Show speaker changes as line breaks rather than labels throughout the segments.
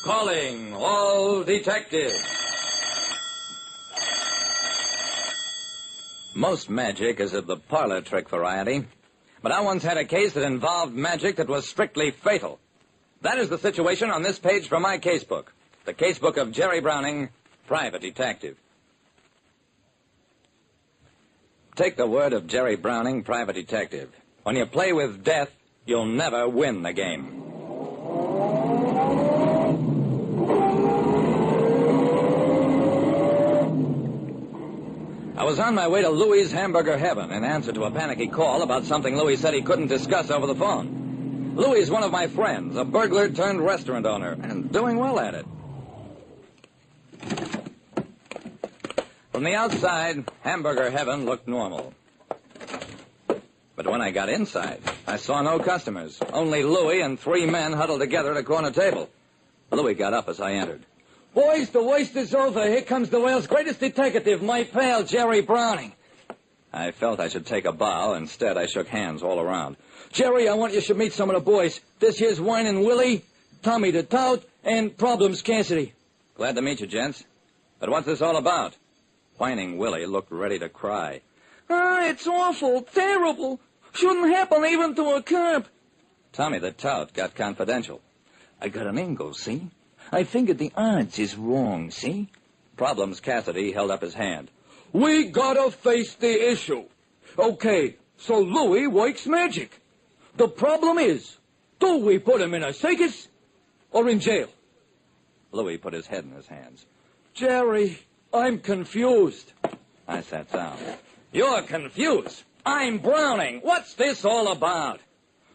Calling all detectives. Most magic is of the parlor trick variety, but I once had a case that involved magic that was strictly fatal. That is the situation on this page from my casebook, the casebook of Jerry Browning, private detective. Take the word of Jerry Browning, private detective. When you play with death, you'll never win the game. I was on my way to Louie's Hamburger Heaven in answer to a panicky call about something Louie said he couldn't discuss over the phone. Louie's one of my friends, a burglar turned restaurant owner, and doing well at it. From the outside, Hamburger Heaven looked normal. But when I got inside, I saw no customers, only Louie and three men huddled together at a corner table. Louie got up as I entered.
Boys, the worst is over. Here comes the world's greatest detective, my pal, Jerry Browning.
I felt I should take a bow. Instead, I shook hands all around.
Jerry, I want you should meet some of the boys. This here's Whinin' Willie, Tommy the Tout, and Problems Cassidy.
Glad to meet you, gents. But what's this all about? Whining Willie looked ready to cry.
It's awful, terrible. Shouldn't happen even to a cop.
Tommy the Tout got confidential.
I got an angle, see? I figured the odds is wrong, see?
Problems Cassidy held up his hand.
We gotta face the issue. Okay, so Louie works magic. The problem is, do we put him in a circus or in jail?
Louie put his head in his hands.
Jerry, I'm confused.
I sat down. You're confused? I'm Browning. What's this all about?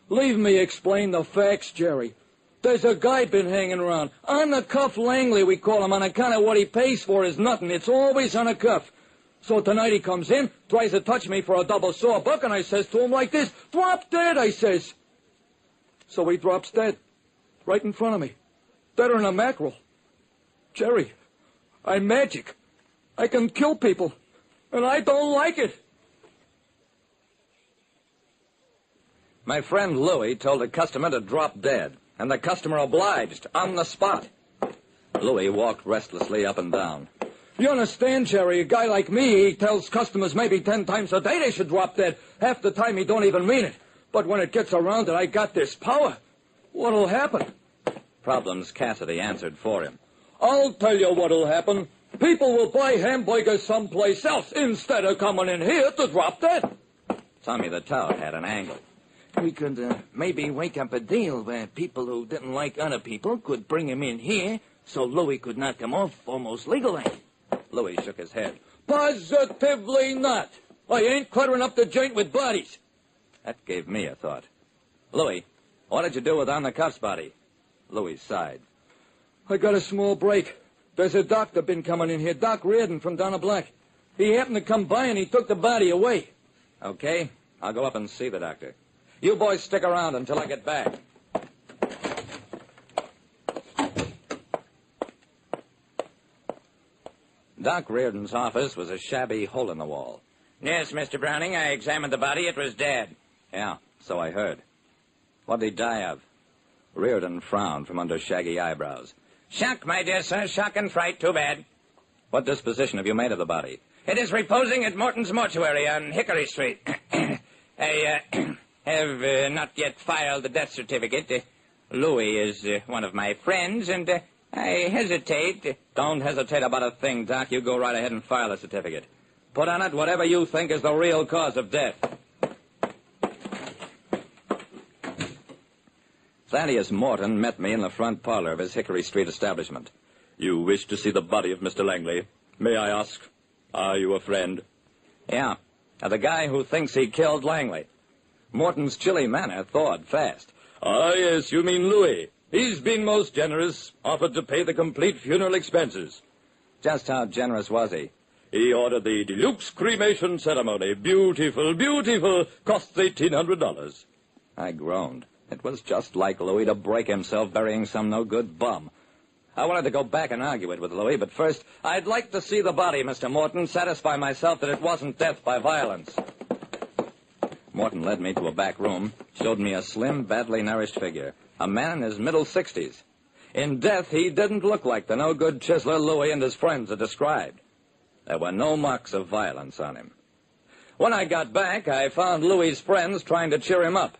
Leave me explain the facts, Jerry. There's a guy been hanging around. On the cuff Langley, we call him, on account of what he pays for is nothing. It's always on the cuff. So tonight he comes in, tries to touch me for a double sawbuck, and I says to him like this, "Drop dead," I says. So he drops dead, right in front of me. Deader than a mackerel. Jerry, I'm magic. I can kill people, and I don't like it.
My friend Louie told a customer to drop dead, and the customer obliged, on the spot. Louie walked restlessly up and down.
You understand, Jerry, a guy like me, he tells customers maybe 10 times a day they should drop dead. Half the time he don't even mean it. But when it gets around that I got this power, what'll happen?
Problems Cassidy answered for him.
I'll tell you what'll happen. People will buy hamburgers someplace else instead of coming in here to drop dead.
Tommy the Tout had an angle.
We could maybe wake up a deal where people who didn't like other people could bring him in here so Louie could knock him off almost legally.
Louie shook his head.
Positively not. I ain't cluttering up the joint with bodies.
That gave me a thought. Louie, what did you do with On the Cuff's body? Louie sighed.
I got a small break. There's a doctor been coming in here, Doc Reardon from down the block. He happened to come by and he took the body away.
Okay, I'll go up and see the doctor. You boys stick around until I get back. Doc Reardon's office was a shabby hole in the wall.
Yes, Mr. Browning, I examined the body. It was dead.
Yeah, so I heard. What did he die of? Reardon frowned from under shaggy eyebrows.
Shock, my dear sir. Shock and fright. Too bad.
What disposition have you made of the body?
It is reposing at Morton's Mortuary on Hickory Street. I have not yet filed the death certificate. Louis is one of my friends, and I hesitate.
Don't hesitate about a thing, Doc. You go right ahead and file the certificate. Put on it whatever you think is the real cause of death. Thaddeus Morton met me in the front parlor of his Hickory Street establishment.
You wish to see the body of Mr. Langley. May I ask, are you a friend?
Yeah, the guy who thinks he killed Langley. Morton's chilly manner thawed fast.
Ah, yes, you mean Louis. He's been most generous, offered to pay the complete funeral expenses.
Just how generous was he?
He ordered the deluxe cremation ceremony. Beautiful, beautiful. Cost $1,800.
I groaned. It was just like Louis to break himself burying some no-good bum. I wanted to go back and argue it with Louis, but first, I'd like to see the body, Mr. Morton, satisfy myself that it wasn't death by violence. Morton led me to a back room, showed me a slim, badly nourished figure, a man in his middle 60s. In death, he didn't look like the no-good chiseler Louis and his friends had described. There were no marks of violence on him. When I got back, I found Louis's friends trying to cheer him up.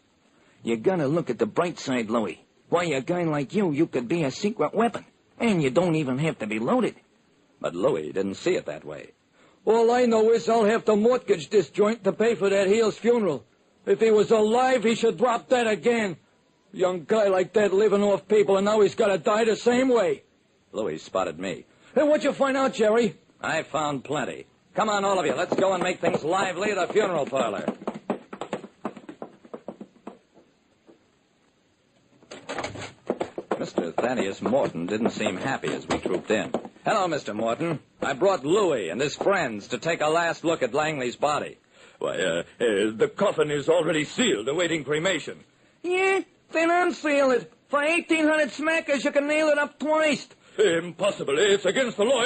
You gotta look at the bright side, Louis. Why, a guy like you could be a secret weapon. And you don't even have to be loaded.
But Louis didn't see it that way.
All I know is I'll have to mortgage this joint to pay for that heel's funeral. If he was alive, he should drop that again. Young guy like that living off people, and now he's got to die the same way.
Louis spotted me.
Hey, what'd you find out, Jerry?
I found plenty. Come on, all of you. Let's go and make things lively at the funeral parlor. Mr. Thaddeus Morton didn't seem happy as we trooped in. Hello, Mr. Morton. I brought Louis and his friends to take a last look at Langley's body.
Why, the coffin is already sealed, awaiting cremation.
Yeah, then unseal it. For 1,800 smackers, you can nail it up twice.
Impossible. It's against the law.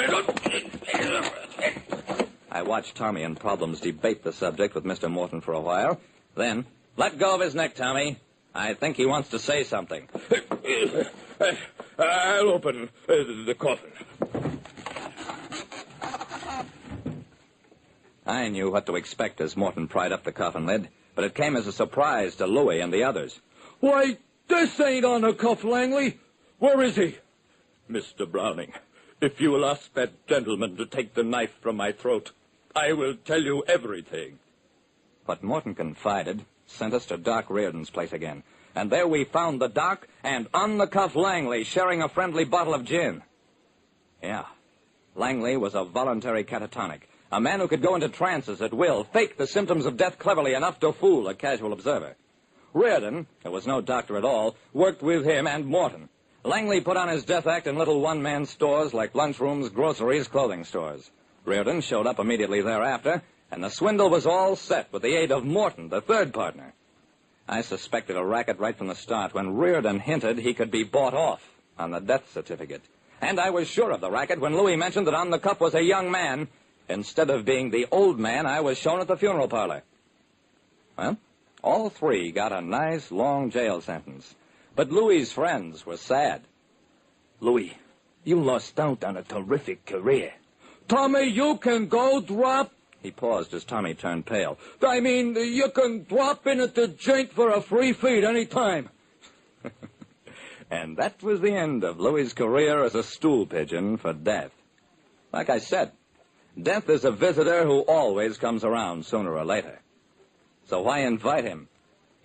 I watched Tommy and Problems debate the subject with Mr. Morton for a while. Then, let go of his neck, Tommy. I think he wants to say something.
I'll open the coffin.
I knew what to expect as Morton pried up the coffin lid, but it came as a surprise to Louis and the others.
Why, this ain't on the cuff, Langley. Where is he?
Mr. Browning, if you will ask that gentleman to take the knife from my throat, I will tell you everything.
What Morton confided sent us to Doc Reardon's place again, and there we found the Doc and on-the-cuff Langley sharing a friendly bottle of gin. Yeah, Langley was a voluntary catatonic, a man who could go into trances at will, fake the symptoms of death cleverly enough to fool a casual observer. Reardon, who was no doctor at all, worked with him and Morton. Langley put on his death act in little one-man stores like lunchrooms, groceries, clothing stores. Reardon showed up immediately thereafter, and the swindle was all set with the aid of Morton, the third partner. I suspected a racket right from the start when Reardon hinted he could be bought off on the death certificate. And I was sure of the racket when Louis mentioned that on the cuff was a young man, instead of being the old man I was shown at the funeral parlor. Well, all three got a nice, long jail sentence. But Louis's friends were sad.
Louis, you lost out on a terrific career. Tommy, you can go drop...
He paused as Tommy turned pale.
I mean, you can drop in at the joint for a free feed any time.
And that was the end of Louis's career as a stool pigeon for death. Like I said, death is a visitor who always comes around sooner or later. So why invite him,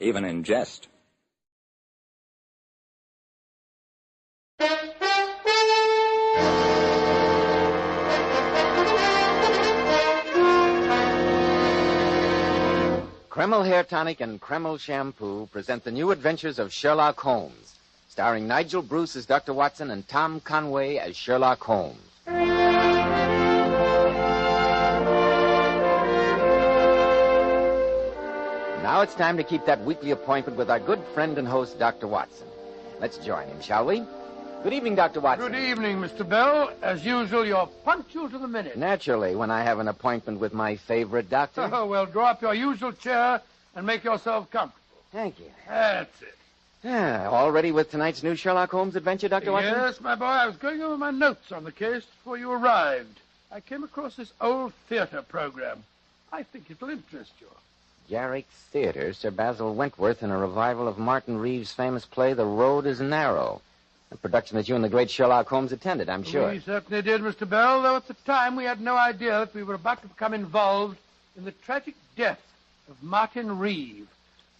even in jest?
Kreml Hair Tonic and Kreml Shampoo present the new adventures of Sherlock Holmes, starring Nigel Bruce as Dr. Watson and Tom Conway as Sherlock Holmes. Now it's time to keep that weekly appointment with our good friend and host, Dr. Watson. Let's join him, shall we? Good evening, Dr. Watson.
Good evening, Mr. Bell. As usual, you're punctual to the minute.
Naturally, when I have an appointment with my favorite doctor.
Oh, well, draw up your usual chair and make yourself comfortable.
Thank you.
That's it.
All ready with tonight's new Sherlock Holmes adventure, Dr. Watson?
Yes, my boy. I was going over my notes on the case before you arrived. I came across this old theater program. I think it'll interest you.
Garrick's Theater, Sir Basil Wentworth in a revival of Martin Reeves' famous play, The Road is Narrow. A production that you and the great Sherlock Holmes attended, I'm sure.
We certainly did, Mr. Bell, though at the time we had no idea that we were about to become involved in the tragic death of Martin Reeves.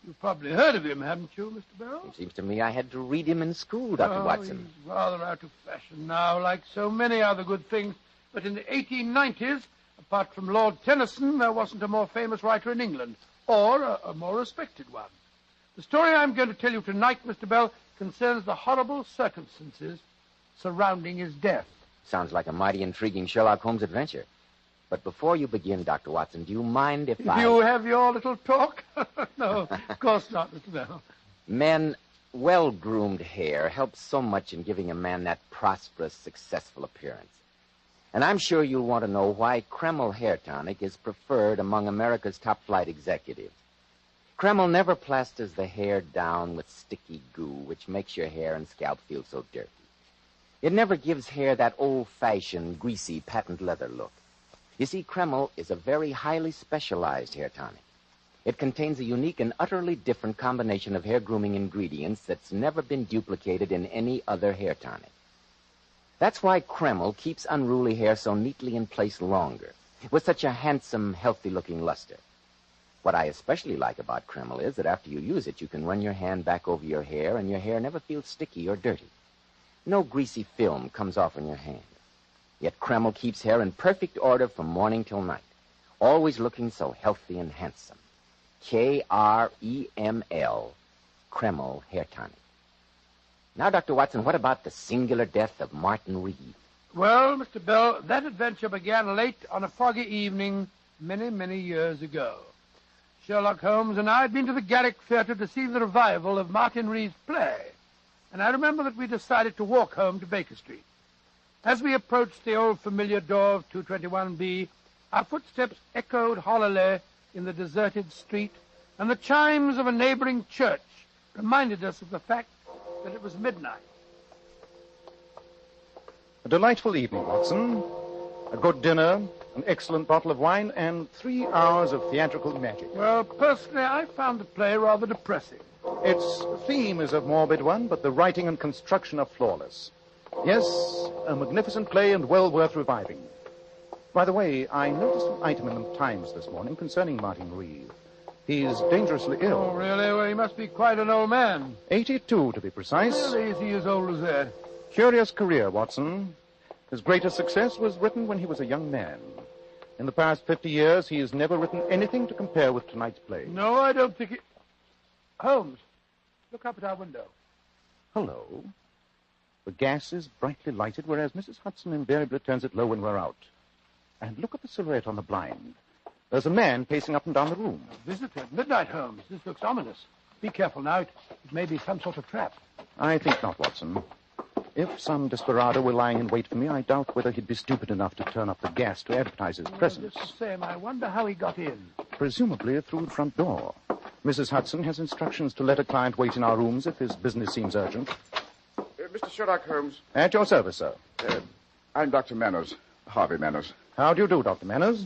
You've probably heard of him, haven't you, Mr. Bell?
It seems to me I had to read him in school, Dr. Watson.
He's rather out of fashion now, like so many other good things. But in the 1890s, apart from Lord Tennyson, there wasn't a more famous writer in England, or a more respected one. The story I'm going to tell you tonight, Mr. Bell, concerns the horrible circumstances surrounding his death.
Sounds like a mighty intriguing Sherlock Holmes adventure. But before you begin, Dr. Watson, do you mind if I...
You have your little talk? No, of course not, Mr. Bell.
Men, well-groomed hair helps so much in giving a man that prosperous, successful appearance. And I'm sure you'll want to know why Kreml Hair Tonic is preferred among America's top-flight executives. Kreml never plasters the hair down with sticky goo, which makes your hair and scalp feel so dirty. It never gives hair that old-fashioned, greasy, patent leather look. You see, Kreml is a very highly specialized hair tonic. It contains a unique and utterly different combination of hair grooming ingredients that's never been duplicated in any other hair tonic. That's why Kreml keeps unruly hair so neatly in place longer, with such a handsome, healthy-looking luster. What I especially like about Kreml is that after you use it, you can run your hand back over your hair, and your hair never feels sticky or dirty. No greasy film comes off on your hand. Yet Kreml keeps hair in perfect order from morning till night, always looking so healthy and handsome. Kreml, Kreml Hair Tonic. Now, Dr. Watson, what about the singular death of Martin Reeve?
Well, Mr. Bell, that adventure began late on a foggy evening many, many years ago. Sherlock Holmes and I had been to the Garrick Theatre to see the revival of Martin Reeve's play, and I remember that we decided to walk home to Baker Street. As we approached the old familiar door of 221B, our footsteps echoed hollowly in the deserted street, and the chimes of a neighboring church reminded us of the fact that it was midnight.
A delightful evening, Watson. A good dinner, an excellent bottle of wine, and 3 hours of theatrical magic.
Well, personally, I found the play rather depressing.
Its theme is a morbid one, but the writing and construction are flawless. Yes, a magnificent play and well worth reviving. By the way, I noticed an item in the Times this morning concerning Martin Reeve. He's dangerously ill.
Oh, really? Well, he must be quite an old man.
82, to be precise.
Really, is he as old as that?
Curious career, Watson. His greatest success was written when he was a young man. In the past 50 years, he has never written anything to compare with tonight's play.
No, I don't think it... Holmes, look up at our window.
Hello. The gas is brightly lighted, whereas Mrs. Hudson invariably turns it low when we're out. And look at the silhouette on the blind. There's a man pacing up and down the room.
A visitor at midnight, Holmes. This looks ominous. Be careful now. It may be some sort of trap.
I think not, Watson. If some desperado were lying in wait for me, I doubt whether he'd be stupid enough to turn up the gas to advertise his presence.
Just the same, I wonder how he got in.
Presumably through the front door. Mrs. Hudson has instructions to let a client wait in our rooms if his business seems urgent.
Mr. Sherlock Holmes.
At your service, sir.
I'm Dr. Manners, Harvey Manners.
How do you do, Dr. Manners?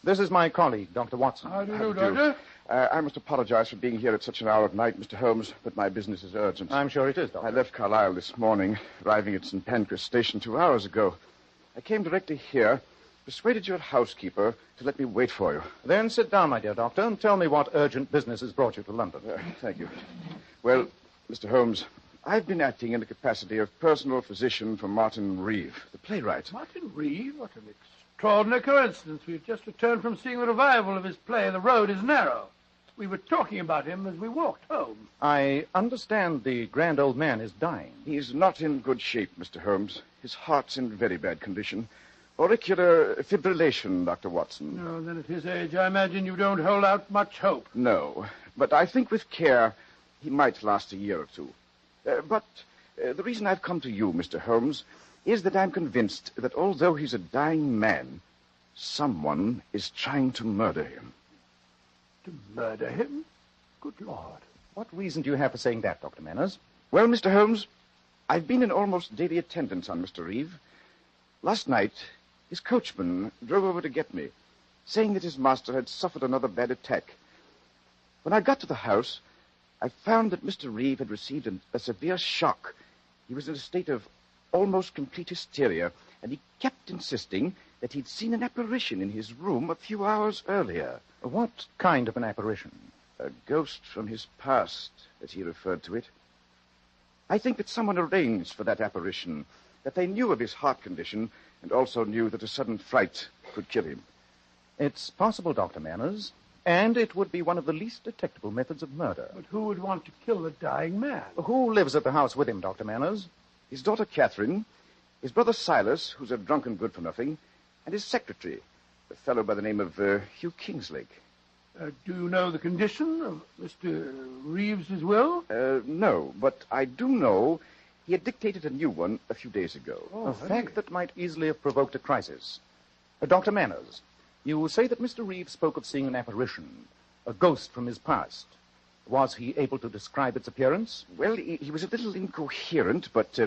This is my colleague, Dr. Watson.
How do you do, Doctor?
I must apologize for being here at such an hour of night, Mr. Holmes, but my business is urgent.
I'm sure it is, Doctor.
I left Carlisle this morning, arriving at St. Pancras Station 2 hours ago. I came directly here, persuaded your housekeeper to let me wait for you.
Then sit down, my dear doctor, and tell me what urgent business has brought you to London.
Thank you. Well, Mr. Holmes, I've been acting in the capacity of personal physician for Martin Reeve, the playwright.
Martin Reeve? What an extraordinary coincidence. We've just returned from seeing the revival of his play, The Road is Narrow. We were talking about him as we walked home.
I understand the grand old man is dying.
He's not in good shape, Mr. Holmes. His heart's in very bad condition. Auricular fibrillation, Dr. Watson.
Oh, then at his age, I imagine you don't hold out much hope.
No, but I think with care, he might last a year or two. But the reason I've come to you, Mr. Holmes, is that I'm convinced that although he's a dying man, someone is trying to murder him.
To murder him? Good Lord.
What reason do you have for saying that, Dr. Manners?
Well, Mr. Holmes, I've been in almost daily attendance on Mr. Reeve. Last night, his coachman drove over to get me, saying that his master had suffered another bad attack. When I got to the house, I found that Mr. Reeve had received a severe shock. He was in a state of almost complete hysteria, and he kept insisting that he'd seen an apparition in his room a few hours earlier.
What kind of an apparition?
A ghost from his past, as he referred to it. I think that someone arranged for that apparition, that they knew of his heart condition, and also knew that a sudden fright could kill him.
It's possible, Dr. Manners, and it would be one of the least detectable methods of murder.
But who would want to kill a dying man?
Who lives at the house with him, Dr. Manners?
His daughter Catherine, his brother Silas, who's a drunken good-for-nothing, and his secretary, a fellow by the name of Hugh Kingslake.
Do you know the condition of Mr. Reeves' will?
No, but I do know he had dictated a new one a few days ago.
A fact that might easily have provoked a crisis. Dr. Manners, you say that Mr. Reeves spoke of seeing an apparition, a ghost from his past. Was he able to describe its appearance?
Well, he was a little incoherent, but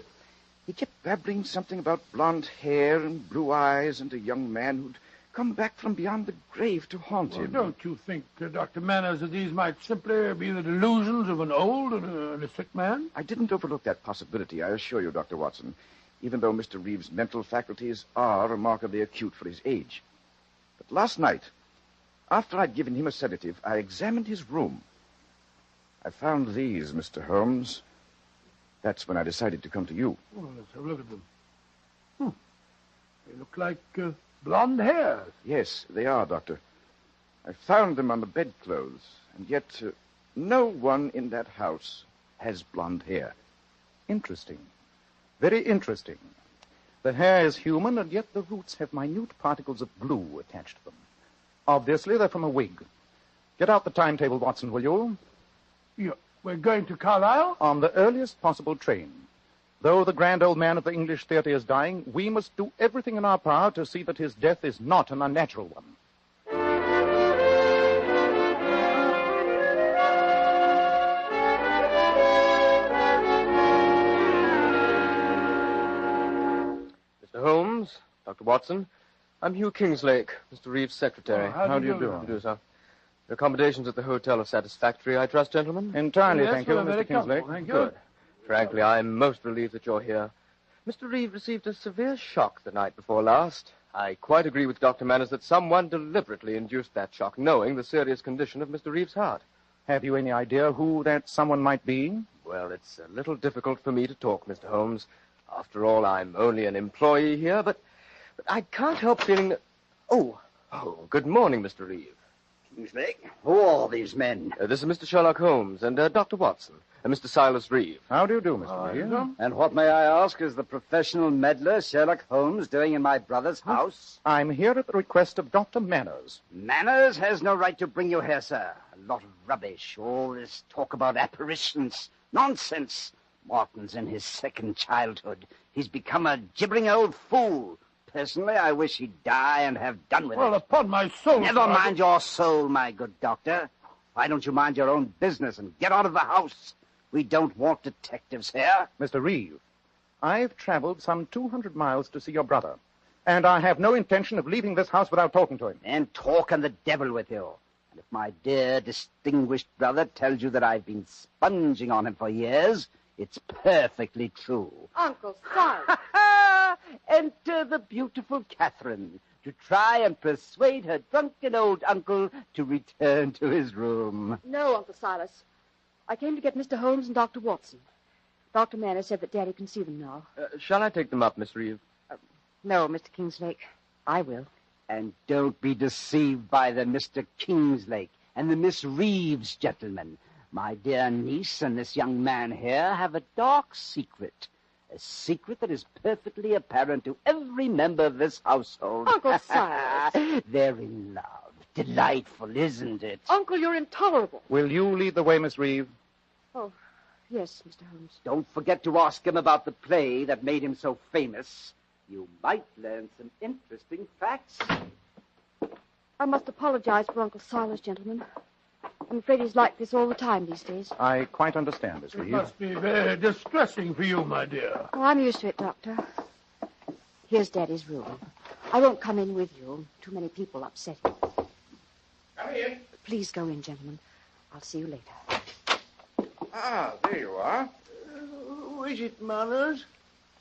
He kept babbling something about blonde hair and blue eyes and a young man who'd come back from beyond the grave to haunt him.
Don't you think, Dr. Manners, that these might simply be the delusions of an old and a sick man?
I didn't overlook that possibility, I assure you, Dr. Watson, even though Mr. Reeves' mental faculties are remarkably acute for his age. But last night, after I'd given him a sedative, I examined his room. I found these, Mr. Holmes. That's when I decided to come to you.
Well, let's have a look at them. They look like blonde hairs.
Yes, they are, Doctor. I found them on the bedclothes, and yet no one in that house has blonde hair.
Interesting. Very interesting. The hair is human, and yet the roots have minute particles of glue attached to them. Obviously, they're from a wig. Get out the timetable, Watson, will you?
Yeah, we're going to Carlisle?
On the earliest possible train. Though the grand old man of the English theatre is dying, we must do everything in our power to see that his death is not an unnatural one.
Mr. Holmes, Dr. Watson, I'm Hugh Kingslake, Mr. Reeves' secretary.
How do you do?
How do you do, sir? Your accommodations at the hotel are satisfactory, I trust, gentlemen?
Entirely,
Yes,
thank you,
we're very
Mr. Kingsley.
comfortable, thank you.
Good. Frankly, I'm most relieved that you're here. Mr. Reeves received a severe shock the night before last. I quite agree with Dr. Manners that someone deliberately induced that shock, knowing the serious condition of Mr. Reeves' heart.
Have you any idea who that someone might be?
Well, it's a little difficult for me to talk, Mr. Holmes. After all, I'm only an employee here, but I can't help feeling that... Oh, good morning, Mr. Reeves.
Kingsley, who are these men?
This is Mr. Sherlock Holmes and Dr. Watson and Mr. Silas Reeve.
How do you do, Mr. Reeve?
And what, may I ask, is the professional meddler Sherlock Holmes doing in my brother's house?
I'm here at the request of Dr. Manners.
Manners has no right to bring you here, sir. A lot of rubbish. All this talk about apparitions. Nonsense. Morton's in his second childhood. He's become a gibbering old fool. Personally, I wish he'd die and have done with it.
Well, upon my soul...
Never mind your soul, my good doctor. Why don't you mind your own business and get out of the house? We don't want detectives here.
Mr. Reeve, I've traveled some 200 miles to see your brother, and I have no intention of leaving this house without talking to him.
And talk and the devil with you. And if my dear, distinguished brother tells you that I've been sponging on him for years, it's perfectly true.
Uncle Silas.
Enter the beautiful Catherine to try and persuade her drunken old uncle to return to his room.
No, Uncle Silas. I came to get Mr. Holmes and Dr. Watson. Dr. Manners said that Daddy can see them now.
Shall I take them up, Miss Reeve?
No, Mr. Kingslake. I will.
And don't be deceived by the Mr. Kingslake and the Miss Reeves gentlemen. My dear niece and this young man here have a dark secret. A secret that is perfectly apparent to every member of this household.
Uncle Silas.
They're in love. Delightful, isn't it?
Uncle, you're intolerable.
Will you lead the way, Miss Reeve?
Oh, yes, Mr. Holmes.
Don't forget to ask him about the play that made him so famous. You might learn some interesting facts.
I must apologize for Uncle Silas, gentlemen. I'm afraid he's like this all the time these days.
I quite understand, Miss
It
Reeve.
must be very distressing for you, my dear.
Oh, I'm used to it, Doctor. Here's Daddy's room. I won't come in with you. Too many people upset him.
Come in.
Please go in, gentlemen. I'll see you later.
Ah, there you are.
Who is it, Manners?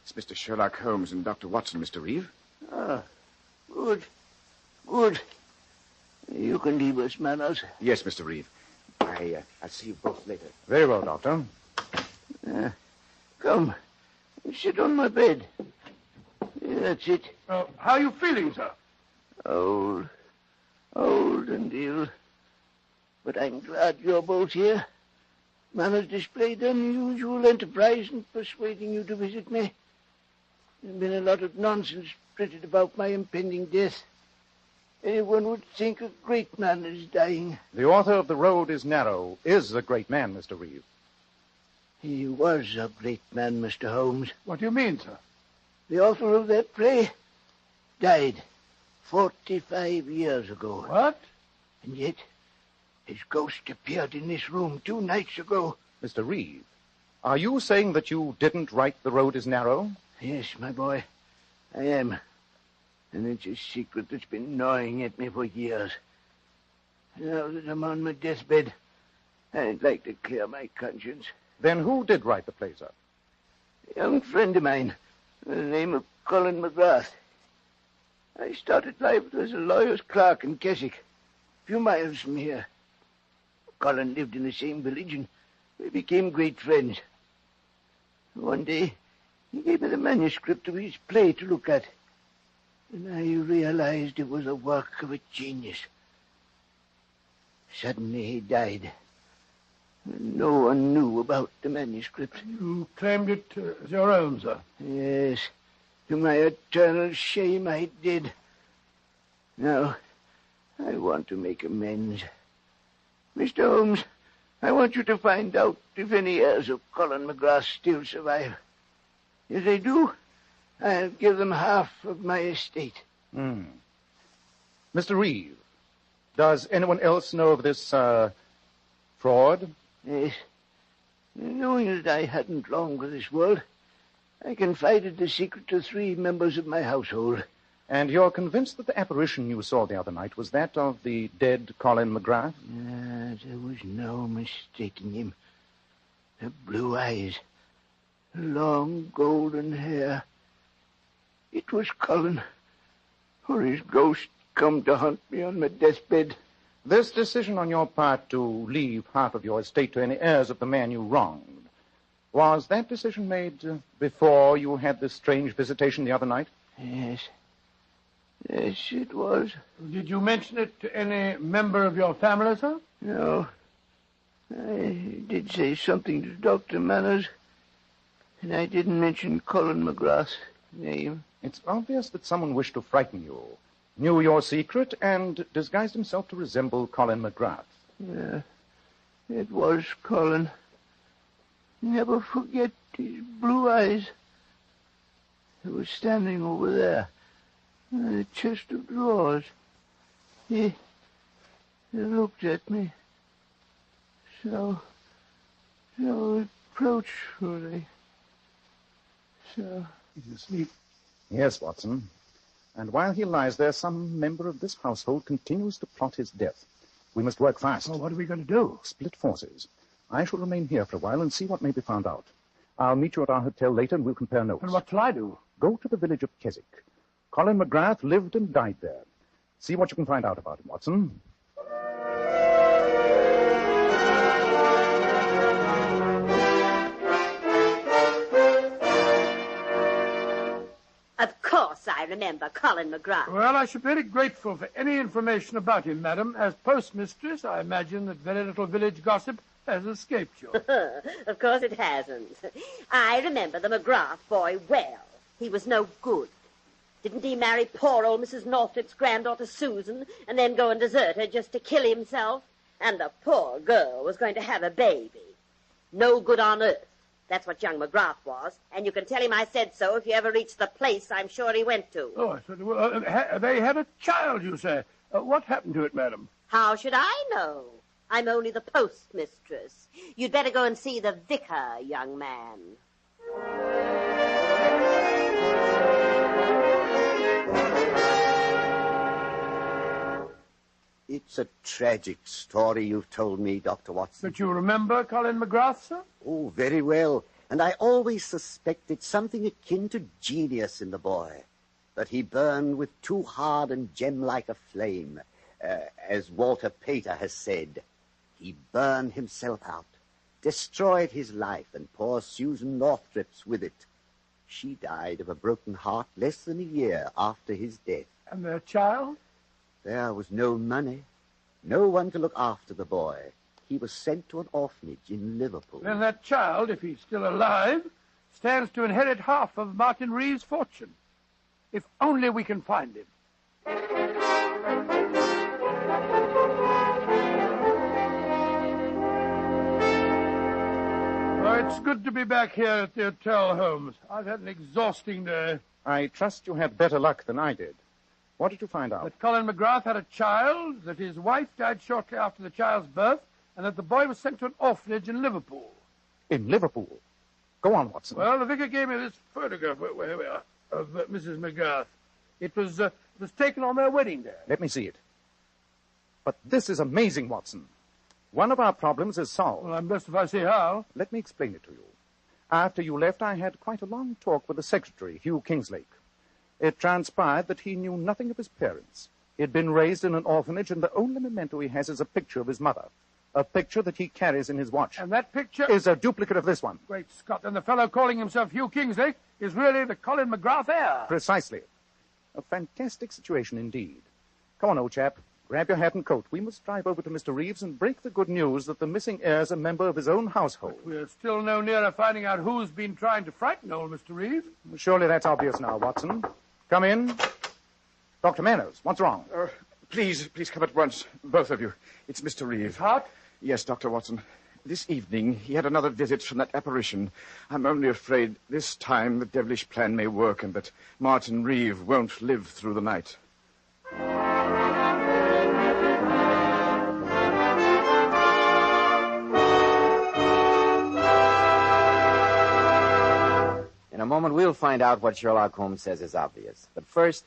It's Mr. Sherlock Holmes and Dr. Watson, Mr. Reeve.
Ah, good. Good. You can leave us, Manners.
Yes, Mr. Reeve. I'll see you both later.
Very well, Doctor.
Come. Sit on my bed. That's it. How are you feeling, sir? Old and ill. But I'm glad you're both here. Manners displayed unusual enterprise in persuading you to visit me. There's been a lot of nonsense printed about my impending death. Anyone would think a great man is dying.
The author of The Road is Narrow is a great man, Mr. Reeve.
He was a great man, Mr. Holmes. What do you mean, sir? The author of that play died 45 years ago. What? And yet, his ghost appeared in this room 2 nights ago.
Mr. Reeve, are you saying that you didn't write The Road is Narrow?
Yes, my boy, I am. And it's a secret that's been gnawing at me for years. Now that I'm on my deathbed, I'd like to clear my conscience.
Then who did write the plays up?
A young friend of mine, by the name of Colin McGrath. I started life as a lawyer's clerk in Keswick, a few miles from here. Colin lived in the same village, and we became great friends. One day, he gave me the manuscript of his play to look at, and I realized it was a work of a genius. Suddenly he died. And no one knew about the manuscript.
You claimed it as your own, sir?
Yes. To my eternal shame, I did. Now, I want to make amends. Mr. Holmes, I want you to find out if any heirs of Colin McGrath still survive. If they do, I'll give them half of my estate.
Mr. Reeve, does anyone else know of this, fraud?
Yes. Knowing that I hadn't long for this world, I confided the secret to 3 members of my household.
And you're convinced that the apparition you saw the other night was that of the dead Colin McGrath?
There was no mistaking him. The blue eyes, the long golden hair. It was Colin, or his ghost come to haunt me on my deathbed.
This decision on your part to leave half of your estate to any heirs of the man you wronged, was that decision made before you had this strange visitation the other night?
Yes. Yes, it was.
Did you mention it to any member of your family, sir?
No. I did say something to Dr. Manners, and I didn't mention Colin McGrath's name.
It's obvious that someone wished to frighten you, knew your secret, and disguised himself to resemble Colin McGrath.
Yeah, it was Colin. Never forget his blue eyes. He was standing over there in the chest of drawers. He looked at me so reproachfully. So...
He's asleep.
Yes, Watson. And while he lies there, some member of this household continues to plot his death. We must work fast.
Well, what are we going to do?
Split forces. I shall remain here for a while and see what may be found out. I'll meet you at our hotel later and we'll compare notes.
And what shall I do?
Go to the village of Keswick. Colin McGrath lived and died there. See what you can find out about him, Watson.
Of course I remember Colin McGrath.
Well, I should be very grateful for any information about him, madam. As postmistress, I imagine that very little village gossip has escaped you.
Of course it hasn't. I remember the McGrath boy well. He was no good. Didn't he marry poor old Mrs. Northrip's granddaughter Susan and then go and desert her just to kill himself? And the poor girl was going to have a baby. No good on earth. That's what young McGrath was. And you can tell him I said so if you ever reach the place I'm sure he went to.
Oh, I said, well, they had a child, you say. What happened to it, madam?
How should I know? I'm only the postmistress. You'd better go and see the vicar, young man.
It's a tragic story you've told me, Dr. Watson.
But you remember Colin McGrath, sir?
Oh, very well. And I always suspected something akin to genius in the boy. That he burned with too hard and gem-like a flame. As Walter Pater has said, he burned himself out, destroyed his life, and poor Susan Northrip's with it. She died of a broken heart less than a year after his death.
And their child?
There was no money, no one to look after the boy. He was sent to an orphanage in Liverpool.
Then that child, if he's still alive, stands to inherit half of Martin Reeve's fortune. If only we can find him. Oh, it's good to be back here at the hotel, Holmes. I've had an exhausting day.
I trust you had better luck than I did. What did you find out?
That Colin McGrath had a child, that his wife died shortly after the child's birth, and that the boy was sent to an orphanage in Liverpool.
In Liverpool? Go on, Watson.
Well, the vicar gave me this photograph here we are, of Mrs. McGrath. It was taken on their wedding day.
Let me see it. But this is amazing, Watson. One of our problems is solved.
Well, I'm blessed if I see how.
Let me explain it to you. After you left, I had quite a long talk with the secretary, Hugh Kingslake. It transpired that he knew nothing of his parents. He had been raised in an orphanage, and the only memento he has is a picture of his mother. A picture that he carries in his watch.
And that picture
is a duplicate of this one.
Great Scott, and the fellow calling himself Hugh Kingsley is really the Colin McGrath heir.
Precisely. A fantastic situation indeed. Come on, old chap. Grab your hat and coat. We must drive over to Mr. Reeves and break the good news that the missing heir is a member of his own household.
But we're still no nearer finding out who's been trying to frighten old Mr. Reeves.
Surely that's obvious now, Watson. Come in. Dr. Manners, what's wrong?
Please come at once, both of you. It's Mr. Reeve.
Hot?
Yes, Dr. Watson. This evening, he had another visit from that apparition. I'm only afraid this time the devilish plan may work and that Martin Reeve won't live through the night.
In a moment, we'll find out what Sherlock Holmes says is obvious. But first,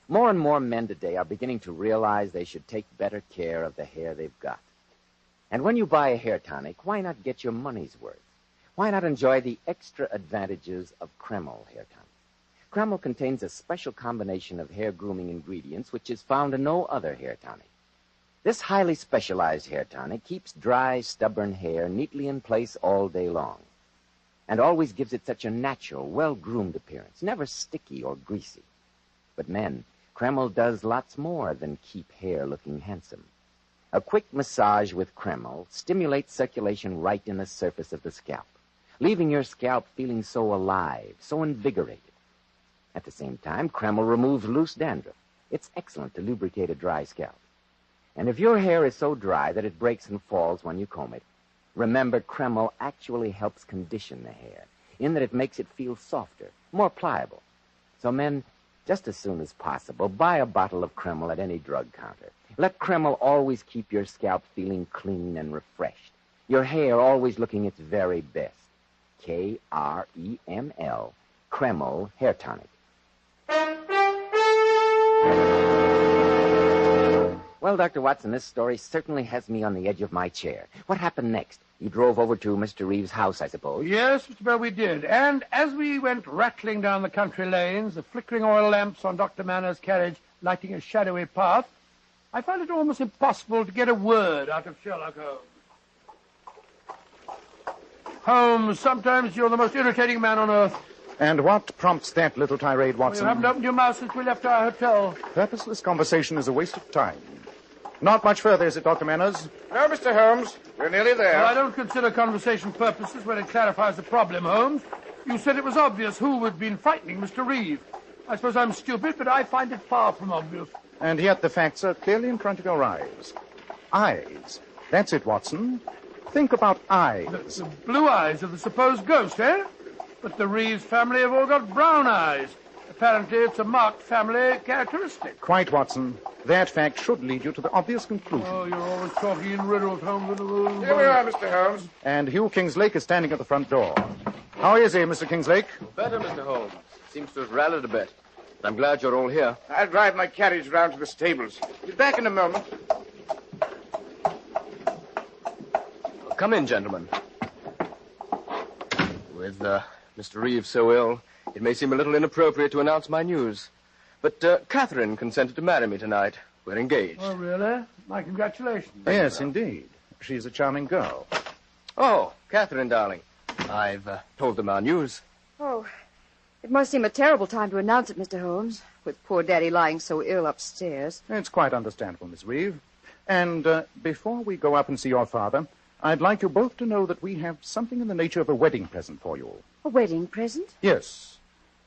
more and more men today are beginning to realize they should take better care of the hair they've got. And when you buy a hair tonic, why not get your money's worth? Why not enjoy the extra advantages of Kreml hair tonic? Kreml contains a special combination of hair grooming ingredients which is found in no other hair tonic. This highly specialized hair tonic keeps dry, stubborn hair neatly in place all day long, and always gives it such a natural, well-groomed appearance, never sticky or greasy. But men, Kreml does lots more than keep hair looking handsome. A quick massage with Kreml stimulates circulation right in the surface of the scalp, leaving your scalp feeling so alive, so invigorated. At the same time, Kreml removes loose dandruff. It's excellent to lubricate a dry scalp. And if your hair is so dry that it breaks and falls when you comb it, remember Kreml actually helps condition the hair, in that it makes it feel softer, more pliable. So men, just as soon as possible, buy a bottle of Kreml at any drug counter. Let Kreml always keep your scalp feeling clean and refreshed, your hair always looking its very best. Kreml, Kreml Hair Tonic. Well, Dr. Watson, this story certainly has me on the edge of my chair. What happened next? You drove over to Mr. Reeves' house, I suppose?
Yes, Mr. Bell, we did. And as we went rattling down the country lanes, the flickering oil lamps on Dr. Manners' carriage lighting a shadowy path, I found it almost impossible to get a word out of Sherlock Holmes. Holmes, sometimes you're the most irritating man on earth.
And what prompts that little tirade, Watson?
You haven't opened your mouth since we left our hotel.
Purposeless conversation is a waste of time. Not much further, is it, Dr. Manners?
No, Mr. Holmes. We're nearly there.
Well, I don't consider conversation purposes when it clarifies the problem, Holmes. You said it was obvious who had been frightening Mr. Reeve. I suppose I'm stupid, but I find it far from obvious.
And yet the facts are clearly in front of your eyes. Eyes. That's it, Watson. Think about eyes.
The blue eyes of the supposed ghost, eh? But the Reeves family have all got brown eyes. Apparently it's a marked family characteristic.
Quite, Watson. That fact should lead you to the obvious conclusion.
Oh, you're always talking in riddles, Holmes.
Here we are, Mr. Holmes.
And Hugh Kingslake is standing at the front door. How is he, Mr. Kingslake?
Better, Mr. Holmes. Seems to have rallied a bit. I'm glad you're all here.
I'll drive my carriage round to the stables. Be back in a moment.
Come in, gentlemen. With Mr. Reeves so ill, it may seem a little inappropriate to announce my news. But Catherine consented to marry me tonight. We're engaged.
Oh, really? My congratulations.
Yes, indeed. She's a charming girl.
Oh, Catherine, darling. I've told them our news.
Oh, it must seem a terrible time to announce it, Mr. Holmes, with poor Daddy lying so ill upstairs.
It's quite understandable, Miss Reeve. And before we go up and see your father, I'd like you both to know that we have something in the nature of a wedding present for you.
A wedding present?
Yes.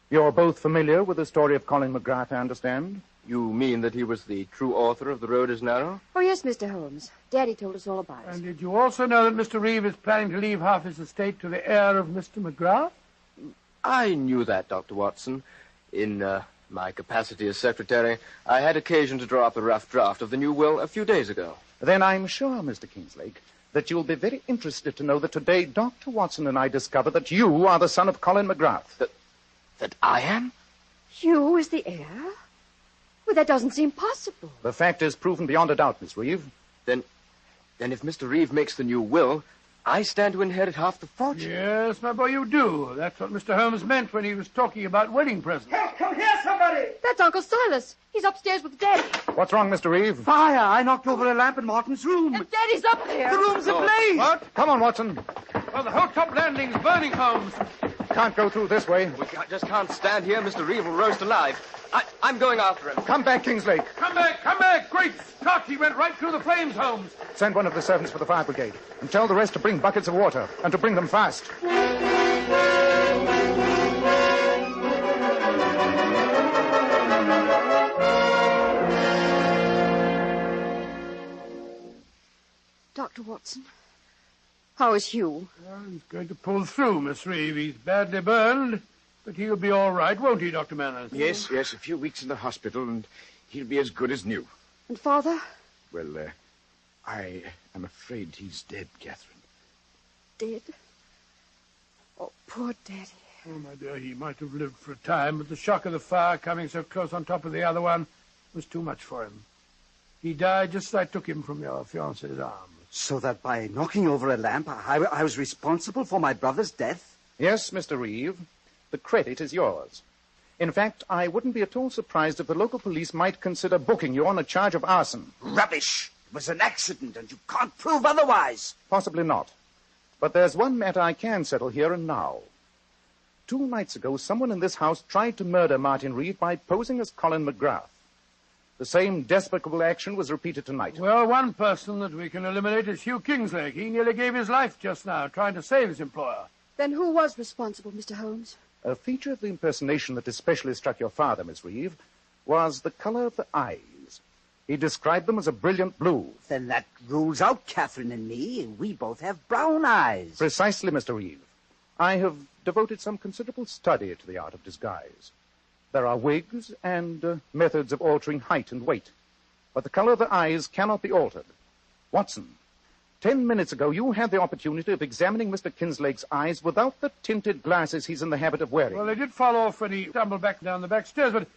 You're both familiar with the story of Colin McGrath, I understand?
You mean that he was the true author of The Road is Narrow?
Oh, yes, Mr. Holmes. Daddy told us all about it.
And did you also know that Mr. Reeve is planning to leave half his estate to the heir of Mr. McGrath?
I knew that, Dr. Watson. In my capacity as secretary, I had occasion to draw up a rough draft of the new will a few days ago.
Then I'm sure, Mr. Kingslake, that you'll be very interested to know that today Dr. Watson and I discovered that you are the son of Colin McGrath.
That I am?
Hugh is the heir? Well, that doesn't seem possible.
The fact is proven beyond a doubt, Miss Reeve.
Then if Mr. Reeve makes the new will, I stand to inherit half the fortune.
Yes, my boy, you do. That's what Mr. Holmes meant when he was talking about wedding presents.
Help, come here, somebody!
That's Uncle Silas. He's upstairs with Daddy.
What's wrong, Mr. Reeve?
Fire! I knocked over a lamp in Martin's room.
And Daddy's up there.
The room's ablaze.
What?
Come on, Watson.
Well, the whole top landing's burning, Holmes.
Can't go through this way.
We just can't stand here. Mr. Reeve will roast alive. I'm going after him.
Come back, Kingslake.
Come back, come back. Great Scott, he went right through the flames, Holmes.
Send one of the servants for the fire brigade. And tell the rest to bring buckets of water. And to bring them fast.
Dr. Watson, how is Hugh?
Well, he's going to pull through, Miss Reeve. He's badly burned, but he'll be all right, won't he, Dr. Manners?
Yes, a few weeks in the hospital, and he'll be as good as new.
And Father?
Well, I am afraid he's dead, Catherine.
Dead? Oh, poor Daddy.
Oh, my dear, he might have lived for a time, but the shock of the fire coming so close on top of the other one was too much for him. He died just as I took him from your fiancé's arms.
So that by knocking over a lamp, I was responsible for my brother's death?
Yes, Mr. Reeve. The credit is yours. In fact, I wouldn't be at all surprised if the local police might consider booking you on a charge of arson.
Rubbish! It was an accident, and you can't prove otherwise.
Possibly not. But there's one matter I can settle here and now. 2 nights ago, someone in this house tried to murder Martin Reeve by posing as Colin McGrath. The same despicable action was repeated tonight.
Well, one person that we can eliminate is Hugh Kingslake. He nearly gave his life just now, trying to save his employer.
Then who was responsible, Mr. Holmes?
A feature of the impersonation that especially struck your father, Miss Reeve, was the color of the eyes. He described them as a brilliant blue.
Then that rules out Catherine and me. We both have brown eyes.
Precisely, Mr. Reeve. I have devoted some considerable study to the art of disguise. There are wigs and methods of altering height and weight. But the color of the eyes cannot be altered. Watson, 10 minutes ago you had the opportunity of examining Mr. Kinslake's eyes without the tinted glasses he's in the habit of wearing.
Well, they did fall off when he stumbled back down the back stairs, but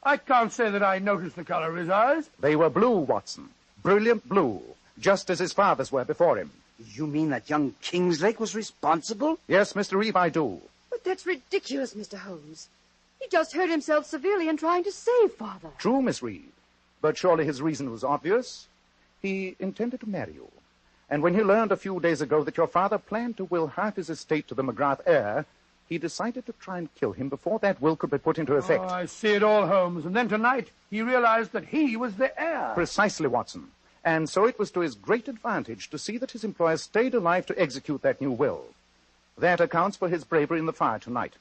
I can't say that I noticed the color of his eyes.
They were blue, Watson. Brilliant blue, just as his father's were before him.
You mean that young Kingslake was responsible?
Yes, Mr. Reeve, I do.
But that's ridiculous, Mr. Holmes. He just hurt himself severely in trying to save Father.
True, Miss Reeve. But surely his reason was obvious. He intended to marry you. And when he learned a few days ago that your father planned to will half his estate to the McGrath heir, he decided to try and kill him before that will could be put into effect.
Oh, I see it all, Holmes. And then tonight, he realized that he was the heir.
Precisely, Watson. And so it was to his great advantage to see that his employer stayed alive to execute that new will. That accounts for his bravery in the fire tonight.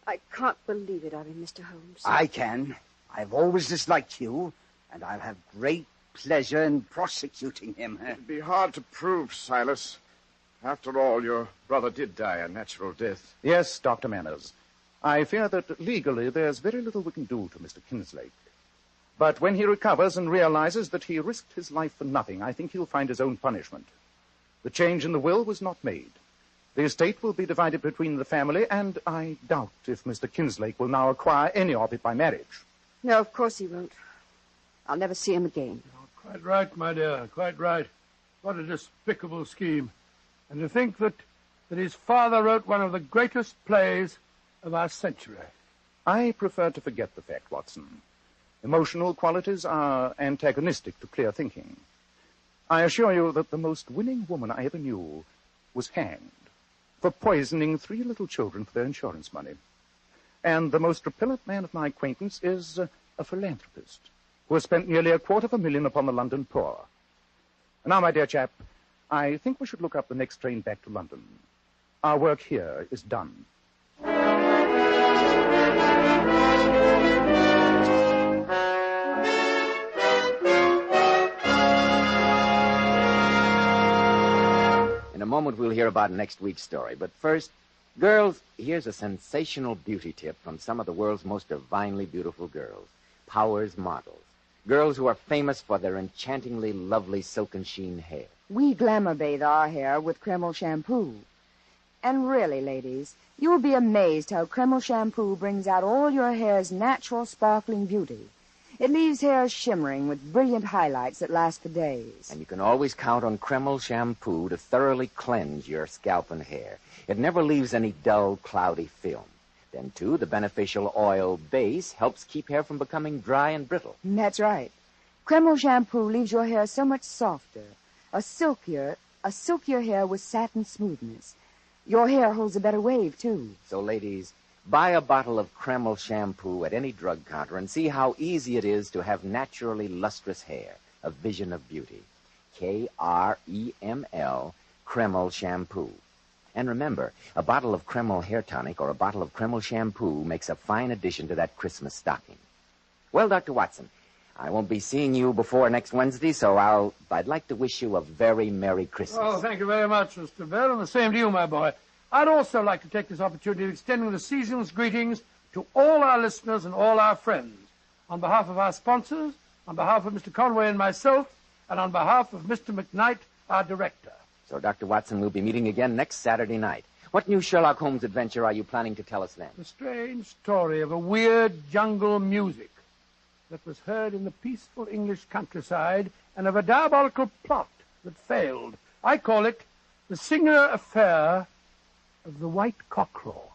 I can't believe it of him, Mr. Holmes.
I can. I've always disliked you, and I'll have great pleasure in prosecuting him.
It'd be hard to prove, Silas. After all, your brother did die a natural death.
Yes, Dr. Manners. I fear that legally there's very little we can do to Mr. Kinslake. But when he recovers and realizes that he risked his life for nothing, I think he'll find his own punishment. The change in the will was not made. The estate will be divided between the family, and I doubt if Mr. Kinslake will now acquire any of it by marriage.
No, of course he won't. I'll never see him again.
Oh, quite right, my dear, quite right. What a despicable scheme. And to think that his father wrote one of the greatest plays of our century.
I prefer to forget the fact, Watson. Emotional qualities are antagonistic to clear thinking. I assure you that the most winning woman I ever knew was hanged for poisoning 3 little children for their insurance money. And the most repellent man of my acquaintance is a philanthropist who has spent nearly $250,000 upon the London poor. Now, my dear chap, I think we should look up the next train back to London. Our work here is done.
In a moment, we'll hear about next week's story. But first, girls, here's a sensational beauty tip from some of the world's most divinely beautiful girls, Powers models. Girls who are famous for their enchantingly lovely silken sheen hair.
We glamour bathe our hair with Kreml shampoo. And really, ladies, you'll be amazed how Kreml shampoo brings out all your hair's natural sparkling beauty. It leaves hair shimmering with brilliant highlights that last for days.
And you can always count on Kreml shampoo to thoroughly cleanse your scalp and hair. It never leaves any dull, cloudy film. Then, too, the beneficial oil base helps keep hair from becoming dry and brittle.
That's right. Kreml shampoo leaves your hair so much softer, a silkier hair with satin smoothness. Your hair holds a better wave, too.
So, ladies, buy a bottle of Kreml shampoo at any drug counter and see how easy it is to have naturally lustrous hair, a vision of beauty. Kreml, Kreml shampoo. And remember, a bottle of Kreml hair tonic or a bottle of Kreml shampoo makes a fine addition to that Christmas stocking. Well, Dr. Watson, I won't be seeing you before next Wednesday, so I'd like to wish you a very Merry Christmas.
Oh, thank you very much, Mr. Bell, and the same to you, my boy. I'd also like to take this opportunity of extending the season's greetings to all our listeners and all our friends. On behalf of our sponsors, on behalf of Mr. Conway and myself, and on behalf of Mr. McKnight, our director.
So, Dr. Watson, we'll be meeting again next Saturday night. What new Sherlock Holmes adventure are you planning to tell us then?
The strange story of a weird jungle music that was heard in the peaceful English countryside and of a diabolical plot that failed. I call it The Singer Affair of the White Cockerel.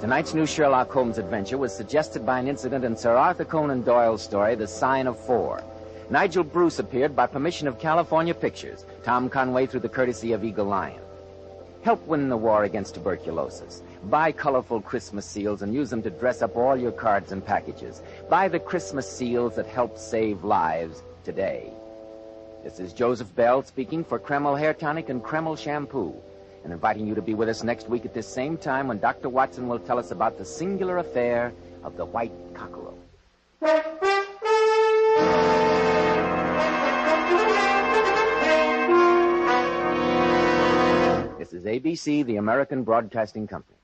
Tonight's new Sherlock Holmes adventure was suggested by an incident in Sir Arthur Conan Doyle's story, The Sign of Four. Nigel Bruce appeared by permission of California Pictures, Tom Conway through the courtesy of Eagle Lion. Help win the war against tuberculosis. Buy colorful Christmas seals and use them to dress up all your cards and packages. Buy the Christmas seals that help save lives today. This is Joseph Bell speaking for Kreml Hair Tonic and Kreml Shampoo, and inviting you to be with us next week at this same time when Dr. Watson will tell us about the singular affair of the White Cockerel. This is ABC, the American Broadcasting Company.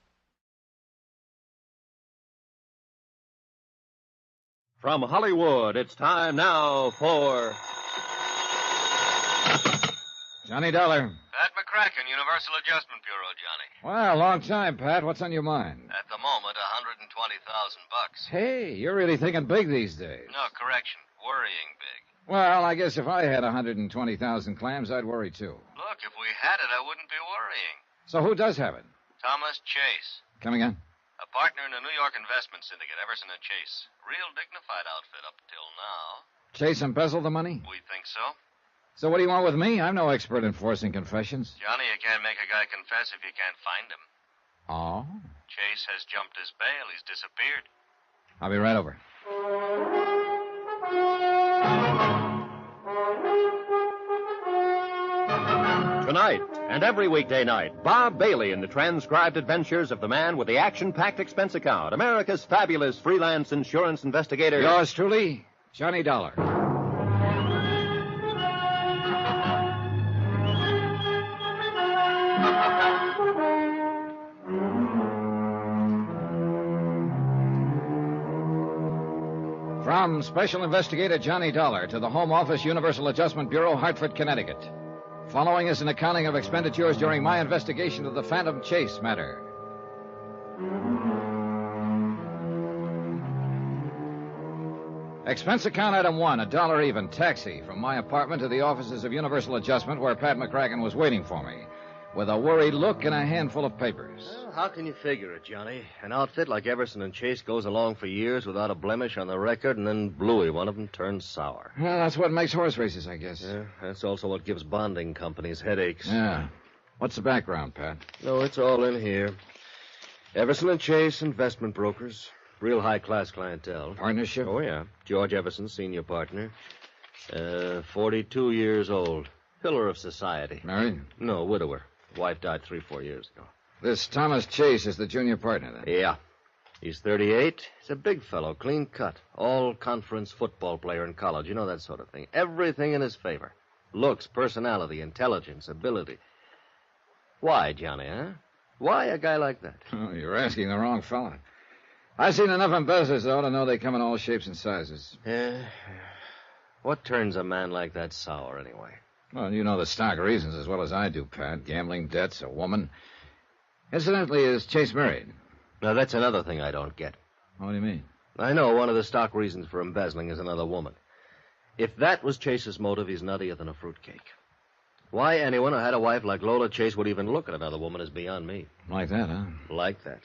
From Hollywood, it's time now for...
Johnny Dollar.
Pat McCracken, Universal Adjustment Bureau, Johnny.
Well, long time, Pat. What's on your mind?
At the moment, $120,000.
Hey, you're really thinking big these days.
No, correction. Worrying big.
Well, I guess if I had 120,000 clams, I'd worry too.
Look, if we had it, I wouldn't be worrying.
So who does have it?
Thomas Chase.
Come again?
A partner in a New York investment syndicate, Everson & Chase. Real dignified outfit up till now.
Chase embezzled the money?
We think so.
So what do you want with me? I'm no expert in forcing confessions.
Johnny, you can't make a guy confess if you can't find him.
Oh?
Chase has jumped his bail. He's disappeared.
I'll be right over.
Tonight and every weekday night, Bob Bailey in the transcribed adventures of the man with the action-packed expense account, America's fabulous freelance insurance investigator.
Yours truly, Johnny Dollar. From Special Investigator Johnny Dollar to the Home Office, Universal Adjustment Bureau, Hartford, Connecticut. Following is an accounting of expenditures during my investigation of the Phantom Chase matter. Expense account item 1, $1 even, taxi from my apartment to the offices of Universal Adjustment where Pat McCracken was waiting for me, with a worried look and a handful of papers.
Well, how can you figure it, Johnny? An outfit like Everson & Chase goes along for years without a blemish on the record, and then Bluey, one of them, turns sour.
Well, that's what makes horse races, I guess.
Yeah, that's also what gives bonding companies headaches.
Yeah. What's the background, Pat?
No, it's all in here. Everson & Chase, investment brokers. Real high-class clientele.
Partnership?
Oh, yeah. George Everson, senior partner. 42 years old. Pillar of society.
Married?
No, widower. Wife died 3-4 years ago.
This Thomas Chase is the junior partner, then?
Yeah. He's 38. He's a big fellow, clean cut. All-conference football player in college. You know, that sort of thing. Everything in his favor. Looks, personality, intelligence, ability. Why, Johnny, huh? Why a guy like that?
Oh, you're asking the wrong fella. I've seen enough embezzlers, though, to know they come in all shapes and sizes.
Yeah. What turns a man like that sour, anyway?
Well, you know the stock reasons as well as I do, Pat. Gambling, debts, a woman. Incidentally, is Chase married?
Now, that's another thing I don't get.
What do you mean?
I know one of the stock reasons for embezzling is another woman. If that was Chase's motive, he's nuttier than a fruitcake. Why anyone who had a wife like Lola Chase would even look at another woman is beyond me.
Like that, huh?
Like that.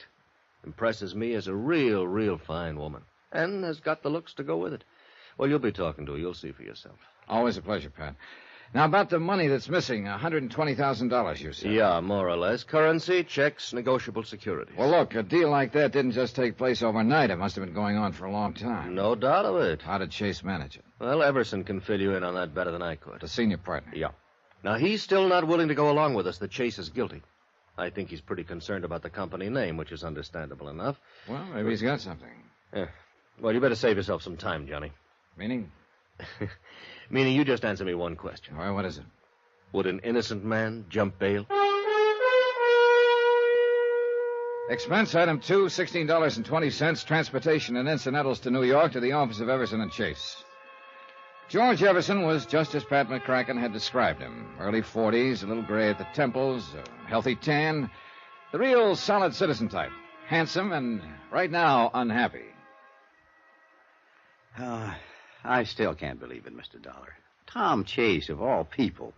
Impresses me as a real fine woman. And has got the looks to go with it. Well, you'll be talking to her. You'll see for yourself.
Always a pleasure, Pat. Now, about the money that's missing, $120,000, you said.
Yeah, more or less. Currency, checks, negotiable securities.
Well, look, a deal like that didn't just take place overnight. It must have been going on for a long time.
No doubt of it.
How did Chase manage it?
Well, Everson can fill you in on that better than I could.
The senior partner?
Yeah. Now, he's still not willing to go along with us that Chase is guilty. I think he's pretty concerned about the company name, which is understandable enough.
Well, maybe he's got something.
Yeah. Well, you better save yourself some time, Johnny.
Meaning?
Meaning you just answer me one question.
All right, what is it?
Would an innocent man jump bail?
Expense item 2, $16.20, transportation and incidentals to New York to the office of Everson and Chase. George Everson was just as Pat McCracken had described him. Early 40s, a little gray at the temples, a healthy tan, the real solid citizen type. Handsome and, right now, unhappy.
I still can't believe it, Mr. Dollar. Tom Chase, of all people.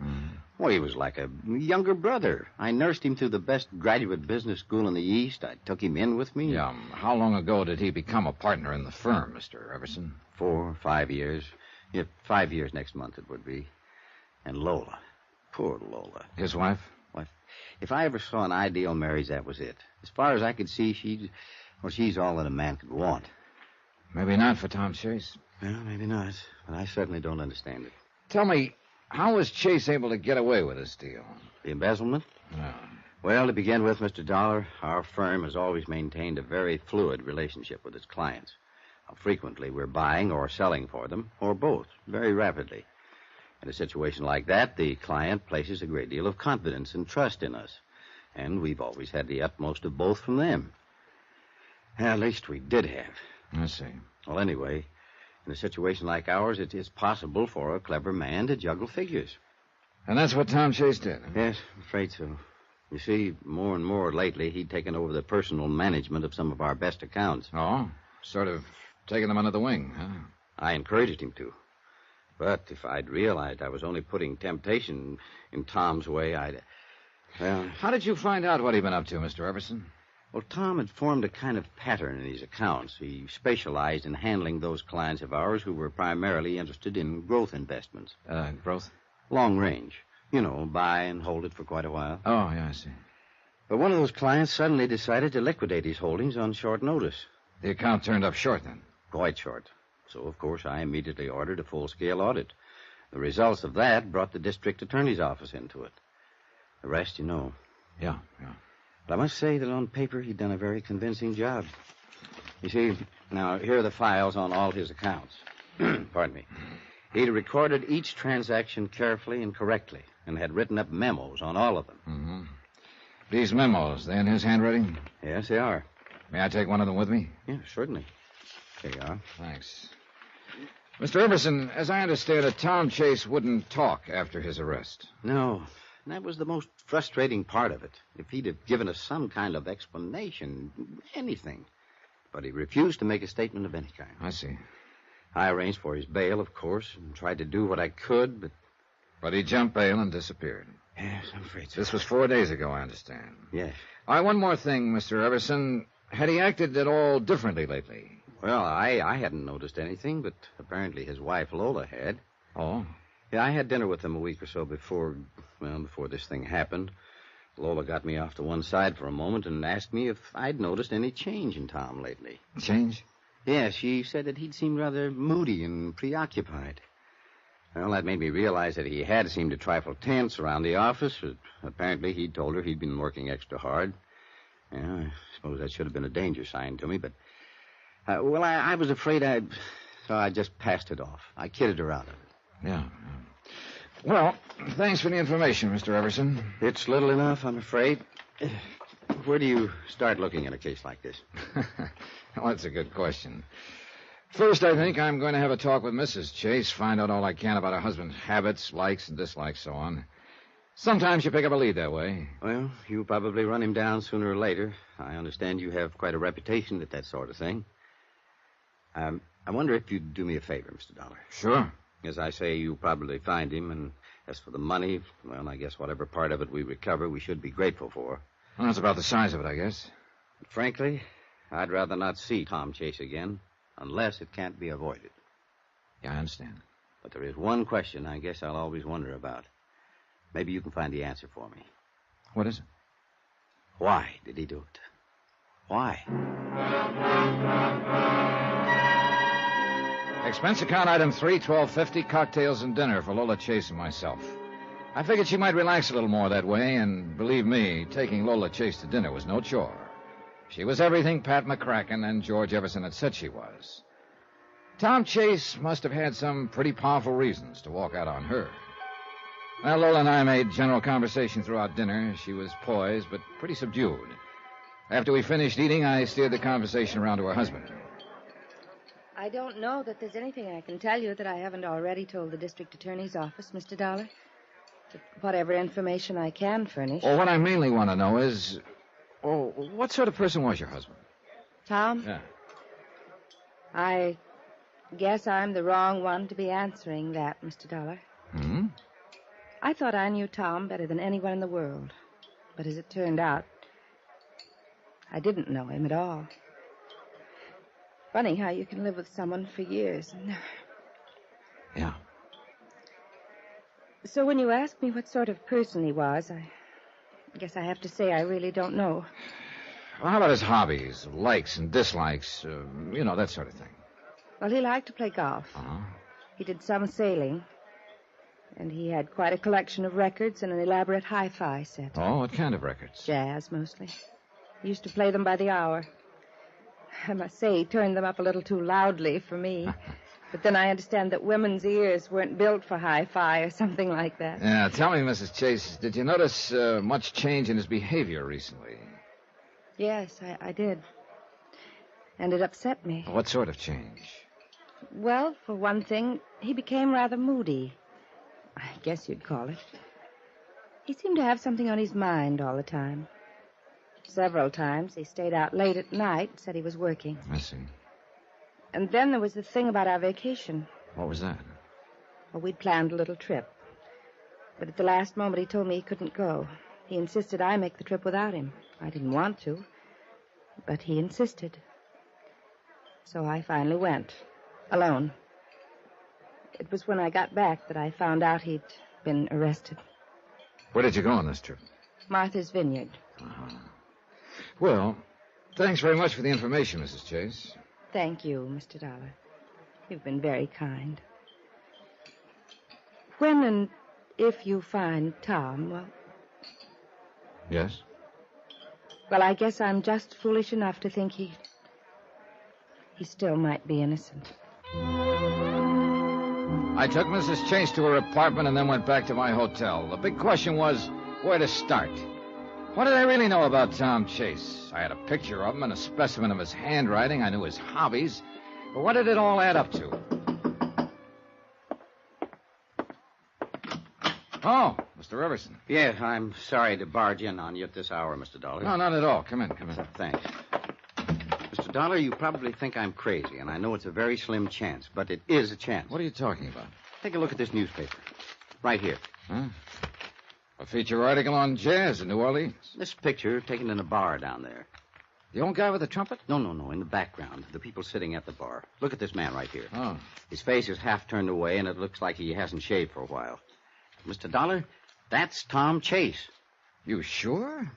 Well, he was like a younger brother. I nursed him through the best graduate business school in the East. I took him in with me.
Yeah, how long ago did he become a partner in the firm, Mr. Everson?
4 or 5 years. Yeah, 5 years next month it would be. And Lola. Poor Lola.
His wife?
Wife. If I ever saw an ideal marriage, that was it. As far as I could see, she's all that a man could want.
Maybe not for Tom Chase.
Well, maybe not. But I certainly don't understand it.
Tell me, how was Chase able to get away with this deal?
The embezzlement?
No.
Well, to begin with, Mr. Dollar, our firm has always maintained a very fluid relationship with its clients. Frequently, we're buying or selling for them, or both, very rapidly. In a situation like that, the client places a great deal of confidence and trust in us. And we've always had the utmost of both from them. At least we did have.
I see.
Well, anyway, in a situation like ours, it is possible for a clever man to juggle figures.
And that's what Tom Chase did, huh?
Yes, I'm afraid so. You see, more and more lately, he'd taken over the personal management of some of our best accounts.
Oh, sort of taking them under the wing, huh?
I encouraged him to. But if I'd realized I was only putting temptation in Tom's way, Well...
How did you find out what he'd been up to, Mr. Everson?
Well, Tom had formed a kind of pattern in his accounts. He specialized in handling those clients of ours who were primarily interested in growth investments.
Growth?
Long range. You know, buy and hold it for quite a while.
Oh, yeah, I see.
But one of those clients suddenly decided to liquidate his holdings on short notice.
The account turned up short, then?
Quite short. So, of course, I immediately ordered a full-scale audit. The results of that brought the district attorney's office into it. The rest, you know.
Yeah.
But I must say that on paper, he'd done a very convincing job. You see, now, here are the files on all his accounts. Pardon me. He'd recorded each transaction carefully and correctly and had written up memos on all of them.
Mm-hmm. These memos, they in his handwriting?
Yes, they are.
May I take one of them with me?
Yeah, certainly. There you are.
Thanks. Mr. Everson, as I understand it, Tom Chase wouldn't talk after his arrest.
No. That was the most frustrating part of it. If he'd have given us some kind of explanation, anything. But he refused to make a statement of any kind.
I see.
I arranged for his bail, of course, and tried to do what I could, but...
But he jumped bail and disappeared.
Yes, I'm afraid so.
This was 4 days ago, I understand.
Yes.
All right, one more thing, Mr. Everson. Had he acted at all differently lately?
Well, I hadn't noticed anything, but apparently his wife, Lola, had.
Oh?
Yeah, I had dinner with them a week or so before this thing happened. Lola got me off to one side for a moment and asked me if I'd noticed any change in Tom lately.
Change?
Yeah, she said that he'd seemed rather moody and preoccupied. Well, that made me realize that he had seemed a trifle tense around the office. Apparently, he'd told her he'd been working extra hard. Yeah, I suppose that should have been a danger sign to me, but... I was afraid so I just passed it off. I kidded her out of it.
Yeah. Well, thanks for the information, Mr. Everson.
It's little enough, I'm afraid. where do you start looking at a case like this?
Well, that's a good question. First, I think I'm going to have a talk with Mrs. Chase, find out all I can about her husband's habits, likes and dislikes, so on. Sometimes you pick up a lead that way.
Well, you'll probably run him down sooner or later. I understand you have quite a reputation at that sort of thing. I wonder if you'd do me a favor, Mr. Dollar.
Sure.
As I say, you'll probably find him, and as for the money, well, I guess whatever part of it we recover, we should be grateful for.
Well, that's about the size of it, I guess.
But frankly, I'd rather not see Tom Chase again, unless it can't be avoided.
Yeah, I understand.
But there is one question I guess I'll always wonder about. Maybe you can find the answer for me.
What is it?
Why did he do it? Why?
Expense account item 3, $12.50, cocktails and dinner for Lola Chase and myself. I figured she might relax a little more that way, and believe me, taking Lola Chase to dinner was no chore. She was everything Pat McCracken and George Everson had said she was. Tom Chase must have had some pretty powerful reasons to walk out on her. Well, Lola and I made general conversation throughout dinner. She was poised, but pretty subdued. After we finished eating, I steered the conversation around to her husband.
I don't know that there's anything I can tell you that I haven't already told the district attorney's office, Mr. Dollar. But whatever information I can furnish.
Well, what I mainly want to know is, what sort of person was your husband?
Tom?
Yeah.
I guess I'm the wrong one to be answering that, Mr. Dollar.
Hmm?
I thought I knew Tom better than anyone in the world. But as it turned out, I didn't know him at all. Funny how you can live with someone for years.
Yeah.
So when you ask me what sort of person he was, I guess I have to say I really don't know.
Well, how about his hobbies, likes and dislikes, that sort of thing?
Well, he liked to play golf.
Uh-huh.
He did some sailing. And he had quite a collection of records and an elaborate hi-fi set.
Oh, what kind of records?
Jazz, mostly. He used to play them by the hour. I must say he turned them up a little too loudly for me. But then I understand that women's ears weren't built for hi-fi or something like that.
Yeah, tell me, Mrs. Chase, did you notice much change in his behavior recently?
Yes, I did. And it upset me.
What sort of change?
Well, for one thing, he became rather moody. I guess you'd call it. He seemed to have something on his mind all the time. Several times he stayed out late at night and said he was working.
I see.
And then there was the thing about our vacation.
What was that?
Well, we'd planned a little trip. But at the last moment he told me he couldn't go. He insisted I make the trip without him. I didn't want to, but he insisted. So I finally went, alone. It was when I got back that I found out he'd been arrested.
Where did you go on this trip?
Martha's Vineyard.
Uh-huh. Well, thanks very much for the information, Mrs. Chase.
Thank you, Mr. Dollar. You've been very kind. When and if you find Tom, well...
Yes?
Well, I guess I'm just foolish enough to think he still might be innocent.
I took Mrs. Chase to her apartment and then went back to my hotel. The big question was where to start. What did I really know about Tom Chase? I had a picture of him and a specimen of his handwriting. I knew his hobbies. But what did it all add up to? Oh, Mr. Everson.
Yeah, I'm sorry to barge in on you at this hour, Mr. Dollar.
No, not at all. Come in.
Thanks. Mr. Dollar, you probably think I'm crazy, and I know it's a very slim chance, but it is a chance.
What are you talking about?
Take a look at this newspaper. Right here.
Huh? A feature article on jazz in New Orleans.
This picture taken in a bar down there.
The old guy with the trumpet?
No, in the background. The people sitting at the bar. Look at this man right here.
Oh.
His face is half turned away, and it looks like he hasn't shaved for a while. Mr. Dollar, that's Tom Chase.
You sure?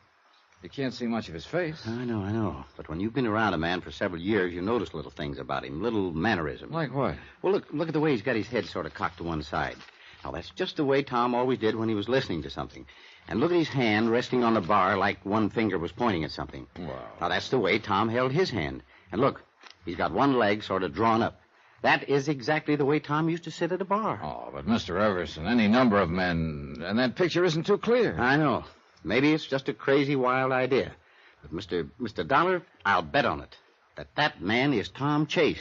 You can't see much of his face.
I know. But when you've been around a man for several years, you notice little things about him, little mannerisms.
Like what?
Well, look at the way he's got his head sort of cocked to one side. Now, that's just the way Tom always did when he was listening to something. And look at his hand resting on the bar like one finger was pointing at something.
Wow.
Now, that's the way Tom held his hand. And look, he's got one leg sort of drawn up. That is exactly the way Tom used to sit at a bar.
Oh, but Mr. Everson, any number of men, and that picture isn't too clear.
I know. Maybe it's just a crazy, wild idea. But, Mr. Dollar, I'll bet on it that man is Tom Chase.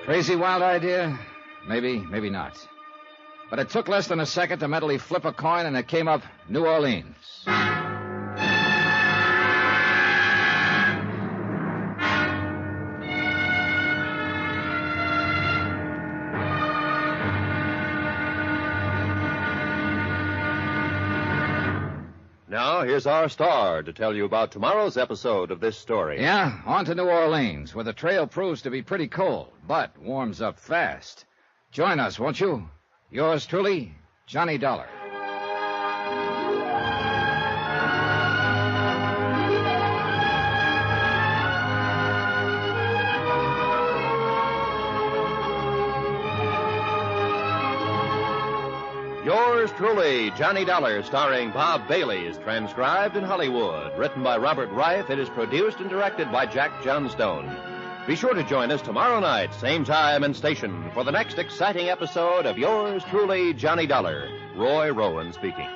Crazy wild idea? Maybe, maybe not. But it took less than a second to mentally flip a coin, and it came up New Orleans.
Now, here's our star to tell you about tomorrow's episode of this story.
Yeah, on to New Orleans, where the trail proves to be pretty cold, but warms up fast. Join us, won't you? Yours truly, Johnny Dollar.
Yours truly, Johnny Dollar, starring Bob Bailey, is transcribed in Hollywood. Written by Robert Reif, it is produced and directed by Jack Johnstone. Be sure to join us tomorrow night, same time and station, for the next exciting episode of Yours truly, Johnny Dollar. Roy Rowan speaking.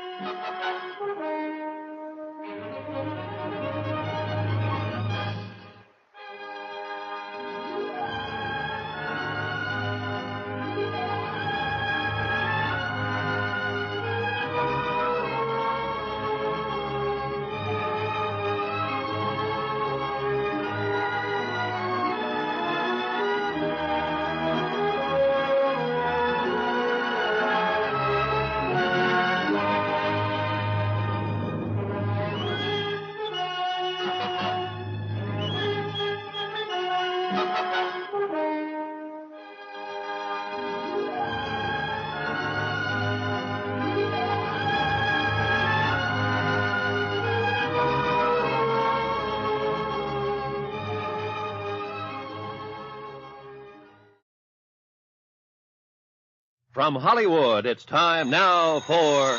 From Hollywood, it's time now for...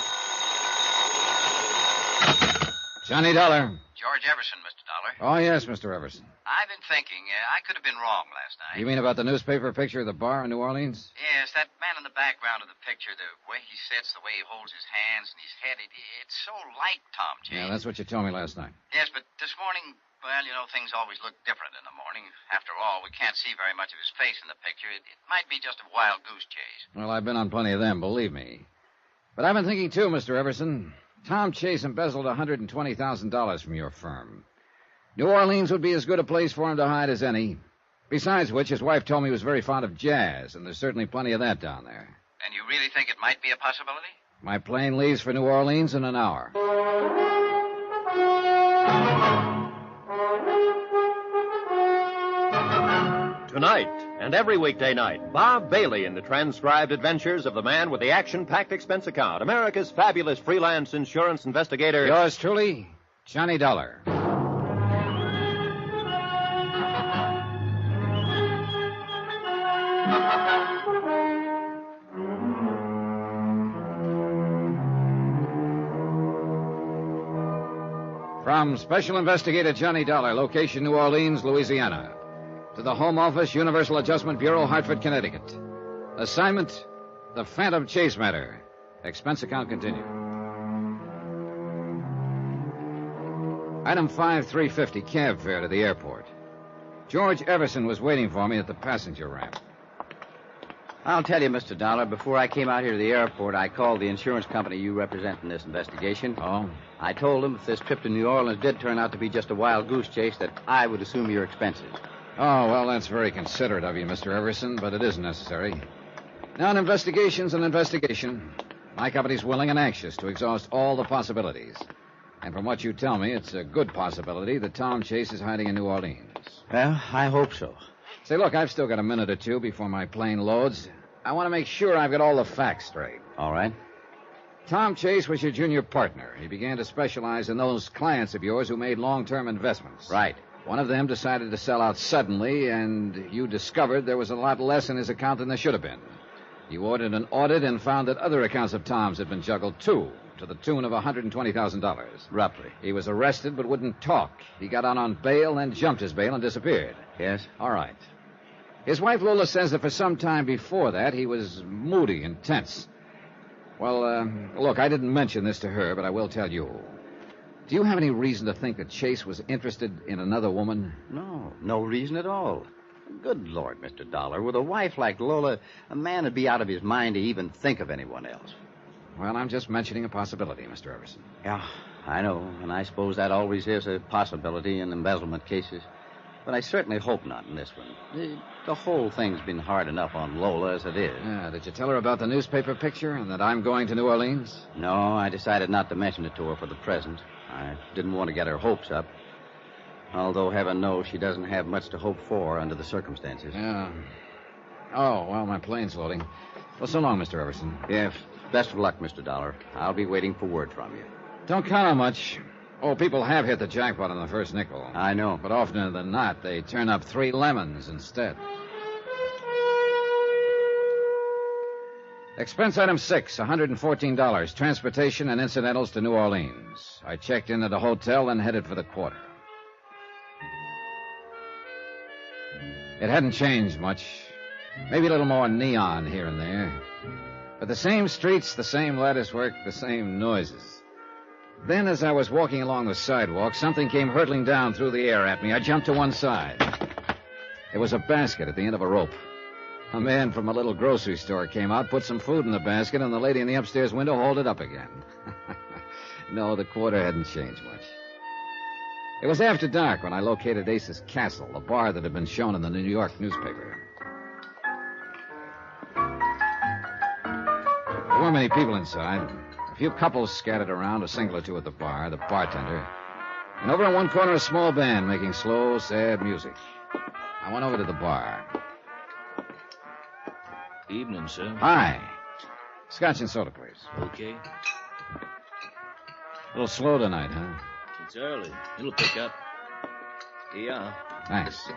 Johnny Dollar.
George Everson, Mr. Dollar.
Oh, yes, Mr. Everson.
I've been thinking. I could have been wrong last night.
You mean about the newspaper picture of the bar in New Orleans?
Yes, that man in the background of the picture, the way he sits, the way he holds his hands and his head, it's so like Tom Chase.
Yeah, that's what you told me last night.
Yes, but this morning, well, you know, things always look different in the morning. After all, we can't see very much of his face in the picture. It might be just a wild goose chase.
Well, I've been on plenty of them, believe me. But I've been thinking, too, Mr. Everson. Tom Chase embezzled $120,000 from your firm. New Orleans would be as good a place for him to hide as any. Besides which, his wife told me he was very fond of jazz, and there's certainly plenty of that down there.
And you really think it might be a possibility?
My plane leaves for New Orleans in an hour.
Tonight, and every weekday night, Bob Bailey in the transcribed adventures of the man with the action-packed expense account, America's fabulous freelance insurance investigator.
Yours truly, Johnny Dollar. From Special Investigator Johnny Dollar, location New Orleans, Louisiana, to the Home Office, Universal Adjustment Bureau, Hartford, Connecticut. Assignment, the Phantom Chase matter. Expense account continued. Item 5350, cab fare to the airport. George Everson was waiting for me at the passenger ramp.
I'll tell you, Mr. Dollar, before I came out here to the airport, I called the insurance company you represent in this investigation.
Oh?
I told them if this trip to New Orleans did turn out to be just a wild goose chase, that I would assume your expenses.
Oh, well, that's very considerate of you, Mr. Everson, but it isn't necessary. Now, an investigation's an investigation. My company's willing and anxious to exhaust all the possibilities. And from what you tell me, it's a good possibility that Tom Chase is hiding in New Orleans.
Well, I hope so.
Say, look, I've still got a minute or two before my plane loads. I want to make sure I've got all the facts straight.
All right.
Tom Chase was your junior partner. He began to specialize in those clients of yours who made long-term investments.
Right.
One of them decided to sell out suddenly, and you discovered there was a lot less in his account than there should have been. You ordered an audit and found that other accounts of Tom's had been juggled, too, to the tune of $120,000.
Roughly.
He was arrested but wouldn't talk. He got out on bail, then jumped his bail and disappeared.
Yes?
All right. His wife, Lola, says that for some time before that, he was moody and tense. Well, look, I didn't mention this to her, but I will tell you. Do you have any reason to think that Chase was interested in another woman?
No, no reason at all. Good Lord, Mr. Dollar, with a wife like Lola, a man would be out of his mind to even think of anyone else.
Well, I'm just mentioning a possibility, Mr. Everson.
Yeah, I know, and I suppose that always is a possibility in embezzlement cases. But I certainly hope not in this one. The whole thing's been hard enough on Lola as it is.
Yeah, did you tell her about the newspaper picture and that I'm going to New Orleans?
No, I decided not to mention it to her for the present. I didn't want to get her hopes up. Although heaven knows she doesn't have much to hope for under the circumstances.
Yeah. Oh, well, my plane's loading. Well, so long, Mr. Everson.
Yes. Best of luck, Mr. Dollar. I'll be waiting for word from you.
Don't count on much. Oh, people have hit the jackpot on the first nickel.
I know.
But oftener than not, they turn up 3 lemons instead. Expense item 6, $114. Transportation and incidentals to New Orleans. I checked in at a hotel and headed for the quarter. It hadn't changed much. Maybe a little more neon here and there. But the same streets, the same lattice work, the same noises. Then, as I was walking along the sidewalk, something came hurtling down through the air at me. I jumped to one side. It was a basket at the end of a rope. A man from a little grocery store came out, put some food in the basket, and the lady in the upstairs window hauled it up again. No, the quarter hadn't changed much. It was after dark when I located Ace's Castle, a bar that had been shown in the New York newspaper. There weren't many people inside. A few couples scattered around, a single or two at the bar, the bartender. And over in one corner, a small band making slow, sad music. I went over to the bar.
Evening, sir.
Hi. Scotch and soda, please.
Okay.
A little slow tonight, huh?
It's early. It'll pick up. Here you are.
Thanks.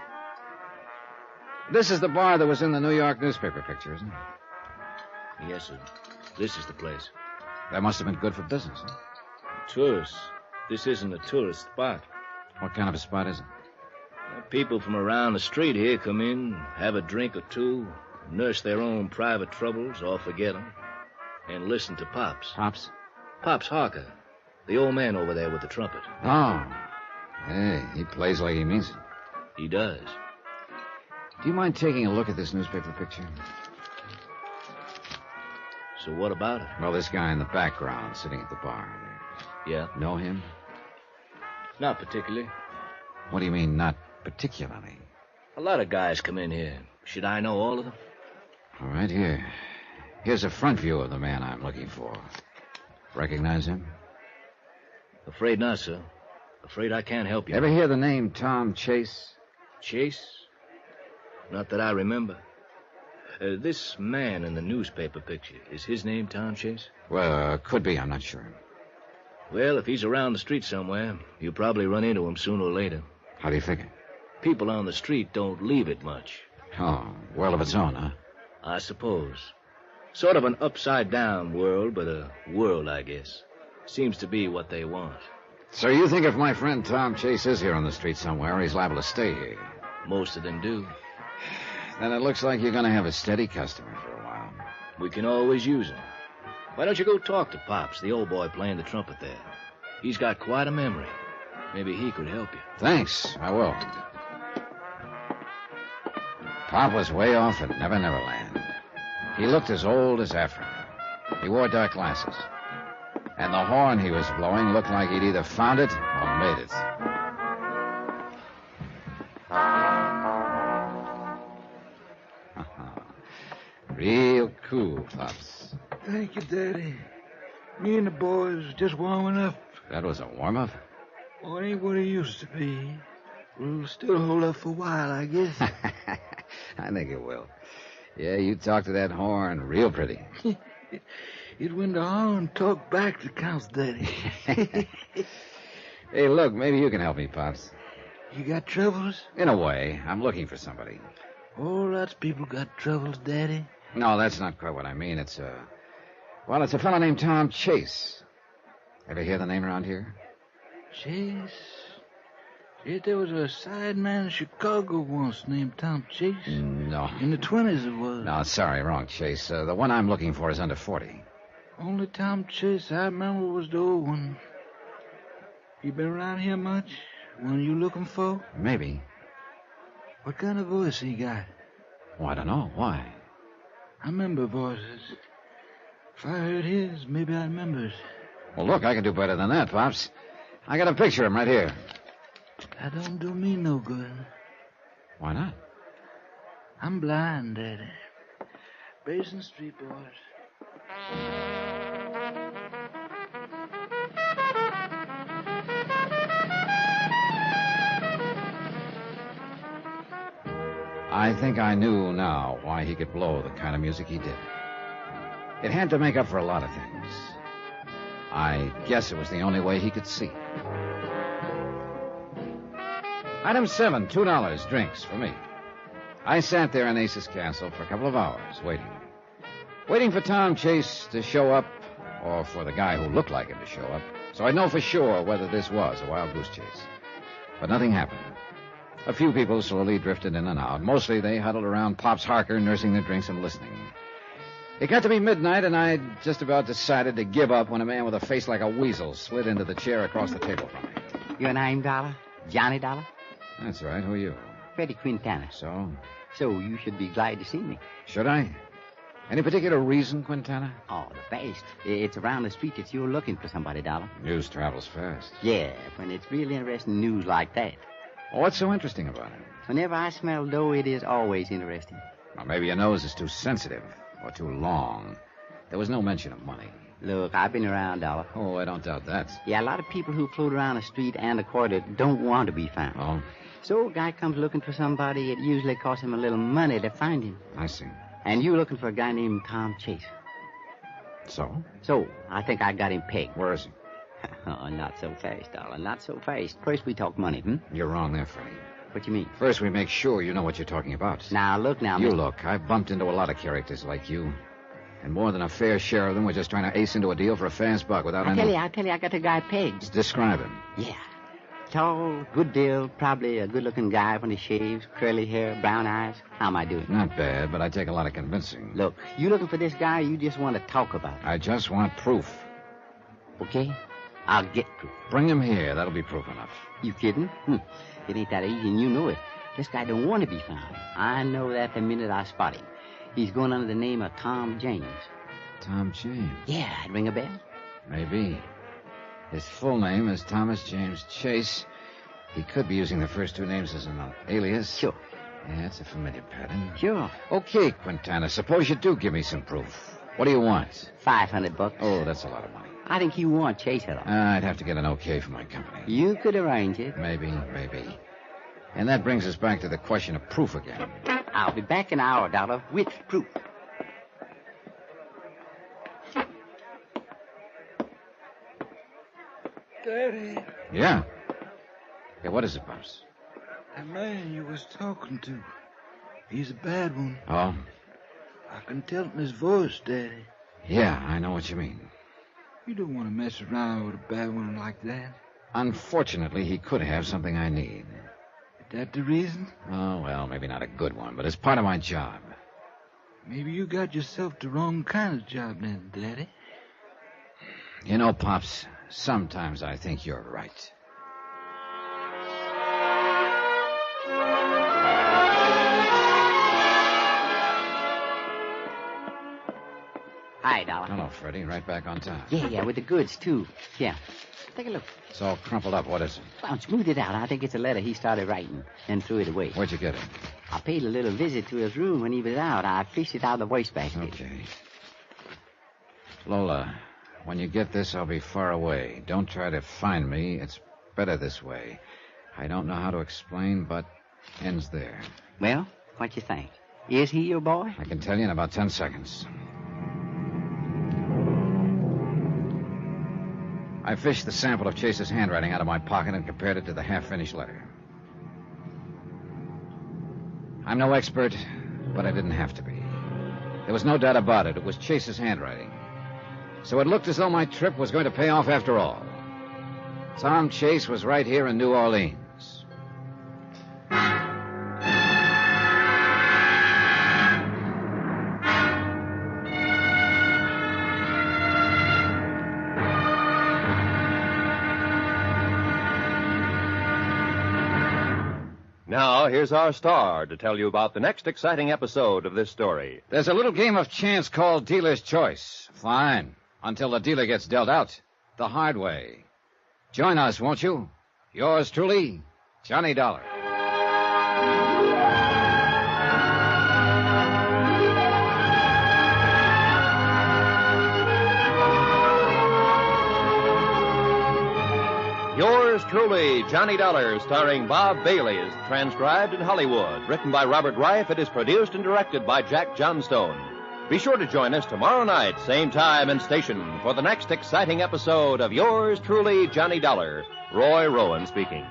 This is the bar that was in the New York newspaper picture, isn't it?
Yes, sir. This is the place.
That must have been good for business, huh?
Tourists. This isn't a tourist spot.
What kind of a spot is it?
People from around the street here come in, have a drink or two, nurse their own private troubles or forget them, and listen to Pops.
Pops?
Pops Harker, the old man over there with the trumpet.
Oh. Hey, he plays like he means it.
He does.
Do you mind taking a look at this newspaper picture?
So what about it?
Well, this guy in the background sitting at the bar.
Yeah?
Know him?
Not particularly.
What do you mean, not particularly?
A lot of guys come in here. Should I know all of them?
All right, here. Here's a front view of the man I'm looking for. Recognize him?
Afraid not, sir. Afraid I can't help you.
Ever hear the name Tom Chase?
Chase? Not that I remember. This man in the newspaper picture, is his name Tom Chase?
Well, could be. I'm not sure.
Well, if he's around the street somewhere, you'll probably run into him sooner or later.
How do you figure?
People on the street don't leave it much.
Oh, world of its own, huh?
I suppose. Sort of an upside-down world, but a world, I guess. Seems to be what they want.
So you think if my friend Tom Chase is here on the street somewhere, he's liable to stay here?
Most of them do.
Then it looks like you're going to have a steady customer for a while.
We can always use him. Why don't you go talk to Pops, the old boy playing the trumpet there? He's got quite a memory. Maybe he could help you.
Thanks, I will. Pop was way off at Never Never Land. He looked as old as Africa. He wore dark glasses. And the horn he was blowing looked like he'd either found it or made it. Real cool, Pops.
Thank you, Daddy. Me and the boys just warming up.
That was a warm-up?
Oh, it ain't what it used to be. We'll still hold up for a while, I guess.
I think it will. Yeah, you talk to that horn real pretty.
It when the horn talk back to counts, Daddy.
Hey, look, maybe you can help me, Pops.
You got troubles?
In a way. I'm looking for somebody.
Oh, lots of people got troubles, Daddy.
No, that's not quite what I mean. It's a fellow named Tom Chase. Ever hear the name around here?
Chase? Yes, there was a side man in Chicago once named Tom Chase.
No.
In the 20s it was.
No, sorry, wrong Chase. The one I'm looking for is under 40.
Only Tom Chase I remember was the old one.
You been around here much? One you looking for?
Maybe.
What kind of voice he got?
Oh, I don't know. Why?
I remember voices. If I heard his, maybe I'd remember it.
Well, look, I can do better than that, Pops. I got a picture of him right here.
That don't do me no good.
Why not?
I'm blind, Daddy. Basin Street boys.
I think I knew now why he could blow the kind of music he did. It had to make up for a lot of things. I guess it was the only way he could see. Item 7, $2, drinks for me. I sat there in Ace's Castle for a couple of hours, waiting for Tom Chase to show up, or for the guy who looked like him to show up, so I'd know for sure whether this was a wild goose chase. But nothing happened. A few people slowly drifted in and out. Mostly they huddled around Pops Harker, nursing their drinks and listening. It got to be midnight, and I'd just about decided to give up when a man with a face like a weasel slid into the chair across the table from me.
Your name, Dollar? Johnny Dollar?
That's right. Who are you?
Freddie Quintana.
So?
So you should be glad to see me.
Should I? Any particular reason, Quintana?
Oh, the best. It's around the street that you're looking for somebody, Dollar.
News travels fast.
Yeah, when it's real interesting news like that.
Well, what's so interesting about it?
Whenever I smell dough, it is always interesting.
Well, maybe your nose is too sensitive or too long. There was no mention of money.
Look, I've been around, Dollar.
Oh, I don't doubt that.
Yeah, a lot of people who float around the street and the corridor don't want to be found.
Oh?
So a guy comes looking for somebody, it usually costs him a little money to find him.
I see.
And you're looking for a guy named Tom Chase.
So?
So, I think I got him pegged.
Where is he?
Oh, not so fast, Dollar. Not so fast. First we talk money, hmm?
You're wrong there, Freddie.
What you mean?
First, we make sure you know what you're talking about.
Now, look now,
You
mister.
look. I've bumped into a lot of characters like you. And more than a fair share of them were just trying to ace into a deal for a fast buck without
I
any...
tell you, I got the guy pegged.
Describe him.
Yeah. Tall, good build, probably a good-looking guy when he shaves, curly hair, brown eyes. How am I doing?
Not bad, but I take a lot of convincing.
Look, you looking for this guy, or you just want to talk about it?
I just want proof.
Okay? I'll get proof.
Bring him here. That'll be proof enough.
You kidding? It ain't that easy, and you know it. This guy don't want to be found. I know that the minute I spot him. He's going under the name of Tom James.
Tom James?
Yeah, I'd ring a bell.
Maybe. His full name is Thomas James Chase. He could be using the first two names as an alias.
Sure.
Yeah, it's a familiar pattern.
Sure.
Okay, Quintana, suppose you do give me some proof. What do you want?
$500.
Oh, that's a lot of money.
I think you want Chase Hill.
I'd have to get an okay from my company.
You could arrange it.
Maybe. And that brings us back to the question of proof again.
I'll be back in an hour, Dollar, with proof.
Daddy,
Yeah? Yeah, what is it, Pops?
that man you was talking to, he's a bad one.
Oh?
I can tell it in his voice, Daddy.
Yeah, I know what you mean.
You don't want to mess around with a bad one like that.
Unfortunately, he could have something I need.
Is that the reason?
Oh, well, maybe not a good one, but it's part of my job.
Maybe you got yourself the wrong kind of job then, Daddy.
You know, Pops, sometimes I think you're right.
Hi, Dollar.
Hello, Freddie. Right back on time.
Yeah, with the goods, too. Yeah. Take a look.
It's all crumpled up. What is it?
Well, smooth it out. I think it's a letter he started writing and threw it away.
Where'd you get it?
I paid a little visit to his room when he was out. I fished it out of the wastebasket.
Okay. Lola, when you get this, I'll be far away. Don't try to find me. It's better this way. I don't know how to explain, but ends there.
Well, what you think? Is he your boy?
I can tell you in about 10 seconds. I fished the sample of Chase's handwriting out of my pocket and compared it to the half-finished letter. I'm no expert, but I didn't have to be. There was no doubt about it. It was Chase's handwriting. So it looked as though my trip was going to pay off after all. Tom Chase was right here in New Orleans.
Now, here's our star to tell you about the next exciting episode of this story.
There's a little game of chance called Dealer's Choice. Fine. Until the dealer gets dealt out. The hard way. Join us, won't you? Yours truly, Johnny Dollar.
Yours truly, Johnny Dollar, starring Bob Bailey, is transcribed in Hollywood. Written by Robert Reif, it is produced and directed by Jack Johnstone. Be sure to join us tomorrow night, same time and station, for the next exciting episode of Yours truly, Johnny Dollar. Roy Rowan speaking.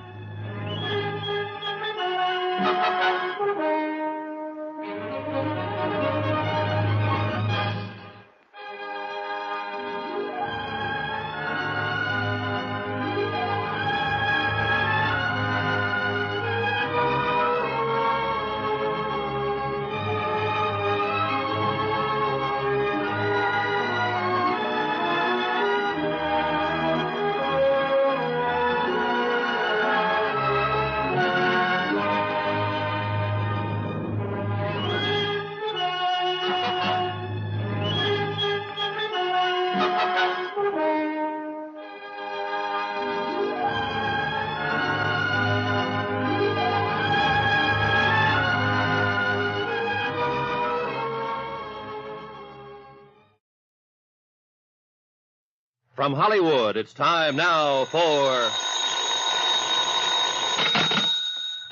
From Hollywood, it's time now for...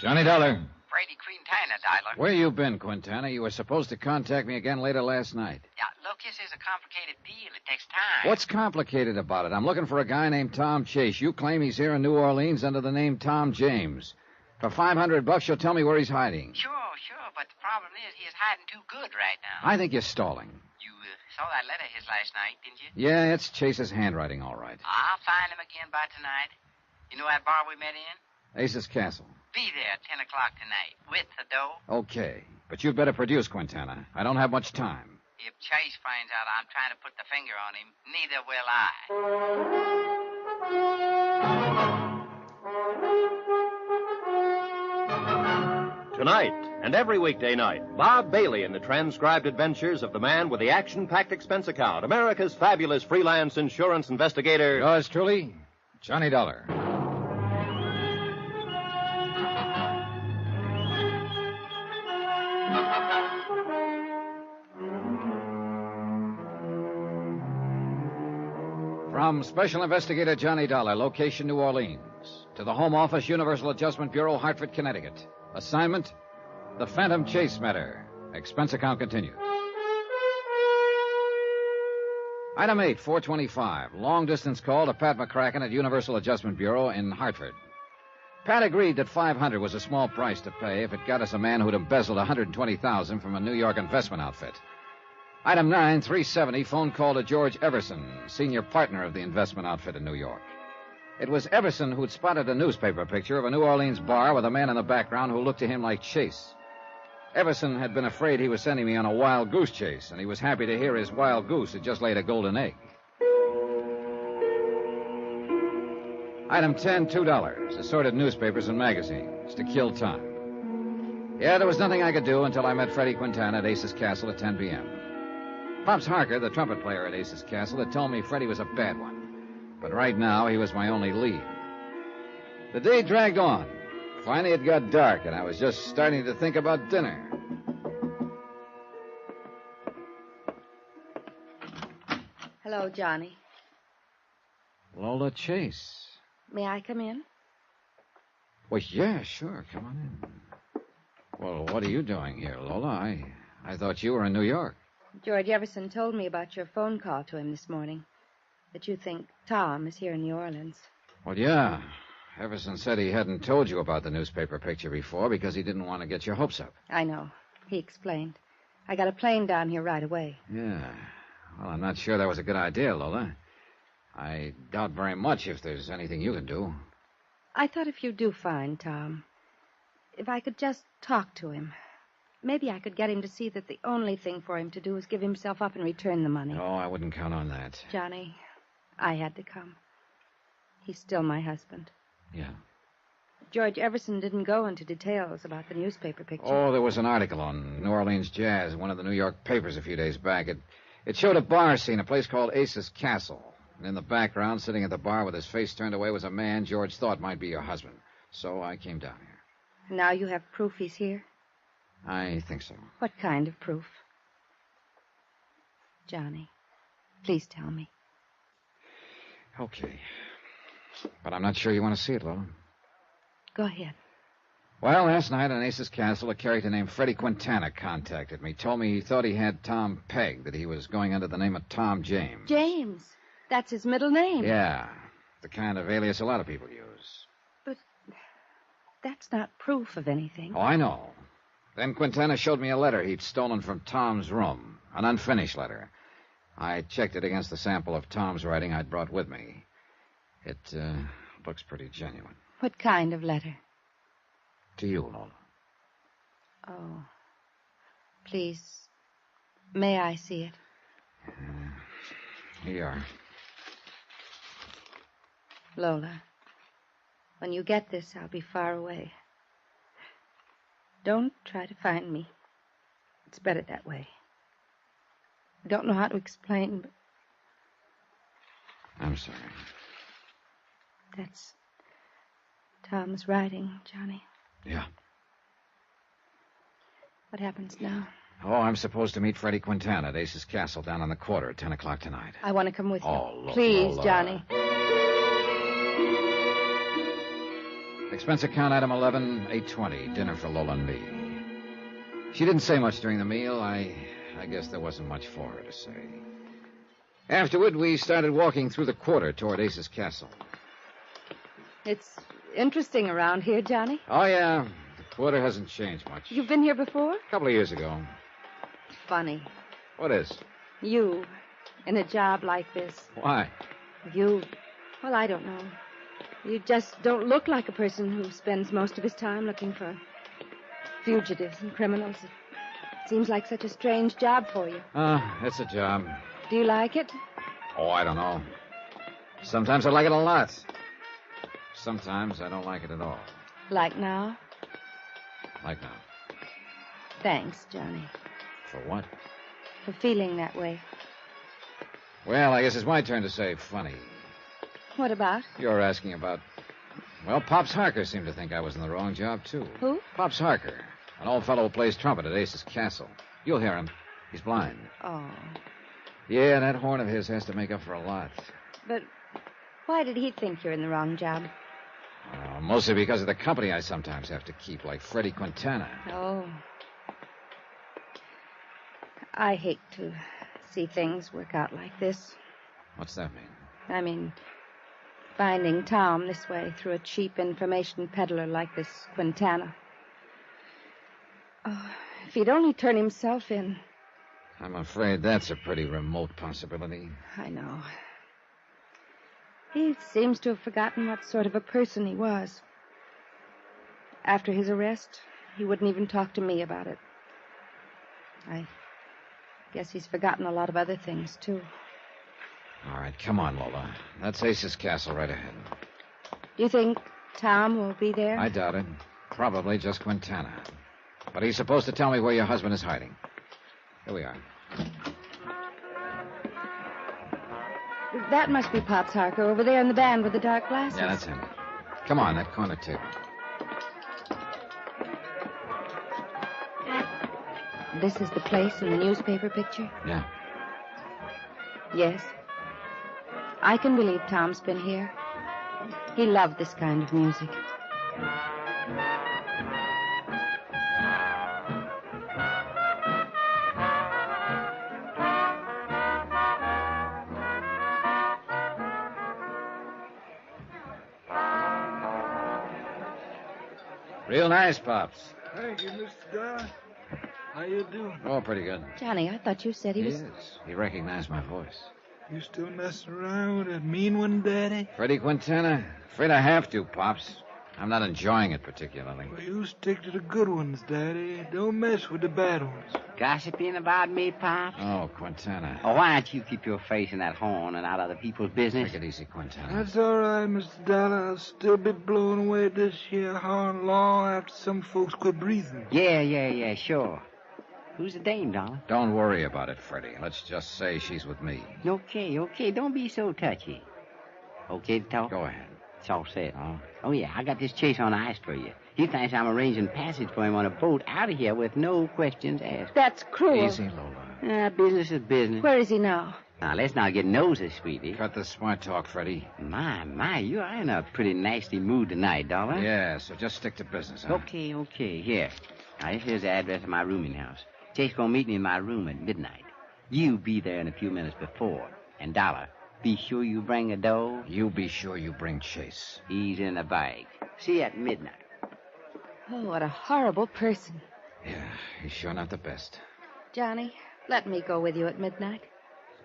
Johnny Dollar.
Brady Quintana, Dollar.
Where you been, Quintana? You were supposed to contact me again later last night.
Yeah, look, this is a complicated deal. It takes time.
What's complicated about it? I'm looking for a guy named Tom Chase. You claim he's here in New Orleans under the name Tom James. For $500, you'll tell me where he's hiding.
Sure, but the problem is he is hiding too good right now.
I think you're stalling.
You saw that letter of his last night, didn't you?
Yeah, it's Chase's handwriting, all right.
I'll find him again by tonight. You know that bar we met in?
Ace's Castle.
Be there at 10 o'clock tonight with the dough.
Okay, but you'd better produce, Quintana. I don't have much time.
If Chase finds out I'm trying to put the finger on him, neither will I.
Tonight, and every weekday night, Bob Bailey in the transcribed adventures of the man with the action-packed expense account, America's fabulous freelance insurance investigator.
Yours truly, Johnny Dollar. From Special Investigator Johnny Dollar, location New Orleans, to the Home Office, Universal Adjustment Bureau, Hartford, Connecticut. Assignment, the Phantom Chase matter. Expense account continued. Item 8, 425. Long-distance call to Pat McCracken at Universal Adjustment Bureau in Hartford. Pat agreed that $500 was a small price to pay if it got us a man who'd embezzled $120,000 from a New York investment outfit. Item 9, 370. Phone call to George Everson, senior partner of the investment outfit in New York. It was Everson who'd spotted a newspaper picture of a New Orleans bar with a man in the background who looked to him like Chase. Everson had been afraid he was sending me on a wild goose chase, and he was happy to hear his wild goose had just laid a golden egg. Item 10, $2. Assorted newspapers and magazines to kill time. Yeah, there was nothing I could do until I met Freddie Quintana at Ace's Castle at 10 p.m. Pops Harker, the trumpet player at Ace's Castle, had told me Freddie was a bad one. But right now, he was my only lead. The day dragged on. Finally, it got dark, and I was just starting to think about dinner.
Hello, Johnny.
Lola Chase.
May I come in?
Well, yeah, sure. Come on in. Well, what are you doing here, Lola? I thought you were in New York.
George Everson told me about your phone call to him this morning. That you think Tom is here in New Orleans.
Well, yeah. Everson said he hadn't told you about the newspaper picture before because he didn't want to get your hopes up.
I know. He explained. I got a plane down here right away.
Yeah. Well, I'm not sure that was a good idea, Lola. I doubt very much if there's anything you can do.
I thought if you do find Tom, if I could just talk to him, maybe I could get him to see that the only thing for him to do is give himself up and return the money.
No, I wouldn't count on that.
Johnny, I had to come. He's still my husband.
Yeah.
George Everson didn't go into details about the newspaper picture.
Oh, there was an article on New Orleans jazz in one of the New York papers a few days back. It showed a bar scene, a place called Ace's Castle. And in the background, sitting at the bar with his face turned away, was a man George thought might be your husband. So I came down here.
Now you have proof he's here?
I think so.
What kind of proof? Johnny, please tell me.
Okay. But I'm not sure you want to see it, Lola.
Go ahead.
Well, last night on Ace's Castle, a character named Freddie Quintana contacted me. Told me he thought he had Tom pegged, that he was going under the name of Tom James.
James. That's his middle name.
Yeah. The kind of alias a lot of people use.
But that's not proof of anything.
Oh, I know. Then Quintana showed me a letter he'd stolen from Tom's room. An unfinished letter. I checked it against the sample of Tom's writing I'd brought with me. It looks pretty genuine.
What kind of letter?
To you, Lola.
Oh. Please, may I see it?
Here you are.
Lola, when you get this, I'll be far away. Don't try to find me. It's better that way. I don't know how to explain, but...
I'm sorry.
That's Tom's writing, Johnny.
Yeah.
What happens now?
Oh, I'm supposed to meet Freddie Quintana at Ace's Castle down on the quarter at 10 o'clock tonight.
I want to come with you.
Oh, Lola.
Please, Johnny.
Expense account item 11, $8.20. Dinner for Lola and me. She didn't say much during the meal. I guess there wasn't much for her to say. Afterward, we started walking through the quarter toward Ace's Castle.
It's interesting around here, Johnny.
Oh, yeah. The quarter hasn't changed much.
You've been here before?
A couple of years ago.
Funny.
What is?
You, in a job like this.
Why?
Well, I don't know. You just don't look like a person who spends most of his time looking for fugitives and criminals. It seems like such a strange job for you.
It's a job.
Do you like it?
Oh, I don't know. Sometimes I like it a lot. Sometimes I don't like it at all.
Like now?
Like now.
Thanks, Johnny.
For what?
For feeling that way.
Well, I guess it's my turn to say funny.
What about?
You're asking about... Well, Pops Harker seemed to think I was in the wrong job, too.
Who?
Pops Harker. An old fellow who plays trumpet at Ace's Castle. You'll hear him. He's blind.
Oh.
Yeah, that horn of his has to make up for a lot.
But why did he think you're in the wrong job?
Mostly because of the company I sometimes have to keep, like Freddie Quintana.
Oh. I hate to see things work out like this.
What's that mean?
I mean, finding Tom this way through a cheap information peddler like this Quintana. Oh, if he'd only turn himself in.
I'm afraid that's a pretty remote possibility.
I know. He seems to have forgotten what sort of a person he was. After his arrest, he wouldn't even talk to me about it. I guess he's forgotten a lot of other things, too.
All right, come on, Lola. That's Ace's Castle right ahead.
Do you think Tom will be there?
I doubt it. Probably just Quintana. But he's supposed to tell me where your husband is hiding. Here we are.
That must be Pops Harker over there in the band with the dark glasses.
Yeah, that's him. Come on, that corner table.
This is the place in the newspaper picture?
Yeah.
Yes. I can believe Tom's been here. He loved this kind of music.
Real nice, Pops.
Thank you, Mr. Doyle. How you doing?
Oh, pretty good.
Johnny, I thought you said he was...
Yes, he recognized my voice.
You still messing around with that mean one, Daddy?
Freddie Quintana? Afraid I have to, Pops. I'm not enjoying it particularly.
Well, you stick to the good ones, Daddy. Don't mess with the bad ones.
Gossiping about me, Pops?
Oh, Quintana.
Oh, why don't you keep your face in that horn and out of the people's business?
Take it easy, Quintana.
That's all right, Mr. Dollar. I'll still be blowing away this here horn long after some folks quit breathing.
Yeah, sure. Who's the dame, Dollar?
Don't worry about it, Freddie. Let's just say she's with me.
Okay. Don't be so touchy. Okay to talk?
Go ahead.
It's all set. Oh, yeah, I got this Chase on ice for you. He thinks I'm arranging passage for him on a boat out of here with no questions asked.
That's cruel.
Easy, Lola.
Business is business.
Where is he now?
Now, let's not get nosy, sweetie.
Cut the smart talk, Freddie.
My, you are in a pretty nasty mood tonight, Dollar.
Yeah, so just stick to business, huh?
Okay. Here. Now, here's the address of my rooming house. Chase gonna meet me in my room at midnight. You be there in a few minutes before. And, Dollar, be sure you bring a dough.
You be sure you bring Chase.
He's in the bag. See you at midnight.
Oh, what a horrible person.
Yeah, he's sure not the best.
Johnny, let me go with you at midnight.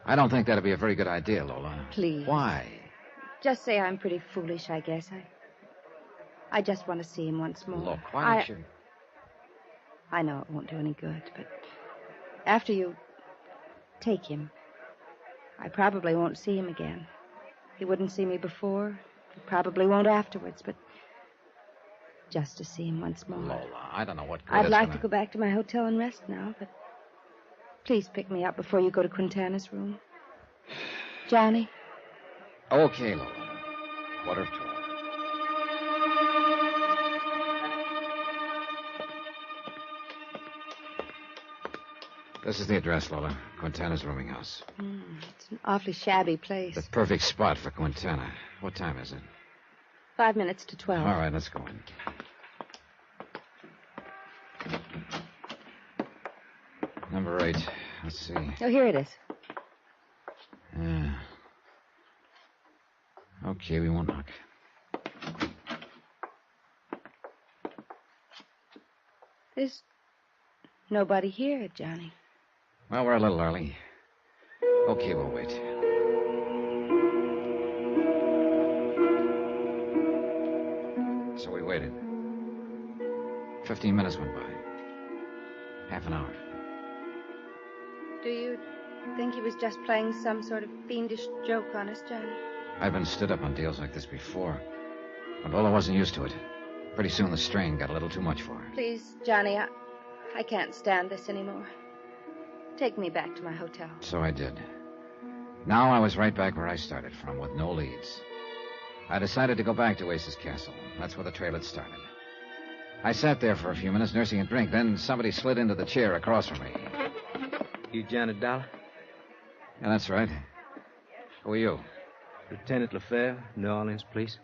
I don't think that'd be a very good idea, Lola.
Please.
Why?
Just say I'm pretty foolish, I guess. I just want to see him once more.
Look, why don't you...
I know it won't do any good, but after you take him, I probably won't see him again. He wouldn't see me before. He probably won't afterwards, but just to see him once more.
Lola, I don't know what good
I'd
it's
like
gonna...
to go back to my hotel and rest now, but please pick me up before you go to Quintana's room. Johnny?
Okay, Lola. What of 12? This is the address, Lola. Quintana's rooming house.
It's an awfully shabby place.
The perfect spot for Quintana. What time is it?
5 minutes to 12.
All right, let's go in. Number 8. Let's see.
Oh, here it is.
Yeah. Okay, we won't knock.
There's nobody here, Johnny.
Well, we're a little early. Okay, we'll wait. So we waited. 15 minutes went by. Half an hour.
Do you think he was just playing some sort of fiendish joke on us, Johnny?
I've been stood up on deals like this before. But Lola wasn't used to it. Pretty soon the strain got a little too much for her.
Please, Johnny, I can't stand this anymore. Take me back to my hotel.
So I did. Now I was right back where I started from, with no leads. I decided to go back to Ace's castle. That's where the trail had started. I sat there for a few minutes nursing a drink. Then somebody slid into the chair across from me.
You Johnny Dollar?
Yeah, that's right. Who are you?
Lieutenant LaFleur, New Orleans Police.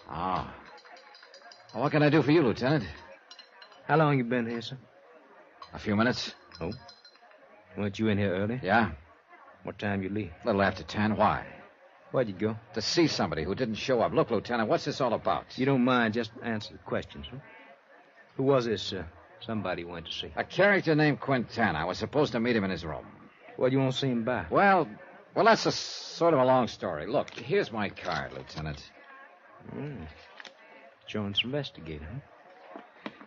Oh. Well, what can I do for you, Lieutenant?
How long you been here, sir?
A few minutes.
Oh? Weren't you in here early?
Yeah.
What time you leave?
A little after 10. Why?
Where'd you go?
To see somebody who didn't show up. Look, Lieutenant, what's this all about?
You don't mind, just answer the questions, huh? Who was this, somebody you went to see?
A character named Quintana. I was supposed to meet him in his room.
Well, you won't see him back.
Well, that's a sort of a long story. Look, here's my card, Lieutenant.
Jones investigator, huh?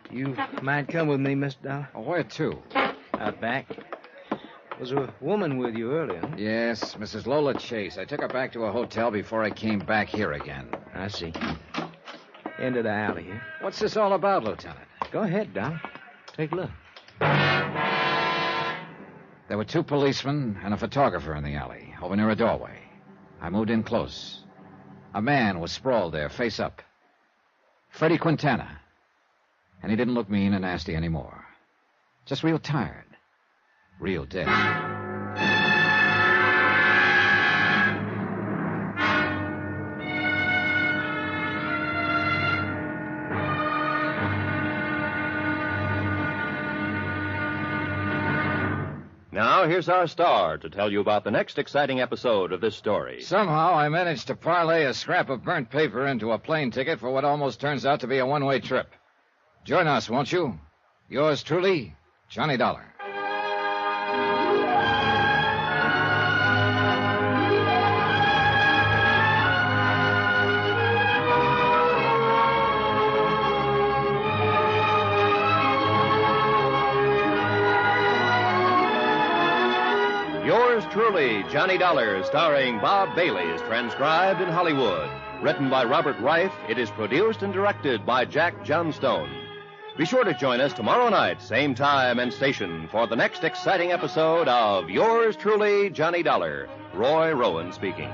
You might come with me, Mr. Dollar.
Oh, where to?
Out back. Was a woman with you earlier, huh?
Yes, Mrs. Lola Chase. I took her back to a hotel before I came back here again.
I see. End of the alley here.
What's this all about, Lieutenant?
Go ahead, Dollar. Take a look.
There were 2 policemen and a photographer in the alley, over near a doorway. I moved in close. A man was sprawled there, face up. Freddie Quintana. And he didn't look mean and nasty anymore. Just real tired. Real dead.
Now, here's our star to tell you about the next exciting episode of this story.
Somehow I managed to parlay a scrap of burnt paper into a plane ticket for what almost turns out to be a one-way trip. Join us, won't you? Yours truly, Johnny Dollar.
Yours truly, Johnny Dollar, starring Bob Bailey, is transcribed in Hollywood. Written by Robert Reif, it is produced and directed by Jack Johnstone. Be sure to join us tomorrow night, same time and station, for the next exciting episode of Yours truly, Johnny Dollar. Roy Rowan speaking.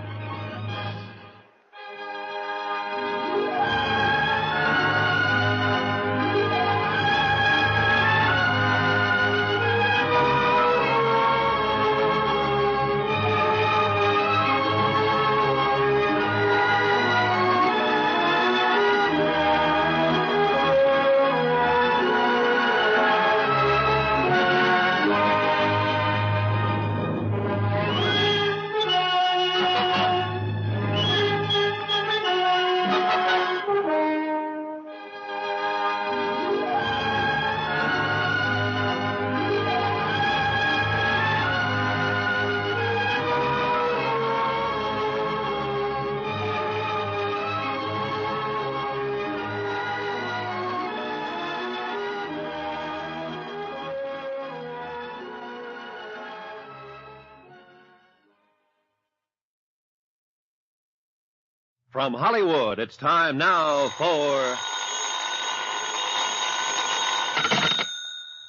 From Hollywood, it's time now for...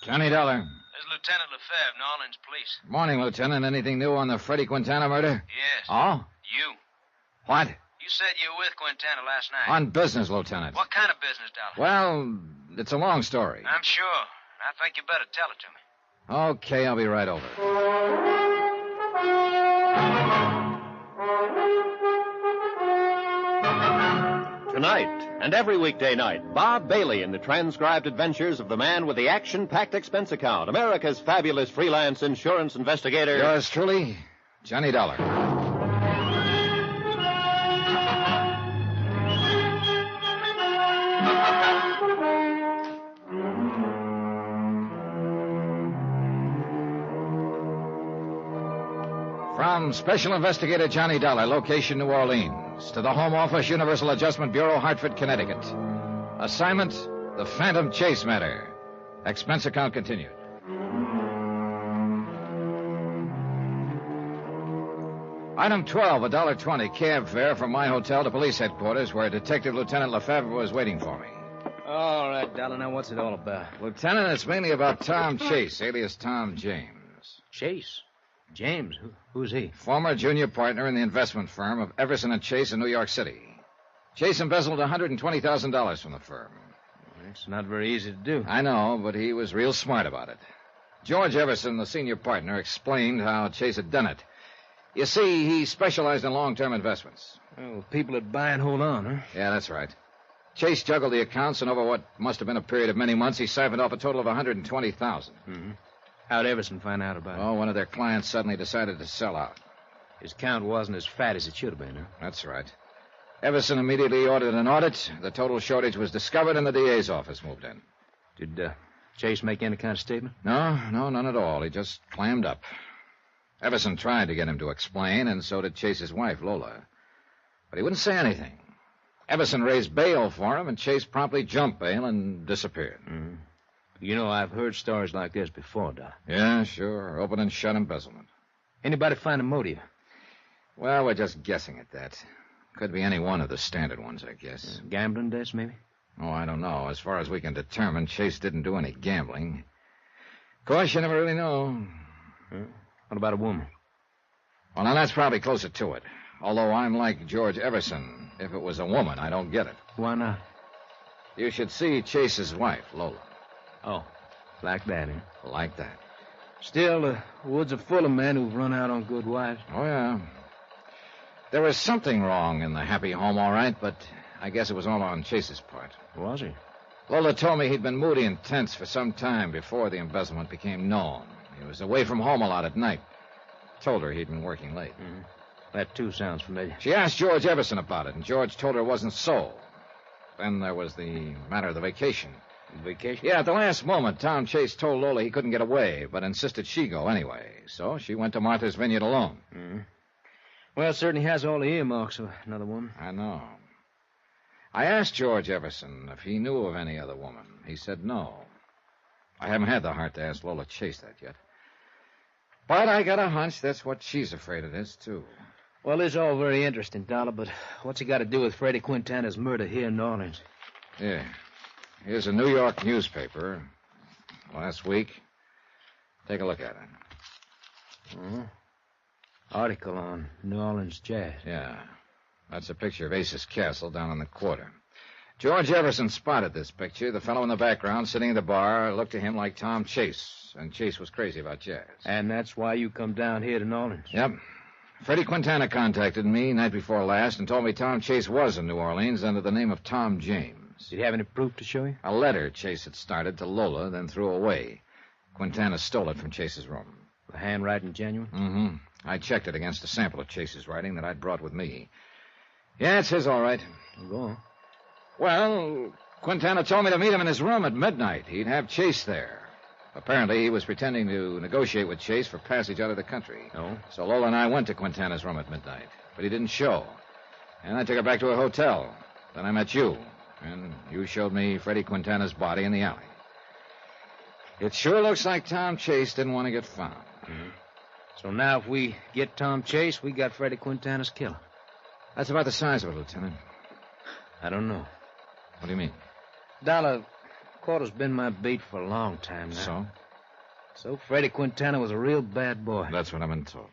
Johnny Dollar.
This is Lieutenant Lefebvre, New Orleans Police.
Morning, Lieutenant. Anything new on the Freddie Quintana murder?
Yes.
Oh?
You.
What?
You said you were with Quintana last night.
On business, Lieutenant.
What kind of business, Dollar?
Well, it's a long story.
I'm sure. I think you better tell it to me.
Okay, I'll be right over.
Tonight, and every weekday night, Bob Bailey in the transcribed adventures of the man with the action-packed expense account, America's fabulous freelance insurance investigator.
Yours truly, Johnny Dollar. From Special Investigator Johnny Dollar, location New Orleans, to the Home Office, Universal Adjustment Bureau, Hartford, Connecticut. Assignment, the Phantom Chase matter. Expense account continued. Item 12, $1.20 cab fare from my hotel to police headquarters, where Detective Lieutenant Lefebvre was waiting for me.
All right, Dollar, now what's it all about?
Lieutenant, it's mainly about Tom Chase, alias Tom James.
Chase? James? Who's he?
Former junior partner in the investment firm of Everson and Chase in New York City. Chase embezzled $120,000 from the firm.
It's not very easy to do.
I know, but he was real smart about it. George Everson, the senior partner, explained how Chase had done it. You see, he specialized in long-term investments.
Oh, people that buy and hold on, huh?
Yeah, that's right. Chase juggled the accounts, and over what must have been a period of many months, he siphoned off a total of $120,000.
Mm-hmm. How'd Everson find out about it?
Oh, one of their clients suddenly decided to sell out.
His count wasn't as fat as it should have been, huh?
That's right. Everson immediately ordered an audit. The total shortage was discovered, and the DA's office moved in.
Did Chase make any kind of statement?
No, none at all. He just clammed up. Everson tried to get him to explain, and so did Chase's wife, Lola. But he wouldn't say anything. Everson raised bail for him, and Chase promptly jumped bail and disappeared.
Mm-hmm. You know, I've heard stories like this before, Doc.
Yeah, sure. Open and shut embezzlement.
Anybody find a motive?
Well, we're just guessing at that. Could be any one of the standard ones, I guess.
Gambling debts, maybe?
Oh, I don't know. As far as we can determine, Chase didn't do any gambling. Of course, you never really know.
What about a woman?
Well, now, that's probably closer to it. Although I'm like George Everson. If it was a woman, I don't get it.
Why not?
You should see Chase's wife, Lola.
Oh, like that, eh?
Like that.
Still, the woods are full of men who've run out on good wives.
Oh, yeah. There was something wrong in the happy home, all right, but I guess it was all on Chase's part.
Was he?
Lola told me he'd been moody and tense for some time before the embezzlement became known. He was away from home a lot at night. Told her he'd been working late.
Mm-hmm. That, too, sounds familiar.
She asked George Everson about it, and George told her it wasn't so. Then there was the matter of the vacation.
Vacation?
Yeah, at the last moment, Tom Chase told Lola he couldn't get away, but insisted she go anyway. So she went to Martha's Vineyard alone.
Mm-hmm. Well, it certainly has all the earmarks of another woman.
I know. I asked George Everson if he knew of any other woman. He said no. I haven't had the heart to ask Lola Chase that yet. But I got a hunch that's what she's afraid of this, too.
Well, it's all very interesting, Dollar, but what's it got to do with Freddie Quintana's murder here in New Orleans?
Yeah. Here's a New York newspaper. Last week. Take a look at it.
Article on New Orleans jazz.
Yeah. That's a picture of Ace's Castle down on the quarter. George Everson spotted this picture. The fellow in the background, sitting at the bar, looked to him like Tom Chase. And Chase was crazy about jazz.
And that's why you come down here to New Orleans?
Yep. Freddie Quintana contacted me night before last and told me Tom Chase was in New Orleans under the name of Tom James.
Did you have any proof to show you?
A letter Chase had started to Lola, then threw away. Quintana stole it from Chase's room.
The handwriting genuine?
Mm-hmm. I checked it against a sample of Chase's writing that I'd brought with me. Yeah, it's his all right.
Go on.
Well, Quintana told me to meet him in his room at midnight. He'd have Chase there. Apparently, he was pretending to negotiate with Chase for passage out of the country.
Oh?
So Lola and I went to Quintana's room at midnight. But he didn't show. And I took her back to a hotel. Then I met you. And you showed me Freddie Quintana's body in the alley. It sure looks like Tom Chase didn't want to get found.
Mm-hmm. So now if we get Tom Chase, we got Freddie Quintana's killer.
That's about the size of it, Lieutenant.
I don't know.
What do you mean?
Dollar, Quarter's been my beat for a long time now. So Freddie Quintana was a real bad boy.
That's what I've been told.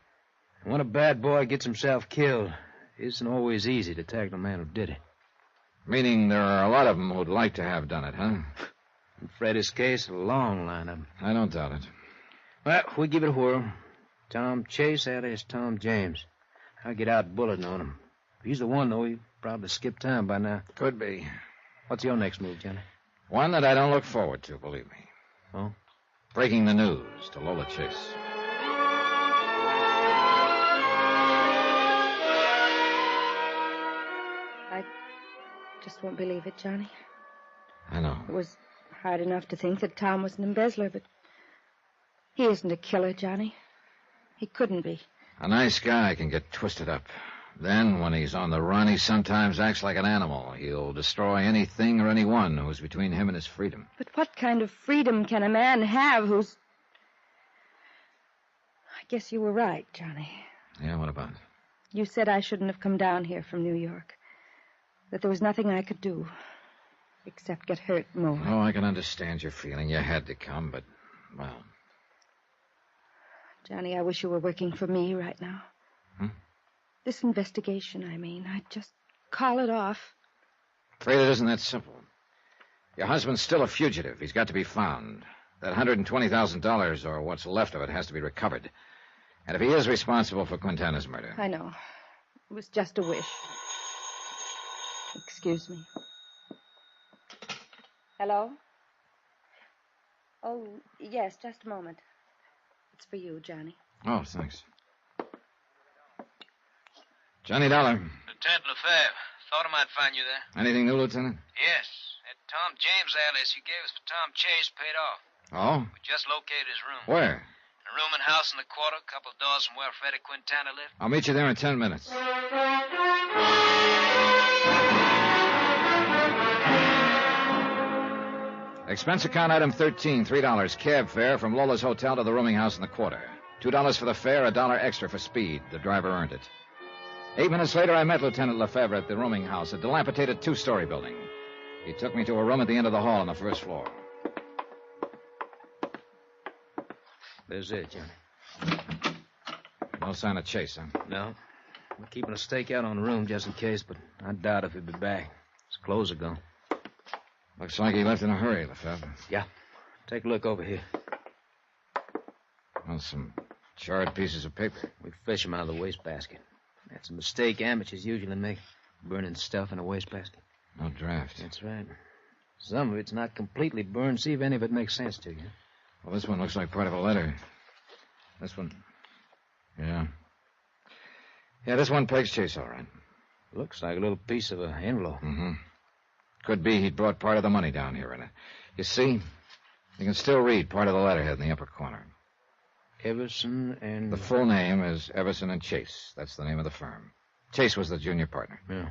And when a bad boy gets himself killed, it isn't always easy to tag the man who did it.
Meaning there are a lot of them who'd like to have done it, huh?
In Freddie's case, a long line of them.
I don't doubt it.
Well, we give it a whirl. Tom Chase, alias Tom James. I'll get out bulletin on him. If he's the one, though, he probably skipped town by now.
Could be.
What's your next move, Johnny?
One that I don't look forward to, believe me.
Oh?
Breaking the news to Lola Chase.
I just won't believe it, Johnny.
I know.
It was hard enough to think that Tom was an embezzler, but he isn't a killer, Johnny. He couldn't be.
A nice guy can get twisted up. Then, when he's on the run, he sometimes acts like an animal. He'll destroy anything or anyone who's between him and his freedom.
But what kind of freedom can a man have who's... I guess you were right, Johnny.
Yeah, what about it?
You said I shouldn't have come down here from New York. That there was nothing I could do except get hurt more.
Oh, I can understand your feeling. You had to come, but, well...
Johnny, I wish you were working for me right now. This investigation, I mean. I'd just call it off.
Afraid it isn't that simple. Your husband's still a fugitive. He's got to be found. That $120,000 or what's left of it has to be recovered. And if he is responsible for Quintana's murder...
I know. It was just a wish. Excuse me. Hello? Oh, yes, just a moment. It's for you, Johnny.
Oh, thanks. Johnny Dollar.
Lieutenant Lefebvre. Thought I might find you there.
Anything new, Lieutenant?
Yes. That Tom James alias you gave us for Tom Chase paid off.
Oh?
We just located his room.
Where?
A room and house in the quarter, a couple of doors from where Freddie Quintana lived.
I'll meet you there in 10 minutes. Expense account item 13, $3. Cab fare from Lola's hotel to the rooming house in the quarter. $2 for the fare, $1 extra for speed. The driver earned it. 8 minutes later, I met Lieutenant Lefebvre at the rooming house, a dilapidated two-story building. He took me to a room at the end of the hall on the first floor.
There's it, Johnny.
No sign of Chase, huh?
No. We're keeping a stakeout on the room just in case, but I doubt if he'll be back. His clothes are gone.
Looks like he left in a hurry, Lefebvre.
Yeah. Take a look over here.
Well, some charred pieces of paper.
We fish them out of the wastebasket. That's a mistake amateurs usually make, burning stuff in a wastebasket.
No draft.
That's right. Some of it's not completely burned. See if any of it makes sense to you.
Well, this one looks like part of a letter. This one... Yeah. Yeah, this one pegs Chase, all right.
Looks like a little piece of an envelope.
Mm-hmm. Could be he'd brought part of the money down here in it. You see, you can still read part of the letterhead in the upper corner.
Everson and...
The full name is Everson and Chase. That's the name of the firm. Chase was the junior partner.
Yeah.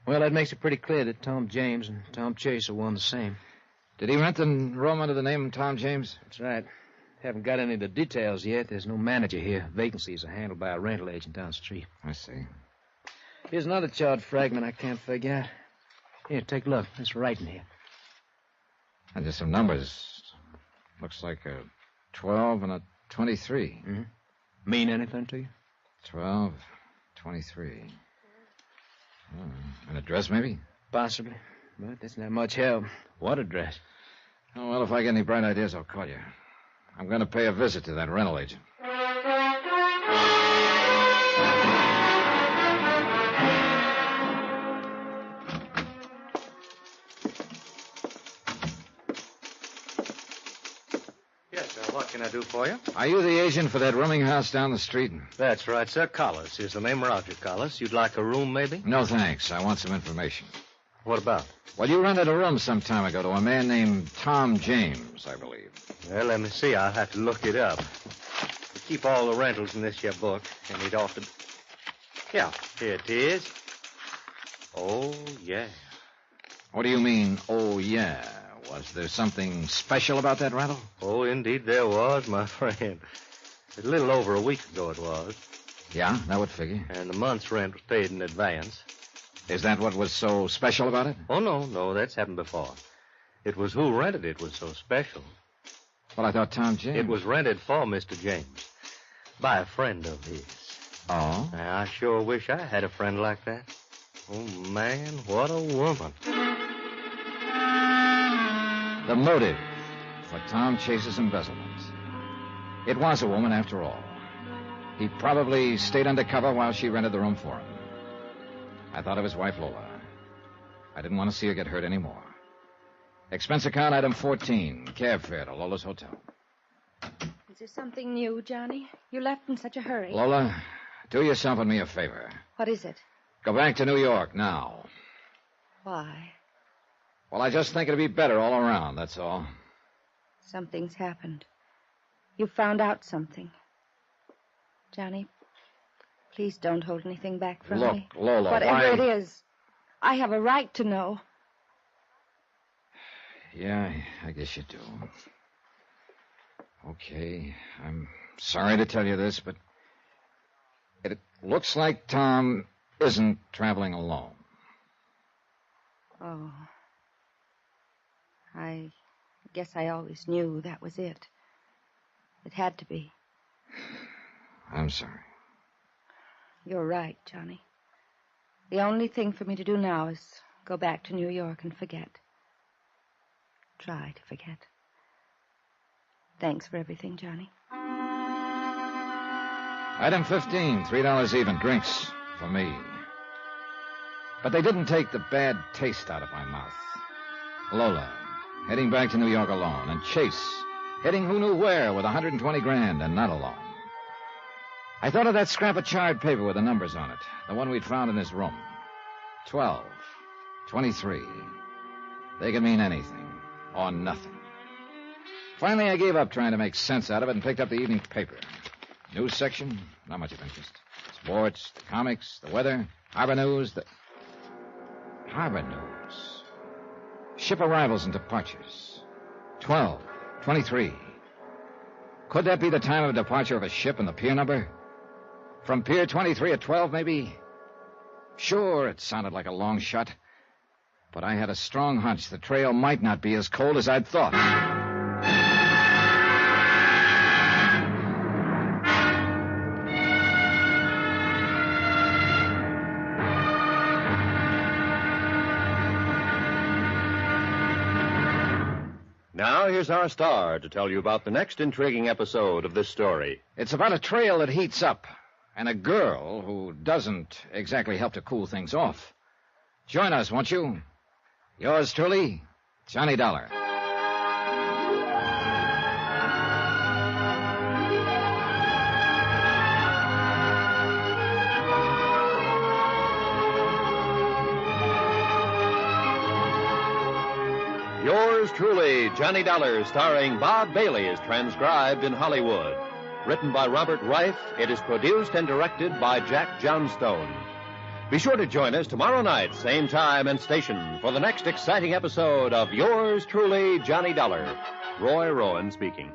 Well, that makes it pretty clear that Tom James and Tom Chase are one and the same.
Did he rent the room under the name of Tom James?
That's right.
Haven't got any of the details yet. There's no manager here. Vacancies are handled by a rental agent down the street.
I see.
Here's another chart fragment I can't figure out. Here, take a look. It's writing here.
And there's some numbers. Looks like a 12 and a 23.
Mm-hmm. Mean anything to you?
12, 23. An address, maybe?
Possibly. But that's not much help. What address?
Oh, well, if I get any bright ideas, I'll call you. I'm going to pay a visit to that rental agent.
Yes, sir. What can I do for you?
Are you the agent for that rooming house down the street?
That's right, sir. Collis. Is the name Roger Collis? You'd like a room, maybe?
No, thanks. I want some information.
What about?
Well, you rented a room some time ago to a man named Tom James, I believe.
Well, let me see. I'll have to look it up. We keep all the rentals in this here book, and it ought to... Yeah, here it is. Oh, yeah.
What do you mean, oh, yeah? Was there something special about that rental?
Oh, indeed there was, my friend. A little over a week ago it was.
Yeah, that would figure.
And the month's rent was paid in advance.
Is that what was so special about it?
Oh, no, that's happened before. It was who rented it was so special.
Well, I thought Tom James...
It was rented for Mr. James by a friend of his.
Oh?
I sure wish I had a friend like that. Oh, man, what a woman.
The motive for Tom Chase's embezzlement. It was a woman, after all. He probably stayed undercover while she rented the room for him. I thought of his wife, Lola. I didn't want to see her get hurt anymore. Expense account item 14, cab fare to Lola's hotel.
Is there something new, Johnny? You left in such a hurry.
Lola, do yourself and me a favor.
What is it?
Go back to New York now.
Why?
Well, I just think it'd be better all around, that's all.
Something's happened. You found out something. Johnny, please don't hold anything back from me.
Look, Lola,
whatever it is, I have a right to know.
Yeah, I guess you do. Okay, I'm sorry to tell you this, but it looks like Tom isn't traveling alone.
Oh. I guess I always knew that was it. It had to be.
I'm sorry.
You're right, Johnny. The only thing for me to do now is go back to New York and forget. Try to forget. Thanks for everything, Johnny.
Item 15, $3 even, drinks for me. But they didn't take the bad taste out of my mouth. Lola, heading back to New York alone, and Chase, heading who knew where with $120,000 and not alone. I thought of that scrap of charred paper with the numbers on it, the one we'd found in his room. 12, 23. They could mean anything, or nothing. Finally, I gave up trying to make sense out of it and picked up the evening paper. News section, not much of interest. Sports, the comics, the weather, harbor news, Harbor news. Ship arrivals and departures. 12, 23. Could that be the time of departure of a ship and the pier number? From Pier 23 at 12, maybe? Sure, it sounded like a long shot. But I had a strong hunch the trail might not be as cold as I'd thought.
Now, here's our star to tell you about the next intriguing episode of this story.
It's about a trail that heats up, and a girl who doesn't exactly help to cool things off. Join us, won't you? Yours truly, Johnny Dollar.
Yours truly, Johnny Dollar, starring Bob Bailey, is transcribed in Hollywood. Written by Robert Reif, it is produced and directed by Jack Johnstone. Be sure to join us tomorrow night, same time and station, for the next exciting episode of Yours truly, Johnny Dollar. Roy Rowan speaking.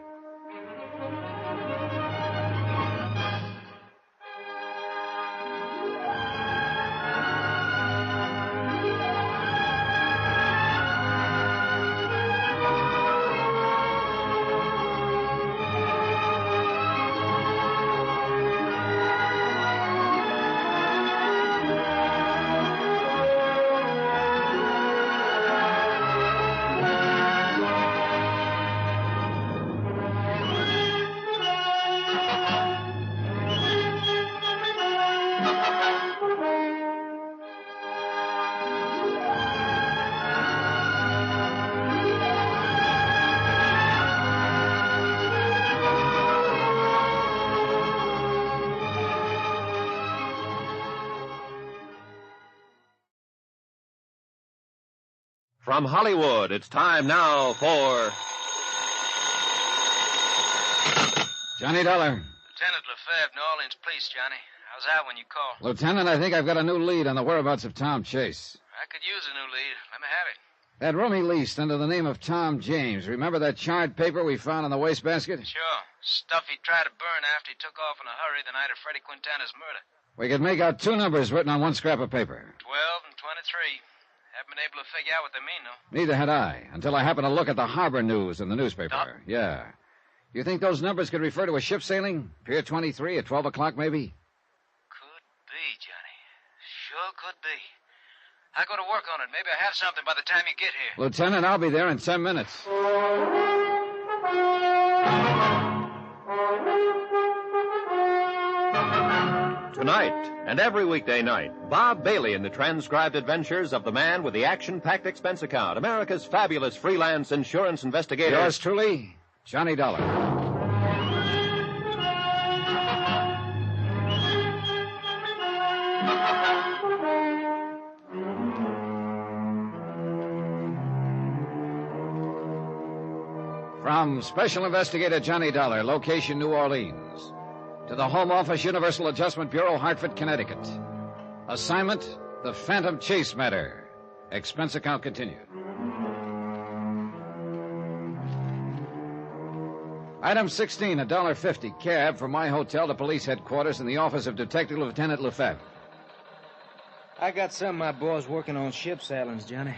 From Hollywood, it's time now for
Johnny Dollar.
Lieutenant Lefebvre, New Orleans Police, Johnny. How's that when you call?
Lieutenant, I think I've got a new lead on the whereabouts of Tom Chase.
I could use a new lead. Let me have it.
That room he leased under the name of Tom James. Remember that charred paper we found in the wastebasket?
Sure. Stuff he tried to burn after he took off in a hurry the night of Freddie Quintana's murder.
We could make out two numbers written on one scrap of paper.
12 and 23. Haven't been able to figure out what they mean, though.
Neither had I, until I happened to look at the harbor news in the newspaper. Yeah. You think those numbers could refer to a ship sailing? Pier 23 at 12 o'clock, maybe?
Could be, Johnny. Sure could be. I go to work on it. Maybe I have something by the time you get here.
Lieutenant, I'll be there in 10 minutes.
Tonight and every weekday night, Bob Bailey in the transcribed adventures of the man with the action-packed expense account, America's fabulous freelance insurance investigator.
Yours truly, Johnny Dollar. From Special Investigator Johnny Dollar, location New Orleans, to the Home Office Universal Adjustment Bureau, Hartford, Connecticut. Assignment, the Phantom Chase matter. Expense account continued. Item 16, $1.50, cab from my hotel to police headquarters in the office of Detective Lieutenant Lefebvre.
I got some of my boys working on ship sailings, Johnny.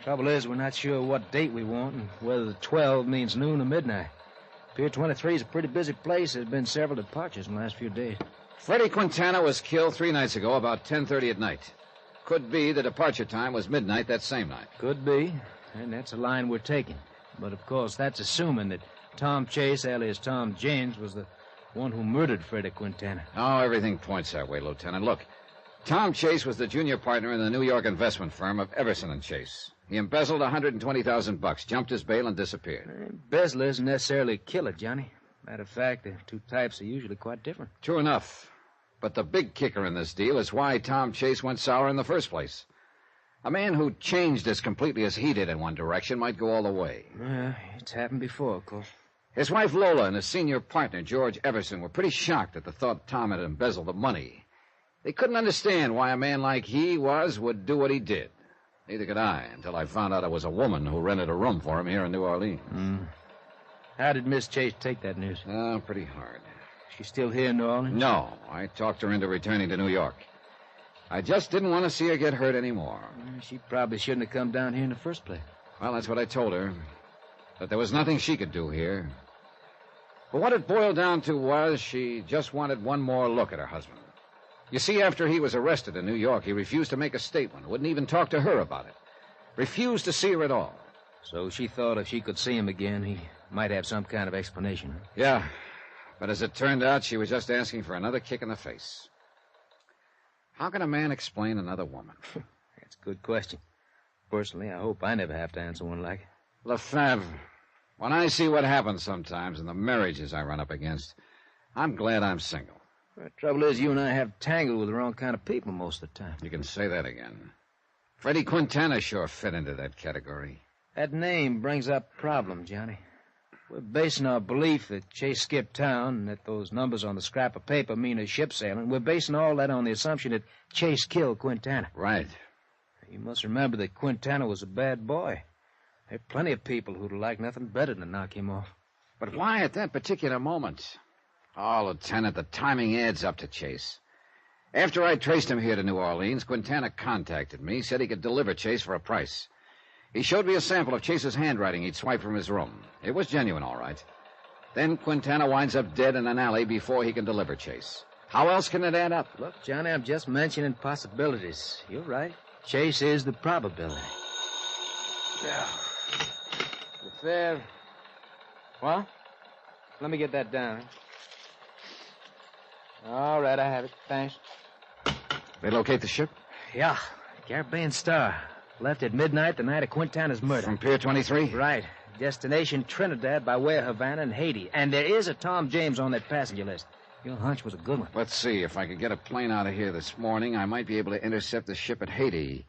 Trouble is, we're not sure what date we want and whether the 12 means noon or midnight. Pier 23 is a pretty busy place. There's been several departures in the last few days.
Freddie Quintana was killed 3 nights ago, about 10:30 at night. Could be the departure time was midnight that same night.
Could be, and that's a line we're taking. But, of course, that's assuming that Tom Chase, alias Tom James, was the one who murdered Freddie Quintana.
Oh, everything points that way, Lieutenant. Look, Tom Chase was the junior partner in the New York investment firm of Everson and Chase. He embezzled $120,000, jumped his bail, and disappeared.
Embezzler isn't necessarily a killer, Johnny. Matter of fact, the two types are usually quite different.
True enough. But the big kicker in this deal is why Tom Chase went sour in the first place. A man who changed as completely as he did in one direction might go all the way.
Yeah, it's happened before, of course.
His wife Lola and his senior partner, George Everson, were pretty shocked at the thought Tom had embezzled the money. They couldn't understand why a man like he would do what he did. Neither could I, until I found out it was a woman who rented a room for him here in New Orleans.
How did Miss Chase take that news?
Pretty hard.
She's still here in New Orleans?
No, I talked her into returning to New York. I just didn't want to see her get hurt anymore.
She probably shouldn't have come down here in the first place.
Well, that's what I told her. That there was nothing she could do here. But what it boiled down to was she just wanted one more look at her husband. You see, after he was arrested in New York, he refused to make a statement, wouldn't even talk to her about it. Refused to see her at all.
So she thought if she could see him again, he might have some kind of explanation.
Yeah, but as it turned out, she was just asking for another kick in the face. How can a man explain another woman?
That's a good question. Personally, I hope I never have to answer one like it.
Lefebvre, when I see what happens sometimes in the marriages I run up against, I'm glad I'm single.
The trouble is, you and I have tangled with the wrong kind of people most of the time.
You can say that again. Freddie Quintana sure fit into that category.
That name brings up a problem, Johnny. We're basing our belief that Chase skipped town and that those numbers on the scrap of paper mean a ship sailing. We're basing all that on the assumption that Chase killed Quintana.
Right.
You must remember that Quintana was a bad boy. There are plenty of people who'd like nothing better than to knock him off.
But why at that particular moment? Oh, Lieutenant, the timing adds up to Chase. After I traced him here to New Orleans, Quintana contacted me, said he could deliver Chase for a price. He showed me a sample of Chase's handwriting he'd swiped from his room. It was genuine, all right. Then Quintana winds up dead in an alley before he can deliver Chase. How else can it add up?
Look, Johnny, I'm just mentioning possibilities. You're right. Chase is the probability. Yeah. The fair... What? Let me get that down. All right, I have it. Thanks.
They locate the ship?
Yeah. Caribbean Star. Left at midnight the night of Quintana's murder.
From Pier 23?
Right. Destination Trinidad by way of Havana and Haiti. And there is a Tom James on that passenger list. Your hunch was a good one.
Let's see. If I could get a plane out of here this morning, I might be able to intercept the ship at Haiti.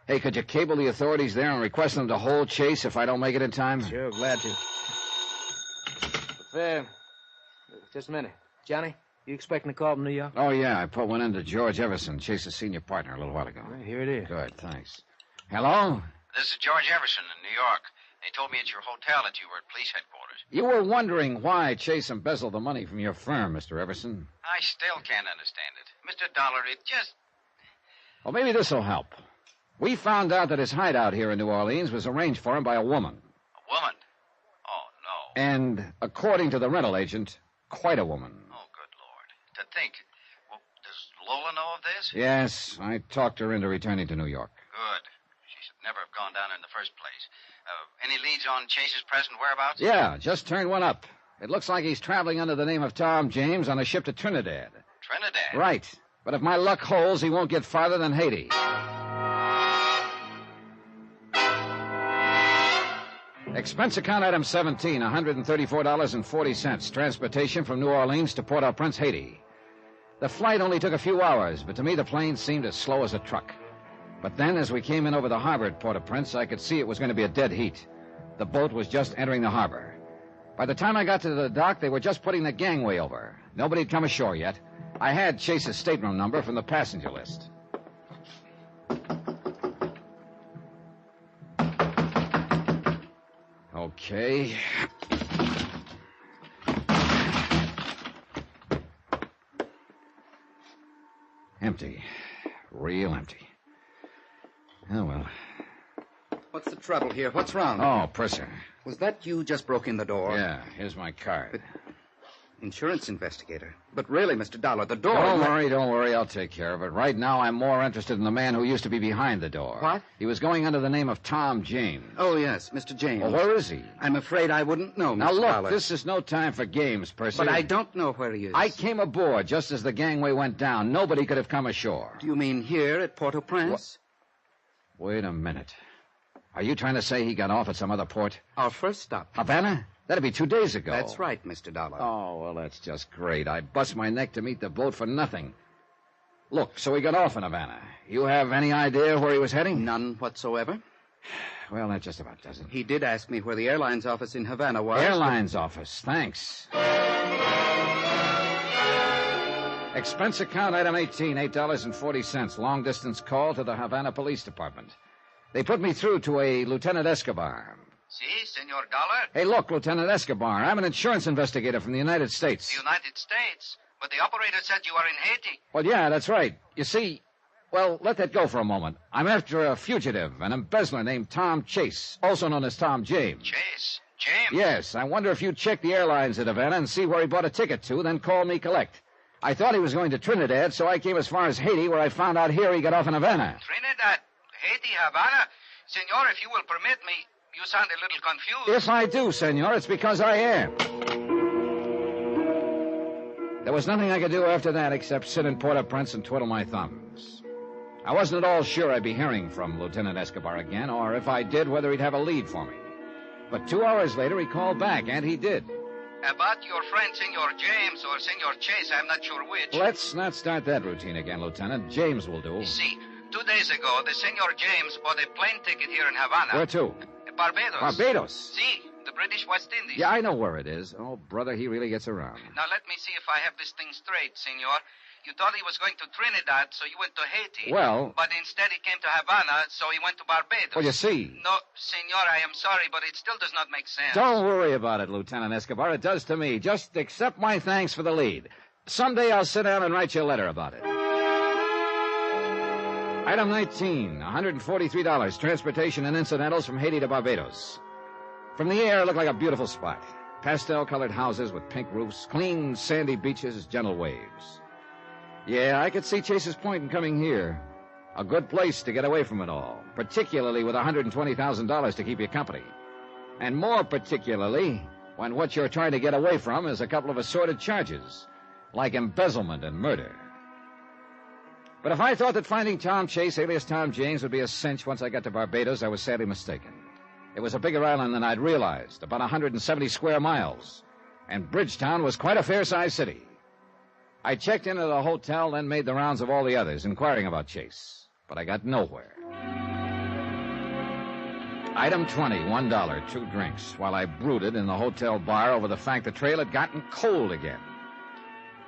Hey, could you cable the authorities there and request them to hold Chase if I don't make it in time?
Sure, glad to. Fair. Just a minute. Johnny, you expecting a call from New York?
Oh, yeah. I put one in to George Everson, Chase's senior partner, a little while ago.
Well, here it is.
Good, thanks. Hello?
This is George Everson in New York. They told me at your hotel that you were at police headquarters.
You were wondering why Chase embezzled the money from your firm, Mr. Everson.
I still can't understand it. Mr. Dollar, it just...
Well, maybe this'll help. We found out that his hideout here in New Orleans was arranged for him by a woman.
A woman? Oh, no.
And, according to the rental agent, quite a woman.
Oh, good Lord. To think... Well, does Lola know of this?
Yes, I talked her into returning to New York.
Good. She should never have gone down in the first place. Any leads on Chase's present whereabouts?
Yeah, just turned one up. It looks like he's traveling under the name of Tom James on a ship to Trinidad.
Trinidad?
Right. But if my luck holds, he won't get farther than Haiti. Expense account item 17, $134.40. Transportation from New Orleans to Port-au-Prince, Haiti. The flight only took a few hours, but to me the plane seemed as slow as a truck. But then, as we came in over the harbor at Port-au-Prince, I could see it was going to be a dead heat. The boat was just entering the harbor. By the time I got to the dock, they were just putting the gangway over. Nobody had come ashore yet. I had Chase's stateroom number from the passenger list. Okay. Empty. Real empty. Oh, well.
What's the trouble here? What's wrong?
Oh, Presser.
Was that you just broke in the door?
Yeah, here's my card.
Insurance investigator. But really, Mr. Dollar, the door...
Don't worry. I'll take care of it. Right now, I'm more interested in the man who used to be behind the door.
What?
He was going under the name of Tom James.
Oh, yes, Mr. James.
Well, where is he?
I'm afraid I wouldn't know, Mr.
Now, look,
Dollar.
this is no time for games, Percy.
But I don't know where he is.
I came aboard just as the gangway went down. Nobody could have come ashore.
Do you mean here at Port-au-Prince?
Wait a minute. Are you trying to say he got off at some other port?
Our first stop.
Havana? That'd be 2 days ago.
That's right, Mr. Dollar.
Oh, well, that's just great. I bust my neck to meet the boat for nothing. Look, so he got off in Havana. You have any idea where he was heading?
None whatsoever.
Well, that just about does it.
He did ask me where the airline's office in Havana was.
Airline's office. Thanks. Expense account item 18, $8.40. Long distance call to the Havana Police Department. They put me through to a Lieutenant Escobar.
Si, Senor Dollar?
Hey, look, Lieutenant Escobar, I'm an insurance investigator from the United States.
The United States? But the operator said you are in Haiti.
Well, yeah, that's right. You see, well, let that go for a moment. I'm after a fugitive, an embezzler named Tom Chase, also known as Tom James.
Chase? James?
Yes, I wonder if you'd check the airlines at Havana and see where he bought a ticket to, then call me collect. I thought he was going to Trinidad, so I came as far as Haiti, where I found out here he got off in Havana.
Trinidad? Haiti, Havana? Senor, if you will permit me, you sound a little confused.
If I do, senor, it's because I am. There was nothing I could do after that except sit in Port-au-Prince and twiddle my thumbs. I wasn't at all sure I'd be hearing from Lieutenant Escobar again, or if I did, whether he'd have a lead for me. But 2 hours later, he called back, and he did.
About your friend, Senor James, or Senor Chase, I'm not sure which.
Let's not start that routine again, Lieutenant. James will do.
See, 2 days ago, the Senor James bought a plane ticket here in Havana.
Where to?
Barbados.
Barbados?
See, the British West Indies.
Yeah, I know where it is. Oh, brother, he really gets around.
Now, let me see if I have this thing straight, Senor. You thought he was going to Trinidad, so you went to Haiti.
Well-
But instead he came to Havana, so he went to Barbados.
Well, you see.
No, senor, I am sorry, but it still does not make sense.
Don't worry about it, Lieutenant Escobar. It does to me. Just accept my thanks for the lead. Someday I'll sit down and write you a letter about it. Item 19, $143, transportation and incidentals from Haiti to Barbados. From the air, it looked like a beautiful spot. Pastel-colored houses with pink roofs, clean, sandy beaches, gentle waves. Yeah, I could see Chase's point in coming here. A good place to get away from it all, particularly with $120,000 to keep you company. And more particularly when what you're trying to get away from is a couple of assorted charges, like embezzlement and murder. But if I thought that finding Tom Chase, alias Tom James, would be a cinch once I got to Barbados, I was sadly mistaken. It was a bigger island than I'd realized, about 170 square miles. And Bridgetown was quite a fair-sized city. I checked into the hotel, then made the rounds of all the others, inquiring about Chase. But I got nowhere. Item 20, $1, 2 drinks, while I brooded in the hotel bar over the fact the trail had gotten cold again.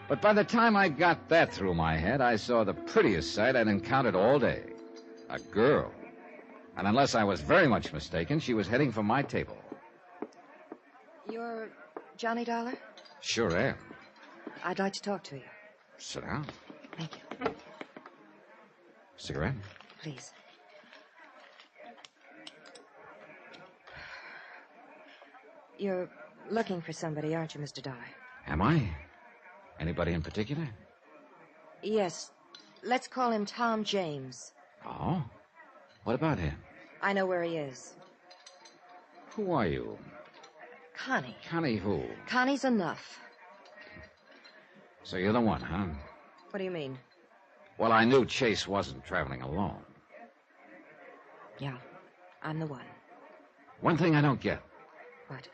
But by the time I got that through my head, I saw the prettiest sight I'd encountered all day. A girl. And unless I was very much mistaken, she was heading for my table.
You're Johnny Dollar?
Sure am.
I'd like to talk to you.
Sit down.
Thank you.
Cigarette?
Please. You're looking for somebody, aren't you, Mr. Dollar?
Am I? Anybody in particular?
Yes. Let's call him Tom James.
Oh? What about him?
I know where he is.
Who are you?
Connie.
Connie who?
Connie's enough.
So you're the one, huh?
What do you mean?
Well, I knew Chase wasn't traveling alone.
Yeah, I'm the one.
One thing I don't get.
What?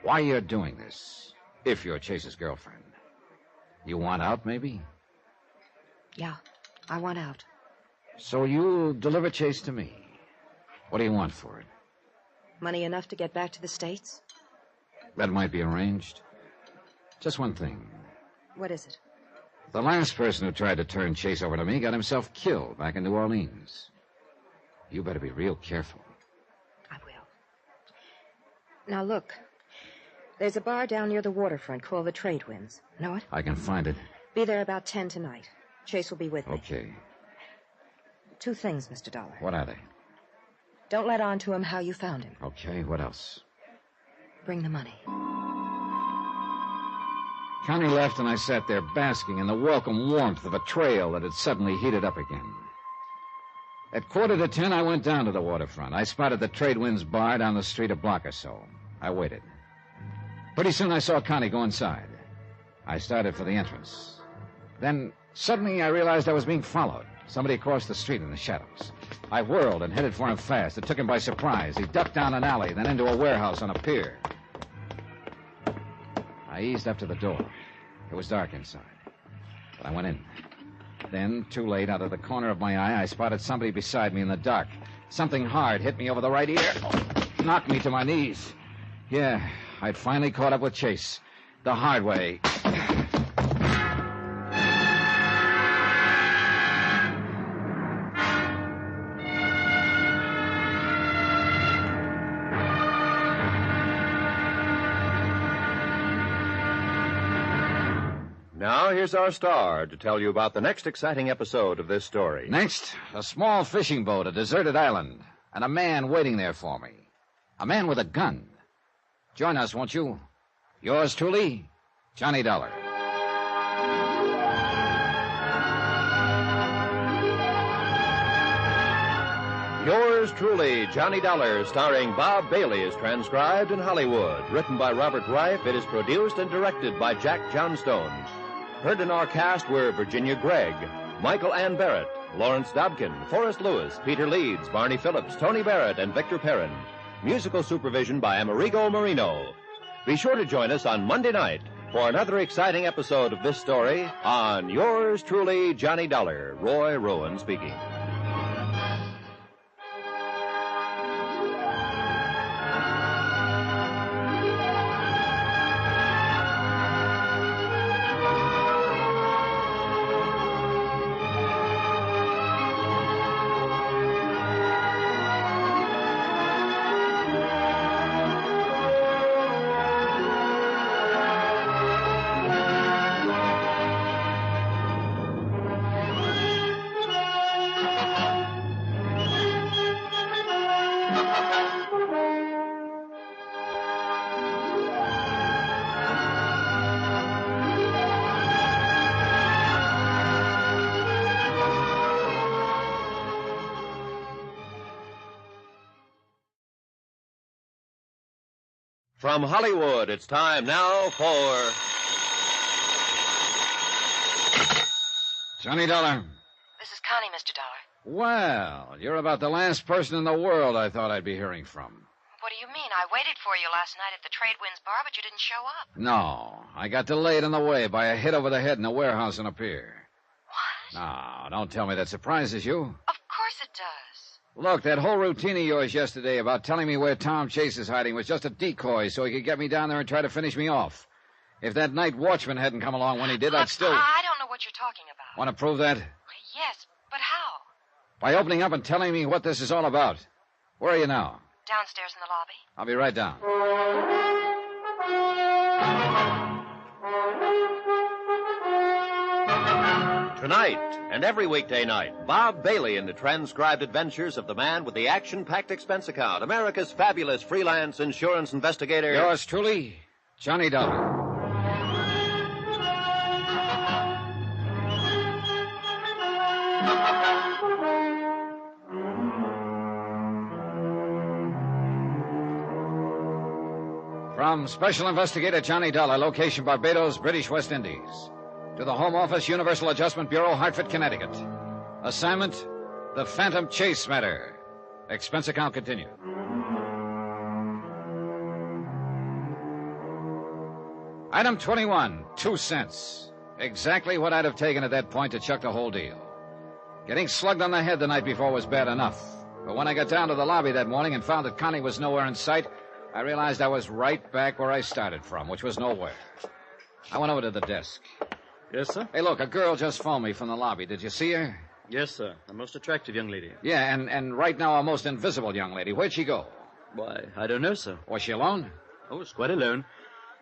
Why you're doing this, if you're Chase's girlfriend. You want out, maybe?
Yeah, I want out.
So you'll deliver Chase to me. What do you want for it?
Money enough to get back to the States?
That might be arranged. Just one thing.
What is it?
The last person who tried to turn Chase over to me got himself killed back in New Orleans. You better be real careful.
I will. Now, look. There's a bar down near the waterfront called the Trade Winds. Know it?
I can find it.
Be there about 10 tonight. Chase will be with me.
Okay.
2 things, Mr. Dollar.
What are they?
Don't let on to him how you found him.
Okay, what else?
Bring the money.
Connie left, and I sat there basking in the welcome warmth of a trail that had suddenly heated up again. At 9:45, I went down to the waterfront. I spotted the Trade Winds bar down the street a block or so. I waited. Pretty soon I saw Connie go inside. I started for the entrance. Then, suddenly, I realized I was being followed. Somebody across the street in the shadows. I whirled and headed for him fast. It took him by surprise. He ducked down an alley, then into a warehouse on a pier. I eased up to the door. It was dark inside, but I went in. Then, too late, out of the corner of my eye, I spotted somebody beside me in the dark. Something hard hit me over the right ear, knocked me to my knees. Yeah, I'd finally caught up with Chase. The hard way.
Now, here's our star to tell you about the next exciting episode of this story.
Next, a small fishing boat, a deserted island, and a man waiting there for me. A man with a gun. Join us, won't you? Yours truly, Johnny Dollar.
Yours truly, Johnny Dollar, starring Bob Bailey, is transcribed in Hollywood. Written by Robert Reif, it is produced and directed by Jack Johnstone. Heard in our cast were Virginia Gregg, Michael Ann Barrett, Lawrence Dobkin, Forrest Lewis, Peter Leeds, Barney Phillips, Tony Barrett, and Victor Perrin. Musical supervision by Amerigo Marino. Be sure to join us on Monday night for another exciting episode of this story on Yours truly, Johnny Dollar. Roy Rowan speaking. From Hollywood, it's time now for...
Johnny Dollar.
This is Connie, Mr. Dollar.
Well, you're about the last person in the world I thought I'd be hearing from.
What do you mean? I waited for you last night at the Trade Winds Bar, but you didn't show up.
No, I got delayed on the way by a hit over the head in a warehouse on a pier.
What?
No, don't tell me that surprises you.
Of course it does.
Look, that whole routine of yours yesterday about telling me where Tom Chase is hiding was just a decoy so he could get me down there and try to finish me off. If that night watchman hadn't come along when he did, I'd still...
I don't know what you're talking about.
Want to prove that?
Yes, but how?
By opening up and telling me what this is all about. Where are you now?
Downstairs in the lobby.
I'll be right down.
Tonight and every weekday night, Bob Bailey in the transcribed adventures of the man with the action-packed expense account, America's fabulous freelance insurance investigator.
Yours truly, Johnny Dollar. From Special Investigator Johnny Dollar, location Barbados, British West Indies. To the Home Office, Universal Adjustment Bureau, Hartford, Connecticut. Assignment, the Phantom Chase matter. Expense account continued. Item 21, 2 cents. Exactly what I'd have taken at that point to chuck the whole deal. Getting slugged on the head the night before was bad enough. But when I got down to the lobby that morning and found that Connie was nowhere in sight, I realized I was right back where I started from, which was nowhere. I went over to the desk.
Yes, sir?
Hey, look, a girl just phoned me from the lobby. Did you see her?
Yes, sir. A most attractive young lady.
Yeah, and right now a most invisible young lady. Where'd she go?
Why, I don't know, sir.
Was she alone?
Oh, it's quite alone.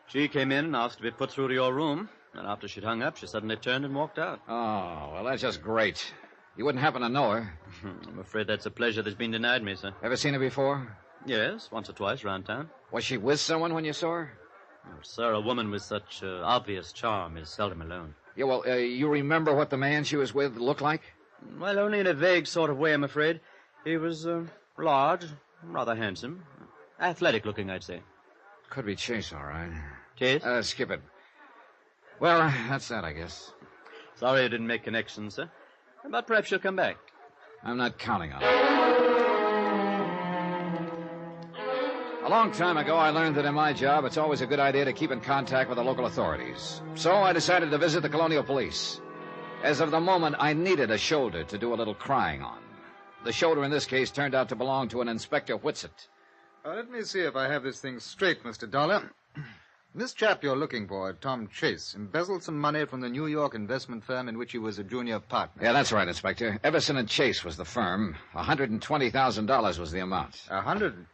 She came in and asked to be put through to your room, and after she'd hung up, she suddenly turned and walked out.
Oh, well, that's just great. You wouldn't happen to know her?
I'm afraid that's a pleasure that's been denied me, sir.
Ever seen her before?
Yes, once or twice around town.
Was she with someone when you saw her?
Oh, sir, a woman with such obvious charm is seldom alone.
Yeah, well, you remember what the man she was with looked like?
Well, only in a vague sort of way, I'm afraid. He was large, rather handsome. Athletic looking, I'd say.
Could be Chase, all right.
Chase?
Skip it. Well, that's that, I guess.
Sorry I didn't make connections, sir. But perhaps you'll come back.
I'm not counting on it. A long time ago, I learned that in my job, it's always a good idea to keep in contact with the local authorities. So I decided to visit the Colonial Police. As of the moment, I needed a shoulder to do a little crying on. The shoulder in this case turned out to belong to an Inspector Whitsett.
Let me see if I have this thing straight, Mr. Dollar. This chap you're looking for, Tom Chase, embezzled some money from the New York investment firm in which he was a junior partner.
Yeah, that's right, Inspector. Everson and Chase was the firm. $120,000 was the amount.
100?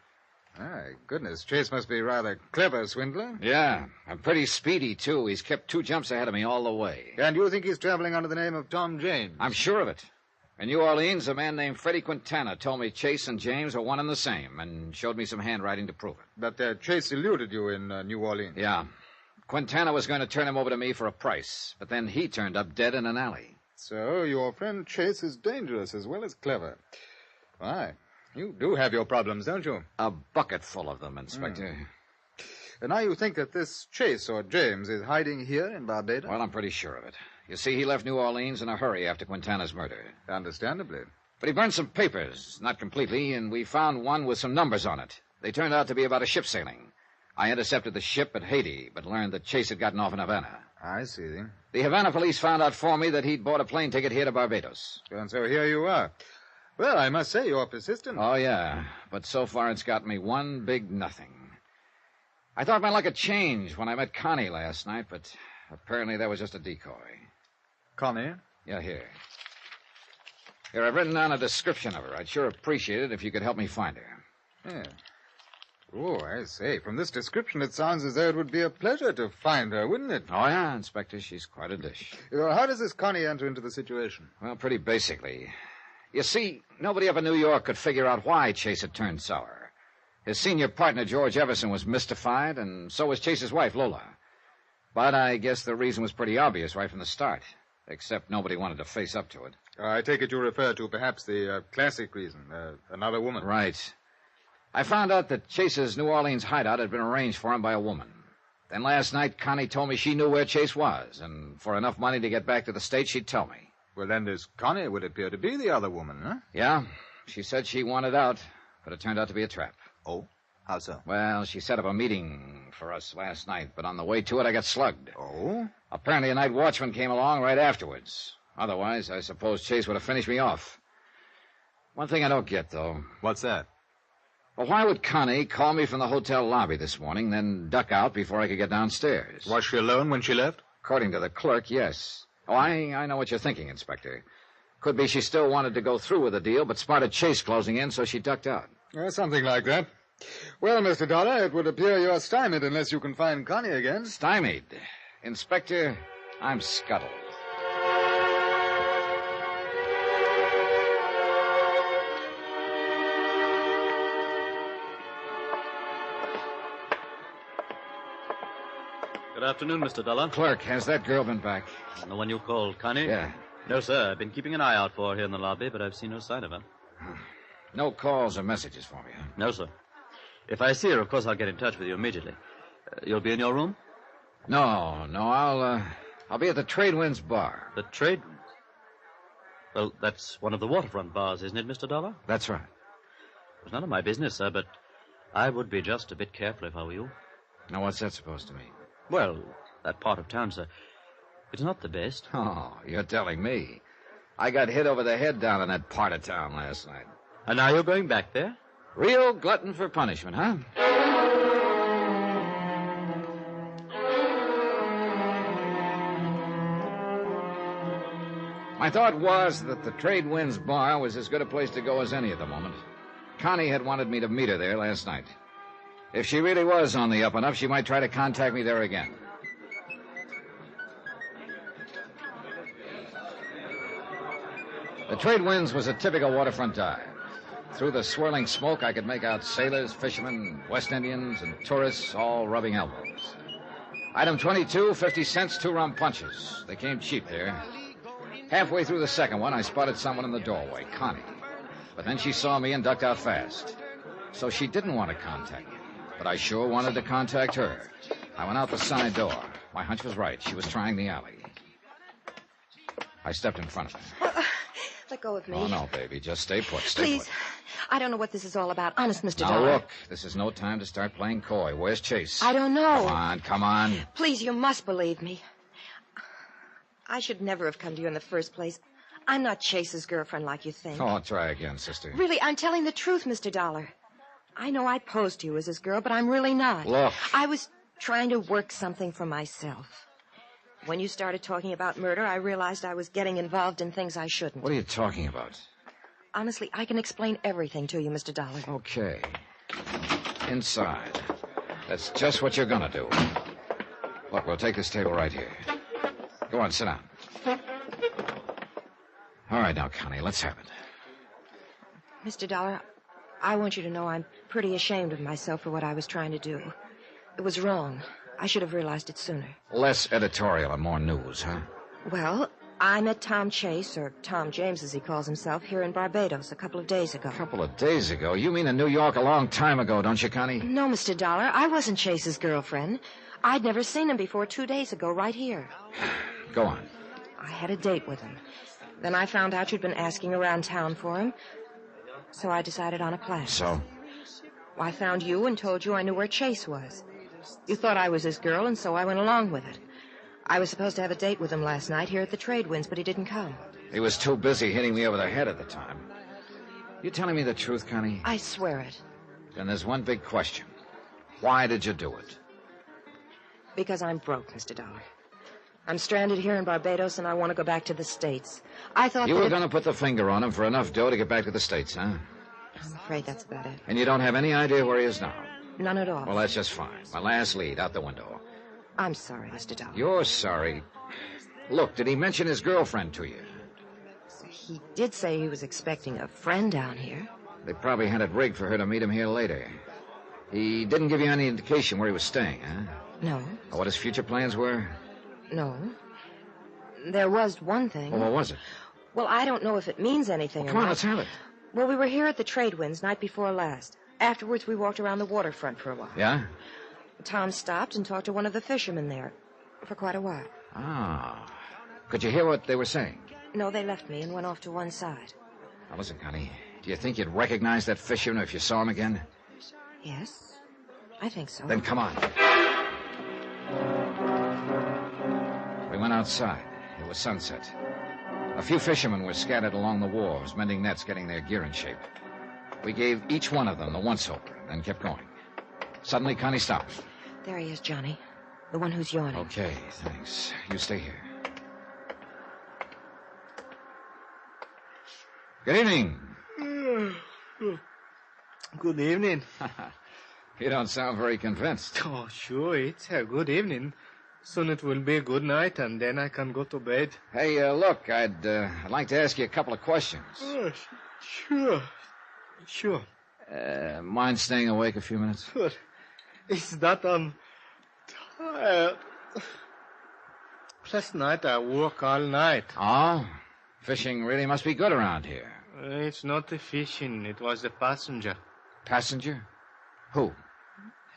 My goodness, Chase must be rather clever, swindler.
Yeah, and pretty speedy, too. He's kept 2 jumps ahead of me all the way.
And you think he's traveling under the name of Tom James?
I'm sure of it. In New Orleans, a man named Freddie Quintana told me Chase and James are one and the same, and showed me some handwriting to prove it.
But Chase eluded you in New Orleans.
Yeah. Quintana was going to turn him over to me for a price, but then he turned up dead in an alley.
So your friend Chase is dangerous as well as clever. Why, you do have your problems, don't you?
A bucket full of them, Inspector.
And now you think that this Chase or James is hiding here in Barbados?
Well, I'm pretty sure of it. You see, he left New Orleans in a hurry after Quintana's murder.
Understandably.
But he burned some papers, not completely, and we found one with some numbers on it. They turned out to be about a ship sailing. I intercepted the ship at Haiti, but learned that Chase had gotten off in Havana.
I see.
The Havana police found out for me that he'd bought a plane ticket here to Barbados.
And so here you are. Well, I must say you're persistent.
Oh, yeah. But so far it's got me one big nothing. I thought my luck had changed when I met Connie last night, but apparently that was just a decoy.
Connie?
Yeah, here. Here, I've written down a description of her. I'd sure appreciate it if you could help me find her.
Yeah. Oh, I say, from this description it sounds as though it would be a pleasure to find her, wouldn't it?
Oh, yeah, Inspector, she's quite a dish.
How does this Connie enter into the situation?
Well, pretty basically. You see, nobody up in New York could figure out why Chase had turned sour. His senior partner, George Everson, was mystified, and so was Chase's wife, Lola. But I guess the reason was pretty obvious right from the start, except nobody wanted to face up to it.
I take it you refer to perhaps the classic reason, another woman.
Right. I found out that Chase's New Orleans hideout had been arranged for him by a woman. Then last night, Connie told me she knew where Chase was, and for enough money to get back to the States, she'd tell me.
Well, then this Connie would appear to be the other woman, huh?
Yeah. She said she wanted out, but it turned out to be a trap.
Oh? How so?
Well, she set up a meeting for us last night, but on the way to it, I got slugged.
Oh?
Apparently, a night watchman came along right afterwards. Otherwise, I suppose Chase would have finished me off. One thing I don't get, though.
What's that?
Well, why would Connie call me from the hotel lobby this morning, then duck out before I could get downstairs?
Was she alone when she left?
According to the clerk, yes. Oh, I know what you're thinking, Inspector. Could be she still wanted to go through with the deal, but spotted Chase closing in, so she ducked out.
Something like that. Well, Mr. Dollar, it would appear you're stymied unless you can find Connie again.
Stymied? Inspector, I'm scuttled.
Good afternoon, Mr. Dollar.
Clerk, has that girl been back?
The one you called, Connie?
Yeah.
No, sir. I've been keeping an eye out for her here in the lobby, but I've seen no sign of her.
No calls or messages for me, huh?
No, sir. If I see her, of course, I'll get in touch with you immediately. You'll be in your room?
No, I'll be at the Trade Winds bar.
The Trade Winds? Well, that's one of the waterfront bars, isn't it, Mr. Dollar?
That's right.
It's none of my business, sir, but I would be just a bit careful if I were you.
Now, what's that supposed to mean?
Well, that part of town, sir, it's not the best.
Oh, you're telling me. I got hit over the head down in that part of town last night.
And now you're going back there?
Real glutton for punishment, huh? My thought was that the Trade Winds bar was as good a place to go as any at the moment. Connie had wanted me to meet her there last night. If she really was on the up and up, she might try to contact me there again. The Trade Winds was a typical waterfront dive. Through the swirling smoke, I could make out sailors, fishermen, West Indians, and tourists all rubbing elbows. Item 22, 50 cents, 2 rum punches. They came cheap there. Halfway through the second one, I spotted someone in the doorway, Connie. But then she saw me and ducked out fast. So she didn't want to contact me. But I sure wanted to contact her. I went out the side door. My hunch was right. She was trying the alley. I stepped in front of her.
Let go of me.
Oh, no, baby. Just stay put. Stay
Please.
put.
I don't know what this is all about. Honest, Mr.
Now,
Dollar.
look. This is no time to start playing coy. Where's Chase?
I don't know.
Come on.
Please, you must believe me. I should never have come to you in the first place. I'm not Chase's girlfriend like you think.
Oh, try again, sister.
Really, I'm telling the truth, Mr. Dollar. I know I posed to you as his girl, but I'm really not.
Look.
I was trying to work something for myself. When you started talking about murder, I realized I was getting involved in things I shouldn't.
What are you talking about?
Honestly, I can explain everything to you, Mr. Dollar.
Okay. Inside. That's just what you're gonna do. Look, we'll take this table right here. Go on, sit down. All right, now, Connie, let's have it.
Mr. Dollar, I want you to know I'm pretty ashamed of myself for what I was trying to do. It was wrong. I should have realized it sooner.
Less editorial and more news, huh?
Well, I met Tom Chase, or Tom James as he calls himself, here in Barbados a couple of days ago.
A couple of days ago? You mean in New York a long time ago, don't you, Connie?
No, Mr. Dollar, I wasn't Chase's girlfriend. I'd never seen him before 2 days ago, right here.
Go on.
I had a date with him. Then I found out you'd been asking around town for him, so I decided on a plan.
So?
I found you and told you I knew where Chase was. You thought I was his girl, and so I went along with it. I was supposed to have a date with him last night here at the Trade Winds, but he didn't come.
He was too busy hitting me over the head at the time. You telling me the truth, Connie?
I swear it.
Then there's one big question. Why did you do it?
Because I'm broke, Mr. Dollar. I'm stranded here in Barbados, and I want to go back to the States. I thought
you were going to put the finger on him for enough dough to get back to the States, huh?
I'm afraid that's about it.
And you don't have any idea where he is now?
None at all.
Well, that's just fine. My last lead, out the window.
I'm sorry, Mr. Dollar.
You're sorry. Look, did he mention his girlfriend to you?
He did say he was expecting a friend down here.
They probably had it rigged for her to meet him here later. He didn't give you any indication where he was staying, huh?
No.
Or what his future plans were?
No. There was one thing.
Well, what was it?
Well, I don't know if it means anything
Come on, let's have it.
Well, we were here at the Trade Winds night before last. Afterwards, we walked around the waterfront for a while.
Yeah?
Tom stopped and talked to one of the fishermen there for quite a while.
Ah. Could you hear what they were saying?
No, they left me and went off to one side.
Now, listen, Connie. Do you think you'd recognize that fisherman if you saw him again?
Yes, I think so.
Then come on. We went outside. It was sunset. A few fishermen were scattered along the wharves, mending nets, getting their gear in shape. We gave each one of them the once-over, then kept going. Suddenly, Connie stopped.
There he is, Johnny. The one who's yawning.
Okay, thanks. You stay here. Good evening.
Good evening.
You don't sound very convinced.
Oh, sure, it's a good evening. Soon it will be a good night, and then I can go to bed.
Hey, look, I'd like to ask you a couple of questions.
Oh, sure. Sure.
Mind staying awake a few minutes?
But it's that I'm tired. Last night I worked all night.
Oh? Fishing really must be good around here.
It's not the fishing, it was the passenger.
Passenger? Who?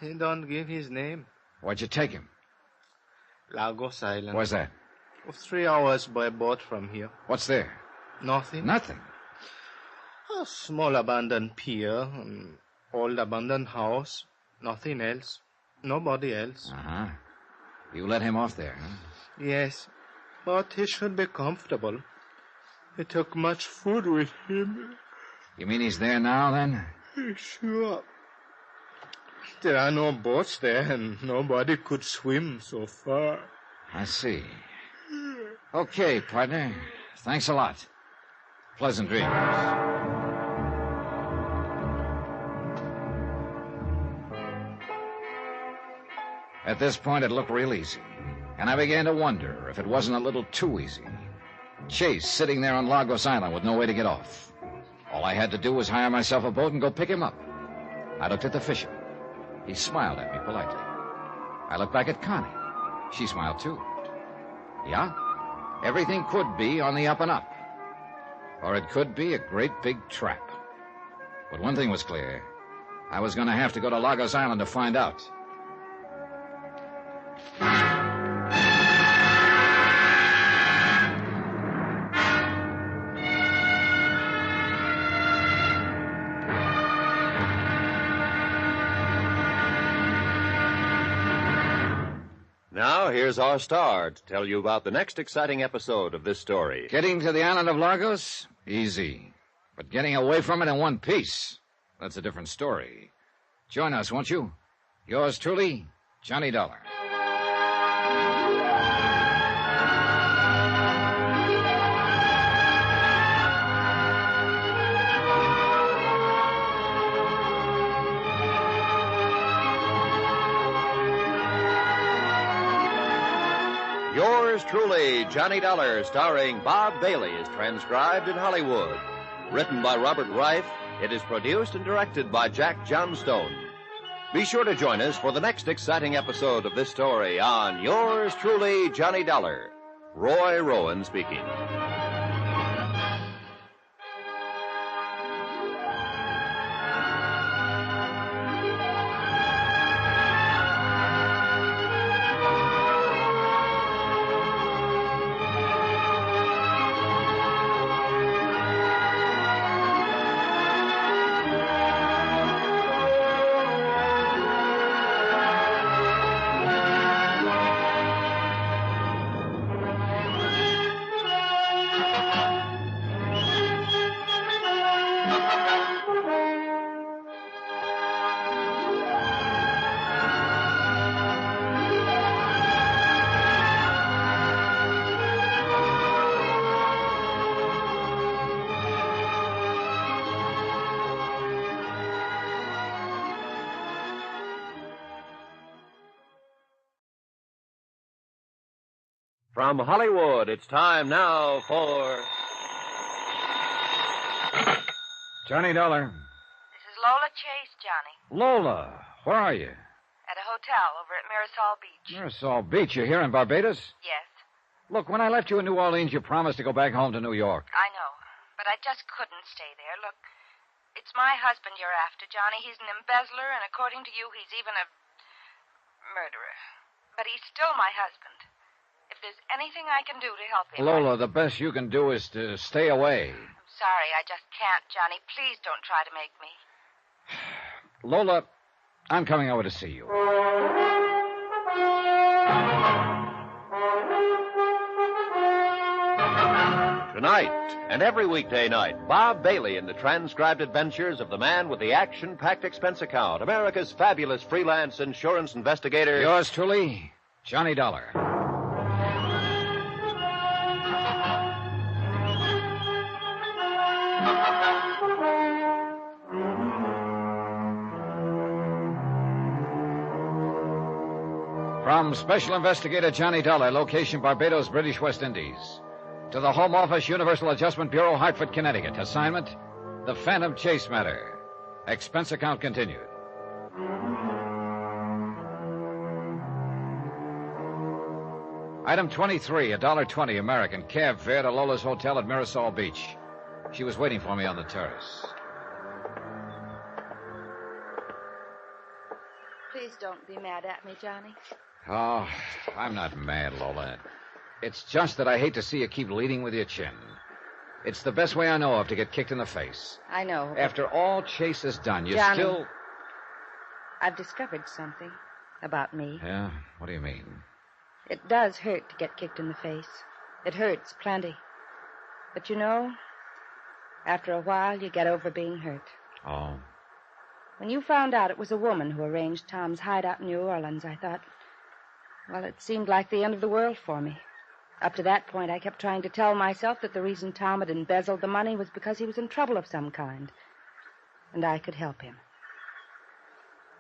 He don't give his name.
Where'd you take him?
Lagos Island.
Where's that?
3 hours by boat from here.
What's there?
Nothing.
Nothing?
A small abandoned pier, an old abandoned house. Nothing else. Nobody else.
Uh-huh. You let him off there, huh?
Yes, but he should be comfortable. He took much food with him.
You mean he's there now, then?
Sure. There are no boats there, and nobody could swim so far.
I see. Okay, partner. Thanks a lot. Pleasant dreams. At this point, it looked real easy. And I began to wonder if it wasn't a little too easy. Chase sitting there on Lagos Island with no way to get off. All I had to do was hire myself a boat and go pick him up. I looked at the fisherman. He smiled at me politely. I looked back at Connie. She smiled too. Yeah, everything could be on the up and up. Or it could be a great big trap. But one thing was clear. I was going to have to go to Lagos Island to find out.
Now, here's our star to tell you about the next exciting episode of this story.
Getting to the island of Lagos? Easy. But getting away from it in one piece, that's a different story. Join us, won't you? Yours truly, Johnny Dollar.
Yours truly, Johnny Dollar, starring Bob Bailey, is transcribed in Hollywood. Written by Robert Reif, it is produced and directed by Jack Johnstone. Be sure to join us for the next exciting episode of this story on Yours truly, Johnny Dollar. Roy Rowan speaking. From Hollywood, it's time now for...
Johnny Dollar.
This is Lola Chase, Johnny.
Lola, where are you?
At a hotel over at Mirasol Beach.
Mirasol Beach. You're here in Barbados?
Yes,
Look, when I left you in New Orleans, you promised to go back home to New York.
I know. But I just couldn't stay there. Look, it's
It's my husband you're after, Johnny. He's an embezzler, and according to you, he's even a murderer. But he's still my husband. If there's anything I can do to help him...
Lola, the best you can do is to stay away.
I'm sorry, I just can't, Johnny. Please don't try to make me.
Lola, I'm coming over to see you.
Tonight and every weekday night, Bob Bailey in the transcribed adventures of the man with the action-packed expense account, America's fabulous freelance insurance investigator.
Yours truly, Johnny Dollar. From Special Investigator Johnny Dollar, location Barbados, British West Indies. To the Home Office, Universal Adjustment Bureau, Hartford, Connecticut. Assignment, the Phantom Chase matter. Expense account continued. Item 23, $1.20 American cab fare to Lola's Hotel at Mirasol Beach. She was waiting for me on the terrace.
Please don't be mad at me, Johnny.
Oh, I'm not mad, Lola. It's just that I hate to see you keep leading with your chin. It's the best way I know of to get kicked in the face.
I know.
After all Chase has done, you
Johnny,
still...
I've discovered something about me.
Yeah? What do you mean?
It does hurt to get kicked in the face. It hurts plenty. But you know, after a while, you get over being hurt.
Oh?
When you found out it was a woman who arranged Tom's hideout in New Orleans, I thought, well, it seemed like the end of the world for me. Up to that point, I kept trying to tell myself that the reason Tom had embezzled the money was because he was in trouble of some kind. And I could help him.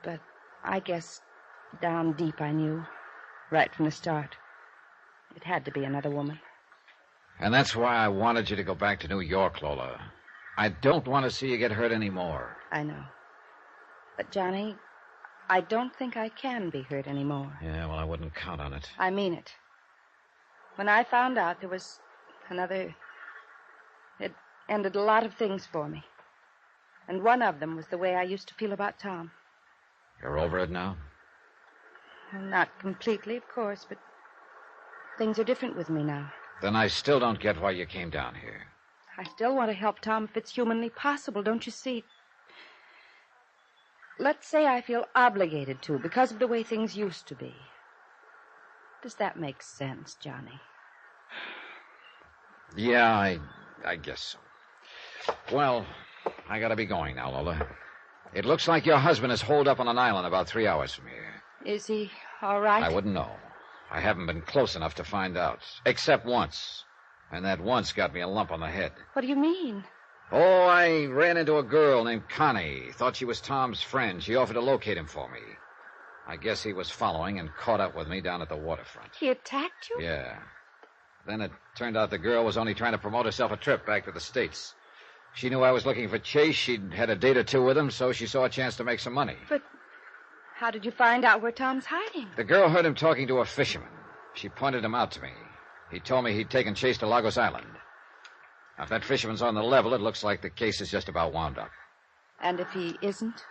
But I guess down deep I knew, right from the start, it had to be another woman.
And that's why I wanted you to go back to New York, Lola. I don't want to see you get hurt anymore.
I know. But, Johnny, I don't think I can be hurt anymore.
Yeah, well, I wouldn't count on it.
I mean it. When I found out there was another... It ended a lot of things for me. And one of them was the way I used to feel about Tom.
You're over it now?
Well, not completely, of course, but things are different with me now.
Then I still don't get why you came down here.
I still want to help Tom if it's humanly possible, don't you see? Let's say I feel obligated to because of the way things used to be. Does that make sense, Johnny?
Yeah, I guess so. Well, I gotta be going now, Lola. It looks like your husband is holed up on an island about 3 hours from here.
Is he all right?
I wouldn't know. I haven't been close enough to find out. Except once. And that once got me a lump on the head.
What do you mean?
Oh, I ran into a girl named Connie. Thought she was Tom's friend. She offered to locate him for me. I guess he was following and caught up with me down at the waterfront.
He attacked you?
Yeah. Then it turned out the girl was only trying to promote herself a trip back to the States. She knew I was looking for Chase. She'd had a date or two with him, so she saw a chance to make some money.
But how did you find out where Tom's hiding?
The girl heard him talking to a fisherman. She pointed him out to me. He told me he'd taken Chase to Lagos Island. Now, if that fisherman's on the level, it looks like the case is just about wound up.
And if he isn't?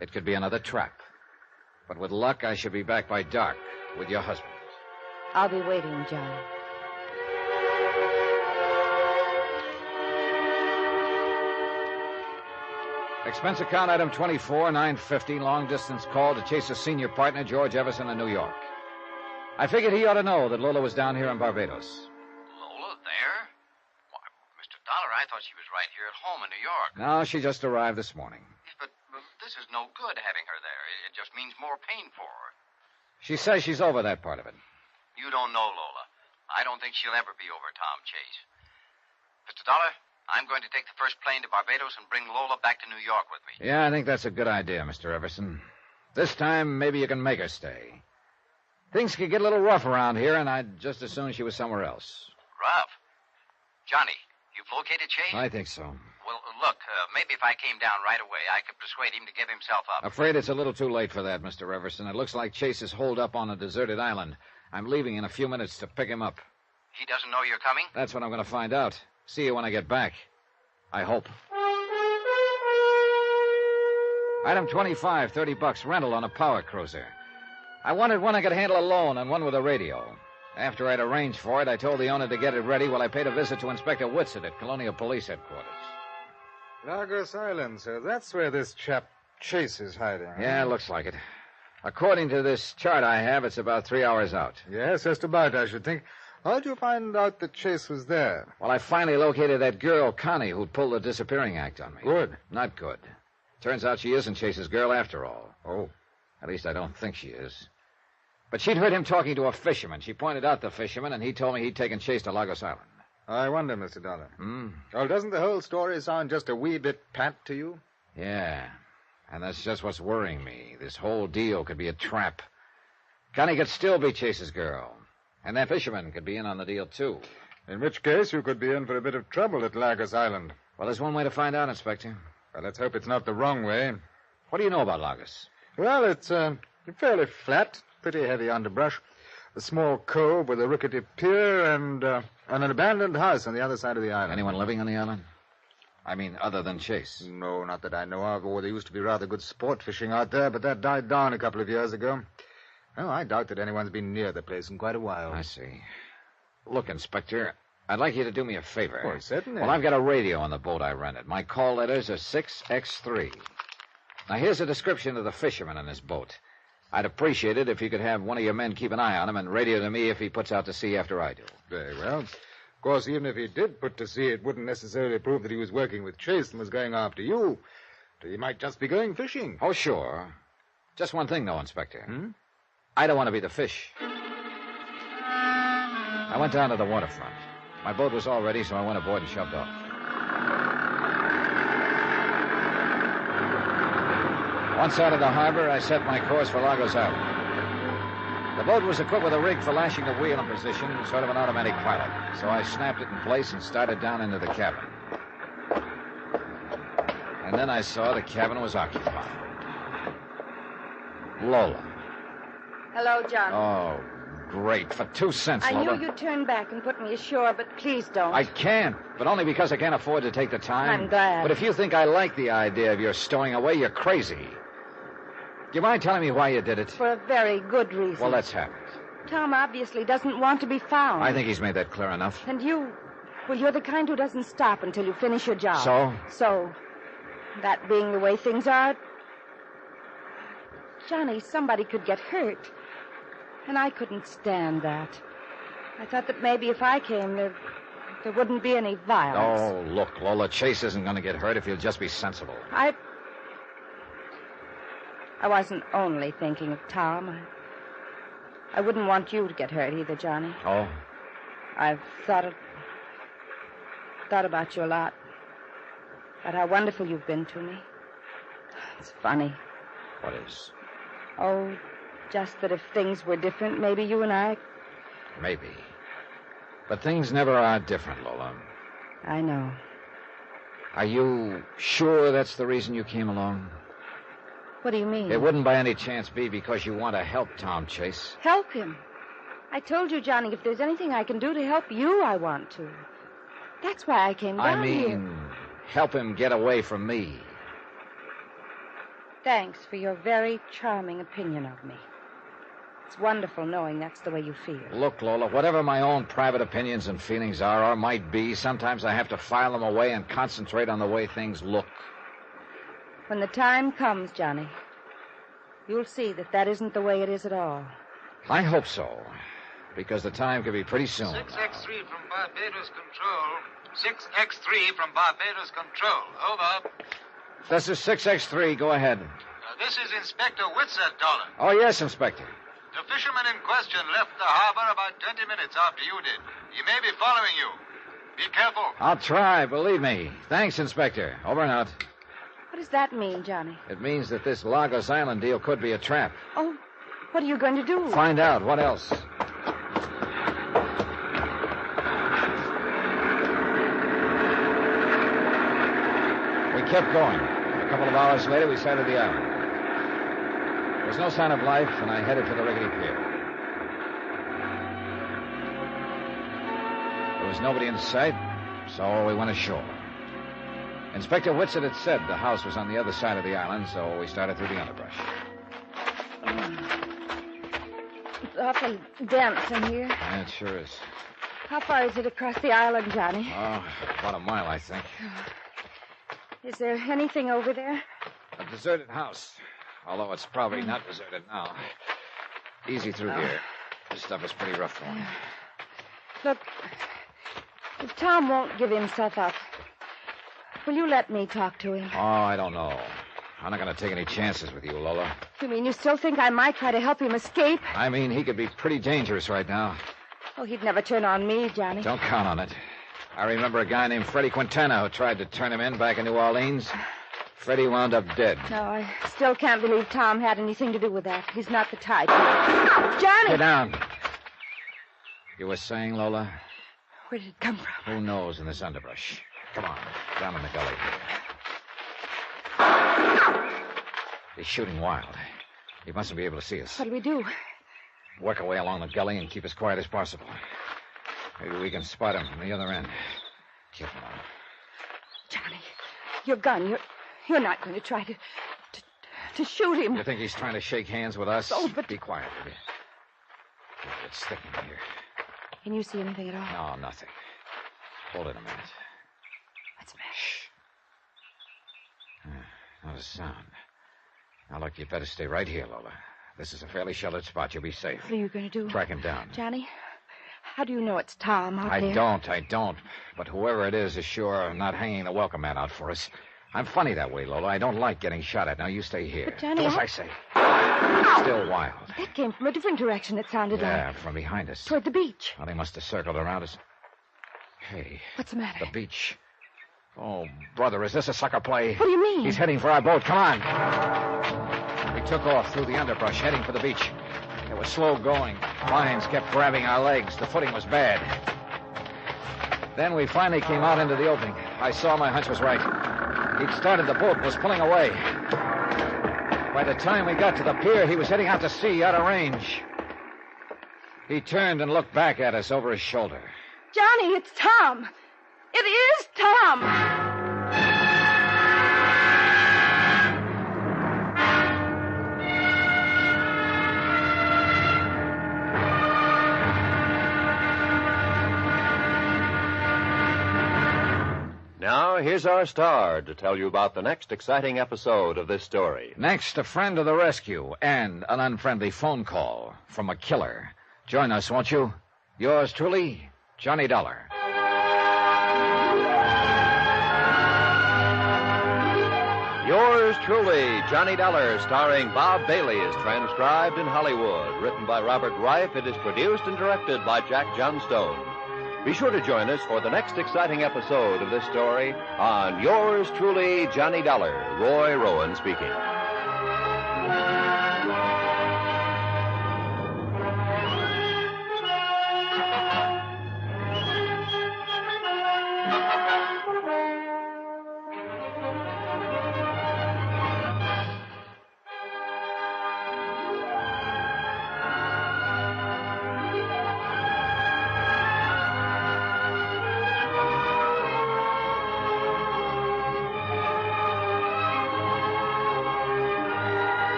It could be another trap. But with luck, I should be back by dark with your husband.
I'll be waiting, John.
Expense account item 24, $9.50, long-distance call to Chase's senior partner, George Everson, in New York. I figured he ought to know that Lola was down here in Barbados.
Lola there? Why, Mr. Dollar, I thought she was right here at home in New York.
No, she just arrived this morning.
But this is no good having her there. It just means more pain for her.
She says she's over that part of it.
You don't know Lola. I don't think she'll ever be over Tom Chase. Mr. Dollar, I'm going to take the first plane to Barbados and bring Lola back to New York with me.
Yeah, I think that's a good idea, Mr. Everson. This time, maybe you can make her stay. Things could get a little rough around here, and I'd just as soon she was somewhere else.
Rough? Johnny, you've located Chase?
I think so.
Well, look, maybe if I came down right away, I could persuade him to give himself up.
Afraid it's a little too late for that, Mr. Everson. It looks like Chase is holed up on a deserted island. I'm leaving in a few minutes to pick him up.
He doesn't know you're coming?
That's what I'm going to find out. See you when I get back. I hope. Item 25, $30, rental on a power cruiser. I wanted one I could handle alone and one with a radio. After I'd arranged for it, I told the owner to get it ready while I paid a visit to Inspector Whitsett at Colonial Police Headquarters.
Lagos Island, sir. That's where this chap Chase is hiding.
Yeah, looks like it. According to this chart I have, it's about 3 hours out.
Yes, just about, I should think. How'd you find out that Chase was there?
Well, I finally located that girl, Connie, who pulled the disappearing act on me.
Good.
Not good. Turns out she isn't Chase's girl after all. Oh. At least I don't think she is. But she'd heard him talking to a fisherman. She pointed out the fisherman, and he told me he'd taken Chase to Lagos Island.
I wonder, Mr. Dollar.
Hmm?
Well, doesn't the whole story sound just a wee bit pat to you?
Yeah. And that's just what's worrying me. This whole deal could be a trap. Connie could still be Chase's girl. And that fisherman could be in on the deal, too.
In which case, you could be in for a bit of trouble at Lagos Island.
Well, there's one way to find out, Inspector.
Well, let's hope it's not the wrong way.
What do you know about Lagos?
Well, it's fairly flat, pretty heavy underbrush. A small cove with a rickety pier and an abandoned house on the other side of the island.
Anyone living on the island? I mean, other than Chase?
No, not that I know of. Oh, there used to be rather good sport fishing out there, but that died down a couple of years ago. Oh, I doubt that anyone's been near the place in quite a while.
I see. Look, Inspector, I'd like you to do me a favor.
Oh, certainly.
Well, I've got a radio on the boat I rented. My call letters are 6X3. Now, here's a description of the fisherman in this boat. I'd appreciate it if you could have one of your men keep an eye on him and radio to me if he puts out to sea after I do.
Very well. Of course, even if he did put to sea, it wouldn't necessarily prove that he was working with Chase and was going after you. He might just be going fishing.
Oh, sure. Just one thing, though, Inspector.
Hmm?
I don't want to be the fish. I went down to the waterfront. My boat was all ready, so I went aboard and shoved off. Once out of the harbor, I set my course for Lagos Island. The boat was equipped with a rig for lashing the wheel in position, sort of an automatic pilot. So I snapped it in place and started down into the cabin. And then I saw the cabin was occupied. Lola.
Hello, John.
Oh, great. For 2 cents,
I
Lola.
knew you'd turn back and put me ashore, but please don't.
I can't, but only because I can't afford to take the time.
I'm glad.
But if you think I like the idea of your stowing away, you're crazy. Do you mind telling me why you did it?
For a very good reason.
Well, let's have it.
Tom obviously doesn't want to be found.
I think he's made that clear enough.
And you... Well, you're the kind who doesn't stop until you finish your job.
So?
So, that being the way things are... Johnny, somebody could get hurt. And I couldn't stand that. I thought that maybe if I came, there wouldn't be any violence.
Oh, look, Lola, Chase isn't going to get hurt if you'll just be sensible.
I wasn't only thinking of Tom. I wouldn't want you to get hurt either, Johnny.
Oh?
I've thought about you a lot. About how wonderful you've been to me. It's funny.
What is?
Oh, just that if things were different, maybe you and I...
Maybe. But things never are different, Lola.
I know.
Are you sure that's the reason you came along?
What do you mean?
It wouldn't by any chance be because you want to help Tom Chase.
Help him? I told you, Johnny, if there's anything I can do to help you, I want to. That's why I came down here.
Help him get away from me.
Thanks for your very charming opinion of me. It's wonderful knowing that's the way you feel.
Look, Lola, whatever my own private opinions and feelings are or might be, sometimes I have to file them away and concentrate on the way things look.
When the time comes, Johnny, you'll see that isn't the way it is at all.
I hope so, because the time could be pretty soon.
6X3 from Barbados Control. 6X3 from Barbados Control. Over.
This is 6X3. Go ahead.
This is Inspector Whitsett, Dollar.
Oh, yes, Inspector.
The fisherman in question left the harbor about 20 minutes after you did. He may be following you. Be careful.
I'll try, believe me. Thanks, Inspector. Over and out.
What does that mean, Johnny?
It means that this Lagos Island deal could be a trap.
Oh, what are you going to do?
Find out. What else? We kept going. A couple of hours later, we sighted the island. There was no sign of life, and I headed for the rickety pier. There was nobody in sight, so we went ashore. Inspector Whitsett had said the house was on the other side of the island, so we started through the underbrush.
It's awful dense in here.
Yeah, it sure is.
How far is it across the island, Johnny?
Oh, about a mile, I think.
Is there anything over there?
A deserted house, although it's probably not deserted now. Easy through here. This stuff is pretty rough for me.
Look, if Tom won't give himself up, will you let me talk to him?
Oh, I don't know. I'm not going to take any chances with you, Lola.
You mean you still think I might try to help him escape?
I mean, he could be pretty dangerous right now.
Oh, he'd never turn on me, Johnny.
Don't count on it. I remember a guy named Freddie Quintana who tried to turn him in back in New Orleans. Freddie wound up dead.
No, I still can't believe Tom had anything to do with that. He's not the type. Johnny!
Sit down. You were saying, Lola?
Where did it come from?
Who knows in this underbrush? Come on, down in the gully here. He's shooting wild. He mustn't be able to see us.
What do we do?
Work our way along the gully and keep as quiet as possible. Maybe we can spot him from the other end. Keep him on.
Johnny, your gun. You're not going to try to shoot him.
You think he's trying to shake hands with us?
Oh, but...
Be quiet, baby. It's thick in here.
Can you see anything at all?
No, nothing. Hold it a minute.
What's the matter?
Shh. Not a sound. Now, look, you'd better stay right here, Lola. This is a fairly sheltered spot. You'll be safe.
What are you going to do?
Track him down.
Johnny, how do you know it's Tom out there?
I don't. But whoever it is sure not hanging the welcome mat out for us. I'm funny that way, Lola. I don't like getting shot at. Now, you stay here.
But Johnny,
do as I say. Still wild.
That came from a different direction, it sounded like.
Yeah, from behind us.
Toward the beach.
Well, they must have circled around us. Hey.
What's the matter?
The beach. Oh, brother, is this a sucker play?
What do you mean?
He's heading for our boat. Come on. We took off through the underbrush, heading for the beach. It was slow going. Vines kept grabbing our legs. The footing was bad. Then we finally came out into the opening. I saw my hunch was right. He'd started the boat and was pulling away. By the time we got to the pier, he was heading out to sea, out of range. He turned and looked back at us over his shoulder.
Johnny, it's Tom. It is Tom.
Now, here's our star to tell you about the next exciting episode of this story.
Next, a friend of the rescue and an unfriendly phone call from a killer. Join us, won't you? Yours truly, Johnny Dollar.
Yours truly, Johnny Dollar, starring Bob Bailey, is transcribed in Hollywood. Written by Robert Reif, it is produced and directed by Jack Johnstone. Be sure to join us for the next exciting episode of this story on Yours truly, Johnny Dollar. Roy Rowan speaking.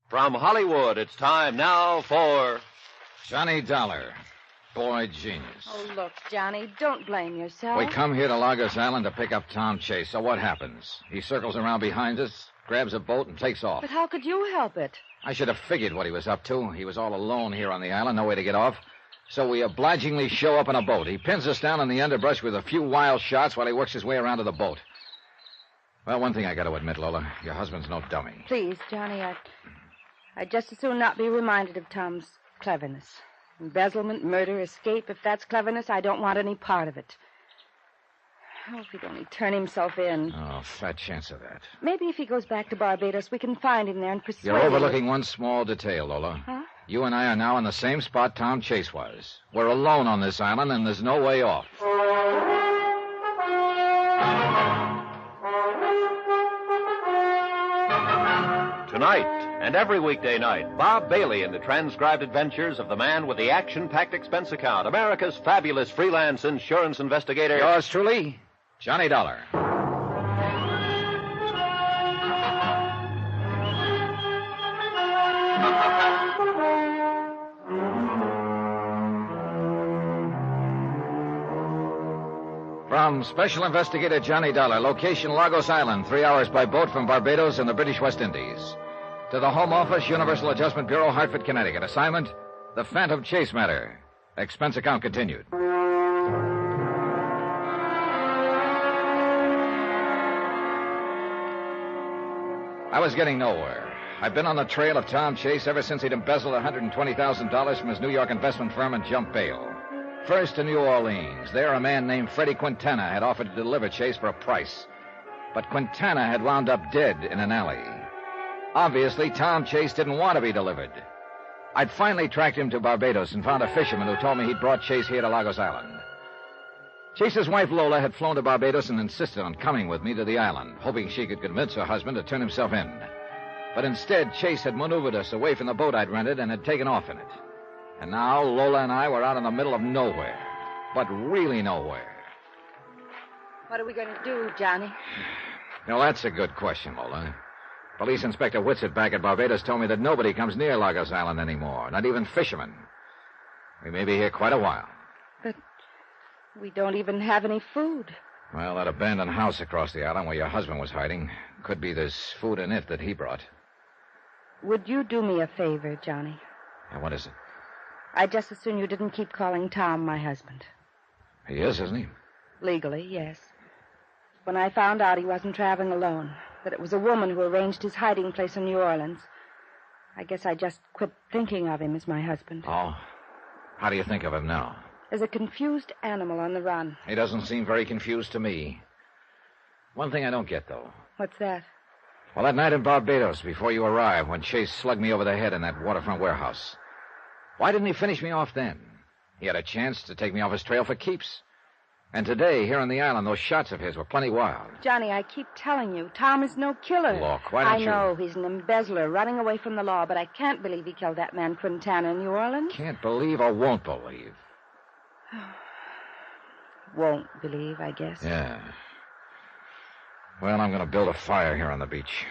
From Hollywood, it's time now for
Johnny Dollar, boy genius.
Oh, look, Johnny, don't blame yourself.
We come here to Lagos Island to pick up Tom Chase. So what happens? He circles around behind us, grabs a boat, and takes off.
But how could you help it?
I should have figured what he was up to. He was all alone here on the island, no way to get off. So we obligingly show up in a boat. He pins us down in the underbrush with a few wild shots while he works his way around to the boat. Well, one thing I got to admit, Lola, your husband's no dummy.
Please, Johnny, I'd just as soon not be reminded of Tom's cleverness. Embezzlement, murder, escape. If that's cleverness, I don't want any part of it. Oh, if he'd only turn himself in.
Oh, fat chance of that.
Maybe if he goes back to Barbados, we can find him there and persuade him.
You're overlooking one small detail, Lola.
Huh?
You and I are now in the same spot Tom Chase was. We're alone on this island, and there's no way off.
Tonight and every weekday night, Bob Bailey in the transcribed adventures of the man with the action-packed expense account, America's fabulous freelance insurance investigator.
Yours truly, Johnny Dollar. From Special Investigator Johnny Dollar, location Lagos Island, 3 hours by boat from Barbados in the British West Indies. To the Home Office, Universal Adjustment Bureau, Hartford, Connecticut. Assignment, the Phantom Chase matter. Expense account continued. I was getting nowhere. I've been on the trail of Tom Chase ever since he'd embezzled $120,000 from his New York investment firm and jumped bail. First to New Orleans. There, a man named Freddie Quintana had offered to deliver Chase for a price. But Quintana had wound up dead in an alley. Obviously, Tom Chase didn't want to be delivered. I'd finally tracked him to Barbados and found a fisherman who told me he'd brought Chase here to Lagos Island. Chase's wife, Lola, had flown to Barbados and insisted on coming with me to the island, hoping she could convince her husband to turn himself in. But instead, Chase had maneuvered us away from the boat I'd rented and had taken off in it. And now Lola and I were out in the middle of nowhere. But really nowhere.
What are we going to do, Johnny?
Now, that's a good question, Lola. Police Inspector Whitsett back at Barbados told me that nobody comes near Lagos Island anymore, not even fishermen. We may be here quite a while.
But we don't even have any food.
Well, that abandoned house across the island where your husband was hiding, could be there's food in it that he brought.
Would you do me a favor, Johnny?
Now, what is it?
I'd just as soon you didn't keep calling Tom my husband.
He is, isn't he?
Legally, yes. When I found out he wasn't traveling alone, that it was a woman who arranged his hiding place in New Orleans, I guess I just quit thinking of him as my husband.
Oh. How do you think of him now?
As a confused animal on the run.
He doesn't seem very confused to me. One thing I don't get, though.
What's that?
Well, that night in Barbados, before you arrived, when Chase slugged me over the head in that waterfront warehouse, why didn't he finish me off then? He had a chance to take me off his trail for keeps. And today, here on the island, those shots of his were plenty wild.
Johnny, I keep telling you, Tom is no killer.
Look, why don't you...
I know he's an embezzler running away from the law, but I can't believe he killed that man Quintana in New Orleans.
Can't believe or won't believe.
Won't believe, I guess.
Yeah. Well, I'm going to build a fire here on the beach.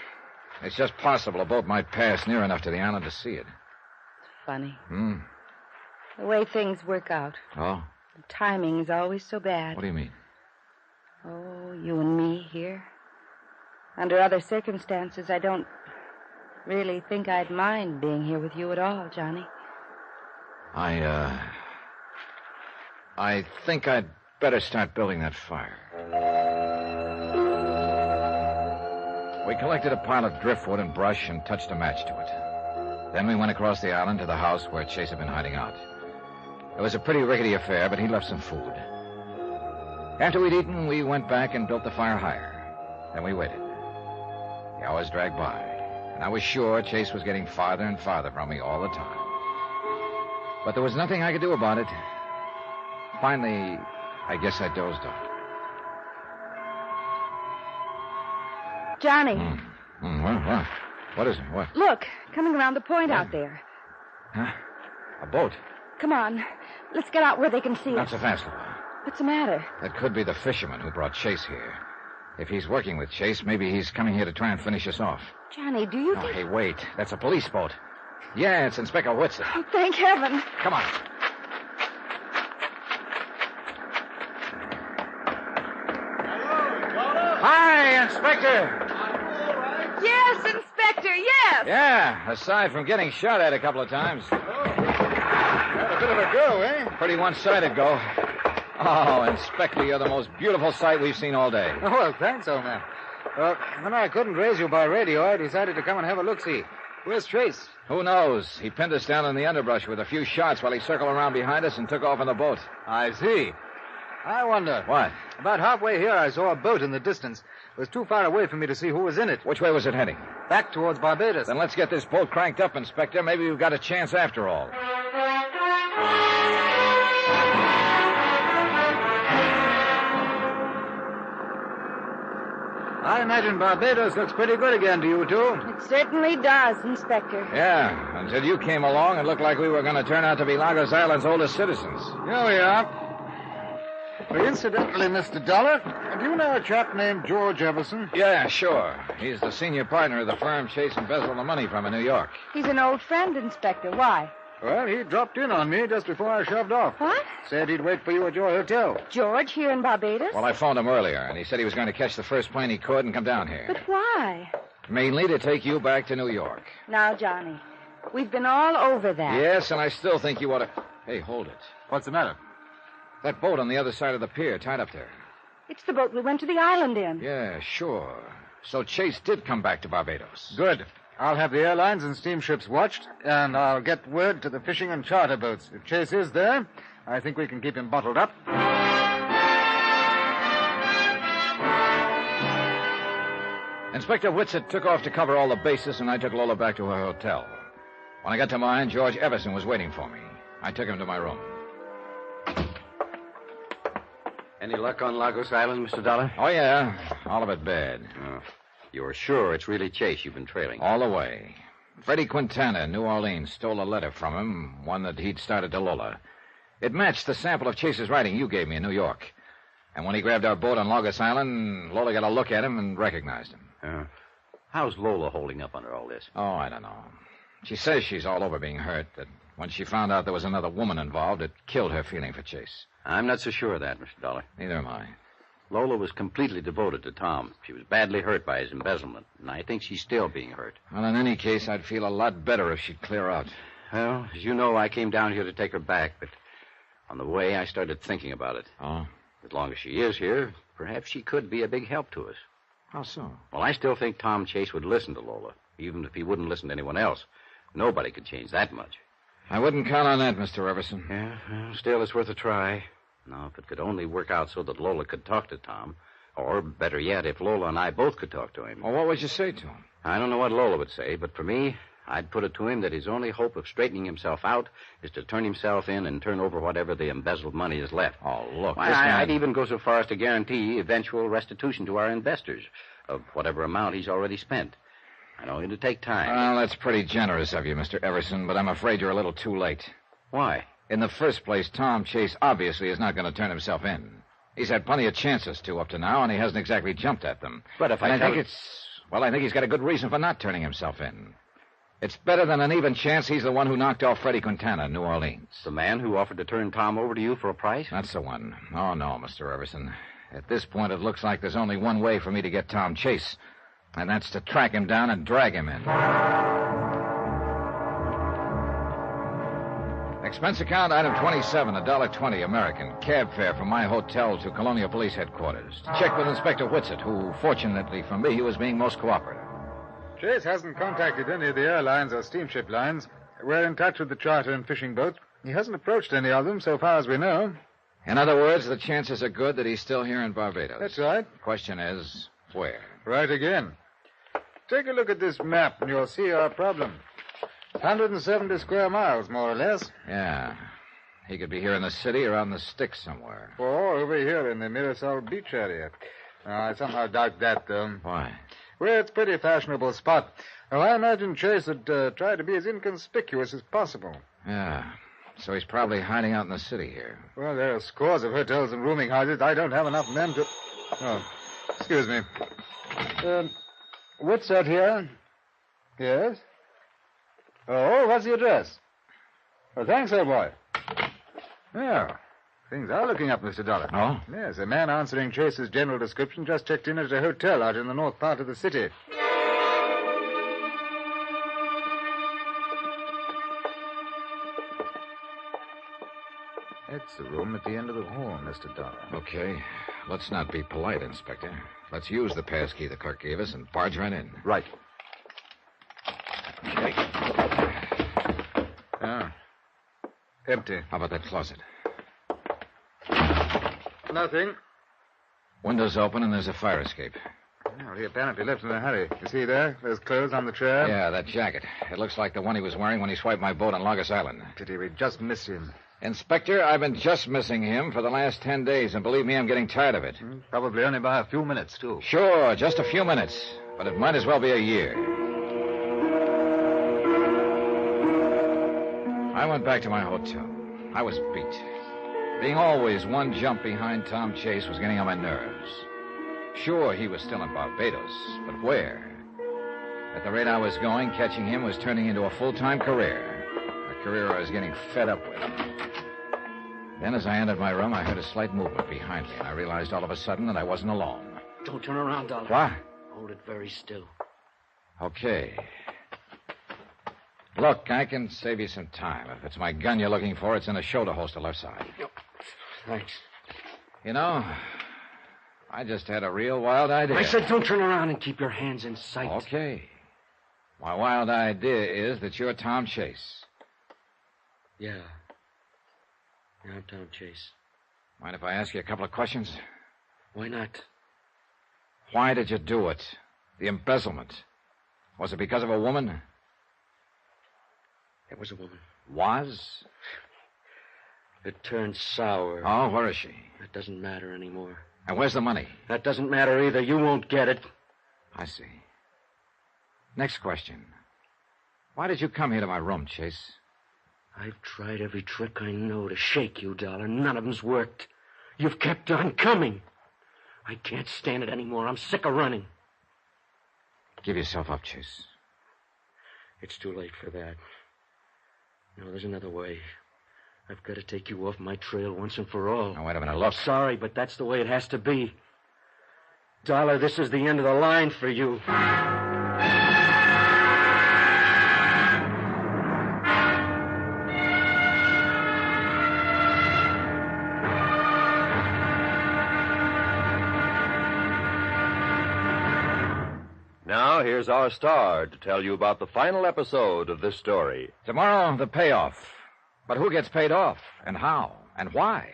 It's just possible a boat might pass near enough to the island to see it.
Funny.
Hmm.
The way things work out.
Oh?
The timing's always so bad.
What do you mean?
Oh, you and me here. Under other circumstances, I don't really think I'd mind being here with you at all, Johnny.
I think I'd better start building that fire. We collected a pile of driftwood and brush and touched a match to it. Then we went across the island to the house where Chase had been hiding out. It was a pretty rickety affair, but he left some food. After we'd eaten, we went back and built the fire higher. Then we waited. The hours dragged by, and I was sure Chase was getting farther and farther from me all the time. But there was nothing I could do about it. Finally, I guess I dozed off.
Johnny.
What is it? What?
Look, coming around the point out there.
Huh? A boat?
Come on. Let's get out where they can see
Not
us.
so fast, Laura.
What's the matter?
That could be the fisherman who brought Chase here. If he's working with Chase, maybe he's coming here to try and finish us off.
Johnny, do you
Oh,
think...
hey, wait. That's a police boat. Yeah, it's Inspector Whitsett.
Oh, thank heaven.
Come on. Hi, Inspector.
Yes, Inspector, yes.
Yeah, aside from getting shot at a couple of times.
Had a bit of a go, eh?
Pretty one-sided go. Oh, Inspector, you're the most beautiful sight we've seen all day.
Oh, well, thanks, old man. When I couldn't raise you by radio, I decided to come and have a look-see. Where's Trace?
Who knows? He pinned us down in the underbrush with a few shots while he circled around behind us and took off in the boat.
I see. I wonder.
What?
About halfway here, I saw a boat in the distance. It was too far away for me to see who was in it.
Which way was it heading?
Back towards Barbados.
Then let's get this boat cranked up, Inspector. Maybe we've got a chance after all.
I imagine Barbados looks pretty good again to you two.
It certainly does, Inspector.
Yeah, until you came along, it looked like we were going to turn out to be Lagos Island's oldest citizens.
Here we are. Incidentally, Mr. Dollar, do you know a chap named George Everson?
Yeah, sure. He's the senior partner of the firm Chase embezzled the money from in New York.
He's an old friend, Inspector. Why?
Well, he dropped in on me just before I shoved off.
What?
Said he'd wait for you at your hotel.
George here in Barbados?
Well, I phoned him earlier, and he said he was going to catch the first plane he could and come down here.
But why?
Mainly to take you back to New York.
Now, Johnny, we've been all over that.
Yes, and I still think you ought to... Hey, hold it.
What's the matter?
That boat on the other side of the pier, tied up there.
It's the boat we went to the island in.
Yeah, sure. So Chase did come back to Barbados.
Good. I'll have the airlines and steamships watched, and I'll get word to the fishing and charter boats. If Chase is there, I think we can keep him bottled up.
Inspector Whitsett took off to cover all the bases, and I took Lola back to her hotel. When I got to mine, George Everson was waiting for me. I took him to my room.
Any luck on Lagos Island, Mr. Dollar?
Oh, yeah. All of it bad.
Oh. You're sure it's really Chase you've been trailing?
All the way. Freddie Quintana in New Orleans stole a letter from him, one that he'd started to Lola. It matched the sample of Chase's writing you gave me in New York. And when he grabbed our boat on Lagos Island, Lola got a look at him and recognized him.
How's Lola holding up under all this?
Oh, I don't know. She says she's all over being hurt, that when she found out there was another woman involved, it killed her feeling for Chase.
I'm not so sure of that, Mr. Dollar.
Neither am I.
Lola was completely devoted to Tom. She was badly hurt by his embezzlement, and I think she's still being hurt.
Well, in any case, I'd feel a lot better if she'd clear out.
Well, as you know, I came down here to take her back, but on the way, I started thinking about it.
Oh?
As long as she is here, perhaps she could be a big help to us.
How so?
Well, I still think Tom Chase would listen to Lola, even if he wouldn't listen to anyone else. Nobody could change that much.
I wouldn't count on that, Mr. Everson.
Yeah, well, still, it's worth a try. Now, if it could only work out so that Lola could talk to Tom, or, better yet, if Lola and I both could talk to him.
Well, what would you say to him?
I don't know what Lola would say, but for me, I'd put it to him that his only hope of straightening himself out is to turn himself in and turn over whatever the embezzled money is left.
Oh, look,
Why, I'd even go so far as to guarantee eventual restitution to our investors of whatever amount he's already spent. I know it'll take time.
Well, that's pretty generous of you, Mr. Everson, but I'm afraid you're a little too late.
Why?
In the first place, Tom Chase obviously is not going to turn himself in. He's had plenty of chances to up to now, and he hasn't exactly jumped at them.
But if
I think I think he's got a good reason for not turning himself in. It's better than an even chance he's the one who knocked off Freddie Quintana in New Orleans.
The man who offered to turn Tom over to you for a price?
That's the one. Oh, no, Mr. Everson. At this point, it looks like there's only one way for me to get Tom Chase, and that's to track him down and drag him in. Expense account, item 27, $1.20 American. Cab fare from my hotel to Colonial Police Headquarters. To check with Inspector Whitsett, who, fortunately for me, was being most cooperative.
Chase hasn't contacted any of the airlines or steamship lines. We're in touch with the charter and fishing boats. He hasn't approached any of them, so far as we know.
In other words, the chances are good that he's still here in Barbados.
That's right.
The question is, where?
Right again. Take a look at this map, and you'll see our problem. 170 square miles, more or less.
Yeah. He could be here in the city or out in the sticks somewhere.
Or over here in the Mirasol Beach area. I somehow doubt that, though.
Why?
Well, it's a pretty fashionable spot. Well, I imagine Chase would try to be as inconspicuous as possible.
Yeah. So he's probably hiding out in the city here.
Well, there are scores of hotels and rooming houses. I don't have enough men to... Oh, excuse me. What's that here? Yes? Oh, what's the address? Oh, thanks, old boy. Yeah, things are looking up, Mr. Dollar.
Oh?
Yes, a man answering Chase's general description just checked in at a hotel out in the north part of the city. That's the room at the end of the hall, Mr. Dollar.
Okay. Let's not be polite, Inspector. Let's use the passkey the clerk gave us and barge right in.
Right.
Okay.
Empty.
How about that closet?
Nothing.
Window's open and there's a fire escape.
Well, he apparently left in a hurry. You see there? There's clothes on the chair.
Yeah, that jacket. It looks like the one he was wearing when he swiped my boat on Logos Island.
Pity we just missed him.
Inspector, I've been just missing him for the last 10 days, and believe me, I'm getting tired of it.
Probably only by a few minutes, too.
Sure, just a few minutes. But it might as well be a year. I went back to my hotel. I was beat. Being always one jump behind Tom Chase was getting on my nerves. Sure, he was still in Barbados, but where? At the rate I was going, catching him was turning into a full-time career. A career I was getting fed up with. Then as I entered my room, I heard a slight movement behind me, and I realized all of a sudden that I wasn't alone.
Don't turn around, Dollar.
What?
Hold it very still.
Okay. Look, I can save you some time. If it's my gun you're looking for, it's in the shoulder holster left side.
Thanks.
You know, I just had a real wild idea.
I said don't turn around and keep your hands in sight.
Okay. My wild idea is that you're Tom Chase.
Yeah. I'm Tom Chase.
Mind if I ask you a couple of questions?
Why not?
Why did you do it? The embezzlement. Was it because of a woman?
It was a woman.
Was?
It turned sour.
Oh, where is she?
It doesn't matter anymore.
And where's the money?
That doesn't matter either. You won't get it.
I see. Next question. Why did you come here to my room, Chase?
I've tried every trick I know to shake you, Dollar. None of them's worked. You've kept on coming. I can't stand it anymore. I'm sick of running.
Give yourself up, Chase.
It's too late for that. No, there's another way. I've got to take you off my trail once and for all.
Now, wait a minute, look.
Sorry, but that's the way it has to be. Dollar, this is the end of the line for you.
Now, here's our star to tell you about the final episode of this story.
Tomorrow, the payoff. But who gets paid off, and how, and why?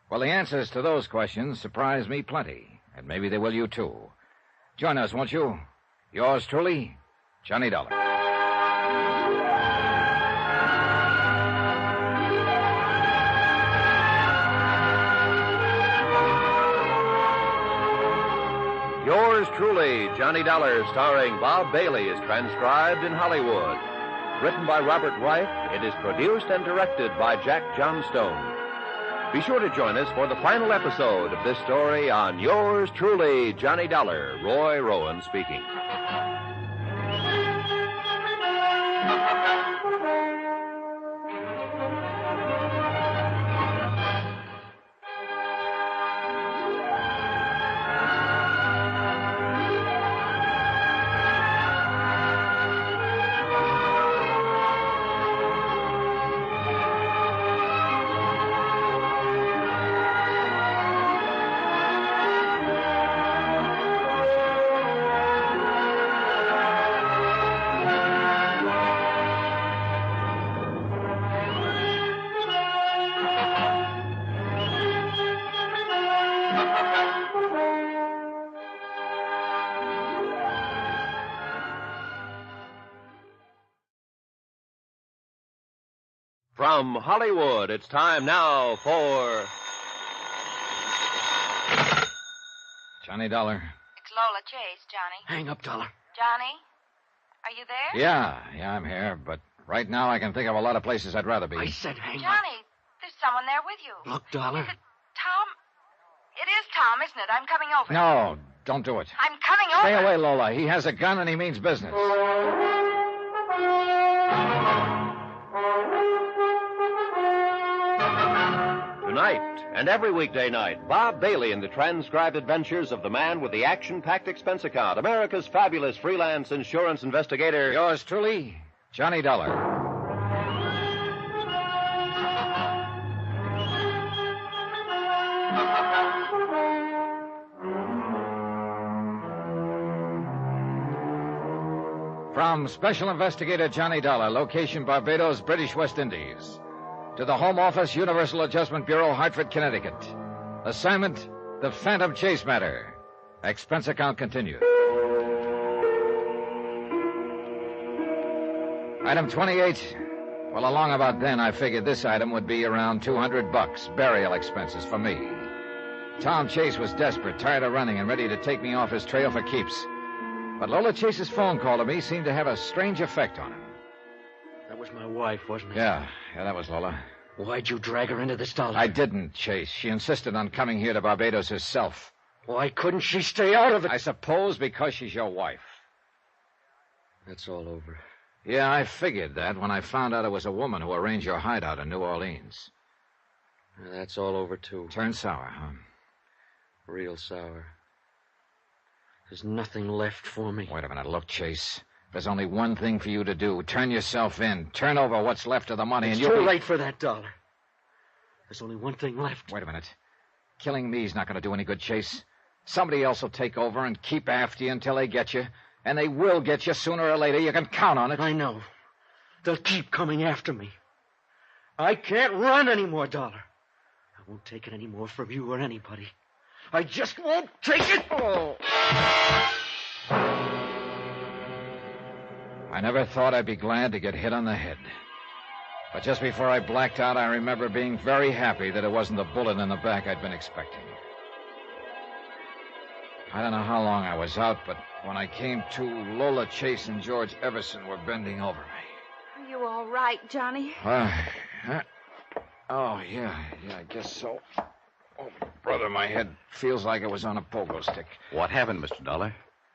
Well, the answers to those questions surprise me plenty, and maybe they will you, too. Join us, won't you? Yours truly, Johnny Dollar.
Yours truly, Johnny Dollar, starring Bob Bailey, is transcribed in Hollywood. Written by Robert Reif, it is produced and directed by Jack Johnstone. Be sure to join us for the final episode of this story on Yours truly, Johnny Dollar. Roy Rowan speaking. From Hollywood, it's time now for...
Johnny Dollar.
It's Lola Chase, Johnny.
Hang up, Dollar.
Johnny? Are you there?
Yeah, I'm here, but right now I can think of a lot of places I'd rather be.
I said hang up.
Johnny, there's someone there with you.
Look, Dollar.
Is it Tom? It is Tom, isn't it? I'm coming over.
No, don't do it.
I'm coming over.
Stay away, Lola. He has a gun and he means business.
Tonight, and every weekday night, Bob Bailey in the transcribed adventures of the man with the action-packed expense account, America's fabulous freelance insurance investigator.
Yours truly, Johnny Dollar. From Special Investigator Johnny Dollar, location Barbados, British West Indies, to the Home Office, Universal Adjustment Bureau, Hartford, Connecticut. Assignment, the Phantom Chase matter. Expense account continued. Item 28. Well, along about then, I figured this item would be around $200, burial expenses for me. Tom Chase was desperate, tired of running, and ready to take me off his trail for keeps. But Lola Chase's phone call to me seemed to have a strange effect on him.
That was my wife, wasn't it?
Yeah, that was Lola.
Why'd you drag her into this, Dollar?
I didn't, Chase. She insisted on coming here to Barbados herself.
Why couldn't she stay out of it?
I suppose because she's your wife.
That's all over.
Yeah, I figured that when I found out it was a woman who arranged your hideout in New Orleans.
That's all over, too.
Turned sour, huh?
Real sour. There's nothing left for me.
Wait a minute. Look, Chase. There's only one thing for you to do. Turn yourself in. Turn over what's left of the money,
It's
and you'll
too late for that, Dollar. There's only one thing left.
Wait a minute. Killing me's not going to do any good, Chase. Somebody else will take over and keep after you until they get you. And they will get you sooner or later. You can count on it.
I know. They'll keep coming after me. I can't run anymore, Dollar. I won't take it anymore from you or anybody. I just won't take it. Oh.
I never thought I'd be glad to get hit on the head. But just before I blacked out, I remember being very happy that it wasn't the bullet in the back I'd been expecting. I don't know how long I was out, but when I came to, Lola Chase and George Everson were bending over me.
Are you all right, Johnny?
Oh, yeah, I guess so. Oh, brother, my head feels like it was on a pogo stick.
What happened, Mr. Dollar?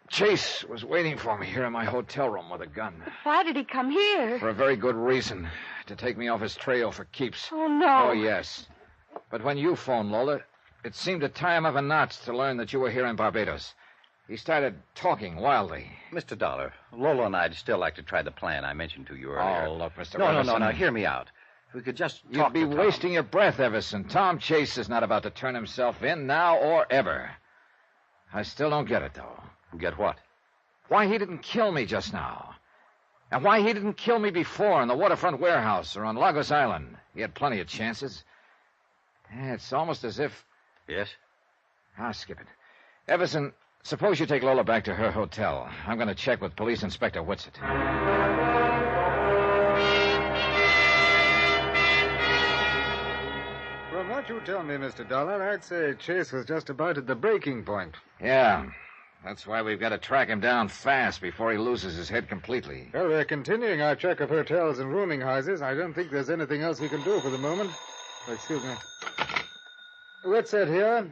Chase was waiting for me here in my hotel room with a gun.
Why did he come here?
For a very good reason. To take me off his trail for keeps.
Oh, no.
Oh, yes. But when you phoned, Lola, it seemed to tie him up in knots to learn that you were here in Barbados. He started talking wildly.
Mr. Dollar, Lola and I'd still like to try the plan I mentioned to you earlier.
Oh, look, Mr.
No,
Everson.
no, hear me out. If we could just
You'd
talk
be
to Tom.
wasting your breath, Everson. Tom Chase is not about to turn himself in now or ever. I still don't get it, though.
Get what?
Why he didn't kill me just now. And why he didn't kill me before in the waterfront warehouse or on Lagos Island. He had plenty of chances. Yeah, it's almost as if...
Yes?
I'll skip it. Everson, suppose you take Lola back to her hotel. I'm going to check with Police Inspector Whitsett.
From what you tell me, Mr. Dollar, I'd say Chase was just about at the breaking point.
Yeah. That's why we've got to track him down fast before he loses his head completely.
Well, we're continuing our check of hotels and rooming houses. I don't think there's anything else we can do for the moment. Oh, excuse me. What's that here?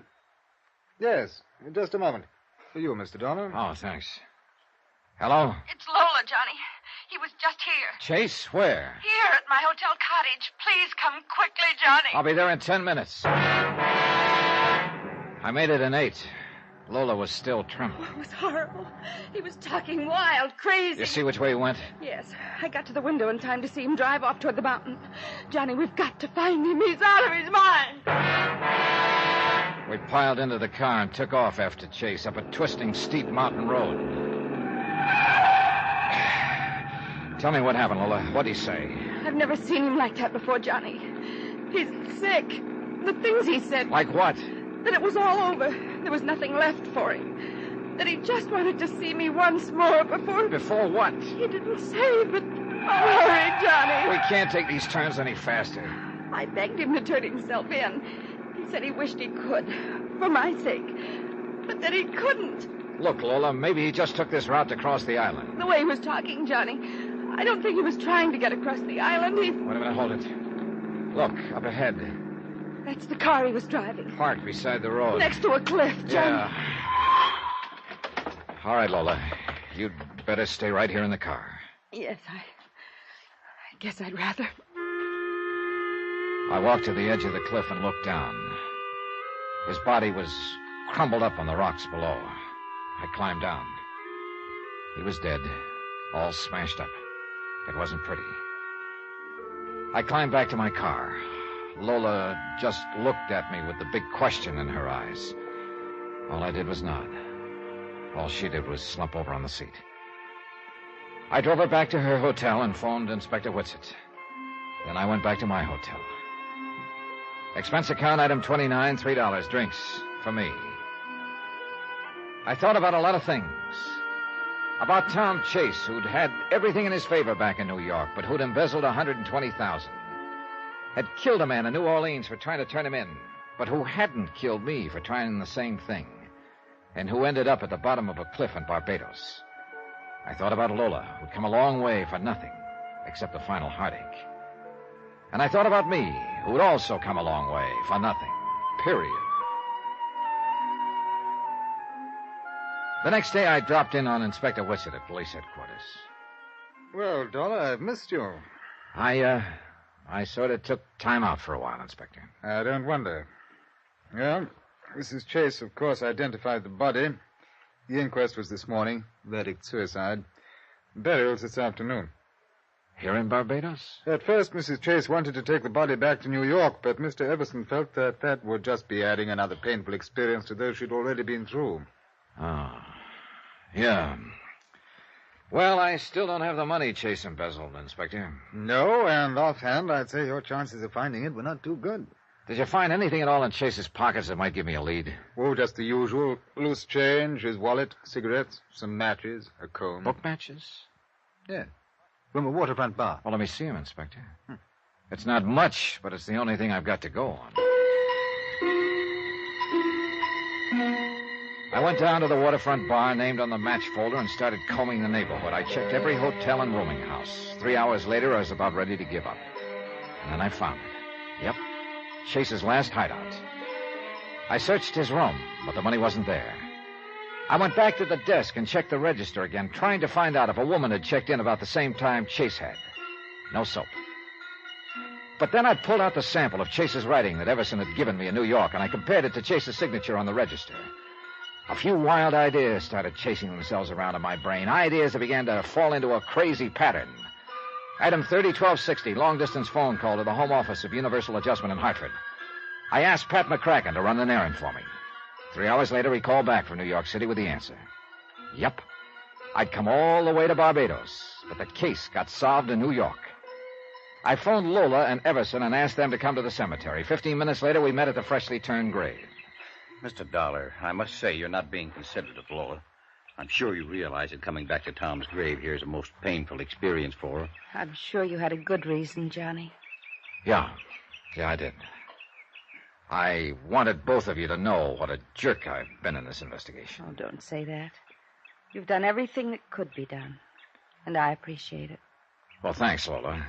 Yes, just a moment. For you, Mr. Dollar.
Oh, thanks. Hello?
It's Lola, Johnny. He was just here.
Chase, where?
Here at my hotel cottage. Please come quickly, Johnny.
I'll be there in 10 minutes. I made it in 8. Lola was still trembling.
Oh, it was horrible. He was talking wild, crazy.
You see which way he went?
Yes. I got to the window in time to see him drive off toward the mountain. Johnny, we've got to find him. He's out of his mind.
We piled into the car and took off after Chase up a twisting, steep mountain road. Tell me what happened, Lola. What'd he say?
I've never seen him like that before, Johnny. He's sick. The things he said.
Like what?
That it was all over. There was nothing left for him. That he just wanted to see me once more before...
Before what?
He didn't say, but... Hurry, Johnny.
We can't take these turns any faster.
I begged him to turn himself in. He said he wished he could, for my sake. But that he couldn't.
Look, Lola, maybe he just took this route to cross the island.
The way he was talking, Johnny, I don't think he was trying to get across the island.
Wait a minute, hold it. Look, up ahead.
That's the car he was driving.
Parked beside the road.
Next to a cliff, Johnny.
Yeah. All right, Lola. You'd better stay right here in the car.
Yes, I guess I'd rather.
I walked to the edge of the cliff and looked down. His body was crumbled up on the rocks below. I climbed down. He was dead, all smashed up. It wasn't pretty. I climbed back to my car. Lola just looked at me with the big question in her eyes. All I did was nod. All she did was slump over on the seat. I drove her back to her hotel and phoned Inspector Whitsett. Then I went back to my hotel. Expense account, item 29, $3. Drinks for me. I thought about a lot of things. About Tom Chase, who'd had everything in his favor back in New York, but who'd embezzled $120,000. Had killed a man in New Orleans for trying to turn him in, but who hadn't killed me for trying the same thing, and who ended up at the bottom of a cliff in Barbados. I thought about Lola, who'd come a long way for nothing, except the final heartache. And I thought about me, who'd also come a long way for nothing, period. The next day, I dropped in on Inspector Whitsett at police headquarters.
Well, Dollar, I've missed you.
I sort of took time out for a while, Inspector.
I don't wonder. Well, Mrs. Chase, of course, identified the body. The inquest was this morning. Verdict suicide. Burials this afternoon.
Here in Barbados?
At first, Mrs. Chase wanted to take the body back to New York, but Mr. Everson felt that that would just be adding another painful experience to those she'd already been through.
Oh, yeah. Well, I still don't have the money Chase embezzled, Inspector.
No, and offhand, I'd say your chances of finding it were not too good.
Did you find anything at all in Chase's pockets that might give me a lead?
Oh, just the usual. Loose change, his wallet, cigarettes, some matches, a comb.
Book matches?
Yeah. From a waterfront bar.
Well, let me see him, Inspector. It's not much, but it's the only thing I've got to go on. I went down to the waterfront bar named on the match folder and started combing the neighborhood. I checked every hotel and rooming house. 3 hours later, I was about ready to give up. And then I found it. Yep. Chase's last hideout. I searched his room, but the money wasn't there. I went back to the desk and checked the register again, trying to find out if a woman had checked in about the same time Chase had. No soap. But then I pulled out the sample of Chase's writing that Everson had given me in New York, and I compared it to Chase's signature on the register. A few wild ideas started chasing themselves around in my brain, ideas that began to fall into a crazy pattern. Item 30-1260, long-distance phone call to the home office of Universal Adjustment in Hartford. I asked Pat McCracken to run an errand for me. 3 hours later, he called back from New York City with the answer. Yep. I'd come all the way to Barbados, but the case got solved in New York. I phoned Lola and Everson and asked them to come to the cemetery. 15 minutes later, we met at the freshly turned grave.
Mr. Dollar, I must say you're not being considerate of Lola. I'm sure you realize that coming back to Tom's grave here is a most painful experience for her.
I'm sure you had a good reason, Johnny.
Yeah, I did. I wanted both of you to know what a jerk I've been in this investigation.
Oh, don't say that. You've done everything that could be done, and I appreciate it.
Well, thanks, Lola.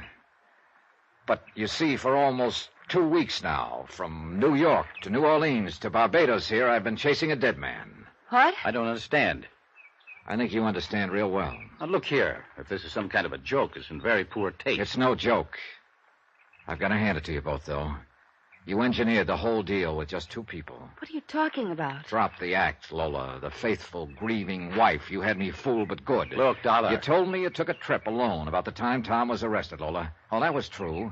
But you see, for almost 2 weeks now, from New York to New Orleans to Barbados here, I've been chasing a dead man.
What?
I don't understand.
I think you understand real well.
Now, look here. If this is some kind of a joke, it's in very poor taste.
It's no joke. I've got to hand it to you both, though. You engineered the whole deal with just 2 people.
What are you talking about?
Drop the act, Lola. The faithful, grieving wife. You had me fooled, but good.
Look, Dollar.
You told me you took a trip alone about the time Tom was arrested, Lola. Oh, that was true.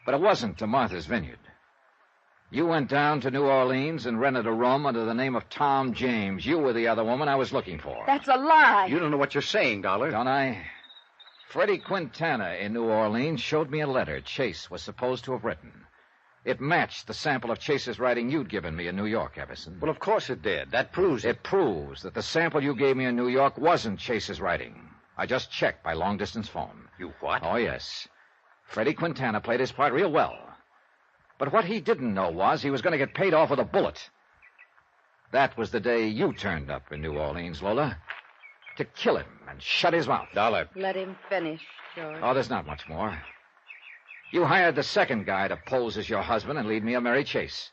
But it wasn't to Martha's Vineyard. You went down to New Orleans and rented a room under the name of Tom James. You were the other woman I was looking for.
That's a lie.
You don't know what you're saying, Dollar.
Don't I? Freddie Quintana in New Orleans showed me a letter Chase was supposed to have written. It matched the sample of Chase's writing you'd given me in New York, Everson.
Well, of course it did. That proves it.
It proves that the sample you gave me in New York wasn't Chase's writing. I just checked by long-distance phone.
You what?
Oh, yes. Freddie Quintana played his part real well. But what he didn't know was he was going to get paid off with a bullet. That was the day you turned up in New Orleans, Lola. To kill him and shut his mouth.
Dollar.
Let him finish, George.
Oh, there's not much more. You hired the second guy to pose as your husband and lead me a merry chase.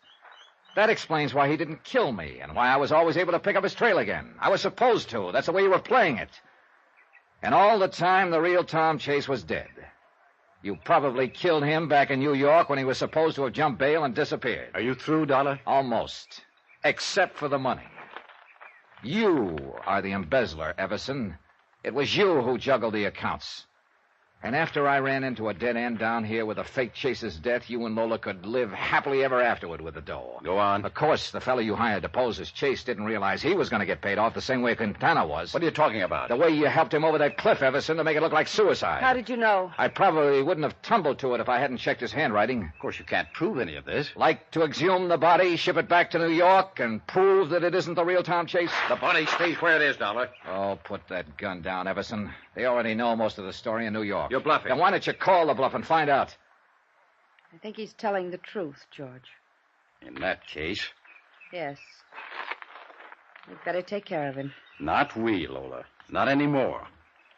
That explains why he didn't kill me and why I was always able to pick up his trail again. I was supposed to. That's the way you were playing it. And all the time, the real Tom Chase was dead. You probably killed him back in New York when he was supposed to have jumped bail and disappeared.
Are you through, Dollar?
Almost. Except for the money. You are the embezzler, Everson. It was you who juggled the accounts. And after I ran into a dead end down here with a fake Chase's death, you and Lola could live happily ever afterward with the dough.
Go on.
Of course, the fellow you hired to pose as Chase didn't realize he was going to get paid off the same way Quintana was.
What are you talking about?
The way you helped him over that cliff, Everson, to make it look like suicide.
How did you know?
I probably wouldn't have tumbled to it if I hadn't checked his handwriting.
Of course, you can't prove any of this.
Like to exhume the body, ship it back to New York, and prove that it isn't the real Tom Chase?
The body stays where it is, Dollar.
Oh, put that gun down, Everson. They already know most of the story in New York.
You're bluffing.
Then why don't you call the bluff and find out?
I think he's telling the truth, George.
In that case,
Yes. We've got to take care of him.
not we, Lola. Not anymore.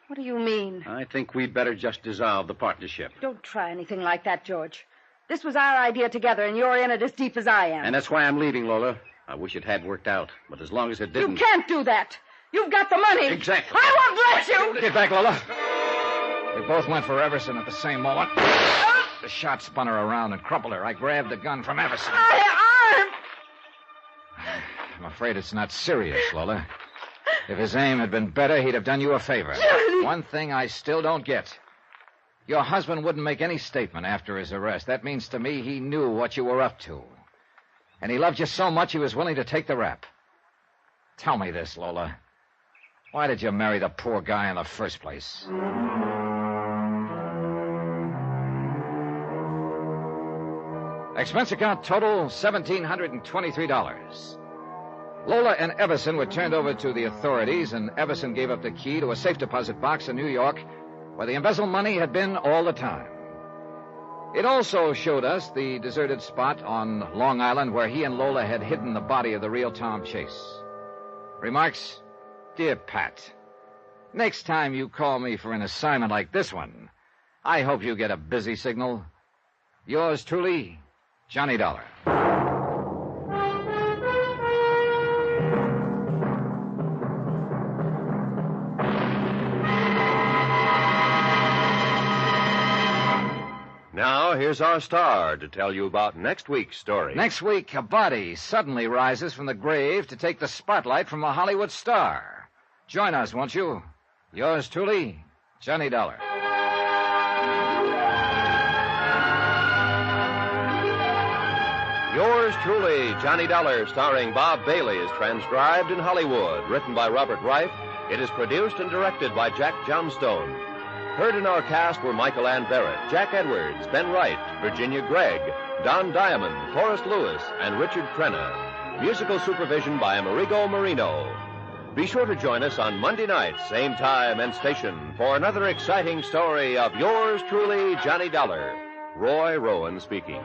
What do you mean?
I think we'd better just dissolve the partnership.
Don't try anything like that, George. This was our idea together, and you're in it as deep as I am.
And that's why I'm leaving, Lola. I wish it had worked out. But as long as it didn't...
You can't do that. You've got the money.
Exactly.
I won't let you.
Get back, Lola. We both went for Everson at the same moment. The shot spun her around and crumpled her. I grabbed the gun from Everson. I'm afraid it's not serious, Lola. If his aim had been better, he'd have done you a favor. One thing I still don't get. Your husband wouldn't make any statement after his arrest. That means to me he knew what you were up to. And he loved you so much he was willing to take the rap. Tell me this, Lola. Why did you marry the poor guy in the first place? Expense account total $1,723. Lola and Everson were turned over to the authorities, and Everson gave up the key to a safe deposit box in New York where the embezzled money had been all the time. It also showed us the deserted spot on Long Island where he and Lola had hidden the body of the real Tom Chase. Remarks, Dear Pat, next time you call me for an assignment like this one, I hope you get a busy signal. Yours truly, Johnny Dollar.
Now, here's our star to tell you about next week's story.
Next week, a body suddenly rises from the grave to take the spotlight from a Hollywood star. Join us, won't you? Yours truly, Johnny Dollar.
Yours truly, Johnny Dollar, starring Bob Bailey, is transcribed in Hollywood. Written by Robert Reif, it is produced and directed by Jack Johnstone. Heard in our cast were Michael Ann Barrett, Jack Edwards, Ben Wright, Virginia Gregg, Don Diamond, Forrest Lewis, and Richard Crenna. Musical supervision by Amerigo Marino. Be sure to join us on Monday night, same time and station, for another exciting story of yours truly, Johnny Dollar. Roy Rowan speaking.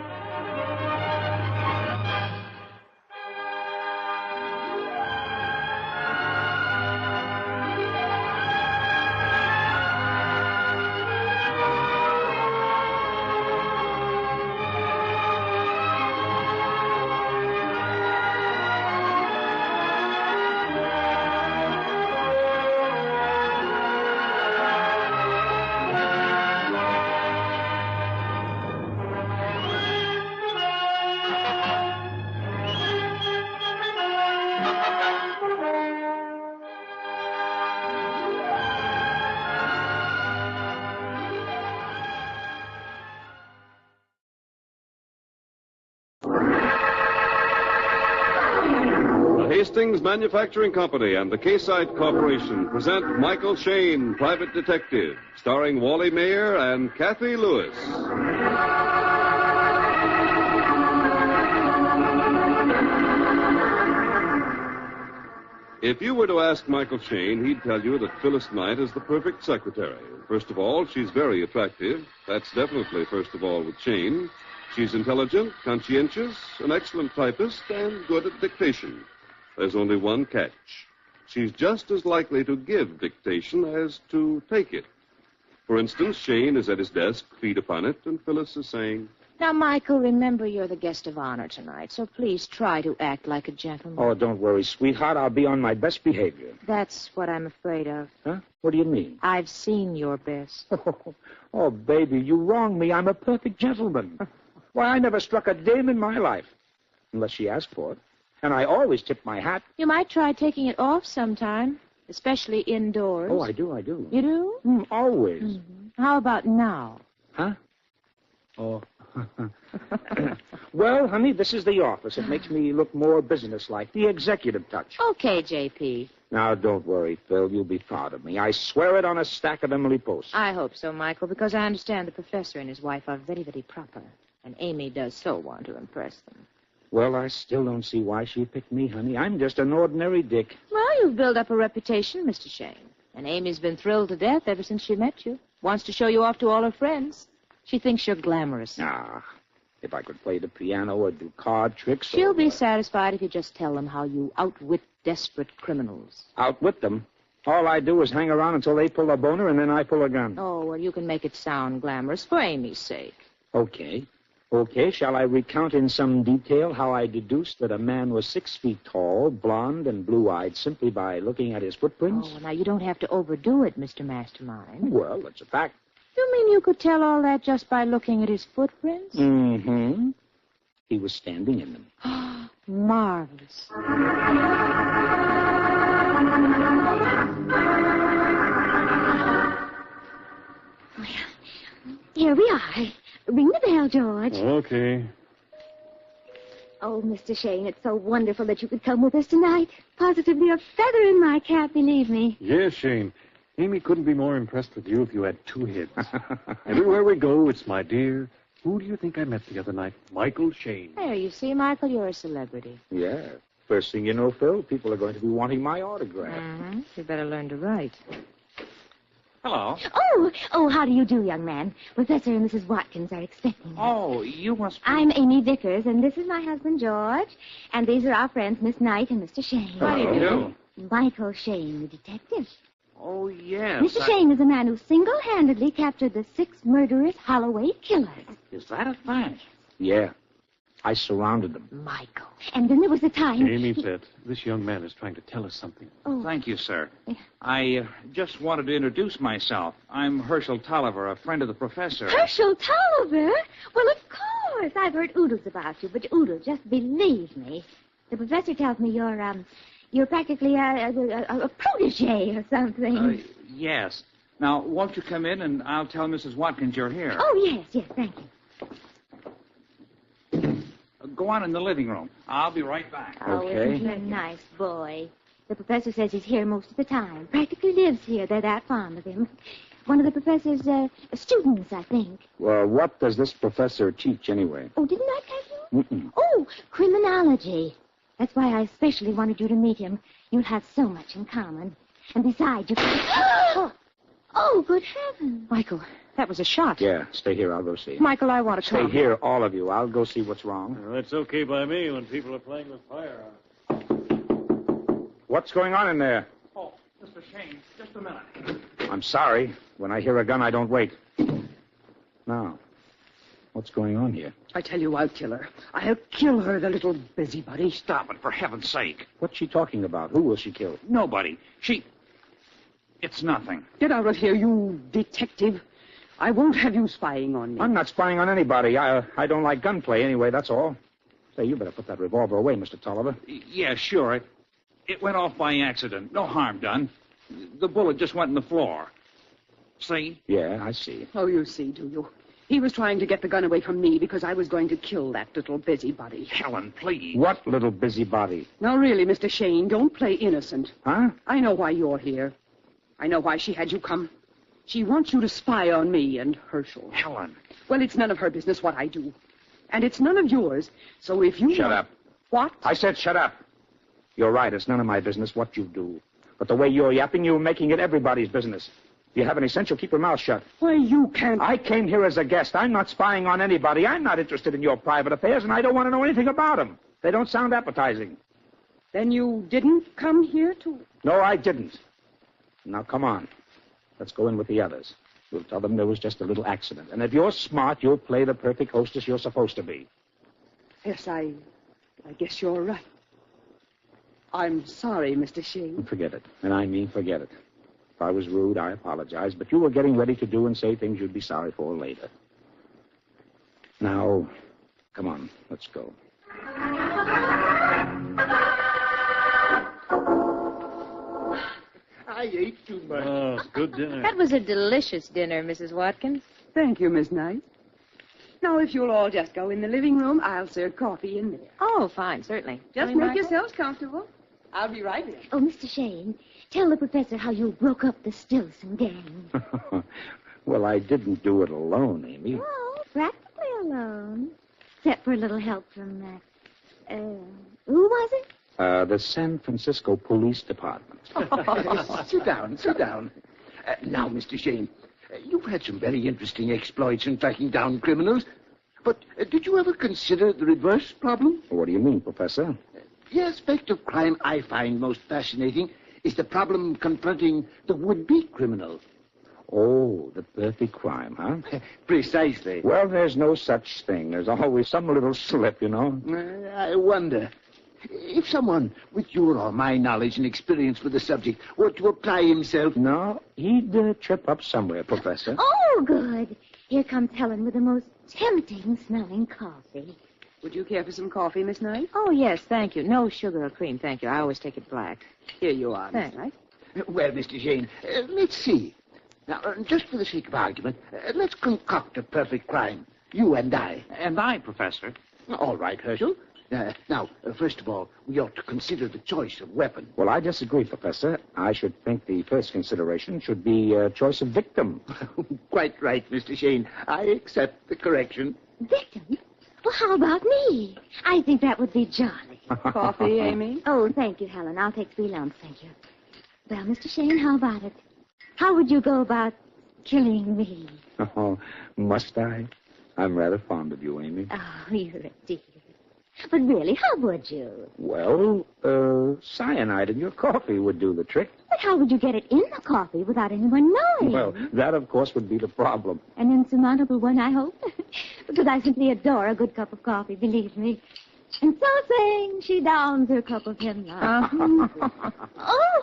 Hastings Manufacturing Company and the K-Site Corporation present Michael Shayne, Private Detective, starring Wally Mayer and Kathy Lewis. If you were to ask Michael Shayne, he'd tell you that Phyllis Knight is the perfect secretary. First of all, she's very attractive. That's definitely first of all with Shayne. She's intelligent, conscientious, an excellent typist, and good at dictation. There's only one catch. She's just as likely to give dictation as to take it. For instance, Shayne is at his desk, feet upon it, and Phyllis is saying,
Now, Michael, remember you're the guest of honor tonight, so please try to act like a gentleman.
Oh, don't worry, sweetheart. I'll be on my best behavior.
That's what I'm afraid of.
Huh? What do you mean?
I've seen your best.
Oh, baby, you wrong me. I'm a perfect gentleman. Why, I never struck a dame in my life, unless she asked for it. And I always tip my hat.
You might try taking it off sometime, especially indoors.
Oh, I do.
You do?
Always.
Mm-hmm. How about now?
Huh? Oh. Well, honey, this is the office. It makes me look more businesslike. The executive touch.
Okay, J.P.
Now, don't worry, Phil. You'll be proud of me. I swear it on a stack of Emily posts.
I hope so, Michael, because I understand the professor and his wife are very, very proper. And Amy does so want to impress them.
Well, I still don't see why she picked me, honey. I'm just an ordinary dick.
Well, you've built up a reputation, Mr. Shane. And Amy's been thrilled to death ever since she met you. Wants to show you off to all her friends. She thinks you're glamorous.
Ah, if I could play the piano or do card tricks...
She'll be satisfied if you just tell them how you outwit desperate criminals.
Outwit them? All I do is hang around until they pull a boner and then I pull a gun.
Oh, well, you can make it sound glamorous for Amy's sake.
Okay. Okay, shall I recount in some detail how I deduced that a man was 6 feet tall, blonde, and blue-eyed simply by looking at his footprints?
Oh, now, you don't have to overdo it, Mr. Mastermind.
Well, that's a fact.
You mean you could tell all that just by looking at his footprints?
Mm-hmm. He was standing in them.
Marvelous.
Here we are. Ring the bell, George.
Okay.
Oh, Mr. Shane, it's so wonderful that you could come with us tonight. Positively a feather in my cap, believe me.
Yes, Shane. Amy couldn't be more impressed with you if you had 2 heads. Everywhere we go, it's my dear. Who do you think I met the other night? Michael Shane.
There, you see, Michael, you're a celebrity.
Yeah. First thing you know, Phil, people are going to be wanting my autograph.
Mm-hmm. You better learn to write.
Hello.
Oh, how do you do, young man? Professor and Mrs. Watkins are expecting us.
Oh, you must be...
I'm Amy Vickers, and this is my husband, George. And these are our friends, Miss Knight and Mr. Shane.
How do you do?
Michael Shane, the detective.
Oh, yes.
Mr. Shane is the man who single-handedly captured the 6 murderous Holloway killers.
Is that a fact? Yeah. I surrounded them.
Michael. And then there was the time...
Amy said, this young man is trying to tell us something.
Oh.
Thank you, sir. I just wanted to introduce myself. I'm Herschel Tolliver, a friend of the professor.
Herschel Tolliver? Well, of course. I've heard oodles about you, but oodles, just believe me. The professor tells me you're practically a protege or something.
Yes. Now, won't you come in and I'll tell Mrs. Watkins you're here.
Oh, yes, thank you.
Go on in the living room. I'll be right back.
Oh, isn't he a nice boy? The professor says he's here most of the time. Practically lives here. They're that fond of him. One of the professor's students, I think.
Well, what does this professor teach anyway?
Oh, didn't I tell you?
Mm-mm.
Oh, criminology. That's why I especially wanted you to meet him. You'll have so much in common. And besides, you can... Oh, good heavens.
Michael, that was a shot.
Yeah, stay here. I'll go see.
Michael, I want to
Stay here, all of you. I'll go see what's wrong.
Well, that's okay by me when people are playing with fire.
What's going on in there?
Oh, Mr. Shane, just a minute.
I'm sorry. When I hear a gun, I don't wait. Now, what's going on here?
I tell you, I'll kill her. I'll kill her, the little busybody.
Stop it, for heaven's sake.
What's she talking about? Who will she kill?
Nobody. It's nothing.
Get out of here, you detective. I won't have you spying on me.
I'm not spying on anybody. I don't like gunplay anyway, that's all. Say, you better put that revolver away, Mr. Tolliver.
Yeah, sure. It went off by accident. No harm done. The bullet just went in the floor. See?
Yeah, I see.
Oh, you see, do you? He was trying to get the gun away from me because I was going to kill that little busybody.
Helen, please.
What little busybody?
Now, really, Mr. Shane, don't play innocent.
Huh?
I know why you're here. I know why she had you come. She wants you to spy on me and Herschel.
Helen.
Well, it's none of her business what I do. And it's none of yours, so if you...
Shut up.
What?
I said shut up. You're right, it's none of my business what you do. But the way you're yapping, you're making it everybody's business. If you have any sense, you'll keep your mouth shut.
Why, you can't...
I came here as a guest. I'm not spying on anybody. I'm not interested in your private affairs, and I don't want to know anything about them. They don't sound appetizing.
Then you didn't come here to...
No, I didn't. Now, come on. Let's go in with the others. We'll tell them there was just a little accident. And if you're smart, you'll play the perfect hostess you're supposed to be.
Yes, I guess you're right. I'm sorry, Mr. Shane.
Forget it. And I mean forget it. If I was rude, I apologize. But you were getting ready to do and say things you'd be sorry for later. Now, come on. Let's go.
I ate too much.
Oh, it's good dinner.
That was a delicious dinner, Mrs. Watkins.
Thank you, Miss Knight. Now, if you'll all just go in the living room, I'll serve coffee in there.
Oh, fine, certainly.
Just
Coming,
make
Michael?
yourselves comfortable. I'll be right there.
Oh, Mr. Shane, tell the professor how you broke up the Stillson gang.
Well, I didn't do it alone, Amy.
Oh, practically alone. Except for a little help from, who was it?
The San Francisco Police Department.
Sit down, sit down. Now, Mr. Shane, you've had some very interesting exploits in tracking down criminals. But did you ever consider the reverse problem?
What do you mean, Professor?
The aspect of crime I find most fascinating is the problem confronting the would-be criminal.
Oh, the perfect crime, huh?
Precisely.
Well, there's no such thing. There's always some little slip, you know.
I wonder if someone with your or my knowledge and experience with the subject were to apply himself.
No, he'd trip up somewhere, Professor.
Oh, good. Here comes Helen with the most tempting-smelling coffee.
Would you care for some coffee, Miss Knight?
Oh, yes, thank you. No sugar or cream, thank you. I always take it black.
Here you are, Miss
Thanks.
Knight.
Well, Mr. Shane, let's see. Now, just for the sake of argument, let's concoct a perfect crime. You and I.
And I, Professor.
All right, Herschel. Now, first of all, we ought to consider the choice of weapon.
Well, I disagree, Professor. I should think the first consideration should be choice of victim.
Quite right, Mr. Shane. I accept the correction.
Victim? Well, how about me? I think that would be jolly.
Coffee, Amy?
Oh, thank you, Helen. I'll take 3 lumps, thank you. Well, Mr. Shane, how about it? How would you go about killing me?
Oh, must I? I'm rather fond of you, Amy.
Oh, you're a dear. But really, how would you?
Well, cyanide in your coffee would do the trick.
But how would you get it in the coffee without anyone knowing?
Well, that, of course, would be the problem.
An insurmountable one, I hope. Because I simply adore a good cup of coffee, believe me. And so saying, she downs her cup of hemlock. Oh!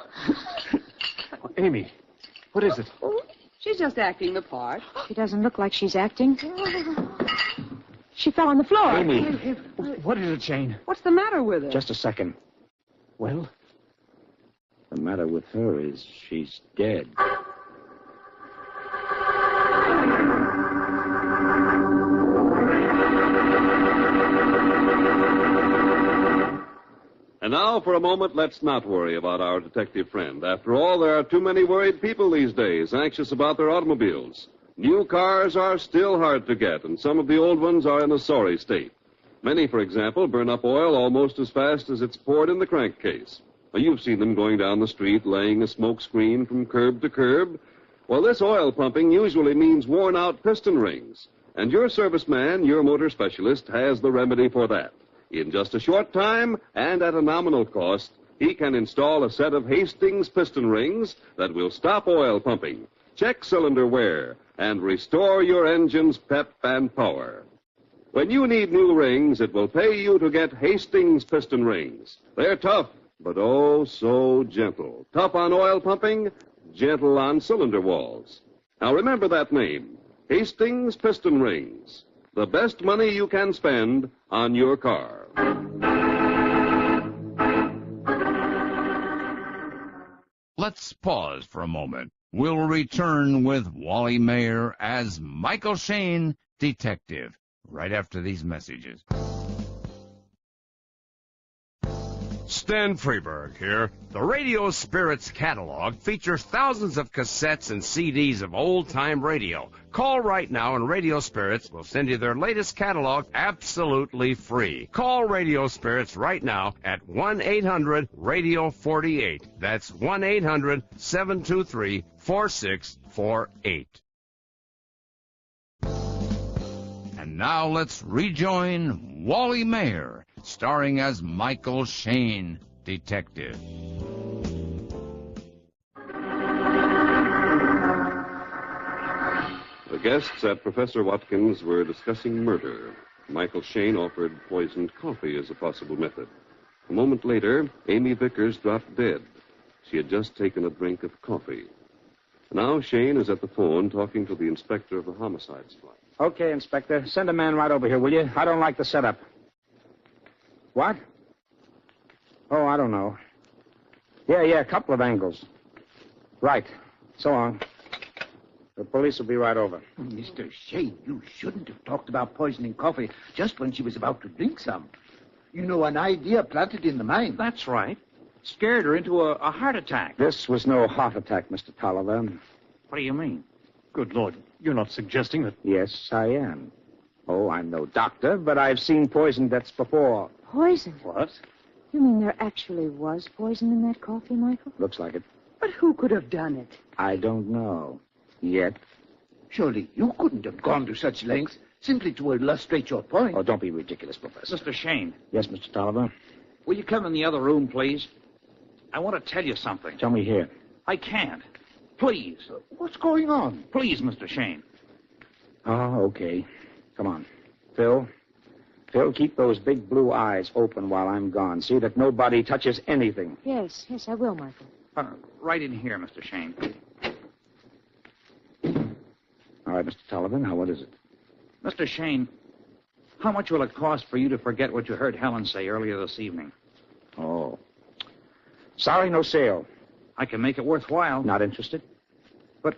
Amy, what is it?
Oh, she's just acting the part.
She doesn't look like she's acting. She fell on the floor.
Amy, what is it, Shane?
What's the matter with her?
Just a second. Well, the matter with her is she's dead.
And now, for a moment, let's not worry about our detective friend. After all, there are too many worried people these days, anxious about their automobiles. New cars are still hard to get, and some of the old ones are in a sorry state. Many, for example, burn up oil almost as fast as it's poured in the crankcase. Now, you've seen them going down the street, laying a smoke screen from curb to curb. Well, this oil pumping usually means worn-out piston rings. And your serviceman, your motor specialist, has the remedy for that. In just a short time, and at a nominal cost, he can install a set of Hastings piston rings that will stop oil pumping, check cylinder wear, and restore your engine's pep and power. When you need new rings, it will pay you to get Hastings piston rings. They're tough, but oh so gentle. Tough on oil pumping, gentle on cylinder walls. Now remember that name, Hastings piston rings. The best money you can spend on your car.
Let's pause for a moment. We'll return with Wally Mayer as Michael Shane, detective, right after these messages. Stan Freberg here. The Radio Spirits catalog features thousands of cassettes and CDs of old-time radio. Call right now and Radio Spirits will send you their latest catalog absolutely free. Call Radio Spirits right now at 1-800-RADIO-48. That's 1-800-723-4648. And now let's rejoin Wally Mayer, starring as Michael Shane, detective.
The guests at Professor Watkins were discussing murder. Michael Shane offered poisoned coffee as a possible method. A moment later, Amy Vickers dropped dead. She had just taken a drink of coffee. Now Shane is at the phone talking to the inspector of the homicide squad.
Okay, Inspector. Send a man right over here, will you? I don't like the setup. What? Oh, I don't know. Yeah, a couple of angles. Right. So long. The police will be right over.
Mr. Shane, you shouldn't have talked about poisoning coffee just when she was about to drink some. You know, an idea planted in the mind.
That's right. Scared her into a heart attack.
This was no heart attack, Mr. Tolliver.
What do you mean?
Good Lord, you're not suggesting that...
Yes, I am. Oh, I'm no doctor, but I've seen poison deaths before.
Poison?
What?
You mean there actually was poison in that coffee, Michael?
Looks like it.
But who could have done it?
I don't know. Yet.
Surely you couldn't have gone to such lengths simply to illustrate your point.
Oh, don't be ridiculous, Professor.
Mr. Shane.
Yes, Mr. Tolliver?
Will you come in the other room, please? I want to tell you something.
Tell me here.
I can't. Please.
What's going on?
Please, Mr. Shane.
Oh, okay. Come on. Phil, keep those big blue eyes open while I'm gone. See that nobody touches anything.
Yes, I will, Michael.
Right in here, Mr. Shane.
All right, Mr. Tolliver, now what is it?
Mr. Shane, how much will it cost for you to forget what you heard Helen say earlier this evening?
Oh. Sorry, no sale.
I can make it worthwhile.
Not interested?
But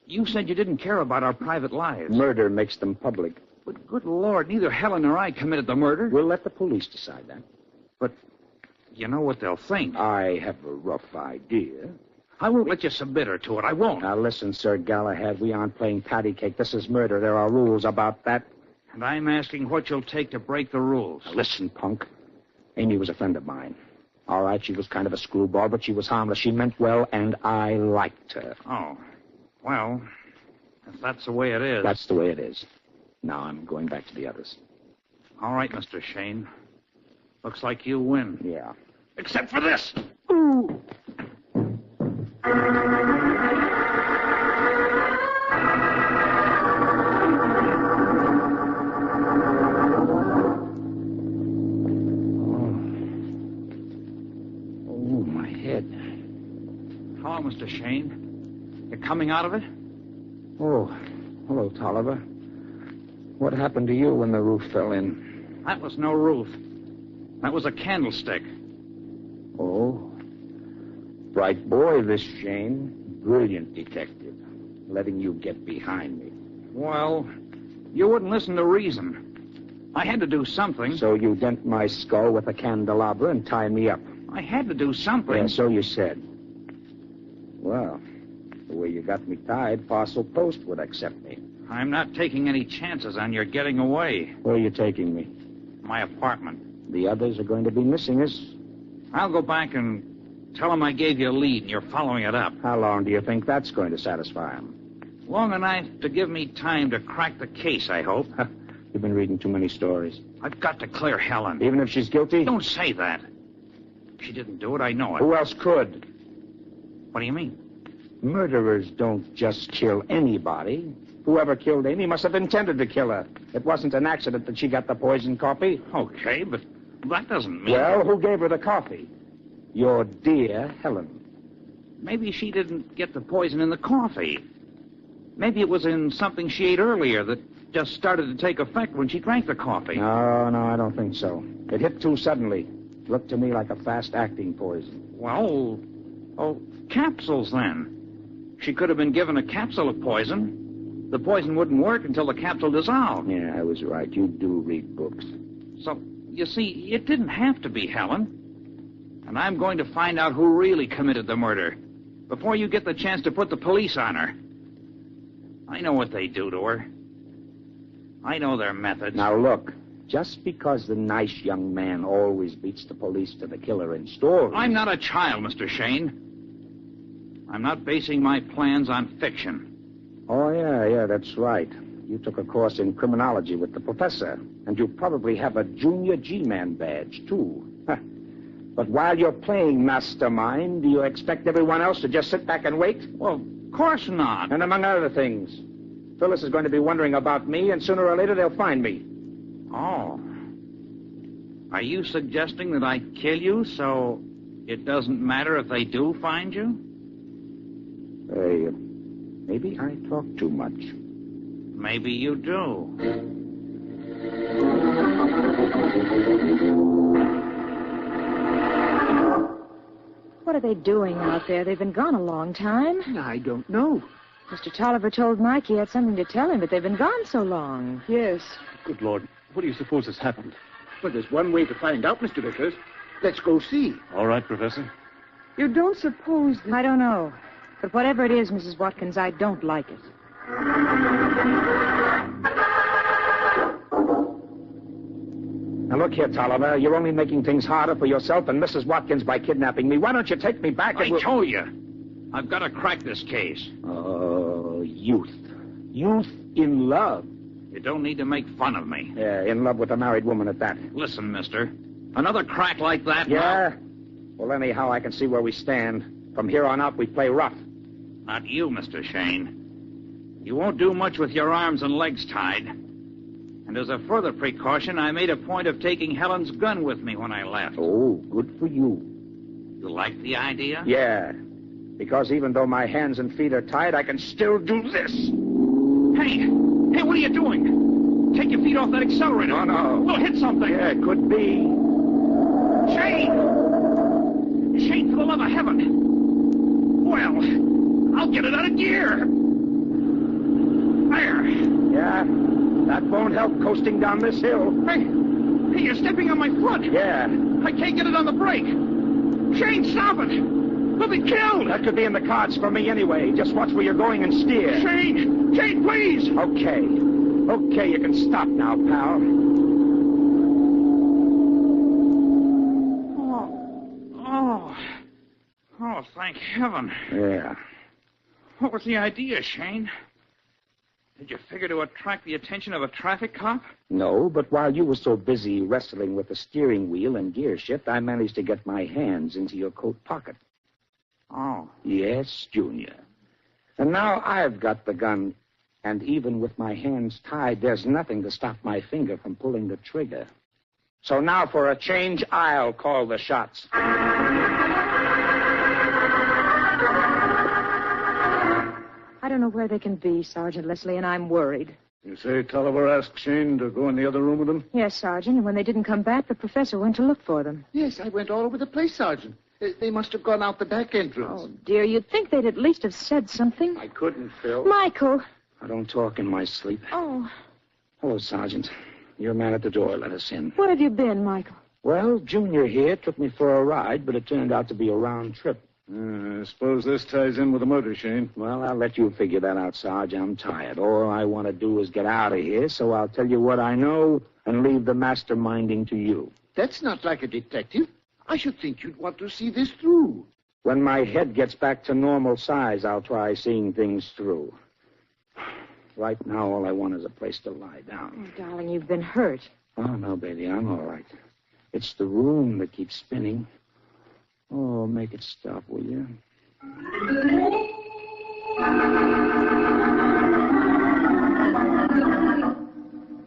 you said you didn't care about our private lives.
Murder makes them public.
But good Lord, neither Helen nor I committed the murder.
We'll let the police decide that.
But you know what they'll think.
I have a rough idea.
I won't let you submit her to it. I won't.
Now, listen, Sir Galahad, we aren't playing patty cake. This is murder. There are rules about that.
And I'm asking what you'll take to break the rules.
Now, listen, punk. Amy was a friend of mine. All right, she was kind of a screwball, but she was harmless. She meant well, and I liked her.
Oh. Well, if that's the way it is.
That's the way it is. Now I'm going back to the others.
All right, Mr. Shane. Looks like you win.
Yeah.
Except for this.
Ooh.
Hello, Mr. Shane. You're coming out of it?
Oh, hello, Tolliver. What happened to you when the roof fell in?
That was no roof. That was a candlestick.
Oh. Bright boy, this Shane. Brilliant detective. Letting you get behind me.
Well, you wouldn't listen to reason. I had to do something.
So you dent my skull with a candelabra and tie me up.
I had to do something.
Yeah, so you said. Well, the way you got me tied, Parcel Post would accept me.
I'm not taking any chances on your getting away.
Where are you taking me?
My apartment.
The others are going to be missing us.
I'll go back and tell them I gave you a lead and you're following it up.
How long do you think that's going to satisfy them?
Long enough to give me time to crack the case, I hope.
You've been reading too many stories.
I've got to clear Helen.
Even if she's guilty?
Don't say that. She didn't do it, I know it.
Who else could?
What do you mean?
Murderers don't just kill anybody. Whoever killed Amy must have intended to kill her. It wasn't an accident that she got the poisoned coffee.
Okay, but that doesn't mean...
Well, who gave her the coffee? Your dear Helen.
Maybe she didn't get the poison in the coffee. Maybe it was in something she ate earlier that just started to take effect when she drank the coffee.
No, I don't think so. It hit too suddenly. Looked to me like a fast-acting poison.
Well, capsules then. She could have been given a capsule of poison. The poison wouldn't work until the capsule dissolved.
Yeah, I was right. You do read books.
So, you see, it didn't have to be Helen. And I'm going to find out who really committed the murder before you get the chance to put the police on her. I know what they do to her. I know their methods.
Now, look. Just because the nice young man always beats the police to the killer in stories...
I'm not a child, Mr. Shane. I'm not basing my plans on fiction.
Oh, yeah, that's right. You took a course in criminology with the professor, and you probably have a junior G-Man badge, too. But while you're playing mastermind, do you expect everyone else to just sit back and wait?
Well, of course not.
And among other things, Phyllis is going to be wondering about me, and sooner or later they'll find me.
Oh. Are you suggesting that I kill you so it doesn't matter if they do find you?
Maybe I talk too much.
Maybe you do.
What are they doing out there? They've been gone a long time.
I don't know.
Mr. Tolliver told Mike he had something to tell him, but they've been gone so long.
Yes.
Good Lord. What do you suppose has happened?
Well, there's one way to find out, Mr. Vickers. Let's go see.
All right, Professor.
You don't suppose that... I don't know. But whatever it is, Mrs. Watkins, I don't like it.
Now, look here, Tolliver. You're only making things harder for yourself and Mrs. Watkins by kidnapping me. Why don't you take me back and...
I told you. I've got to crack this case.
Oh, youth. Youth in love.
You don't need to make fun of me.
Yeah, in love with a married woman at that.
Listen, mister. Another crack like that...
Yeah? Well, anyhow, I can see where we stand. From here on out, we play rough.
Not you, Mr. Shane. You won't do much with your arms and legs tied. And as a further precaution, I made a point of taking Helen's gun with me when I left.
Oh, good for you.
You like the idea?
Yeah. Because even though my hands and feet are tied, I can still do this.
Hey, what are you doing? Take your feet off that accelerator.
Oh, no.
We'll hit something.
Yeah, it could be.
Shane! Shane, for the love of heaven. Well, I'll get it out of gear. There.
Yeah, that won't help coasting down this hill.
Hey, you're stepping on my foot.
Yeah.
I can't get it on the brake. Shane, stop it. We'll be killed.
That could be in the cards for me anyway. Just watch where you're going and steer.
Shane, please.
Okay, you can stop now, pal.
Oh, thank heaven.
Yeah.
What was the idea, Shane? Did you figure to attract the attention of a traffic cop?
No, but while you were so busy wrestling with the steering wheel and gear shift, I managed to get my hands into your coat pocket.
Oh.
Yes, Junior. And now I've got the gun, and even with my hands tied, there's nothing to stop my finger from pulling the trigger. So now for a change, I'll call the shots.
I don't know where they can be, Sergeant Leslie, and I'm worried.
You say Tolliver asked Shane to go in the other room with him?
Yes, Sergeant, and when they didn't come back, the professor went to look for them.
Yes, I went all over the place, Sergeant. They must have gone out the back entrance.
Oh, dear, you'd think they'd at least have said something.
I couldn't, Phil.
Michael!
I don't talk in my sleep.
Oh.
Hello, Sergeant. Your man at the door let us in.
Where have you been, Michael?
Well, Junior here took me for a ride, but it turned out to be a round trip.
I suppose this ties in with the murder, Shane.
Well, I'll let you figure that out, Sarge. I'm tired. All I want to do is get out of here, so I'll tell you what I know and leave the masterminding to you.
That's not like a detective. I should think you'd want to see this through.
When my head gets back to normal size, I'll try seeing things through. Right now, all I want is a place to lie down.
Oh, darling, you've been hurt.
Oh, no, baby, I'm all right. It's the room that keeps spinning. Oh, make it stop, will you?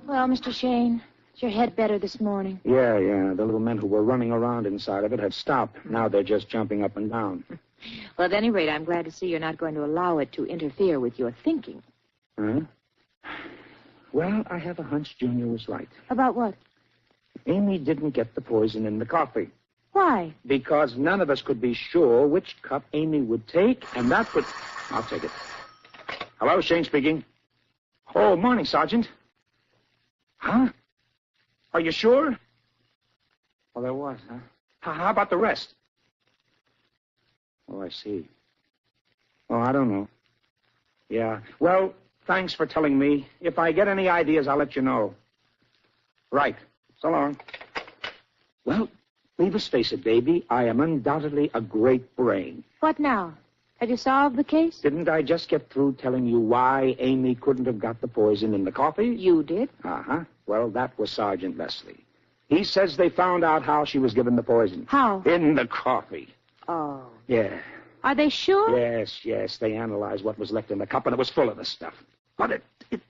Well, Mr. Shane, is your head better this morning?
Yeah. The little men who were running around inside of it have stopped. Now they're just jumping up and down.
Well, at any rate, I'm glad to see you're not going to allow it to interfere with your thinking.
Huh? Well, I have a hunch Junior was right.
About what?
Amy didn't get the poison in the coffee.
Why?
Because none of us could be sure which cup Amy would take, and that would... I'll take it. Hello, Shane speaking. Oh, morning, Sergeant. Huh? Are you sure? Well, there was, huh? How about the rest? Oh, I see. Oh, I don't know. Yeah. Well, thanks for telling me. If I get any ideas, I'll let you know. Right. So long. Well, leave us face it, baby. I am undoubtedly a great brain.
What now? Have you solved the case?
Didn't I just get through telling you why Amy couldn't have got the poison in the coffee?
You did.
Uh-huh. Well, that was Sergeant Leslie. He says they found out how she was given the poison.
How?
In the coffee.
Oh.
Yeah.
Are they sure?
Yes. They analyzed what was left in the cup, and it was full of the stuff. But it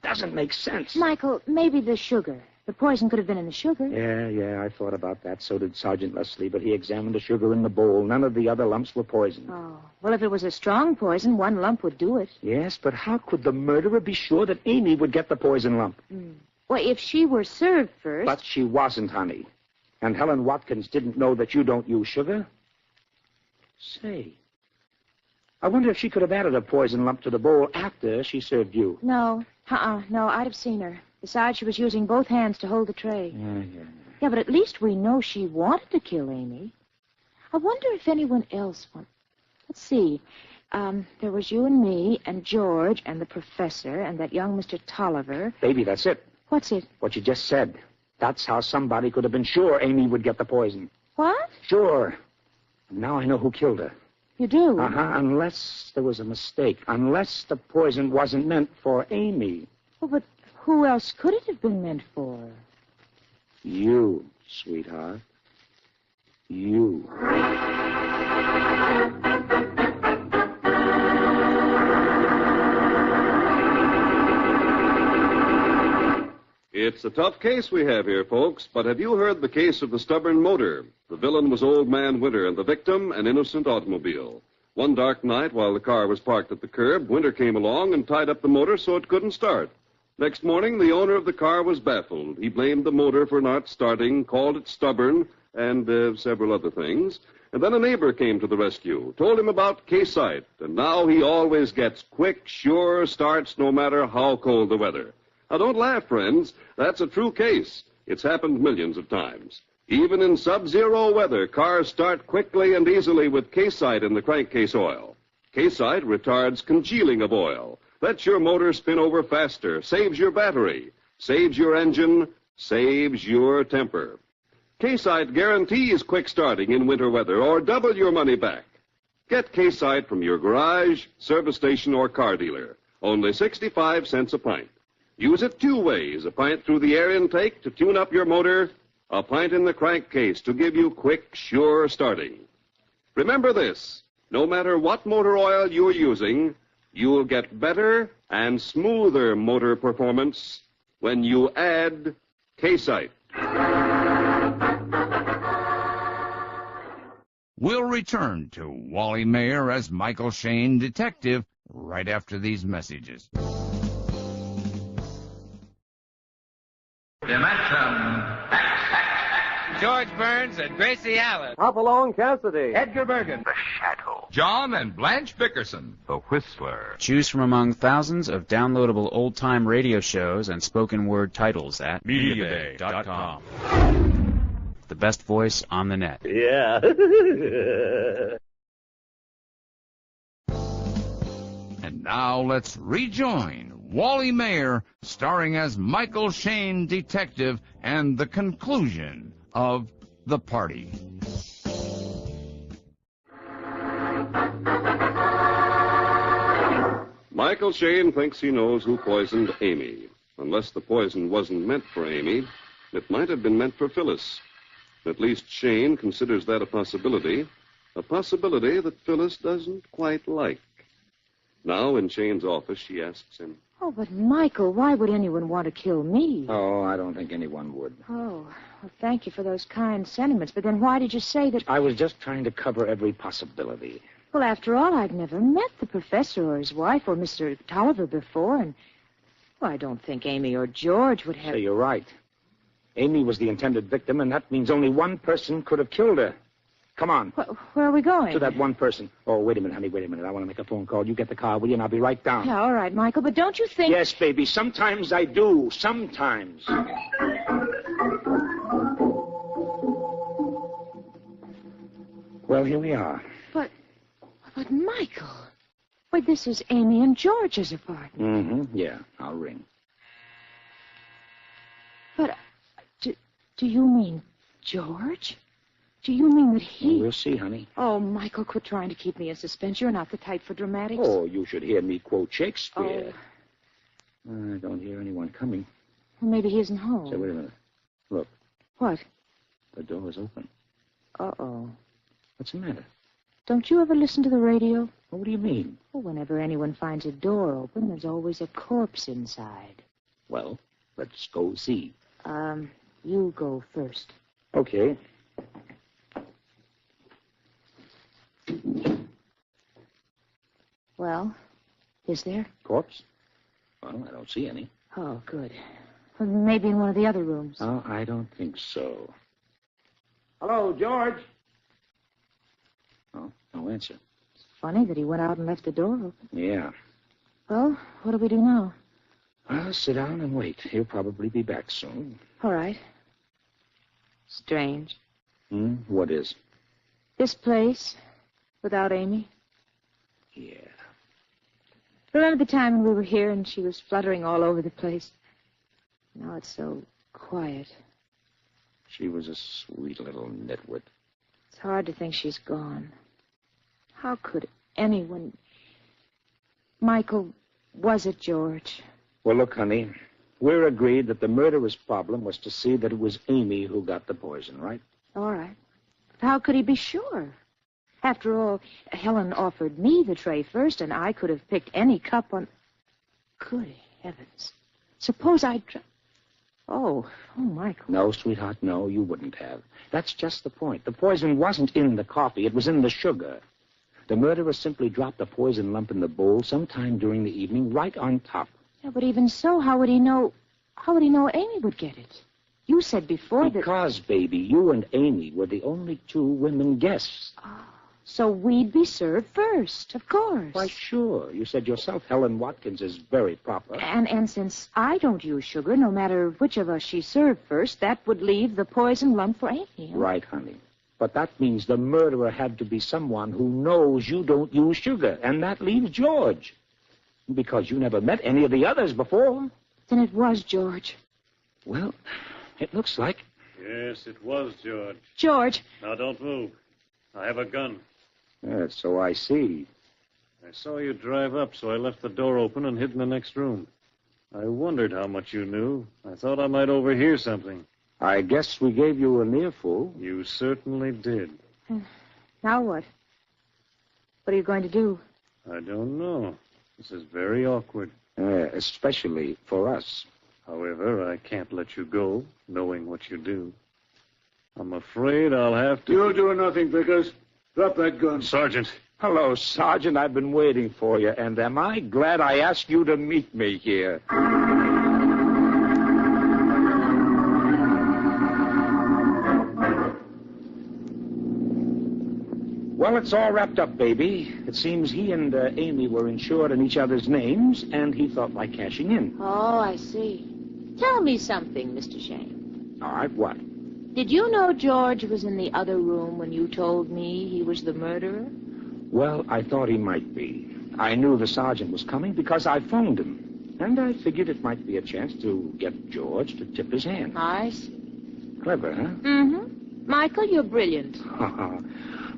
doesn't make sense.
Michael, maybe the sugar. The poison could have been in the sugar.
Yeah, I thought about that. So did Sergeant Leslie, but he examined the sugar in the bowl. None of the other lumps were poisoned.
Oh. Well, if it was a strong poison, one lump would do it.
Yes, but how could the murderer be sure that Amy would get the poison lump?
Well, if she were served first...
But she wasn't, honey. And Helen Watkins didn't know that you don't use sugar. Say, I wonder if she could have added a poison lump to the bowl after she served you.
No. No, I'd have seen her. Besides, she was using both hands to hold the tray. Yeah, but at least we know she wanted to kill Amy. I wonder if anyone else wanted... Let's see. There was you and me and George and the professor and that young Mr. Tolliver.
Baby, that's it.
What's it?
What you just said. That's how somebody could have been sure Amy would get the poison.
What?
Sure. Now I know who killed her.
You do?
Unless there was a mistake. Unless the poison wasn't meant for Amy.
Oh, but who else could it have been meant for?
You, sweetheart. You.
It's a tough case we have here, folks, but have you heard the case of the stubborn motor? The villain was Old Man Winter, and the victim, an innocent automobile. One dark night, while the car was parked at the curb, Winter came along and tied up the motor so it couldn't start. Next morning, the owner of the car was baffled. He blamed the motor for not starting, called it stubborn, and several other things. And then a neighbor came to the rescue, told him about K-Site, and now he always gets quick, sure starts no matter how cold the weather. Now, don't laugh, friends. That's a true case. It's happened millions of times. Even in sub-zero weather, cars start quickly and easily with K-Site in the crankcase oil. K-Site retards congealing of oil, lets your motor spin over faster, saves your battery, saves your engine, saves your temper. K-Site guarantees quick starting in winter weather or double your money back. Get K-Site from your garage, service station, or car dealer. Only 65 cents a pint. Use it two ways, a pint through the air intake to tune up your motor, a pint in the crankcase to give you quick, sure starting. Remember this, no matter what motor oil you're using, you'll get better and smoother motor performance when you add K-Site.
We'll return to Wally Mayer as Michael Shane, detective, right after these messages.
Dimension X. George Burns and Gracie Allen.
Hopalong Cassidy.
Edgar Bergen.
The Shadow.
John and Blanche Bickerson.
The Whistler.
Choose from among thousands of downloadable old-time radio shows and spoken word titles at MediaBay.com. The best voice on the net.
Yeah.
And now let's rejoin Wally Mayer, starring as Michael Shane, detective, and the conclusion of The Party.
Michael Shane thinks he knows who poisoned Amy. Unless the poison wasn't meant for Amy, it might have been meant for Phyllis. At least Shane considers that a possibility that Phyllis doesn't quite like. Now, in Shane's office, she asks him,
Oh, but Michael, why would anyone want to kill me?
Oh, I don't think anyone would.
Oh, well, thank you for those kind sentiments. But then why did you say that...
I was just trying to cover every possibility.
Well, after all, I'd never met the professor or his wife or Mr. Tolliver before, and well, I don't think Amy or George would have...
So you're right. Amy was the intended victim, and that means only one person could have killed her. Come on.
Where are we going?
To that one person. Oh, wait a minute, honey, wait a minute. I want to make a phone call. You get the car, will you? And I'll be right down.
Yeah, all right, Michael, but don't you think...
Yes, baby, sometimes I do. Sometimes. Well, here we are.
But Michael... Why, this is Amy and George's apartment.
Mm-hmm, yeah, I'll ring.
But do you mean George? Do you mean that he...
Well, we'll see, honey.
Oh, Michael, quit trying to keep me in suspense. You're not the type for dramatics.
Oh, you should hear me quote Shakespeare. Oh. I don't hear anyone coming.
Well, maybe he isn't home.
Say, wait a minute. Look.
What?
The door is open.
Uh-oh.
What's the matter?
Don't you ever listen to the radio?
What do you mean?
Well, whenever anyone finds a door open, there's always a corpse inside.
Well, let's go see.
You go first.
Okay.
Well, is there?
Corpse? Well, I don't see any.
Oh, good. Well, maybe in one of the other rooms.
Oh, I don't think so.
Hello, George.
Oh, No answer.
Funny that he went out and left the door open.
Yeah.
Well, what do we do now?
Well, sit down and wait. He'll probably be back soon.
All right. Strange.
What is?
This place, without Amy.
Yeah.
Remember the time when we were here and she was fluttering all over the place? Now it's so quiet.
She was a sweet little nitwit.
It's hard to think she's gone. How could anyone... Michael, was it George?
Well, look, honey, we're agreed that the murderer's problem was to see that it was Amy who got the poison, right?
All right. But how could he be sure? After all, Helen offered me the tray first, and I could have picked any cup on... Good heavens. Suppose I'd... Oh, Michael.
No, sweetheart, no, you wouldn't have. That's just the point. The poison wasn't in the coffee. It was in the sugar. The murderer simply dropped a poison lump in the bowl sometime during the evening, right on top.
Yeah, but even so, how would he know Amy would get it? You said before that...
Because, baby, you and Amy were the only two women guests.
So we'd be served first, of course.
Why, sure. You said yourself Helen Watkins is very proper.
And since I don't use sugar, no matter which of us she served first, that would leave the poison lump for Amy. Huh?
Right, honey. But that means the murderer had to be someone who knows you don't use sugar, and that leaves George. Because you never met any of the others before.
Then it was George.
Well, it looks like...
Yes, it was George.
George!
Now, don't move. I have a gun.
So I see.
I saw you drive up, so I left the door open and hid in the next room. I wondered how much you knew. I thought I might overhear something.
I guess we gave you an earful.
You certainly did.
Now what? What are you going to do?
I don't know. This is very awkward.
Especially for us.
However, I can't let you go, knowing what you do. I'm afraid I'll have to...
You're doing nothing, Vickers. Drop that gun.
Sergeant.
Hello, Sergeant. I've been waiting for you, and am I glad I asked you to meet me here. Well, it's all wrapped up, baby. It seems he and Amy were insured in each other's names, and he felt like cashing in.
Oh, I see. Tell me something, Mr. Shane.
All right, what?
Did you know George was in the other room when you told me he was the murderer?
Well, I thought he might be. I knew the sergeant was coming because I phoned him. And I figured it might be a chance to get George to tip his hand.
I see.
Clever, huh?
Mm-hmm. Michael, you're brilliant.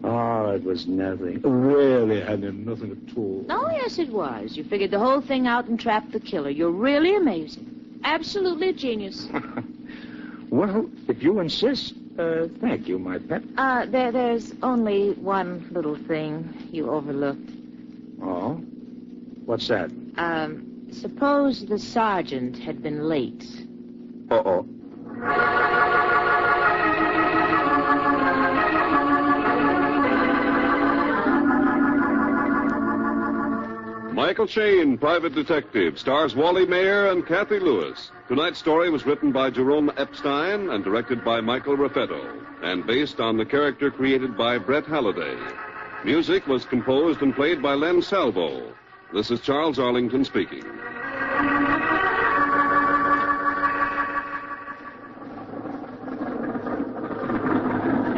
Oh, it was nothing. Really, I knew nothing at all.
Oh, yes, it was. You figured the whole thing out and trapped the killer. You're really amazing. Absolutely a genius.
Well, if you insist, thank you, my pet.
There's only one little thing you overlooked.
Oh? What's that?
Suppose the sergeant had been late.
Uh-oh.
Michael Shane, Private Detective, stars Wally Mayer and Kathy Lewis. Tonight's story was written by Jerome Epstein and directed by Michael Raffetto, and based on the character created by Brett Halliday. Music was composed and played by Len Salvo. This is Charles Arlington speaking.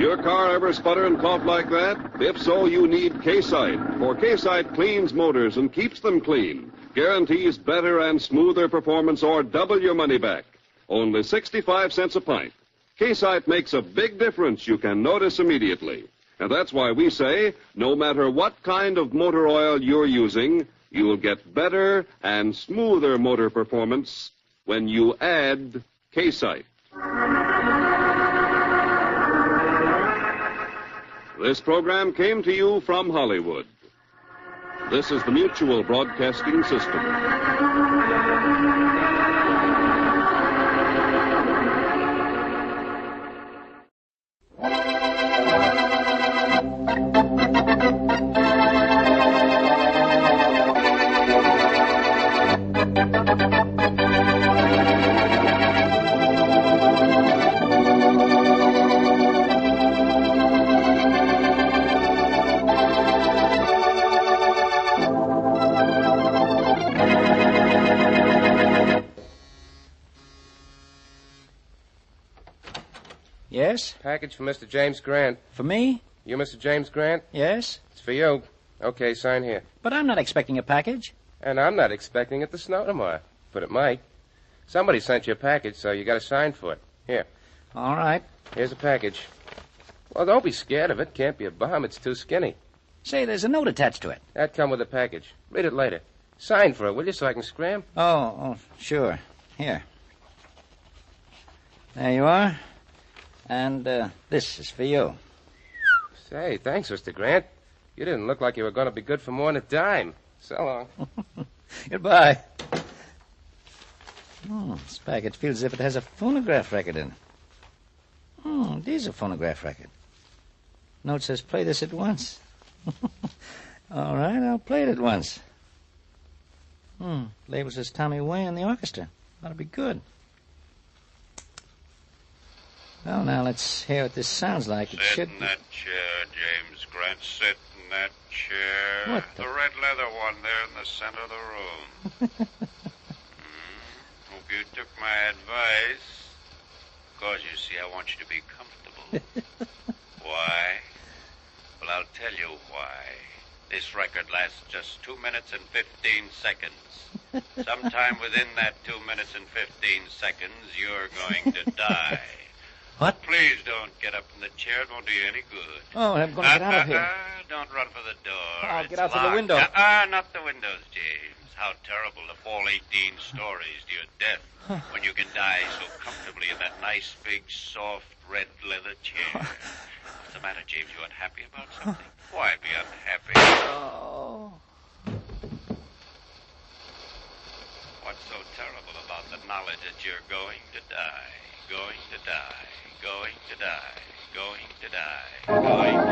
Your car ever sputter and cough like that? If so, you need K-Site. For K-Site cleans motors and keeps them clean. Guarantees better and smoother performance or double your money back. Only 65 cents a pint. K-Site makes a big difference you can notice immediately. And that's why we say, no matter what kind of motor oil you're using, you'll get better and smoother motor performance when you add K-Site. This program came to you from Hollywood. This is the Mutual Broadcasting System.
Yes?
Package for Mr. James Grant.
For me?
You Mr. James Grant?
Yes?
It's for you. Okay, sign here.
But I'm not expecting a package.
And I'm not expecting it to snow tomorrow. But it might. Somebody sent you a package, so you got to sign for it. Here.
All right.
Here's a package. Well, don't be scared of it. Can't be a bomb. It's too skinny.
Say, there's a note attached to it.
That come with the package. Read it later. Sign for it, will you, so I can scram?
Oh, sure. Here. There you are. And this is for you.
Say, thanks, Mr. Grant. You didn't look like you were going to be good for more than a dime. So long.
Goodbye. This package feels as if it has a phonograph record in it. It is a phonograph record. Note says play this at once. All right, I'll play it at once. Label says Tommy Way and the orchestra. That'll be good. Well, now let's hear what this sounds like. It should
Sit in that chair, James Grant. Sit in that chair.
What the-
red leather one there in the center of the room. Hope you took my advice. Because, you see, I want you to be comfortable. Why? Well, I'll tell you why. This record lasts just 2 minutes and 15 seconds. Sometime within that 2 minutes and 15 seconds, you're going to die.
What?
Please don't get up from the chair. It won't do you any good.
Oh, I'm going to get out of here.
Don't run for the door.
I'll
It's
get out through the
locked.
window.
Not the windows, James. How terrible to fall 18 stories to your death when you can die so comfortably in that nice, big, soft, red leather chair. What's the matter, James? You unhappy about something? Why be unhappy?
Oh.
What's so terrible about the knowledge that you're going to die? Going to die. Going to die. Going to die. Going to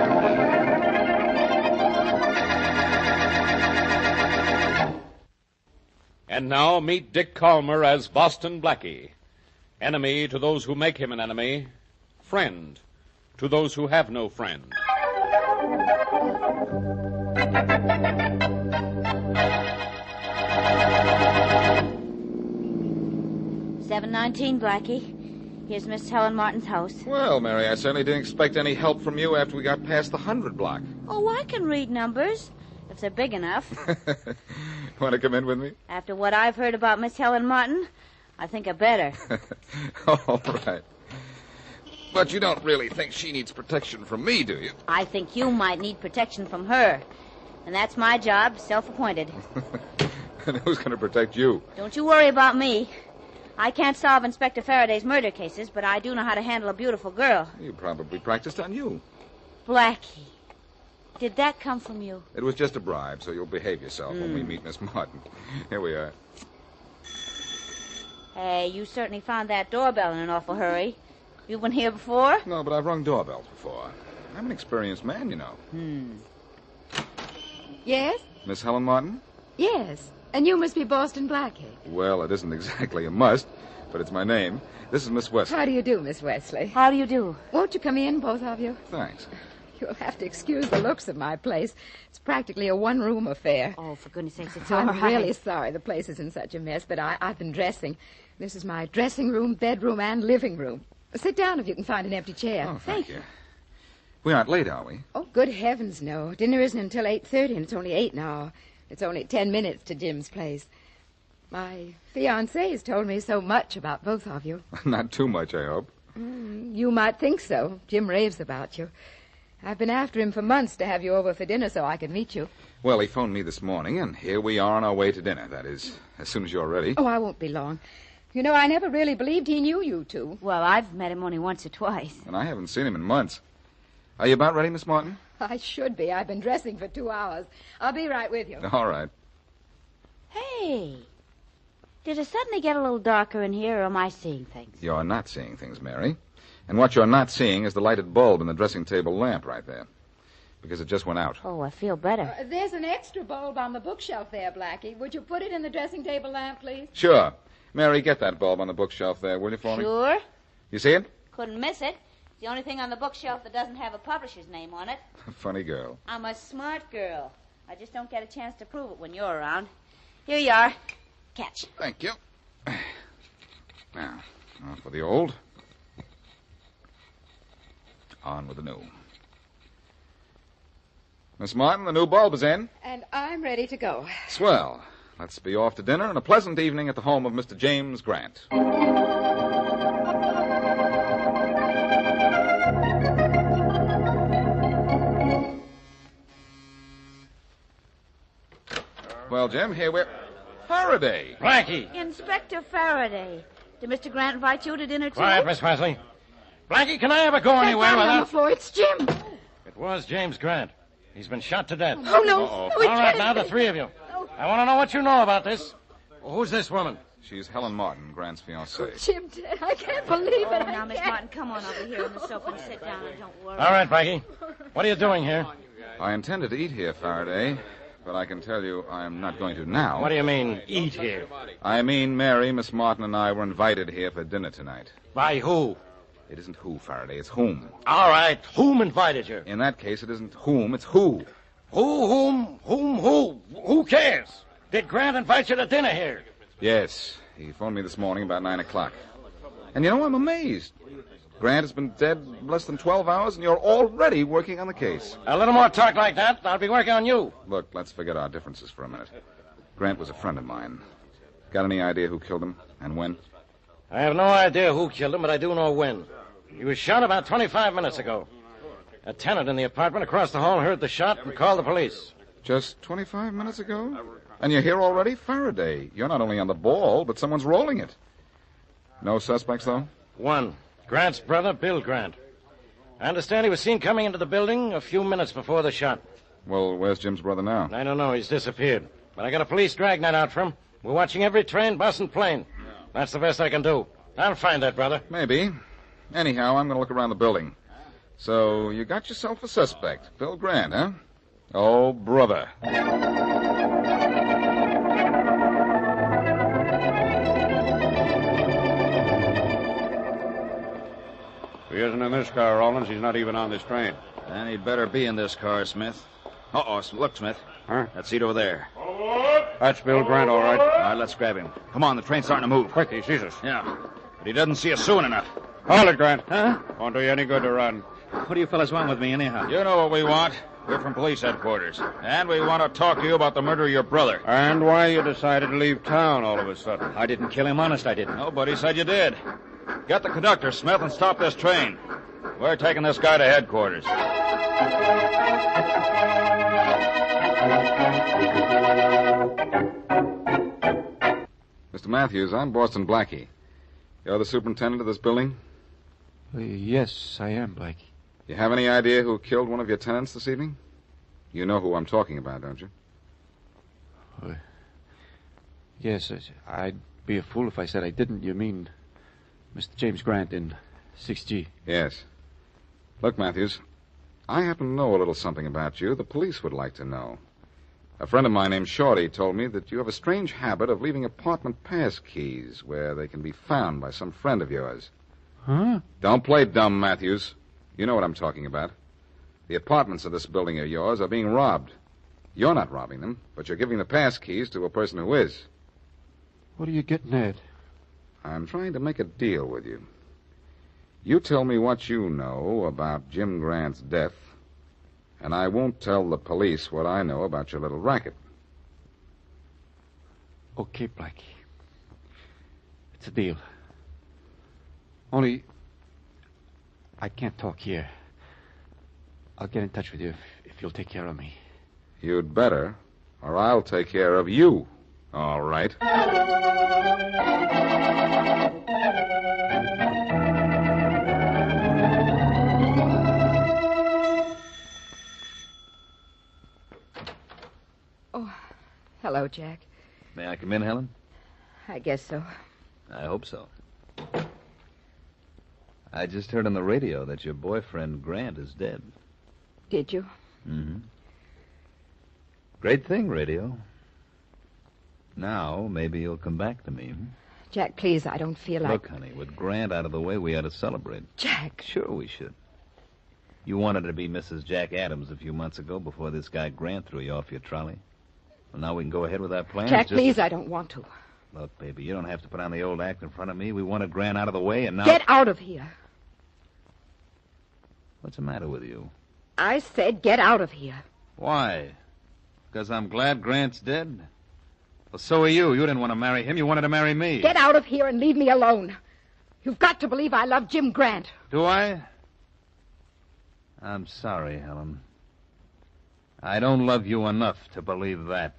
die.
And now meet Dick Calmer as Boston Blackie. Enemy to those who make him an enemy. Friend to those who have no friend.
719, Blackie. Here's Miss Helen Martin's house.
Well, Mary, I certainly didn't expect any help from you after we got past the 100 block.
Oh, I can read numbers, if they're big enough.
Want to come in with me?
After what I've heard about Miss Helen Martin, I think I better.
All right. But you don't really think she needs protection from me, do you?
I think you might need protection from her. And that's my job, self-appointed.
And who's going to protect you?
Don't you worry about me. I can't solve Inspector Faraday's murder cases, but I do know how to handle a beautiful girl.
You probably practiced on you.
Blackie, did that come from you?
It was just a bribe, so you'll behave yourself when we meet Miss Martin. Here we are.
Hey, you certainly found that doorbell in an awful hurry. You've been here before?
No, but I've rung doorbells before. I'm an experienced man, you know.
Yes?
Miss Helen Martin?
Yes. And you must be Boston Blackie.
Well, it isn't exactly a must, but it's my name. This is Miss Wesley.
How do you do, Miss Wesley?
How do you do?
Won't you come in, both of you?
Thanks.
You'll have to excuse the looks of my place. It's practically a one-room affair.
Oh, for goodness sakes, it's all
I'm
right.
really sorry the place is in such a mess, but I've been dressing. This is my dressing room, bedroom, and living room. Sit down if you can find an empty chair.
Oh, thank you. We aren't late, are we?
Oh, good heavens, no. Dinner isn't until 8:30, and it's only 8 now. It's only 10 minutes to Jim's place. My fiancé has told me so much about both of you.
Not too much, I hope.
You might think so. Jim raves about you. I've been after him for months to have you over for dinner so I could meet you.
Well, he phoned me this morning, and here we are on our way to dinner. That is, as soon as you're ready.
Oh, I won't be long. You know, I never really believed he knew you two.
Well, I've met him only once or twice.
And I haven't seen him in months. Are you about ready, Miss Martin?
I should be. I've been dressing for 2 hours. I'll be right with you.
All right.
Hey, did it suddenly get a little darker in here, or am I seeing things?
You're not seeing things, Mary. And what you're not seeing is the lighted bulb in the dressing table lamp right there. Because it just went out.
Oh, I feel better.
There's an extra bulb on the bookshelf there, Blackie. Would you put it in the dressing table lamp, please?
Sure. Mary, get that bulb on the bookshelf there, will you, for me?
Sure.
You see it?
Couldn't miss it. It's the only thing on the bookshelf that doesn't have a publisher's name on it.
Funny girl.
I'm a smart girl. I just don't get a chance to prove it when you're around. Here you are. Catch.
Thank you. Now for the old.
On with the new. Miss Martin, the new bulb is in.
And I'm ready to go.
Swell. Let's be off to dinner and a pleasant evening at the home of Mr. James Grant. Well, Jim, here we're... Faraday.
Blackie.
Inspector Faraday. Did Mr. Grant invite you to dinner, too?
Quiet, Miss Wesley. Blackie, can I ever go anywhere
down on the
without...
floor. It's Jim.
It was James Grant. He's been shot to death.
Oh, no.
Uh-oh.
No, he
All right,
can't
now, the
be.
three of you. I want to know what you know about this. Who's this woman?
She's Helen Martin, Grant's fiancée.
Jim dead. I can't believe it.
Now, Miss Martin, come on over here on the sofa and sit down and don't worry.
All right, Blackie. What are you doing here?
I intended to eat here, Faraday, but I can tell you I'm not going to now.
What do you mean, eat here?
I mean, Mary, Miss Martin, and I were invited here for dinner tonight.
By who?
It isn't who, Faraday, it's whom.
All right, whom invited you?
In that case, it isn't whom, it's who.
Who? Who cares? Did Grant invite you to dinner here?
Yes, he phoned me this morning about 9 o'clock. And you know, I'm amazed. Grant has been dead less than 12 hours, and you're already working on the case.
A little more talk like that, I'll be working on you.
Look, let's forget our differences for a minute. Grant was a friend of mine. Got any idea who killed him and when?
I have no idea who killed him, but I do know when. He was shot about 25 minutes ago. A tenant in the apartment across the hall heard the shot and called the police.
Just 25 minutes ago? And you're here already? Faraday, you're not only on the ball, but someone's rolling it. No suspects, though?
One. Grant's brother, Bill Grant. I understand he was seen coming into the building a few minutes before the shot.
Well, where's Jim's brother now?
I don't know. He's disappeared. But I got a police dragnet out for him. We're watching every train, bus, and plane. That's the best I can do. I'll find that brother.
Maybe. Anyhow, I'm going to look around the building. So, you got yourself a suspect. Bill Grant, huh? Oh, brother.
If he isn't in this car, Rollins, he's not even on this train.
Then he'd better be in this car, Smith. Uh-oh, look, Smith.
Huh?
That seat over there.
That's Bill Grant, all right.
All right, let's grab him. Come on, the train's starting to move.
Quick, he sees us.
Yeah, but he doesn't see us soon enough.
Hold it, Grant.
Huh?
Won't do you any good to run.
What do you fellas want with me, anyhow?
You know what we want. We're from police headquarters. And we want to talk to you about the murder of your brother.
And why you decided to leave town all of a sudden.
I didn't kill him, honest, I didn't.
Nobody said you did. Get the conductor, Smith, and stop this train. We're taking this guy to headquarters. Mr. Matthews, I'm Boston Blackie. You're the superintendent of this building?
Yes, I am, Blackie.
You have any idea who killed one of your tenants this evening? You know who I'm talking about, don't you?
Yes, I'd be a fool if I said I didn't. You mean Mr. James Grant in 6G?
Yes. Look, Matthews, I happen to know a little something about you the police would like to know. A friend of mine named Shorty told me that you have a strange habit of leaving apartment pass keys where they can be found by some friend of yours.
Huh?
Don't play dumb, Matthews. You know what I'm talking about. The apartments of this building of yours are being robbed. You're not robbing them, but you're giving the pass keys to a person who is.
What are you getting at?
I'm trying to make a deal with you. You tell me what you know about Jim Grant's death, and I won't tell the police what I know about your little racket.
Okay, Blackie. It's a deal. Only, I can't talk here. I'll get in touch with you if you'll take care of me.
You'd better, or I'll take care of you. All right.
Oh, hello, Jack.
May I come in, Helen?
I guess so.
I hope so. I just heard on the radio that your boyfriend Grant is dead.
Did you?
Mm-hmm. Great thing, radio. Now, maybe you'll come back to me.
Jack, please, I don't feel like...
Look, honey, with Grant out of the way, we ought to celebrate.
Jack!
Sure we should. You wanted to be Mrs. Jack Adams a few months ago before this guy Grant threw you off your trolley. Well, now we can go ahead with our plans.
Jack, please, I don't want to.
Look, baby, you don't have to put on the old act in front of me. We wanted Grant out of the way, and now...
Get out of here.
What's the matter with you?
I said get out of here.
Why? Because I'm glad Grant's dead? Well, so are you. You didn't want to marry him. You wanted to marry me.
Get out of here and leave me alone. You've got to believe I love Jim Grant.
Do I? I'm sorry, Helen. I don't love you enough to believe that.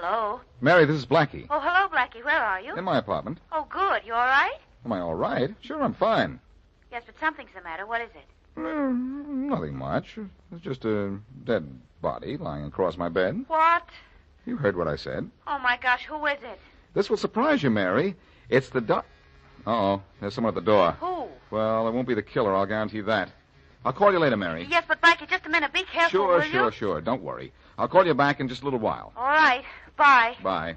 Hello? Mary, this is Blackie.
Oh, hello, Blackie. Where are you?
In my apartment.
Oh, good. You all right?
Am I all right? Sure, I'm fine.
Yes, but something's the matter. What is it?
Nothing much. It's just a dead body lying across my bed.
What?
You heard what I said.
Oh, my gosh. Who is it?
This will surprise you, Mary. It's the Uh-oh. There's someone at the door.
Who?
Well, it won't be the killer, I'll guarantee that. I'll call you later, Mary.
Yes, but Blackie, just a minute. Be careful, will you?
Sure. Don't worry. I'll call you back in just a little while.
All right. Bye.
Bye.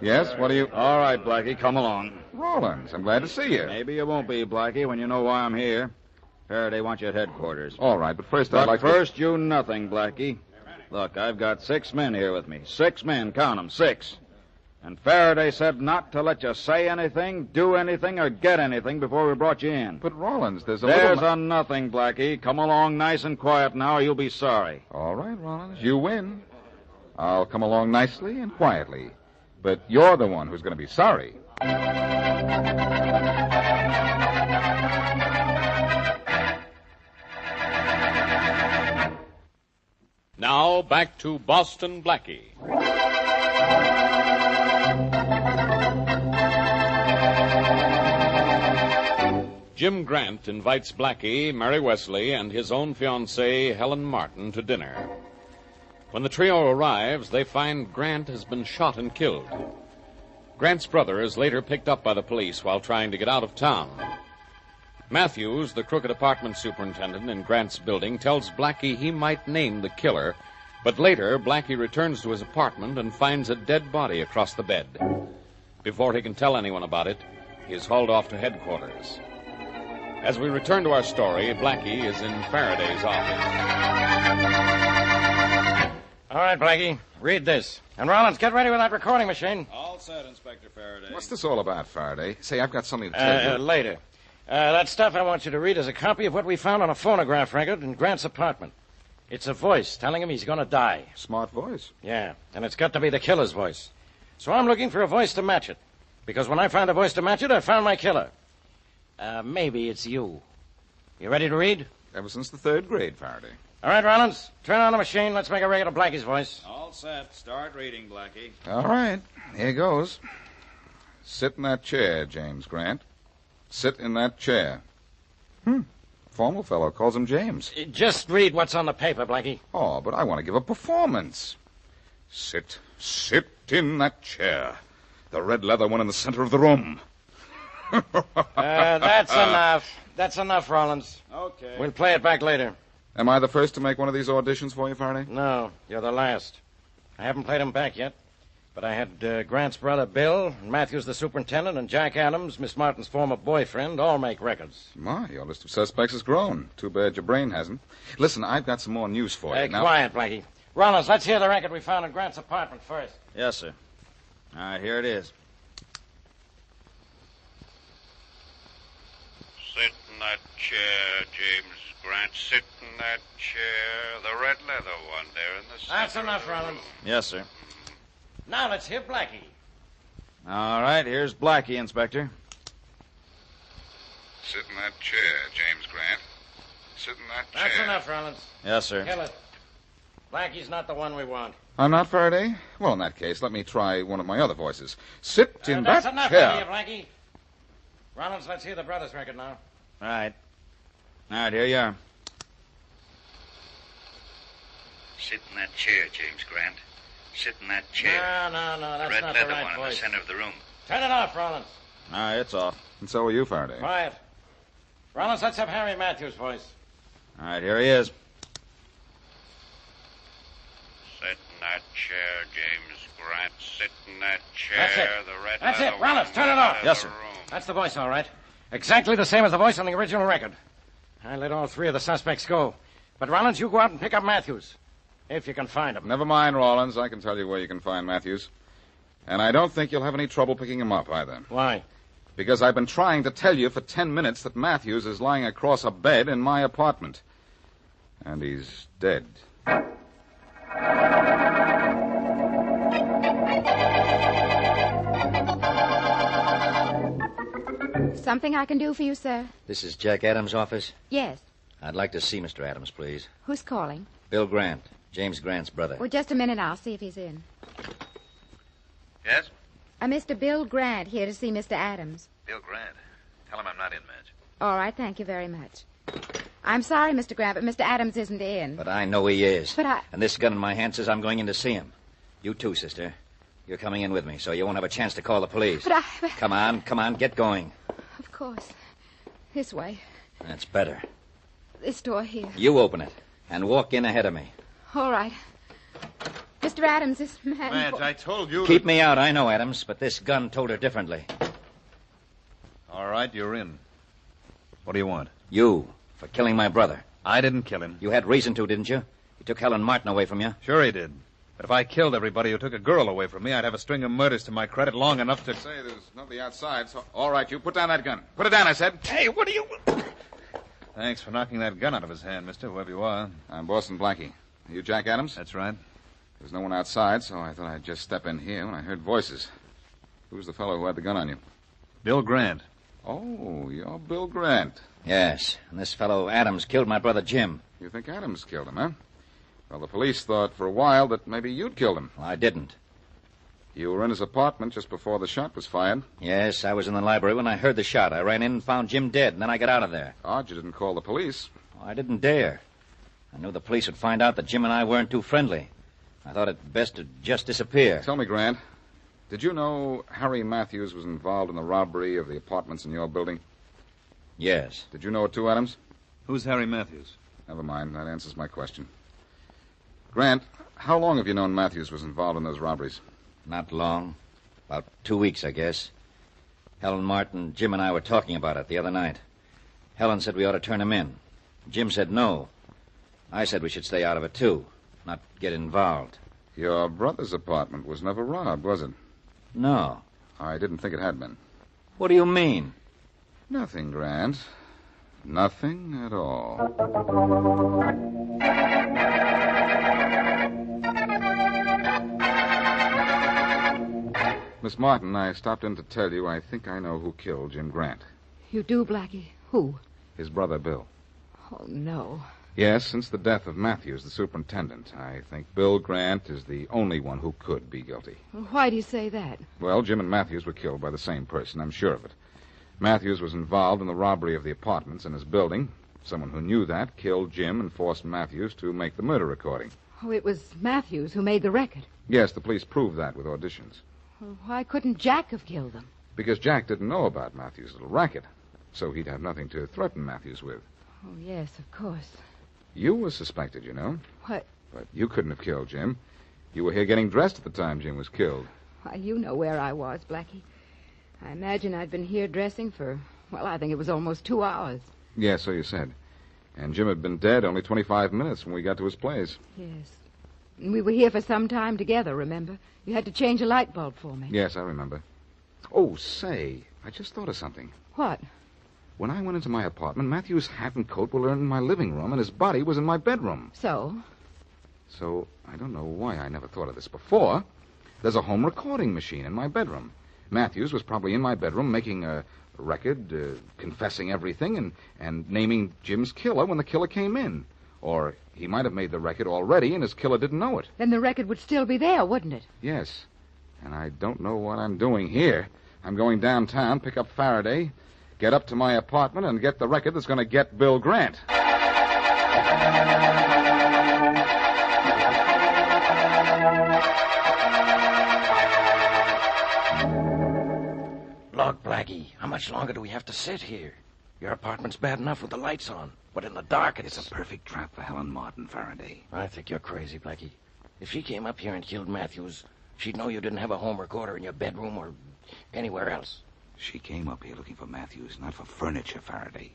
Yes, what do you...
All right, Blackie, come along.
Rollins, I'm glad to see you.
Maybe you won't be, Blackie, when you know why I'm here. Faraday wants you at headquarters.
All right, but first I'd like
First, you nothing, Blackie. Look, I've got 6 men here with me. 6 men, count them, 6. And Faraday said not to let you say anything, do anything, or get anything before we brought you in.
But, Rollins, there's
a nothing, Blackie. Come along nice and quiet now, or you'll be sorry.
All right, Rollins, you win. I'll come along nicely and quietly. But you're the one who's going to be sorry.
Now, back to Boston Blackie. Jim Grant invites Blackie, Mary Wesley, and his own fiancée, Helen Martin, to dinner. When the trio arrives, they find Grant has been shot and killed. Grant's brother is later picked up by the police while trying to get out of town. Matthews, the crooked apartment superintendent in Grant's building, tells Blackie he might name the killer, but later Blackie returns to his apartment and finds a dead body across the bed. Before he can tell anyone about it, he is hauled off to headquarters. As we return to our story, Blackie is in Faraday's office.
All right, Blackie, read this. And Rollins, get ready with that recording machine.
All set, Inspector Faraday.
What's this all about, Faraday? Say, I've got something to tell you.
Later. That stuff I want you to read is a copy of what we found on a phonograph record in Grant's apartment. It's a voice telling him he's going to die.
Smart voice.
Yeah, and it's got to be the killer's voice. So I'm looking for a voice to match it. Because when I found a voice to match it, I found my killer. Maybe it's you. You ready to read?
Ever since the 3rd grade, Faraday.
All right, Rollins, turn on the machine. Let's make a regular Blackie's voice.
All set. Start reading, Blackie.
All right. Here goes. Sit in that chair, James Grant. Sit in that chair. Formal fellow calls him James.
Just read what's on the paper, Blackie.
Oh, but I want to give a performance. Sit in that chair. The red leather one in the center of the room.
That's enough. That's enough, Rollins.
Okay.
We'll play it back later.
Am I the first to make one of these auditions for you, Faraday?
No, you're the last. I haven't played them back yet. But I had Grant's brother, Bill, and Matthews, the superintendent, and Jack Adams, Miss Martin's former boyfriend, all make records.
My, your list of suspects has grown. Too bad your brain hasn't. Listen, I've got some more news for you. Now...
Quiet, Blackie. Rollins, let's hear the record we found in Grant's apartment first.
Yes, sir. All right, here it is.
Sit in that chair, James Grant. Sit in that chair. The red leather one there in the center.
That's enough, Rollins.
Yes, sir.
Now let's hear Blackie.
All right, here's Blackie, Inspector.
Sit in that chair, James Grant. Sit in that chair.
That's enough, Rollins.
Yes, sir.
Kill it. Blackie's not the one we want.
I'm not Faraday? Well, in that case, let me try one of my other voices. Sit in
that's
that
enough
chair.
Blackie. Rollins, let's hear the brothers' record now.
All right, here you are.
Sit in that chair, James Grant. Sit in that chair.
No, that's
the
not
red
the
leather
right
one
voice.
in the center of the room.
Turn it off, Rollins.
All right, it's off.
And so are you, Faraday.
Quiet. Rollins, let's have Harry Matthews' voice.
All right, here he is.
Sit in that chair, James Grant. Sit in that chair.
That's it.
The red
That's
leather
it. Rollins,
one
turn it
in
off.
the
Yes, sir.
room.
That's the voice, all right. Exactly the same as the voice on the original record. I let all 3 of the suspects go. But, Rollins, you go out and pick up Matthews. If you can find him.
Never mind, Rawlins. I can tell you where you can find Matthews. And I don't think you'll have any trouble picking him up, either.
Why?
Because I've been trying to tell you for 10 minutes that Matthews is lying across a bed in my apartment. And he's dead.
Something I can do for you, sir?
This is Jack Adams' office?
Yes.
I'd like to see Mr. Adams, please.
Who's calling?
Bill Grant, James Grant's brother.
Well, just a minute. I'll see if he's in.
Yes?
Mr. Bill Grant here to see Mr. Adams.
Bill Grant. Tell him I'm not in, Madge.
All right, thank you very much. I'm sorry, Mr. Grant, but Mr. Adams isn't in.
But I know he is.
But I...
And this gun in my hand says I'm going in to see him. You too, sister. You're coming in with me, so you won't have a chance to call the police.
But
Come on, get going.
Of course. This way.
That's better.
This door here.
You open it, and walk in ahead of me.
All right. Mr. Adams, this man...
Madge, I told you...
Keep me out, I know, Adams, but this gun told her differently.
All right, you're in. What do you want?
You, for killing my brother.
I didn't kill him.
You had reason to, didn't you? He took Helen Martin away from you.
Sure he did. But if I killed everybody who took a girl away from me, I'd have a string of murders to my credit long enough to...
Say, there's nobody outside, so... All right, you put down that gun. Put it down, I said.
Hey, what are you... Thanks for knocking that gun out of his hand, mister, whoever you are.
I'm Boston Blackie. Are you Jack Adams?
That's right.
There's no one outside, so I thought I'd just step in here when I heard voices. Who's the fellow who had the gun on you?
Bill Grant.
Oh, you're Bill Grant.
Yes, and this fellow Adams killed my brother Jim.
You think Adams killed him, huh? Well, the police thought for a while that maybe you'd killed him.
Well, I didn't.
You were in his apartment just before the shot was fired.
Yes, I was in the library when I heard the shot. I ran in and found Jim dead, and then I got out of there.
Odd you didn't call the police.
Oh, I didn't dare. I knew the police would find out that Jim and I weren't too friendly. I thought it best to just disappear.
Tell me, Grant, did you know Harry Matthews was involved in the robbery of the apartments in your building?
Yes.
Did you know it too, Adams?
Who's Harry Matthews?
Never mind. That answers my question. Grant, how long have you known Matthews was involved in those robberies?
Not long. About 2 weeks, I guess. Helen Martin, Jim, and I were talking about it the other night. Helen said we ought to turn him in. Jim said no. I said we should stay out of it, too. Not get involved.
Your brother's apartment was never robbed, was it?
No.
I didn't think it had been.
What do you mean?
Nothing, Grant. Nothing at all. Miss Martin, I stopped in to tell you I think I know who killed Jim Grant.
You do, Blackie? Who?
His brother, Bill.
Oh, no.
Yes, since the death of Matthews, the superintendent, I think Bill Grant is the only one who could be guilty.
Why do you say that?
Well, Jim and Matthews were killed by the same person, I'm sure of it. Matthews was involved in the robbery of the apartments in his building. Someone who knew that killed Jim and forced Matthews to make the murder recording.
Oh, it was Matthews who made the record.
Yes, the police proved that with auditions.
Well, why couldn't Jack have killed them?
Because Jack didn't know about Matthews' little racket, so he'd have nothing to threaten Matthews with.
Oh, yes, of course.
You were suspected, you know.
What?
But you couldn't have killed Jim. You were here getting dressed at the time Jim was killed.
Why, you know where I was, Blackie. I imagine I'd been here dressing for, well, I think it was almost 2 hours.
Yes, so you said. And Jim had been dead only 25 minutes when we got to his place.
Yes. And we were here for some time together, remember? You had to change a light bulb for me.
Yes, I remember. Oh, say, I just thought of something.
What?
When I went into my apartment, Matthew's hat and coat were in my living room, and his body was in my bedroom.
So?
So, I don't know why I never thought of this before. There's a home recording machine in my bedroom. Matthews was probably in my bedroom making a record, confessing everything, and naming Jim's killer when the killer came in. Or he might have made the record already, and his killer didn't know it.
Then the record would still be there, wouldn't it?
Yes. And I don't know what I'm doing here. I'm going downtown, pick up Faraday, get up to my apartment, and get the record that's going to get Bill Grant.
Look, Blackie, how much longer do we have to sit here? Your apartment's bad enough with the lights on, but in the dark it's a perfect trap for Helen Martin, Faraday. I think you're crazy, Blackie. If she came up here and killed Matthews, she'd know you didn't have a home recorder in your bedroom or anywhere else.
She came up here looking for Matthews, not for furniture, Faraday.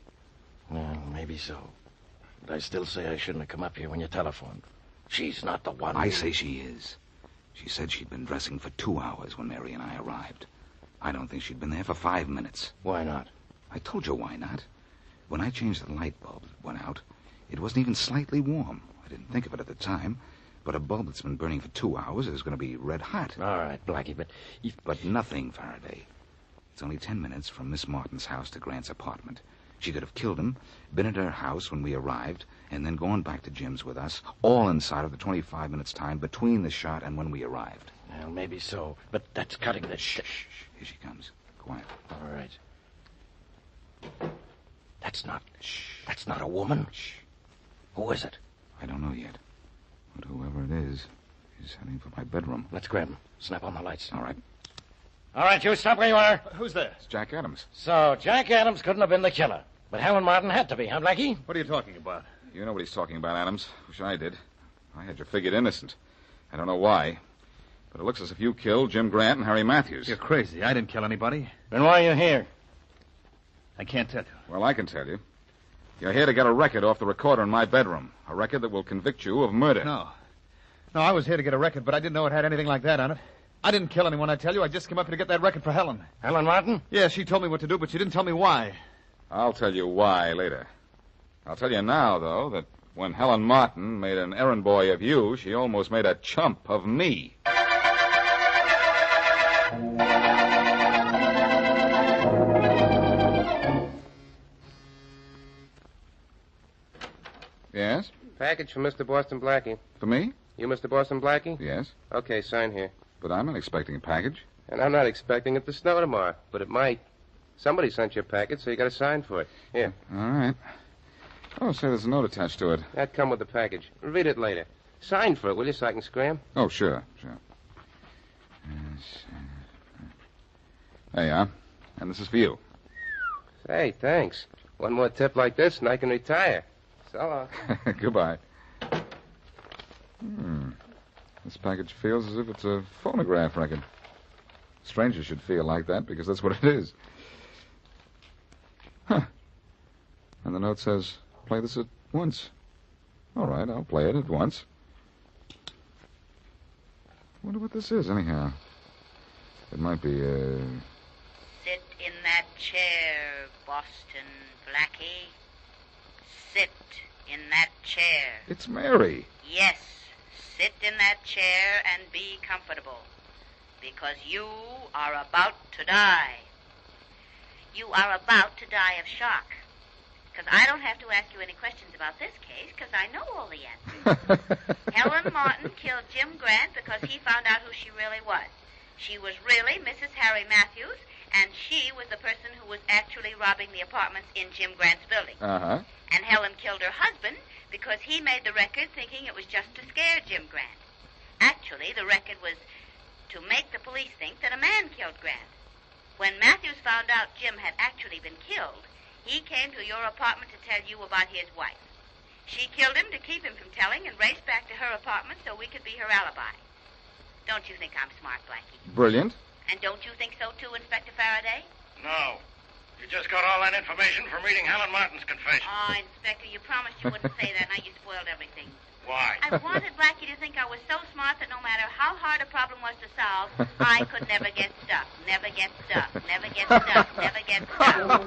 Well, maybe so. But I still say I shouldn't have come up here when you telephoned. She's not the one.
I say she is. She said she'd been dressing for 2 hours when Mary and I arrived. I don't think she'd been there for 5 minutes.
Why not?
I told you why not. When I changed the light bulb that went out, it wasn't even slightly warm. I didn't think of it at the time, but a bulb that's been burning for 2 hours is going to be red hot.
All right, Blackie, but...
But nothing, Faraday. It's only 10 minutes from Miss Martin's house to Grant's apartment. She could have killed him, been at her house when we arrived, and then gone back to Jim's with us, all inside of the 25 minutes time between the shot and when we arrived.
Well, maybe so, but that's cutting the...
Shh. Here she comes. Quiet.
All right. That's not a woman.
Shh.
Who is it?
I don't know yet. But whoever it is heading for my bedroom.
Let's grab him. Snap on the lights.
All right.
All right, you stop where you are.
Who's there?
It's Jack Adams.
So, Jack Adams couldn't have been the killer. But Helen Martin had to be, huh, Blackie?
What are you talking about?
You know what he's talking about, Adams. Wish I did. I had you figured innocent. I don't know why. But it looks as if you killed Jim Grant and Harry Matthews.
You're crazy. I didn't kill anybody.
Then why are you here?
I can't tell you.
Well, I can tell you. You're here to get a record off the recorder in my bedroom. A record that will convict you of murder.
No, I was here to get a record, but I didn't know it had anything like that on it. I didn't kill anyone, I tell you. I just came up here to get that record for Helen.
Helen Martin?
Yeah, she told me what to do, but she didn't tell me why.
I'll tell you why later. I'll tell you now, though, that when Helen Martin made an errand boy of you, she almost made a chump of me. Yes?
Package for Mr. Boston Blackie.
For me?
You Mr. Boston Blackie?
Yes.
Okay, sign here.
But I'm not expecting a package.
And I'm not expecting it to snow tomorrow, but it might. Somebody sent you a package, so you got to sign for it. Here.
All right. Oh, say there's a note attached to it.
That come with the package. Read it later. Sign for it, will you, so I can scram?
Oh, sure. There you are. And this is for you.
Say, thanks. One more tip like this, and I can retire. So long.
Goodbye. This package feels as if it's a phonograph record. Strangers should feel like that because that's what it is. Huh. And the note says, play this at once. All right, I'll play it at once. Wonder what this is, anyhow. It might be,
Sit in that chair, Boston Blackie. Sit in that chair.
It's Mary.
Yes, sit in that chair and be comfortable. Because you are about to die. You are about to die of shock. Because I don't have to ask you any questions about this case, because I know all the answers. Helen Martin killed Jim Grant because he found out who she really was. She was really Mrs. Harry Matthews, and she was the person who was actually robbing the apartments in Jim Grant's building.
Uh-huh.
And Helen killed her husband because he made the record thinking it was just to scare Jim Grant. Actually, the record was to make the police think that a man killed Grant. When Matthews found out Jim had actually been killed, he came to your apartment to tell you about his wife. She killed him to keep him from telling and raced back to her apartment so we could be her alibi. Don't you think I'm smart, Blackie?
Brilliant.
And don't you think so, too, Inspector Faraday?
No. You just got all that information from reading Helen Martin's confession.
Oh, Inspector, you promised you wouldn't say that. Now you spoiled everything.
Why?
I wanted Blackie to think I was so smart that no matter how hard a problem was to solve, I could never get stuck. Never get stuck. Never get stuck. Never get stuck.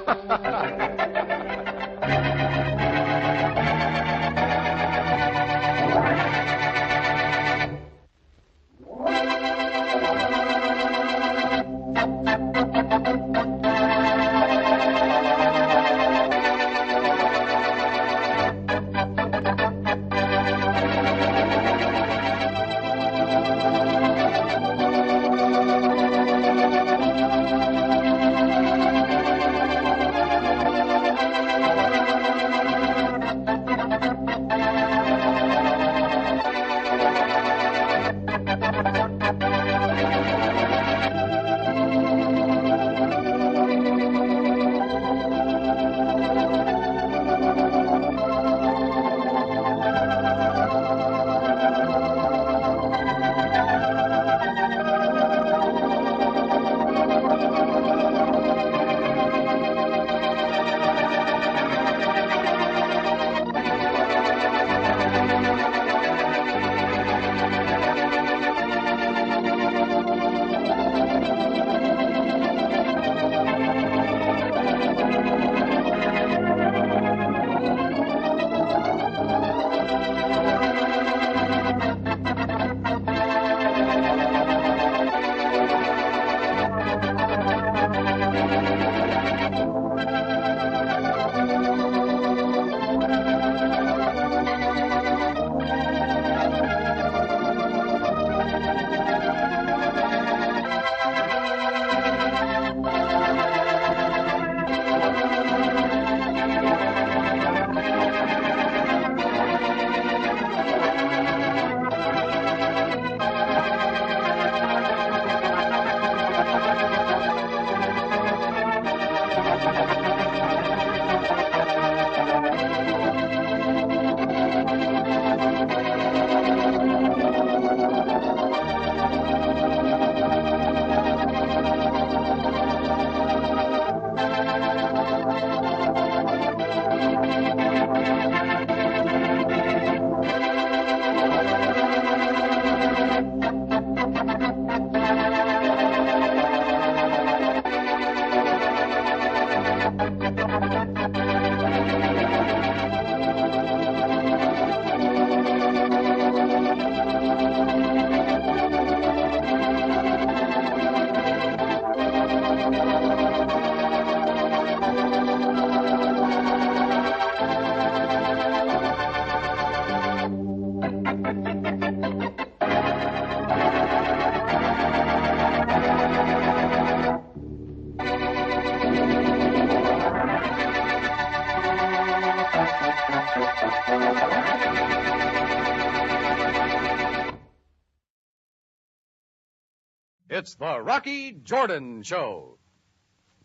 It's the Rocky Jordan Show.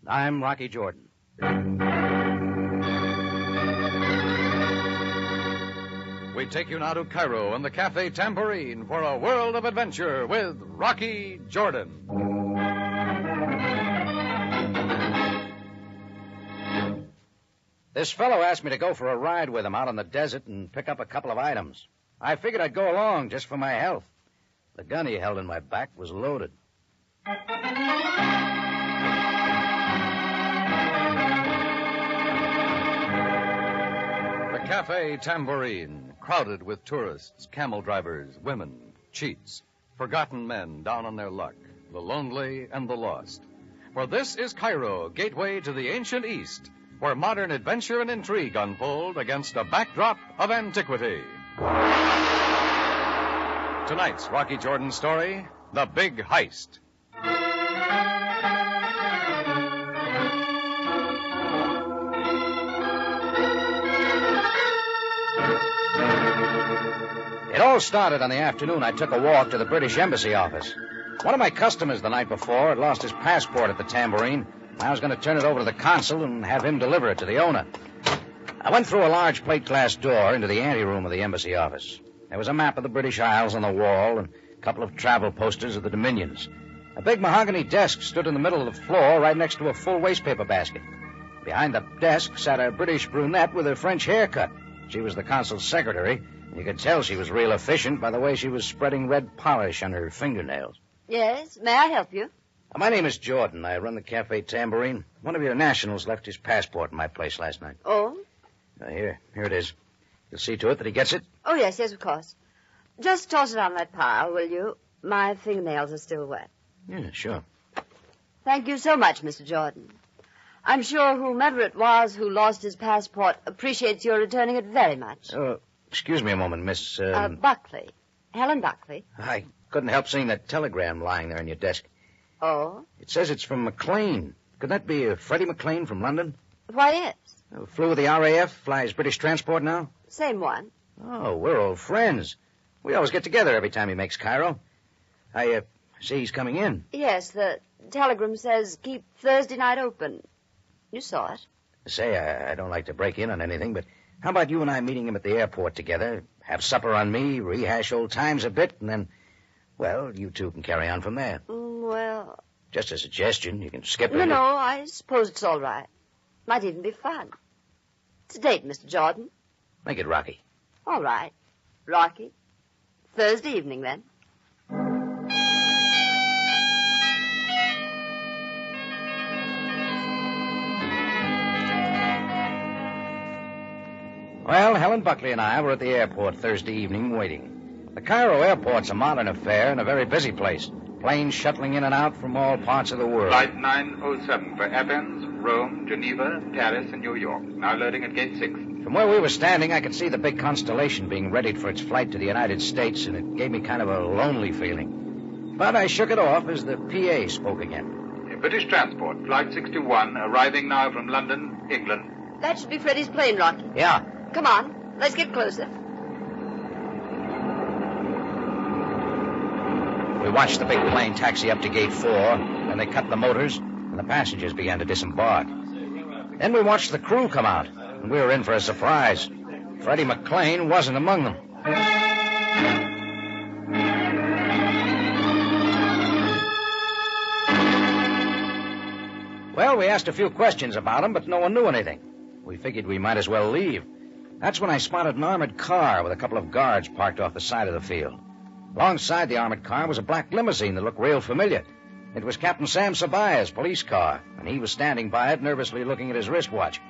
I'm Rocky Jordan.
We take you now to Cairo and the Cafe Tambourine for a world of adventure with Rocky Jordan.
This fellow asked me to go for a ride with him out in the desert and pick up a couple of items. I figured I'd go along just for my health. The gun he held in my back was loaded.
The Cafe Tambourine, crowded with tourists, camel drivers, women, cheats, forgotten men down on their luck, the lonely and the lost. For this is Cairo, gateway to the ancient East, where modern adventure and intrigue unfold against a backdrop of antiquity. Tonight's Rocky Jordan story, The Big Heist.
It all started on the afternoon I took a walk to the British Embassy office. One of my customers the night before had lost his passport at the Tambourine. I was going to turn it over to the consul and have him deliver it to the owner. I went through a large plate glass door into the anteroom of the embassy office. There was a map of the British Isles on the wall and a couple of travel posters of the Dominions. A big mahogany desk stood in the middle of the floor right next to a full wastepaper basket. Behind the desk sat a British brunette with a French haircut. She was the consul's secretary. You could tell she was real efficient by the way she was spreading red polish on her fingernails.
Yes, may I help you?
My name is Jordan. I run the Cafe Tambourine. One of your nationals left his passport in my place last night.
Oh?
Here it is. You'll see to it that he gets it?
Oh, yes, of course. Just toss it on that pile, will you? My fingernails are still wet.
Yeah, sure.
Thank you so much, Mr. Jordan. I'm sure whomever it was who lost his passport appreciates your returning it very much.
Excuse me a moment, Miss...
Buckley. Helen Buckley.
I couldn't help seeing that telegram lying there on your desk.
Oh?
It says it's from McLean. Could that be Freddie McLean from London?
Why, yes.
Flew with the RAF, flies British transport now?
Same one.
Oh, we're old friends. We always get together every time he makes Cairo. I see he's coming in.
Yes, the telegram says keep Thursday night open. You saw it.
Say, I don't like to break in on anything, but how about you and I meeting him at the airport together, have supper on me, rehash old times a bit, and then, well, you two can carry on from there.
Well...
Just a suggestion. You can skip it.
No, I suppose it's all right. Might even be fun. It's a date, Mr. Jordan.
Make it Rocky.
All right. Rocky. Thursday evening, then.
Well, Helen Buckley and I were at the airport Thursday evening waiting. The Cairo airport's a modern affair and a very busy place. Planes shuttling in and out from all parts of the world.
Flight 907 for Athens, Rome, Geneva, Paris, and New York. Now loading at gate 6.
From where we were standing, I could see the big Constellation being readied for its flight to the United States, and it gave me kind of a lonely feeling. But I shook it off as the PA spoke again.
British Transport, Flight 61, arriving now from London, England.
That should be Freddie's plane, Rocky.
Yeah.
Come on, let's get closer.
We watched the big plane taxi up to gate 4, then they cut the motors, and the passengers began to disembark. Then we watched the crew come out, and we were in for a surprise. Freddie McLean wasn't among them. Well, we asked a few questions about him, but no one knew anything. We figured we might as well leave. That's when I spotted an armored car with a couple of guards parked off the side of the field. Alongside the armored car was a black limousine that looked real familiar. It was Captain Sam Spade's police car, and he was standing by it, nervously looking at his wristwatch.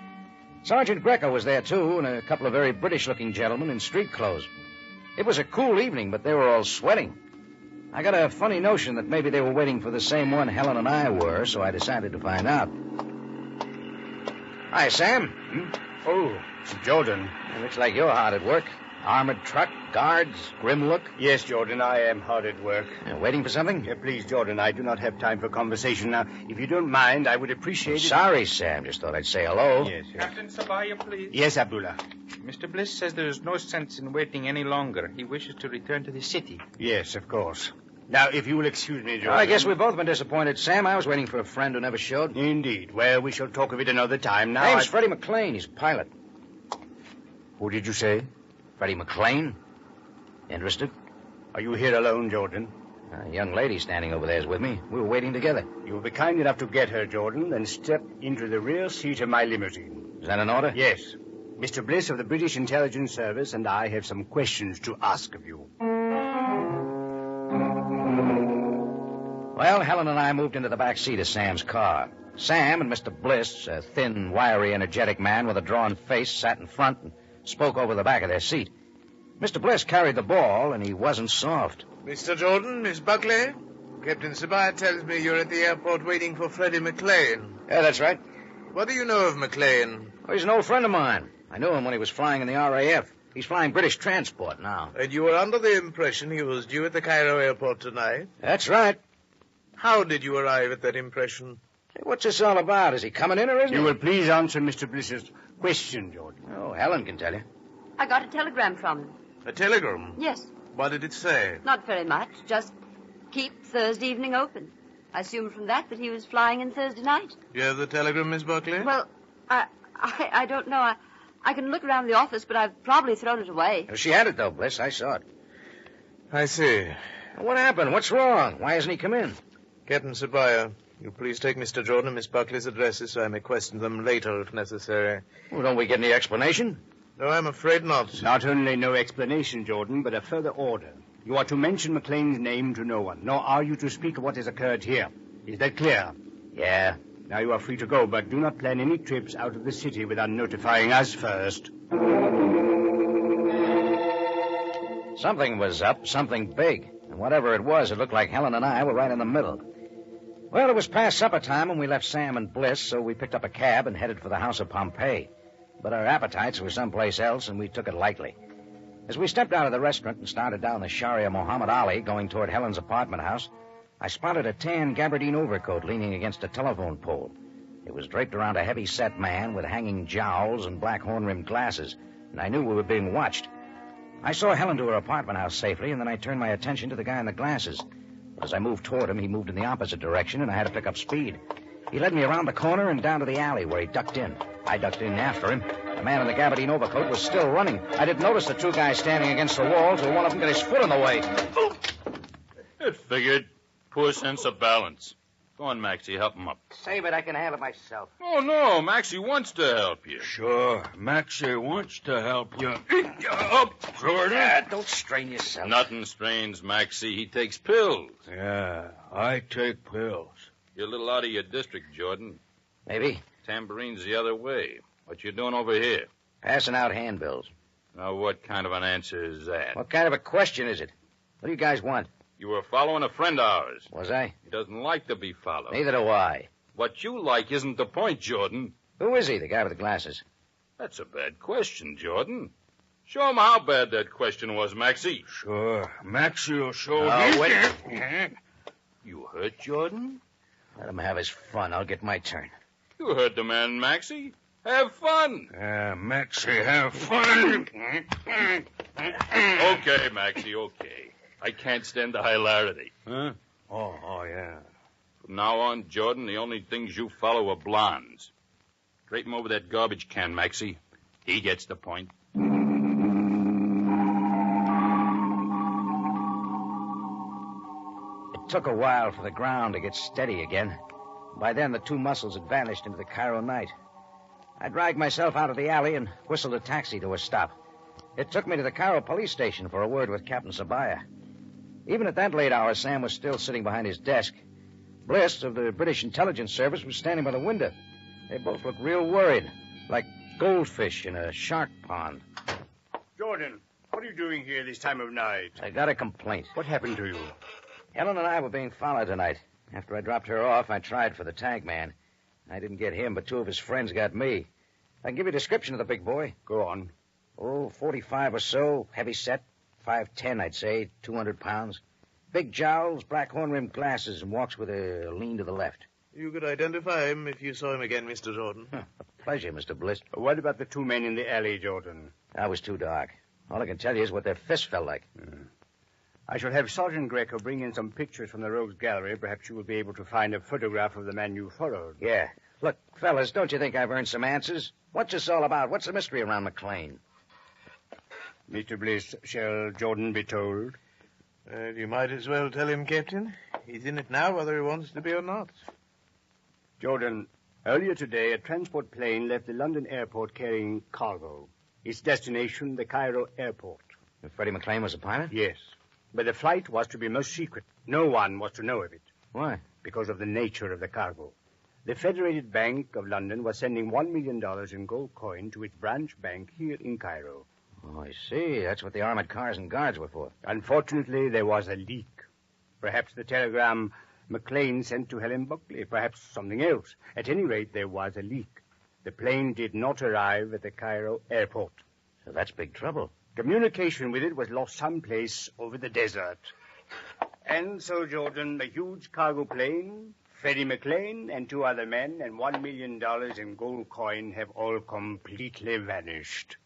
Sergeant Greco was there, too, and a couple of very British-looking gentlemen in street clothes. It was a cool evening, but they were all sweating. I got a funny notion that maybe they were waiting for the same one Helen and I were, so I decided to find out. Hi, Sam.
Oh, it's Jordan.
It looks like you're hard at work. Armored truck, guards, grim look.
Yes, Jordan, I am hard at work.
Waiting for something?
Please, Jordan, I do not have time for conversation now. If you don't mind, I would appreciate it.
Sorry, Sam. Just thought I'd say hello.
Yes.
Captain Sabaya, please.
Yes, Abdullah.
Mr. Bliss says there is no sense in waiting any longer. He wishes to return to the city.
Yes, of course. Now, if you will excuse me, Jordan.
Well, I guess we've both been disappointed, Sam. I was waiting for a friend who never showed.
Indeed. Well, we shall talk of it another time. Now,
Name's Freddie McLean. He's a pilot.
Who did you say?
Freddie McLean. Interested?
Are you here alone, Jordan?
A young lady standing over there is with me. We were waiting together.
You will be kind enough to get her, Jordan, then step into the rear seat of my limousine.
Is that an order?
Yes. Mr. Bliss of the British Intelligence Service and I have some questions to ask of you.
Well, Helen and I moved into the back seat of Sam's car. Sam and Mr. Bliss, a thin, wiry, energetic man with a drawn face, sat in front and spoke over the back of their seat. Mr. Bliss carried the ball, and he wasn't soft.
Mr. Jordan, Miss Buckley, Captain Sabaya tells me you're at the airport waiting for Freddie McLean.
Yeah, that's right.
What do you know of McLean?
Oh, he's an old friend of mine. I knew him when he was flying in the RAF. He's flying British transport now.
And you were under the impression he was due at the Cairo airport tonight?
That's right.
How did you arrive at that impression?
Hey, what's this all about? Is he coming in or isn't he?
You will please answer Mr. Bliss's question, Jordan.
Oh, Helen can tell you.
I got a telegram from him.
A telegram?
Yes.
What did it say?
Not very much. Just keep Thursday evening open. I assumed from that he was flying in Thursday night.
You have the telegram, Miss Buckley?
Well, I don't know. I can look around the office, but I've probably thrown it away.
She had it, though, Bliss. I saw it.
I see.
What happened? What's wrong? Why hasn't he come in?
Captain Sabaya, you please take Mr. Jordan and Miss Buckley's addresses so I may question them later if necessary.
Well, don't we get any explanation?
No, I'm afraid not.
Not only no explanation, Jordan, but a further order. You are to mention McLean's name to no one, nor are you to speak of what has occurred here. Is that clear?
Yeah.
Now you are free to go, but do not plan any trips out of the city without notifying us first.
Something was up, something big. And whatever it was, it looked like Helen and I were right in the middle. Well, it was past supper time when we left Sam and Bliss, so we picked up a cab and headed for the house of Pompeii. But our appetites were someplace else, and we took it lightly. As we stepped out of the restaurant and started down the Sharia Muhammad Ali, going toward Helen's apartment house, I spotted a tan gabardine overcoat leaning against a telephone pole. It was draped around a heavy-set man with hanging jowls and black horn-rimmed glasses, and I knew we were being watched. I saw Helen to her apartment house safely, and then I turned my attention to the guy in the glasses. As I moved toward him, he moved in the opposite direction, and I had to pick up speed. He led me around the corner and down to the alley where he ducked in. I ducked in after him. The man in the gabardine overcoat was still running. I didn't notice the two guys standing against the wall till one of them got his foot in the way.
It figured. Poor sense of balance. Go on, Maxie, help him up.
Save it, I can handle it myself.
Oh, no, Maxie wants to help you.
Sure, Maxie wants to help you. Up, Jordan.
Don't strain yourself.
Nothing strains Maxie. He takes pills.
Yeah, I take pills.
You're a little out of your district, Jordan.
Maybe.
Tamborine's the other way. What you doing over here?
Passing out handbills.
Now, what kind of an answer is that?
What kind of a question is it? What do you guys want?
You were following a friend of ours.
Was I?
He doesn't like to be followed.
Neither do I.
What you like isn't the point, Jordan.
Who is he, the guy with the glasses?
That's a bad question, Jordan. Show him how bad that question was, Maxie.
Sure. Maxie will show
you.
Wait. You hurt, Jordan?
Let him have his fun. I'll get my turn.
You heard the man, Maxie. Have fun.
Maxie, have fun.
Okay, Maxie, okay. I can't stand the hilarity.
Huh? Oh, yeah.
From now on, Jordan, the only things you follow are blondes. Drape him over that garbage can, Maxie. He gets the point.
It took a while for the ground to get steady again. By then, the two muscles had vanished into the Cairo night. I dragged myself out of the alley and whistled a taxi to a stop. It took me to the Cairo police station for a word with Captain Sabaya. Even at that late hour, Sam was still sitting behind his desk. Bliss of the British Intelligence Service was standing by the window. They both looked real worried, like goldfish in a shark pond.
Jordan, what are you doing here this time of night?
I got a complaint.
What happened to you?
Helen and I were being followed tonight. After I dropped her off, I tried for the tank man. I didn't get him, but two of his friends got me. I can give you a description of the big boy.
Go on.
45 or so, heavy set, 5'10", I'd say, 200 pounds. Big jowls, black horn-rimmed glasses, and walks with a lean to the left.
You could identify him if you saw him again, Mr. Jordan.
A pleasure, Mr. Bliss.
What about the two men in the alley, Jordan?
That was too dark. All I can tell you is what their fists felt like.
I shall have Sergeant Greco bring in some pictures from the Rogues Gallery. Perhaps you will be able to find a photograph of the man you followed.
Yeah. Look, fellas, don't you think I've earned some answers? What's this all about? What's the mystery around McLean?
Mr. Bliss, shall Jordan be told?
You might as well tell him, Captain. He's in it now, whether he wants to be or not.
Jordan, earlier today, a transport plane left the London airport carrying cargo. Its destination, the Cairo airport.
Freddie McLean was a pilot?
Yes. But the flight was to be most secret. No one was to know of it.
Why?
Because of the nature of the cargo. The Federated Bank of London was sending $1 million in gold coin to its branch bank here in Cairo.
Oh, I see. That's what the armored cars and guards were for.
Unfortunately, there was a leak. Perhaps the telegram McLean sent to Helen Buckley. Perhaps something else. At any rate, there was a leak. The plane did not arrive at the Cairo airport.
So that's big trouble.
Communication with it was lost someplace over the desert. And so, Jordan, the huge cargo plane, Freddie McLean, and two other men, and $1 million in gold coin have all completely vanished.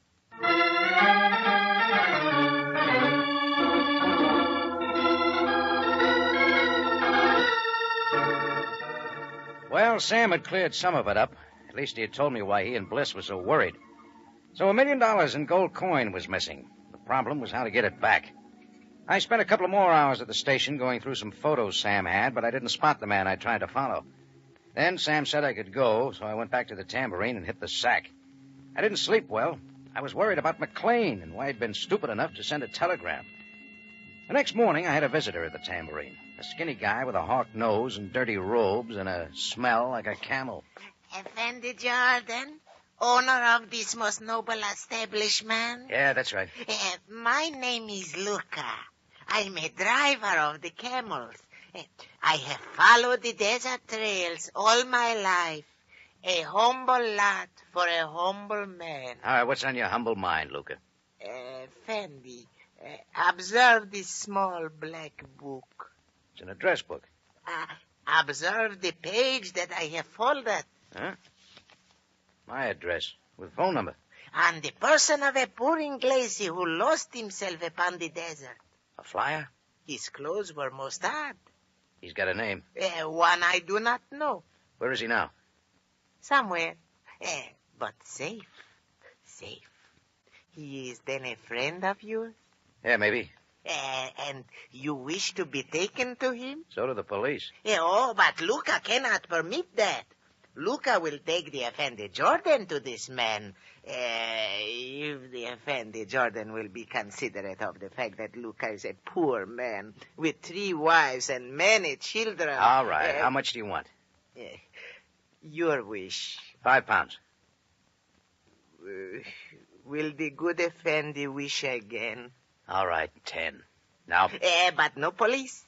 Well, Sam had cleared some of it up. At least he had told me why he and Bliss were so worried. So $1 million in gold coin was missing. The problem was how to get it back. I spent a couple of more hours at the station going through some photos Sam had, but I didn't spot the man I tried to follow. Then Sam said I could go, so I went back to the tambourine and hit the sack. I didn't sleep well. I was worried about McLean and why he'd been stupid enough to send a telegram. The next morning, I had a visitor at the tambourine. A skinny guy with a hawk nose and dirty robes and a smell like a camel.
Effendi Jordan, owner of this most noble establishment?
Yeah, that's right.
My name is Luca. I'm a driver of the camels. I have followed the desert trails all my life. A humble lot for a humble man.
All right, what's on your humble mind, Luca?
Effendi, observe this small black book.
It's an address book.
Observe the page that I have folded.
Huh? My address, with phone number.
On the person of a poor Inglese who lost himself upon the desert.
A flyer?
His clothes were most odd.
He's got a name.
One I do not know.
Where is he now?
Somewhere. But safe. Safe. He is then a friend of yours?
Yeah, maybe.
And you wish to be taken to him?
So do the police.
But Luca cannot permit that. Luca will take the Effendi Jordan to this man. If the Effendi Jordan will be considerate of the fact that Luca is a poor man with 3 wives and many children.
All right. How much do you want?
Your wish.
£5.
Will the good Effendi wish again?
All right, 10. Now.
But no police.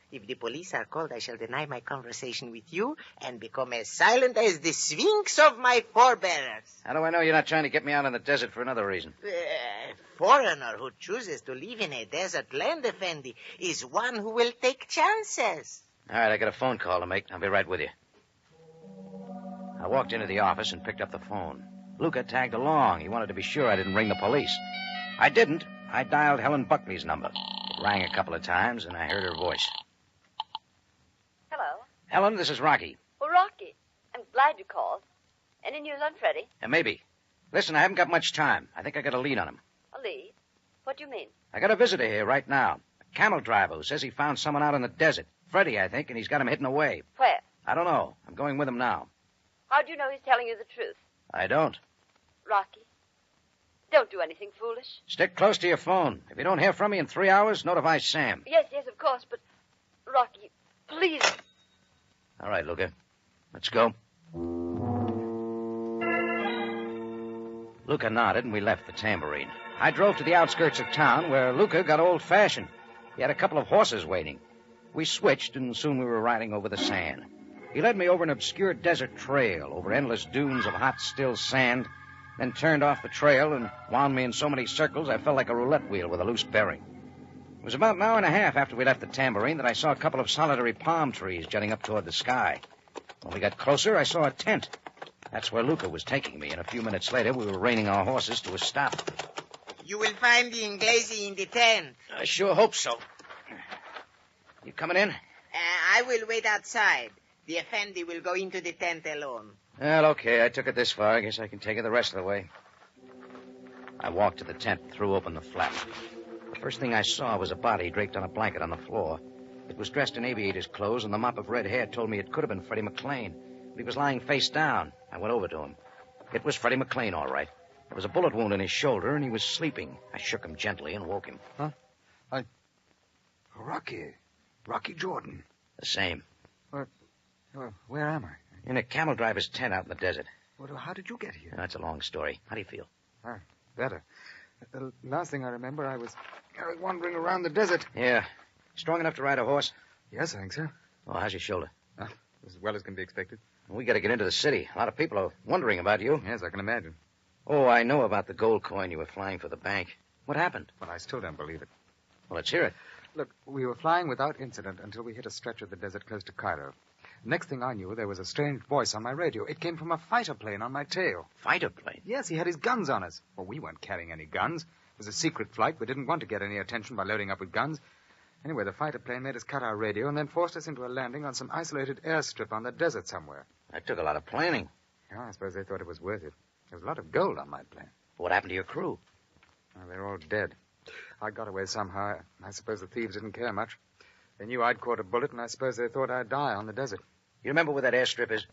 If the police are called, I shall deny my conversation with you and become as silent as the sphinx of my forebears.
How do I know you're not trying to get me out in the desert for another reason?
A foreigner who chooses to live in a desert land, Effendi, is one who will take chances.
All right, I got a phone call to make. I'll be right with you. I walked into the office and picked up the phone. Luca tagged along. He wanted to be sure I didn't ring the police. I didn't. I dialed Helen Buckley's number. It rang a couple of times, and I heard her voice.
Hello.
Helen, this is Rocky.
Well, Rocky, I'm glad you called. Any news on Freddie?
Maybe. Listen, I haven't got much time. I think I got a lead on him.
A lead? What do you mean?
I got a visitor here right now. A camel driver who says he found someone out in the desert. Freddie, I think, and he's got him hidden away.
Where?
I don't know. I'm going with him now.
How do you know he's telling you the truth?
I don't.
Rocky, don't do anything foolish.
Stick close to your phone. If you don't hear from me in 3 hours, notify Sam.
Yes, of course, but... Rocky, please...
All right, Luca. Let's go. Luca nodded, and we left the tambourine. I drove to the outskirts of town, where Luca got old-fashioned. He had a couple of horses waiting. We switched, and soon we were riding over the sand. He led me over an obscure desert trail, over endless dunes of hot, still sand, then turned off the trail and wound me in so many circles I felt like a roulette wheel with a loose bearing. It was about an hour and a half after we left the tambourine that I saw a couple of solitary palm trees jutting up toward the sky. When we got closer, I saw a tent. That's where Luca was taking me, and a few minutes later we were reining our horses to a stop.
You will find the Inglese in the tent.
I sure hope so. You coming in?
I will wait outside. The Effendi will go into the tent alone.
Well, okay. I took it this far. I guess I can take it the rest of the way. I walked to the tent and threw open the flap. The first thing I saw was a body draped on a blanket on the floor. It was dressed in aviator's clothes, and the mop of red hair told me it could have been Freddie McLean. But he was lying face down. I went over to him. It was Freddie McLean, all right. There was a bullet wound in his shoulder, and he was sleeping. I shook him gently and woke him.
Huh? Rocky Jordan.
The same.
Where am I?
In a camel driver's tent out in the desert.
Well, how did you get here?
That's a long story. How do you feel?
Better. The last thing I remember, I was wandering around the desert.
Yeah. Strong enough to ride a horse?
Yes, I think so.
Oh, how's your shoulder?
As well as can be expected.
We got to get into the city. A lot of people are wondering about you.
Yes, I can imagine.
Oh, I know about the gold coin you were flying for the bank. What happened?
Well, I still don't believe it.
Well, let's hear it.
Look, we were flying without incident until we hit a stretch of the desert close to Cairo. Next thing I knew, there was a strange voice on my radio. It came from a fighter plane on my tail.
Fighter plane?
Yes, he had his guns on us. Well, we weren't carrying any guns. It was a secret flight. We didn't want to get any attention by loading up with guns. Anyway, the fighter plane made us cut our radio and then forced us into a landing on some isolated airstrip on the desert somewhere.
That took a lot of planning.
Yeah, I suppose they thought it was worth it. There was a lot of gold on my plane.
What happened to your crew?
Well, they're all dead. I got away somehow. I suppose the thieves didn't care much. They knew I'd caught a bullet, and I suppose they thought I'd die on the desert.
You remember where that airstrip is?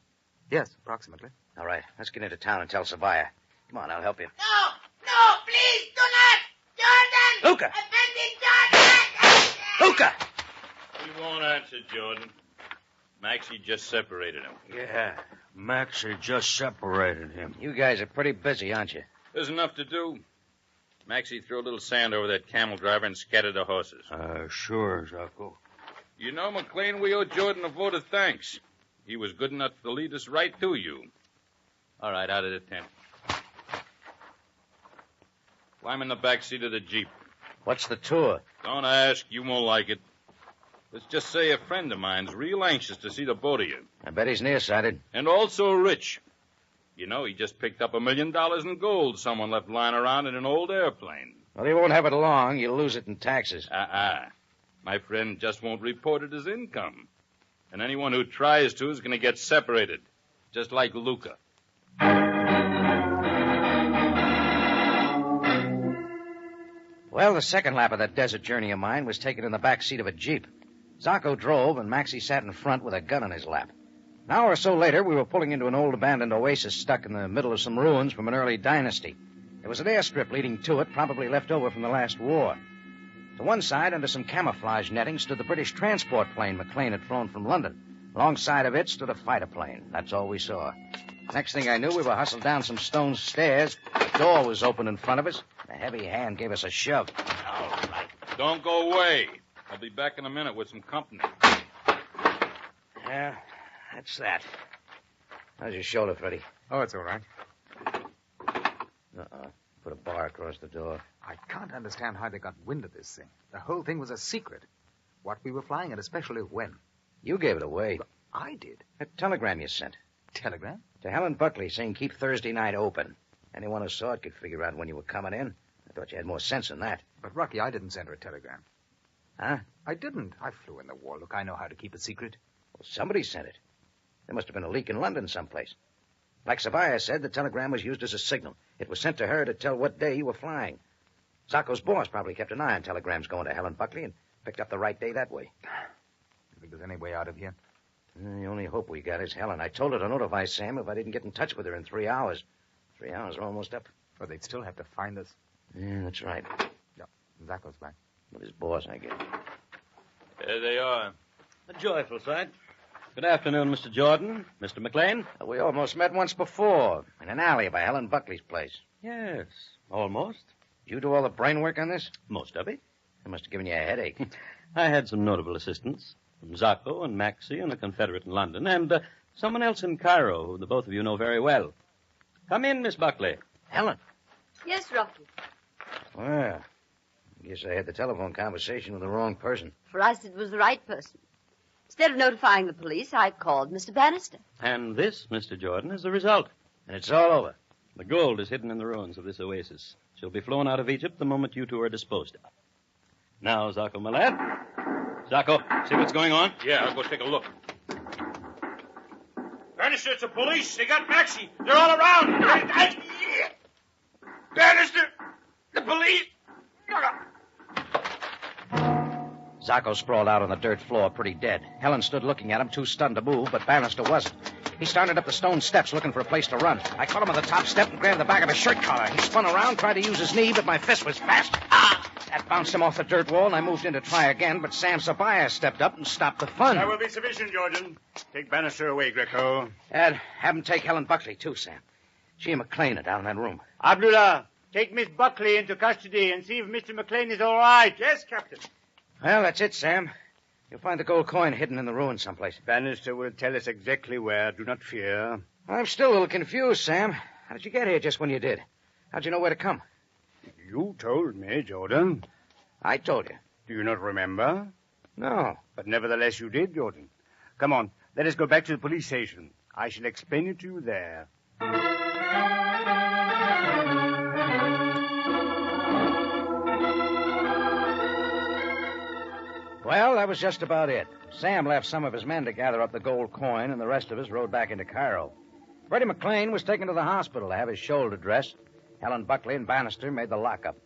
Yes, approximately.
All right, let's get into town and tell Savaya. Come on, I'll help you.
No, please, do not! Jordan!
Luca!
Effendi, Jordan!
Luca!
He won't answer, Jordan. Maxie just separated him.
Yeah, Maxie just separated him.
You guys are pretty busy, aren't you?
There's enough to do. Maxie threw a little sand over that camel driver and scattered the horses.
Sure, Zacco.
You know, McLean, we owe Jordan a vote of thanks. He was good enough to lead us right to you. All right, out of the tent. Climb in the back seat of the Jeep.
What's the tour?
Don't ask. You won't like it. Let's just say a friend of mine's real anxious to see the boat of you.
I bet he's nearsighted.
And also rich. You know, he just picked up $1 million in gold someone left lying around in an old airplane.
Well, he won't have it long. You'll lose it in taxes.
My friend just won't report it as income. And anyone who tries to is going to get separated. Just like Luca.
Well, the second lap of that desert journey of mine was taken in the back seat of a Jeep. Zacco drove, and Maxie sat in front with a gun in his lap. An hour or so later, we were pulling into an old abandoned oasis stuck in the middle of some ruins from an early dynasty. There was an airstrip leading to it, probably left over from the last war. To one side, under some camouflage netting, stood the British transport plane McLean had flown from London. Alongside of it stood a fighter plane. That's all we saw. Next thing I knew, we were hustled down some stone stairs. The door was open in front of us. A heavy hand gave us a shove.
All right. Don't go away. I'll be back in a minute with some company.
Yeah, that's that. How's your shoulder, Freddie?
Oh, it's all right.
Put a bar across the door.
I can't understand how they got wind of this thing. The whole thing was a secret. What we were flying, and especially when.
You gave it away.
But I did.
A telegram you sent.
Telegram?
To Helen Buckley, saying keep Thursday night open. Anyone who saw it could figure out when you were coming in. I thought you had more sense than that.
But, Rocky, I didn't send her a telegram.
Huh?
I didn't. I flew in the war. Look, I know how to keep a secret.
Well, somebody sent it. There must have been a leak in London someplace. Like Savaya said, the telegram was used as a signal. It was sent to her to tell what day you were flying. Zacco's boss probably kept an eye on telegrams going to Helen Buckley and picked up the right day that way.
You think there's any way out of here?
The only hope we got is Helen. I told her to notify Sam if I didn't get in touch with her in 3 hours. 3 hours are almost up.
Well, they'd still have to find us.
Yeah, that's right.
Yeah, Zacco's back.
With his boss, I guess.
There they are.
A joyful sight. Good afternoon, Mr. Jordan. Mr. McLean.
We almost met once before, in an alley by Helen Buckley's place.
Yes, almost.
Did you do all the brain work on this?
Most of it.
It must have given you a headache.
I had some notable assistants from Zacco and Maxie and a Confederate in London, and someone else in Cairo who the both of you know very well. Come in, Miss Buckley.
Helen.
Yes, Rocky.
Well, I guess I had the telephone conversation with the wrong person.
For us, it was the right person. Instead of notifying the police, I called Mr. Bannister.
And this, Mr. Jordan, is the result.
And it's all over.
The gold is hidden in the ruins of this oasis. She'll be flown out of Egypt the moment you two are disposed of. Now, Zacco, my lad. Zacco, see what's going on?
Yeah, I'll go take a look.
Bannister, it's the police. They got Maxie. They're all around. Bannister, the police.
Zacco sprawled out on the dirt floor, pretty dead. Helen stood looking at him, too stunned to move, but Bannister wasn't. He started up the stone steps looking for a place to run. I caught him on the top step and grabbed the back of his shirt collar. He spun around, tried to use his knee, but my fist was fast. That bounced him off the dirt wall, and I moved in to try again, but Sam Spade stepped up and stopped the fun.
That will be sufficient, Jordan. Take Bannister away, Greco.
And have him take Helen Buckley, too, Sam. She and McLean are down in that room.
Abdullah, take Miss Buckley into custody and see if Mr. McLean is all right. Yes, Captain.
Well, that's it, Sam. You'll find the gold coin hidden in the ruins someplace.
Bannister will tell us exactly where. Do not fear.
I'm still a little confused, Sam. How did you get here just when you did? How'd you know where to come?
You told me, Jordan.
I told you.
Do you not remember?
No.
But nevertheless you did, Jordan. Come on, let us go back to the police station. I shall explain it to you there.
Well, that was just about it. Sam left some of his men to gather up the gold coin, and the rest of us rode back into Cairo. Freddie McLean was taken to the hospital to have his shoulder dressed. Helen Buckley and Bannister made the lockup.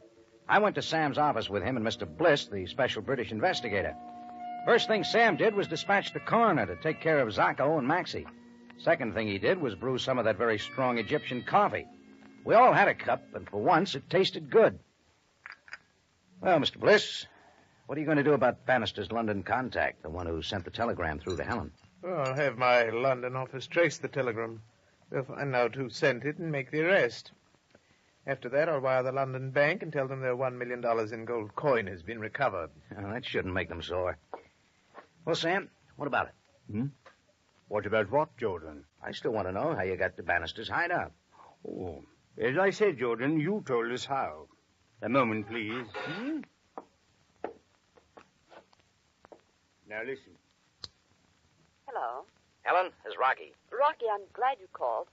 I went to Sam's office with him and Mr. Bliss, the special British investigator. First thing Sam did was dispatch the coroner to take care of Zacco and Maxie. Second thing he did was brew some of that very strong Egyptian coffee. We all had a cup, and for once it tasted good. Well, Mr. Bliss, what are you going to do about Bannister's London contact, the one who sent the telegram through to Helen?
Well, I'll have my London office trace the telegram. They'll find out who sent it and make the arrest. After that, I'll wire the London bank and tell them their $1 million in gold coin has been recovered.
Oh, that shouldn't make them sore. Well, Sam, what about it?
What about what, Jordan?
I still want to know how you got to Bannister's hideout.
Oh, as I said, Jordan, you told us how. A moment, please. Now listen.
Hello.
Helen, it's Rocky.
Rocky, I'm glad you called.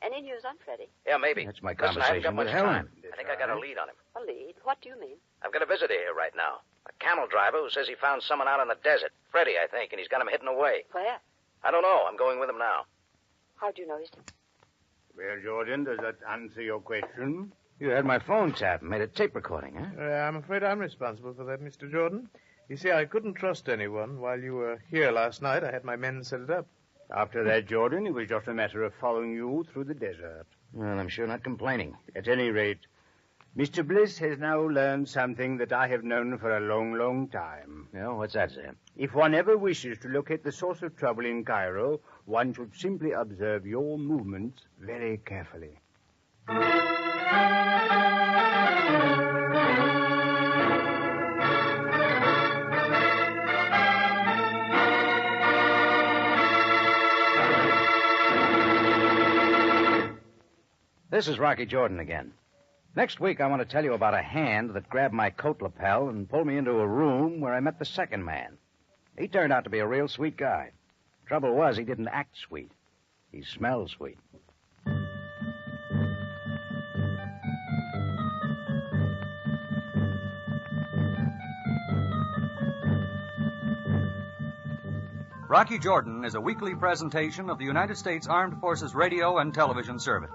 Any news on Freddie?
Yeah, maybe. That's my conversation with Helen. I think I got a lead on him.
A lead? What do you mean?
I've got a visitor here right now. A camel driver who says he found someone out in the desert. Freddie, I think, and he's got him hidden away.
Where?
I don't know. I'm going with him now.
How do you know he's...
Well, Jordan, does that answer your question?
You had my phone tap and made a tape recording, huh?
I'm afraid I'm responsible for that, Mr. Jordan. You see, I couldn't trust anyone. While you were here last night, I had my men set it up.
After that, Jordan, it was just a matter of following you through the desert.
Well, I'm sure not complaining.
At any rate, Mr. Bliss has now learned something that I have known for a long, long time.
Yeah, what's that, Sam?
If one ever wishes to locate the source of trouble in Cairo, one should simply observe your movements very carefully.
This is Rocky Jordan again. Next week, I want to tell you about a hand that grabbed my coat lapel and pulled me into a room where I met the second man. He turned out to be a real sweet guy. Trouble was, he didn't act sweet. He smelled sweet.
Rocky Jordan is a weekly presentation of the United States Armed Forces Radio and Television Service.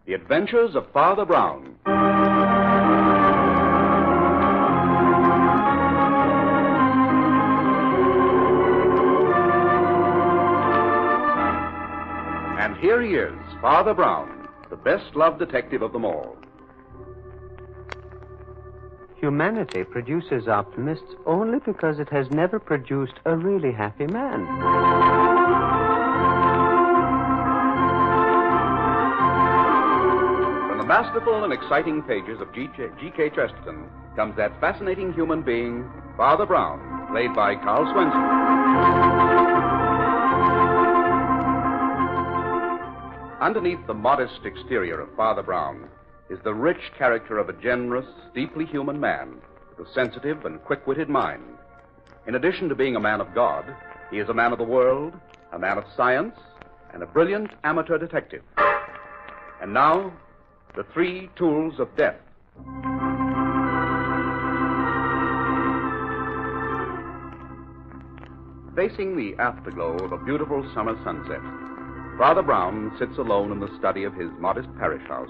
The Adventures of Father Brown. And here he is, Father Brown, the best-loved detective of them all.
Humanity produces optimists only because it has never produced a really happy man.
From the masterful and exciting pages of G.K. Chesterton comes that fascinating human being, Father Brown, played by Carl Swenson. Underneath the modest exterior of Father Brown is the rich character of a generous, deeply human man with a sensitive and quick-witted mind. In addition to being a man of God, he is a man of the world, a man of science, and a brilliant amateur detective. And now, the three tools of death. Facing the afterglow of a beautiful summer sunset, Father Brown sits alone in the study of his modest parish house.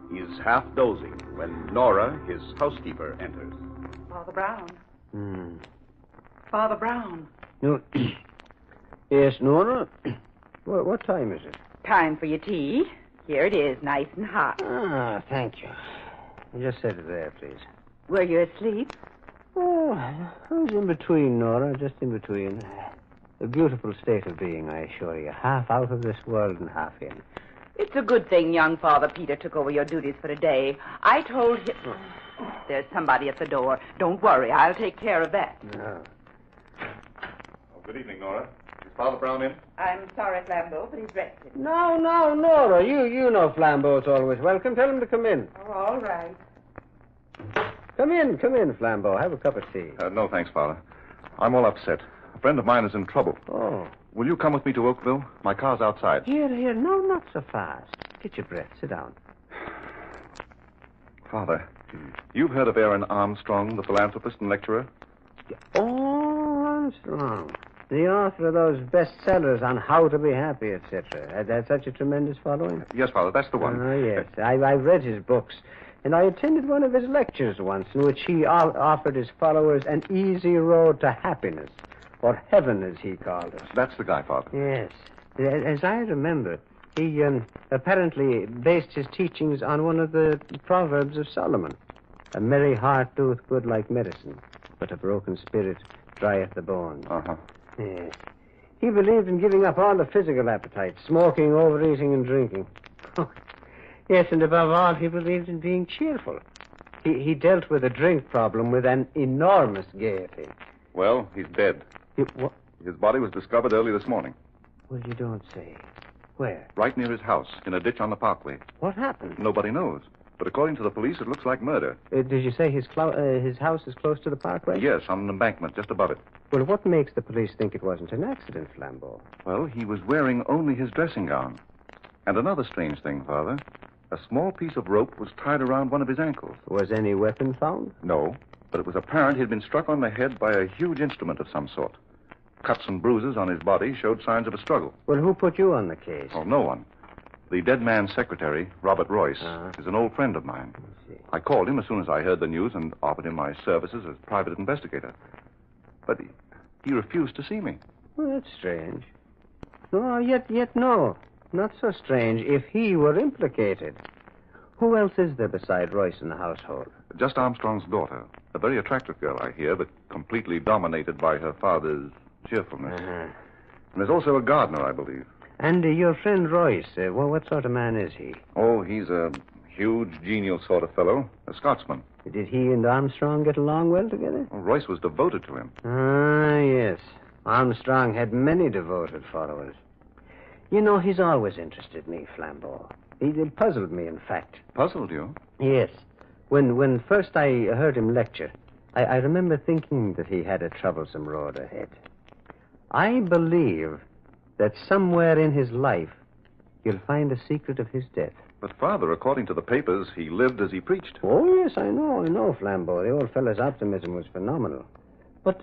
He is half dozing when Nora, his housekeeper, enters.
Father Brown. Father Brown.
No. Yes, Nora? What time is it?
Time for your tea. Here it is, nice and hot.
Ah, thank you. Just set it there, please.
Were you asleep?
Oh, I was in between, Nora, just in between. A beautiful state of being, I assure you. Half out of this world and half in.
It's a good thing young Father Peter took over your duties for a day. I told him... There's somebody at the door. Don't worry, I'll take care of that.
No.
Oh, good evening, Nora. Is Father Brown in?
I'm sorry, Flambeau, but he's rested.
No, Nora. You know Flambeau's always welcome. Tell him to come in.
Oh, all right.
Come in, Flambeau. Have a cup of tea.
No, thanks, Father. I'm all upset. A friend of mine is in trouble.
Oh.
Will you come with me to Oakville? My car's outside.
Here. No, not so fast. Get your breath. Sit down.
Father, you've heard of Aaron Armstrong, the philanthropist and lecturer?
Oh, Armstrong. The author of those bestsellers on how to be happy, etc. Has that such a tremendous following?
Yes, Father, that's the one.
Oh, yes. I've read his books. And I attended one of his lectures once in which he offered his followers an easy road to happiness. Or heaven, as he called it.
That's the guy, Father.
Yes. As I remember, he apparently based his teachings on one of the Proverbs of Solomon. A merry heart doeth good like medicine, but a broken spirit drieth the bones.
Uh-huh.
Yes. He believed in giving up all the physical appetites, smoking, overeating, and drinking. Yes, and above all, he believed in being cheerful. He dealt with the drink problem with an enormous gaiety.
Well, he's dead.
What?
His body was discovered early this morning.
Well, you don't say. Where?
Right near his house, in a ditch on the parkway.
What happened?
Nobody knows. But according to the police, it looks like murder.
Did you say his house is close to the parkway?
Yes, on an embankment just above it.
Well, what makes the police think it wasn't an accident, Flambeau?
Well, he was wearing only his dressing gown. And another strange thing, Father. A small piece of rope was tied around one of his ankles.
Was any weapon found?
No, but it was apparent he'd been struck on the head by a huge instrument of some sort. Cuts and bruises on his body showed signs of a struggle.
Well, who put you on the case?
Oh, no one. The dead man's secretary, Robert Royce, is an old friend of mine. I called him as soon as I heard the news and offered him my services as private investigator. But he refused to see me.
Well, that's strange. No, yet no. Not so strange if he were implicated. Who else is there beside Royce in the household?
Just Armstrong's daughter. A very attractive girl, I hear, but completely dominated by her father's cheerfulness. And there's also a gardener, I believe.
And your friend Royce, what sort of man is he?
Oh, he's a huge, genial sort of fellow. A Scotsman.
Did he and Armstrong get along well together?
Well, Royce was devoted to him.
Ah, yes. Armstrong had many devoted followers. You know, he's always interested me, Flambeau. He puzzled me, in fact.
Puzzled you?
Yes. When first I heard him lecture, I remember thinking that he had a troublesome road ahead. I believe that somewhere in his life you'll find the secret of his death.
But, Father, according to the papers, he lived as he preached.
Oh, yes, I know, Flambeau. The old fellow's optimism was phenomenal. But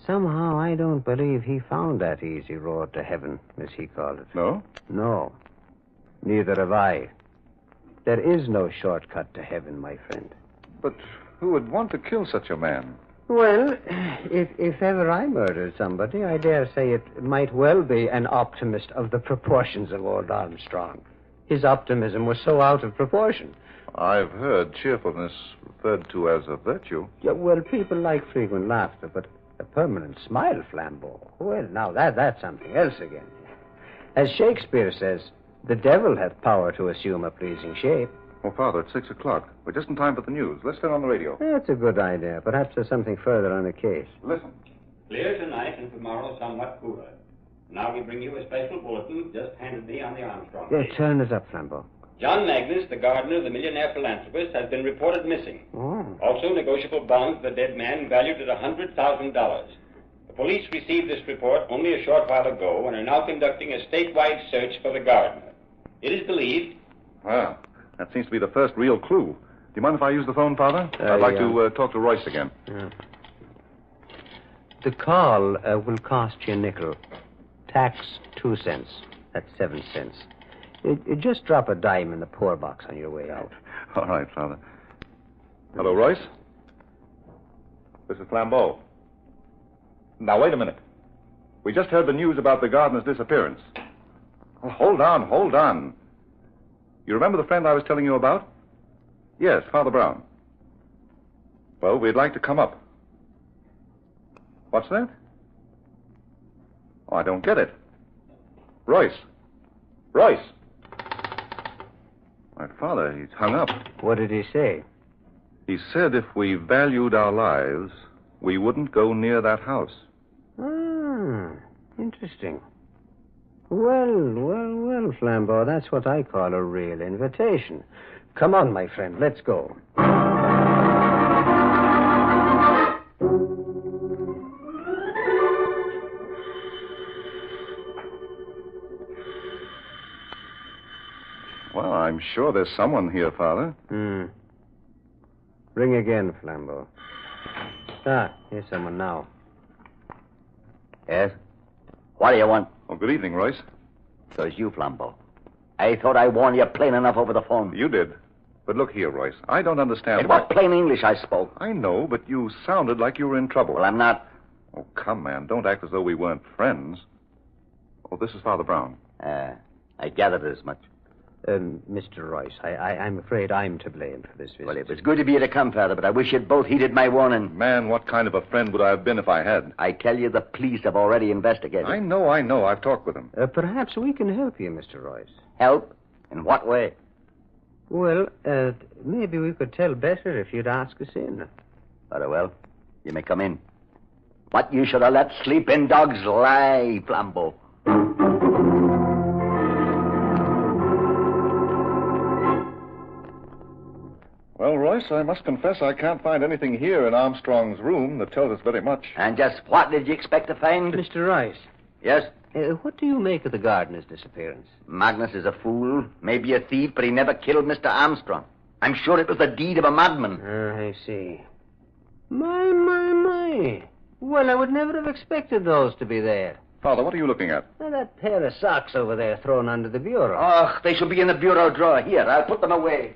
somehow I don't believe he found that easy road to heaven, as he called it.
No?
No. Neither have I. There is no shortcut to heaven, my friend.
But who would want to kill such a man?
Well, if ever I murdered somebody, I dare say it might well be an optimist of the proportions of old Armstrong. His optimism was so out of proportion.
I've heard cheerfulness referred to as a virtue.
Yeah, well, people like frequent laughter, but a permanent smile, Flambeau. Well, now that's something else again. As Shakespeare says, the devil hath power to assume a pleasing shape.
Oh, Father, it's 6 o'clock. We're just in time for the news. Let's turn on the radio.
That's a good idea. Perhaps there's something further on the case.
Listen.
Clear tonight and tomorrow somewhat cooler. Now we bring you a special bulletin just handed me on the Armstrong
Yeah,
case.
turn it up, Flambeau.
John Magnus, the gardener, the millionaire philanthropist, has been reported missing.
Oh.
Also, negotiable bonds of the dead man valued at $100,000. The police received this report only a short while ago and are now conducting a statewide search for the gardener. It is believed...
Ah, that seems to be the first real clue. Do you mind if I use the phone, Father? I'd like to talk to Royce again.
Yeah. The call will cost you a nickel. Tax 2 cents. That's 7 cents. Just drop a dime in the poor box on your way out.
All right, Father. Hello, Royce? This is Flambeau. Now, wait a minute. We just heard the news about the gardener's disappearance. Oh, hold on. You remember the friend I was telling you about? Yes, Father Brown. Well, we'd like to come up. What's that? Oh, I don't get it. Royce. My father, he's hung up.
What did he say?
He said if we valued our lives, we wouldn't go near that house.
Ah, interesting. Well, Flambeau, that's what I call a real invitation. Come on, my friend, let's go.
Well, I'm sure there's someone here, Father.
Ring again, Flambeau. Ah, here's someone now.
Yes? What do you want?
Oh, good evening, Royce.
So it's you, Flambeau. I thought I warned you plain enough over the phone.
You did. But look here, Royce. I don't understand
It was plain English I spoke.
I know, but you sounded like you were in trouble.
Well, I'm not.
Oh, come, man. Don't act as though we weren't friends. Oh, this is Father Brown.
I gathered as much.
Mr. Royce, I'm afraid I'm to blame for this visit.
Well, it was good of you to come, Father, but I wish you'd both heeded my warning.
Man, what kind of a friend would I have been if I had?
I tell you, the police have already investigated.
I know. I've talked with them.
Perhaps we can help you, Mr. Royce.
Help? In what way?
Well, maybe we could tell better if you'd ask us in.
Very well. You may come in. But you should have let sleeping dogs lie, Flambeau.
Well, Royce, I must confess I can't find anything here in Armstrong's room that tells us very much.
And just what did you expect to find?
Mr. Royce.
Yes?
What do you make of the gardener's disappearance?
Magnus is a fool, maybe a thief, but he never killed Mr. Armstrong. I'm sure it was the deed of a madman.
I see. My. Well, I would never have expected those to be there.
Father, what are you looking at?
That pair of socks over there thrown under the bureau.
Oh, they should be in the bureau drawer. Here, I'll put them away.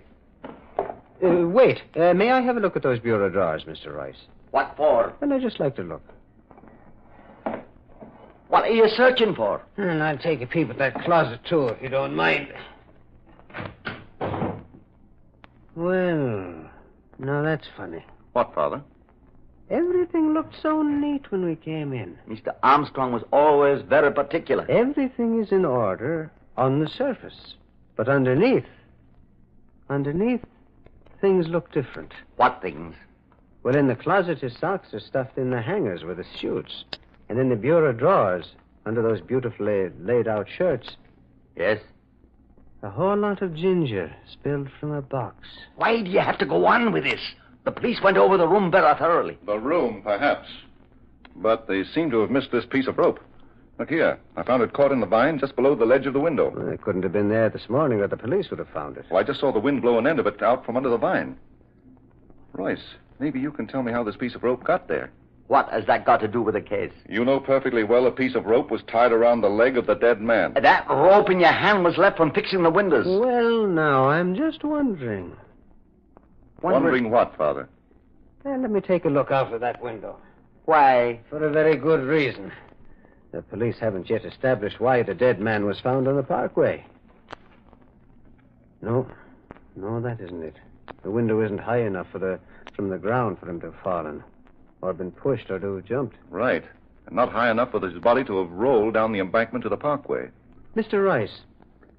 Wait. May I have a look at those bureau drawers, Mr. Royce?
What for?
Well, I'd just like to look.
What are you searching for?
And I'll take a peep at that closet, too, if you don't mind. Well, now that's funny.
What, Father?
Everything looked so neat when we came in.
Mr. Armstrong was always very particular.
Everything is in order on the surface. But underneath, things look different.
What things?
Well, in the closet, his socks are stuffed in the hangers with his suits. And in the bureau drawers, under those beautifully laid-out shirts...
Yes?
A whole lot of ginger spilled from a box.
Why do you have to go on with this? The police went over the room very thoroughly.
The room, perhaps. But they seem to have missed this piece of rope. Look here. I found it caught in the vine just below the ledge of the window.
Well, it couldn't have been there this morning, or the police would have found it.
Well, I just saw the wind blow an end of it out from under the vine. Royce, maybe you can tell me how this piece of rope got there.
What has that got to do with the case?
You know perfectly well a piece of rope was tied around the leg of the dead man.
That rope in your hand was left from fixing the windows.
Well, now, I'm just wondering.
Wondering what, Father?
Well, let me take a look out of that window.
Why?
For a very good reason. The police haven't yet established why the dead man was found on the parkway. No, that isn't it. The window isn't high enough from the ground for him to have fallen, or been pushed, or to have jumped.
Right. And not high enough for his body to have rolled down the embankment to the parkway.
Mr. Rice,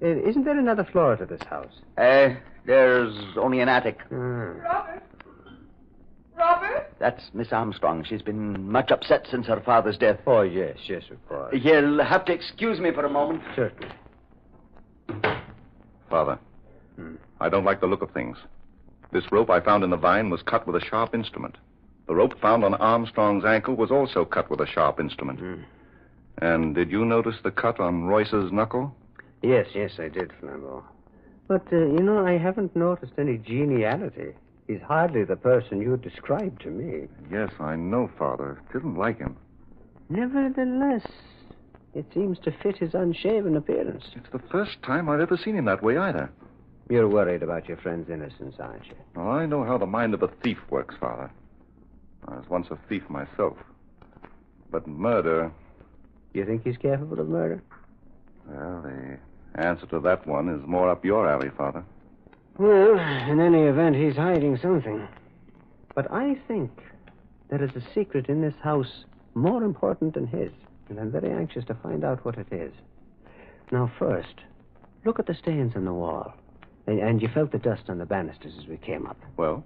isn't there another floor to this house?
There's only an attic.
Robert?
That's Miss Armstrong. She's been much upset since her father's death.
Oh, yes, of course.
You'll have to excuse me for a moment.
Certainly.
Father, I don't like the look of things. This rope I found in the vine was cut with a sharp instrument. The rope found on Armstrong's ankle was also cut with a sharp instrument. And did you notice the cut on Royce's knuckle?
Yes, I did, Flambeau. But, I haven't noticed any geniality. He's hardly the person you described to me.
Yes, I know, Father. Didn't like him.
Nevertheless, it seems to fit his unshaven appearance.
It's the first time I've ever seen him that way, either.
You're worried about your friend's innocence, aren't you?
Well, I know how the mind of a thief works, Father. I was once a thief myself. But murder...
You think he's capable of murder?
Well, the answer to that one is more up your alley, Father.
Well, in any event, he's hiding something. But I think there is a secret in this house more important than his, and I'm very anxious to find out what it is. Now, first, look at the stains on the wall. And you felt the dust on the banisters as we came up.
Well?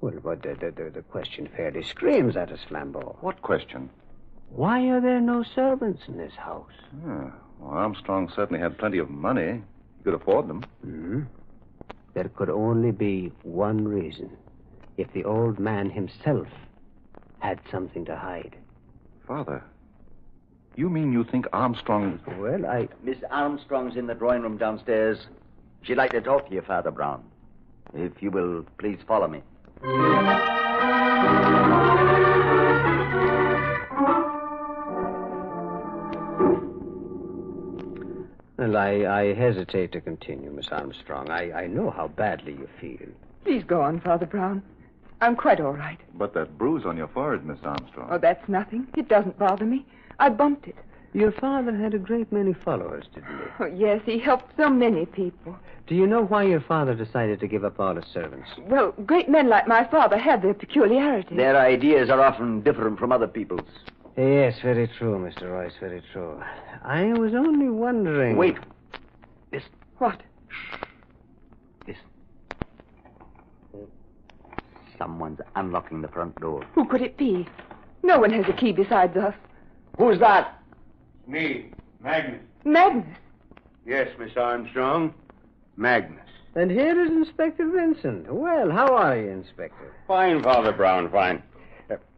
Well, but the question fairly screams at us, Flambeau.
What question?
Why are there no servants in this house?
Well, Armstrong certainly had plenty of money. He could afford them.
There could only be one reason. If the old man himself had something to hide.
Father, you mean you think Armstrong...
Well,
Miss Armstrong's in the drawing room downstairs. She'd like to talk to you, Father Brown. If you will, please follow me.
Well, I hesitate to continue, Miss Armstrong. I know how badly you feel.
Please go on, Father Brown. I'm quite all right.
But that bruise on your forehead, Miss Armstrong...
Oh, that's nothing. It doesn't bother me. I bumped it.
Your father had a great many followers, didn't he?
Oh, yes, he helped so many people.
Do you know why your father decided to give up all his servants?
Well, great men like my father have their peculiarities.
Their ideas are often different from other people's.
Yes, very true, Mr. Royce, very true. I was only wondering...
Wait. Listen.
What?
Listen. Someone's unlocking the front door.
Who could it be? No one has a key besides us.
Who's that?
Me, Magnus.
Magnus?
Yes, Miss Armstrong. Magnus.
And here is Inspector Vincent. Well, how are you, Inspector?
Fine, Father Brown, fine.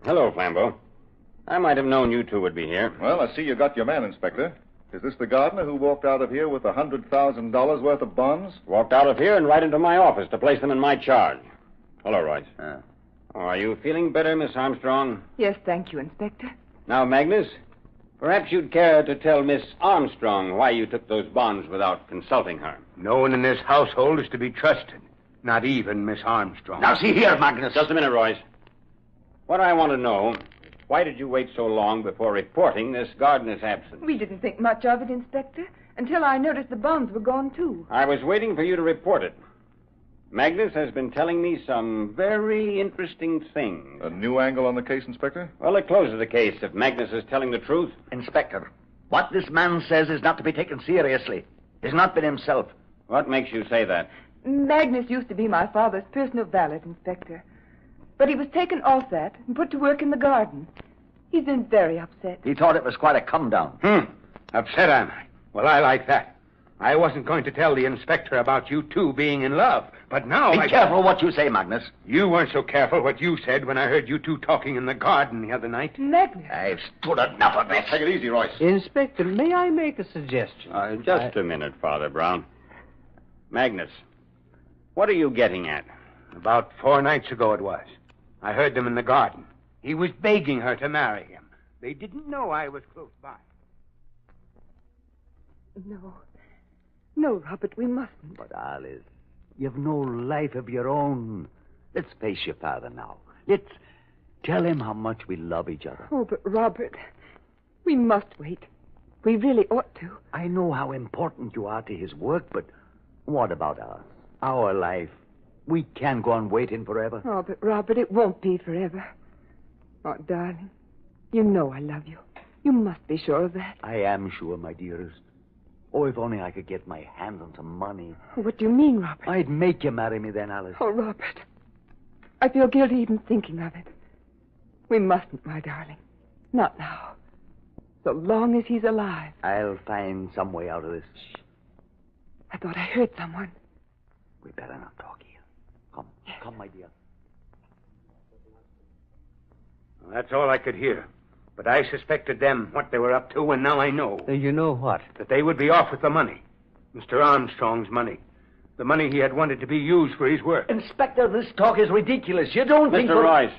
Hello, Flambeau. I might have known you two would be here.
Well, I see you got your man, Inspector. Is this the gardener who walked out of here with $100,000 worth of bonds?
Walked out of here and right into my office to place them in my charge. Hello, Royce. Are you feeling better, Miss Armstrong?
Yes, thank you, Inspector.
Now, Magnus, perhaps you'd care to tell Miss Armstrong why you took those bonds without consulting her.
No one in this household is to be trusted. Not even Miss Armstrong.
Now, see here, Magnus.
Just a minute, Royce. What I want to know, why did you wait so long before reporting this gardener's absence?
We didn't think much of it, Inspector, until I noticed the bonds were gone, too.
I was waiting for you to report it. Magnus has been telling me some very interesting things.
A new angle on the case, Inspector?
Well, it closes the case if Magnus is telling the truth.
Inspector, what this man says is not to be taken seriously. He's not been himself.
What makes you say that?
Magnus used to be my father's personal valet, Inspector. But he was taken off that and put to work in the garden. He's been very upset.
He thought it was quite a come-down.
Upset, am I? Well, I like that. I wasn't going to tell the inspector about you two being in love, but now
Be careful what you say, Magnus.
You weren't so careful what you said when I heard you two talking in the garden the other night.
Magnus.
I've stood enough of this.
Take it easy, Royce.
Inspector, may I make a suggestion?
Just a minute, Father Brown. Magnus, what are you getting at?
About 4 nights ago it was. I heard them in the garden. He was begging her to marry him. They didn't know I was close by.
No. No, Robert, we mustn't.
But, Alice, you've no life of your own. Let's face your father now. Let's tell him how much we love each other.
Oh, but Robert, we must wait. We really ought to.
I know how important you are to his work, but what about us? Our life? We can't go on waiting forever.
Oh, but Robert, it won't be forever. Oh, darling, you know I love you. You must be sure of that.
I am sure, my dearest. Oh, if only I could get my hands on some money.
What do you mean, Robert?
I'd make you marry me then, Alice.
Oh, Robert, I feel guilty even thinking of it. We mustn't, my darling. Not now. So long as he's alive.
I'll find some way out of this.
Shh. I thought I heard someone.
We better not talk here. Come. Yes. Come, my dear.
Well, that's all I could hear. But I suspected them, what they were up to, and now I know.
You know what?
That they would be off with the money. Mr. Armstrong's money. The money he had wanted to be used for his work.
Inspector, this talk is ridiculous. You don't think...
Mr. Royce,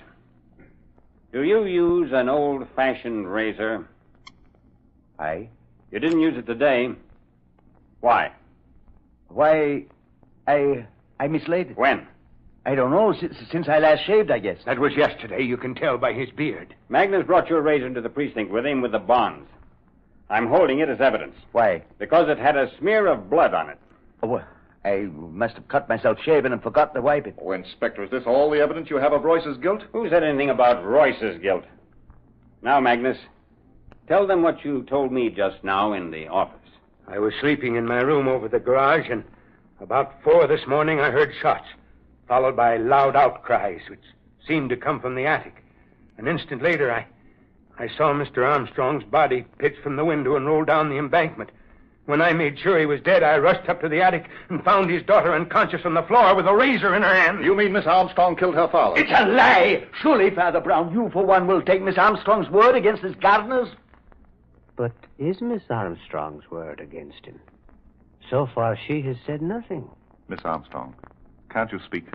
do you use an old-fashioned razor?
Aye.
You didn't use it today. Why?
Why, I mislaid it.
When?
I don't know. Since I last shaved, I guess.
That was yesterday. You can tell by his beard.
Magnus brought your razor to the precinct with him with the bonds. I'm holding it as evidence.
Why?
Because it had a smear of blood on it.
Oh, well, I must have cut myself shaving and forgot to wipe it.
Oh, Inspector, is this all the evidence you have of Royce's guilt?
Who said anything about Royce's guilt? Now, Magnus, tell them what you told me just now in the office.
I was sleeping in my room over the garage, and about 4 this morning I heard shots, followed by loud outcries, which seemed to come from the attic. An instant later, I saw Mr. Armstrong's body pitch from the window and roll down the embankment. When I made sure he was dead, I rushed up to the attic and found his daughter unconscious on the floor with a razor in her hand.
You mean Miss Armstrong killed her father?
It's a lie! Surely, Father Brown, you for one will take Miss Armstrong's word against his gardener's?
But is Miss Armstrong's word against him? So far, she has said nothing.
Miss Armstrong, can't you speak?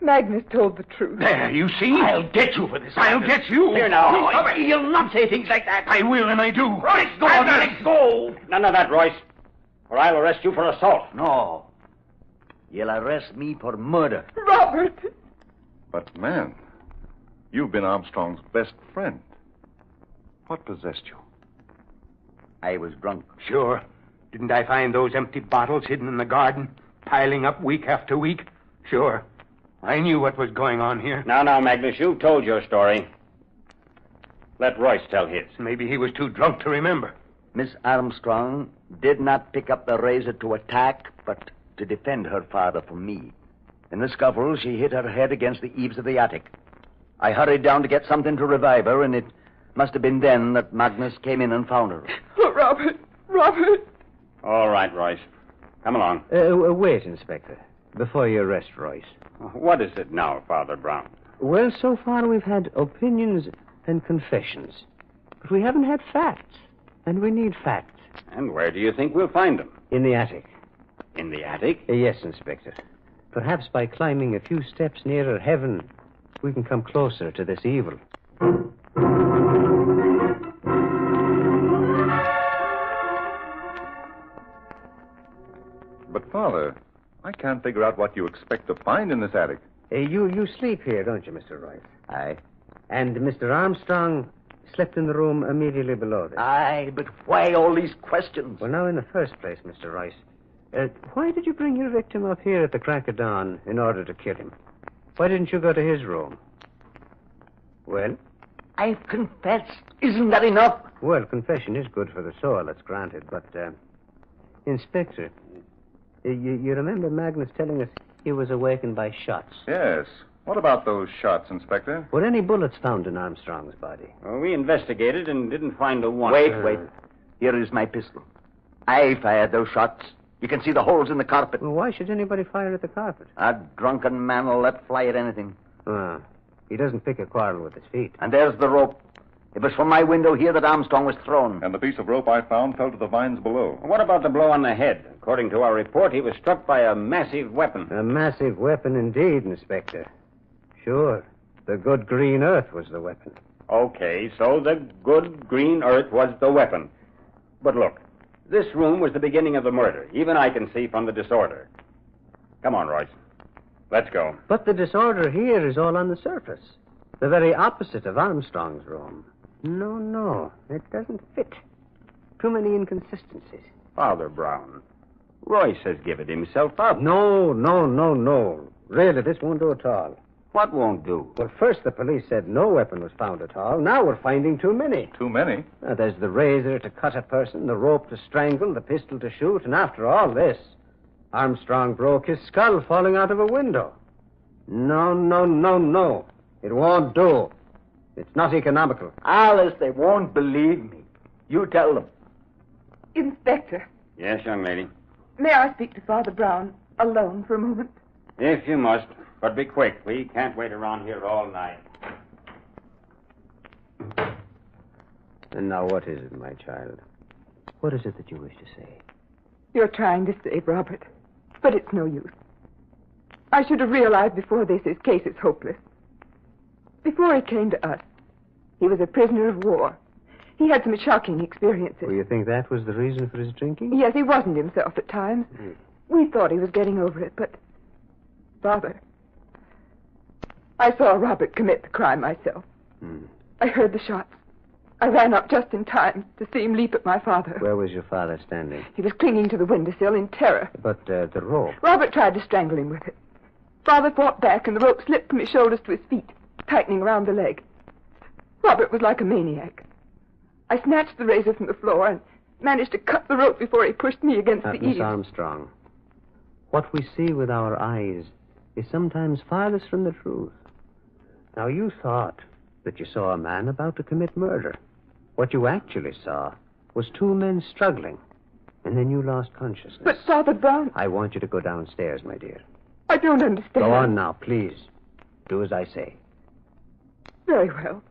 Magnus told the truth.
There, you see? I'll get you for this. I'll get you.
Here now.
You'll not say things like that. I will, and I do.
Royce, go on. Let go. None of that, Royce, or I'll arrest you for assault.
No. You'll arrest me for murder.
Robert!
But, man, you've been Armstrong's best friend. What possessed you?
I was drunk.
Sure. Didn't I find those empty bottles hidden in the garden, piling up week after week? Sure. I knew what was going on here.
Now, Magnus, you've told your story. Let Royce tell his.
Maybe he was too drunk to remember.
Miss Armstrong did not pick up the razor to attack, but to defend her father from me. In the scuffle, she hit her head against the eaves of the attic. I hurried down to get something to revive her, and it must have been then that Magnus came in and found her.
Oh, Robert! Robert!
All right, Royce. Come along.
Wait, Inspector, before you arrest Royce.
What is it now, Father Brown?
Well, so far we've had opinions and confessions. But we haven't had facts. And we need facts.
And where do you think we'll find them?
In the attic.
In the attic?
Yes, Inspector. Perhaps by climbing a few steps nearer heaven, we can come closer to this evil.
But, Father, I can't figure out what you expect to find in this attic.
You sleep here, don't you, Mr. Royce?
Aye.
And Mr. Armstrong slept in the room immediately below this.
Aye, but why all these questions?
Well, now, in the first place, Mr. Royce, why did you bring your victim up here at the crack of dawn in order to kill him? Why didn't you go to his room? Well?
I've confessed. Isn't that enough?
Well, confession is good for the soul, that's granted. But, Inspector, you remember Magnus telling us he was awakened by shots?
Yes. What about those shots, Inspector?
Were any bullets found in Armstrong's body?
Well, we investigated and didn't find a one.
Wait. Here is my pistol. I fired those shots. You can see the holes in the carpet.
Well, why should anybody fire at the carpet?
A drunken man will let fly at anything.
He doesn't pick a quarrel with his feet.
And there's the rope. It was from my window here that Armstrong was thrown.
And the piece of rope I found fell to the vines below.
What about the blow on the head? According to our report, he was struck by a massive weapon.
A massive weapon indeed, Inspector. Sure. The good green earth was the weapon.
Okay, so the good green earth was the weapon. But look, this room was the beginning of the murder. Even I can see from the disorder. Come on, Royce. Let's go.
But the disorder here is all on the surface. The very opposite of Armstrong's room. No, it doesn't fit. Too many inconsistencies.
Father Brown, Royce has given himself up.
No. Really, this won't do at all.
What won't do?
Well, first the police said no weapon was found at all. Now we're finding too many.
Too many?
There's the razor to cut a person, the rope to strangle, the pistol to shoot, and after all this, Armstrong broke his skull falling out of a window. No. It won't do. It's not economical.
Alice, they won't believe me. You tell them.
Inspector,
Yes, young lady.
may I speak to Father Brown alone for a moment?
If you must. But be quick. We can't wait around here all night.
And now what is it, my child? What is it that you wish to say?
You're trying to save Robert, but it's no use. I should have realized before this his case is hopeless. Before he came to us, he was a prisoner of war. He had some shocking experiences.
Well, you think that was the reason for his drinking?
Yes, he wasn't himself at times. We thought he was getting over it, but... Father, I saw Robert commit the crime myself. I heard the shots. I ran up just in time to see him leap at my father.
Where was your father standing?
He was clinging to the windowsill in terror.
But the rope.
Robert tried to strangle him with it. Father fought back, and the rope slipped from his shoulders to his feet, tightening around the leg. Robert was like a maniac. I snatched the razor from the floor and managed to cut the rope before he pushed me against the
Miss
eaves.
Armstrong, what we see with our eyes is sometimes farthest from the truth. Now, you thought that you saw a man about to commit murder. What you actually saw was two men struggling, and then you lost consciousness.
But, Father Brown...
I want you to go downstairs, my dear.
I don't understand.
Go on now, please. Do as I say.
Very well.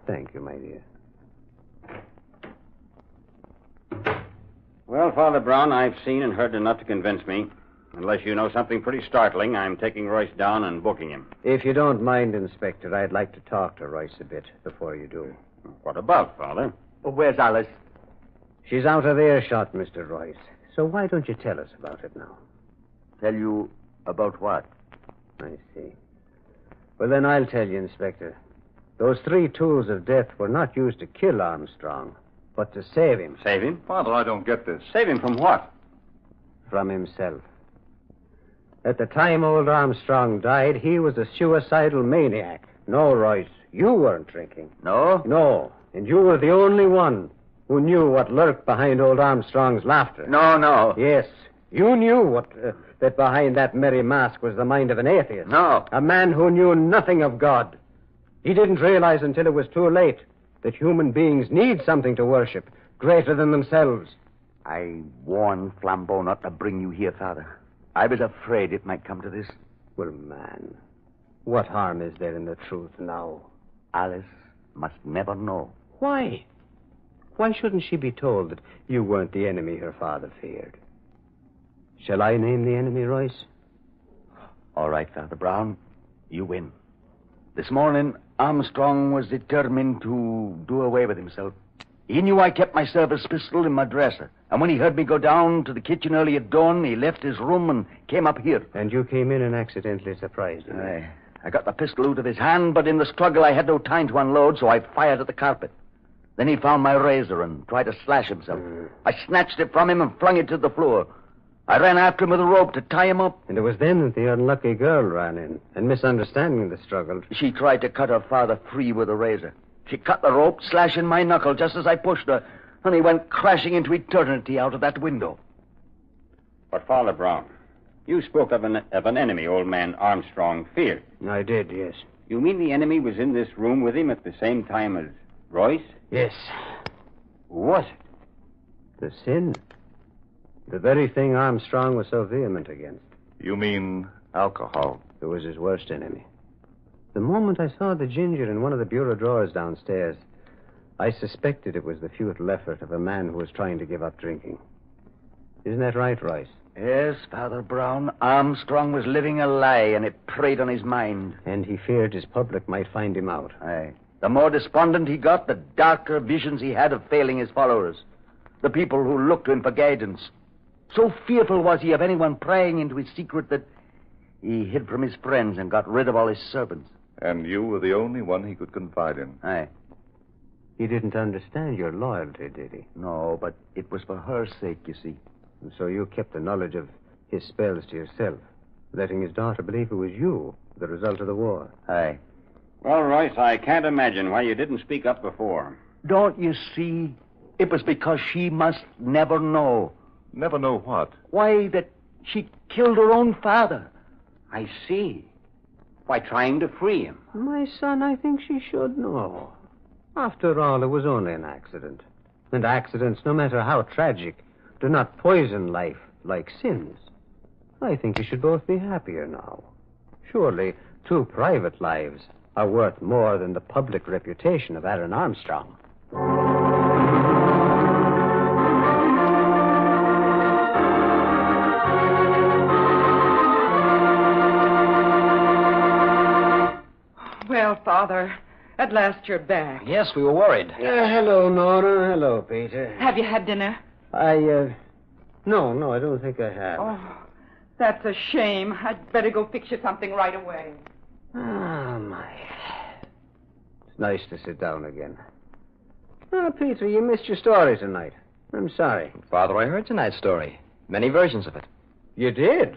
Thank you, my dear.
Well, Father Brown, I've seen and heard enough to convince me. Unless you know something pretty startling, I'm taking Royce down and booking him.
If you don't mind, Inspector, I'd like to talk to Royce a bit before you do.
What about, Father?
Oh, where's Alice? She's out of earshot, Mr. Royce. So why don't you tell us about it now?
Tell you about what?
I see. Well, then I'll tell you, Inspector. Those three tools of death were not used to kill Armstrong, but to save him.
Save him?
Father, I don't get this.
Save him from what?
From himself. At the time old Armstrong died, he was a suicidal maniac. No, Royce, you weren't drinking.
No?
No, and you were the only one who knew what lurked behind old Armstrong's laughter.
No.
Yes, you knew that behind that merry mask was the mind of an atheist.
No.
A man who knew nothing of God. He didn't realize until it was too late that human beings need something to worship greater than themselves.
I warned Flambeau not to bring you here, Father. I was afraid it might come to this.
Well, man, what harm is there in the truth now?
Alice must never know.
Why? Why shouldn't she be told that you weren't the enemy her father feared? Shall I name the enemy, Royce?
All right, Father Brown. You win. This morning, Armstrong was determined to do away with himself. He knew I kept my service pistol in my dresser. And when he heard me go down to the kitchen early at dawn, he left his room and came up here.
And you came in and accidentally surprised him.
I got the pistol out of his hand, but in the struggle I had no time to unload, so I fired at the carpet. Then he found my razor and tried to slash himself. I snatched it from him and flung it to the floor. I ran after him with a rope to tie him up.
And it was then that the unlucky girl ran in, and misunderstanding the struggle.
She tried to cut her father free with a razor. She cut the rope, slashing my knuckle just as I pushed her, and he went crashing into eternity out of that window.
But, Father Brown, you spoke of an enemy old man Armstrong feared.
I did, yes.
You mean the enemy was in this room with him at the same time as Royce?
Yes.
Who was it?
The sin. The very thing Armstrong was so vehement against.
You mean alcohol?
It was his worst enemy. The moment I saw the ginger in one of the bureau drawers downstairs, I suspected it was the futile effort of a man who was trying to give up drinking. Isn't that right, Royce?
Yes, Father Brown. Armstrong was living a lie, and it preyed on his mind.
And he feared his public might find him out.
Aye. The more despondent he got, the darker visions he had of failing his followers. The people who looked to him for guidance. So fearful was he of anyone prying into his secret that he hid from his friends and got rid of all his servants.
And you were the only one he could confide in.
Aye.
He didn't understand your loyalty, did he?
No, but it was for her sake, you see.
And so you kept the knowledge of his spells to yourself, letting his daughter believe it was you, the result of the war.
Aye.
Well, Royce, I can't imagine why you didn't speak up before.
Don't you see? It was because she must never know.
Never know what?
Why, that she killed her own father.
I see. By trying to free him.
My son, I think she should know. After all, it was only an accident. And accidents, no matter how tragic, do not poison life like sins. I think you should both be happier now. Surely, 2 private lives are worth more than the public reputation of Aaron Armstrong.
Well, Father, at last you're back.
Yes, we were worried.
Hello, Nora. Hello, Peter.
Have you had dinner?
No, I don't think I have.
Oh, that's a shame. I'd better go fix you something right away.
Ah, my. It's nice to sit down again. Oh, Peter, you missed your story tonight. I'm sorry.
Father, I heard tonight's story. Many versions of it.
You did?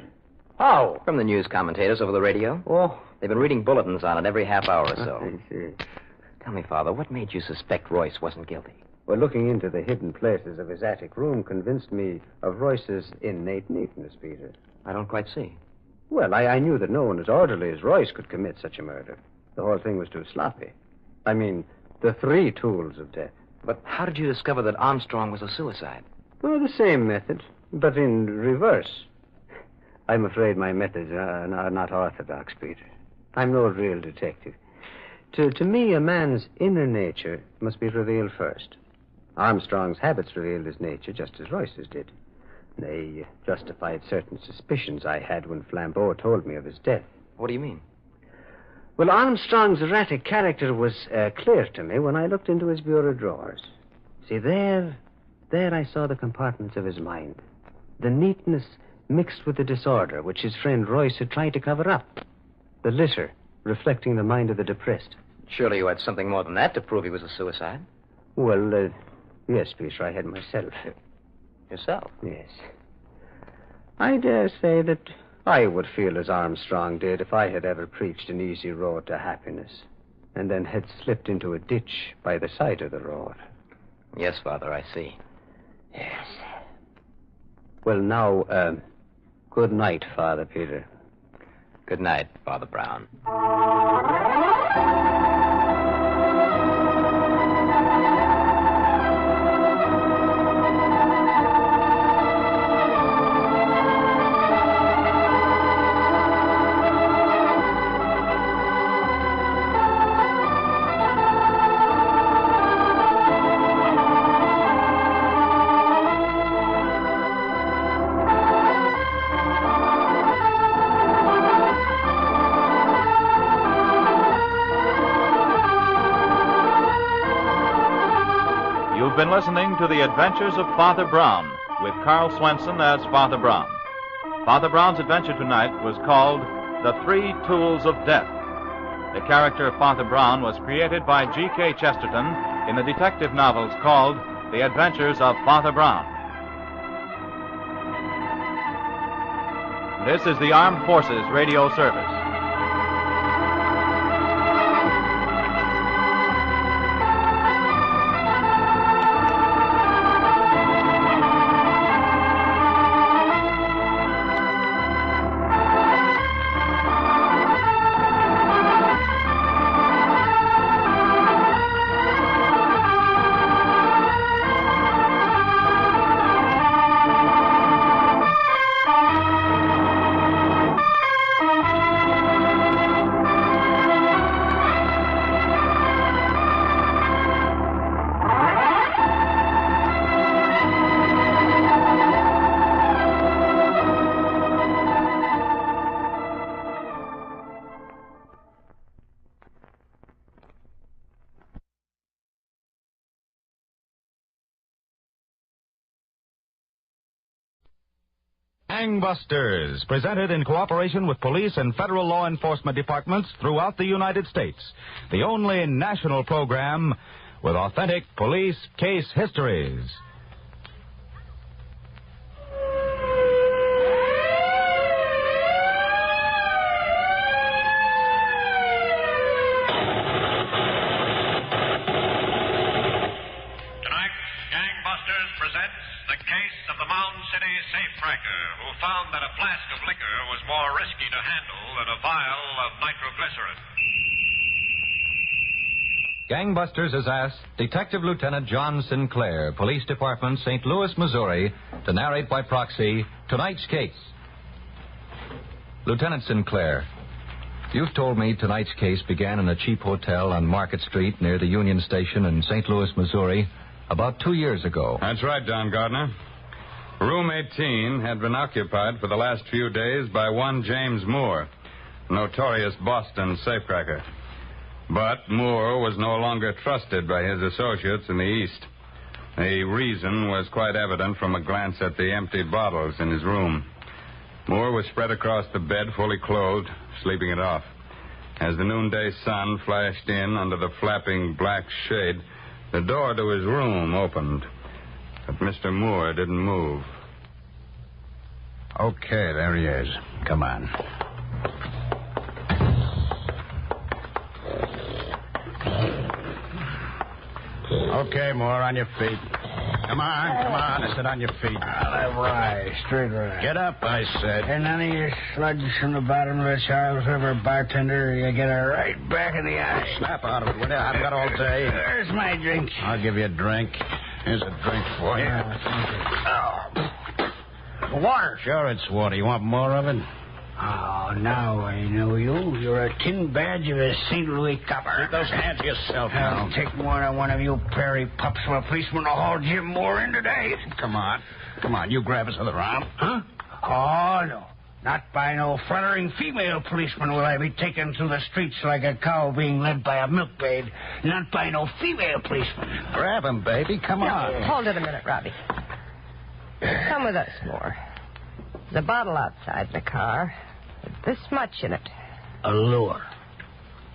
How?
From the news commentators over the radio.
Oh.
They've been reading bulletins on it every half hour or so.
I see.
Tell me, Father, what made you suspect Royce wasn't guilty?
Well, looking into the hidden places of his attic room convinced me of Royce's innate neatness, Peter.
I don't quite see.
Well, I knew that no one as orderly as Royce could commit such a murder. The whole thing was too sloppy. I mean, the 3 tools of death.
But how did you discover that Armstrong was a suicide?
Oh, the same method, but in reverse. I'm afraid my methods are not orthodox, Peter. I'm no real detective. To me, a man's inner nature must be revealed first. Armstrong's habits revealed his nature just as Royce's did. They justified certain suspicions I had when Flambeau told me of his death.
What do you mean?
Well, Armstrong's erratic character was clear to me when I looked into his bureau drawers. See, there I saw the compartments of his mind. The neatness mixed with the disorder which his friend Royce had tried to cover up. The litter reflecting the mind of the depressed.
Surely you had something more than that to prove he was a suicide.
Well, yes, Peter, I had myself.
Yourself?
Yes. I dare say that I would feel as Armstrong did if I had ever preached an easy road to happiness and then had slipped into a ditch by the side of the road.
Yes, Father, I see.
Yes. Well, now, good night, Father Peter.
Good night, Father Brown.
You've been listening to The Adventures of Father Brown, with Carl Swenson as Father Brown. Father Brown's adventure tonight was called The 3 Tools of Death. The character of Father Brown was created by G.K. Chesterton in the detective novels called The Adventures of Father Brown. This is the Armed Forces Radio Service.
Gangbusters, presented in cooperation with police and federal law enforcement departments throughout the United States. The only national program with authentic police case histories.
Safecracker, who found that a flask of liquor was more risky to handle than a vial of nitroglycerin.
Gangbusters has asked Detective Lieutenant John Sinclair, Police Department, St. Louis, Missouri, to narrate by proxy tonight's case. Lieutenant Sinclair, you've told me tonight's case began in a cheap hotel on Market Street near the Union Station in St. Louis, Missouri, about 2 years ago.
That's right, Don Gardner. Room 18 had been occupied for the last few days by one James Moore, notorious Boston safecracker. But Moore was no longer trusted by his associates in the East. The reason was quite evident from a glance at the empty bottles in his room. Moore was spread across the bed, fully clothed, sleeping it off. As the noonday sun flashed in under the flapping black shade, the door to his room opened. But Mr. Moore didn't move.
Okay, there he is. Come on. Okay, Moore, on your feet. Come on. I said on your feet.
Right, straight right.
Get up, I said.
And none of your sludge from the bottom of the Charles River bartender. You get her right back in the eye.
Snap out of it, will you? I've got all day.
There's my drink.
I'll give you a drink. Here's a drink for you.
Water.
Sure, it's water. You want more of it?
Oh, now I know you. You're a tin badge of a St. Louis copper.
Keep those hands to yourself now.
I'll take more than one of you prairie pups from a policeman to haul Jim Moore in today.
Come on. You grab his other arm.
Huh? Oh, no. Not by no fluttering female policeman will I be taken through the streets like a cow being led by a milkmaid. Not by no female policeman.
Grab him, baby. Come on.
Hold it a minute, Robbie. Come with us, Moore. There's a bottle outside the car. With this much in it.
A lure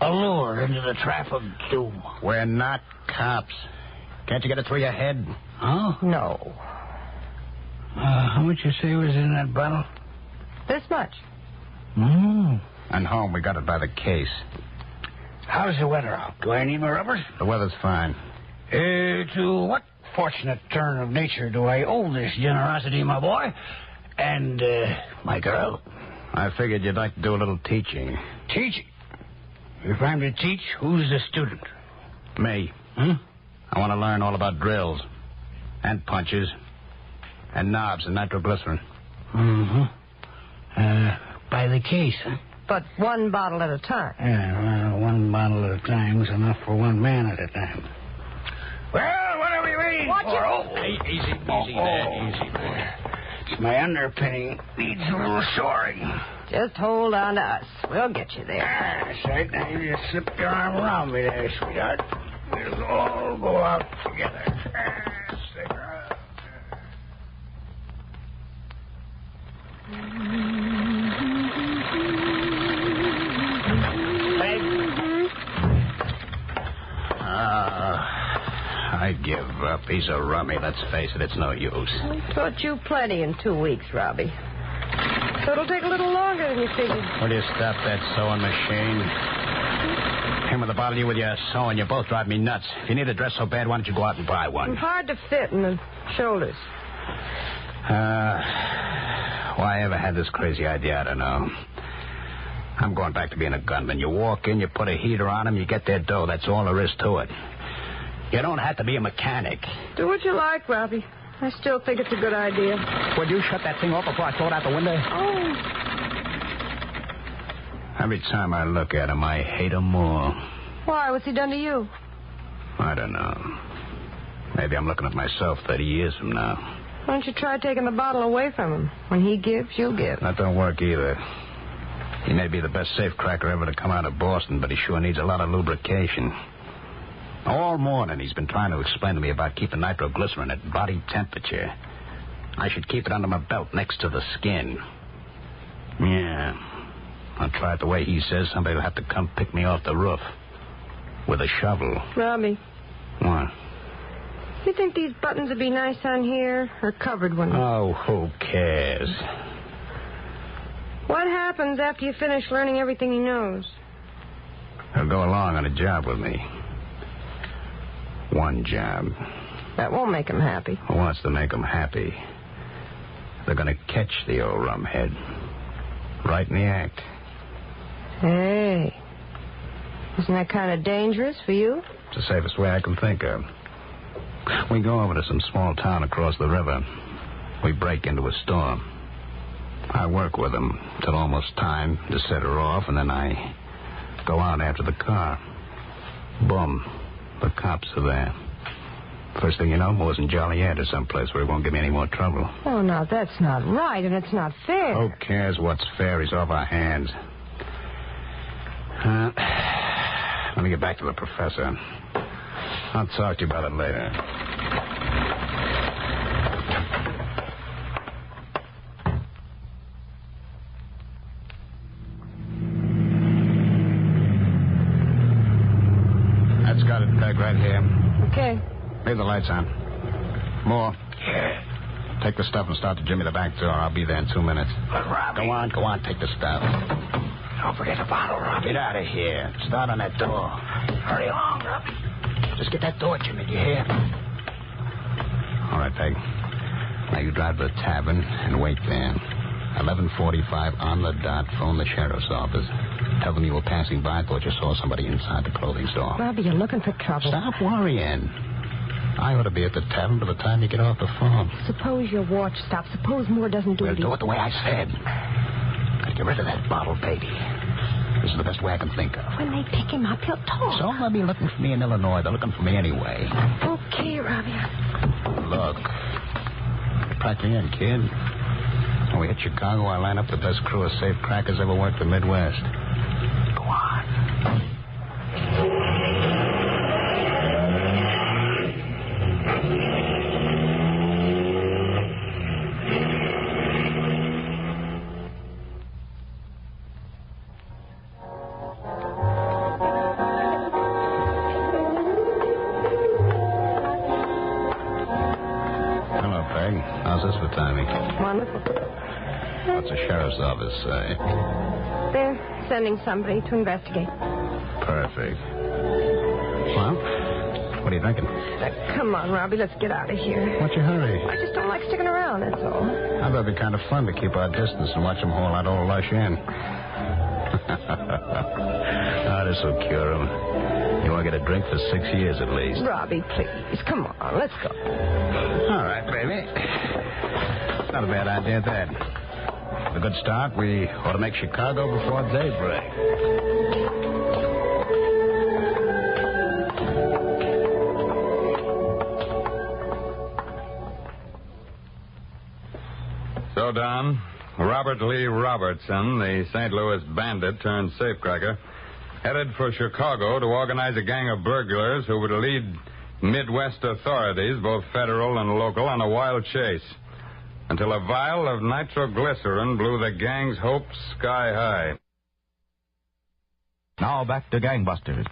into the trap of doom.
We're not cops. Can't you get it through your head?
Huh?
No.
How much you say was in that bottle?
This much.
And home, we got it by the case.
How's the weather out? Do I need my rubbers?
The weather's fine.
To what fortunate turn of nature do I owe this generosity, my boy? And, my girl?
I figured you'd like to do a little teaching.
Teaching? If I'm to teach, who's the student?
Me. I want to learn all about drills. And punches. And knobs and nitroglycerin.
By the case, huh?
But one bottle at a time.
Yeah, well, one bottle at a time is enough for one man at a time. Well, what are we waiting
Watch
for?
it.
Easy there.
My underpinning needs a little shoring.
Just hold on to us. We'll get you there.
That's right. Now you just slip your arm around me there, sweetheart. We'll all go out together.
I give up. He's a rummy. Let's face it, it's no use.
I taught you plenty in 2 weeks, Robbie. So it'll take a little longer than you figured.
Will you stop that sewing machine? Him with the bottle, you with your sewing. You both drive me nuts. If you need a dress so bad, why don't you go out and buy one?
It's hard to fit in the shoulders.
Why I ever had this crazy idea, I don't know. I'm going back to being a gunman. You walk in, you put a heater on them, you get their dough. That's all there is to it. You don't have to be a mechanic.
Do what you like, Robbie. I still think it's a good idea.
Would you shut that thing off before I throw it out the window?
Oh.
Every time I look at him, I hate him more.
Why? What's he done to you?
I don't know. Maybe I'm looking at myself 30 years from now.
Why don't you try taking the bottle away from him? When he gives, you give.
That don't work either. He may be the best safecracker ever to come out of Boston, but he sure needs a lot of lubrication. All morning he's been trying to explain to me about keeping nitroglycerin at body temperature. I should keep it under my belt next to the skin. Yeah. I'll try it the way he says. Somebody will have to come pick me off the roof. With a shovel.
Robbie.
What?
You think these buttons would be nice on here? Or covered ones?
Oh, who cares?
What happens after you finish learning everything he knows?
He'll go along on a job with me. One job.
That won't make him happy.
Who wants to make him happy? They're going to catch the old rumhead. Right in the act.
Hey. Isn't that kind of dangerous for you?
It's the safest way I can think of. We go over to some small town across the river. We break into a store. I work with them till almost time to set her off, and then I go out after the car. Boom. The cops are there. First thing you know, Moore's in Joliet or someplace where he won't give me any more trouble.
Oh, now, that's not right, and it's not fair.
Who cares what's fair? He's off our hands. Let me get back to the professor. I'll talk to you about it later. That's got it. Back right here.
Okay.
Leave the lights on. Moore. Yeah. Take the stuff and start to jimmy the back door. I'll be there in 2 minutes. Robbie. Go on. Take the stuff. Don't forget the bottle, Robbie. Get out of here. Start on that door. Hurry along, Robbie. Just get that door, Jimmy. Do you hear? All right, Peg. Now you drive to the tavern and wait there. 11:45 on the dot. Phone the sheriff's office. Tell them you were passing by. Thought you saw somebody inside the clothing store.
Robbie, you're looking for trouble.
Stop worrying. I ought to be at the tavern by the time you get off the phone.
Suppose your watch stops. Suppose Moore doesn't do it.
Do it the way I said. Gotta get rid of that bottle, baby. This is the best way I can think of.
When they pick him up, he'll talk.
So they'll be looking for me in Illinois. They're looking for me anyway.
Okay, Robbie.
Look. Pack me in, kid. When we hit Chicago, I line up the best crew of safe crackers ever worked the Midwest. Go on. How's this for timing?
Wonderful.
What's the sheriff's office say?
They're sending somebody to investigate.
Perfect. Well, what are you thinking?
Come on, Robbie, let's get out of here.
What's your hurry?
I just don't like sticking around, that's all.
I thought it'd be kind of fun to keep our distance and watch them haul that old lush in. This will cure him. You won't get a drink for 6 years at least.
Robbie, please, come on, let's go.
All right, baby. It's not a bad idea, that. With a good start, we ought to make Chicago before daybreak.
So, Don, Robert Lee Robertson, the St. Louis bandit turned safecracker, headed for Chicago to organize a gang of burglars who would lead Midwest authorities, both federal and local, on a wild chase until a vial of nitroglycerin blew the gang's hopes sky high.
Now back to Gangbusters.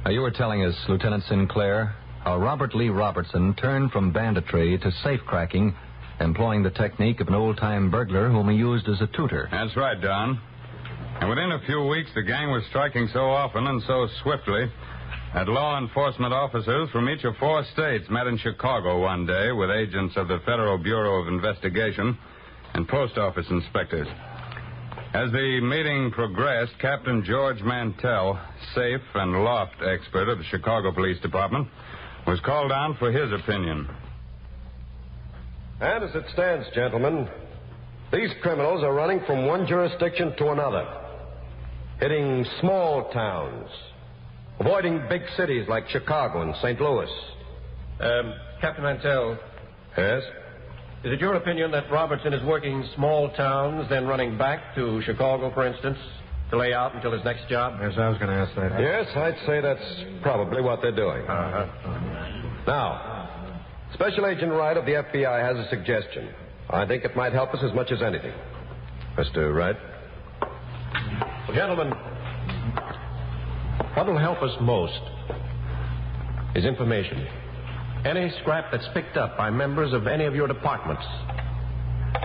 You were telling us, Lieutenant Sinclair, how Robert Lee Robertson turned from banditry to safecracking, employing the technique of an old-time burglar whom he used as a tutor.
That's right, Don. And within a few weeks, the gang was striking so often and so swiftly that law enforcement officers from each of 4 states met in Chicago one day with agents of the Federal Bureau of Investigation and post office inspectors. As the meeting progressed, Captain George Mantell, safe and loft expert of the Chicago Police Department, was called on for his opinion.
And as it stands, gentlemen, these criminals are running from one jurisdiction to another, hitting small towns, avoiding big cities like Chicago and St. Louis.
Captain Mantell.
Yes?
Is it your opinion that Robertson is working small towns, then running back to Chicago, for instance, to lay out until his next job?
Yes, I was going to ask that. Yes, I'd say that's probably what they're doing. Now, Special Agent Wright of the FBI has a suggestion. I think it might help us as much as anything. Mr. Wright?
Gentlemen, what will help us most is information. Any scrap that's picked up by members of any of your departments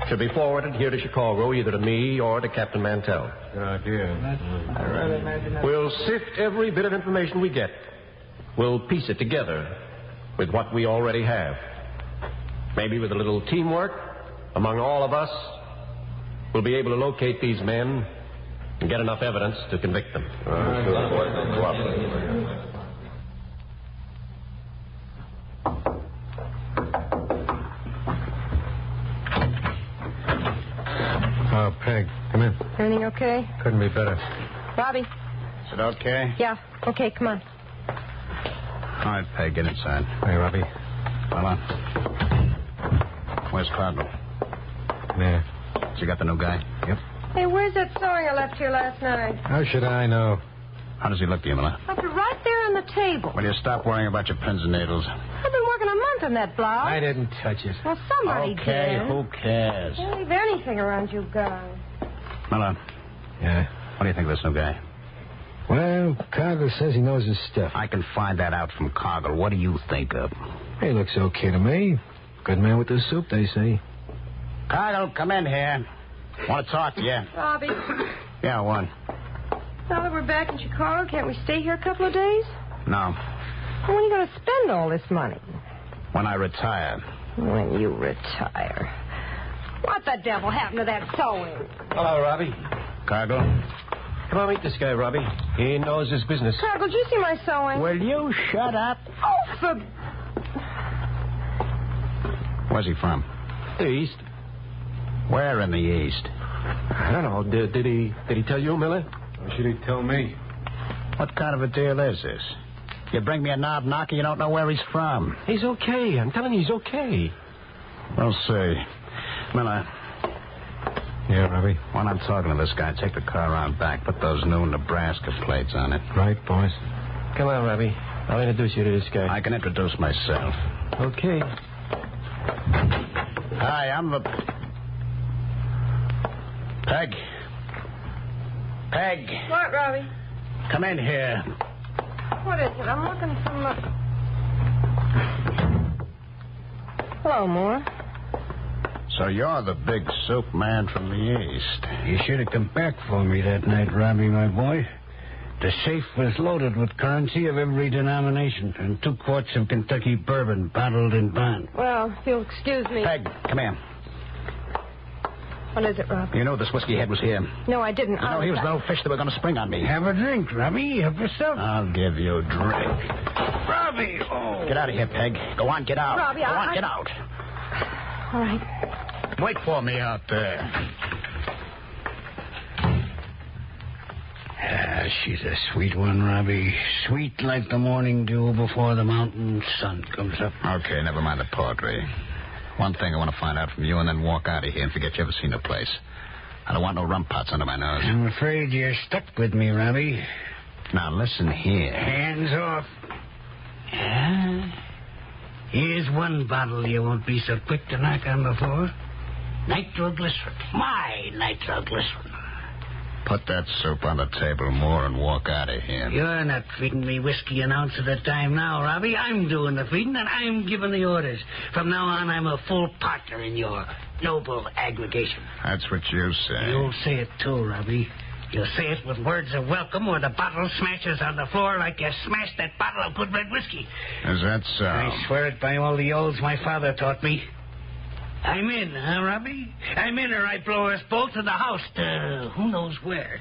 should be forwarded here to Chicago, either to me or to Captain Mantell.
Good idea.
We'll sift every bit of information we get. We'll piece it together with what we already have. Maybe with a little teamwork among all of us, we'll be able to locate these men and get enough evidence to convict them.
Oh, Peg, come in.
Everything okay?
Couldn't be better.
Robbie?
Is it okay?
Yeah, okay, come on.
All right, Peg, get inside.
Hey, Robbie.
Come on. Where's Cardinal?
Yeah.
Has he got the new guy?
Yep.
Hey, where's that sewing I left here last night?
How should I know?
How does he look to you, Miller?
Left it right there on the table.
Will you stop worrying about your pins and needles?
I've been working a month on that blouse.
I didn't touch it.
Well, somebody
Okay,
did.
who cares?
Don't leave anything around you guys.
Miller.
Yeah?
What do you think of this new guy?
Well, Cargill says he knows his stuff.
I can find that out from Cargill. What do you think of?
He looks okay to me. Good man with the soup, they say.
Cargill, come in here. Want to talk to you.
Robbie,
Yeah, what?
now that we're back in Chicago, can't we stay here a couple of days?
No.
Well, when are you going to spend all this money?
When I retire.
When you retire. What the devil happened to that sewing?
Hello, Robbie.
Cargill?
Come on, meet this guy, Robbie. He knows his business.
Cargill, did you see my sewing?
Will you shut up?
Oh, for...
Where's he from?
The East.
Where in the East?
I don't know. Did he tell you, Miller?
Or should he tell me?
What kind of a deal is this? You bring me a knob knocker, you don't know where he's from.
He's okay. I'm telling you, he's okay.
We'll see. Miller.
Yeah, Robbie?
When I'm talking to this guy, take the car around back. Put those new Nebraska plates on it.
Right, boys.
Come on, Robbie. I'll introduce you to this guy.
I can introduce myself.
Okay.
Hi, I'm the... Peg. Peg.
What, Robbie?
Come in here.
What is it? I'm looking for Hello, Moore.
So you're the big soup man from the East. You should have come back for me that night, Robbie, my boy. The safe was loaded with currency of every denomination and 2 quarts of Kentucky bourbon bottled in bond.
Well, if you'll excuse me.
Peg, come here.
What is it, Robbie?
You know this whiskey head was here.
No, I didn't.
You know he was no fish that were going to spring on me. Have a drink, Robbie. Help yourself. I'll give you a drink. Robbie! Oh. Get out of here, Peg. Go on, get out.
Robbie,
Go on, get out.
All right.
Wait for me out there. She's a sweet one, Robbie. Sweet like the morning dew before the mountain sun comes up. Okay, never mind the poetry. One thing I want to find out from you and then walk out of here and forget you ever seen the place. I don't want no rum pots under my nose. I'm afraid you're stuck with me, Robbie. Now, listen here. Hands off. Here's one bottle you won't be so quick to knock on before. Nitroglycerin. My nitroglycerin. Put that soup on the table, Moore, and walk out of here. You're not feeding me whiskey an ounce at a time now, Robbie. I'm doing the feeding, and I'm giving the orders. From now on, I'm a full partner in your noble aggregation. That's what you say. You'll say it, too, Robbie. You'll say it with words of welcome or the bottle smashes on the floor like you smashed that bottle of good red whiskey. Is that so? I swear it by all the oaths my father taught me. I'm in, huh, Robbie? I'm in, or I blow us both to the house to who knows where.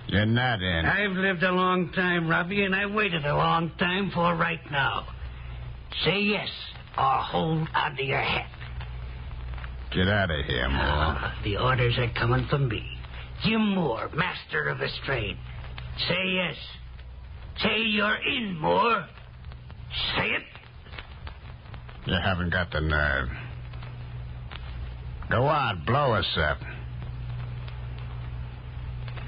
You're not in. I've lived a long time, Robbie, and I waited a long time for right now. Say yes, or hold onto your hat. Get out of here, Moore. The orders are coming from me. Jim Moore, master of this trade. Say yes. Say you're in, Moore. Say it. You haven't got the nerve. Go on, blow us up.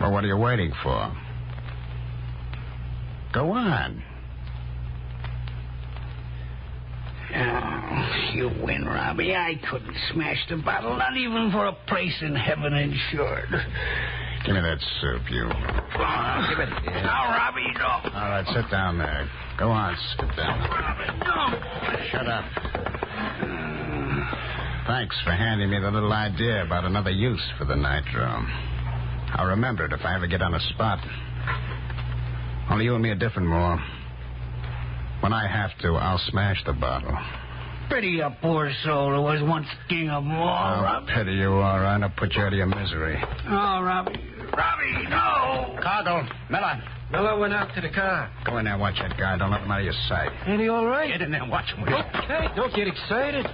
Well, what are you waiting for? Go on. Oh, you win, Robbie. I couldn't smash the bottle, not even for a place in heaven insured.
Give me that soup, you.
Give it. Yeah. Now, Robbie, no.
All right, sit down there. Go on, sit down.
Robbie, no.
Shut up. Thanks for handing me the little idea about another use for the nitro. I'll remember it if I ever get on a spot. Only you and me are different, Moore. When I have to, I'll smash the bottle.
Pity a poor soul who was once king of them all, Robbie.
I'll pity you, all right. I'll put you out of your misery.
Oh, Robbie. Robbie, no.
Cargill, Miller.
Miller went out to the car.
Go in there and watch that guy. Don't let him out of your sight.
Ain't he all right?
Get in there and watch him, will you?
Okay, don't get excited.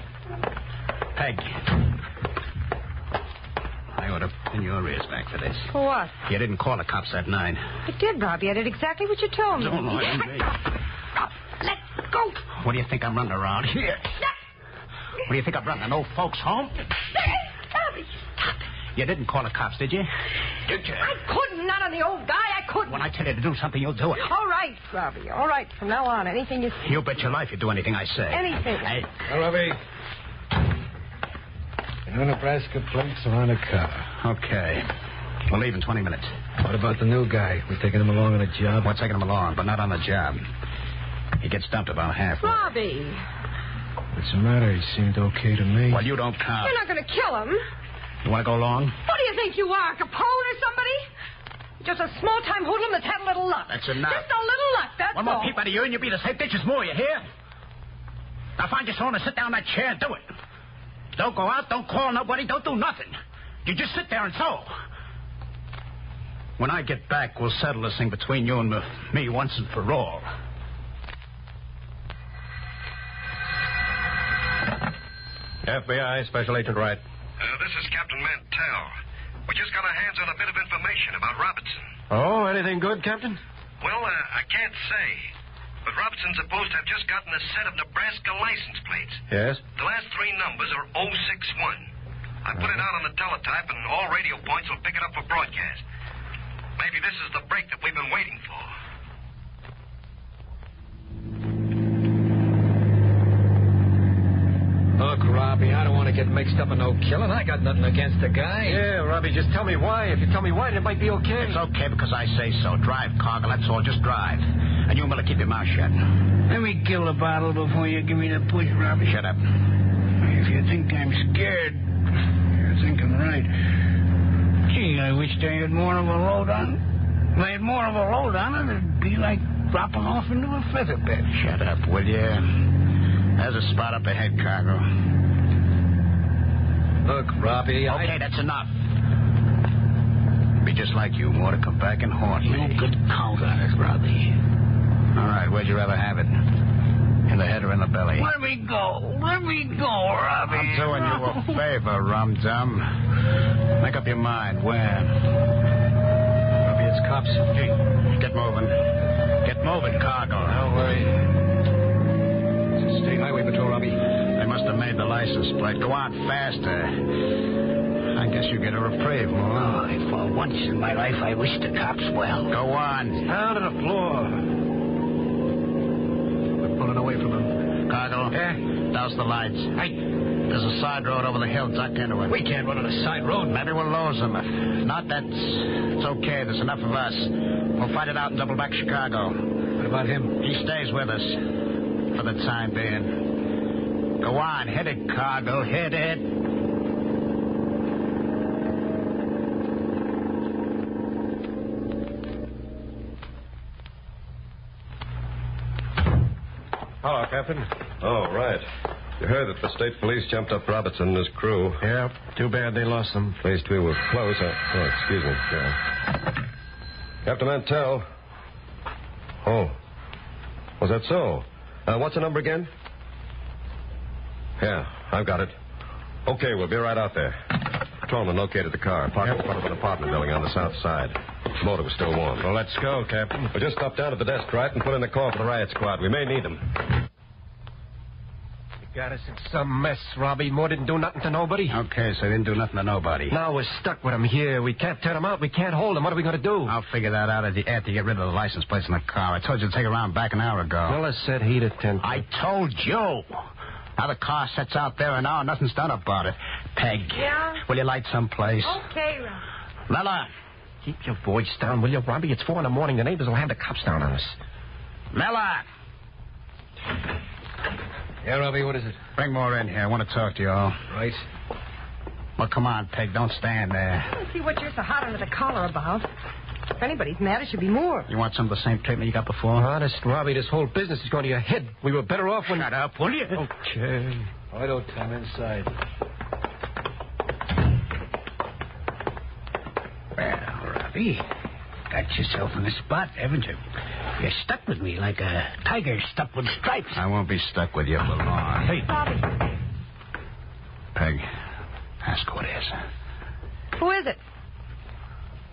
Peg. I ought to pin your ears back for this.
For what?
You didn't call the cops that night.
I did, Robbie. I did exactly what you told me.
Don't lie to me.
Let go.
What do you think I'm running around here? What do you think I'm running? An old folks' home?
Robbie, stop.
You didn't call the cops, did you? Did you?
I couldn't. Not on the old guy. I couldn't.
When I tell you to do something, you'll do it.
All right, Robbie. All right. From now on, anything you say.
You bet your life you do anything I say.
Anything.
Hey.
Now, Robbie. No Nebraska plates are on a car.
Okay. We'll leave in 20 minutes.
What about the new guy? We taking him along on a job?
We're taking him along, but not on the job. He gets dumped about halfway.
Robbie.
What's the matter? He seemed okay to me.
Well, you don't count.
You're not going to kill him.
You want to go along?
What do you think you are, Capone or somebody? Just a small-time hoodlum that's had a little luck.
That's enough.
Just a little luck, that's
One
all.
more peep out of you and you'll be the same ditch as more, you hear? Now find your soul and sit down in that chair and do it. Don't go out, don't call nobody, don't do nothing. You just sit there and sew. When I get back, we'll settle this thing between you and me once and for all.
FBI, Special Agent Wright.
This is Captain Mantell. We just got our hands on a bit of information about Robertson.
Oh, anything good, Captain?
Well, I can't say. But Robertson's supposed to have just gotten a set of Nebraska license plates.
Yes?
The last three numbers are 061. I put it out on the teletype, and all radio points will pick it up for broadcast. Maybe this is the break that we've been waiting for.
Look, Robbie, I don't want to get mixed up in no killing. I got nothing against the guy.
Yeah, Robbie, just tell me why. If you tell me why, then it might be okay.
It's okay because I say so. Drive, Cargill, that's all. Just drive. And you, Miller, keep your mouth shut.
Let me kill the bottle before you give me the push, Robbie.
Shut up.
If you think I'm scared, you're thinking right. Gee, I wished I had more of a load on. If I had more of a load on it, it'd be like dropping off into a feather bed.
Shut up, will you? There's a spot up ahead, Cargill.
Look, Robbie,
Okay, that's enough. Be just like you, more to come back and haunt me.
You could count on it, Robbie.
All right, where'd you rather have it? In the head or in the belly?
Let me go. Let me go, Robbie.
I'm doing you a favor, rum-dum. Make up your mind. Where?
Robbie, it's cops.
Gee, get moving. Get moving, Cargill.
Don't worry. It's a state highway patrol, Robbie.
They must have made the license plate. Go on faster. I guess you get a reprieve, Moore.
Oh, for once in my life, I wish the cops well.
Go on.
Down to the floor.
We're pulling away from him. Cargill.
Yeah?
Douse the lights.
Hey.
There's a side road over the hill. Duck into it.
We can't run on a side road.
Maybe we'll lose them. If not, it's okay. There's enough of us. We'll fight it out and double back Chicago.
What about him?
He stays with us. For the time being. Go on. Hit it, Cargill. Hit it.
Hello, Captain. Oh, right. You heard that the state police jumped up Robertson and his crew.
Yeah, too bad they lost them.
Pleased we were close. Oh, excuse me. Yeah. Captain Mantell. Oh. Was that so? What's the number again? Yeah, I've got it. Okay, we'll be right out there. Patrolman located the car, parked in front of an apartment building on the south side. The motor was still warm.
Well, let's go, Captain.
We'll just stop down at the desk, right, and put in the call for the riot squad. We may need them.
You got us in some mess, Robbie. Moore didn't do nothing to nobody.
Okay, so they didn't do nothing to nobody.
Now we're stuck with him here. We can't turn him out. We can't hold him. What are we going to do?
I'll figure that out after you get rid of the license plates in the car. I told you to take it around back an hour ago.
Miller said he'd attend to it.
I told you.
Now the car sits out there and now nothing's done about it. Peg.
Yeah?
Will you light someplace?
Okay, Robbie.
Lella.
Keep your voice down, will you, Robbie? It's 4 a.m. The neighbors will have the cops down on us.
Lella.
Yeah, Robbie, what is it?
Bring more in here. I want to talk to you all.
Right.
Well, come on, Peg. Don't stand there.
I don't see what you're so hot under the collar about. If anybody's mad, it should be Moore.
You want some of the same treatment you got before?
Honest, Robbie, this whole business is going to your head. We were better off when...
Shut up, will you?
Okay. All right, old Tom, inside.
Well, Robbie, got yourself in the spot, haven't you? You're stuck with me like a tiger stuck with stripes. I won't be stuck with you for long.
Hey, Robbie.
Peg, ask who it is.
Who is it?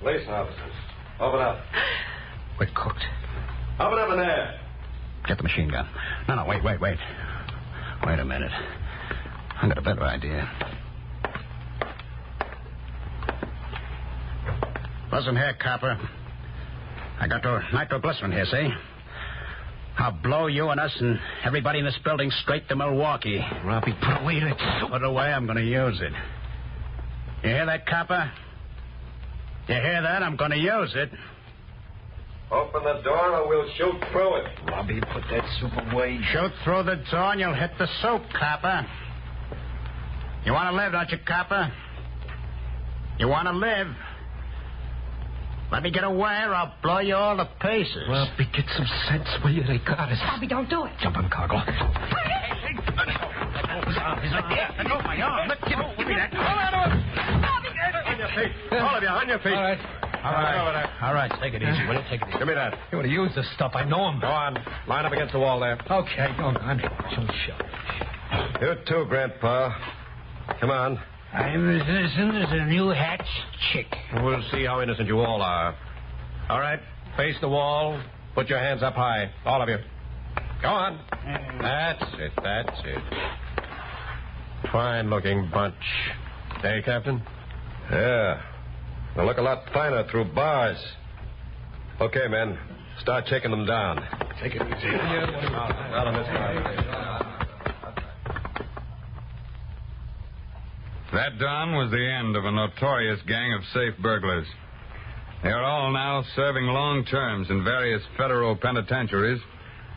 Police officers. Open up.
We're cooked.
Open up in there.
Get the machine gun. No, wait. Wait a minute. I got a better idea. Listen here, copper. I got nitroglycerin here, see? I'll blow you and us and everybody in this building straight to Milwaukee.
Robbie, put away that...
Put it away, I'm going to use it. You hear that, copper? You hear that? I'm going to use it.
Open the door or we'll shoot through it.
Robbie, put that soup away.
Shoot through the door and you'll hit the soup, copper. You want to live, don't you, copper? You want to live? Let me get away or I'll blow you all to pieces.
Robbie, get some sense, will you? They got us.
Robbie, don't do it.
Jump on cargo.
He's like, yeah, let go of my arm. Let give me that.
On your feet. All of you, on your feet.
All right, take it easy. Will you take it easy?
Give me that.
You want to use this stuff? I know him.
Go on. Line up against the wall there.
Okay, go on. Some shot.
You too, Grandpa. Come on.
I'm as innocent as a new hatched chick.
We'll see how innocent you all are. All right, face the wall. Put your hands up high. All of you. Go on. That's it. Fine-looking bunch. Hey, Captain?
Yeah. They'll look a lot finer through bars. Okay, men. Start checking them down.
Take it easy.
Out on this side.
That dawn was the end of a notorious gang of safe burglars. They are all now serving long terms in various federal penitentiaries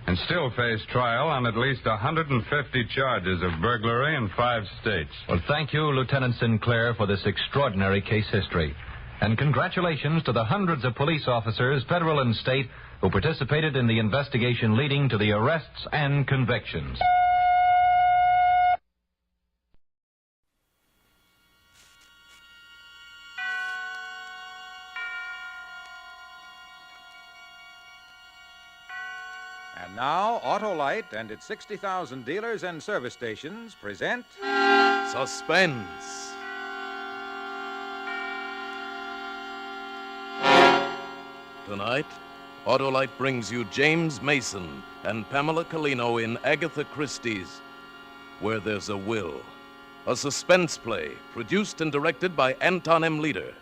and still face trial on at least 150 charges of burglary in 5 states.
Well, thank you, Lieutenant Sinclair, for this extraordinary case history. And congratulations to the hundreds of police officers, federal and state, who participated in the investigation leading to the arrests and convictions.
And now, Autolite and its 60,000 dealers and service stations present...
Suspense. Tonight, Autolite brings you James Mason and Pamela Colino in Agatha Christie's Where There's a Will, a suspense play produced and directed by Anton M. Leader.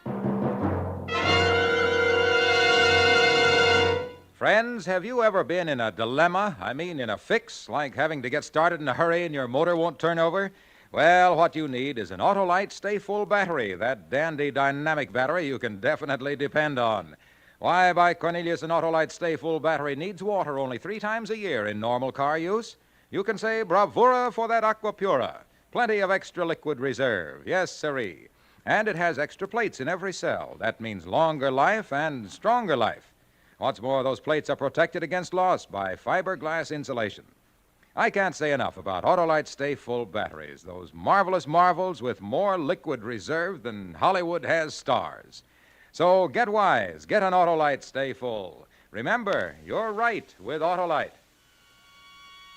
Friends, have you ever been in a dilemma? I mean, in a fix, like having to get started in a hurry and your motor won't turn over? Well, what you need is an Autolite Stay Full battery, that dandy dynamic battery you can definitely depend on. Why, by Cornelius, an Autolite Stay Full battery needs water only 3 times a year in normal car use. You can say bravura for that Aqua Pura. Plenty of extra liquid reserve. Yes, sirree. And it has extra plates in every cell. That means longer life and stronger life. What's more, those plates are protected against loss by fiberglass insulation. I can't say enough about Autolite Stay Full batteries, those marvelous marvels with more liquid reserve than Hollywood has stars. So get wise, get an Autolite Stay Full. Remember, you're right with Autolite.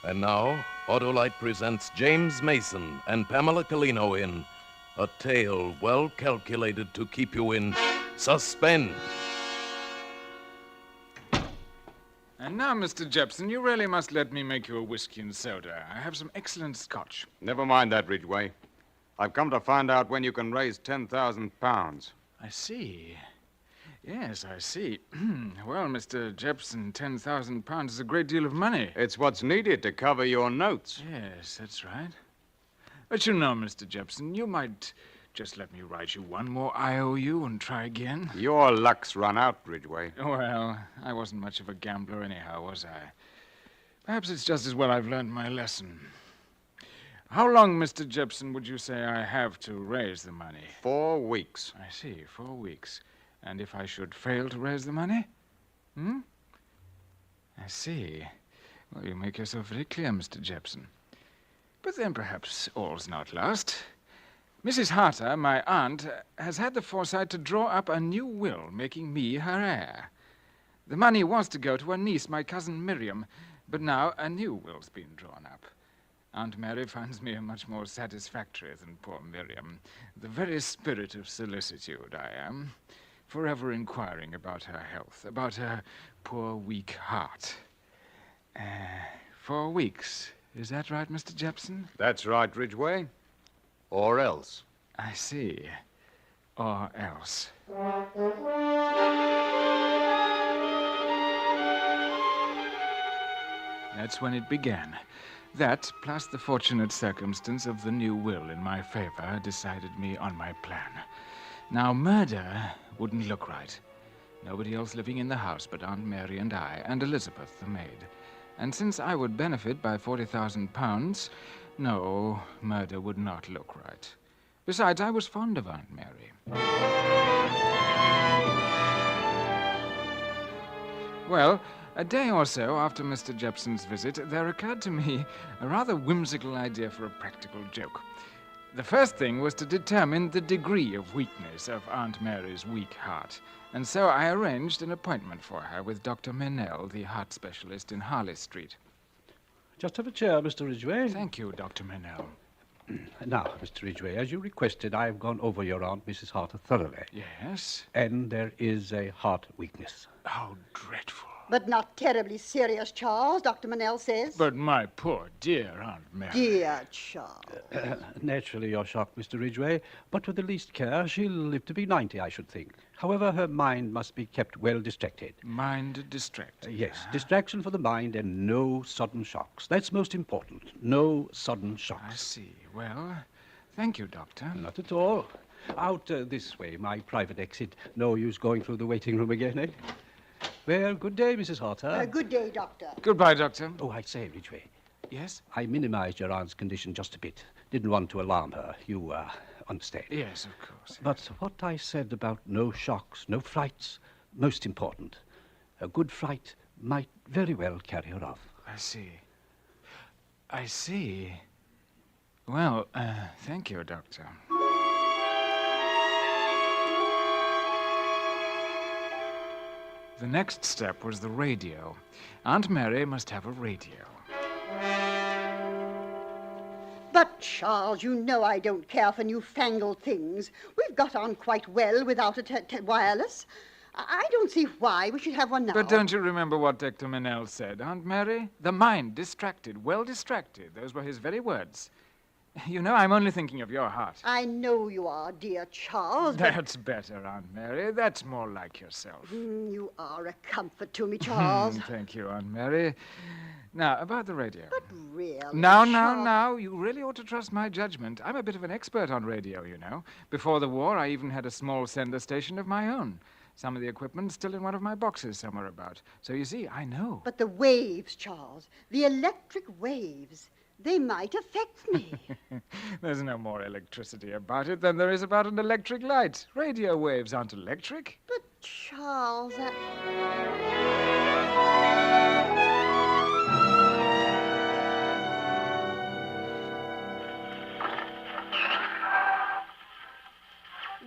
And now, Autolite presents James Mason and Pamela Colino in a tale well calculated to keep you in suspense.
And now, Mr. Jepson, you really must let me make you a whiskey and soda. I have some excellent scotch.
Never mind that, Ridgway. I've come to find out when you can raise 10,000 pounds.
I see. Yes, I see. Well, Mr. Jepson, £10,000 is a great deal of money.
It's what's needed to cover your notes.
Yes, that's right. But you know, Mr. Jepson, you might just let me write you one more IOU and try again.
Your luck's run out, Ridgway.
Well, I wasn't much of a gambler anyhow, was I? Perhaps it's just as well I've learned my lesson. How long, Mr. Jepson, would you say I have to raise the money?
4 weeks.
I see, 4 weeks. And if I should fail to raise the money? I see. Well, you make yourself very clear, Mr. Jepson. But then perhaps all's not lost. Mrs. Harter, my aunt, has had the foresight to draw up a new will, making me her heir. The money was to go to a niece, my cousin Miriam, but now a new will's been drawn up. Aunt Mary finds me much more satisfactory than poor Miriam. The very spirit of solicitude I am, forever inquiring about her health, about her poor weak heart. 4 weeks. Is that right, Mr. Jepson?
That's right, Ridgway. Or else.
I see. Or else. That's when it began. That, plus the fortunate circumstance of the new will in my favor, decided me on my plan. Now, murder wouldn't look right. Nobody else living in the house but Aunt Mary and I, and Elizabeth, the maid. And since I would benefit by £40,000, no, murder would not look right. Besides, I was fond of Aunt Mary. Well, a day or so after Mr. Jepson's visit, there occurred to me a rather whimsical idea for a practical joke. The first thing was to determine the degree of weakness of Aunt Mary's weak heart, and so I arranged an appointment for her with Dr. Meynell, the heart specialist in Harley Street.
Just have a chair, Mr. Ridgway.
Thank you, Dr. Meynell.
Now, Mr. Ridgway, as you requested, I've gone over your Aunt Mrs. Harter thoroughly.
Yes?
And there is a heart weakness.
How dreadful.
But not terribly serious, Charles, Dr. Meynell says.
But my poor dear Aunt Mary.
Dear Charles.
Naturally, you're shocked, Mr. Ridgway, but with the least care, she'll live to be 90, I should think. However, her mind must be kept well distracted.
Mind distracted?
Yes, distraction for the mind and no sudden shocks. That's most important. No sudden shocks.
I see. Well, thank you, Doctor.
Not at all. Out this way, my private exit. No use going through the waiting room again, eh? Well, good day, Mrs. Harter.
Good day, Doctor.
Goodbye, Doctor.
Oh, I say, Ridgway.
Yes?
I minimized your aunt's condition just a bit. Didn't want to alarm her. You, understand.
Yes, of course. Yes.
But what I said about no shocks, no frights, most important. A good fright might very well carry her off.
I see. I see. Well, thank you, Doctor. The next step was the radio. Aunt Mary must have a radio.
But, Charles, you know I don't care for newfangled things. We've got on quite well without a wireless. I don't see why we should have one now.
But don't you remember what Dr. Meynell said, Aunt Mary? The mind distracted, well distracted. Those were his very words. You know, I'm only thinking of your heart.
I know you are, dear Charles. But...
That's better, Aunt Mary. That's more like yourself.
You are a comfort to me, Charles.
Thank you, Aunt Mary. Now, about the radio.
But really,
Now, you really ought to trust my judgment. I'm a bit of an expert on radio, you know. Before the war, I even had a small sender station of my own. Some of the equipment's still in one of my boxes somewhere about. So, you see, I know.
But the waves, Charles, the electric waves... They might affect me.
There's no more electricity about it than there is about an electric light. Radio waves aren't electric.
But, Charles,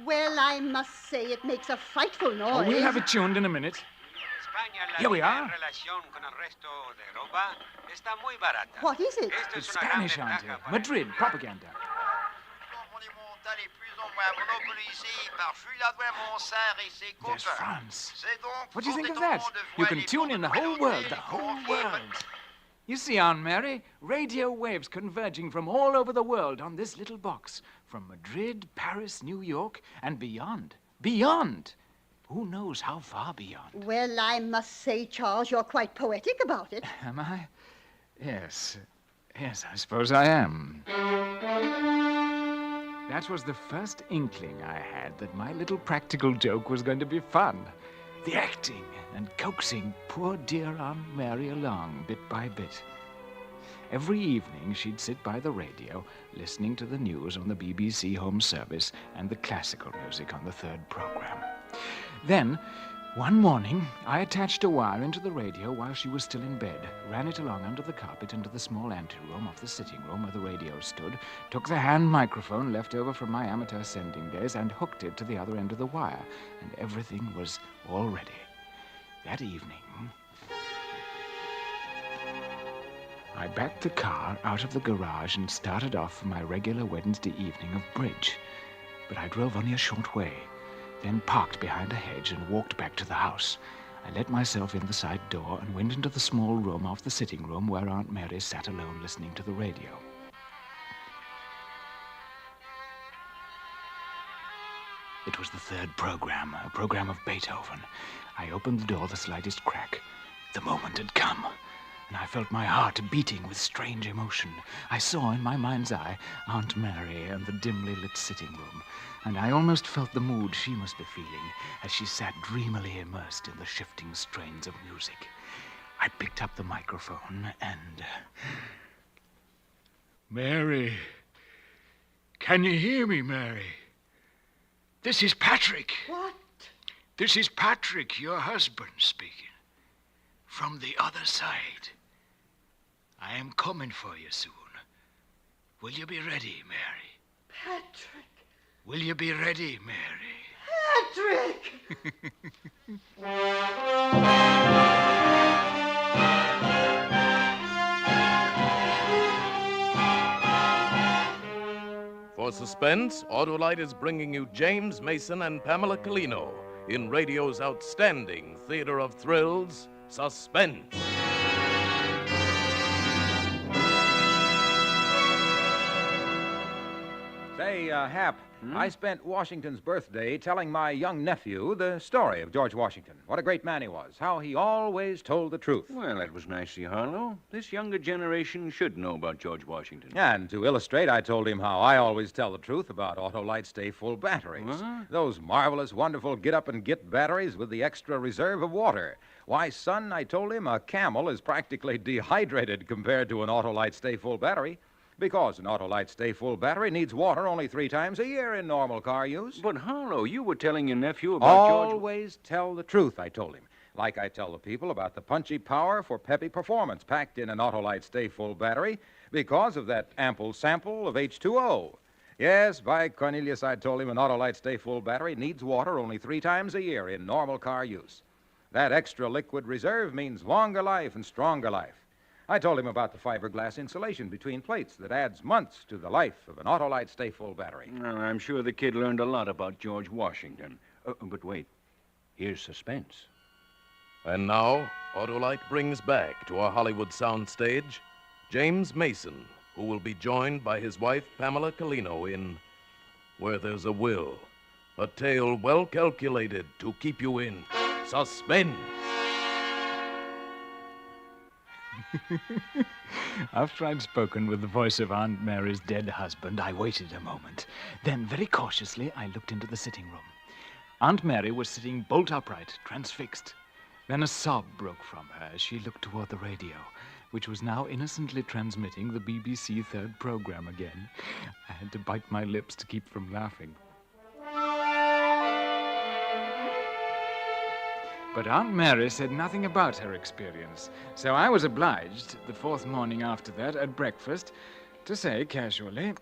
Well, I must say it makes a frightful noise.
Oh, we'll have it tuned in a minute. Here we are.
What is it?
It's Spanish, Auntie. Madrid propaganda. There's France. What do you think of that? You can tune in the whole world, You see, Aunt Mary, radio waves converging from all over the world on this little box. From Madrid, Paris, New York, and beyond. Beyond! who knows how far beyond.
Well, I must say, Charles, you're quite poetic about it.
Am I? Yes. Yes, I suppose I am. That was the first inkling I had that my little practical joke was going to be fun. The acting and coaxing poor dear Aunt Mary along bit by bit. Every evening she'd sit by the radio listening to the news on the BBC Home Service and the classical music on the third program. Then, one morning, I attached a wire into the radio while she was still in bed, ran it along under the carpet into the small anteroom of the sitting room where the radio stood, took the hand microphone left over from my amateur sending days and hooked it to the other end of the wire, and everything was all ready. That evening, I backed the car out of the garage and started off for my regular Wednesday evening of bridge. But I drove only a short way, then parked behind a hedge and walked back to the house. I let myself in the side door and went into the small room off the sitting room where Aunt Mary sat alone listening to the radio. It was the third program, a program of Beethoven. I opened the door the slightest crack. The moment had come, and I felt my heart beating with strange emotion. I saw in my mind's eye Aunt Mary and the dimly lit sitting room, and I almost felt the mood she must be feeling as she sat dreamily immersed in the shifting strains of music. I picked up the microphone and...
Mary. Can you hear me, Mary? This is Patrick.
What?
This is Patrick, your husband, speaking. From the other side. I am coming for you soon. Will you be ready, Mary?
Patrick.
Will you be ready, Mary?
Patrick!
For suspense, Autolite is bringing you James Mason and Pamela Collino in radio's outstanding theater of thrills, Suspense.
Say, Hap, I spent Washington's birthday telling my young nephew the story of George Washington. What a great man he was. How he always told the truth.
Well, that was nicely, Harlow. This younger generation should know about George Washington.
And to illustrate, I told him how I always tell the truth about Autolite Stay Full batteries.
What?
Those marvelous, wonderful get-up-and-get batteries with the extra reserve of water. Why, son, I told him a camel is practically dehydrated compared to an Autolite Stay Full battery. Because an Autolite Stay Full battery needs water only 3 times a year in normal car use.
But, Harlow, you were telling your nephew about George...
Always tell the truth, I told him. Like I tell the people about the punchy power for peppy performance packed in an Autolite Stay Full battery because of that ample sample of H2O. Yes, by Cornelius, I told him an Autolite Stay Full battery needs water only 3 times a year in normal car use. That extra liquid reserve means longer life and stronger life. I told him about the fiberglass insulation between plates that adds months to the life of an Autolite Stay Full battery.
Well, I'm sure the kid learned a lot about George Washington. But wait, here's suspense.
And now, Autolite brings back to our Hollywood soundstage James Mason, who will be joined by his wife, Pamela Collino, in Where There's a Will, a tale well calculated to keep you in suspense.
After I'd spoken with the voice of Aunt Mary's dead husband, I waited a moment. Then, very cautiously, I looked into the sitting room. Aunt Mary was sitting bolt upright, transfixed. Then a sob broke from her as she looked toward the radio, which was now innocently transmitting the BBC third program again. I had to bite my lips to keep from laughing. But Aunt Mary said nothing about her experience, so I was obliged, the 4th morning after that, at breakfast, to say casually,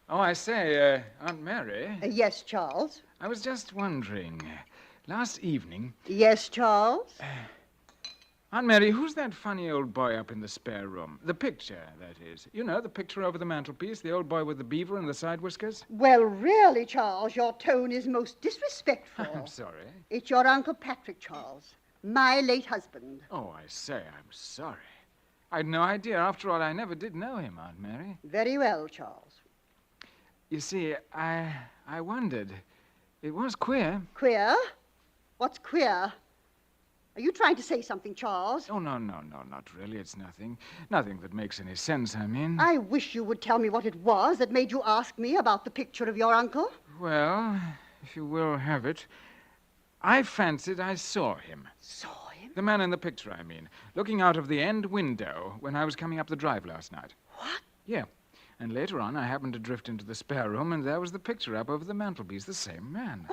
"Oh, I say, Aunt Mary."
Yes, Charles?
I was just wondering, last evening...
Yes, Charles?
Aunt Mary, who's that funny old boy up in the spare room? The picture, that is. You know, the picture over the mantelpiece, the old boy with the beaver and the side whiskers?
Well, really, Charles, your tone is most disrespectful.
I'm sorry.
It's your Uncle Patrick, Charles. My late husband.
Oh, I say, I'm sorry. I'd no idea. After all, I never did know him, Aunt Mary.
Very well, Charles.
You see, I wondered. It was queer.
Queer? What's queer? Are you trying to say something, Charles?
Oh, no, not really. It's nothing. Nothing that makes any sense, I mean.
I wish you would tell me what it was that made you ask me about the picture of your uncle.
Well, if you will have it, I fancied I saw him.
Saw him?
The man in the picture, I mean, looking out of the end window when I was coming up the drive last night.
What?
Yeah. And later on, I happened to drift into the spare room, and there was the picture up over the mantelpiece, the same man.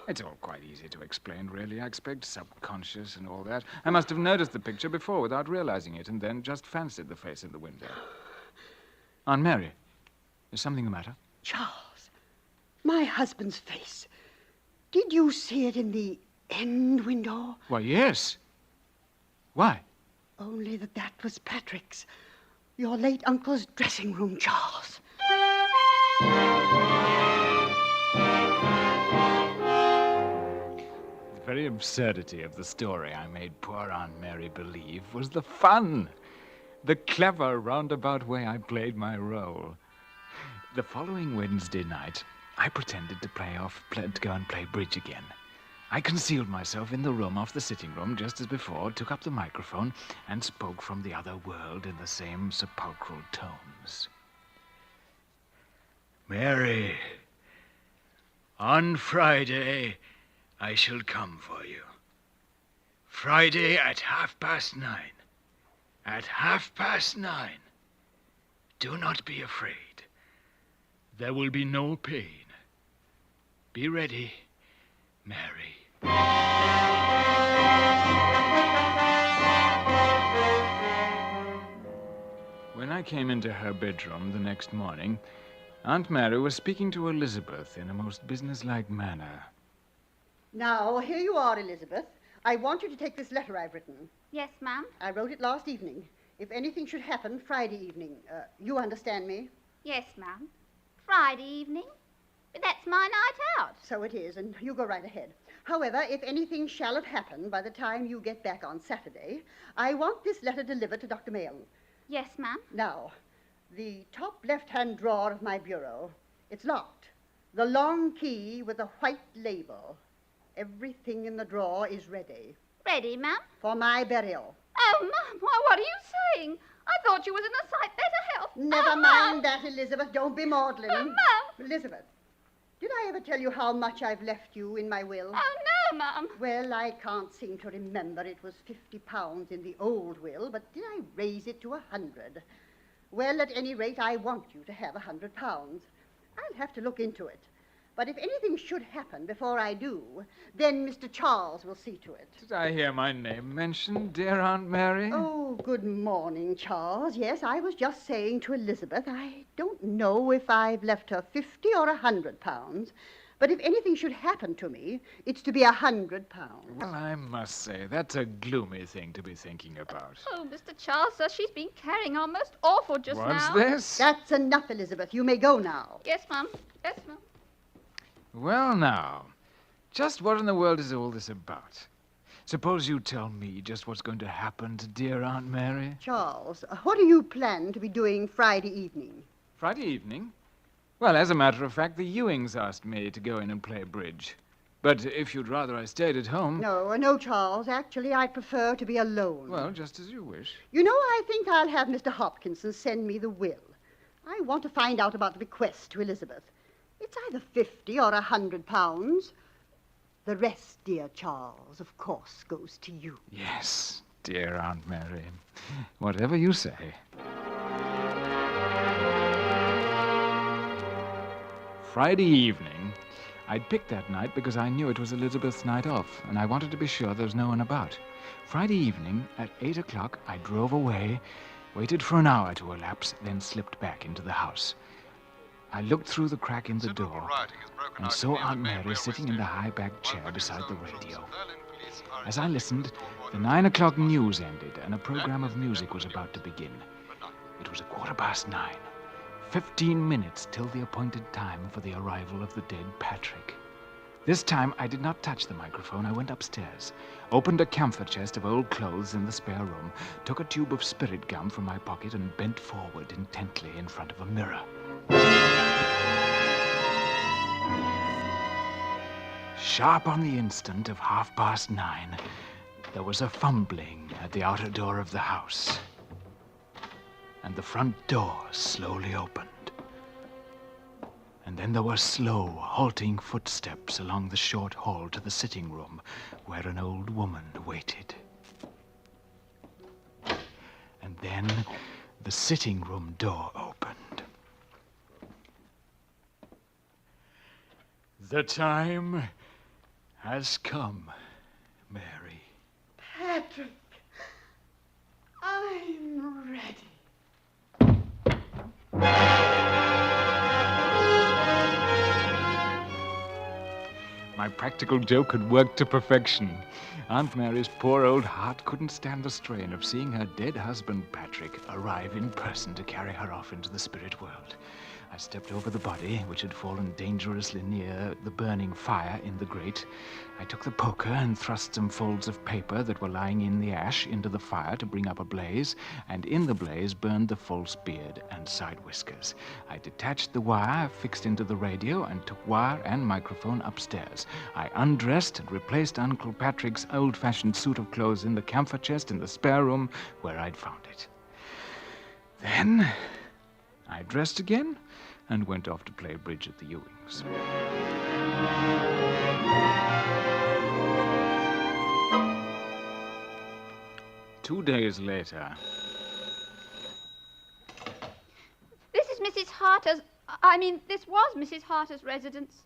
It's all quite easy to explain, really. I expect subconscious and all that. I must have noticed the picture before without realizing it, and then just fancied the face in the window. Aunt Mary, is something the matter?
Charles, my husband's face. Did you see it in the end window?
Why, yes. Why?
Only that was Patrick's. Your late uncle's dressing room, Charles.
The very absurdity of the story I made poor Aunt Mary believe was the fun. The clever, roundabout way I played my role. The following Wednesday night, I pretended to go and play bridge again. I concealed myself in the room off the sitting room just as before, took up the microphone, and spoke from the other world in the same sepulchral tones.
Mary, on Friday, I shall come for you. Friday at 9:30. At 9:30. Do not be afraid. There will be no pain. Be ready, Mary.
When I came into her bedroom the next morning, Aunt Mary was speaking to Elizabeth in a most businesslike manner.
Now, here you are, Elizabeth. I want you to take this letter I've written.
Yes, ma'am.
I wrote it last evening. If anything should happen, Friday evening. You understand me?
Yes, ma'am. Friday evening? But that's my night out.
So it is, and you go right ahead. However, if anything shall have happened by the time you get back on Saturday, I want this letter delivered to Dr. Mayall.
Yes, ma'am.
Now, the top left-hand drawer of my bureau. It's locked. The long key with a white label. Everything in the drawer is ready.
Ready, ma'am?
For my burial.
Oh, Mum, why, what are you saying? I thought you was in a sight better health.
Never mind that, Elizabeth. Don't be maudlin.
Mum!
Elizabeth, did I ever tell you how much I've left you in my will?
Oh, no, Mum.
Well, I can't seem to remember. It was £50 in the old will, but did I raise it to 100? Well, at any rate, I want you to have £100. I'll have to look into it. But if anything should happen before I do, then Mr. Charles will see to it.
Did I hear my name mentioned, dear Aunt Mary?
Oh, good morning, Charles. Yes, I was just saying to Elizabeth, I don't know if I've left her 50 or £100, but if anything should happen to me, it's to be £100.
Well, I must say, that's a gloomy thing to be thinking about.
Oh, Mr. Charles says she's been carrying on most awful just now.
What's this?
That's enough, Elizabeth. You may go now.
Yes, Mum. Yes, Mum.
Well, now, just what in the world is all this about? Suppose you tell me just what's going to happen to dear Aunt Mary?
Charles, what do you plan to be doing Friday evening?
Friday evening? Well, as a matter of fact, the Ewings asked me to go in and play bridge. But if you'd rather I stayed at home...
No, Charles. Actually, I'd prefer to be alone.
Well, just as you wish.
You know, I think I'll have Mr. Hopkinson send me the will. I want to find out about the bequest to Elizabeth. It's either 50 or £100. The rest, dear Charles, of course, goes to you.
Yes, dear Aunt Mary. Whatever you say. Friday evening, I'd picked that night because I knew it was Elizabeth's night off, and I wanted to be sure there was no one about. Friday evening, at 8 o'clock, I drove away, waited for an hour to elapse, then slipped back into the house. I looked through the crack in the door and saw Aunt Mary sitting in the high-backed chair beside the radio. As I listened, the 9 o'clock news ended and a program of music was about to begin. It was 9:15. 15 minutes till the appointed time for the arrival of the dead Patrick. This time, I did not touch the microphone. I went upstairs, opened a camphor chest of old clothes in the spare room, took a tube of spirit gum from my pocket, and bent forward intently in front of a mirror. Sharp on the instant of 9:30, there was a fumbling at the outer door of the house. And the front door slowly opened. And then there were slow, halting footsteps along the short hall to the sitting room where an old woman waited. And then the sitting room door opened. The time has come, Mary.
Patrick, I'm ready.
My practical joke had worked to perfection. Aunt Mary's poor old heart couldn't stand the strain of seeing her dead husband, Patrick, arrive in person to carry her off into the spirit world. I stepped over the body, which had fallen dangerously near the burning fire in the grate. I took the poker and thrust some folds of paper that were lying in the ash into the fire to bring up a blaze, and in the blaze burned the false beard and side whiskers. I detached the wire fixed into the radio and took wire and microphone upstairs. I undressed and replaced Uncle Patrick's old-fashioned suit of clothes in the camphor chest in the spare room where I'd found it. Then I dressed again and went off to play bridge at the Ewings. 2 days later.
This was Mrs. Harter's residence.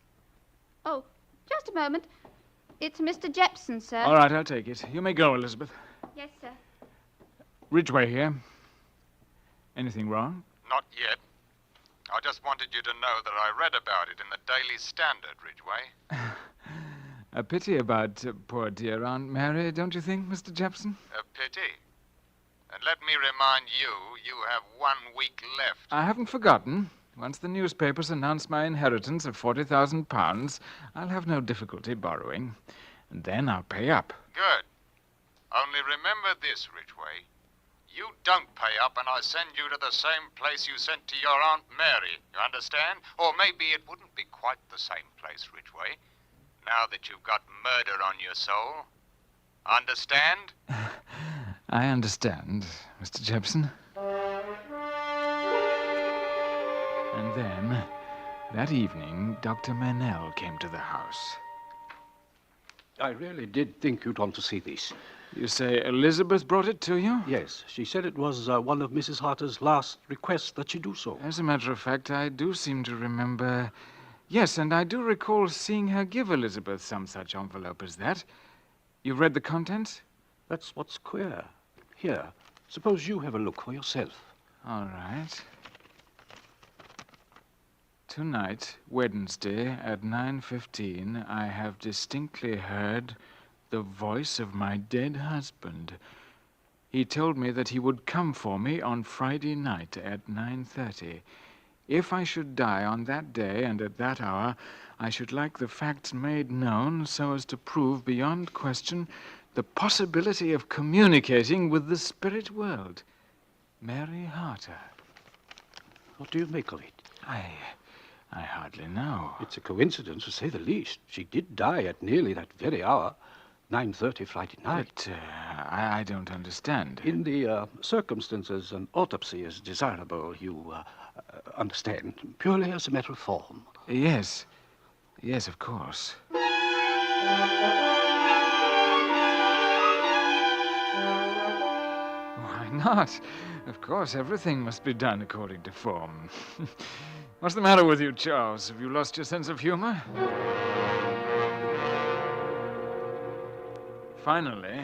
Oh, just a moment. It's Mr. Jepson, sir.
All right, I'll take it. You may go, Elizabeth.
Yes, sir.
Ridgway here. Anything wrong?
Not yet. I just wanted you to know that I read about it in the Daily Standard, Ridgway.
A pity about poor dear Aunt Mary, don't you think, Mr. Jepson?
A pity. And let me remind you, you have 1 week left.
I haven't forgotten. Once the newspapers announce my inheritance of £40,000, I'll have no difficulty borrowing. And then I'll pay up.
Good. Only remember this, Ridgway. You don't pay up and I send you to the same place you sent to your Aunt Mary. You understand? Or maybe it wouldn't be quite the same place, Ridgway. Now that you've got murder on your soul. Understand?
I understand, Mr. Jepson. And then, that evening, Dr. Mennell came to the house.
I really did think you'd want to see this.
You say Elizabeth brought it to you?
Yes, she said it was one of Mrs. Harter's last requests that she do so.
As a matter of fact, I do seem to remember... Yes, and I do recall seeing her give Elizabeth some such envelope as that. You've read the contents?
That's what's queer. Here, suppose you have a look for yourself.
All right. Tonight, Wednesday, at 9:15, I have distinctly heard the voice of my dead husband. He told me that he would come for me on Friday night at 9:30. If I should die on that day and at that hour, I should like the facts made known so as to prove beyond question the possibility of communicating with the spirit world. Mary Harter.
What do you make of it?
I hardly know.
It's a coincidence, to say the least. She did die at nearly that very hour, 9:30 Friday night.
But I don't understand.
In the circumstances, an autopsy is desirable, you understand, purely as a matter of form.
Yes. Yes, of course. Why not? Of course, everything must be done according to form. What's the matter with you, Charles? Have you lost your sense of humor? Finally,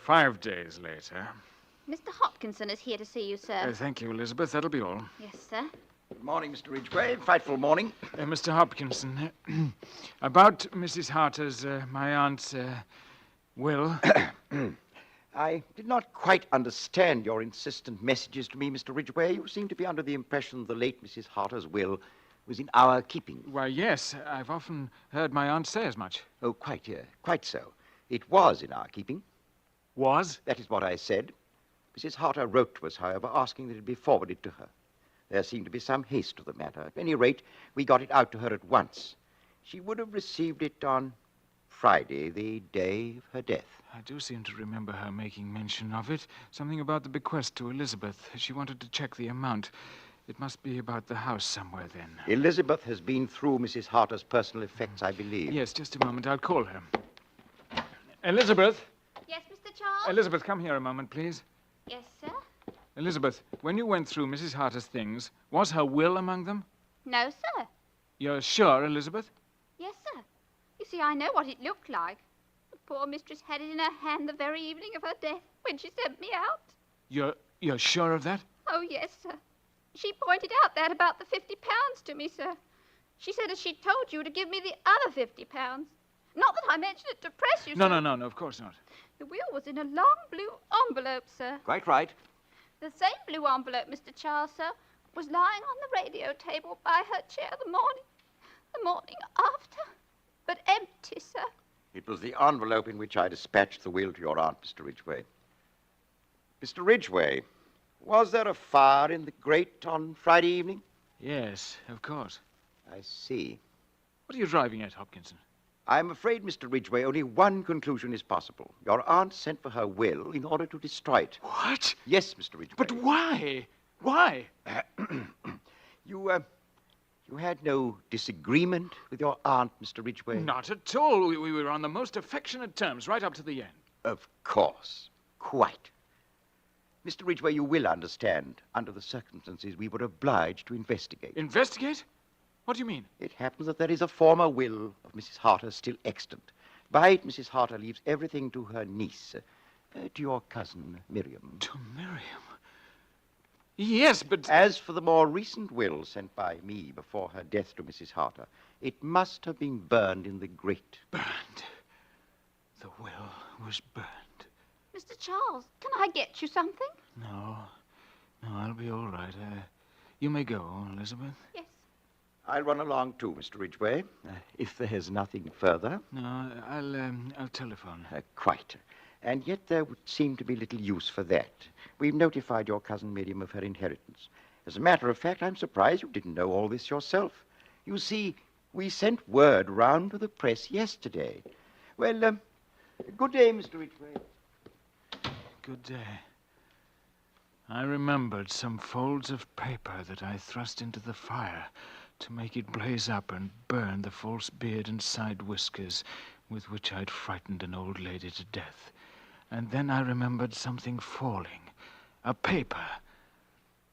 5 days later...
Mr. Hopkinson is here to see you, sir.
Thank you, Elizabeth. That'll be all.
Yes, sir.
Good morning, Mr. Ridgway. Frightful morning.
Mr. Hopkinson, about Mrs. Harter's, my aunt's, will...
I did not quite understand your insistent messages to me, Mr. Ridgway. You seem to be under the impression the late Mrs. Harter's will was in our keeping.
Why, yes. I've often heard my aunt say as much.
Oh, quite so. It was in our keeping.
Was?
That is what I said. Mrs. Harter wrote to us, however, asking that it be forwarded to her. There seemed to be some haste to the matter. At any rate, we got it out to her at once. She would have received it on Friday, the day of her death.
I do seem to remember her making mention of it. Something about the bequest to Elizabeth. She wanted to check the amount. It must be about the house somewhere, then.
Elizabeth has been through Mrs. Harter's personal effects, I believe.
Yes, just a moment. I'll call her. Elizabeth?
Yes, Mr. Charles?
Elizabeth, come here a moment, please.
Yes, sir?
Elizabeth, when you went through Mrs. Harter's things, was her will among them?
No, sir.
You're sure, Elizabeth?
Yes, sir. You see, I know what it looked like. The poor mistress had it in her hand the very evening of her death when she sent me out.
You're sure of that?
Oh, yes, sir. She pointed out that about the £50 to me, sir. She said as she'd told you to give me the other £50. Not that I mentioned it to press you,
No,
sir.
no, of course not.
The will was in a long blue envelope, sir.
Quite right.
The same blue envelope, Mr. Charles, sir, was lying on the radio table by her chair the morning after. But empty, sir.
It was the envelope in which I dispatched the will to your aunt, Mr. Ridgway. Mr. Ridgway, was there a fire in the grate on Friday evening?
Yes, of course.
I see.
What are you driving at, Hopkinson?
I'm afraid, Mr. Ridgway, only one conclusion is possible. Your aunt sent for her will in order to destroy it.
What?
Yes, Mr. Ridgway.
But why? Why?
You had no disagreement with your aunt, Mr. Ridgway?
Not at all. We were on the most affectionate terms right up to the end.
Of course. Quite. Mr. Ridgway, you will understand, under the circumstances, we were obliged to investigate.
Investigate? What do you mean?
It happens that there is a former will of Mrs. Harter still extant. By it, Mrs. Harter leaves everything to her niece, to your cousin, Miriam.
To Miriam? Yes, but...
As for the more recent will sent by me before her death to Mrs. Harter, it must have been burned in the grate.
Burned? The will was burned.
Mr. Charles, can I get you something?
No, I'll be all right. You may go, Elizabeth.
Yes.
I'll run along too, Mr. Ridgway, if there's nothing further.
No, I'll telephone.
Quite. And yet there would seem to be little use for that. We've notified your cousin Miriam of her inheritance. As a matter of fact, I'm surprised you didn't know all this yourself. You see, we sent word round to the press yesterday. Well, good day, Mr. Ridgway.
Good day. I remembered some folds of paper that I thrust into the fire to make it blaze up and burn the false beard and side whiskers with which I'd frightened an old lady to death. And then I remembered something falling. A paper.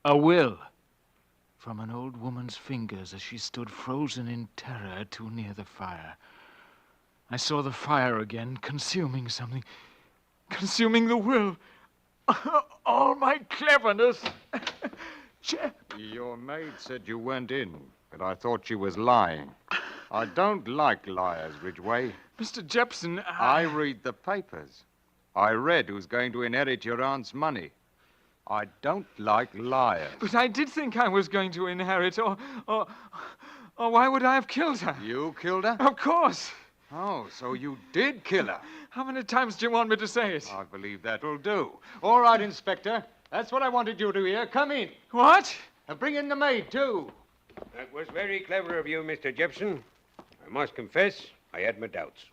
A will. From an old woman's fingers as she stood frozen in terror too near the fire. I saw the fire again, consuming something. Consuming the will. All my cleverness.
Your maid said you weren't in, but I thought she was lying. I don't like liars, Ridgway.
Mr. Jepson,
I read the papers. I read who's going to inherit your aunt's money. I don't like liars.
But I did think I was going to inherit, or why would I have killed her?
You killed her?
Of course.
Oh, so you did kill her.
How many times do you want me to say it?
I believe that'll do. All right, Inspector. That's what I wanted you to hear. Come in.
What?
And bring in the maid, too.
That was very clever of you, Mr. Jepson. I must confess, I had my doubts.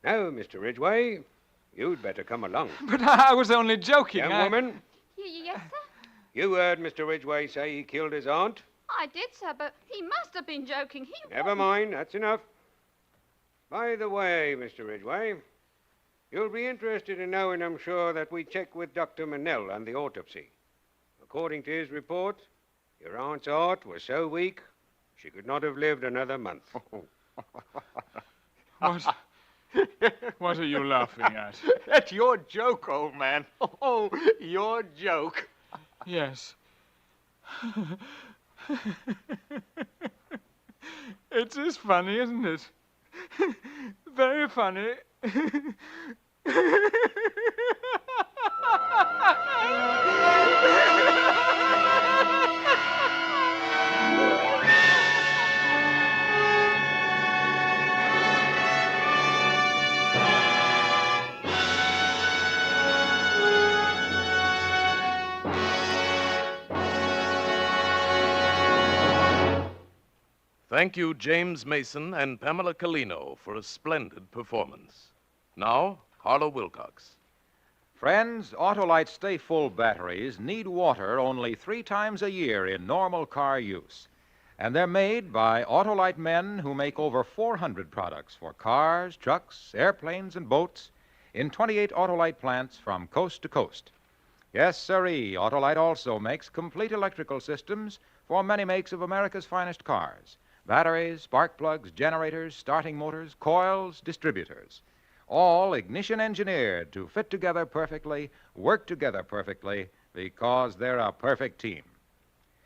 Now, Mr. Ridgway, you'd better come along.
But I was only joking.
Young woman,
Yes, sir?
you heard Mr. Ridgway say he killed his aunt?
I did, sir, but he must have been joking.
Never mind, that's enough. By the way, Mr. Ridgway, you'll be interested in knowing, I'm sure, that we checked with Dr. Manell on the autopsy. According to his report, your aunt's heart was so weak, she could not have lived another month.
What are you laughing at?
That's your joke, old man. Oh, your joke.
Yes. It is funny, isn't it? Very funny.
Thank you, James Mason and Pamela Colino, for a splendid performance. Now, Harlow Wilcox.
Friends, Autolite Stay Full batteries need water only 3 times a year in normal car use. And they're made by Autolite men who make over 400 products for cars, trucks, airplanes, and boats in 28 Autolite plants from coast to coast. Yes, sirree, Autolite also makes complete electrical systems for many makes of America's finest cars. Batteries, spark plugs, generators, starting motors, coils, distributors. All ignition engineered to fit together perfectly, work together perfectly, because they're a perfect team.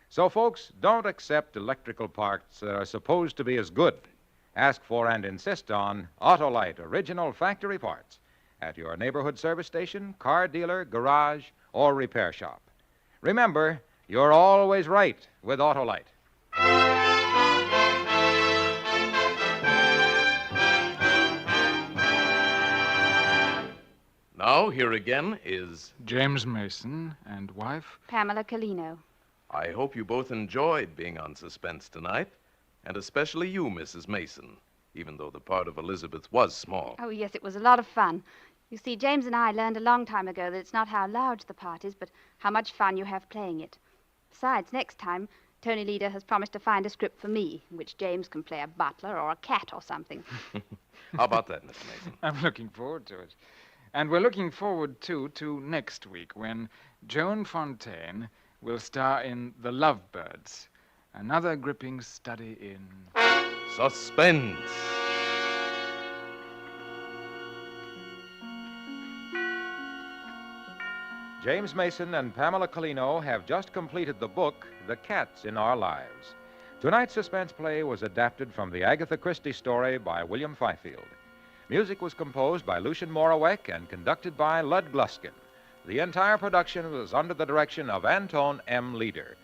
So, folks, don't accept electrical parts that are supposed to be as good. Ask for and insist on Autolite original factory parts at your neighborhood service station, car dealer, garage, or repair shop. Remember, you're always right with Autolite.
Now, here again is
James Mason and wife
Pamela Colino.
I hope you both enjoyed being on Suspense tonight, and especially you, Mrs. Mason, even though the part of Elizabeth was small.
Oh, yes, it was a lot of fun. You see, James and I learned a long time ago that it's not how large the part is, but how much fun you have playing it. Besides, next time, Tony Leader has promised to find a script for me, in which James can play a butler or a cat or something.
How about that, Mr. Mason?
I'm looking forward to it. And we're looking forward, too, to next week when Joan Fontaine will star in The Lovebirds, another gripping study in
Suspense.
James Mason and Pamela Colino have just completed the book, The Cats in Our Lives. Tonight's suspense play was adapted from the Agatha Christie story by William Fifield. Music was composed by Lucien Morawek and conducted by Lud Gluskin. The entire production was under the direction of Anton M. Leader.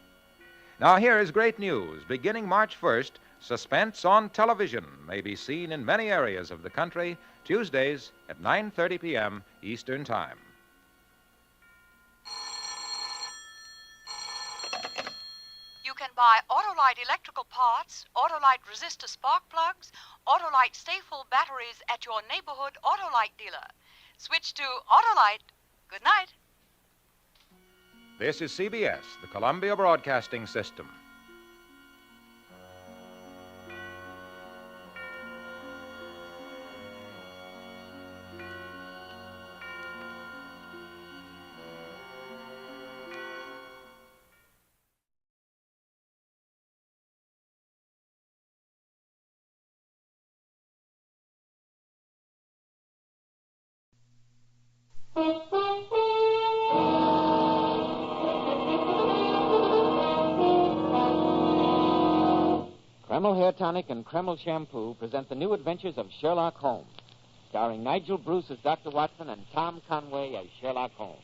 Now here is great news. Beginning March 1st, Suspense on television may be seen in many areas of the country, Tuesdays at 9:30 p.m. Eastern Time.
You can buy Autolite electrical parts, Autolite resistor spark plugs, Autolite Stay Full batteries at your neighborhood Autolite dealer. Switch to Autolite. Good night.
This is CBS, the Columbia Broadcasting System.
Kreml Hair Tonic and Kreml Shampoo present the new adventures of Sherlock Holmes, starring Nigel Bruce as Dr. Watson and Tom Conway as Sherlock Holmes.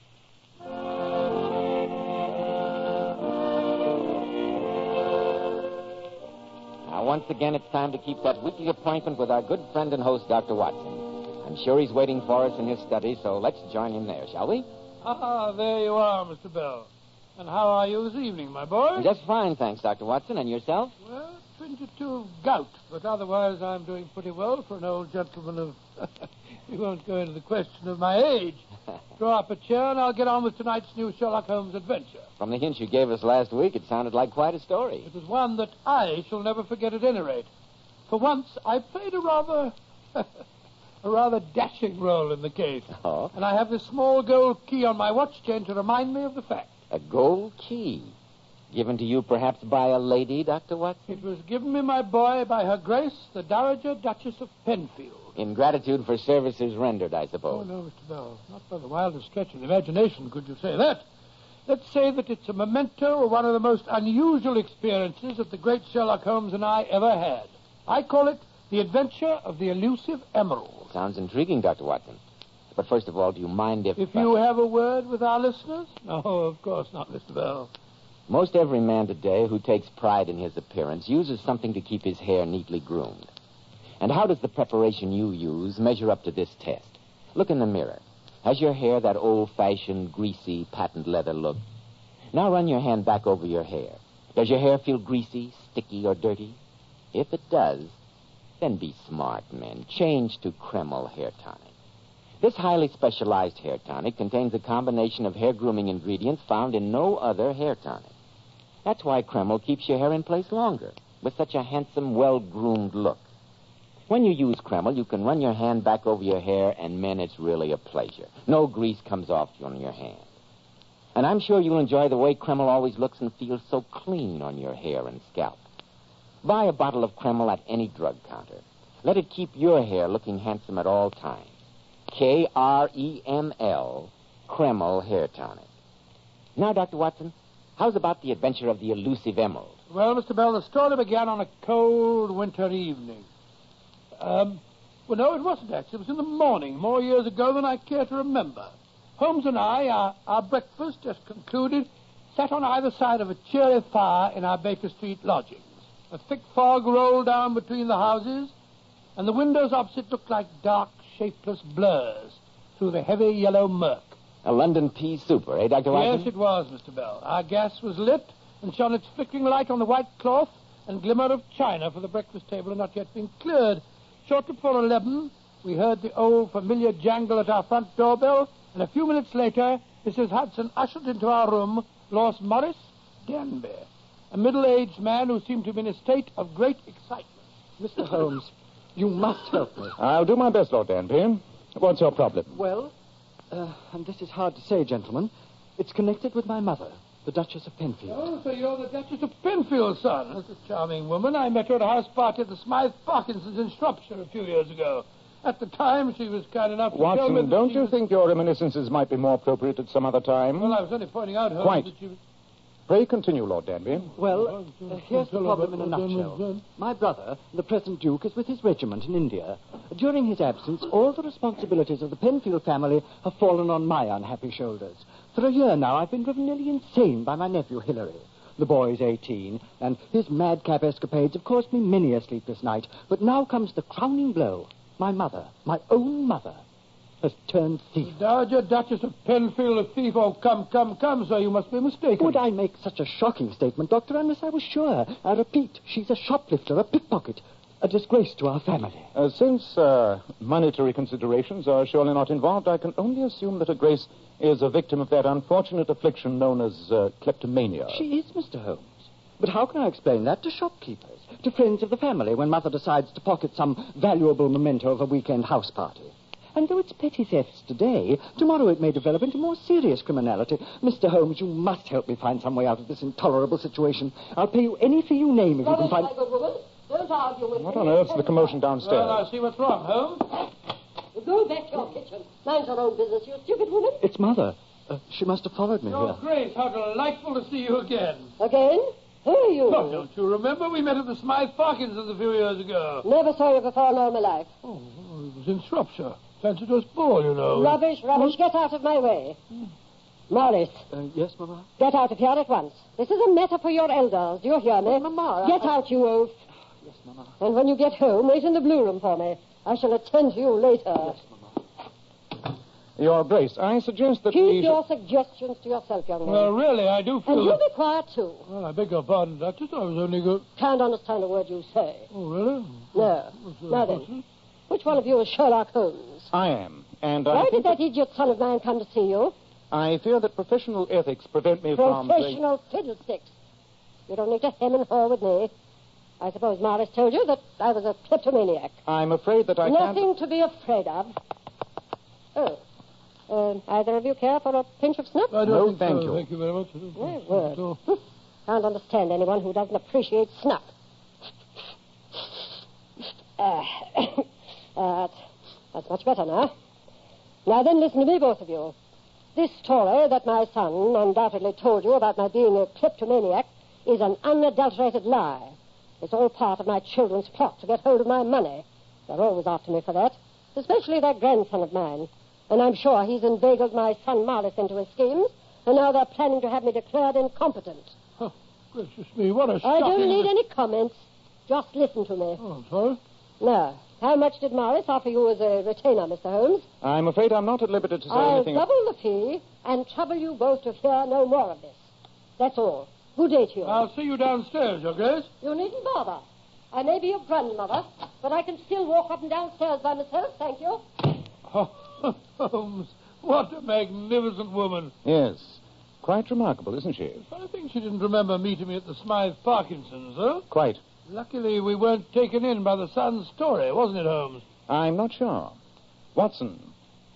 Now, once again, it's time to keep that weekly appointment with our good friend and host, Dr. Watson. I'm sure he's waiting for us in his study, so let's join him there, shall we?
Ah, there you are, Mr. Bell. And how are you this evening, my boy?
Just fine, thanks, Dr. Watson. And yourself?
Well, 22 of gout, but otherwise I'm doing pretty well for an old gentleman of... We won't go into the question of my age. Draw up a chair and I'll get on with tonight's new Sherlock Holmes adventure.
From the hint you gave us last week, it sounded like quite a story.
It was one that I shall never forget at any rate. For once, I played a rather dashing role in the case.
Oh?
And I have this small gold key on my watch chain to remind me of the fact.
A gold key? Given to you perhaps by a lady, Dr. Watson?
It was given me, my boy, by Her Grace, the Dowager Duchess of Penfield.
In gratitude for services rendered, I suppose.
Oh, no, Mr. Bell. Not by the wildest stretch of the imagination could you say that. Let's say that it's a memento of one of the most unusual experiences that the great Sherlock Holmes and I ever had. I call it The Adventure of the Elusive Emerald.
Sounds intriguing, Dr. Watson. But first of all, do you mind if...
If you have a word with our listeners? No, of course not, Mr. Bell.
Most every man today who takes pride in his appearance uses something to keep his hair neatly groomed. And how does the preparation you use measure up to this test? Look in the mirror. Has your hair that old-fashioned, greasy, patent leather look? Now run your hand back over your hair. Does your hair feel greasy, sticky, or dirty? If it does, then be smart, men. Change to Kreml hair tonic. This highly specialized hair tonic contains a combination of hair grooming ingredients found in no other hair tonic. That's why Kreml keeps your hair in place longer, with such a handsome, well-groomed look. When you use Kreml, you can run your hand back over your hair, and, men, it's really a pleasure. No grease comes off on your hand. And I'm sure you'll enjoy the way Kreml always looks and feels so clean on your hair and scalp. Buy a bottle of Kreml at any drug counter. Let it keep your hair looking handsome at all times. Kreml, Kreml Hair Tonic. Now, Dr. Watson, how's about the adventure of the elusive emerald?
Well, Mr. Bell, the story began on a cold winter evening. Well, no, it wasn't actually. It was in the morning, more years ago than I care to remember. Holmes and I, our breakfast just concluded, sat on either side of a cheery fire in our Baker Street lodgings. A thick fog rolled down between the houses, and the windows opposite looked like dark, shapeless blurs through the heavy yellow murk.
A London pea super, eh, Dr. Watson?
Yes, it was, Mr. Bell. Our gas was lit and shone its flickering light on the white cloth and glimmer of china, for the breakfast table had not yet been cleared. Shortly before 11, we heard the old familiar jangle at our front doorbell, and a few minutes later, Mrs. Hudson ushered into our room Lord Morris Danby, a middle-aged man who seemed to be in a state of great excitement.
Mr. Holmes, you must help me.
I'll do my best, Lord Danby. What's your problem?
Well, and this is hard to say, gentlemen, it's connected with my mother, the Duchess of Penfield.
Oh, so you're the Duchess of Penfield, son. That's a charming woman. I met her at a house party at the Smythe Parkinsons in Shropshire a few years ago. At the time, she was kind enough to tell me
Watson, don't you think your reminiscences might be more appropriate at some other time?
Well, I was only pointing out, Holmes,
Quite.
that she was...
Pray continue, Lord Danby.
Well, here's the problem in a nutshell. My brother, the present Duke, is with his regiment in India. During his absence, all the responsibilities of the Penfield family have fallen on my unhappy shoulders. For a year now, I've been driven nearly insane by my nephew, Hilary. The boy's 18, and his madcap escapades have caused me many a sleepless night. But now comes the crowning blow. My mother, my own mother, has turned thief.
The Dowager Duchess of Penfield, a thief? Oh, come, sir, you must be mistaken.
Would I make such a shocking statement, Doctor, unless I was sure? I repeat, she's a shoplifter, a pickpocket, a disgrace to our family.
Since monetary considerations are surely not involved, I can only assume that her Grace is a victim of that unfortunate affliction known as kleptomania.
She is, Mr. Holmes. But how can I explain that to shopkeepers, to friends of the family, when Mother decides to pocket some valuable memento of a weekend house party? And though it's petty thefts today, tomorrow it may develop into more serious criminality. Mr. Holmes, you must help me find some way out of this intolerable situation. I'll pay you any fee you name if you can find...
Good woman. Don't argue with
What
me.
on earth's the commotion downstairs?
Well, I'll see what's wrong, Holmes.
Go back to your kitchen. Mind your own business, you stupid woman.
It's Mother. She must have followed me
Your
here.
Grace, how delightful to see you again.
Again? Who are you?
Oh, don't you remember? We met at the Smythe Parkinsons a few years ago.
Never saw you before in all my life.
Oh, it was in Shropshire. Fancied us ball, you know.
Rubbish. Get out of my way. Morris.
Yes, Mama?
Get out of here at once. This is a matter for your elders. Do you hear me?
Mama,
Get out, you oaf.
Yes, Mama.
And when you get home, wait in the blue room for me. I shall attend to you later.
Yes, Mama.
Your Grace, I suggest that
Keep your suggestions to yourself, young man.
Well, really, I do feel...
And you be quiet, too.
Well, I beg your pardon, Duchess. I was only good...
Can't understand a word you say.
Oh, really?
No. Now then, which one of you is Sherlock Holmes?
I am, and
Why did that idiot son of mine come to see you?
I fear that professional ethics prevent me from...
Professional fiddlesticks. You don't need to hem and haw with me. I suppose Morris told you that I was a kleptomaniac.
I'm afraid that I can't...
Nothing to be afraid of. Oh. Either of you care for a pinch of snuff?
No, thank you.
Thank you very much.
My word. Can't understand anyone who doesn't appreciate snuff. That's much better now. Now then, listen to me, both of you. This story that my son undoubtedly told you about my being a kleptomaniac is an unadulterated lie. It's all part of my children's plot to get hold of my money. They're always after me for that, especially that grandson of mine. And I'm sure he's inveigled my son Morris into his schemes, and now they're planning to have me declared incompetent.
Oh, gracious me, what a
I don't
shocking...
need any comments. Just listen to me.
Oh, I'm sorry.
Now, how much did Morris offer you as a retainer, Mr. Holmes?
I'm afraid I'm not at liberty to say
I'll
anything...
double the fee and trouble you both to hear no more of this. That's all. Good day to you.
I'll see you downstairs, Your Grace.
You needn't bother.
I may be your grandmother, but I can still walk up and down stairs by myself, thank you.
Oh, Holmes, what a magnificent woman.
Yes. Quite remarkable, isn't she?
I think she didn't remember meeting me at the Smythe Parkinson's, huh?
Quite.
Luckily, we weren't taken in by the Sun's story, wasn't it, Holmes?
I'm not sure. Watson,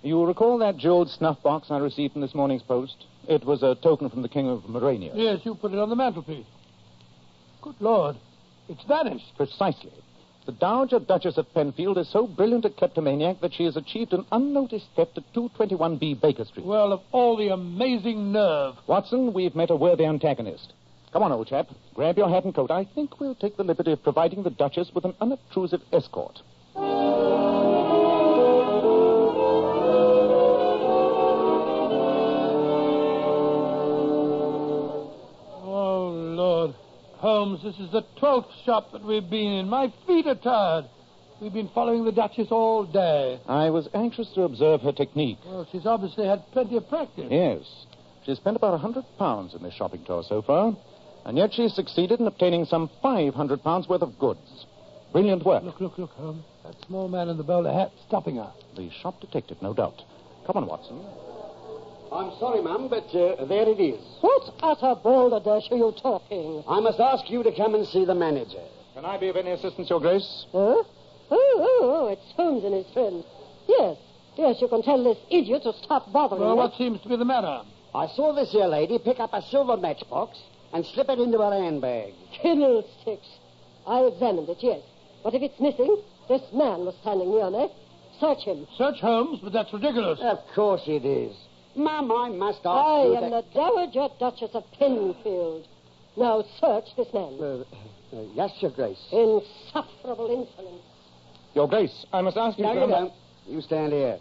you recall that jeweled snuff box I received in this morning's post? It was a token from the King of Morania.
Yes, you put it on the mantelpiece. Good Lord, it's vanished.
Precisely. The Dowager Duchess of Penfield is so brilliant a kleptomaniac that she has achieved an unnoticed theft at 221B Baker Street.
Well, of all the amazing nerve.
Watson, we've met a worthy antagonist. Come on, old chap. Grab your hat and coat. I think we'll take the liberty of providing the Duchess with an unobtrusive escort.
Oh, Lord. Holmes, this is the 12th shop that we've been in. My feet are tired. We've been following the Duchess all day.
I was anxious to observe her technique.
Well, she's obviously had plenty of practice.
Yes. She's spent about £100 in this shopping tour so far, and yet she's succeeded in obtaining some £500 worth of goods. Brilliant work.
Look, Holmes. That small man in the bowler hat stopping her.
The shop detective, no doubt. Come on, Watson.
I'm sorry, ma'am, but there it is.
What utter balderdash are you talking?
I must ask you to come and see the manager.
Can I be of any assistance, Your Grace?
Huh? Oh, it's Holmes and his friend. Yes, you can tell this idiot to stop bothering
Well,
me.
what seems to be the matter?
I saw this here lady pick up a silver matchbox and slip it into her handbag.
Fiddlesticks. I examined it, yes. But if it's missing, this man was standing near me. Search him.
Search Holmes, but that's ridiculous.
Of course it is. Ma'am, I must ask
I
you
am the Dowager Duchess of Penfield. Now search this man.
Yes, Your Grace.
Insufferable insolence.
Your Grace, I must ask you...
No, you don't. You stand here.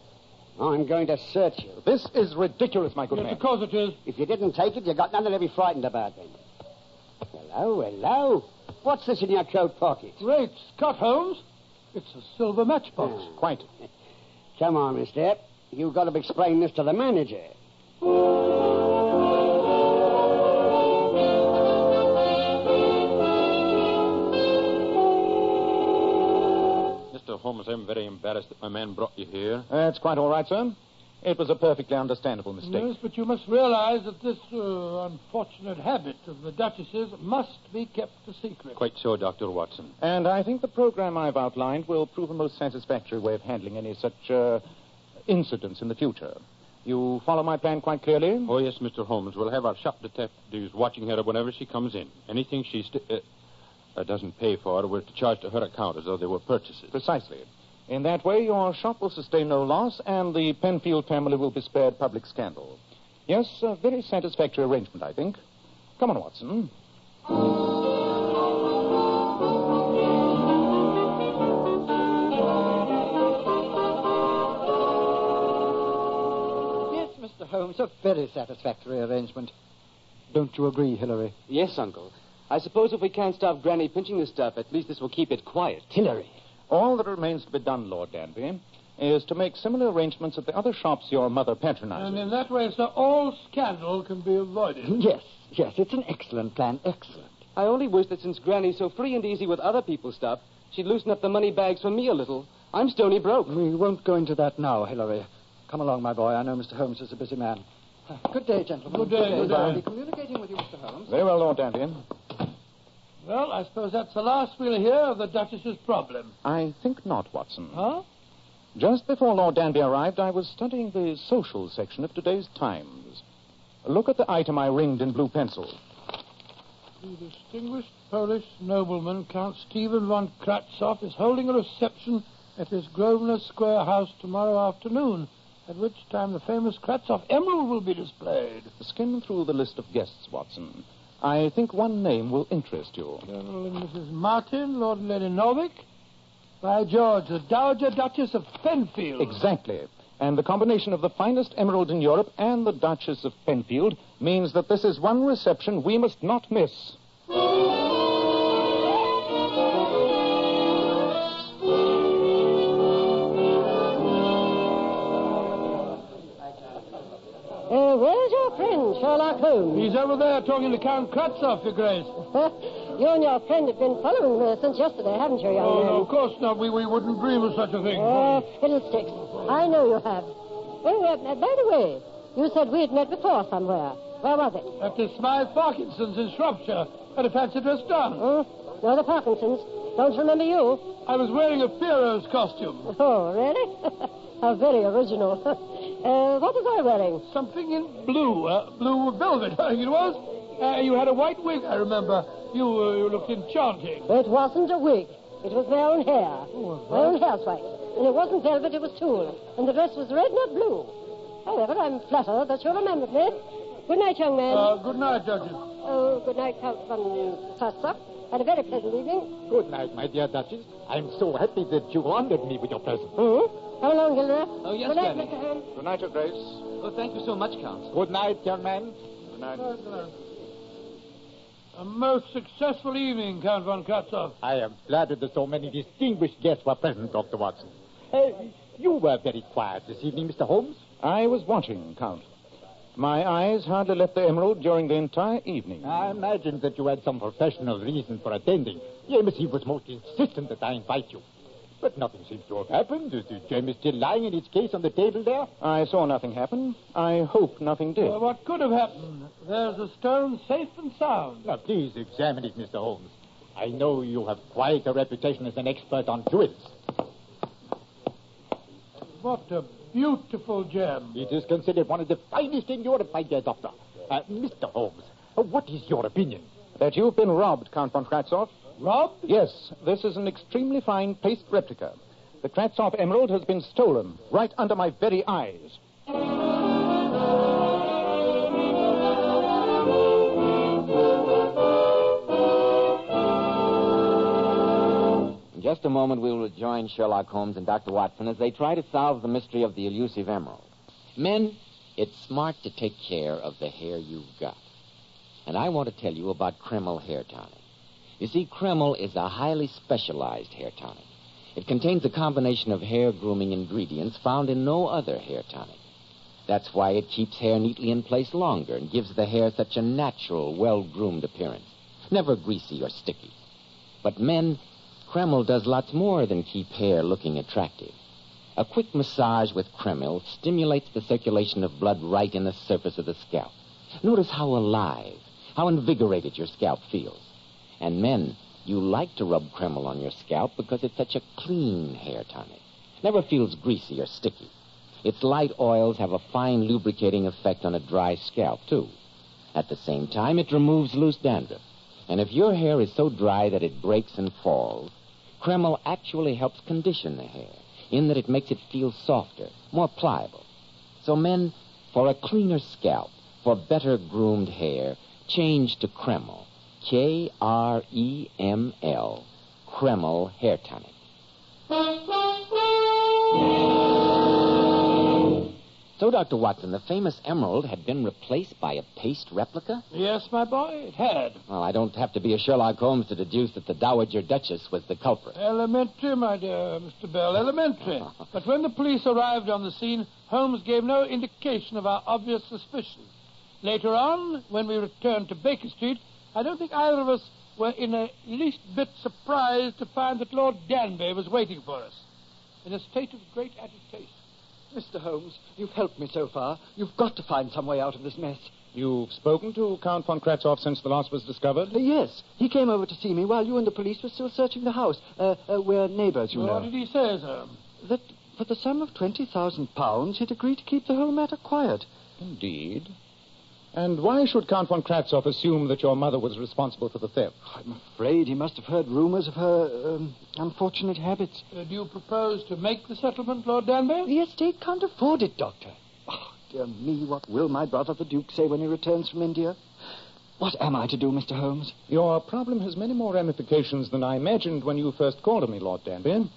I'm going to search you.
This is ridiculous, my good
Yes,
man.
of course it is.
If you didn't take it, you got nothing to be frightened about then. Hello. What's this in your coat pocket?
Great Scott, Holmes. It's a silver matchbox.
Quite.
Come on, mister. You've got to explain this to the manager.
Mr. Holmes, I'm very embarrassed that my man brought you here.
That's quite all right, sir. It was a perfectly understandable mistake.
Yes, but you must realize that this unfortunate habit of the Duchess's must be kept a secret.
Quite so, Dr. Watson.
And I think the program I've outlined will prove a most satisfactory way of handling any such incidents in the future. You follow my plan quite clearly?
Oh, yes, Mr. Holmes. We'll have our shop detectives watching her whenever she comes in. Anything she doesn't pay for, we're to charge to her account as though they were purchases.
Precisely. In that way, your shop will sustain no loss, and the Penfield family will be spared public scandal. Yes, a very satisfactory arrangement, I think. Come on, Watson.
Yes, Mr. Holmes, a very satisfactory arrangement. Don't you agree, Hilary?
Yes, Uncle. I suppose if we can't stop Granny pinching the stuff, at least this will keep it quiet.
Hilary.
All that remains to be done, Lord Danby, is to make similar arrangements at the other shops your mother patronizes.
And in that way, sir, all scandal can be avoided.
Yes, it's an excellent plan, excellent.
I only wish that since Granny's so free and easy with other people's stuff, she'd loosen up the money bags for me a little. I'm stony broke.
We won't go into that now, Hilary. Come along, my boy. I know Mr. Holmes is a busy man. Good day, gentlemen.
Good day, good day.
I'll be communicating with you, Mr. Holmes.
Very well, Lord Danby.
Well, I suppose that's the last we'll hear of the Duchess's problem.
I think not, Watson.
Huh?
Just before Lord Danby arrived, I was studying the social section of today's Times. Look at the item I ringed in blue pencil.
The distinguished Polish nobleman, Count Stephen von Kratzoff, is holding a reception at his Grosvenor Square house tomorrow afternoon, at which time the famous Kratzoff emerald will be displayed.
Skim through the list of guests, Watson. I think one name will interest you.
Colonel and Mrs. Martin, Lord and Lady Norwick. By George, the Dowager Duchess of Penfield.
Exactly. And the combination of the finest emerald in Europe and the Duchess of Penfield means that this is one reception we must not miss.
Where's your friend, Sherlock Holmes?
He's over there talking to Count Kratzoff, Your Grace.
You and your friend have been following me since yesterday, haven't you, young man?
No, of course not. We wouldn't dream of such a thing.
Fiddlesticks. I know you have. Well, by the way, you said we'd met before somewhere. Where was it?
At the Smythe Parkinson's in Shropshire. At a fancy dress done.
No, the Parkinsons. Don't you remember you?
I was wearing a Pharaoh's costume.
Oh, really? How very original. What was I wearing?
Something in blue. Blue velvet, I think it was. You had a white wig, I remember. You looked enchanting.
It wasn't a wig. It was my own hair. My own hair's white. And it wasn't velvet, it was tulle. And the dress was red, not blue. However, I'm flattered that you remembered me. Good night, young man.
Good night, Duchess.
Oh, good night, Count von Kratzoff. Had a very pleasant evening.
Good night, my dear Duchess. I'm so happy that you honored me with your presence.
How long, Gilderoy?
Oh, yes,
Good night,
Granny.
Mr. Holmes.
Good night, Your Grace.
Oh, thank you so much, Count.
Good night, young man.
Good night.
Good night. A most successful evening, Count von Kratzoff.
I am flattered that so many distinguished guests were present, Dr. Watson. You were very quiet this evening, Mr. Holmes.
I was watching, Count. My eyes hardly left the emerald during the entire evening.
I imagined that you had some professional reason for attending. The embassy was most insistent that I invite you. But nothing seems to have happened. Is the gem still lying in its case on the table there?
I saw nothing happen. I hope nothing did.
Well, what could have happened? There's a stone safe and sound.
Now, please examine it, Mr. Holmes. I know you have quite a reputation as an expert on jewels.
What a beautiful gem.
It is considered one of the finest in Europe, my dear doctor. Mr. Holmes, what is your opinion?
That you've been robbed, Count von Kratzoff.
Robbed?
Yes, this is an extremely fine paste replica. The Kratzoff emerald has been stolen right under my very eyes.
In just a moment, we will rejoin Sherlock Holmes and Dr. Watson as they try to solve the mystery of the elusive emerald. Men, it's smart to take care of the hair you've got. And I want to tell you about Kreml hair tonic. You see, Kreml is a highly specialized hair tonic. It contains a combination of hair grooming ingredients found in no other hair tonic. That's why it keeps hair neatly in place longer and gives the hair such a natural, well-groomed appearance. Never greasy or sticky. But men, Kreml does lots more than keep hair looking attractive. A quick massage with Kreml stimulates the circulation of blood right in the surface of the scalp. Notice how alive, how invigorated your scalp feels. And men, you like to rub Kreml on your scalp because it's such a clean hair tonic. Never feels greasy or sticky. Its light oils have a fine lubricating effect on a dry scalp, too. At the same time, it removes loose dandruff. And if your hair is so dry that it breaks and falls, Kreml actually helps condition the hair, in that it makes it feel softer, more pliable. So men, for a cleaner scalp, for better groomed hair, change to Kreml. Kreml, Kreml hair tonic. So, Dr. Watson, the famous emerald had been replaced by a paste replica?
Yes, my boy, it had.
Well, I don't have to be a Sherlock Holmes to deduce that the Dowager Duchess was the culprit.
Elementary, my dear Mr. Bell, elementary. But when the police arrived on the scene, Holmes gave no indication of our obvious suspicion. Later on, when we returned to Baker Street, I don't think either of us were in the least bit surprised to find that Lord Danby was waiting for us, in a state of great agitation.
Mr. Holmes, you've helped me so far. You've got to find some way out of this mess.
You've spoken to Count von Kratzoff since the loss was discovered?
Yes. He came over to see me while you and the police were still searching the house. We're neighbors, you know.
What did he say, sir?
That for the sum of £20,000, he'd agreed to keep the whole matter quiet.
Indeed. And why should Count von Kratzoff assume that your mother was responsible for the theft?
I'm afraid he must have heard rumors of her unfortunate habits.
Do you propose to make the settlement, Lord Danby?
The estate can't afford it, Doctor. Oh, dear me, what will my brother the Duke say when he returns from India? What am I to do, Mr. Holmes?
Your problem has many more ramifications than I imagined when you first called on me, Lord Danby.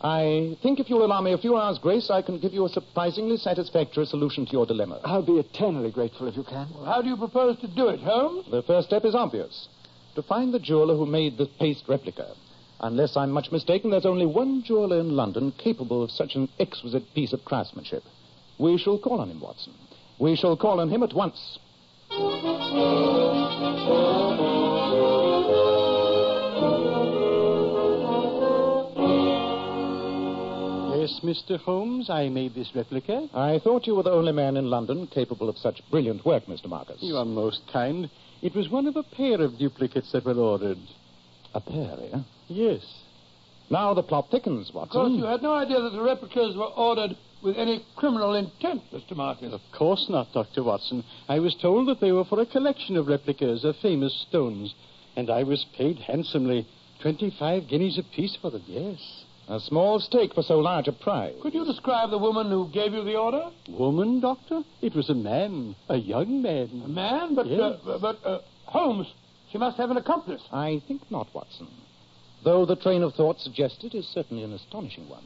I think if you'll allow me a few hours' grace, I can give you a surprisingly satisfactory solution to your dilemma.
I'll be eternally grateful if you can.
Well, how do you propose to do it, Holmes?
The first step is obvious. To find the jeweler who made the paste replica. Unless I'm much mistaken, there's only one jeweler in London capable of such an exquisite piece of craftsmanship. We shall call on him, Watson. We shall call on him at once.
Mr. Holmes, I made this replica.
I thought you were the only man in London capable of such brilliant work, Mr. Marcus.
You are most kind. It was one of a pair of duplicates that were ordered.
A pair, eh?
Yes.
Now the plot thickens, Watson.
Of course, you had no idea that the replicas were ordered with any criminal intent, Mr. Marcus.
Of course not, Dr. Watson. I was told that they were for a collection of replicas of famous stones, and I was paid handsomely. 25 guineas apiece for them, yes.
A small stake for so large a prize.
Could you describe the woman who gave you the order?
Woman, Doctor? It was a man. A young man.
A man? But,
yes.
Holmes, she must have an accomplice.
I think not, Watson. Though the train of thought suggested is certainly an astonishing one.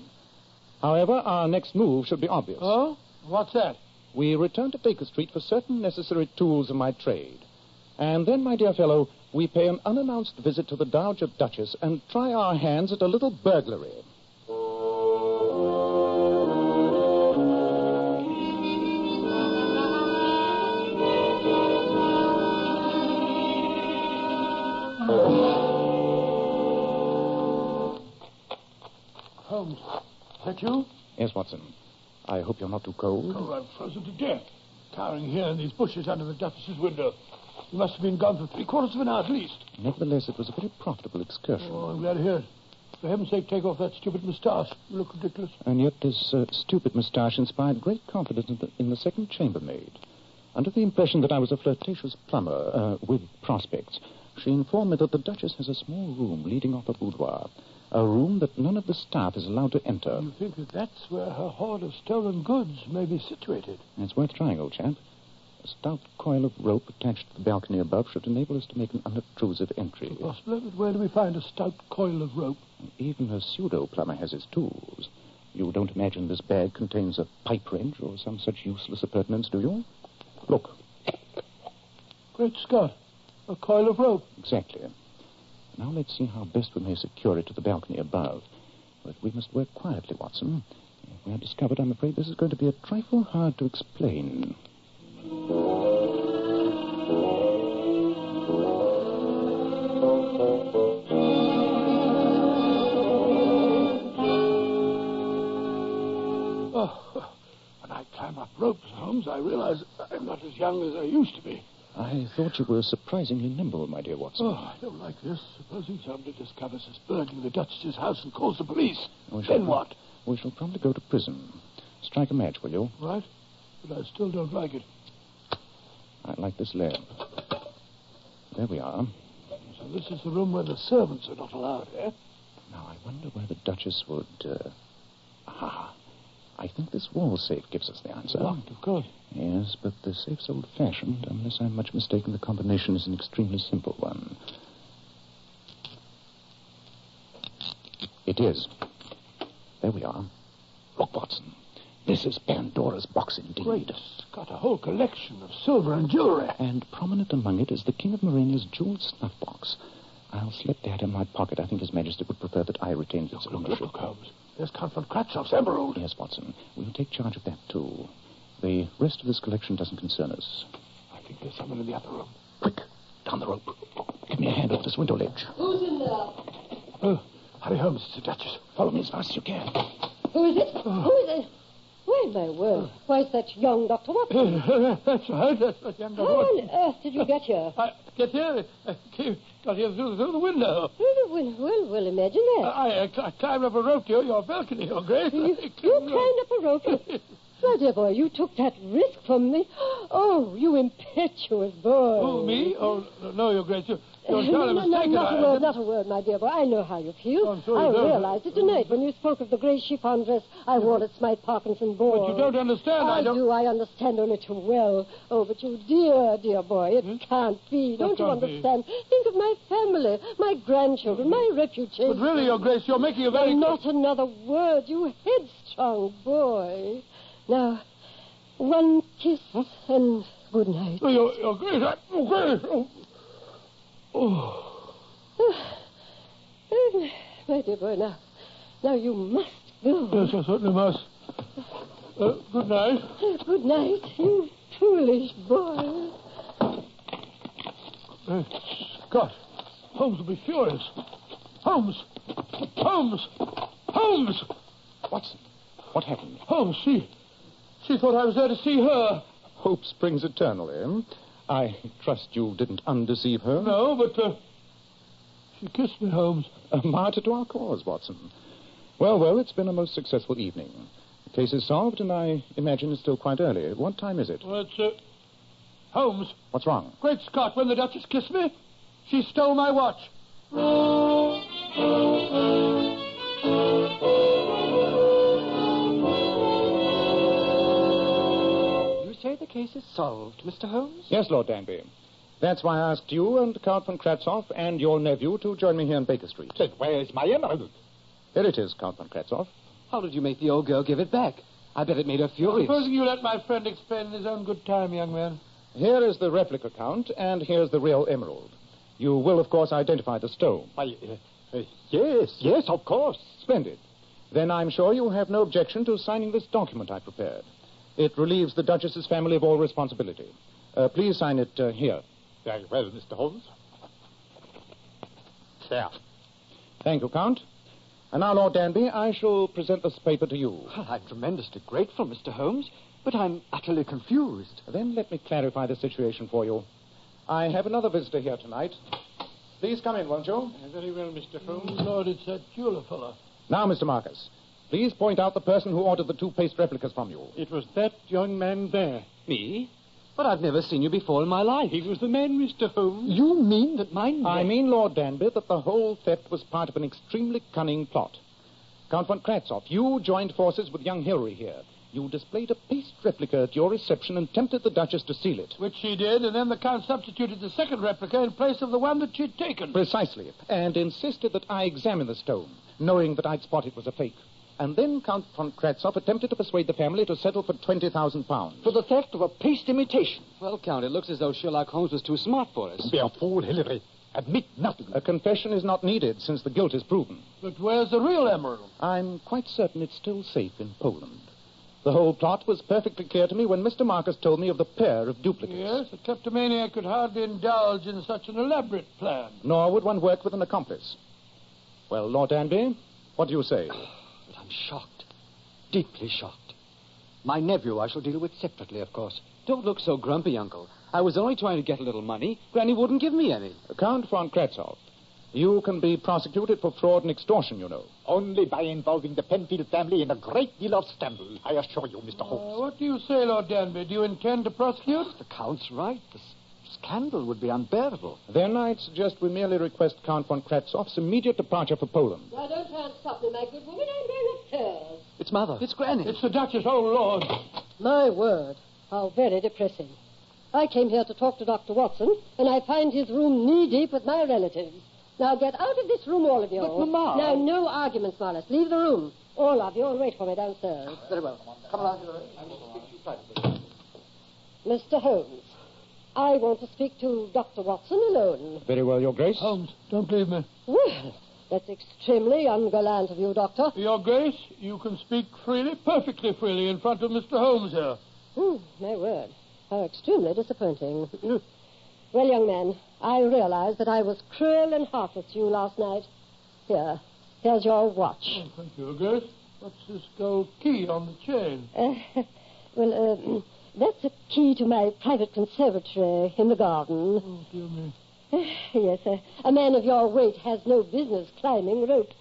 However, our next move should be obvious.
Oh? What's that?
We return to Baker Street for certain necessary tools of my trade. And then, my dear fellow, we pay an unannounced visit to the Dowager Duchess and try our hands at a little burglary.
Holmes, is that you?
Yes, Watson. I hope you're not too cold.
Oh, I'm frozen to death. Cowering here in these bushes under the Duchess's window. You must have been gone for 3/4 of an hour at least.
Nevertheless, it was a very profitable excursion.
Oh, I'm glad to hear it. For heaven's sake, take off that stupid moustache. You look ridiculous.
And yet this stupid moustache inspired great confidence in the second chambermaid. Under the impression that I was a flirtatious plumber with prospects, she informed me that the Duchess has a small room leading off a boudoir. A room that none of the staff is allowed to enter.
You think that that's where her hoard of stolen goods may be situated?
It's worth trying, old chap. A stout coil of rope attached to the balcony above should enable us to make an unobtrusive entry.
Possible, but where do we find a stout coil of rope?
Even a pseudo-plumber has his tools. You don't imagine this bag contains a pipe wrench or some such useless appurtenance, do you? Look.
Great Scott. A coil of rope.
Exactly. Now let's see how best we may secure it to the balcony above. But we must work quietly, Watson. If we are discovered, I'm afraid this is going to be a trifle hard to explain.
Oh, when I climb up ropes, Holmes, I realize I'm not as young as I used to be.
I thought you were surprisingly nimble, my dear Watson.
Oh, I don't like this. Supposing somebody discovers us burgling the Duchess's house and calls the police. What?
We shall probably go to prison. Strike a match, will you?
Right. But I still don't like it.
I like this lamp. There we are.
So this is the room where the servants are not allowed, eh?
Now, I wonder where the Duchess would... Aha. I think this wall safe gives us the answer.
Locked, of course.
Yes, but the safe's old-fashioned. Unless I'm much mistaken, the combination is an extremely simple one. It is. There we are. Look, Watson. This is Pandora's box indeed.
Great. It's got a whole collection of silver and jewelry.
And prominent among it is the King of Morania's jeweled snuff box. I'll slip that in my pocket. I think His Majesty would prefer that I retain its ownership.
Look, Holmes. There's Count Kratzov's emerald.
Yes, Watson. We'll take charge of that, too. The rest of this collection doesn't concern us.
I think there's someone in the other room.
Quick, down the rope. Give me a hand over this window ledge.
Who's in there?
Oh, hurry, Holmes. It's the Duchess.
Follow me as fast as you can.
Who is it?
Oh.
Who is it? Why, my word. Why, it's that young Dr. Watson.
That's right. That's that young Dr.
How
Watson.
on earth did you get here?
Get here? Got here through the window.
Well, imagine that.
I climbed up a rope to your balcony, Your Grace.
You climbed up a rope? My dear boy, you took that risk from me. Oh, you impetuous boy.
Who, me? Oh, no, Your Grace. You're entirely mistaken.
Not a word, my dear boy. I know how you feel.
I'm sure
I
you don't.
realized it tonight when you spoke of the grey chiffon dress I wore at Smythe Parkinson ball.
But you don't understand.
I do. I understand only too well. Oh, but you dear boy, it can't be. Don't you understand? Think of my family, my grandchildren, my reputation.
But really, Your Grace, you're making a very...
Not another word, you headstrong boy. Now, one kiss and good night.
Oh, Your Grace, Your Grace.
My dear boy, now you must go.
Yes, I certainly must. Good night.
Good night, you foolish boy.
Scott, Holmes will be furious. Holmes!
Watson, What happened?
Holmes, she thought I was there to see her.
Hope springs eternal, eh? I trust you didn't undeceive her?
No, but she kissed me, Holmes.
A martyr to our cause, Watson. Well, it's been a most successful evening. The case is solved, and I imagine it's still quite early. What time is it?
Well, it's, Holmes.
What's wrong?
Great Scott, when the Duchess kissed me, she stole my watch.
You say the case is solved, Mr. Holmes?
Yes, Lord Danby. That's why I asked you and Count von Kratzoff and your nephew to join me here in Baker Street.
Then where is my emerald?
Here it is, Count von Kratzoff.
How did you make the old girl give it back? I bet it made her furious.
Supposing you let my friend explain in his own good time, young man.
Here is the replica, Count, and here's the real emerald. You will, of course, identify the stone.
Yes, of course.
Splendid. Then I'm sure you have no objection to signing this document I prepared. It relieves the Duchess's family of all responsibility. Please sign it here.
Very well, Mr. Holmes. There.
Thank you, Count. And now, Lord Danby, I shall present this paper to you.
Well, I'm tremendously grateful, Mr. Holmes, but I'm utterly confused.
Then let me clarify the situation for you. I have another visitor here tonight. Please come in, won't you?
Very well, Mr. Holmes. Lord, it's that jeweler fellow.
Now, Mr. Marcus, please point out the person who ordered the two paste replicas from you.
It was that young man there.
Me? But I've never seen you before in my life.
He was the man, Mr. Holmes.
You mean that my...
I mean, Lord Danby, that the whole theft was part of an extremely cunning plot. Count von Kratzoff, you joined forces with young Hilary here. You displayed a paste replica at your reception and tempted the Duchess to steal it.
Which she did, and then the Count substituted the second replica in place of the one that she'd taken.
Precisely, and insisted that I examine the stone, knowing that I'd spot it was a fake. And then Count von Kratzoff attempted to persuade the family to settle for £20,000.
For the theft of a paste imitation. Well, Count, it looks as though Sherlock Holmes was too smart for us.
Be a fool, Hilary. Admit nothing.
A confession is not needed since the guilt is proven.
But where's the real emerald?
I'm quite certain it's still safe in Poland. The whole plot was perfectly clear to me when Mr. Marcus told me of the pair of duplicates.
Yes, a kleptomaniac could hardly indulge in such an elaborate plan.
Nor would one work with an accomplice. Well, Lord Danby, what do you say?
But I'm shocked. Deeply shocked. My nephew I shall deal with separately, of course. Don't look so grumpy, Uncle. I was only trying to get a little money. Granny wouldn't give me any.
Count von Kratzoff, you can be prosecuted for fraud and extortion, you know.
Only by involving the Penfield family in a great deal of scandal, I assure you, Mr. Holmes.
What do you say, Lord Danby? Do you intend to prosecute?
The Count's right. The scandal would be unbearable.
Then I'd suggest we merely request Count von Kratzoff's immediate departure for Poland.
Now, don't try and stop me, my good woman. I'm going upstairs.
It's Mother. It's Granny.
It's the Duchess. Oh, Lord.
My word. How very depressing. I came here to talk to Dr. Watson, and I find his room knee-deep with my relatives. Now, get out of this room, all of you.
But, Mama...
Now, no arguments, Marlis. Leave the room. All of you, and wait for me downstairs.
Very well. Come along. I will speak to you privately.
Mr. Holmes, I want to speak to Dr. Watson alone.
Very well, Your Grace.
Holmes, don't leave me.
Well, that's extremely ungallant of you, Doctor.
Your Grace, you can speak freely, perfectly freely, in front of Mr. Holmes here.
My word. How extremely disappointing. Well, young man, I realize that I was cruel and heartless to you last night. Here's your watch.
Oh, thank you, Your Grace. What's this gold key on the chain?
That's a key to my private conservatory in the garden.
Oh, dear me.
Yes, a man of your weight has no business climbing ropes.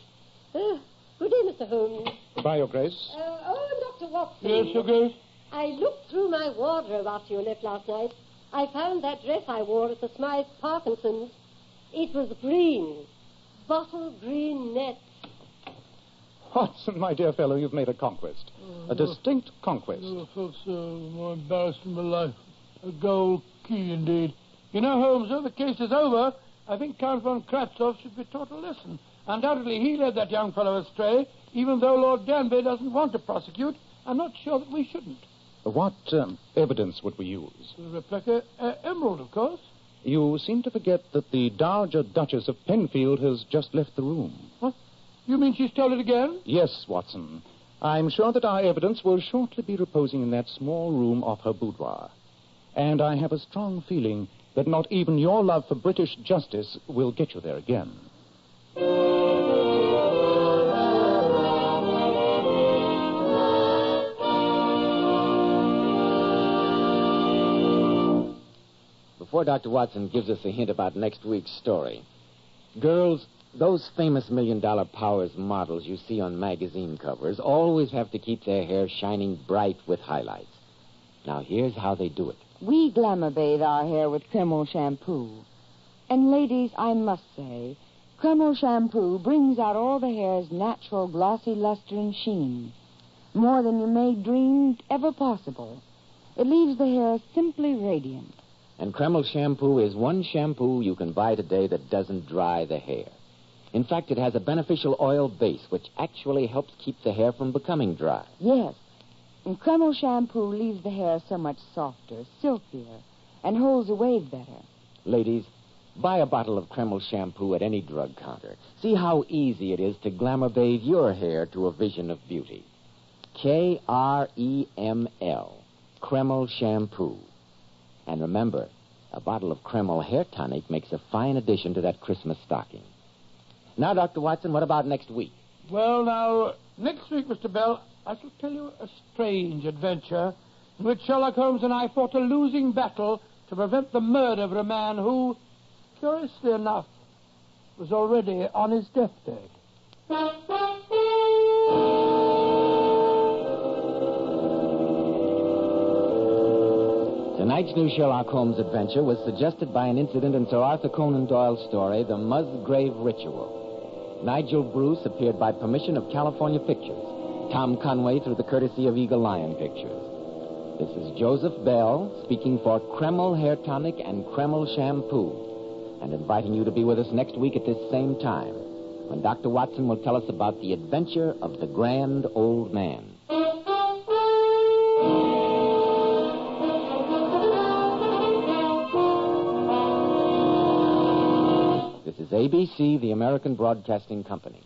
Good day, Mr. Holmes.
Goodbye, Your Grace.
And Dr. Watson.
Yes, Your Grace?
I looked through my wardrobe after you left last night. I found that dress I wore at the Smythe Parkinson's. It was green. Bottle green net.
Watson, my dear fellow, you've made a conquest. A distinct conquest.
I felt so more embarrassed in my life. A gold key, indeed. You know, Holmes, though the case is over, I think Count von Kratzoff should be taught a lesson. Undoubtedly, he led that young fellow astray, even though Lord Danby doesn't want to prosecute. I'm not sure that we shouldn't.
What evidence would we use?
The replica emerald, of course.
You seem to forget that the Dowager Duchess of Penfield has just left the room.
What? You mean she stole it again?
Yes, Watson. I'm sure that our evidence will shortly be reposing in that small room off her boudoir. And I have a strong feeling that not even your love for British justice will get you there again.
before Dr. Watson gives us a hint about next week's story, girls, those famous $1 Million Powers models you see on magazine covers always have to keep their hair shining bright with highlights. Now, here's how they do it.
We glamour bathe our hair with Kreml shampoo. And ladies, I must say, Kreml shampoo brings out all the hair's natural glossy luster and sheen. More than you may dream ever possible. It leaves the hair simply radiant.
And Kreml shampoo is one shampoo you can buy today that doesn't dry the hair. In fact, it has a beneficial oil base which actually helps keep the hair from becoming dry.
Yes. And Kreml shampoo leaves the hair so much softer, silkier, and holds a wave better.
Ladies, buy a bottle of Kreml shampoo at any drug counter. See how easy it is to glamour bathe your hair to a vision of beauty. Kreml, Kreml shampoo. And remember, a bottle of Kreml hair tonic makes a fine addition to that Christmas stocking. Now, Dr. Watson, what about next week?
Well, now, next week, Mr. Bell, I shall tell you a strange adventure in which Sherlock Holmes and I fought a losing battle to prevent the murder of a man who, curiously enough, was already on his deathbed.
Tonight's new Sherlock Holmes adventure was suggested by an incident in Sir Arthur Conan Doyle's story, The Musgrave Ritual. Nigel Bruce appeared by permission of California Pictures. Tom Conway through the courtesy of Eagle Lion Pictures. This is Joseph Bell speaking for Kreml Hair Tonic and Kreml Shampoo, and inviting you to be with us next week at this same time, when Dr. Watson will tell us about the adventure of the Grand Old Man. This is ABC, the American Broadcasting Company.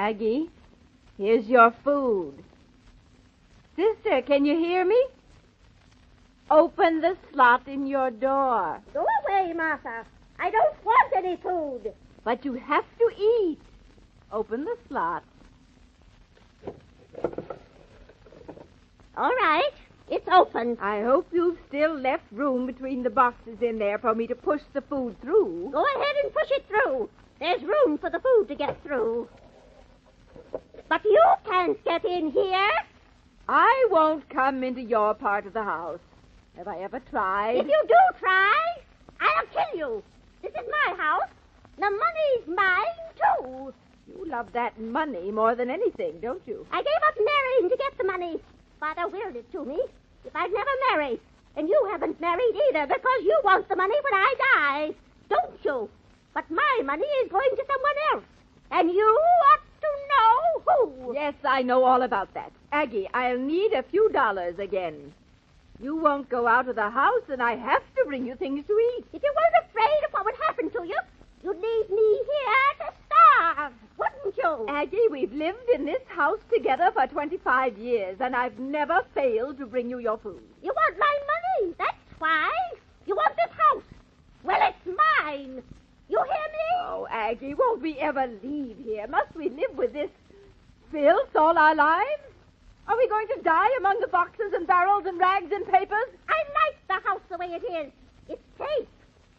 Aggie, here's your food. Sister, can you hear me? Open the slot in your door.
Go away, Martha. I don't want any food.
But you have to eat. Open the slot.
All right. It's open.
I hope you've still left room between the boxes in there for me to push the food through.
Go ahead and push it through. There's room for the food to get through. But you can't get in here.
I won't come into your part of the house. Have I ever tried?
If you do try, I'll kill you. This is my house. The money's mine, too.
You love that money more than anything, don't you?
I gave up marrying to get the money. Father willed it to me. If I'd never marry. And you haven't married either because you want the money when I die. Don't you? But my money is going to someone else. And you ought to know who.
Yes, I know all about that. Aggie, I'll need a few dollars again. You won't go out of the house, and I have to bring you things to eat.
If you weren't afraid of what would happen to you, you'd leave me here to starve, wouldn't you?
Aggie, we've lived in this house together for 25 years, and I've never failed to bring you your food.
You want my money, that's why. You want this house. Well, it's mine. You hear me?
Oh, Aggie, won't we ever leave here? Must we live with this filth all our lives? Are we going to die among the boxes and barrels and rags and papers?
I like the house the way it is. It's safe.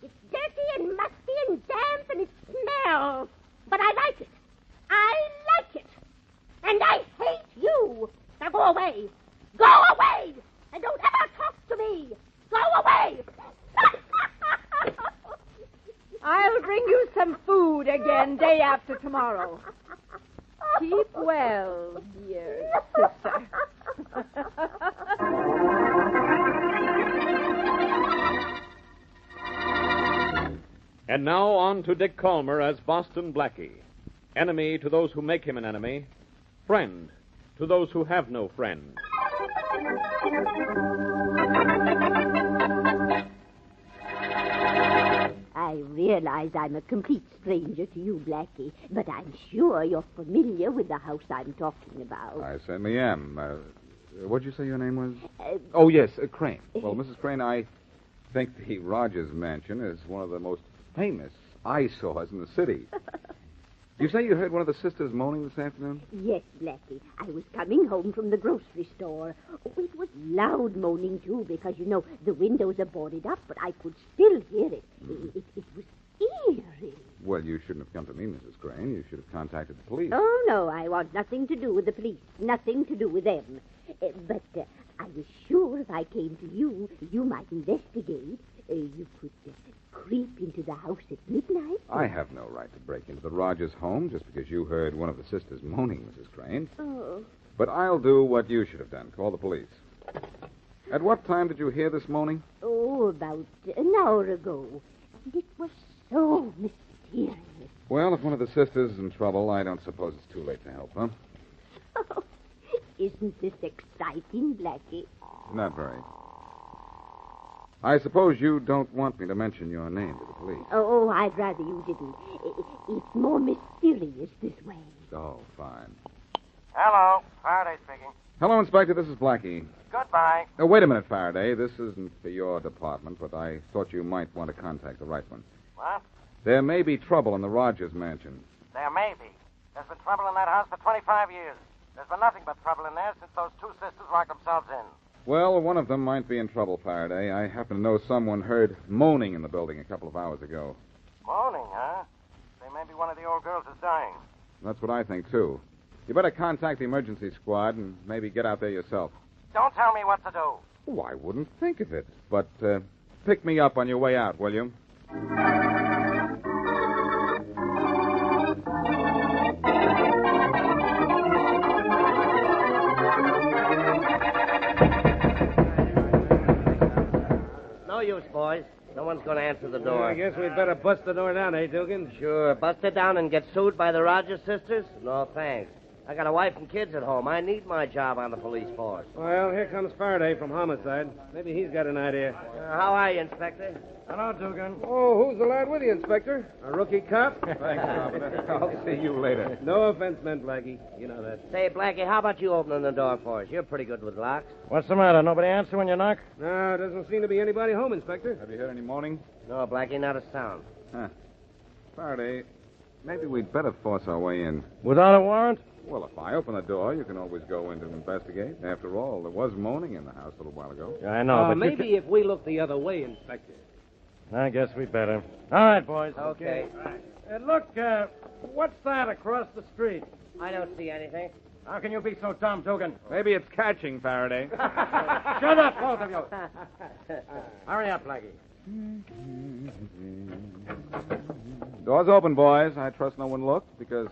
It's dirty and musty and damp and it smells. But I like it. I like it. And I hate you. Now go away. Go away. And don't ever talk to me. Go away.
I'll bring you some food again day after tomorrow. Keep well, dear sister.
And now on to Dick Calmer as Boston Blackie. Enemy to those who make him an enemy. Friend to those who have no friend.
I realize I'm a complete stranger to you, Blackie, but I'm sure you're familiar with the house I'm talking about.
I certainly am. What'd you say your name was? Oh, yes, Crane. Well, Mrs. Crane, I think the Rogers Mansion is one of the most famous eyesores in the city. You say you heard one of the sisters moaning this afternoon?
Yes, Blackie. I was coming home from the grocery store. Oh, it was loud moaning, too, because, you know, the windows are boarded up, but I could still hear it. It was eerie.
Well, you shouldn't have come to me, Mrs. Crane. You should have contacted the police.
Oh, no, I want nothing to do with the police. Nothing to do with them. But I was sure if I came to you, you might investigate. You could creep into the house at midnight.
I have no right to break into the Rogers home just because you heard one of the sisters moaning, Mrs. Crane.
Oh.
But I'll do what you should have done. Call the police. At what time did you hear this moaning?
Oh, about an hour ago. And it was so mysterious.
Well, if one of the sisters is in trouble, I don't suppose it's too late to help, huh?
Oh, isn't this exciting, Blackie?
Not very. I suppose you don't want me to mention your name to the police.
Oh, I'd rather you didn't. It's more mysterious this way.
Oh, fine.
Hello, Faraday speaking.
Hello, Inspector. This is Blackie.
Goodbye.
Wait a minute, Faraday. This isn't for your department, but I thought you might want to contact the right one.
What?
There may be trouble in the Rogers Mansion.
There may be. There's been trouble in that house for 25 years. There's been nothing but trouble in there since those two sisters locked themselves in.
Well, one of them might be in trouble, Faraday. I happen to know someone heard moaning in the building a couple of hours ago.
Moaning, huh? Say maybe one of the old girls is dying.
That's what I think, too. You better contact the emergency squad and maybe get out there yourself.
Don't tell me what to do.
Oh, I wouldn't think of it. But pick me up on your way out, will you?
No use, boys. No one's going to answer the door.
I guess we'd better bust the door down, eh, Dugan?
Sure. Bust it down and get sued by the Rogers sisters? No, thanks. I got a wife and kids at home. I need my job on the police force.
Well, here comes Faraday from Homicide. Maybe he's got an idea.
How are you, Inspector?
Hello, Dugan. Oh, who's the lad with you, Inspector? A rookie cop?
Thanks, Robert. I'll see you later.
No offense meant, Blackie. You know that.
Say, Blackie, how about you opening the door for us? You're pretty good with locks.
What's the matter? Nobody answer when you knock? No, doesn't seem to be anybody home, Inspector.
Have you heard any moaning?
No, Blackie, not a sound.
Huh. Faraday, maybe we'd better force our way in.
Without a warrant?
Well, if I open the door, you can always go in to investigate. After all, there was moaning in the house a little while ago.
I know, but maybe if we look the other way, Inspector. I guess we better. All right, boys.
Okay.
Look, what's that across the street?
I don't see anything.
How can you be so dumb, Dugan?
Maybe it's catching, Faraday.
Shut up, both of you. Hurry up, Blackie.
Door's open, boys. I trust no one looked, because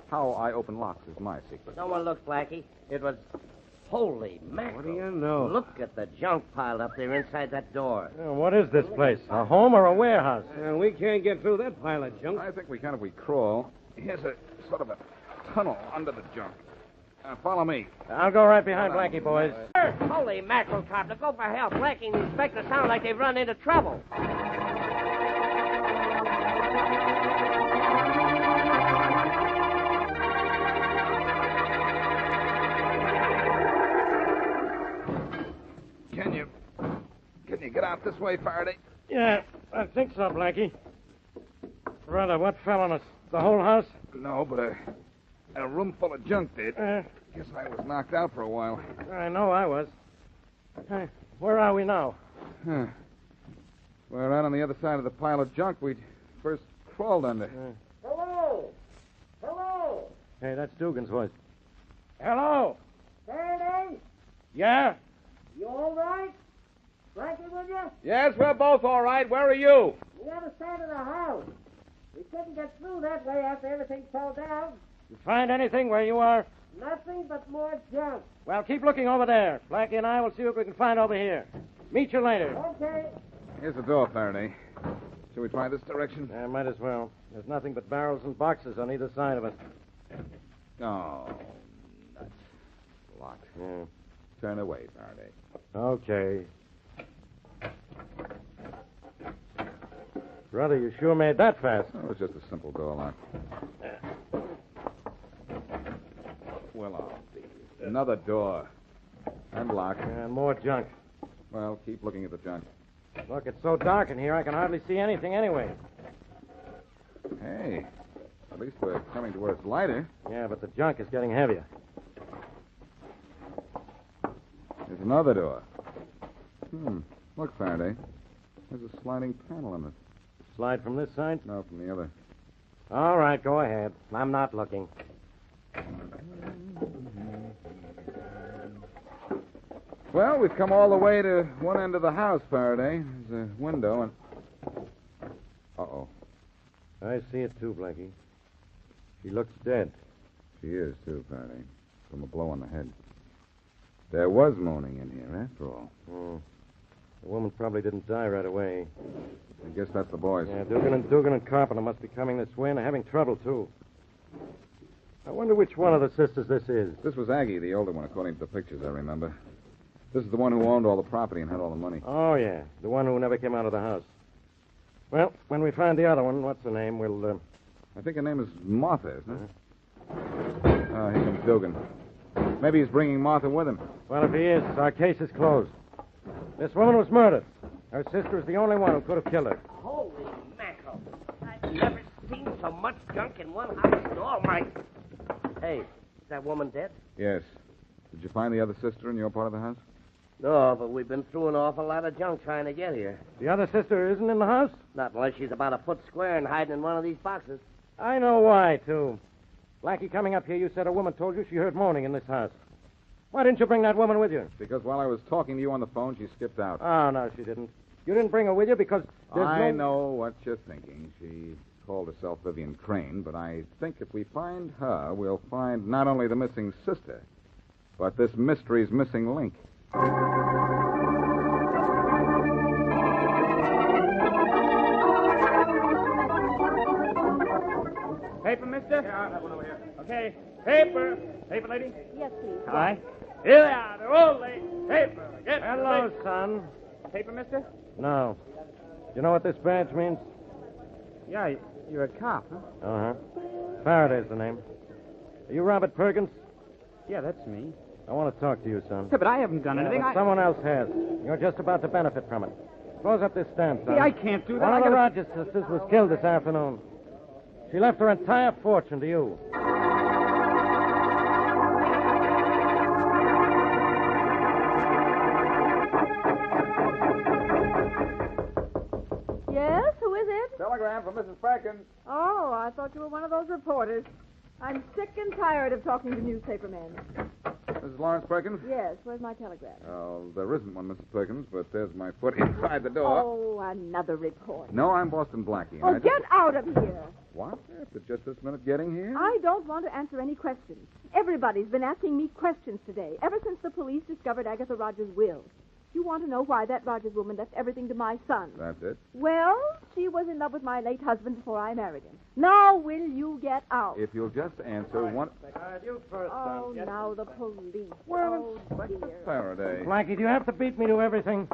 how I open locks is my secret.
No one looked, Blackie. It was... Holy mackerel.
What do you know?
Look at the junk piled up there inside that door.
What is this place? A home or a warehouse? We can't get through that pile of junk.
I think we can if we crawl. Here's a sort of a tunnel under the junk. Follow me.
I'll go right behind Blackie, boys.
Holy mackerel, Copter. Go for help. Blackie and the inspector sound like they've run into trouble.
Can you get out this way, Faraday?
Yeah, I think so, Blackie. Brother, what fell on us? The whole house?
No, but a room full of junk did. Guess I was knocked out for a while.
I know I was. Where are we now?
We're out on the other side of the pile of junk we'd first crawled under.
Hello! Hello!
Hey, that's Dugan's voice. Hello?
Faraday?
Yeah?
You all right? Blackie with you?
Yes, we're both all right. Where are you?
The other side of the house. We couldn't get through that way after everything fell down. You find anything where you are?
Nothing but more junk.
Well, keep looking over there. Blackie and I will see what we can find over here. Meet you later.
Okay.
Here's the door, Faraday. Shall we try this direction?
Yeah, might as well. There's nothing but barrels and boxes on either side of us.
Oh, nuts. Locked.
Yeah.
Turn away, Faraday.
Okay. Brother, you sure made that fast.
Oh, it's just a simple door lock. Well, I'll be. Another door. And locked.
And more junk.
Well, keep looking at the junk.
Look, it's so dark in here, I can hardly see anything anyway.
Hey, at least we're coming to where it's lighter.
Yeah, but the junk is getting heavier.
There's another door. Look, Faraday. There's a sliding panel in it.
Slide from this side?
No, from the other.
All right, go ahead. I'm not looking.
Well, we've come all the way to one end of the house, Faraday. There's a window and... Uh-oh.
I see it too, Blackie. She looks dead.
She is, too, Faraday. From a blow on the head. There was moaning in here, after all.
The woman probably didn't die right away.
I guess that's the boys.
Yeah, Dugan and Carpenter must be coming this way, and they're having trouble, too. I wonder which one of the sisters this is.
This was Aggie, the older one, according to the pictures I remember. This is the one who owned all the property and had all the money.
Oh, yeah. The one who never came out of the house. Well, when we find the other one, what's her name, we'll,
I think her name is Martha, isn't it? Oh, here comes Dugan. Maybe he's bringing Martha with him.
Well, if he is, our case is closed. This woman was murdered. Her sister is the only one who could have killed her.
Holy mackerel. I've never seen so much junk in one house in all my... Hey, is that woman dead?
Yes. Did you find the other sister in your part of the house?
No, but we've been through an awful lot of junk trying to get here.
The other sister isn't in the house?
Not unless she's about a foot square and hiding in one of these boxes.
I know why, too. Blackie, coming up here, you said a woman told you she heard moaning in this house. Why didn't you bring that woman with you?
Because while I was talking to you on the phone, she skipped out.
Oh, no, she didn't. You didn't bring her with you because
I know what you're thinking. She called herself Vivian Crane, but I think if we find her, we'll find not only the missing sister, but this mystery's missing link.
Paper, mister? Yeah, I'll have one over here. Okay. Paper. Paper, lady?
Yes, please.
Hi. Here they are. They're all late. Paper. Get
Hello,
the
son.
paper, mister?
No. You know what this badge means?
Yeah, you're a cop, huh?
Uh-huh. Faraday's the name. Are you Robert Perkins?
Yeah, that's me.
I want to talk to you, son.
Yeah, but I haven't done anything.
But someone else has. You're just about to benefit from it. Close up this stand, son.
Hey, I can't do that.
One of the Rogers sisters was killed this afternoon. She left her entire fortune to you.
Yes, who is it?
Telegram from Mrs. Perkins.
Oh, I thought you were one of those reporters. I'm sick and tired of talking to newspaper men.
Mrs. Lawrence Perkins?
Yes, where's my telegram?
Oh, there isn't one, Mrs. Perkins, but there's my foot inside the door.
Oh, another report.
No, I'm Boston Blackie.
Oh, get out of here.
What? After just this minute getting here?
I don't want to answer any questions. Everybody's been asking me questions today, ever since the police discovered Agatha Rogers' will. You want to know why that Rogers woman left everything to my son.
That's it.
Well, she was in love with my late husband before I married him. Now, will you get out?
If you'll just answer one...
You first,
Oh,
son.
now the police.
Well,
oh, dear.
Faraday.
Blackie, do you have to beat me to everything?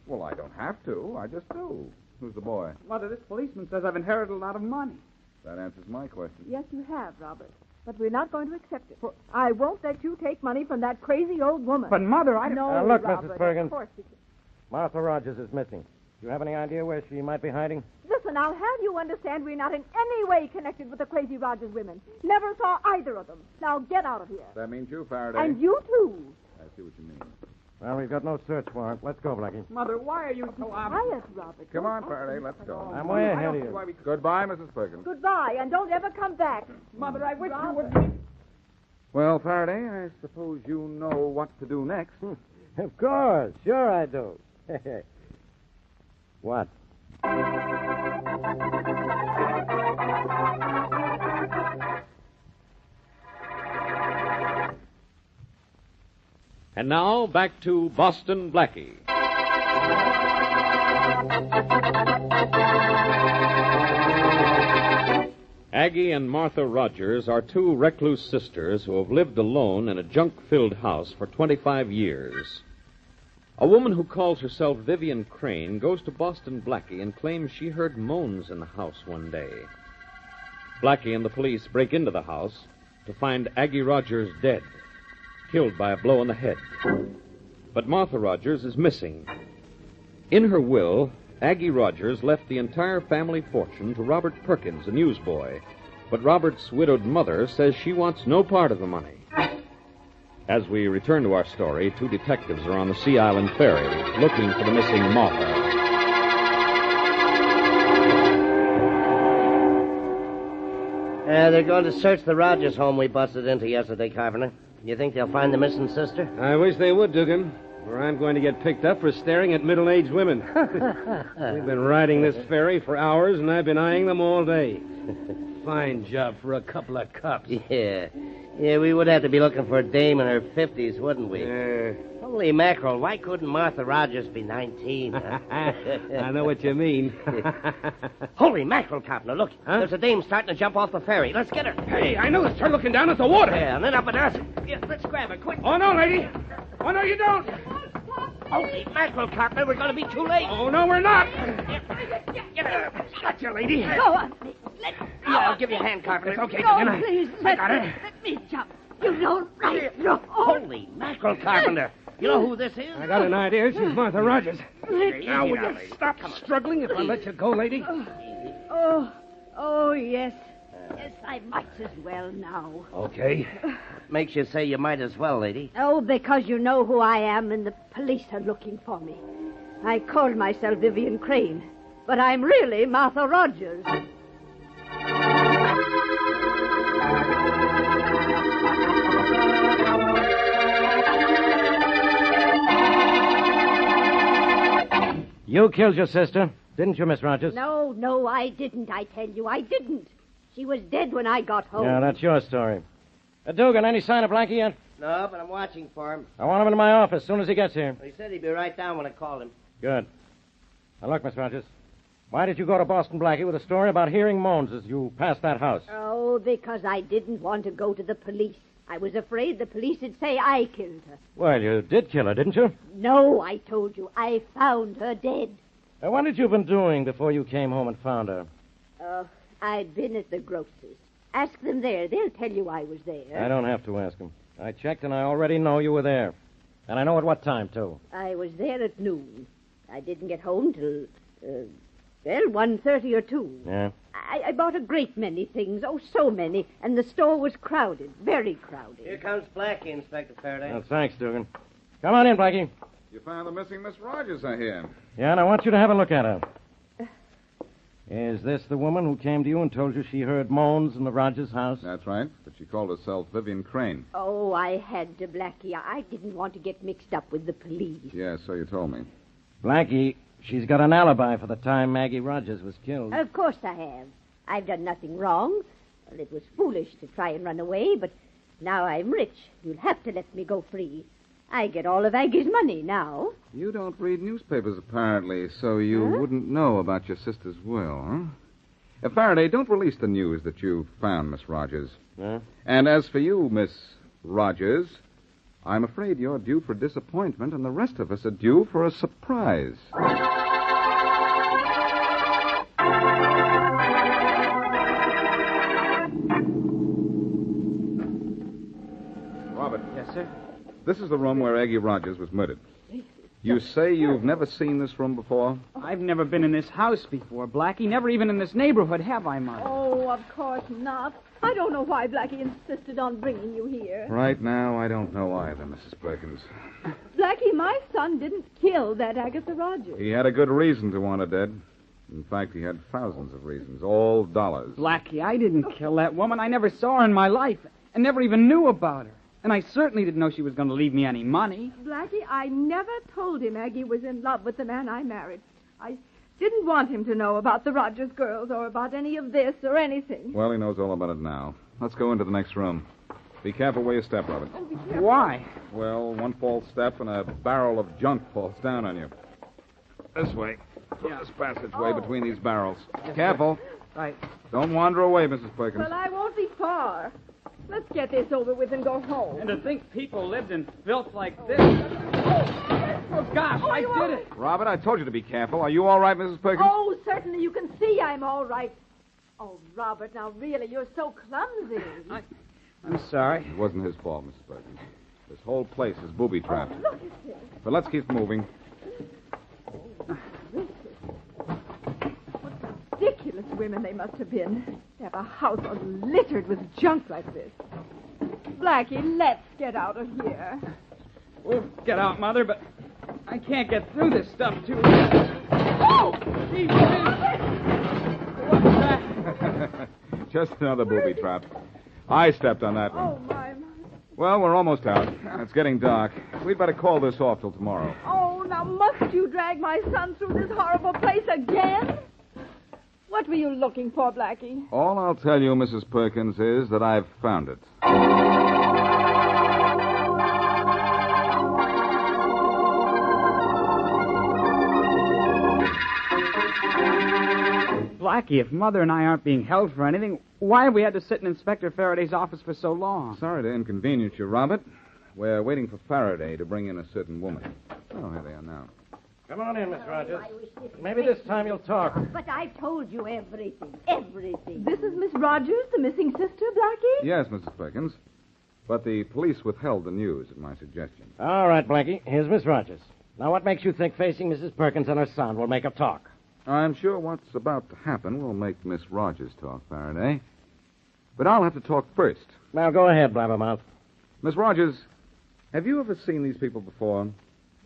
Well, I don't have to. I just do. Who's the boy?
Mother, this policeman says I've inherited a lot of money.
That answers my question.
Yes, you have, Robert. But we're not going to accept it. I won't let you take money from that crazy old woman.
But, Mother, I don't...
No,
Look,
Robert,
Mrs. Perkins.
Of course you can.
Martha Rogers is missing. Do you have any idea where she might be hiding?
Listen, I'll have you understand we're not in any way connected with the crazy Rogers women. Never saw either of them. Now get out of here.
That means you, Faraday.
And you, too.
I see what you mean.
Well, we've got no search warrant. Let's go, Blackie.
Mother, why are you so
Quiet, Robert.
Come on, Faraday, let's go.
I'm way ahead of you.
Goodbye, Mrs. Perkins.
Goodbye, and don't ever come back.
Mother, I wish you
Robert.
would...
Well, Faraday, I suppose you know what to do next.
Of course. Sure I do. What?
And now, back to Boston Blackie. Aggie and Martha Rogers are two recluse sisters who have lived alone in a junk-filled house for 25 years. A woman who calls herself Vivian Crane goes to Boston Blackie and claims she heard moans in the house one day. Blackie and the police break into the house to find Aggie Rogers dead, killed by a blow on the head. But Martha Rogers is missing. In her will, Aggie Rogers left the entire family fortune to Robert Perkins, a newsboy. But Robert's widowed mother says she wants no part of the money. As we return to our story, two detectives are on the Sea Island ferry looking for the missing Martha.
They're going to search the Rogers home we busted into yesterday, Carpenter. You think they'll find the missing sister?
I wish they would, Dugan, or I'm going to get picked up for staring at middle-aged women. We've been riding this ferry for hours, and I've been eyeing them all day. Fine job for a couple of cops.
Yeah, we would have to be looking for a dame in her 50s, wouldn't we? Holy mackerel, why couldn't Martha Rogers be 19? Huh?
I know what you mean.
Holy mackerel, Carpenter, look. Huh? There's a dame starting to jump off the ferry. Let's get her.
Hey, I noticed her looking down at the water.
Yeah, and then up at us. Yeah, let's grab her, quick.
Oh, no, lady. Oh, no, you don't.
Holy mackerel, Carpenter, we're going to be too late.
Oh, no, we're not.
Get her.
Gotcha, lady.
Go on. Let me go.
Yeah, I'll give you a hand, Carpenter.
It's okay,
Go,
Dugan.
please.
I got her.
Let me jump. You don't right. No.
Holy mackerel, Carpenter. You know who this is?
I got an idea. She's Martha Rogers. Now, will you
lady.
stop struggling if I let you go, lady?
Oh, yes. Yes, I might as well now.
Okay.
Makes you say you might as well, lady.
Oh, because you know who I am and the police are looking for me. I called myself Vivian Crane, but I'm really Martha Rogers.
You killed your sister, didn't you, Miss Rogers?
No, I didn't, I tell you. I didn't. She was dead when I got home.
Yeah, that's your story. Dugan, any sign of Blackie yet?
No, but I'm watching for him.
I want him in my office as soon as he gets here.
He said he'd be right down when I called him.
Good. Now, look, Miss Rogers. Why did you go to Boston Blackie with a story about hearing moans as you passed that house?
Oh, because I didn't want to go to the police. I was afraid the police would say I killed her.
Well, you did kill her, didn't you?
No, I told you. I found her dead.
What had you been doing before you came home and found her?
I'd been at the grocer's. Ask them there. They'll tell you I was there.
I don't have to ask them. I checked, and I already know you were there. And I know at what time, too.
I was there at noon. I didn't get home till, 1:30 or 2.
Yeah?
I bought a great many things. Oh, so many. And the store was crowded. Very crowded.
Here comes Blackie, Inspector Faraday.
Well, thanks, Dugan. Come on in, Blackie.
You found the missing Miss Rogers, I hear.
Yeah, and I want you to have a look at her. Is this the woman who came to you and told you she heard moans in the Rogers house?
That's right, but she called herself Vivian Crane.
Oh, I had to, Blackie. I didn't want to get mixed up with the police.
Yeah, so you told me.
Blackie, she's got an alibi for the time Maggie Rogers was killed.
Of course I have. I've done nothing wrong. Well, it was foolish to try and run away, but now I'm rich. You'll have to let me go free. I get all of Aggie's money now.
You don't read newspapers, apparently, so you wouldn't know about your sister's will, huh? Faraday, don't release the news that you found Miss Rogers.
Huh?
And as for you, Miss Rogers, I'm afraid you're due for disappointment, and the rest of us are due for a surprise. Robert.
Yes, sir?
This is the room where Aggie Rogers was murdered. You say you've never seen this room before?
I've never been in this house before, Blackie. Never even in this neighborhood, have I, Mother?
Oh, of course not. I don't know why Blackie insisted on bringing you here.
Right now, I don't know either, Mrs. Perkins.
Blackie, my son didn't kill that Agatha Rogers.
He had a good reason to want her dead. In fact, he had thousands of reasons, all dollars.
Blackie, I didn't kill that woman. I never saw her in my life and never even knew about her. And I certainly didn't know she was going to leave me any money.
Blackie, I never told him Aggie was in love with the man I married. I didn't want him to know about the Rogers girls or about any of this or anything.
Well, he knows all about it now. Let's go into the next room. Be careful where you step, Robert.
Why?
Well, one false step and a barrel of junk falls down on you. This way. This passageway between these barrels. Careful.
Right.
Don't wander away, Mrs. Perkins.
Well, I won't be far. Let's get this over with and go home.
And to think people lived in filth like this. Oh, gosh, I did it.
Robert, I told you to be careful. Are you all right, Mrs. Perkins?
Oh, certainly. You can see I'm all right. Oh, Robert, now really, you're so clumsy.
I'm sorry.
It wasn't his fault, Mrs. Perkins. This whole place is booby-trapped.
Look at this.
But let's keep moving.
Ridiculous women they must have been. To have a house all littered with junk like this. Blackie, let's get out of here.
We'll get out, Mother, but I can't get through this stuff too. Oh! What's that?
Just another booby trap. I stepped on that one.
Oh, my.
Well, we're almost out. It's getting dark. We'd better call this off till tomorrow.
Oh, now must you drag my son through this horrible place again? What were you looking for, Blackie?
All I'll tell you, Mrs. Perkins, is that I've found it.
Blackie, if Mother and I aren't being held for anything, why have we had to sit in Inspector Faraday's office for so long?
Sorry to inconvenience you, Robert. We're waiting for Faraday to bring in a certain woman. Oh, here they are now.
Come on in, Miss Rogers. Maybe this time you'll talk.
But I told you everything. Everything.
This is Miss Rogers, the missing sister, Blackie?
Yes, Mrs. Perkins. But the police withheld the news at my suggestion.
All right, Blackie. Here's Miss Rogers. Now, what makes you think facing Mrs. Perkins and her son will make her talk?
I'm sure what's about to happen will make Miss Rogers talk, Faraday. But I'll have to talk first.
Now, go ahead, Blabbermouth.
Miss Rogers, have you ever seen these people before?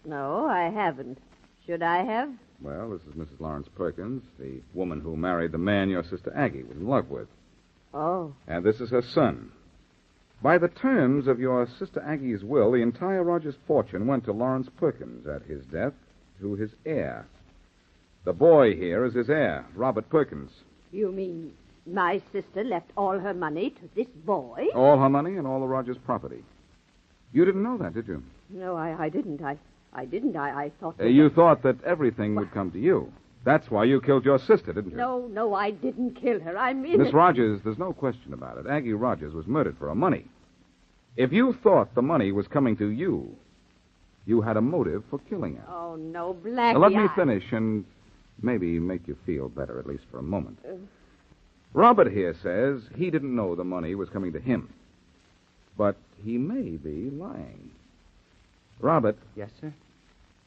No, I haven't. Should I have?
Well, this is Mrs. Lawrence Perkins, the woman who married the man your sister Aggie was in love with.
Oh.
And this is her son. By the terms of your sister Aggie's will, the entire Rogers fortune went to Lawrence Perkins at his death to his heir. The boy here is his heir, Robert Perkins.
You mean my sister left all her money to this boy?
All her money and all the Rogers property. You didn't know that, did you?
No, I didn't. I didn't. I thought...
You thought that everything would come to you. That's why you killed your sister, didn't you?
No, I didn't kill her. I mean...
Miss Rogers, there's no question about it. Aggie Rogers was murdered for her money. If you thought the money was coming to you, you had a motive for killing her.
Oh, no, Blackie,
Now, let me finish and maybe make you feel better, at least for a moment. Robert here says he didn't know the money was coming to him. But he may be lying. Robert.
Yes, sir?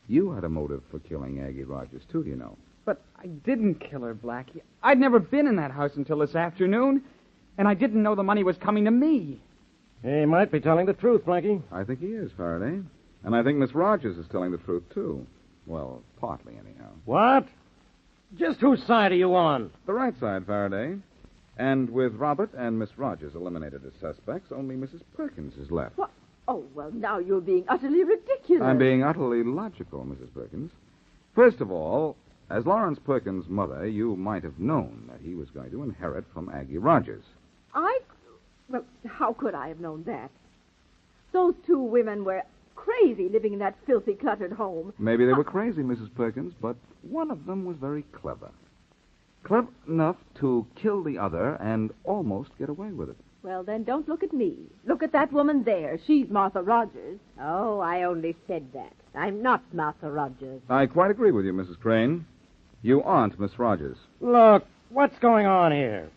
You had a motive for killing Aggie Rogers, too, you know.
But I didn't kill her, Blackie. I'd never been in that house until this afternoon, and I didn't know the money was coming to me.
He might be telling the truth, Blackie.
I think he is, Faraday. And I think Miss Rogers is telling the truth, too. Well, partly, anyhow.
What? Just whose side are you on?
The right side, Faraday. And with Robert and Miss Rogers eliminated as suspects, only Mrs. Perkins is left.
What? Oh, well, now you're being utterly ridiculous.
I'm being utterly logical, Mrs. Perkins. First of all, as Lawrence Perkins' mother, you might have known that he was going to inherit from Aggie Rogers.
Well, how could I have known that? Those two women were crazy living in that filthy, cluttered home.
Maybe they were crazy, Mrs. Perkins, but one of them was very clever. Clever enough to kill the other and almost get away with it.
Well, then don't look at me. Look at that woman there. She's Martha Rogers.
Oh, I only said that. I'm not Martha Rogers.
I quite agree with you, Mrs. Crane. You aren't Miss Rogers.
Look, what's going on here?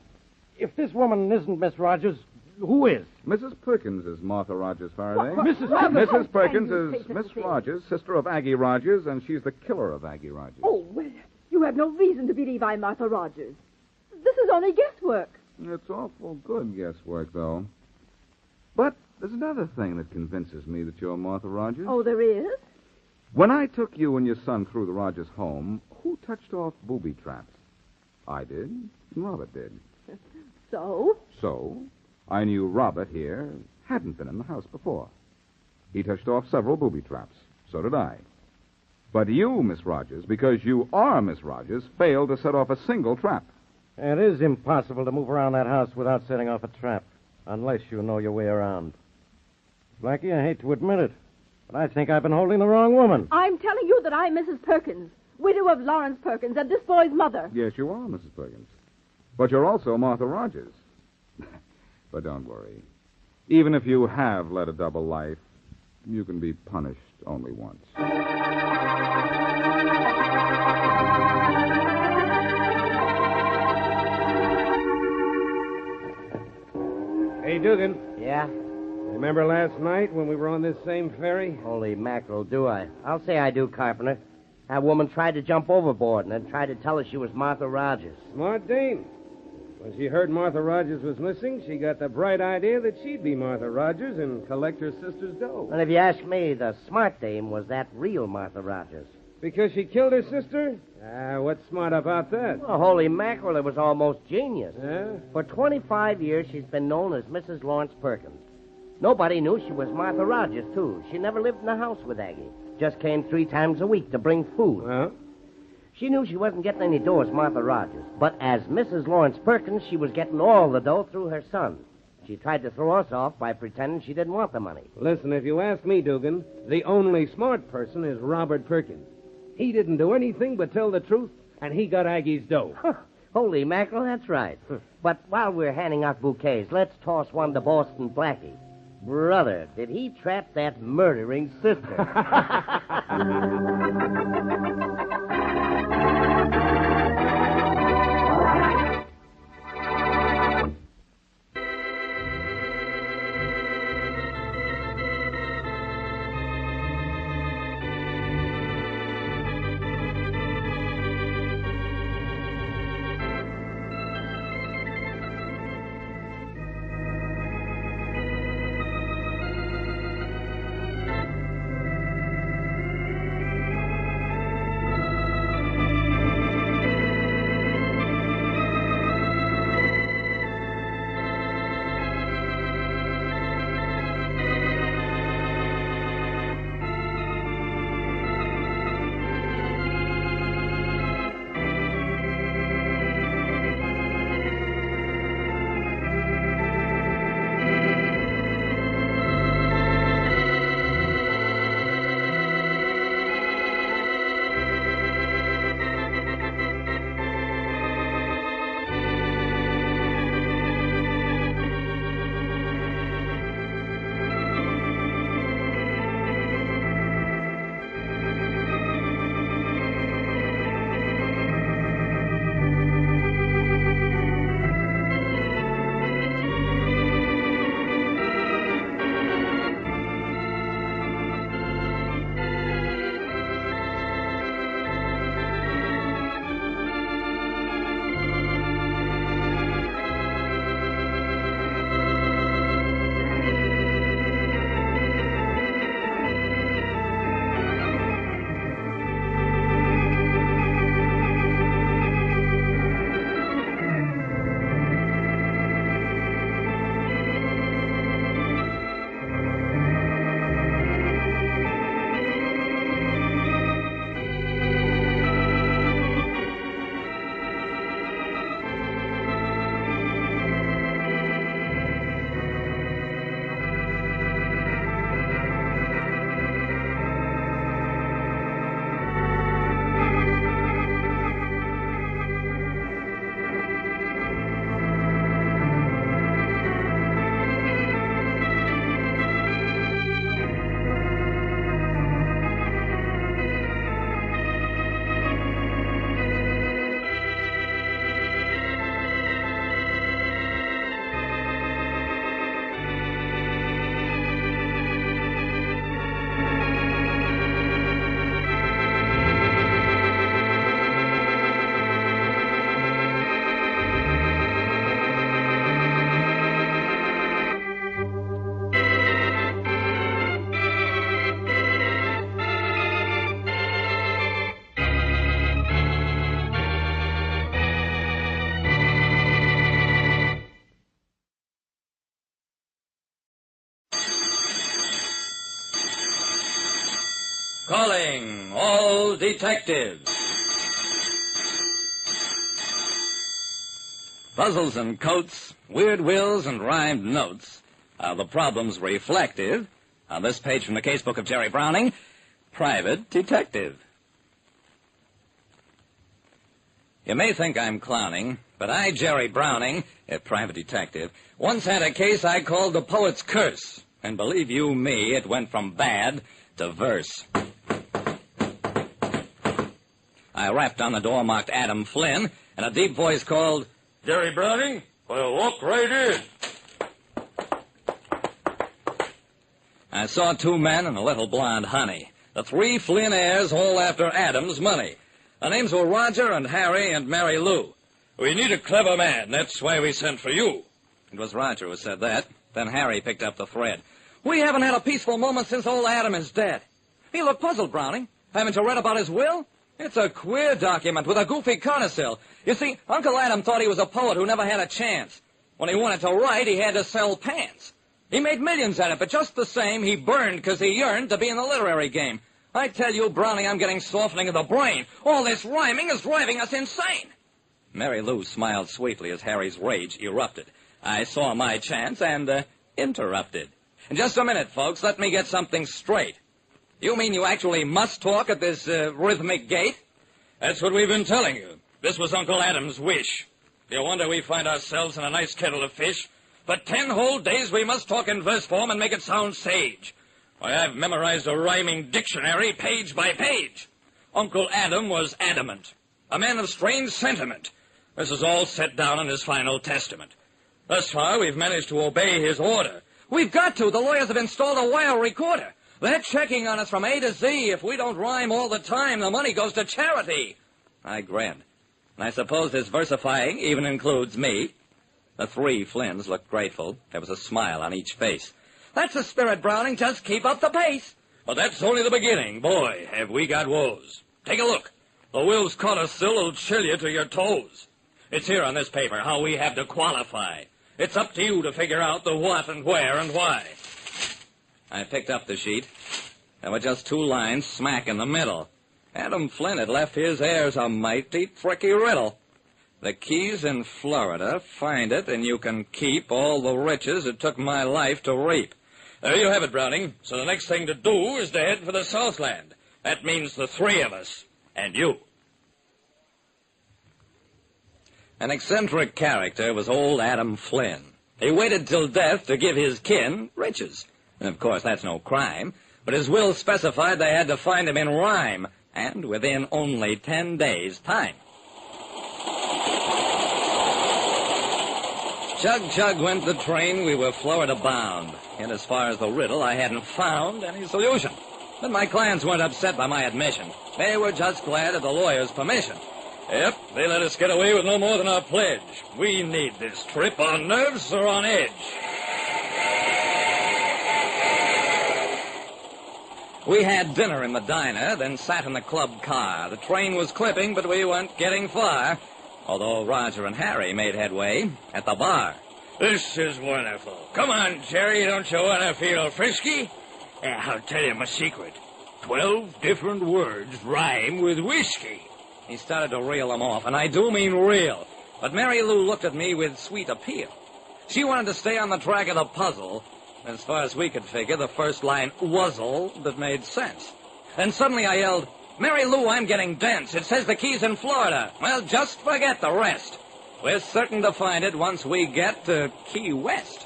If this woman isn't Miss Rogers, who is?
Mrs. Perkins is Martha Rogers, Faraday.
Mrs.
Perkins is Miss Rogers, sister of Aggie Rogers, and she's the killer of Aggie Rogers.
Oh, well, you have no reason to believe I'm Martha Rogers. This is only guesswork.
It's awful good guesswork, though. But there's another thing that convinces me that you're Martha Rogers.
Oh, there is?
When I took you and your son through the Rogers home, who touched off booby traps? I did, and Robert did.
So?
So, I knew Robert here hadn't been in the house before. He touched off several booby traps. So did I. But you, Miss Rogers, because you are Miss Rogers, failed to set off a single trap.
It is impossible to move around that house without setting off a trap.
Unless you know your way around. Blackie, I hate to admit it, but I think I've been holding the wrong woman.
I'm telling you that I'm Mrs. Perkins, widow of Lawrence Perkins, and this boy's mother.
Yes, you are, Mrs. Perkins. But you're also Martha Rogers. But don't worry. Even if you have led a double life, you can be punished only once.
Hey, Dugan.
Yeah?
Remember last night when we were on this same ferry?
Holy mackerel, do I? I'll say I do, Carpenter. That woman tried to jump overboard and then tried to tell us she was Martha Rogers.
Smart dame. When she heard Martha Rogers was missing, she got the bright idea that she'd be Martha Rogers and collect her sister's dough.
And if you ask me, the smart dame was that real Martha Rogers.
Because she killed her sister? What's smart about that?
Well, holy mackerel, it was almost genius.
Yeah?
For 25 years, she's been known as Mrs. Lawrence Perkins. Nobody knew she was Martha Rogers, too. She never lived in the house with Aggie. Just came 3 times a week to bring food.
Well?
She knew she wasn't getting any dough as Martha Rogers. But as Mrs. Lawrence Perkins, she was getting all the dough through her son. She tried to throw us off by pretending she didn't want the money.
Listen, if you ask me, Dugan, the only smart person is Robert Perkins. He didn't do anything but tell the truth, and he got Aggie's dough.
Holy mackerel, that's right. But while we're handing out bouquets, let's toss one to Boston Blackie. Brother, did he trap that murdering sister?
Calling all detectives. Puzzles and coats, weird wills and rhymed notes are the problems reflective on this page from the casebook of Jerry Browning, Private Detective. You may think I'm clowning, but I, Jerry Browning, a private detective, once had a case I called the Poet's Curse. And believe you me, it went from bad to verse. I rapped on the door marked Adam Flynn, and a deep voice called, "Jerry Browning? Well, walk right in." I saw two men and a little blonde honey. The three Flynn heirs, all after Adam's money. Their names were Roger and Harry and Mary Lou. "We need a clever man. That's why we sent for you." It was Roger who said that. Then Harry picked up the thread. "We haven't had a peaceful moment since old Adam is dead." "You look puzzled, Browning. Haven't you read about his will? It's a queer document with a goofy codicil. You see, Uncle Adam thought he was a poet who never had a chance. When he wanted to write, he had to sell pants. He made millions at it, but just the same, he burned because he yearned to be in the literary game. I tell you, Browning, I'm getting softening of the brain. All this rhyming is driving us insane." Mary Lou smiled sweetly as Harry's rage erupted. I saw my chance and, interrupted. "Just a minute, folks. Let me get something straight. You mean you actually must talk at this, rhythmic gait?" "That's what we've been telling you. This was Uncle Adam's wish. You wonder we find ourselves in a nice kettle of fish? For 10 whole days we must talk in verse form and make it sound sage. Why, I've memorized a rhyming dictionary page by page. Uncle Adam was adamant, a man of strange sentiment. This is all set down in his final testament. Thus far, we've managed to obey his order." "We've got to. The lawyers have installed a wire recorder. They're checking on us from A to Z. If we don't rhyme all the time, the money goes to charity." I grinned. "I suppose this versifying even includes me?" The three Flynns looked grateful. There was a smile on each face. "That's the spirit, Browning. Just keep up the pace." "But that's only the beginning. Boy, have we got woes. Take a look. The will's codicil will chill you to your toes. It's here on this paper how we have to qualify. It's up to you to figure out the what and where and why." I picked up the sheet. There were just 2 lines smack in the middle. Adam Flynn had left his heirs a mighty tricky riddle. "The keys in Florida, find it, and you can keep all the riches it took my life to reap." There you have it, Browning. So the next thing to do is to head for the Southland. That means the 3 of us, and you. An eccentric character was old Adam Flynn. He waited till death to give his kin riches. And of course, that's no crime. But his will specified they had to find him in rhyme, and within only 10 days' time. Chug, chug went the train. We were Florida bound. And as far as the riddle, I hadn't found any solution. But my clients weren't upset by my admission. They were just glad of the lawyer's permission. Yep, they let us get away with no more than our pledge. We need this trip. Our nerves are on edge. We had dinner in the diner, then sat in the club car. The train was clipping, but we weren't getting far, although Roger and Harry made headway at the bar.
This is wonderful. Come on, Jerry, don't you want to feel frisky? I'll tell you my secret. 12 different words rhyme with whiskey.
He started to reel them off, and I do mean reel. But Mary Lou looked at me with sweet appeal. She wanted to stay on the track of the puzzle. As far as we could figure, the first line wuzzle that made sense. Then suddenly I yelled, "Mary Lou, I'm getting dense. It says the key's in Florida." "Well, just forget the rest. We're certain to find it once we get to Key West."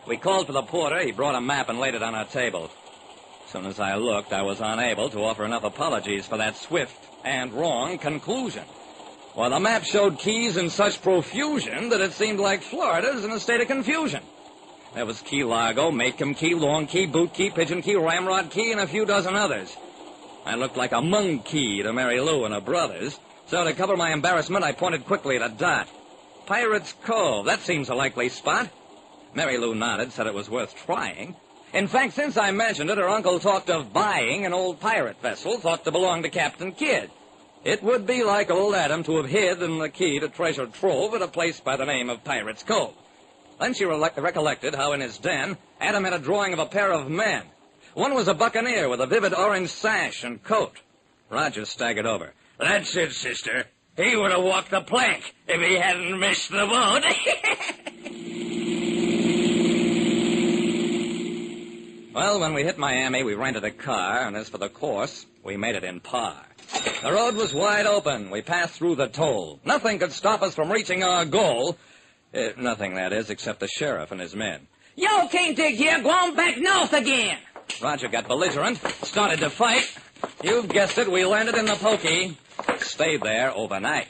We called for the porter. He brought a map and laid it on our table. As soon as I looked, I was unable to offer enough apologies for that swift and wrong conclusion. Well, the map showed keys in such profusion that it seemed like Florida's in a state of confusion. There was Key Largo, Macomb Key, Long Key, Boot Key, Pigeon Key, Ramrod Key, and a few dozen others. I looked like a monkey to Mary Lou and her brothers, so to cover my embarrassment, I pointed quickly at a dot. Pirates Cove, that seems a likely spot. Mary Lou nodded, said it was worth trying. In fact, since I mentioned it, her uncle talked of buying an old pirate vessel thought to belong to Captain Kidd. It would be like old Adam to have hidden the key to treasure trove at a place by the name of Pirates Cove. Then she recollected how in his den, Adam had a drawing of a pair of men. One was a buccaneer with a vivid orange sash and coat. Roger staggered over.
"That's it, sister.
He would have walked the plank if he hadn't missed the boat. Well, when we hit Miami, we rented a car, and as for the course, we made it in par. The road was wide open. We passed through the toll. Nothing could stop us from reaching our goal. Nothing, that is, except the sheriff and his men.
Yo can't dig here. Go on back north again.
Roger got belligerent, started to fight. You've guessed it, we landed in the Pokey. Stayed there overnight.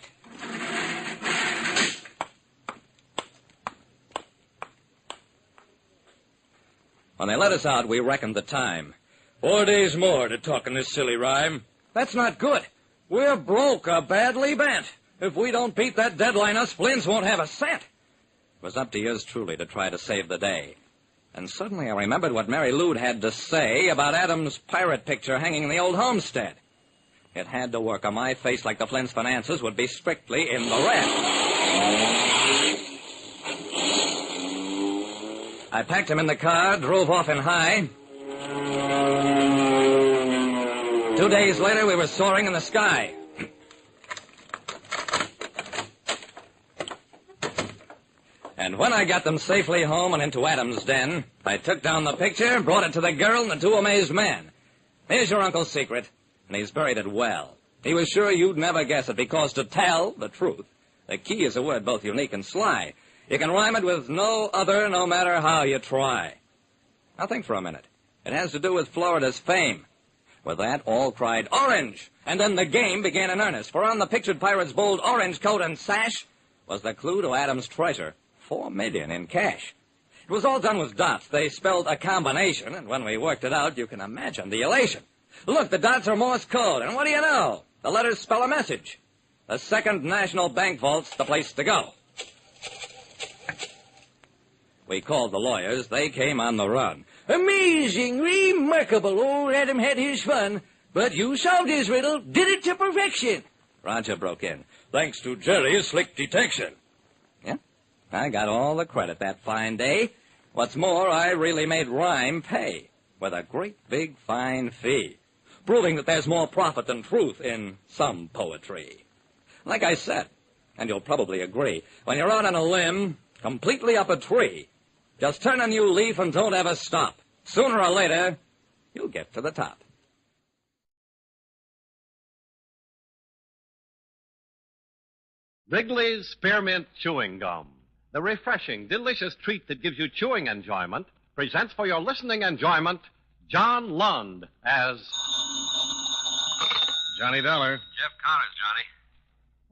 When they let us out, we reckoned the time. 4 days more to talk in this silly rhyme. That's not good. We're broke or badly bent. If we don't beat that deadline, us Flynns won't have a cent. It was up to yours truly to try to save the day. And suddenly I remembered what Mary Lou had to say about Adam's pirate picture hanging in the old homestead. It had to work on my face like the Flynn's finances would be strictly in the red. I packed him in the car, drove off in high. 2 days later, we were soaring in the sky. And when I got them safely home and into Adam's den, I took down the picture, brought it to the girl and the two amazed men. Here's your uncle's secret, and he's buried it well. He was sure you'd never guess it, because to tell the truth, the key is a word both unique and sly. You can rhyme it with no other, no matter how you try. Now think for a minute. It has to do with Florida's fame. With that, all cried, "Orange!" And then the game began in earnest, for on the pictured pirate's bold orange coat and sash was the clue to Adam's treasure, $4 million in cash. It was all done with dots. They spelled a combination, and when we worked it out, you can imagine the elation. Look, the dots are Morse code, and what do you know? The letters spell a message. The Second National Bank Vault's the place to go. We called the lawyers. They came on the run. Amazing, remarkable. Old Adam had his fun, but you solved his riddle, did it to perfection. Roger broke in. Thanks to Jerry's slick detection. Yeah, I got all the credit that fine day. What's more, I really made rhyme pay with a great big fine fee, proving that there's more profit than truth in some poetry. Like I said, and you'll probably agree, when you're out on a limb, completely up a tree, just turn a new leaf and don't ever stop. Sooner or later, you'll get to the top.
Wrigley's Spearmint Chewing Gum, the refreshing, delicious treat that gives you chewing enjoyment, presents for your listening enjoyment John Lund as
Johnny Dollar.
Jeff Connors, Johnny.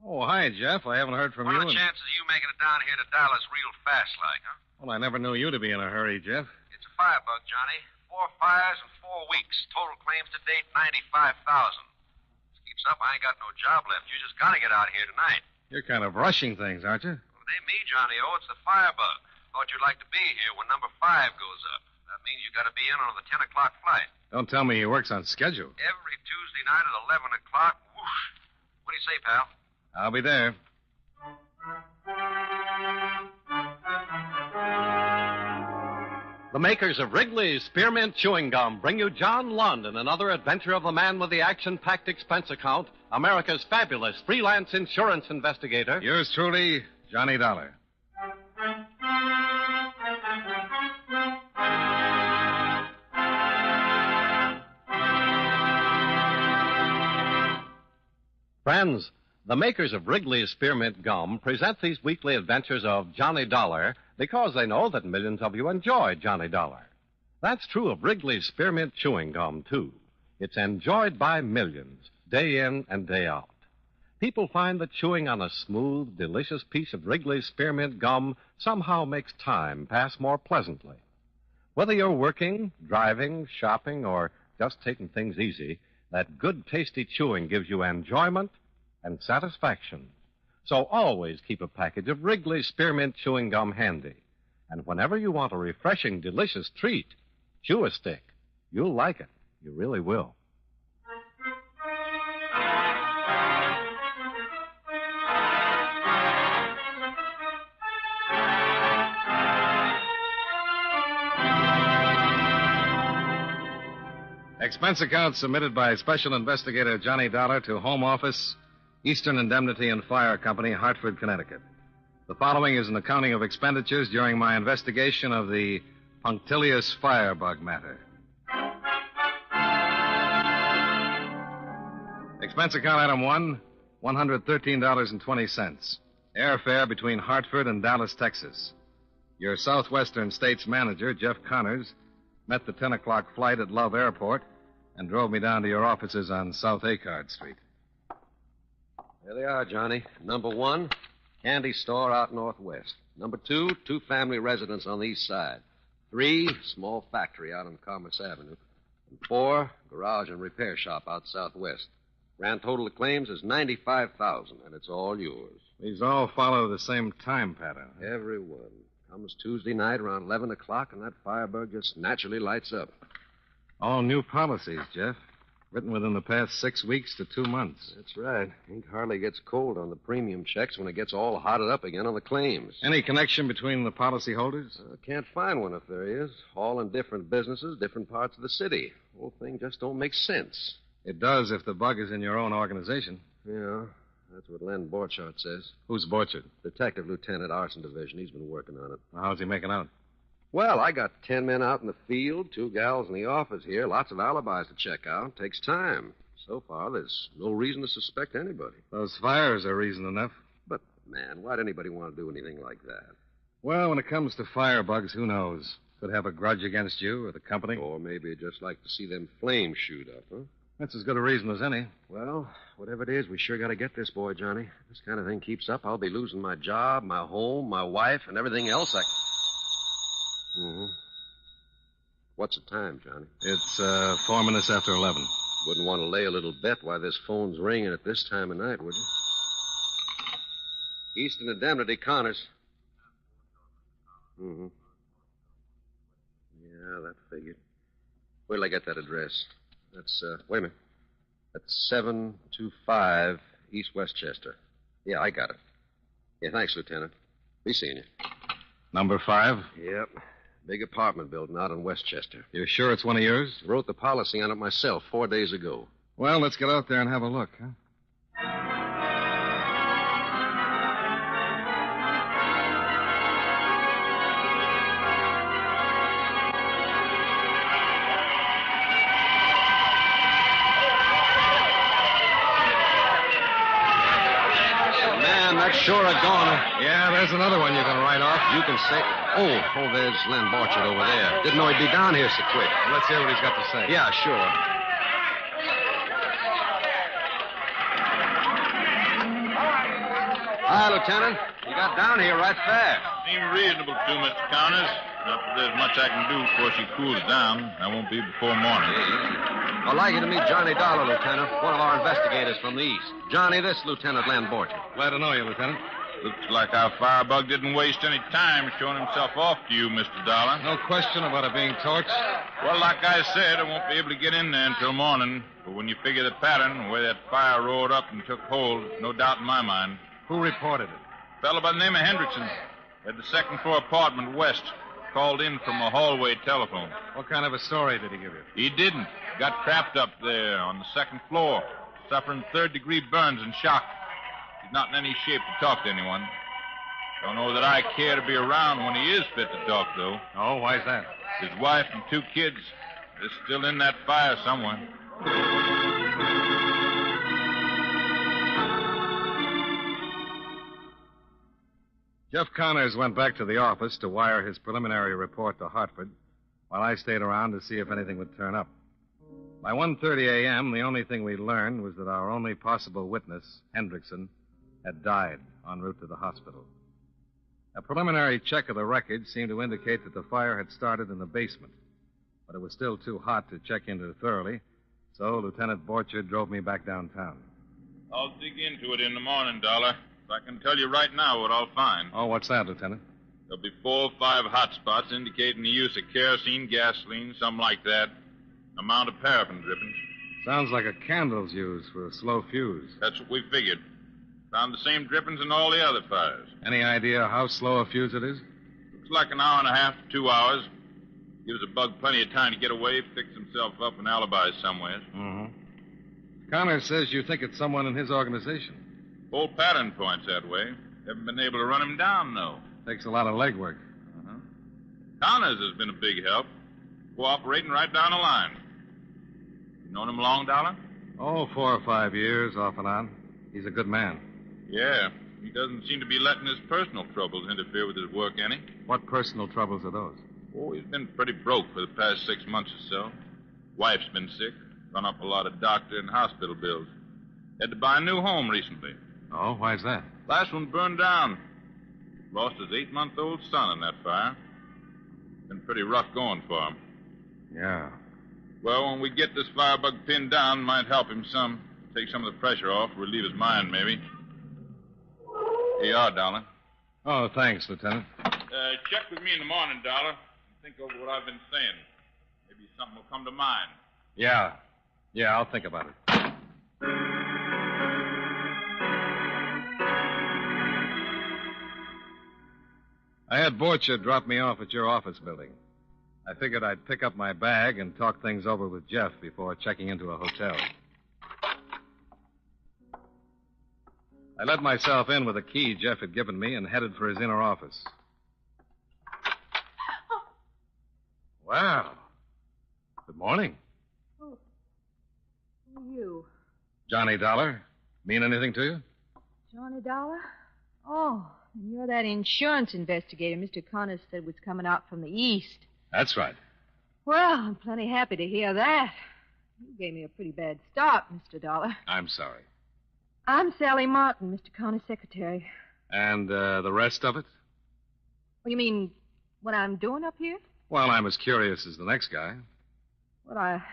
Oh, hi, Jeff. I haven't heard from
What
you.
are the chances of you making it down here to Dallas real fast like, huh?
Well, I never knew you to be in a hurry, Jeff.
It's a firebug, Johnny. 4 fires in 4 weeks. Total claims to date, 95,000. This keeps up, I ain't got no job left. You just gotta get out here tonight.
You're kind of rushing things, aren't you?
Well, it ain't me, Johnny O. It's the firebug. Thought you'd like to be here when number 5 goes up. That means you gotta be in on the 10 o'clock flight.
Don't tell me he works on schedule.
Every Tuesday night at 11 o'clock, whoosh. What do you say, pal?
I'll be there.
the makers of Wrigley's Spearmint Chewing Gum bring you John Lund in another adventure of the man with the action-packed expense account, America's fabulous freelance insurance investigator.
Yours truly, Johnny Dollar.
Friends, the makers of Wrigley's Spearmint Gum present these weekly adventures of Johnny Dollar because they know that millions of you enjoy Johnny Dollar. That's true of Wrigley's Spearmint Chewing Gum, too. It's enjoyed by millions, day in and day out. People find that chewing on a smooth, delicious piece of Wrigley's Spearmint Gum somehow makes time pass more pleasantly. Whether you're working, driving, shopping, or just taking things easy, that good, tasty chewing gives you enjoyment and satisfaction. So always keep a package of Wrigley's Spearmint Chewing Gum handy. And whenever you want a refreshing, delicious treat, chew a stick. You'll like it. You really will.
Expense account submitted by Special Investigator Johnny Dollar to Home Office, Eastern Indemnity and Fire Company, Hartford, Connecticut. The following is an accounting of expenditures during my investigation of the punctilious firebug matter. Expense account item 1, $113.20. Airfare between Hartford and Dallas, Texas. Your Southwestern States manager, Jeff Connors, met the 10 o'clock flight at Love Airport and drove me down to your offices on South Acard Street.
There they are, Johnny. Number 1, candy store out northwest. Number 2, 2 family residents on the east side. 3, small factory out on Commerce Avenue. And 4, garage and repair shop out southwest. Grand total of claims is $95,000, and it's all yours.
These all follow the same time pattern.
Every one. Comes Tuesday night around 11 o'clock, and that firebug just naturally lights up.
All new policies, Jeff. Written within the past 6 weeks to 2 months.
That's right. Ink hardly gets cold on the premium checks when it gets all hotted up again on the claims.
Any connection between the policy holders?
Can't find one if there is. All in different businesses, different parts of the city. The whole thing just don't make sense.
It does if the bug is in your own organization.
Yeah, that's what Len Borchardt says.
Who's Borchardt?
Detective Lieutenant, Arson Division. He's been working on it.
How's he making out?
Well, I got 10 men out in the field, 2 gals in the office here, lots of alibis to check out. Takes time. So far, there's no reason to suspect anybody.
Those fires are reason enough.
But, man, why'd anybody want to do anything like that?
Well, when it comes to firebugs, who knows? Could have a grudge against you or the company.
Or maybe just like to see them flames shoot up, huh?
That's as good a reason as any.
Well, whatever it is, we sure got to get this boy, Johnny. If this kind of thing keeps up, I'll be losing my job, my home, my wife, and everything else Mm-hmm. What's the time, Johnny?
It's 4 minutes after 11.
Wouldn't want to lay a little bet why this phone's ringing at this time of night, would you? Eastern Indemnity, Connors. Mm-hmm. Yeah, that figured. Wait till I get that address. That's, wait a minute. That's 725 East Westchester. Yeah, I got it. Yeah, thanks, Lieutenant. Be seeing you.
Number 5?
Yep. Big apartment building out in Westchester.
You're sure it's one of yours?
Wrote the policy on it myself 4 days ago.
Well, let's get out there and have a look, huh?
That's sure a goner.
Yeah, there's another one you can write off.
You can say... Oh, there's Len Borchardt over there. Didn't know he'd be down here so quick.
Well, let's hear what he's got to say.
Yeah, sure. Hi, Lieutenant. You got down here right fast.
Seemed reasonable to, Mr. Connors. Not that there's much I can do before she cools down. That won't be before morning.
I'd like you to meet Johnny Dollar, Lieutenant, one of our investigators from the east. Johnny, this Lieutenant Len Borchardt.
Glad to know you, Lieutenant.
Looks like our firebug didn't waste any time showing himself off to you, Mr. Dollar.
No question about it being torched.
Well, like I said, I won't be able to get in there until morning. But when you figure the pattern, where that fire roared up and took hold, no doubt in my mind.
Who reported it?
A fellow by the name of Hendrickson. At the second floor apartment west. Called in from a hallway telephone.
What kind of a story did he give you?
He didn't. Got trapped up there on the second floor, suffering third-degree burns and shock. He's not in any shape to talk to anyone. Don't know that I care to be around when he is fit to talk, though.
Oh, why's that?
His wife and 2 kids. They're still in that fire somewhere.
Jeff Connors went back to the office to wire his preliminary report to Hartford, while I stayed around to see if anything would turn up. By 1:30 a.m., the only thing we learned was that our only possible witness, Hendrickson, had died en route to the hospital. A preliminary check of the record seemed to indicate that the fire had started in the basement, but it was still too hot to check into thoroughly, so Lieutenant Borchardt drove me back downtown.
I'll dig into it in the morning, Dollar. I can tell you right now what I'll find.
Oh, what's that, Lieutenant?
There'll be 4 or 5 hot spots indicating the use of kerosene, gasoline, something like that. Amount of paraffin drippings.
Sounds like a candle's used for a slow fuse.
That's what we figured. Found the same drippings in all the other fires.
Any idea how slow a fuse it is?
Looks like an hour and a half to 2 hours. Gives a bug plenty of time to get away, fix himself up, and alibis somewhere.
Mm-hmm. Connor says you think it's someone in his organization.
Whole pattern points that way. Haven't been able to run him down, though.
Takes a lot of legwork.
Connors has been a big help. Cooperating right down the line. You known him long, Dollar?
Oh, 4 or 5 years, off and on. He's a good man.
Yeah. He doesn't seem to be letting his personal troubles interfere with his work any.
What personal troubles are those?
Oh, he's been pretty broke for the past 6 months or so. Wife's been sick. Run up a lot of doctor and hospital bills. Had to buy a new home recently.
Oh, why's that?
Last one burned down. Lost his 8-month-old son in that fire. Been pretty rough going for him.
Yeah.
Well, when we get this firebug pinned down, might help him some. Take some of the pressure off, relieve his mind, maybe. Here you are, Dollar.
Oh, thanks, Lieutenant.
Check with me in the morning, Dollar. And think over what I've been saying. Maybe something will come to mind.
Yeah. Yeah, I'll think about it. I had Borcha drop me off at your office building. I figured I'd pick up my bag and talk things over with Jeff before checking into a hotel. I let myself in with a key Jeff had given me and headed for his inner office. Wow. Good morning.
Who are you?
Johnny Dollar. Mean anything to you?
Johnny Dollar? Oh, and you're that insurance investigator Mr. Connors said was coming out from the east.
That's right.
Well, I'm plenty happy to hear that. You gave me a pretty bad start, Mr. Dollar.
I'm sorry.
I'm Sally Martin, Mr. Connors' secretary.
And the rest of it?
What do you mean, what I'm doing up here?
Well, I'm as curious as the next guy.
Well, I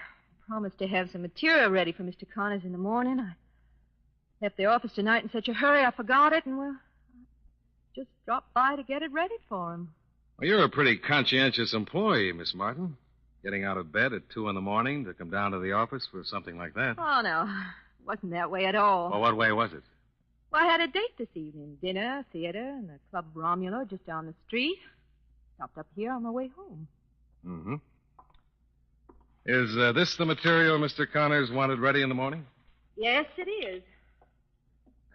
promised to have some material ready for Mr. Connors in the morning. I left the office tonight in such a hurry I forgot it, and, well, I just dropped by to get it ready for him.
Well, you're a pretty conscientious employee, Miss Martin. Getting out of bed at 2 in the morning to come down to the office for something like that.
Oh, no. It wasn't that way at all.
Well, what way was it?
Well, I had a date this evening. Dinner, theater, and the Club Romulo just down the street. Stopped up here on my way home.
Mm-hmm. Is this the material Mr. Connors wanted ready in the morning?
Yes, it is.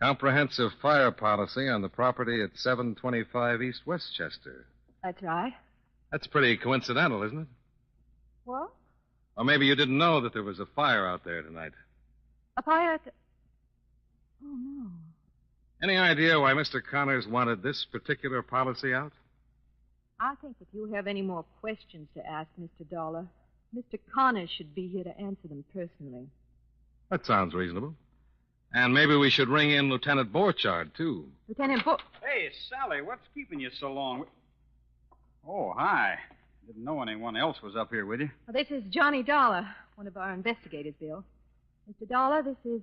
Comprehensive fire policy on the property at 725 East Westchester.
That's right.
That's pretty coincidental, isn't it?
What?
Or maybe you didn't know that there was a fire out there tonight.
A fire at the... Oh, no.
Any idea why Mr. Connors wanted this particular policy out?
I think if you have any more questions to ask, Mr. Dollar, Mr. Connors should be here to answer them personally.
That sounds reasonable. And maybe we should ring in Lieutenant Borchard, too.
Lieutenant Bo...
Hey, Sally, what's keeping you so long? Oh, hi. Didn't know anyone else was up here with you.
Well, this is Johnny Dollar, one of our investigators, Bill. Mr. Dollar, this is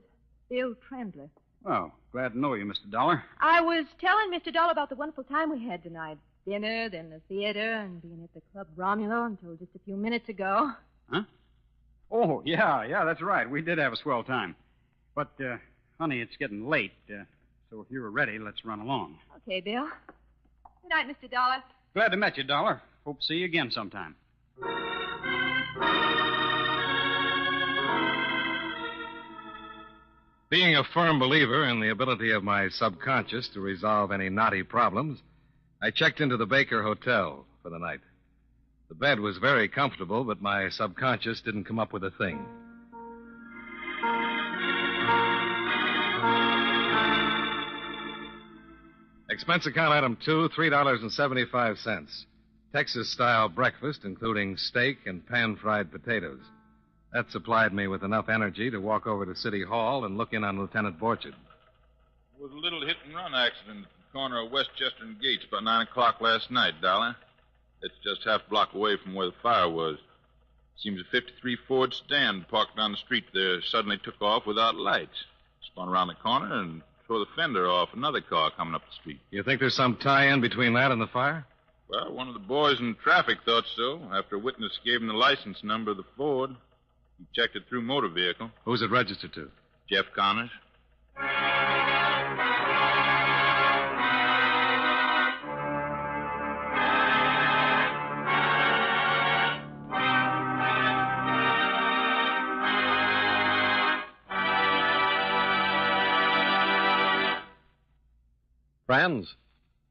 Bill Trendler.
Oh, glad to know you, Mr. Dollar.
I was telling Mr. Dollar about the wonderful time we had tonight. Dinner, then the theater, and being at the Club Romulo until just a few minutes ago.
Huh? Oh, yeah, that's right. We did have a swell time. But, honey, it's getting late, so if you're ready, let's run along.
Okay, Bill. Good night, Mr. Dollar.
Glad to meet you, Dollar. Hope to see you again sometime.
Being a firm believer in the ability of my subconscious to resolve any knotty problems, I checked into the Baker Hotel for the night. The bed was very comfortable, but my subconscious didn't come up with a thing. Expense account item 2, $3.75. Texas-style breakfast, including steak and pan-fried potatoes. That supplied me with enough energy to walk over to City Hall and look in on Lieutenant Borchard.
There was a little hit-and-run accident at the corner of Westchester and Gates about 9 o'clock last night, Dollar. It's just half a block away from where the fire was. Seems a 53 Ford stand parked down the street there suddenly took off without lights. Spun around the corner and tore the fender off another car coming up the street.
You think there's some tie-in between that and the fire?
Well, one of the boys in traffic thought so, after a witness gave him the license number of the Ford. He checked it through motor vehicle.
Who's it registered to?
Jeff Connors.
Friends,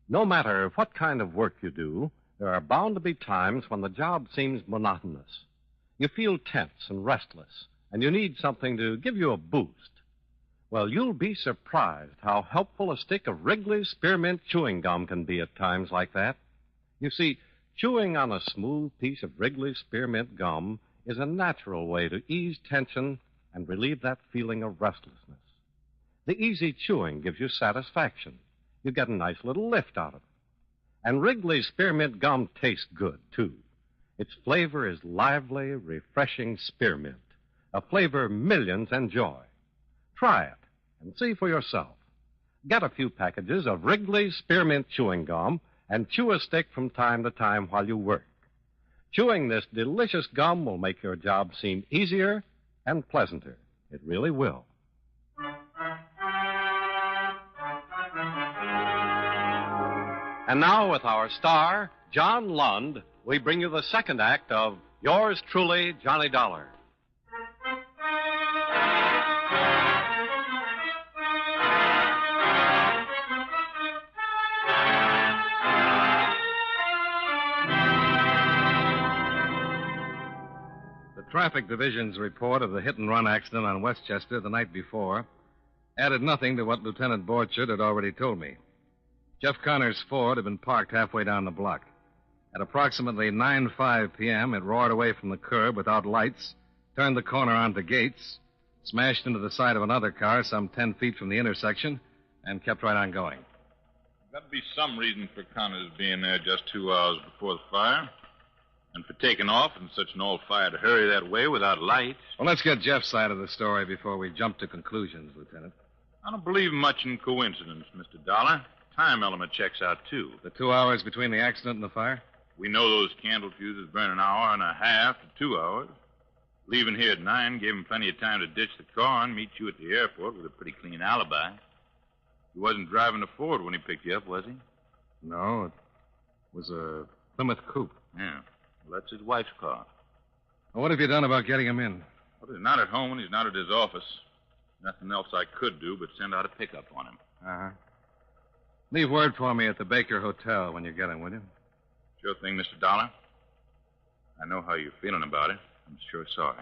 no matter what kind of work you do, there are bound to be times when the job seems monotonous. You feel tense and restless, and you need something to give you a boost. Well, you'll be surprised how helpful a stick of Wrigley's Spearmint chewing gum can be at times like that. You see, chewing on a smooth piece of Wrigley's Spearmint gum is a natural way to ease tension and relieve that feeling of restlessness. The easy chewing gives you satisfaction. You get a nice little lift out of it. And Wrigley's Spearmint gum tastes good, too. Its flavor is lively, refreshing spearmint, a flavor millions enjoy. Try it and see for yourself. Get a few packages of Wrigley's Spearmint chewing gum and chew a stick from time to time while you work. Chewing this delicious gum will make your job seem easier and pleasanter. It really will. And now, with our star, John Lund, we bring you the second act of Yours Truly, Johnny Dollar.
The Traffic Division's report of the hit-and-run accident on Westchester the night before added nothing to what Lieutenant Borchard had already told me. Jeff Connor's Ford had been parked halfway down the block. At approximately 9:05 p.m., it roared away from the curb without lights, turned the corner onto Gates, smashed into the side of another car some 10 feet from the intersection, and kept right on going.
There'd be some reason for Connors being there just 2 hours before the fire, and for taking off in such an all-fired hurry that way without lights.
Well, let's get Jeff's side of the story before we jump to conclusions, Lieutenant.
I don't believe much in coincidence, Mr. Dollar. Time element checks out, too.
The 2 hours between the accident and the fire?
We know those candle fuses burn an hour and a half to 2 hours. Leaving here at 9 gave him plenty of time to ditch the car and meet you at the airport with a pretty clean alibi. He wasn't driving a Ford when he picked you up, was he?
No, it was a Plymouth Coupe.
Yeah. Well, that's his wife's car.
Well, what have you done about getting him in?
Well, he's not at home and he's not at his office. Nothing else I could do but send out a pickup on him.
Uh-huh. Leave word for me at the Baker Hotel when you get him, will you?
Sure thing, Mr. Dollar. I know how you're feeling about it. I'm sure sorry.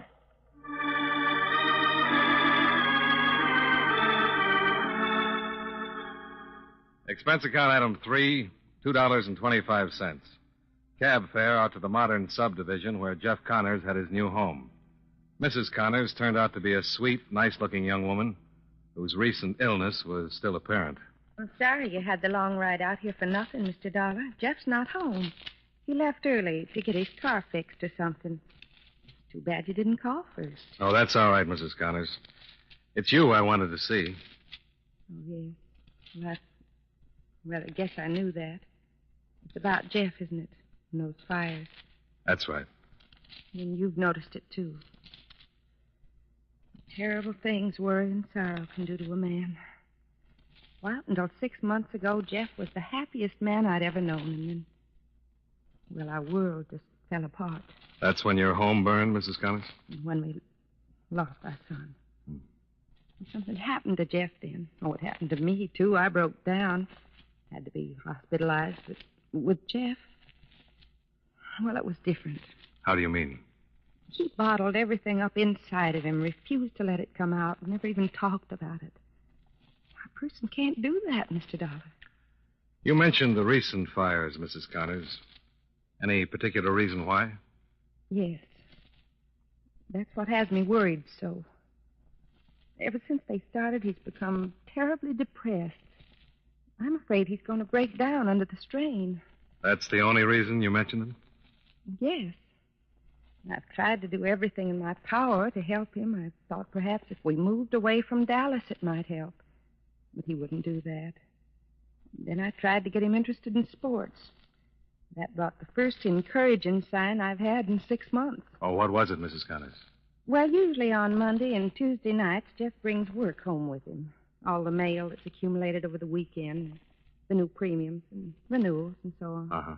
Expense account item 3, $2.25. Cab fare out to the modern subdivision where Jeff Connors had his new home. Mrs. Connors turned out to be a sweet, nice-looking young woman whose recent illness was still apparent.
I'm sorry you had the long ride out here for nothing, Mr. Dollar. Jeff's not home. He left early to get his car fixed or something. It's too bad you didn't call first.
Oh, that's all right, Mrs. Connors. It's you I wanted to see.
Oh, yes. Well, I guess I knew that. It's about Jeff, isn't it? And those fires.
That's right.
And you've noticed it, too. Terrible things worry and sorrow can do to a man. Well, until 6 months ago, Jeff was the happiest man I'd ever known. And then, well, our world just fell apart.
That's when your home burned, Mrs. Connors?
When we lost our son. Something happened to Jeff then. Oh, it happened to me, too. I broke down. Had to be hospitalized. But with Jeff, well, it was different.
How do you mean?
He bottled everything up inside of him, refused to let it come out, never even talked about it. A person can't do that, Mr. Dollar.
You mentioned the recent fires, Mrs. Connors. Any particular reason why?
Yes. That's what has me worried so. Ever since they started, he's become terribly depressed. I'm afraid he's going to break down under the strain.
That's the only reason you mentioned them?
Yes. I've tried to do everything in my power to help him. I thought perhaps if we moved away from Dallas, it might help. But he wouldn't do that. Then I tried to get him interested in sports. That brought the first encouraging sign I've had in 6 months.
Oh, what was it, Mrs. Connors?
Well, usually on Monday and Tuesday nights, Jeff brings work home with him. All the mail that's accumulated over the weekend, the new premiums and renewals and so on.
Uh-huh.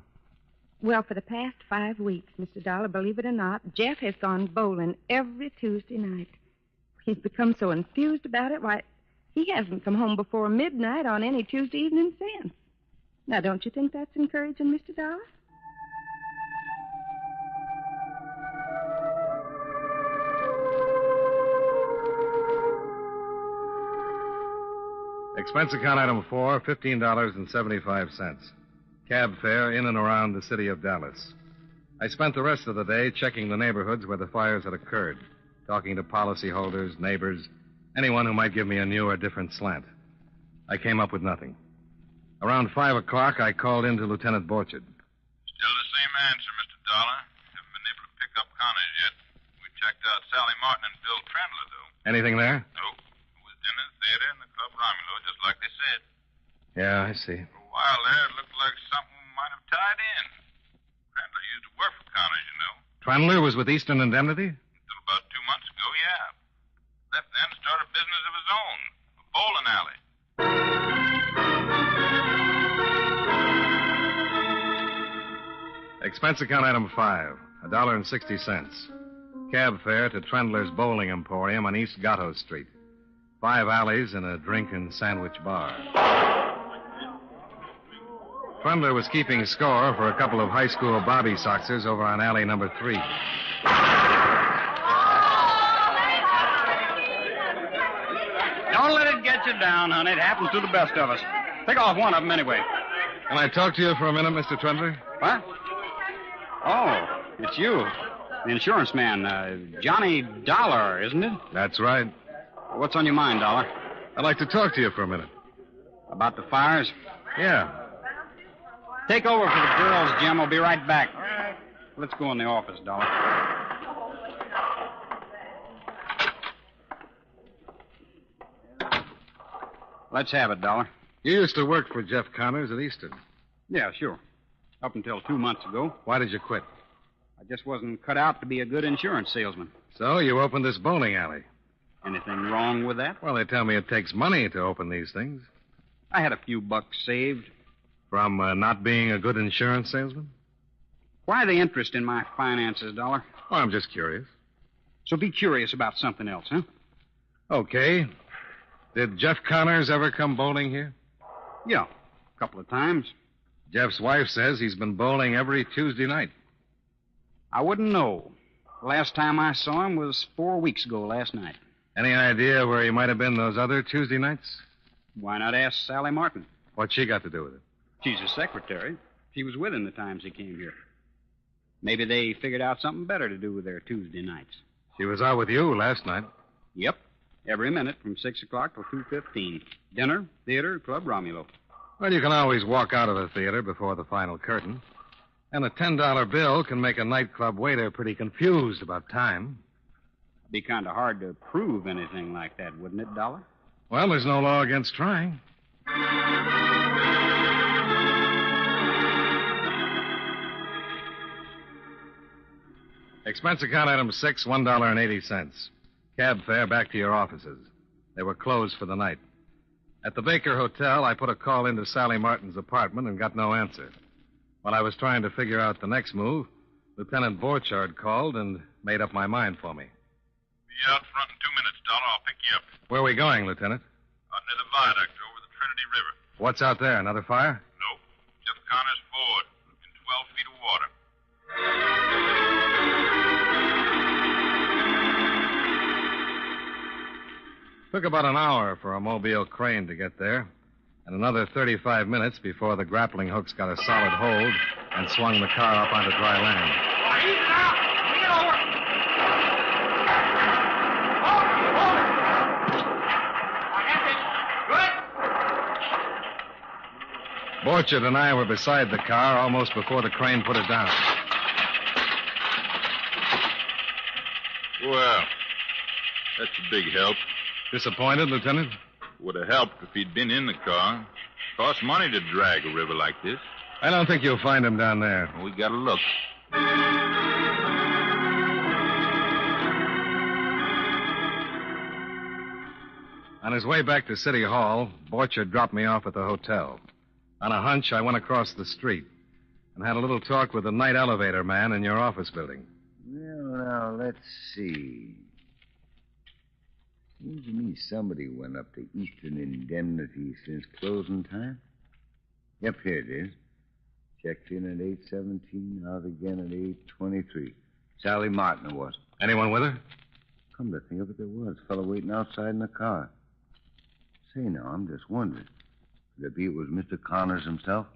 Well, for the past 5 weeks, Mr. Dollar, believe it or not, Jeff has gone bowling every Tuesday night. He's become so enthused about it, why, He hasn't come home before midnight on any Tuesday evening since. Now, don't you think that's encouraging, Mr. Dollar?
Expense account item 4, $15.75. Cab fare in and around the city of Dallas. I spent the rest of the day checking the neighborhoods where the fires had occurred, talking to policyholders, neighbors, anyone who might give me a new or different slant. I came up with nothing. Around 5 o'clock, I called in to Lieutenant Borchard.
Still the same answer, Mr. Dollar. Haven't been able to pick up Connors yet. We checked out Sally Martin and Bill Trendler, though.
Anything there?
Nope. It was dinner, theater, and the Club Romulo, just like they said.
Yeah, I see.
For a while there, it looked like something might have tied in. Trendler used to work for Connors, you know.
Trendler was with Eastern Indemnity?
Until about 2 months ago, yeah. Left then and started a business of his own, a bowling alley.
Expense account item 5, $1.60. Cab fare to Trendler's Bowling Emporium on East Gatto Street. 5 alleys and a drink and sandwich bar. Trendler was keeping score for a couple of high school Bobby Soxers over on alley number 3.
Don't let it get you down, honey. It happens to the best of us. Pick off one of them anyway.
Can I talk to you for a minute, Mr. Trendler?
What? Oh, it's you. The insurance man, Johnny Dollar, isn't it?
That's right.
What's on your mind, Dollar?
I'd like to talk to you for a minute.
About the fires?
Yeah.
Take over for the girls, Jim. We'll be right back. Let's go in the office, Dollar. Let's have it, Dollar.
You used to work for Jeff Connors at Eastern.
Yeah, sure. Up until 2 months ago.
Why did you quit?
I just wasn't cut out to be a good insurance salesman.
So you opened this bowling alley.
Anything wrong with that?
Well, they tell me it takes money to open these things.
I had a few bucks saved.
From not being a good insurance salesman?
Why the interest in my finances, Dollar?
Well, I'm just curious.
So be curious about something else, huh?
Okay. Did Jeff Connors ever come bowling here?
Yeah, a couple of times.
Jeff's wife says he's been bowling every Tuesday night.
I wouldn't know. The last time I saw him was 4 weeks ago last night.
Any idea where he might have been those other Tuesday nights?
Why not ask Sally Martin?
What's she got to do with it?
She's his secretary. She was with him the times he came here. Maybe they figured out something better to do with their Tuesday nights.
She was out with you last night.
Yep. Every minute from 6 o'clock till 2:15. Dinner, theater, Club Romulo.
Well, you can always walk out of a theater before the final curtain. And a $10 bill can make a nightclub waiter pretty confused about time.
It'd be kind of hard to prove anything like that, wouldn't it, Dollar?
Well, there's no law against trying. Expense account item 6, $1.80. Cab fare back to your offices. They were closed for the night. At the Baker Hotel, I put a call into Sally Martin's apartment and got no answer. While I was trying to figure out the next move, Lieutenant Borchard called and made up my mind for me.
Be out front in 2 minutes, Dollar. I'll pick you up.
Where are we going, Lieutenant?
Out near the viaduct over the Trinity River.
What's out there? Another fire?
Nope. Jeff Connors Ford in 12 feet of water.
Took about an hour for a mobile crane to get there, and another 35 minutes before the grappling hooks got a solid hold and swung the car up onto dry land. Borchard and I were beside the car almost before the crane put it down.
Well, that's a big help.
Disappointed, Lieutenant?
Would have helped if he'd been in the car. Costs money to drag a river like this.
I don't think you'll find him down there.
We gotta look.
On his way back to City Hall, Borchard dropped me off at the hotel. On a hunch, I went across the street and had a little talk with the night elevator man in your office building.
Well, now, let's see. Seems to me somebody went up to Eastern Indemnity since closing time. Yep, here it is. Checked in at 8:17, out again at 8:23. Sally Martin it was.
Anyone with her?
Come to think of it, there was. A fellow waiting outside in the car. Say, now, I'm just wondering. Could it be it was Mr. Connors himself?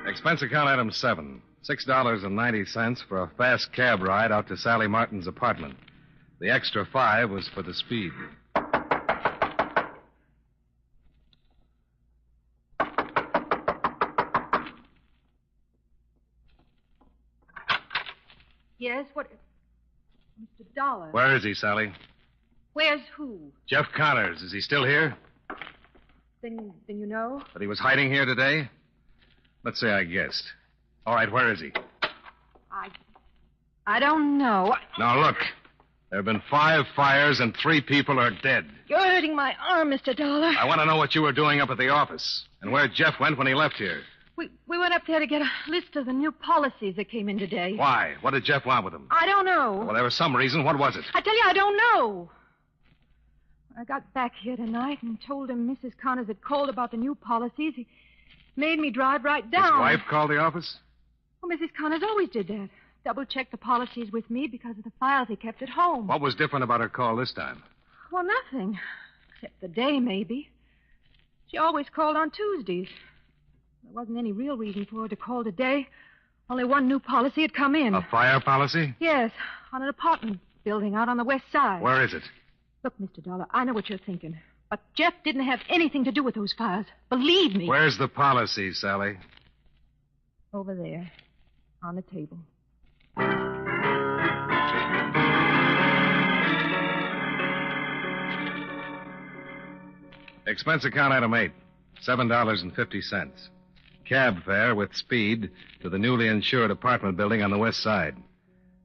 Expense account item 7. $6.90 for a fast cab ride out to Sally Martin's apartment. The extra 5 was for the speed.
Yes, what? Mr. Dollar.
Where is he, Sally?
Where's who?
Jeff Connors. Is he still here?
Then you know?
That he was hiding here today? Let's say I guessed. All right, where is he?
I don't know.
Now, look. There have been 5 fires and 3 people are dead.
You're hurting my arm, Mr. Dollar.
I want to know what you were doing up at the office and where Jeff went when he left here.
We went up there to get a list of the new policies that came in today.
Why? What did Jeff want with them?
I don't know.
Well, there was some reason. What was it?
I tell you, I don't know. I got back here tonight and told him Mrs. Connors had called about the new policies. He made me drive right down.
His wife called the office?
Well, Mrs. Connors always did that. Double-checked the policies with me because of the files he kept at home.
What was different about her call this time?
Well, nothing. Except the day, maybe. She always called on Tuesdays. There wasn't any real reason for her to call today. Only one new policy had come in.
A fire policy?
Yes, on an apartment building out on the west side.
Where is it?
Look, Mr. Dollar, I know what you're thinking. But Jeff didn't have anything to do with those fires. Believe me.
Where's the policy, Sally?
Over there, on the table.
Expense account item 8. $7.50. Cab fare with speed to the newly insured apartment building on the west side.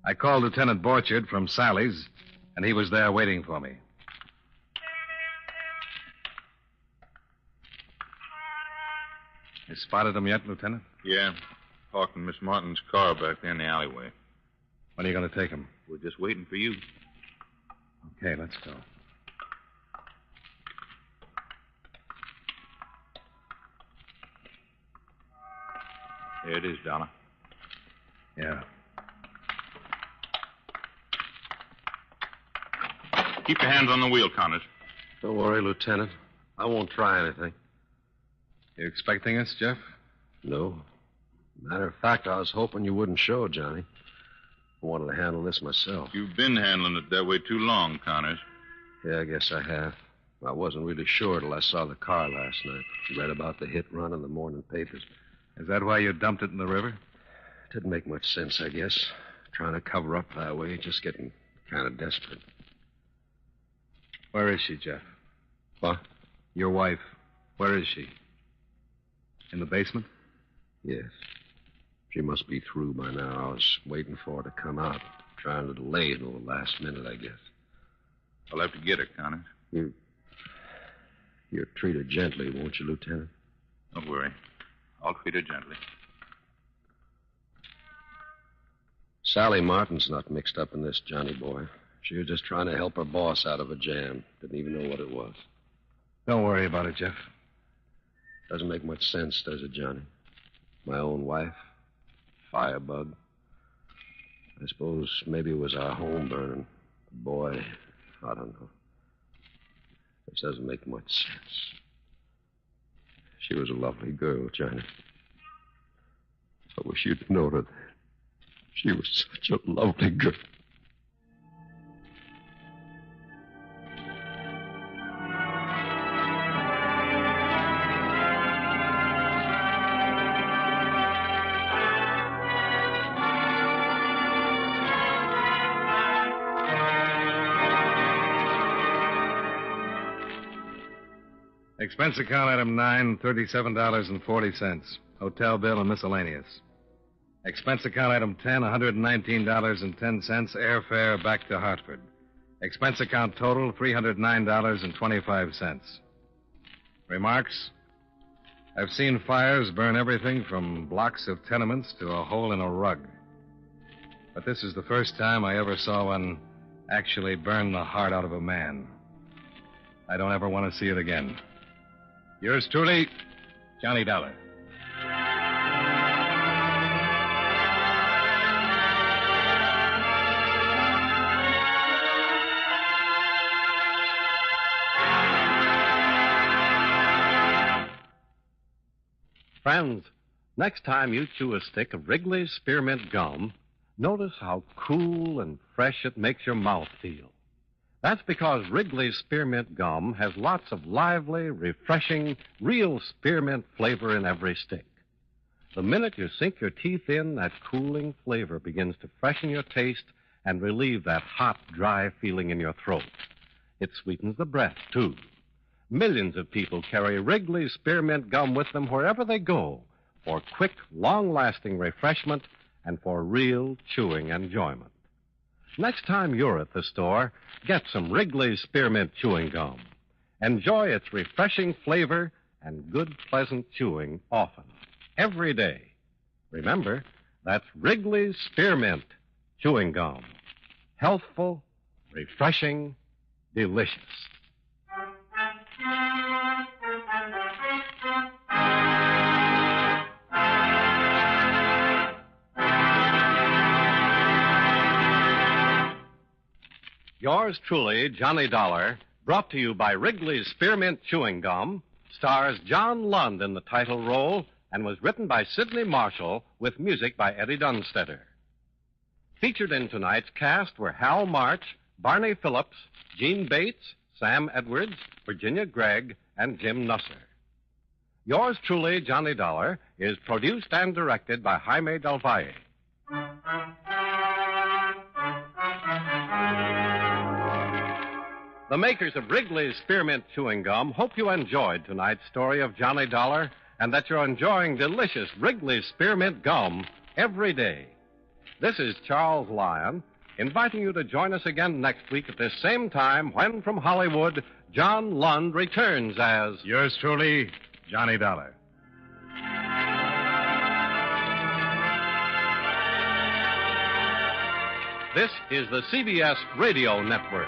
I called Lieutenant Borchard from Sally's, and he was there waiting for me. You spotted him yet, Lieutenant?
Yeah. Parked in Miss Martin's car back there in the alleyway.
When are you going to take him?
We're just waiting for you.
Okay, let's go.
There it is, Dollar.
Yeah.
Keep your hands on the wheel, Connors.
Don't worry, Lieutenant. I won't try anything.
You expecting us, Jeff?
No. Matter of fact, I was hoping you wouldn't show, Johnny. I wanted to handle this myself.
You've been handling it that way too long, Connors.
Yeah, I guess I have. I wasn't really sure till I saw the car last night. Read about the hit run in the morning papers.
Is that why you dumped it in the river?
Didn't make much sense, I guess. Trying to cover up that way, just getting kind of desperate.
Where is she, Jeff?
What?
Your wife. Where is she? In the basement?
Yes. She must be through by now. I was waiting for her to come out. Trying to delay it until the last minute, I guess.
I'll have to get her, Connors.
You'll treat her gently, won't you, Lieutenant?
Don't worry. I'll treat her gently.
Sally Martin's not mixed up in this, Johnny boy. She was just trying to help her boss out of a jam. Didn't even know what it was.
Don't worry about it, Jeff.
Doesn't make much sense, does it, Johnny? My own wife. Firebug. I suppose maybe it was our home burning. Boy, I don't know. This doesn't make much sense. She was a lovely girl, Johnny. I wish you'd known her then. She was such a lovely girl.
Expense account item 9, $37.40. Hotel bill and miscellaneous. Expense account item 10, $119.10. Airfare back to Hartford. Expense account total, $309.25. Remarks? I've seen fires burn everything from blocks of tenements to a hole in a rug. But this is the first time I ever saw one actually burn the heart out of a man. I don't ever want to see it again. Yours truly, Johnny Dollar.
Friends, next time you chew a stick of Wrigley's Spearmint Gum, notice how cool and fresh it makes your mouth feel. That's because Wrigley's Spearmint Gum has lots of lively, refreshing, real spearmint flavor in every stick. The minute you sink your teeth in, that cooling flavor begins to freshen your taste and relieve that hot, dry feeling in your throat. It sweetens the breath, too. Millions of people carry Wrigley's Spearmint Gum with them wherever they go for quick, long-lasting refreshment and for real chewing enjoyment. Next time you're at the store, get some Wrigley's Spearmint Chewing Gum. Enjoy its refreshing flavor and good, pleasant chewing often, every day. Remember, that's Wrigley's Spearmint Chewing Gum. Healthful, refreshing, delicious. Yours truly, Johnny Dollar, brought to you by Wrigley's Spearmint Chewing Gum, stars John Lund in the title role and was written by Sidney Marshall with music by Eddie Dunstetter. Featured in tonight's cast were Hal March, Barney Phillips, Gene Bates, Sam Edwards, Virginia Gregg, and Jim Nusser. Yours truly, Johnny Dollar, is produced and directed by Jaime Del Valle. The makers of Wrigley's Spearmint Chewing Gum hope you enjoyed tonight's story of Johnny Dollar and that you're enjoying delicious Wrigley's Spearmint Gum every day. This is Charles Lyon, inviting you to join us again next week at this same time when, from Hollywood, John Lund returns as...
Yours truly, Johnny Dollar.
This is the CBS Radio Network.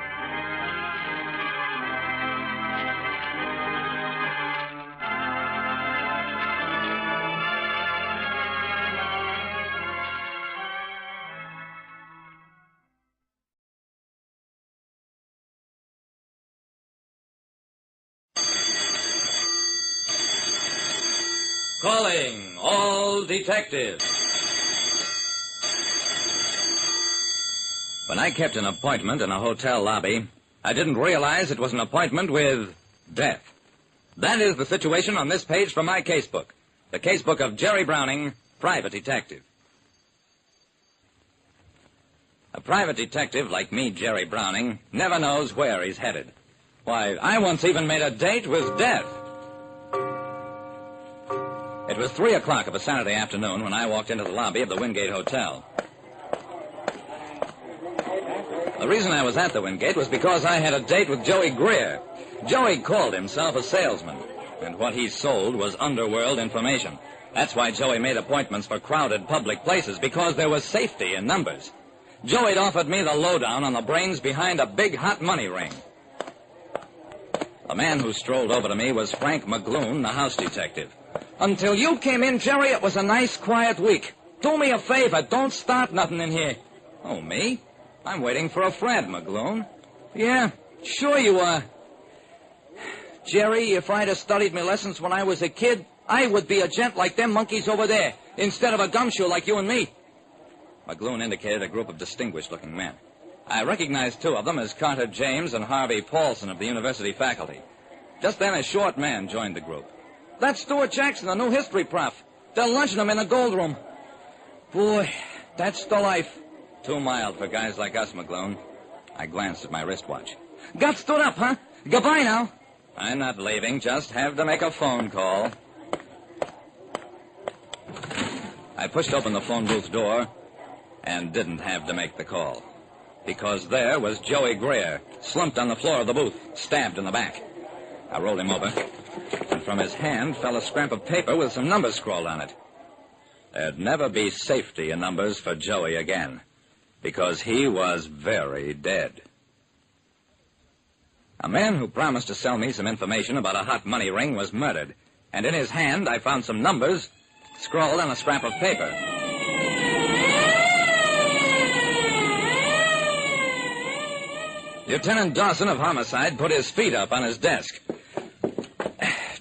Calling all detectives. When I kept an appointment in a hotel lobby, I didn't realize it was an appointment with death. That is the situation on this page from my casebook. The casebook of Jerry Browning, private detective. A private detective like me, Jerry Browning, never knows where he's headed. Why, I once even made a date with death. It was 3 o'clock of a Saturday afternoon when I walked into the lobby of the Wingate Hotel. The reason I was at the Wingate was because I had a date with Joey Greer. Joey called himself a salesman, and what he sold was underworld information. That's why Joey made appointments for crowded public places, because there was safety in numbers. Joey'd offered me the lowdown on the brains behind a big hot money ring. The man who strolled over to me was Frank McGloon, the house detective. Until you came in, Jerry, it was a nice, quiet week. Do me a favor. Don't start nothing in here. Oh, me? I'm waiting for a friend, McGloon. Yeah, sure you are. Jerry, if I'd have studied my lessons when I was a kid, I would be a gent like them monkeys over there, instead of a gumshoe like you and me. McGloon indicated a group of distinguished-looking men. I recognized 2 of them as Carter James and Harvey Paulson of the university faculty. Just then, a short man joined the group. That's Stuart Jackson, the new history prof. They're lunching him in the gold room. Boy, that's the life. Too mild for guys like us, McGloon. I glanced at my wristwatch. Got stood up, huh? Goodbye now. I'm not leaving, just have to make a phone call. I pushed open the phone booth door and didn't have to make the call. Because there was Joey Greer, slumped on the floor of the booth, stabbed in the back. I rolled him over, and from his hand fell a scrap of paper with some numbers scrawled on it. There'd never be safety in numbers for Joey again. because he was very dead. A man who promised to sell me some information about a hot money ring was murdered, and in his hand I found some numbers scrawled on a scrap of paper. Lieutenant Dawson of Homicide put his feet up on his desk.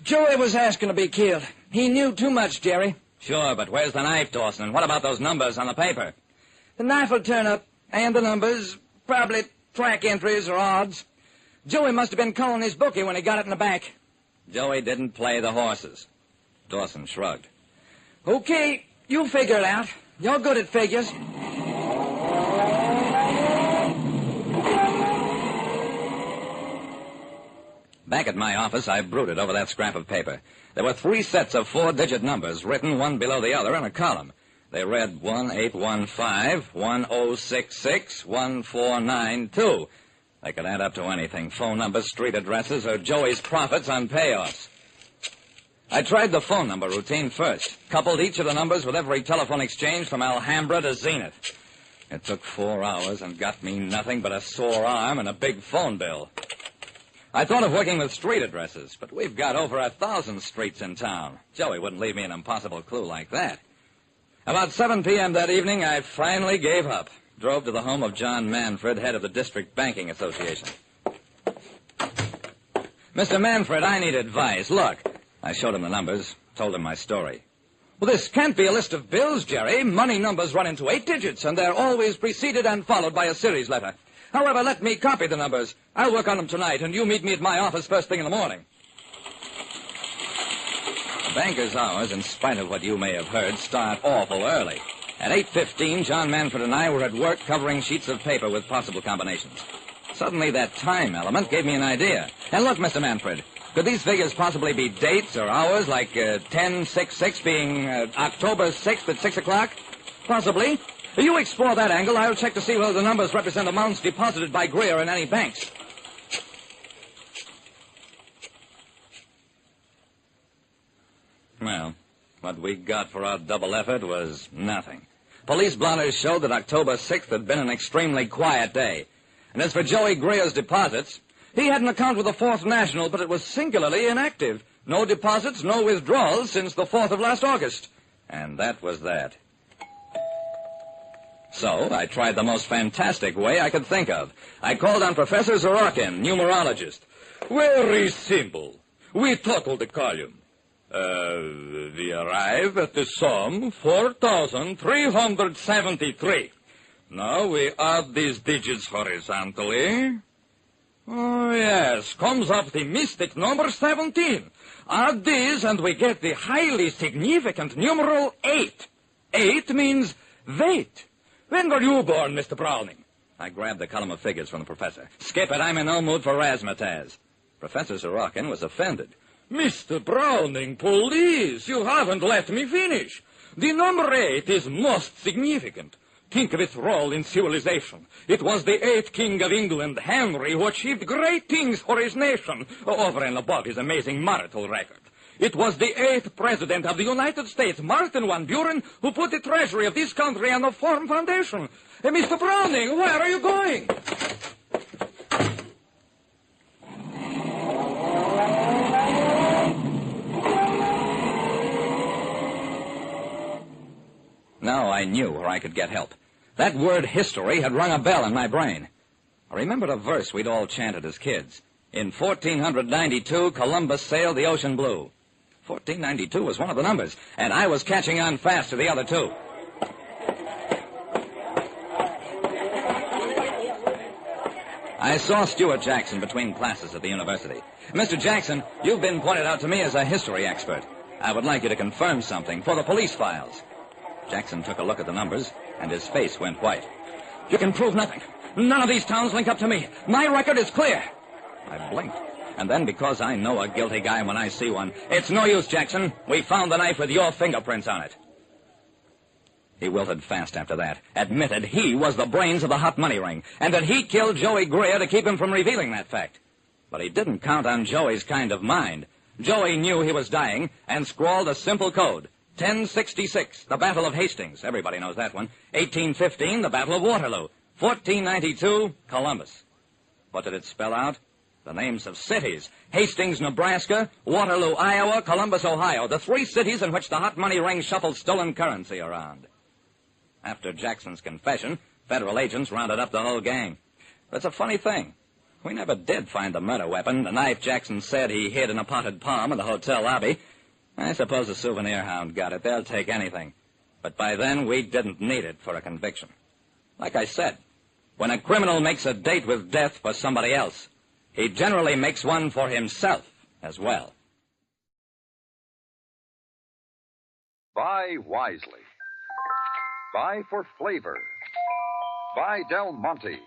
Joey was asking to be killed. He knew too much, Jerry.
Sure, but where's the knife, Dawson? And what about those numbers on the paper?
The knife will turn up, and the numbers, probably track entries or odds. Joey must have been calling his bookie when he got it in the back.
Joey didn't play the horses. Dawson shrugged.
Okay, you'll figure it out. You're good at figures.
Back at my office, I brooded over that scrap of paper. There were 3 sets of 4-digit numbers written one below the other in a column. They read 1815, 1066, 1492. They could add up to anything, phone numbers, street addresses, or Joey's profits on payoffs. I tried the phone number routine first, coupled each of the numbers with every telephone exchange from Alhambra to Zenith. It took 4 hours and got me nothing but a sore arm and a big phone bill. I thought of working with street addresses, but we've got over 1,000 streets in town. Joey wouldn't leave me an impossible clue like that. About 7 p.m. that evening, I finally gave up. Drove to the home of John Manfred, head of the District Banking Association. Mr. Manfred, I need advice. Look, I showed him the numbers, told him my story.
Well, this can't be a list of bills, Jerry. Money numbers run into 8 digits, and they're always preceded and followed by a series letter. However, let me copy the numbers. I'll work on them tonight, and you meet me at my office first thing in the morning.
The banker's hours, in spite of what you may have heard, start awful early. At 8:15, John Manfred and I were at work covering sheets of paper with possible combinations. Suddenly, that time element gave me an idea. And look, Mr. Manfred, could these figures possibly be dates or hours, like 1066 being October 6th at 6 o'clock?
Possibly. You explore that angle. I'll check to see whether the numbers represent amounts deposited by Greer in any banks.
Well, what we got for our double effort was nothing. Police blotters showed that October 6th had been an extremely quiet day. And as for Joey Greer's deposits,
he had an account with the Fourth National, but it was singularly inactive. No deposits, no withdrawals since the 4th of last August.
And that was that. So I tried the most fantastic way I could think of. I called on Professor Zorokin, numerologist.
Very simple. We total the column. We arrive at the sum 4,373. Now we add these digits horizontally. Oh, yes, comes up the mystic number 17. Add these and we get the highly significant numeral 8. 8 means wait. When were you born, Mr. Browning?
I grabbed the column of figures from the professor. Skip it, I'm in no mood for razzmatazz. Professor Sorokin was offended.
Mr. Browning, please, you haven't let me finish. The number 8 is most significant. Think of its role in civilization. It was the 8th king of England, Henry, who achieved great things for his nation, over and above his amazing marital record. It was the 8th president of the United States, Martin Van Buren, who put the treasury of this country on the Foreign Foundation. Mr. Browning, where are you going?
Now I knew where I could get help. That word history had rung a bell in my brain. I remembered a verse we'd all chanted as kids. In 1492, Columbus sailed the ocean blue. 1492 was one of the numbers, and I was catching on fast to the other two. I saw Stuart Jackson between classes at the university. Mr. Jackson, you've been pointed out to me as a history expert. I would like you to confirm something for the police files. Jackson took a look at the numbers, and his face went white.
You can prove nothing. None of these towns link up to me. My record is clear.
I blinked. And then, because I know a guilty guy when I see one, it's no use, Jackson. We found the knife with your fingerprints on it. He wilted fast after that, admitted he was the brains of the hot money ring, and that he killed Joey Greer to keep him from revealing that fact. But he didn't count on Joey's kind of mind. Joey knew he was dying and scrawled a simple code,
1066, the Battle of Hastings. Everybody knows that one. 1815, the Battle of Waterloo. 1492, Columbus. What did it spell out? The names of cities. Hastings, Nebraska, Waterloo, Iowa, Columbus, Ohio. The three cities in which the hot money ring shuffled stolen currency around. After Jackson's confession, federal agents rounded up the whole gang. But it's a funny thing. We never did find the murder weapon, the knife Jackson said he hid in a potted palm in the hotel lobby. I suppose a souvenir hound got it. They'll take anything. But by then, we didn't need it for a conviction. Like I said, when a criminal makes a date with death for somebody else, he generally makes one for himself as well.
Buy wisely. Buy for flavor. Buy Del Monte.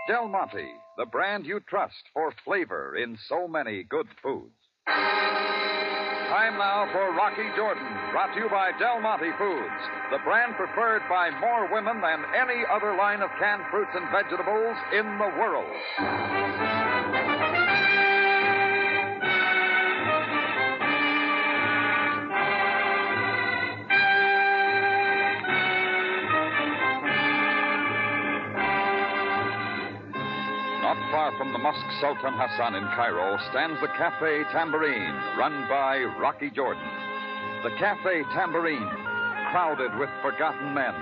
Del Monte, the brand you trust for flavor in so many good foods. Time now for Rocky Jordan, brought to you by Del Monte Foods, the brand preferred by more women than any other line of canned fruits and vegetables in the world. Not far from the Mosque Sultan Hassan in Cairo stands the Cafe Tambourine, run by Rocky Jordan. The Cafe Tambourine, crowded with forgotten men,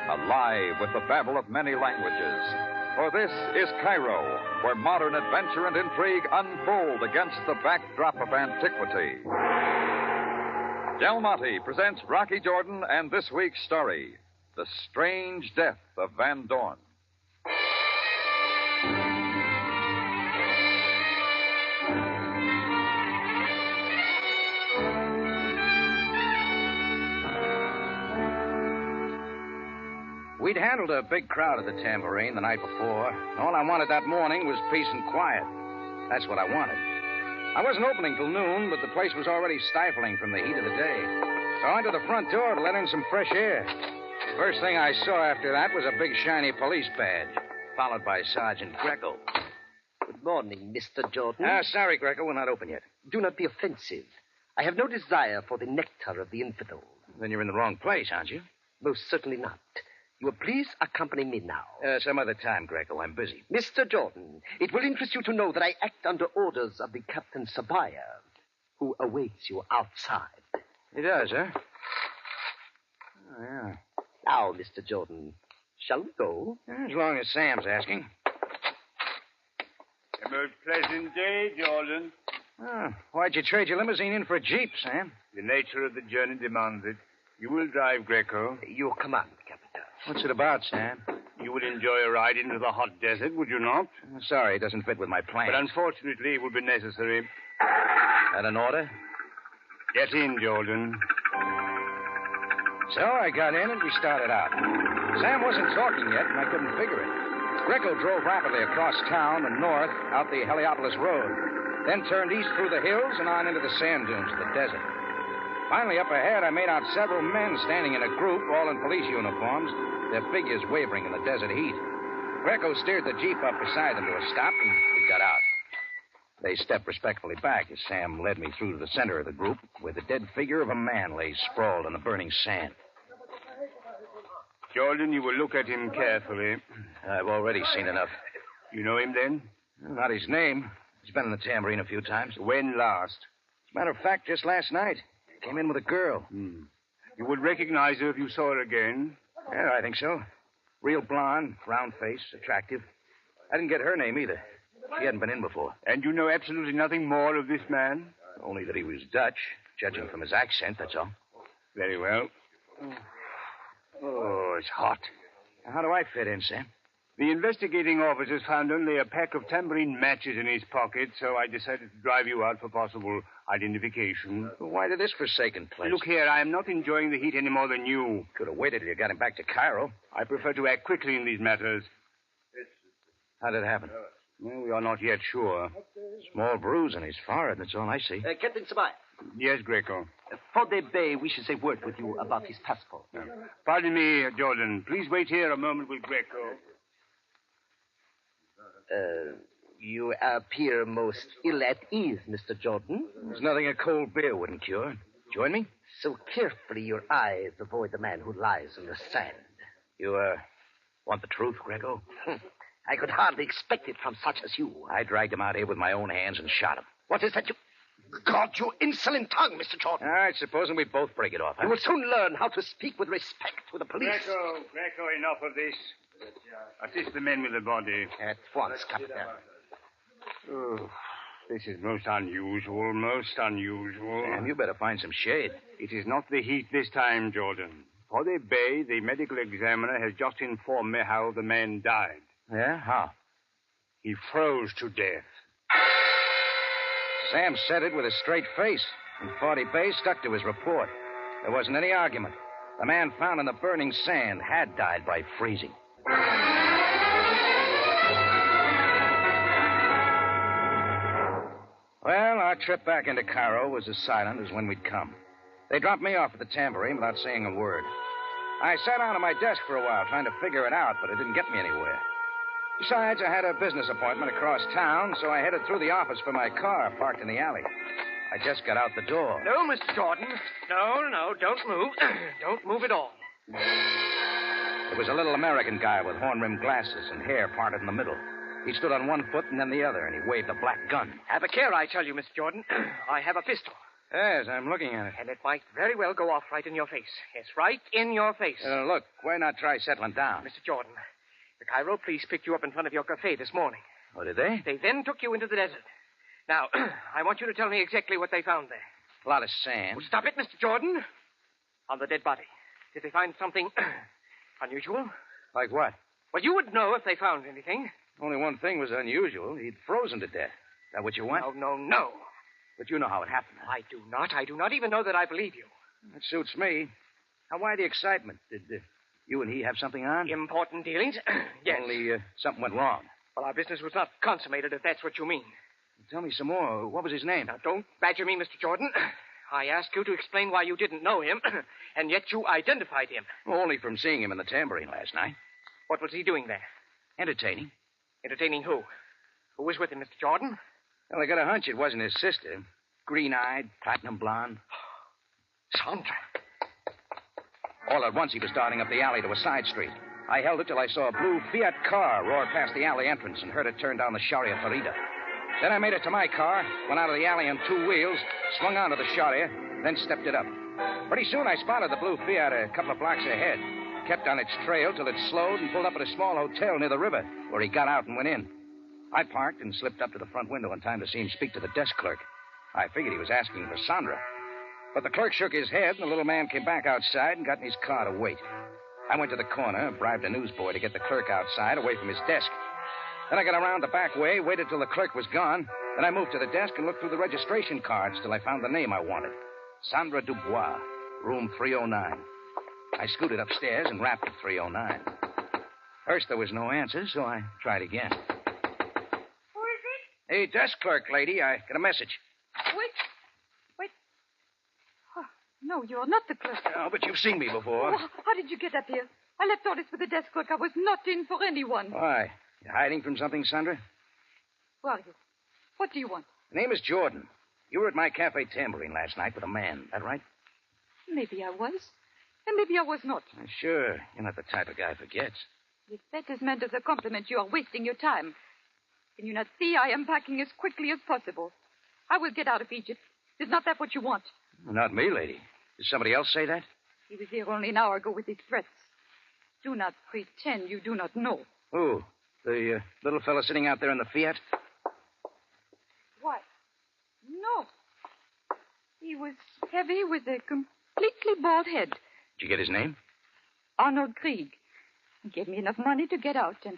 alive with the babble of many languages. For this is Cairo, where modern adventure and intrigue unfold against the backdrop of antiquity. Del Monte presents Rocky Jordan and this week's story, The Strange Death of Van Dorn.
We'd handled a big crowd at the Tambourine the night before. All I wanted that morning was peace and quiet. That's what I wanted. I wasn't opening till noon, but the place was already stifling from the heat of the day. So I went to the front door to let in some fresh air. First thing I saw after that was a big shiny police badge, followed by Sergeant Greco.
Good morning, Mr. Jordan.
Sorry, Greco, we're not open yet.
Do not be offensive. I have no desire for the nectar of the infidel.
Then you're in the wrong place, aren't you?
Most certainly not. You will please accompany me now.
Some other time, Greco. I'm busy.
Mr. Jordan, it will interest you to know that I act under orders of the Captain Sabaya, who awaits you outside.
He does, huh? Oh, yeah.
Now, Mr. Jordan, shall we go?
As long as Sam's asking.
A most pleasant day, Jordan.
Oh, why'd you trade your limousine in for a Jeep, Sam?
The nature of the journey demands it. You will drive, Greco.
Your command, Captain.
What's it about, Sam?
You would enjoy a ride into the hot desert, would you not?
Sorry, it doesn't fit with my plans.
But unfortunately, it will be necessary.
That an order?
Get in, Jordan.
So I got in and we started out. Sam wasn't talking yet, and I couldn't figure it. Greco drove rapidly across town and north out the Heliopolis Road, then turned east through the hills and on into the sand dunes of the desert. Finally, up ahead, I made out several men standing in a group, all in police uniforms, their figures wavering in the desert heat. Greco steered the Jeep up beside them to a stop, and we got out. They stepped respectfully back as Sam led me through to the center of the group, where the dead figure of a man lay sprawled in the burning sand.
Jordan, you will look at him carefully.
I've already seen enough.
You know him, then?
Not his name. He's been in the Tambourine a few times.
When last?
As a matter of fact, just last night. Came in with a girl.
You would recognize her if you saw her again?
Yeah, I think so. Real blonde, round face, attractive. I didn't get her name either. She hadn't been in before.
And you know absolutely nothing more of this man?
Only that he was Dutch, judging from his accent, that's all.
Very well.
Oh, it's hot. How do I fit in, Sam?
The investigating officers found only a pack of tambourine matches in his pocket, so I decided to drive you out for possible identification.
Why to this forsaken place?
Look here, I am not enjoying the heat any more than you.
Could have waited till you got him back to Cairo.
I prefer to act quickly in these matters.
How did it happen?
Well, we are not yet sure.
Small bruise on his forehead, that's all I see.
Captain Sabaya.
Yes, Greco.
Forde Bay wishes a word with you about his passport.
Pardon me, Jordan. Please wait here a moment with Greco.
You appear most ill at ease, Mr. Jordan.
There's nothing a cold beer wouldn't cure.
Join me?
So carefully your eyes avoid the man who lies in the sand.
You, want the truth, Grego?
I could hardly expect it from such as you.
I dragged him out here with my own hands and shot him.
What is that you... God, you insolent tongue, Mr. Jordan.
All right, supposing we both break it off, huh?
You will soon learn how to speak with respect to the police.
Greco, enough of this. Assist the men with the body.
At once, Captain.
Oh, this is most unusual, Sam, you better find some shade. It is not the heat this time, Jordan. For the bay, the medical examiner has just informed me how the man died. Yeah? How? He froze to death.
Sam said it with a straight face, and 40 Bay stuck to his report. There wasn't any argument. The man found in the burning sand had died by freezing. Well, our trip back into Cairo was as silent as when we'd come. They dropped me off at the tambourine without saying a word. I sat down at my desk for a while trying to figure it out, but it didn't get me anywhere. Besides, I had a business appointment across town, so I headed through the office for my car parked in the alley. I just got out the door.
No, Mr. Jordan. No, don't move. Don't move at all.
There was a little American guy with horn-rimmed glasses and hair parted in the middle. He stood on one foot and then the other, and he waved a black gun.
Have a care, I tell you, Mr. Jordan. I have a pistol.
Yes, I'm looking at it.
And it might very well go off right in your face. Yes, right in your face.
Look, why not try settling down?
Mr. Jordan, the Cairo police picked you up in front of your cafe this morning.
Oh, did they?
They then took you into the desert. Now, I want you to tell me exactly what they found there.
A lot of sand.
Oh, stop it, Mr. Jordan. On the dead body. Did they find something unusual?
Like what?
Well, you would know if they found anything.
Only one thing was unusual. He'd frozen to death. Is that what you want?
No.
But you know how it happened.
I do not. I do not even know that I believe you.
That suits me. Now, why the excitement? Did you and he have something on?
Important dealings? Yes.
Only something went wrong.
Well, our business was not consummated, if that's what you mean.
Tell me some more. What was his name?
Now, don't badger me, Mr. Jordan. I asked you to explain why you didn't know him, and yet you identified him.
Well, only from seeing him in the tambourine last night.
What was he doing there?
Entertaining.
Entertaining who? Who was with him, Mr. Jordan?
Well, I got a hunch it wasn't his sister. Green-eyed, platinum blonde.
Sandra.
All at once, he was darting up the alley to a side street. I held it till I saw a blue Fiat car roar past the alley entrance and heard it turn down the Sharia Farida. Then I made it to my car, went out of the alley on two wheels, swung onto the Sharia, then stepped it up. Pretty soon, I spotted the blue Fiat a couple of blocks ahead. Kept on its trail till it slowed and pulled up at a small hotel near the river, where he got out and went in. I parked and slipped up to the front window in time to see him speak to the desk clerk. I figured he was asking for Sandra. But the clerk shook his head, and the little man came back outside and got in his car to wait. I went to the corner, bribed a newsboy to get the clerk outside, away from his desk. Then I got around the back way, waited till the clerk was gone. Then I moved to the desk and looked through the registration cards till I found the name I wanted. Sandra Dubois, room 309. I scooted upstairs and rapped at 309. First, there was no answer, so I tried again.
Who is it?
Hey, desk clerk lady, I got a message.
Wait. Oh, no, you're not the clerk.
Oh, but you've seen me before.
Oh, how did you get up here? I left orders for the desk clerk. I was not in for anyone.
Why? You hiding from something, Sandra?
Who are you? What do you want?
The name is Jordan. You were at my cafe tambourine last night with a man. Is that right?
Maybe I was. And maybe I was not.
Sure. You're not the type of guy who forgets.
If that is meant as a compliment, you are wasting your time. Can you not see I am packing as quickly as possible? I will get out of Egypt. Is not that what you want?
Not me, lady. Did somebody else say that?
He was here only an hour ago with his threats. Do not pretend you do not know.
Who? The little fellow sitting out there in the Fiat?
Why? No. He was heavy with a completely bald head.
Did you get his name?
Arnold Krieg. He gave me enough money to get out, and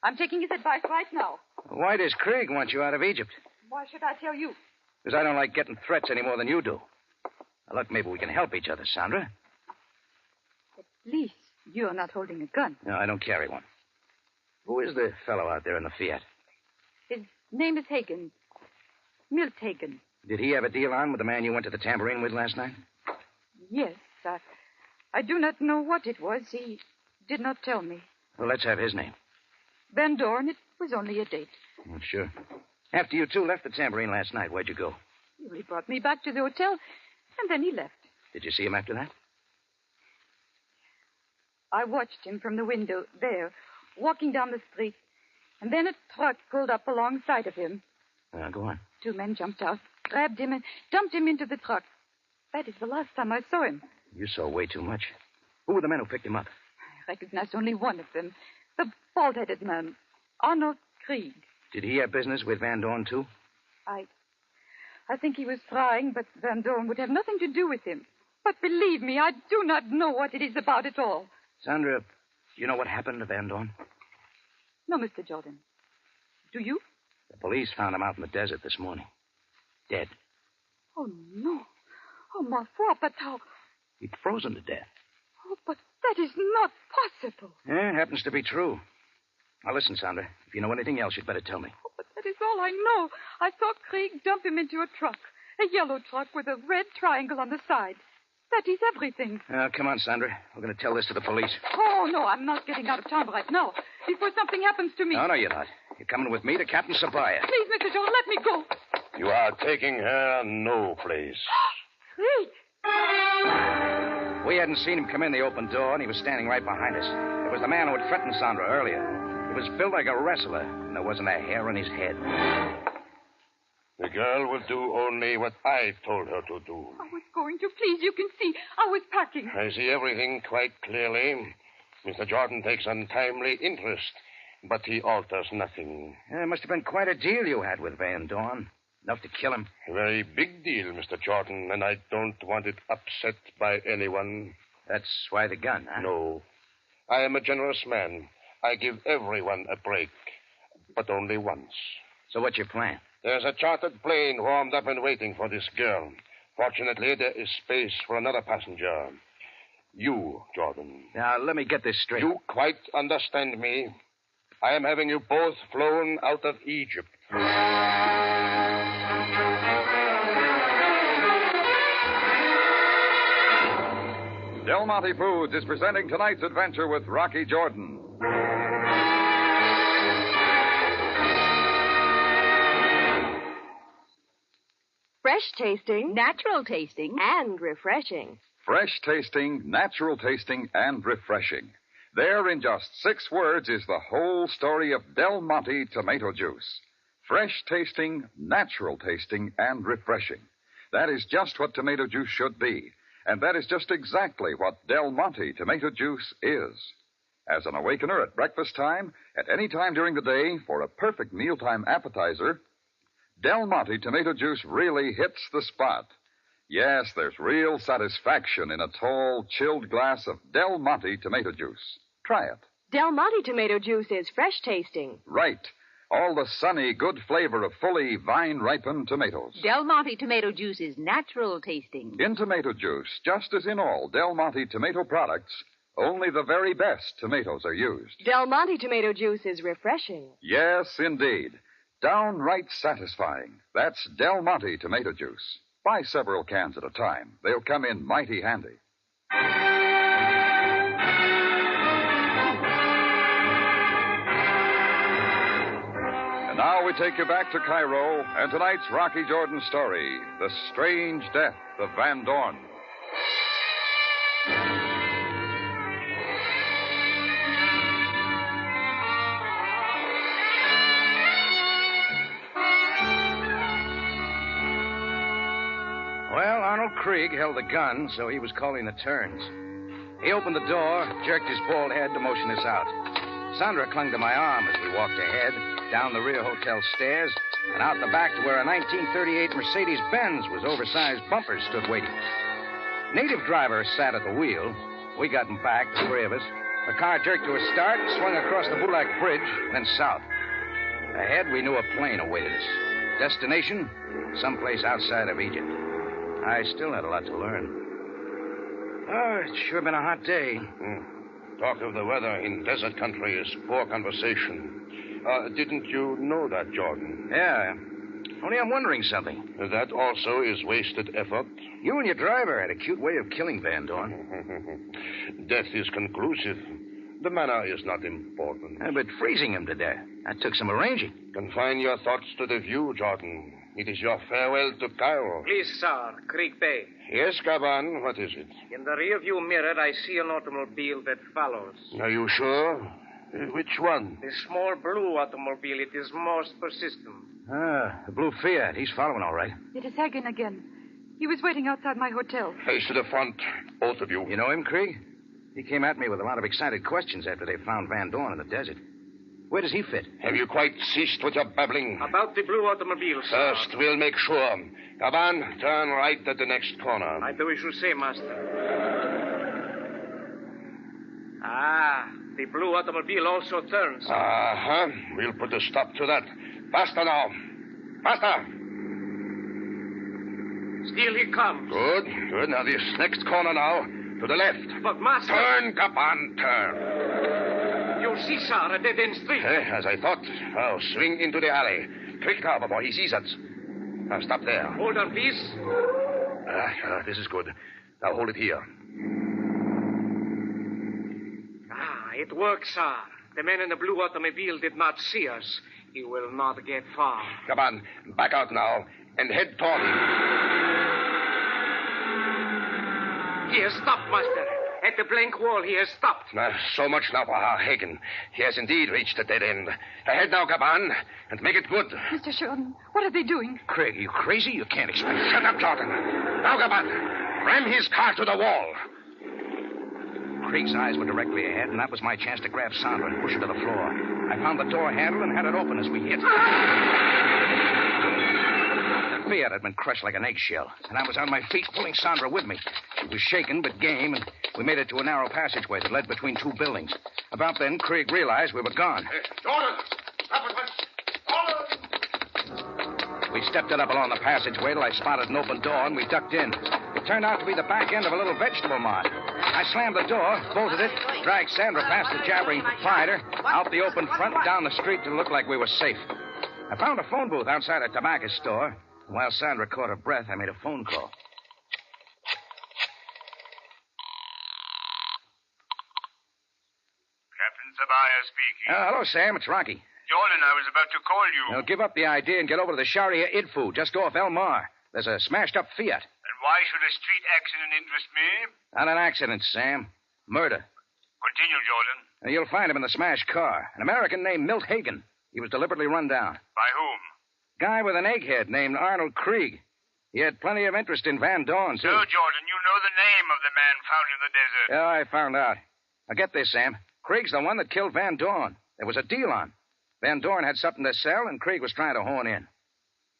I'm taking his advice right now.
Why does Krieg want you out of Egypt?
Why should I tell you?
Because I don't like getting threats any more than you do. Now, look, maybe we can help each other, Sandra.
At least you're not holding a gun.
No, I don't carry one. Who is the fellow out there in the Fiat?
His name is Hagen. Milt Hagen.
Did he have a deal on with the man you went to the tambourine with last night?
Yes. I do not know what it was. He did not tell me.
Well, let's have his name.
Van Dorn. It was only a date.
Oh, sure. After you two left the tambourine last night, where'd you go?
He brought me back to the hotel.
And then he left.
Did you see him after that?
I watched him from the window there, walking down the street. And then a truck pulled up alongside of him.
Go on.
2 men jumped out, grabbed him, and dumped him into the truck. That is the last time I saw him.
You saw way too much. Who were the men who picked him up?
I recognized only one of them. The bald-headed man, Arnold Krieg.
Did he have business with Van Dorn, too?
I think he was trying, but Van Dorn would have nothing to do with him. But believe me, I do not know what it is about at all.
Sandra, do you know what happened to Van Dorn?
No, Mr. Jordan. Do you?
The police found him out in the desert this morning. Dead.
Oh, no. Oh, ma foi, but how...
He'd frozen to death.
Oh, but that is not possible.
Yeah, it happens to be true. Now, listen, Sandra. If you know anything else, you'd better tell me.
Oh, but that is all I know. I saw Krieg dump him into a truck. A yellow truck with a red triangle on the side. That is everything.
Come on, Sandra. We're going to tell this to the police.
Oh, no, I'm not getting out of town right now. Before something happens to me.
No, you're not. You're coming with me to Captain Sabaya.
Please, Mr. Jordan, let me go.
You are taking her no place.
Krieg!
We hadn't seen him come in the open door, and he was standing right behind us. It was the man who had threatened Sandra earlier. He was built like a wrestler, and there wasn't a hair on his head.
The girl will do only what I told her to do.
I was going to. Please, you can see. I was packing.
I see everything quite clearly. Mr. Jordan takes untimely interest, but he alters nothing.
It must have been quite a deal you had with Van Dorn. Enough to kill him.
A very big deal, Mr. Jordan, and I don't want it upset by anyone.
That's why the gun, huh?
No. I am a generous man. I give everyone a break, but only once.
So what's your plan?
There's a chartered plane warmed up and waiting for this girl. Fortunately, there is space for another passenger. You, Jordan.
Now, let me get this straight.
You quite understand me. I am having you both flown out of Egypt.
Del Monte Foods is presenting tonight's adventure with Rocky Jordan.
Fresh tasting, natural tasting, and refreshing.
Fresh tasting, natural tasting, and refreshing. There, in just 6 words, is the whole story of Del Monte tomato juice. Fresh tasting, natural tasting, and refreshing. That is just what tomato juice should be. And that is just exactly what Del Monte tomato juice is. As an awakener at breakfast time, at any time during the day, for a perfect mealtime appetizer, Del Monte tomato juice really hits the spot. Yes, there's real satisfaction in a tall, chilled glass of Del Monte tomato juice. Try it.
Del Monte tomato juice is fresh tasting.
Right. All the sunny, good flavor of fully vine-ripened tomatoes.
Del Monte tomato juice is natural tasting.
In tomato juice, just as in all Del Monte tomato products, only the very best tomatoes are used.
Del Monte tomato juice is refreshing.
Yes, indeed. Downright satisfying. That's Del Monte tomato juice. Buy several cans at a time. They'll come in mighty handy. And now we take you back to Cairo and tonight's Rocky Jordan story, The Strange Death of Van Dorn.
Well, Arnold Krieg held the gun, so he was calling the turns. He opened the door, jerked his bald head to motion us out. Sandra clung to my arm as we walked ahead, down the rear hotel stairs, and out the back to where a 1938 Mercedes-Benz with oversized bumpers stood waiting. Native driver sat at the wheel. We got him back, the 3 of us. The car jerked to a start, swung across the Bulak Bridge, then south. Ahead, we knew a plane awaited us. Destination? Someplace outside of Egypt. I still had a lot to learn. Oh, it's sure been a hot day.
Talk of the weather in desert country is poor conversation. Didn't you know that, Jordan?
Yeah. Only I'm wondering something.
That also is wasted effort.
You and your driver had a cute way of killing Van Dorn.
Death is conclusive. The manner is not important.
But freezing him to death, that took some arranging.
Confine your thoughts to the view, Jordan. It is your farewell to Cairo.
Please, sir. Creek Bay.
Yes, Gaban, what is it?
In the rearview mirror, I see an automobile that follows.
Are you sure? Which one?
The small blue automobile. It is most persistent.
Ah, the blue Fiat. He's following all right.
It is Hagen again. He was waiting outside my hotel.
Face to the front, both of you.
You know him, Krieg? He came at me with a lot of excited questions after they found Van Dorn in the desert. Where does he fit?
Have you quite ceased with your babbling?
About the blue automobile, sir.
First, we'll make sure. Gaban, turn right at the next corner.
I do as you say, master. Ah, the blue automobile also turns.
Uh-huh. We'll put a stop to that. Faster now. Faster.
Still he comes.
Good, good. Now this next corner now. To the left.
But, master...
Turn, Gaban, turn.
You see, sir, a dead-end street.
As I thought. Now, swing into the alley. Quick now, before he sees us. Now, stop there.
Hold on, please.
This is good. Now, hold it here.
Ah, it works, sir. The man in the blue automobile did not see us. He will not get far.
Come on. Back out now and head toward him.
He has stopped, master. At the blank wall, he has stopped.
So much now for our Hagen. He has indeed reached the dead end. Ahead now, Gaban, and make it good.
Mr. Jordan, what are they doing?
Craig, are you crazy? You can't expect...
Shut up, Jordan. Now, Gaban, ram his car to the wall.
Craig's eyes were directly ahead, and that was my chance to grab Sandra and push her to the floor. I found the door handle and had it open as we hit. The Fiat had been crushed like an eggshell, and I was on my feet pulling Sandra with me. She was shaken but game, and we made it to a narrow passageway that led between two buildings. About then, Craig realized we were gone.
Jordan! Stop at once!
We stepped it up along the passageway till I spotted an open door, and we ducked in. It turned out to be the back end of a little vegetable mart. I slammed the door, bolted it, dragged Sandra past the jabbering proprietor, out the open front and down the street to look like we were safe. I found a phone booth outside a tobacco store. And while Sandra caught her breath, I made a phone call.
Captain Sabaya speaking.
Hello, Sam. It's Rocky.
Jordan, I was about to call you.
Now, give up the idea and get over to the Sharia Idfu, just off El Mar. There's a smashed-up Fiat.
And why should a street accident interest me?
Not an accident, Sam. Murder.
Continue, Jordan.
Now, you'll find him in the smashed car. An American named Milt Hagen. He was deliberately run down.
By whom?
Guy with an egghead named Arnold Krieg. He had plenty of interest in Van Dorn, too.
So, Jordan, you know the name of the man found in the desert.
Yeah, I found out. Now, get this, Sam. Krieg's the one that killed Van Dorn. There was a deal on. Van Dorn had something to sell, and Krieg was trying to horn in.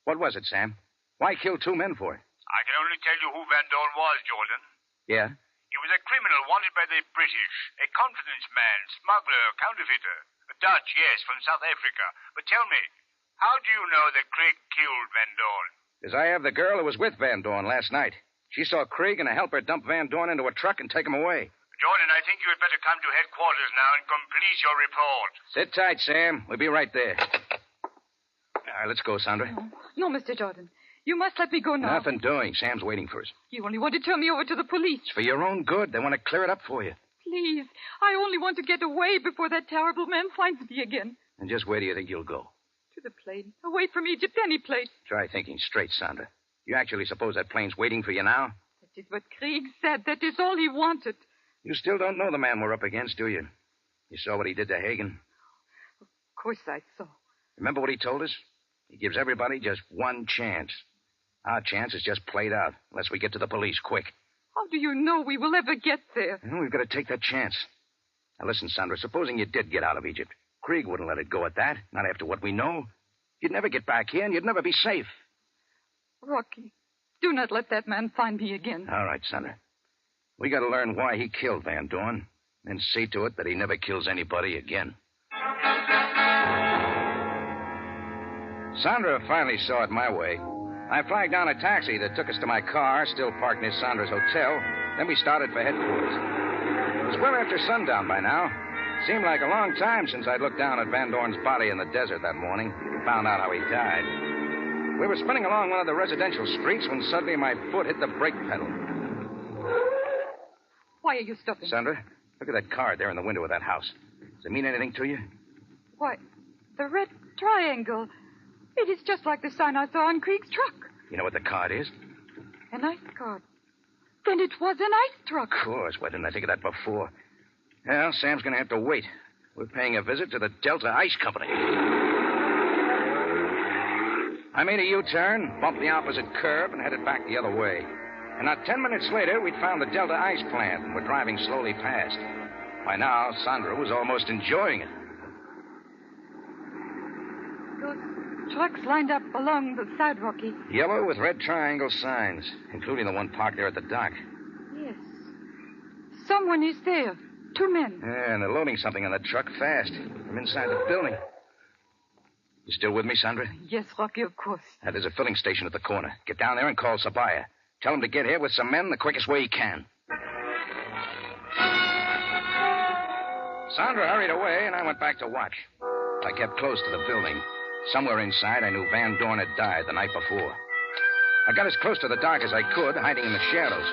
What was it, Sam? Why kill two men for it?
I can only tell you who Van Dorn was, Jordan.
Yeah?
He was a criminal wanted by the British. A confidence man, smuggler, counterfeiter. A Dutch, yes, from South Africa. But tell me, how do you know that Krieg killed Van Dorn?
Because I have the girl who was with Van Dorn last night. She saw Krieg and a helper dump Van Dorn into a truck and take him away.
Jordan, I think you had better come to headquarters now and complete your report.
Sit tight, Sam. We'll be right there. All right, let's go, Sandra.
No, Mr. Jordan. You must let me go now.
Nothing doing. Sam's waiting for us.
You only want to turn me over to the police.
It's for your own good. They want to clear it up for you.
Please. I only want to get away before that terrible man finds me again.
And just where do you think you'll go?
To the plane. Away from Egypt, any place.
Try thinking straight, Sandra. You actually suppose that plane's waiting for you now?
That is what Krieg said. That is all he wanted.
You still don't know the man we're up against, do you? You saw what he did to Hagen.
Of course I saw.
Remember what he told us? He gives everybody just one chance. Our chance is just played out, unless we get to the police quick.
How do you know we will ever get there?
We've got to take that chance. Now, listen, Sandra, supposing you did get out of Egypt. Krieg wouldn't let it go at that, not after what we know. You'd never get back here, and you'd never be safe.
Rocky, do not let that man find me again.
All right, Sandra. We got to learn why he killed Van Dorn, and see to it that he never kills anybody again. Sandra finally saw it my way. I flagged down a taxi that took us to my car, still parked near Sandra's hotel. Then we started for headquarters. It was well after sundown by now. Seemed like a long time since I'd looked down at Van Dorn's body in the desert that morning and found out how he died. We were spinning along one of the residential streets when suddenly my foot hit the brake pedal.
Why are you stopping?
Sandra, look at that card there in the window of that house. Does it mean anything to you?
Why, the red triangle. It is just like the sign I saw on Krieg's truck.
You know what the card is?
An ice card. Then it was an ice truck.
Of course. Why didn't I think of that before? Well, Sam's going to have to wait. We're paying a visit to the Delta Ice Company. I made a U-turn, bumped the opposite curve, and headed back the other way. And not 10 minutes later, we'd found the Delta Ice plant and were driving slowly past. By now, Sandra was almost enjoying it.
Those trucks lined up along the side, Rocky.
Yellow with red triangle signs, including the one parked there at the dock.
Yes. Someone is there. 2 men.
Yeah, and they're loading something on the truck fast from inside the building. You still with me, Sandra?
Yes, Rocky, of course.
There's a filling station at the corner. Get down there and call Sabaya. Tell him to get here with some men the quickest way he can. Sandra hurried away, and I went back to watch. I kept close to the building. Somewhere inside, I knew Van Dorn had died the night before. I got as close to the dock as I could, hiding in the shadows.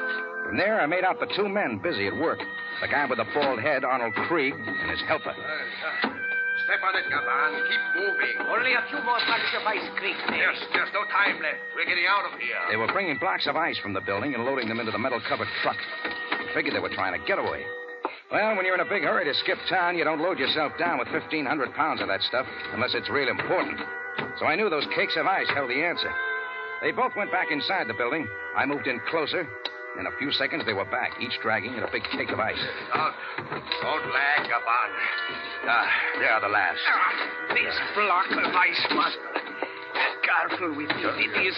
From there, I made out the 2 men busy at work. The guy with the bald head, Arnold Krieg, and his helper.
Step on it, Gaban. Keep moving.
Only a few more blocks of ice, Krieg.
There's no time left. We're getting out of here.
They were bringing blocks of ice from the building and loading them into the metal-covered truck. I figured they were trying to get away. Well, when you're in a big hurry to skip town, you don't load yourself down with 1,500 pounds of that stuff unless it's real important. So I knew those cakes of ice held the answer. They both went back inside the building. I moved in closer. In a few seconds, they were back, each dragging a big cake of ice.
Don't lag, Gaban. They are the last.
This block of ice must... Careful with it. It is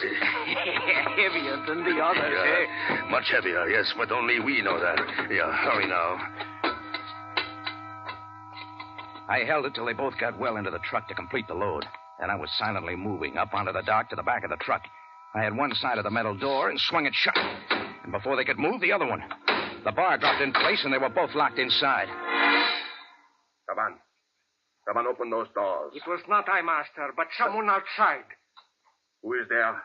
heavier than the others, eh?
Much heavier, yes, but only we know that. Yeah, hurry now.
I held it till they both got well into the truck to complete the load. Then I was silently moving up onto the dock to the back of the truck. I had one side of the metal door and swung it shut. And before they could move, the other one. The bar dropped in place, and they were both locked inside.
Gaban, open those doors.
It was not I, Master, but someone outside.
Who is there?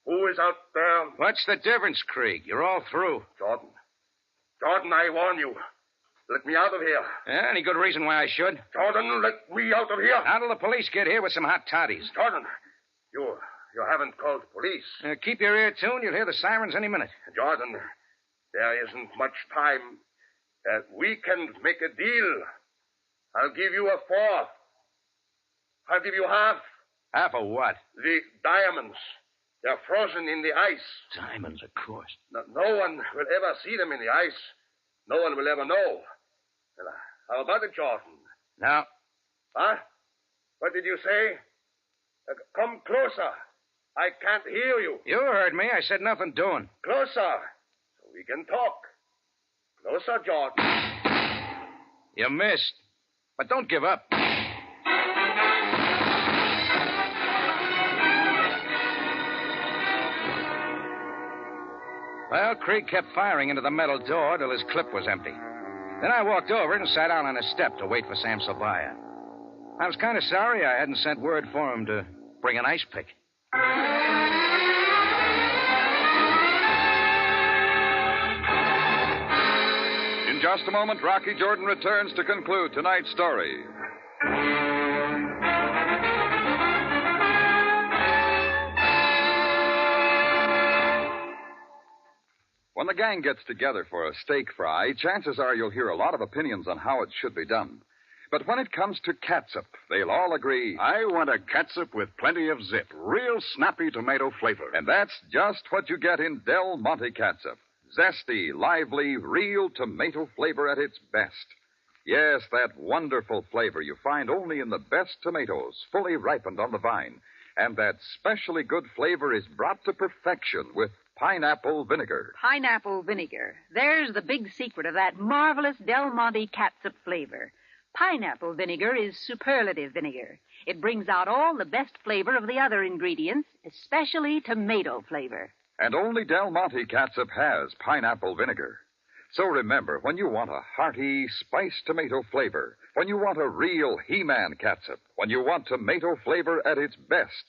Who is out there?
What's the difference, Krieg? You're all through.
Jordan, I warn you. Let me out of here.
Yeah, any good reason why I should?
Jordan, let me out of here.
How till the police get here with some hot toddies?
Jordan, you haven't called police.
Keep your ear tuned. You'll hear the sirens any minute.
Jordan, there isn't much time. We can make a deal. I'll give you a fourth. I'll give you half.
Half of what?
The diamonds. They're frozen in the ice.
Diamonds, of course.
No one will ever see them in the ice. No one will ever know. Well, how about it, Jordan?
No.
Huh? What did you say? Come closer. I can't hear you.
You heard me. I said nothing doing.
Closer, so we can talk. Closer, Jordan.
You missed. But don't give up. Well, Krieg kept firing into the metal door till his clip was empty. Then I walked over and sat down on a step to wait for Sam Sabaya. I was kind of sorry I hadn't sent word for him to bring an ice pick.
In just a moment, Rocky Jordan returns to conclude tonight's story. When the gang gets together for a steak fry, chances are you'll hear a lot of opinions on how it should be done. But when it comes to catsup, they'll all agree.
I want a catsup with plenty of zip. Real snappy tomato flavor.
And that's just what you get in Del Monte catsup. Zesty, lively, real tomato flavor at its best. Yes, that wonderful flavor you find only in the best tomatoes, fully ripened on the vine. And that specially good flavor is brought to perfection with pineapple vinegar.
Pineapple vinegar. There's the big secret of that marvelous Del Monte catsup flavor. Pineapple vinegar is superlative vinegar. It brings out all the best flavor of the other ingredients, especially tomato flavor.
And only Del Monte catsup has pineapple vinegar. So remember, when you want a hearty, spiced tomato flavor, when you want a real He-Man catsup, when you want tomato flavor at its best,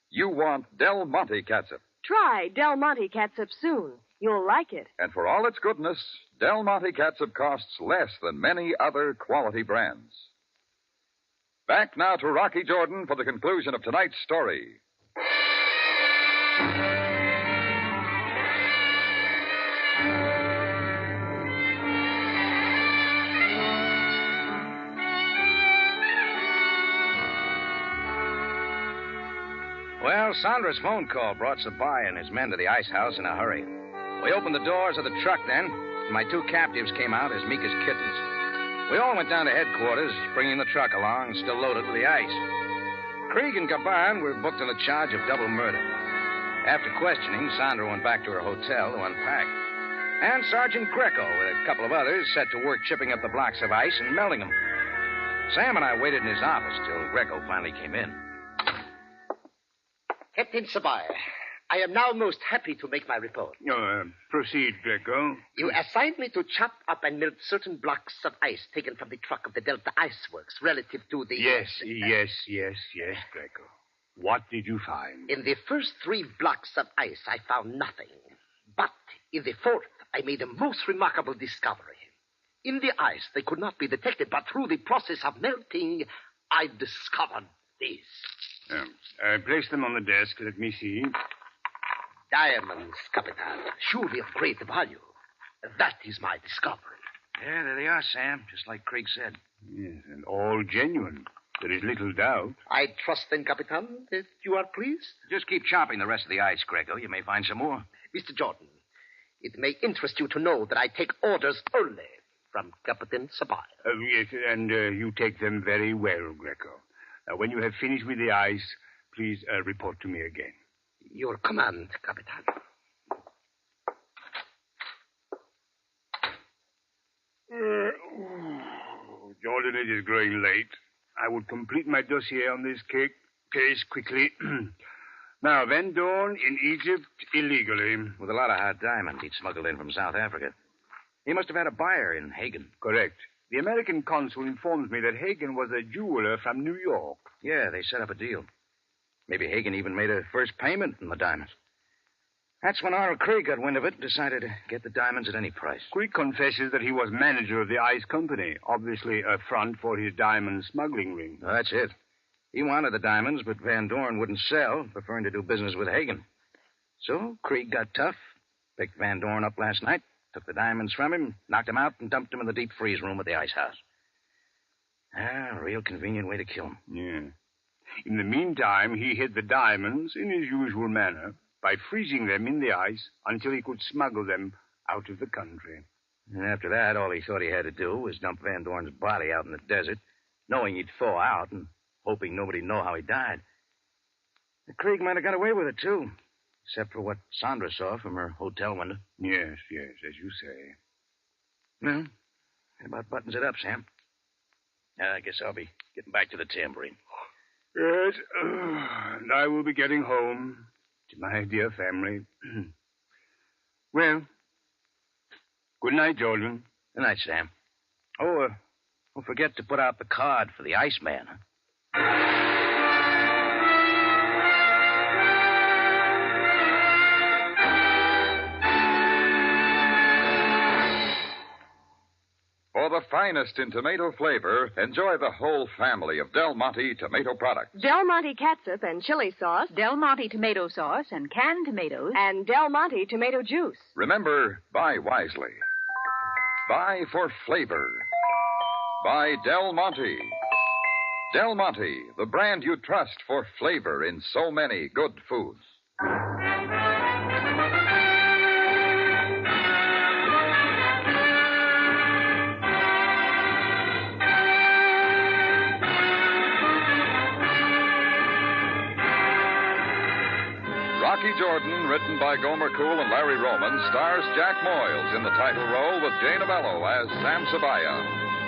you want Del Monte catsup.
Try Del Monte catsup soon. You'll like it.
And for all its goodness, Del Monte catsup costs less than many other quality brands. Back now to Rocky Jordan for the conclusion of tonight's story.
Well, Sandra's phone call brought Sabaya and his men to the ice house in a hurry. We opened the doors of the truck then, and my two captives came out as meek as kittens. We all went down to headquarters, bringing the truck along, still loaded with the ice. Krieg and Gaban were booked on a charge of double murder. After questioning, Sandra went back to her hotel to unpack. And Sergeant Greco, with a couple of others, set to work chipping up the blocks of ice and melting them. Sam and I waited in his office till Greco finally came in.
Captain Sabaya, I am now most happy to make my report.
Proceed, Greco.
You assigned me to chop up and melt certain blocks of ice taken from the truck of the Delta Ice Works relative to the...
Yes, Greco. What did you find?
In the first 3 blocks of ice, I found nothing. But in the 4th, I made a most remarkable discovery. In the ice, they could not be detected, but through the process of melting, I discovered this.
Place them on the desk. Let me see.
Diamonds, Capitan. Surely of great value. That is my discovery.
Yeah, there they are, Sam, just like Krieg said.
Yes, and all genuine. There is little doubt.
I trust then, Capitan, that you are pleased?
Just keep chopping the rest of the ice, Greco. You may find some more.
Mr. Jordan, it may interest you to know that I take orders only from Captain Sabaya.
Yes, and you take them very well, Greco. When you have finished with the ice, please report to me again.
Your command, Capitan.
Jordan, it is growing late. I would complete my dossier on this case quickly. Now, Van Dorn in Egypt illegally.
With a lot of hard diamonds he'd smuggled in from South Africa. He must have had a buyer in Hagen.
Correct. The American consul informs me that Hagen was a jeweler from New York.
Yeah, they set up a deal. Maybe Hagen even made a first payment in the diamonds. That's when Arnold Krieg got wind of it and decided to get the diamonds at any price.
Krieg confesses that he was manager of the ice company, obviously a front for his diamond smuggling ring.
Oh, that's it. He wanted the diamonds, but Van Dorn wouldn't sell, preferring to do business with Hagen. So Krieg got tough, picked Van Dorn up last night, took the diamonds from him, knocked him out, and dumped him in the deep freeze room at the ice house. A real convenient way to kill him.
Yeah. In the meantime, he hid the diamonds in his usual manner by freezing them in the ice until he could smuggle them out of the country.
And after that, all he thought he had to do was dump Van Dorn's body out in the desert, knowing he'd thaw out and hoping nobody'd know how he died. The Krieg might have got away with it, too, except for what Sandra saw from her hotel window.
Yes, as you say.
Well, that about buttons it up, Sam. I guess I'll be getting back to the tambourine.
Yes, and I will be getting home to my dear family. Well, good night, Jordan.
Good night, Sam. Oh, don't forget to put out the card for the Iceman, huh?
For the finest in tomato flavor, enjoy the whole family of Del Monte tomato products.
Del Monte catsup and chili sauce.
Del Monte tomato sauce and canned tomatoes.
And Del Monte tomato juice.
Remember, buy wisely. Buy for flavor. Buy Del Monte. Del Monte, the brand you trust for flavor in so many good foods. Rocky Jordan, written by Gomer Cool and Larry Roman, stars Jack Moyles in the title role with Jane Amello as Sam Sabaya,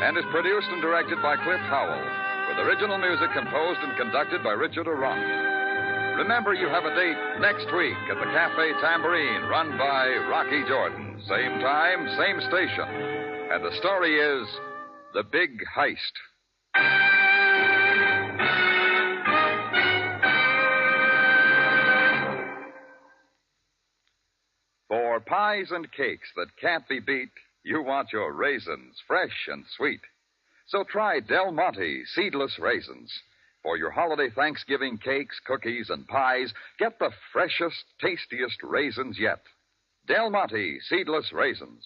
and is produced and directed by Cliff Howell, with original music composed and conducted by Richard Arant. Remember, you have a date next week at the Cafe Tambourine, run by Rocky Jordan. Same time, same station. And the story is The Big Heist. For pies and cakes that can't be beat, you want your raisins fresh and sweet. So try Del Monte seedless raisins. For your holiday Thanksgiving cakes, cookies, and pies, get the freshest, tastiest raisins yet. Del Monte seedless raisins.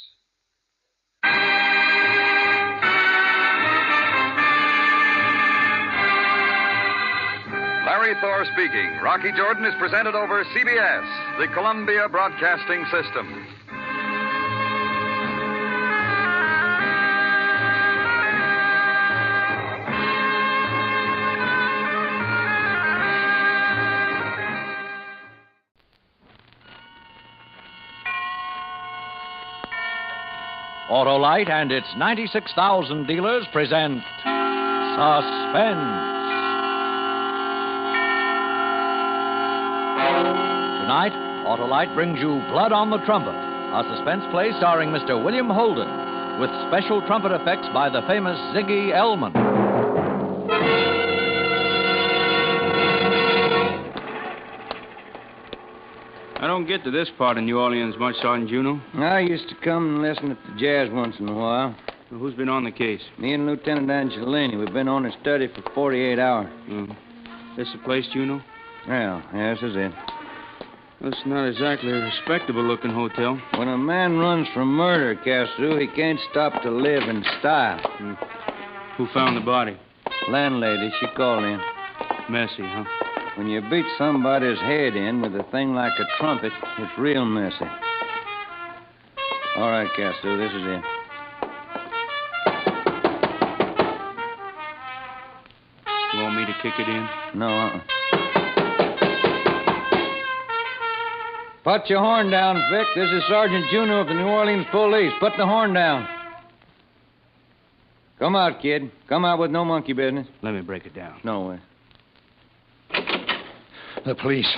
Larry Thor speaking. Rocky Jordan is presented over CBS, the Columbia Broadcasting System.
Autolite and its 96,000 dealers present Suspense. Tonight, Autolite brings you Blood on the Trumpet, a suspense play starring Mr. William Holden, with special trumpet effects by the famous Ziggy Elman.
I don't get to this part of New Orleans much, Sergeant Juno.
I used to come and listen to the jazz once in a while.
Well, who's been on the case?
Me and Lieutenant Angelini. We've been on a study for 48 hours.
This the place, Juno?
Well, yes, this is it.
Well, it's not exactly a respectable-looking hotel.
When a man runs from murder, Castro, he can't stop to live in style.
Who found the body?
Landlady. She called in.
Messy, huh?
When you beat somebody's head in with a thing like a trumpet, it's real messy. All right, Castro, this is it.
You want me to kick it in?
No, Put your horn down, Vic. This is Sergeant Juno of the New Orleans Police. Put the horn down. Come out, kid. Come out with no monkey business.
Let me break it down.
No way.
The police.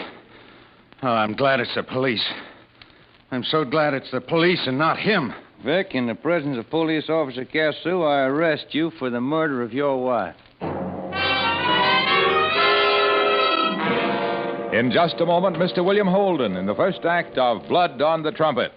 Oh, I'm glad it's the police. I'm so glad it's the police and not him.
Vic, in the presence of Police Officer Cassou, I arrest you for the murder of your wife.
In just a moment, Mr. William Holden in the first act of Blood on the Trumpet.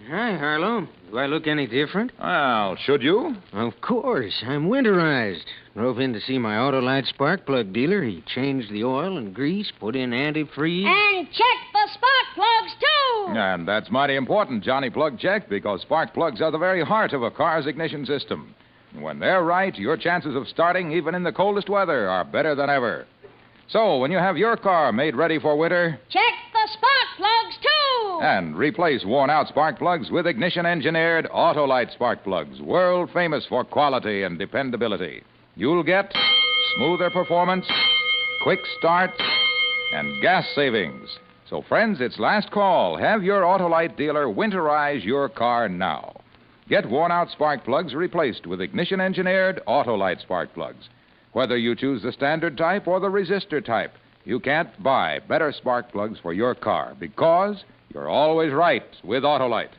Hi, Harlow. Do I look any different?
Well, should you?
Of course. I'm winterized. Drove in to see my Autolite spark plug dealer. He changed the oil and grease, put in antifreeze.
And check the spark plugs, too!
And that's mighty important, Johnny Plug check, because spark plugs are the very heart of a car's ignition system. When they're right, your chances of starting, even in the coldest weather, are better than ever. So, when you have your car made ready for winter,
check the spark plugs, too!
And replace worn-out spark plugs with ignition-engineered Autolite spark plugs, world famous for quality and dependability. You'll get smoother performance, quick start, and gas savings. So, friends, it's last call. Have your Autolite dealer winterize your car now. Get worn-out spark plugs replaced with ignition-engineered Autolite spark plugs. Whether you choose the standard type or the resistor type, you can't buy better spark plugs for your car because you're always right with Autolite.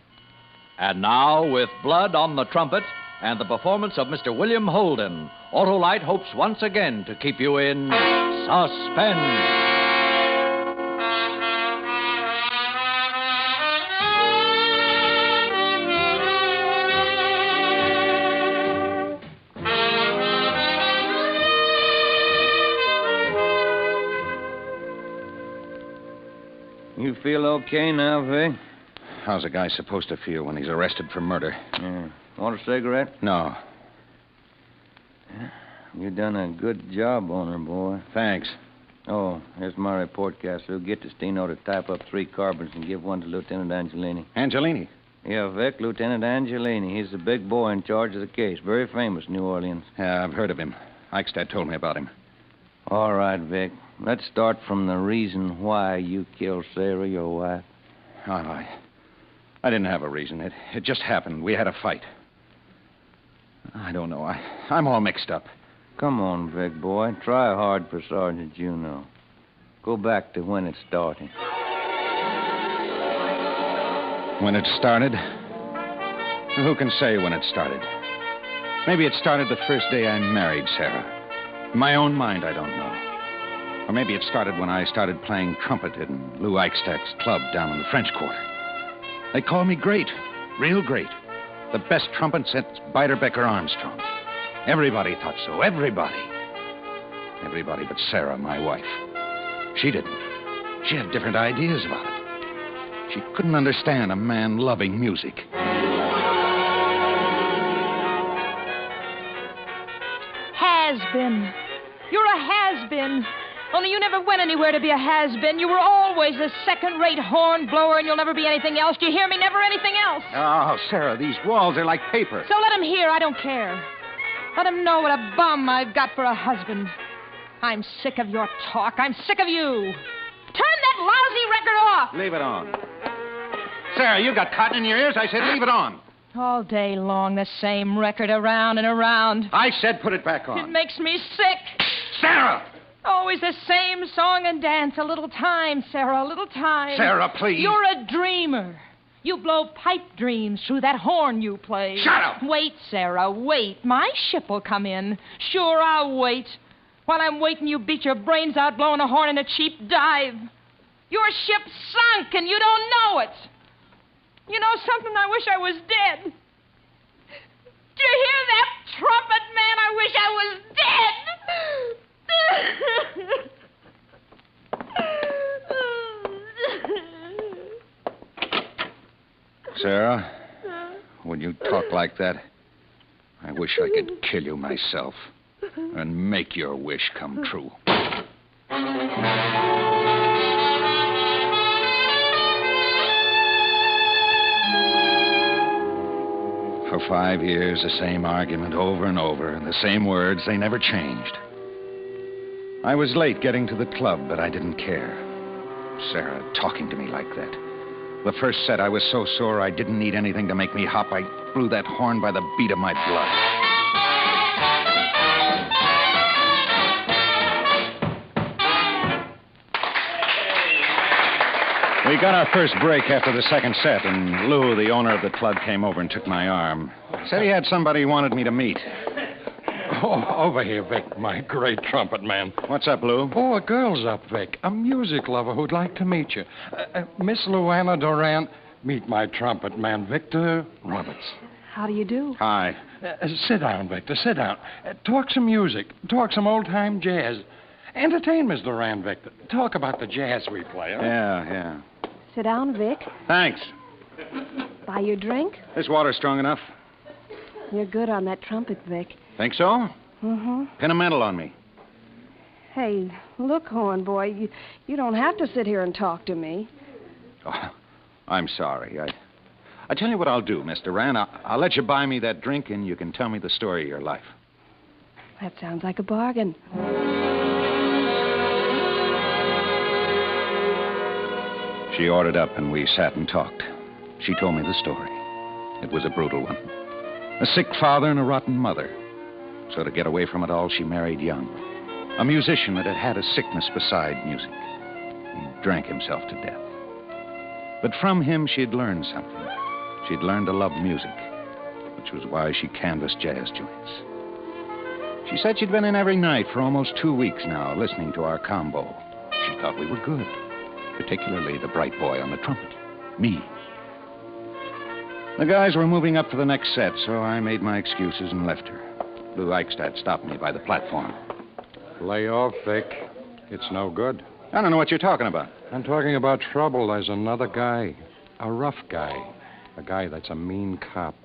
And now, with Blood on the Trumpet and the performance of Mr. William Holden, Autolite hopes once again to keep you in suspense.
You feel okay now, Vic?
How's a guy supposed to feel when he's arrested for murder?
Yeah. Want a cigarette?
No.
You done a good job on her, boy.
Thanks.
Oh, here's my report, Castro. Get to Steno to type up 3 carbons and give one to Lieutenant Angelini.
Angelini?
Yeah, Vic, Lieutenant Angelini. He's the big boy in charge of the case. Very famous in New Orleans.
Yeah, I've heard of him. Eichstadt told me about him.
All right, Vic. Let's start from the reason why you killed Sarah, your wife.
Oh, I didn't have a reason. It just happened. We had a fight. I don't know. I'm all mixed up.
Come on, Vic, boy. Try hard for Sergeant Juno. Go back to when it started.
When it started? Who can say when it started? Maybe it started the first day I married Sarah. In my own mind, I don't know. Or maybe it started when I started playing trumpet in Lou Eichstadt's club down in the French Quarter. They call me great, real great. The best trumpet since Beiderbecke Armstrong. Everybody thought so. Everybody. Everybody but Sarah, my wife. She didn't. She had different ideas about it. She couldn't understand a man loving music.
Has-been. You're a has-been. Only you never went anywhere to be a has-been. You were always a second-rate horn blower, and you'll never be anything else. Do you hear me? Never anything else.
Oh, Sarah, these walls are like paper.
So let him hear. I don't care. Let him know what a bum I've got for a husband. I'm sick of your talk. I'm sick of you. Turn that lousy record off.
Leave it on. Sarah, you got cotton in your ears. I said leave it on.
All day long, the same record around and around.
I said put it back on.
It makes me sick.
Sarah!
Always the same song and dance. A little time, Sarah, a little time.
Sarah, please.
You're a dreamer. You blow pipe dreams through that horn you play.
Shut up!
Wait, Sarah, wait. My ship will come in. Sure, I'll wait. While I'm waiting, you beat your brains out blowing a horn in a cheap dive. Your ship's sunk, and you don't know it. You know something? I wish I was dead. Do you hear that trumpet, man? I wish I was dead.
Sarah, when you talk like that, I wish I could kill you myself and make your wish come true. For 5 years, the same argument over and over, and the same words. They never changed. I was late getting to the club, but I didn't care. Sarah talking to me like that. The first set, I was so sore I didn't need anything to make me hop. I blew that horn by the beat of my blood. We got our first break after the second set, and Lou, the owner of the club, came over and took my arm. Said he had somebody he wanted me to meet.
Oh, over here, Vic, my great trumpet man.
What's up, Lou?
Oh, a girl's up, Vic. A music lover who'd like to meet you. Miss Luana Durant, meet my trumpet man, Victor Roberts.
How do you do?
Hi.
Sit down, Victor, sit down. Talk some music. Talk some old-time jazz. Entertain Miss Durant, Victor. Talk about the jazz we play, huh?
Yeah.
Sit down, Vic.
Thanks.
Buy your drink?
This water's strong enough.
You're good on that trumpet, Vic.
Think so?
Mm-hmm.
Pin a medal on me.
Hey, look, Horn Boy, you don't have to sit here and talk to me.
Oh, I'm sorry. I tell you what I'll do, Miss Durant. I'll let you buy me that drink, and you can tell me the story of your life.
That sounds like a bargain.
She ordered up, and we sat and talked. She told me the story. It was a brutal one. A sick father and a rotten mother. So to get away from it all, she married young. A musician that had had a sickness beside music. He drank himself to death. But from him, she'd learned something. She'd learned to love music, which was why she canvassed jazz joints. She said she'd been in every night for almost 2 weeks now, listening to our combo. She thought we were good, particularly the bright boy on the trumpet, me. The guys were moving up for the next set, so I made my excuses and left her. Lou Eichstadt stopped me by the platform.
Lay off, Vic. It's no good.
I don't know what you're talking about.
I'm talking about trouble. There's another guy. A rough guy. A guy that's a mean cop.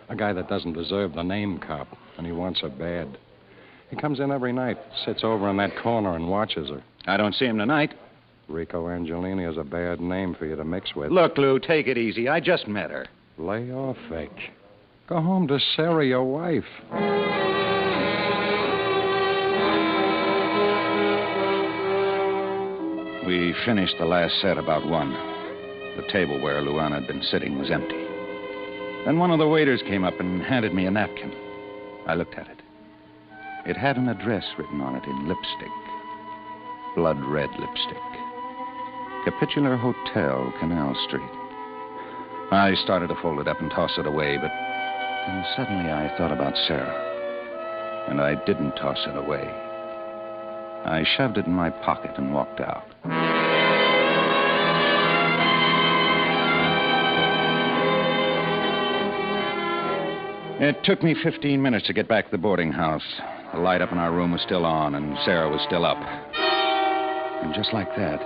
A guy that doesn't deserve the name cop, and he wants her bad. He comes in every night, sits over in that corner and watches her.
I don't see him tonight.
Rico Angelini is a bad name for you to mix with.
Look, Lou, take it easy. I just met her.
Lay off, Vic. Go home to Sarah, your wife.
We finished the last set about 1. The table where Luana had been sitting was empty. Then one of the waiters came up and handed me a napkin. I looked at it. It had an address written on it in lipstick. Blood red lipstick. Capitular Hotel, Canal Street. I started to fold it up and toss it away, but then suddenly I thought about Sarah. And I didn't toss it away. I shoved it in my pocket and walked out. It took me 15 minutes to get back to the boarding house. The light up in our room was still on, and Sarah was still up. And just like that,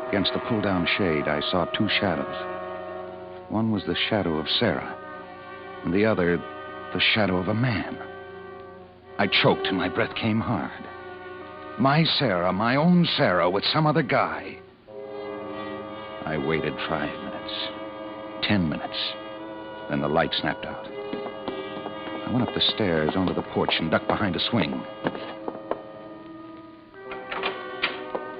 against the pull-down shade, I saw two shadows. One was the shadow of Sarah, and the other, the shadow of a man. I choked, and my breath came hard. My Sarah, my own Sarah, with some other guy. I waited 5 minutes, 10 minutes. Then the light snapped out. I went up the stairs onto the porch and ducked behind a swing.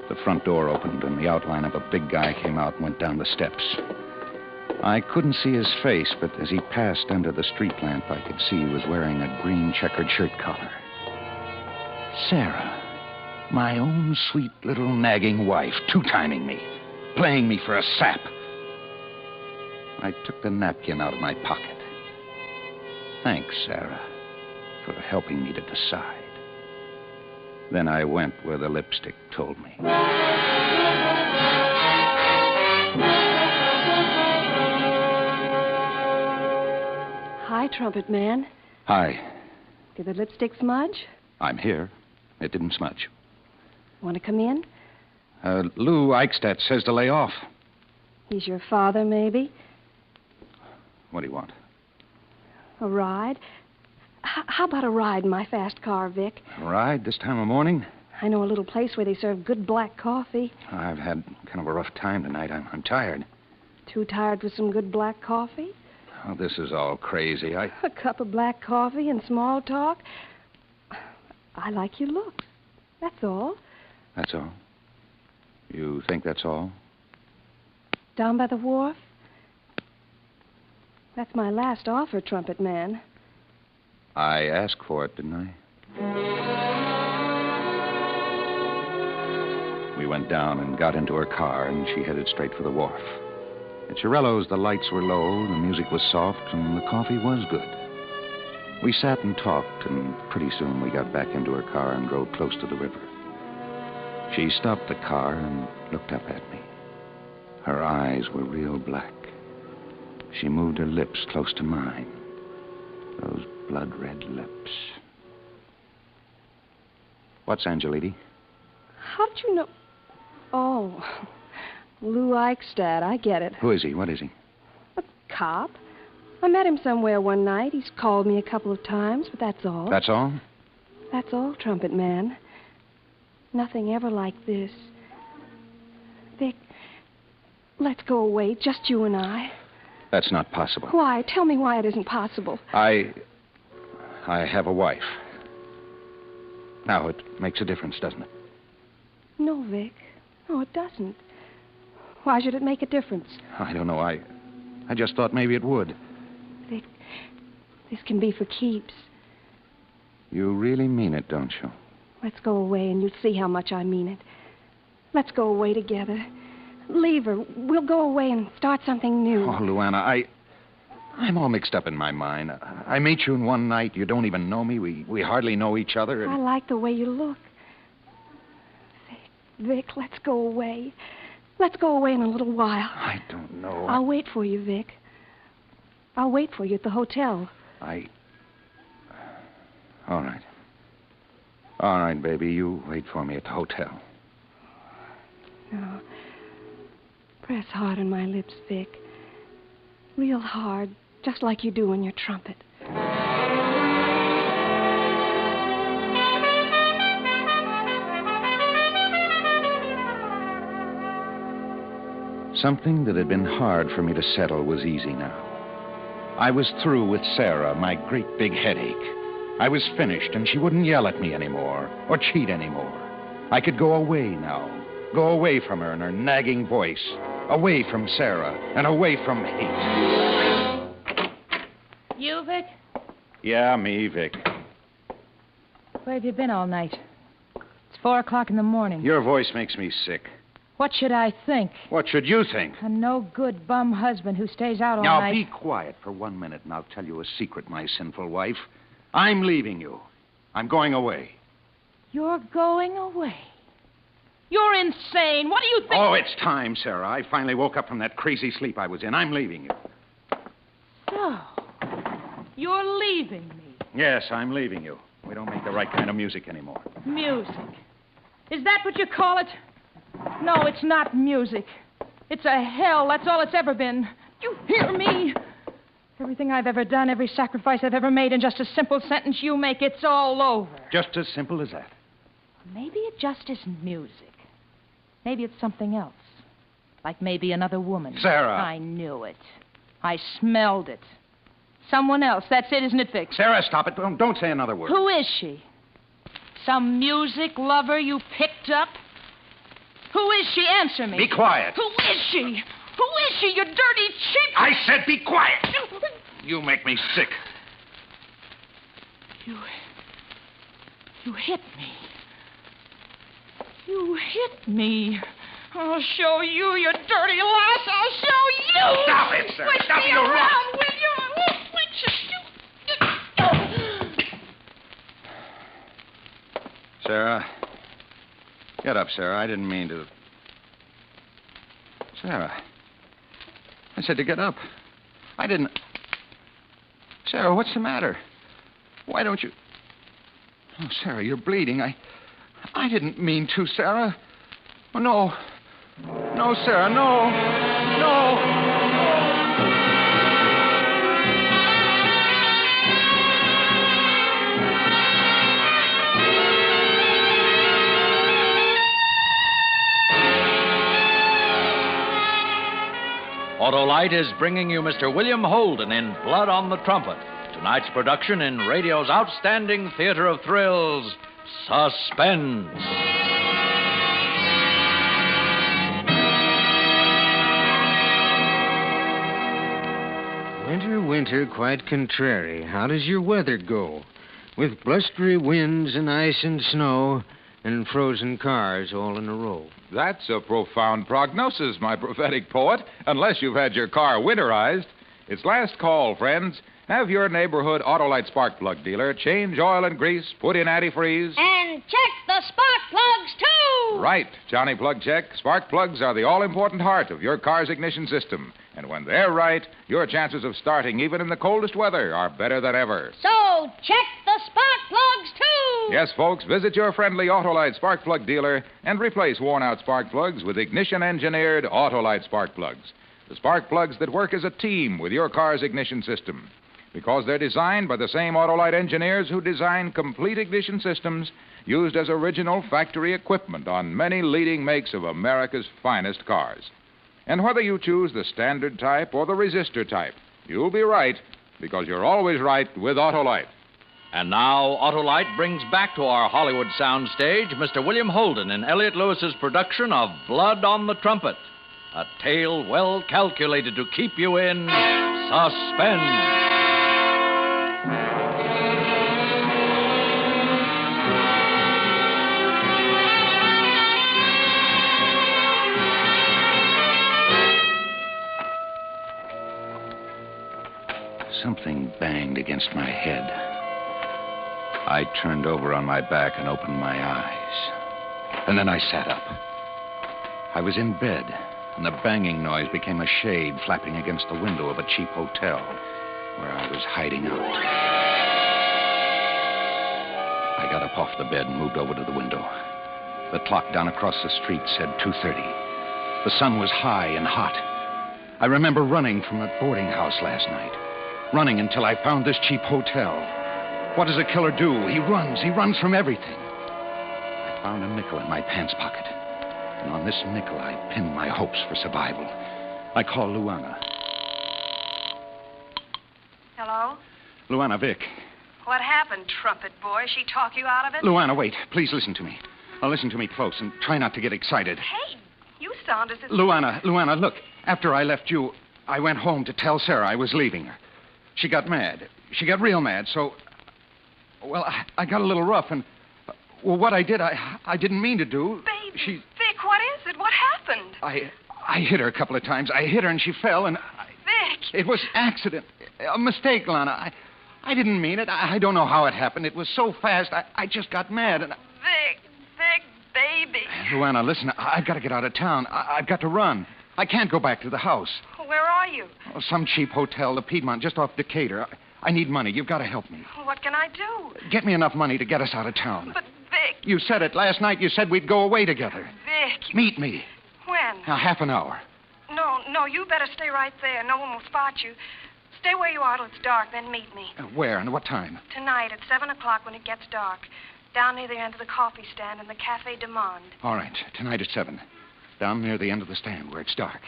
The front door opened, and the outline of a big guy came out and went down the steps. I couldn't see his face, but as he passed under the street lamp, I could see he was wearing a green checkered shirt collar. Sarah, my own sweet little nagging wife, two-timing me, playing me for a sap. I took the napkin out of my pocket. Thanks, Sarah, for helping me to decide. Then I went where the lipstick told me.
Hi, Trumpet Man.
Hi.
Did the lipstick smudge?
I'm here. It didn't smudge.
Want to come in?
Lou Eichstadt says to lay off.
He's your father, maybe?
What do you want?
A ride? How about a ride in my fast car, Vic?
A ride this time of morning?
I know a little place where they serve good black coffee.
I've had kind of a rough time tonight. I'm tired.
Too tired for some good black coffee?
Oh, this is all crazy.
A cup of black coffee and small talk? I like your looks. That's all.
That's all? You think that's all?
Down by the wharf? That's my last offer, Trumpet Man.
I asked for it, didn't I? We went down and got into her car, and she headed straight for the wharf. At Chiarello's, the lights were low, the music was soft, and the coffee was good. We sat and talked, and pretty soon we got back into her car and drove close to the river. She stopped the car and looked up at me. Her eyes were real black. She moved her lips close to mine. Those blood-red lips. What's Angeliti?
How did you know? Oh, Lou Eichstadt. I get it.
Who is he? What is he?
A cop. I met him somewhere one night. He's called me a couple of times, but that's all.
That's all?
That's all, Trumpet Man. Nothing ever like this. Vic, let's go away, just you and I.
That's not possible.
Why? Tell me why it isn't possible.
I have a wife. Now, it makes a difference, doesn't it?
No, Vic. No, it doesn't. Why should it make a difference?
I don't know. I just thought maybe it would.
Vic, this can be for keeps.
You really mean it, don't you?
Let's go away and you'll see how much I mean it. Let's go away together. Leave her. We'll go away and start something new.
Oh, Luana, I'm all mixed up in my mind. I meet you in one night. You don't even know me. We hardly know each other.
I like the way you look. Vic, let's go away. Let's go away in a little while.
I don't know.
I'll wait for you, Vic. I'll wait for you at the hotel.
All right. All right, baby. You wait for me at the hotel.
No. Press hard on my lips, Vic. Real hard, just like you do on your trumpet.
Something that had been hard for me to settle was easy now. I was through with Sarah, my great big headache. I was finished, and she wouldn't yell at me anymore or cheat anymore. I could go away now. Go away from her and her nagging voice. Away from Sarah and away from hate.
You, Vic?
Yeah, me, Vic.
Where have you been all night? It's 4:00 in the morning.
Your voice makes me sick.
What should I think?
What should you think?
A no-good bum husband who stays out all
now,
night.
Now, be quiet for 1 minute, and I'll tell you a secret, my sinful wife. I'm leaving you. I'm going away.
You're going away? You're insane. What do you think?
Oh, it's time, Sarah. I finally woke up from that crazy sleep I was in. I'm leaving you.
So, You're leaving me.
Yes, I'm leaving you. We don't make the right kind of music anymore.
Music. Is that what you call it? No, it's not music. It's a hell. That's all it's ever been. You hear me? Everything I've ever done, every sacrifice I've ever made in just a simple sentence you make, it's all over.
Just as simple as that.
Maybe it just isn't music. Maybe it's something else. Like maybe another woman.
Sarah.
I knew it. I smelled it. Someone else. That's it, isn't it, Vic?
Sarah, stop it. Don't say another word.
Who is she? Some music lover you picked up? Who is she? Answer me.
Be quiet.
Who is she? Who is she, you dirty cheat?
I said be quiet. You make me sick.
You hit me. You hit me. I'll show you, you dirty lass. I'll show you.
Stop it, sir.
Switch
Stop
me
you
around,
right.
will you? I won't switch you.
Sarah. Get up, Sarah. I didn't mean to. Sarah. I said to get up. I didn't. Sarah, what's the matter? Why don't you. Oh, Sarah, you're bleeding. I didn't mean to, Sarah. Oh, no. No, Sarah, no. No.
Autolite is bringing you Mr. William Holden in Blood on the Trumpet. Tonight's production in radio's outstanding theater of thrills, Suspense.
Winter, winter, quite contrary. How does your weather go? With blustery winds and ice and snow and frozen cars all in a row.
That's a profound prognosis, my prophetic poet, unless you've had your car winterized. It's last call, friends. Have your neighborhood Autolite spark plug dealer change oil and grease, put in antifreeze.
And check the spark plugs, too.
Right, Johnny Plug Check. Spark plugs are the all-important heart of your car's ignition system. And when they're right, your chances of starting even in the coldest weather are better than ever.
So check the spark plugs, too.
Yes, folks, visit your friendly Autolite spark plug dealer and replace worn-out spark plugs with ignition-engineered Autolite spark plugs. The spark plugs that work as a team with your car's ignition system. Because they're designed by the same Autolite engineers who design complete ignition systems used as original factory equipment on many leading makes of America's finest cars. And whether you choose the standard type or the resistor type, you'll be right, because you're always right with Autolite.
And now, Autolite brings back to our Hollywood soundstage Mr. William Holden in Elliott Lewis's production of Blood on the Trumpet, a tale well calculated to keep you in suspense.
Something banged against my head. I turned over on my back and opened my eyes. And then I sat up. I was in bed, and the banging noise became a shade flapping against the window of a cheap hotel where I was hiding out. I got up off the bed and moved over to the window. The clock down across the street said 2:30. The sun was high and hot. I remember running from a boarding house last night. Running until I found this cheap hotel. What does a killer do? He runs from everything. I found a nickel in my pants pocket. And on this nickel, I pinned my hopes for survival. I called Luana.
Hello?
Luana, Vic.
What happened, trumpet boy? She talk you out of it?
Luana, wait. Please listen to me. Listen to me close and try not to get excited.
Hey, you sound as if...
Luana, look. After I left you, I went home to tell Sarah I was leaving her. She got mad. She got real mad, so... Well, I got a little rough, and... Well, what I did, I didn't mean to do.
Baby, Vic, what is it? What happened?
I hit her a couple of times. I hit her, and she fell, and...
Vic!
It was accident. A mistake, Lana. I didn't mean it. I don't know how it happened. It was so fast, I just got mad, and...
Vic, baby.
Luana, listen, I've got to get out of town. I've got to run. I can't go back to the house.
Where are you?
Some cheap hotel, the Piedmont, just off Decatur. I need money. You've got to help me.
What can I do?
Get me enough money to get us out of town.
But, Vic.
You said it. Last night you said we'd go away together.
Vic.
Meet me.
When?
Now, half an hour.
No, you better stay right there. No one will spot you. Stay where you are till it's dark, then meet me.
Where and what time?
Tonight at 7 o'clock when it gets dark. Down near the end of the coffee stand in the Cafe de Monde.
All right. Tonight at 7. Down near the end of the stand where it's dark.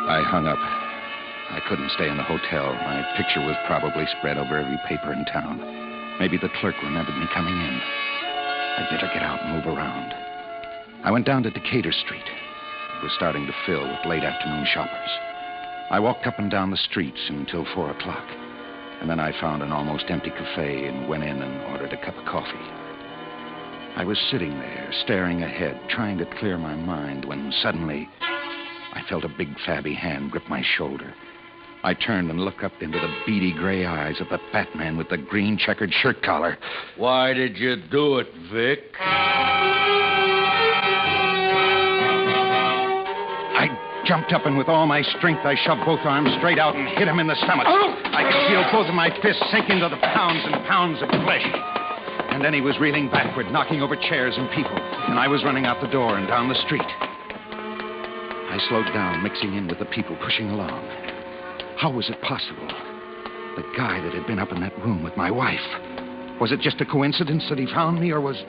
I hung up. I couldn't stay in the hotel. My picture was probably spread over every paper in town. Maybe the clerk remembered me coming in. I'd better get out and move around. I went down to Decatur Street. It was starting to fill with late afternoon shoppers. I walked up and down the streets until 4 o'clock. And then I found an almost empty cafe and went in and ordered a cup of coffee. I was sitting there, staring ahead, trying to clear my mind, when suddenly I felt a big, flabby hand grip my shoulder. I turned and looked up into the beady gray eyes of the fat man with the green checkered shirt collar.
Why did you do it, Vic?
I jumped up and with all my strength I shoved both arms straight out and hit him in the stomach. I could feel both of my fists sink into the pounds and pounds of flesh. And then he was reeling backward, knocking over chairs and people. And I was running out the door and down the street. I slowed down, mixing in with the people pushing along. How was it possible? The guy that had been up in that room with my wife. Was it just a coincidence that he found me, or was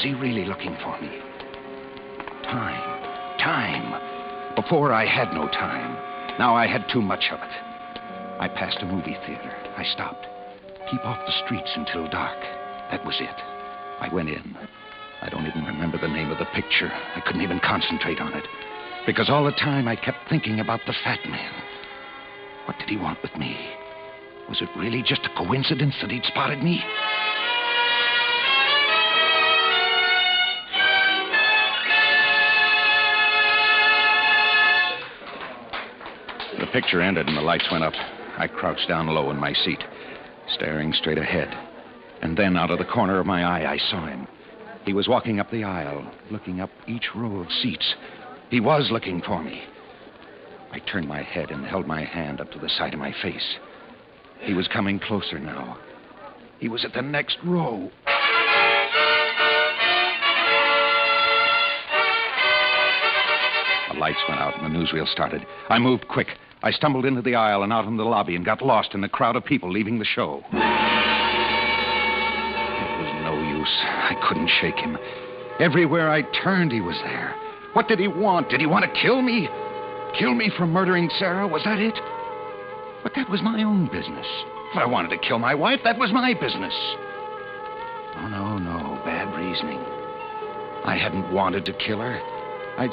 he really looking for me? Time. Before I had no time. Now I had too much of it. I passed a movie theater. I stopped. Keep off the streets until dark. That was it. I went in. I don't even remember the name of the picture. I couldn't even concentrate on it. Because all the time I kept thinking about the fat man. What did he want with me? Was it really just a coincidence that he'd spotted me? The picture ended and the lights went up. I crouched down low in my seat, staring straight ahead. And then out of the corner of my eye, I saw him. He was walking up the aisle, looking up each row of seats. He was looking for me. I turned my head and held my hand up to the side of my face. He was coming closer now. He was at the next row. The lights went out and the newsreel started. I moved quick. I stumbled into the aisle and out in the lobby and got lost in the crowd of people leaving the show. It was no use. I couldn't shake him. Everywhere I turned, he was there. What did he want? Did he want to kill me? Kill me for murdering Sarah? Was that it? But that was my own business. If I wanted to kill my wife, that was my business. Oh, no. Bad reasoning. I hadn't wanted to kill her. I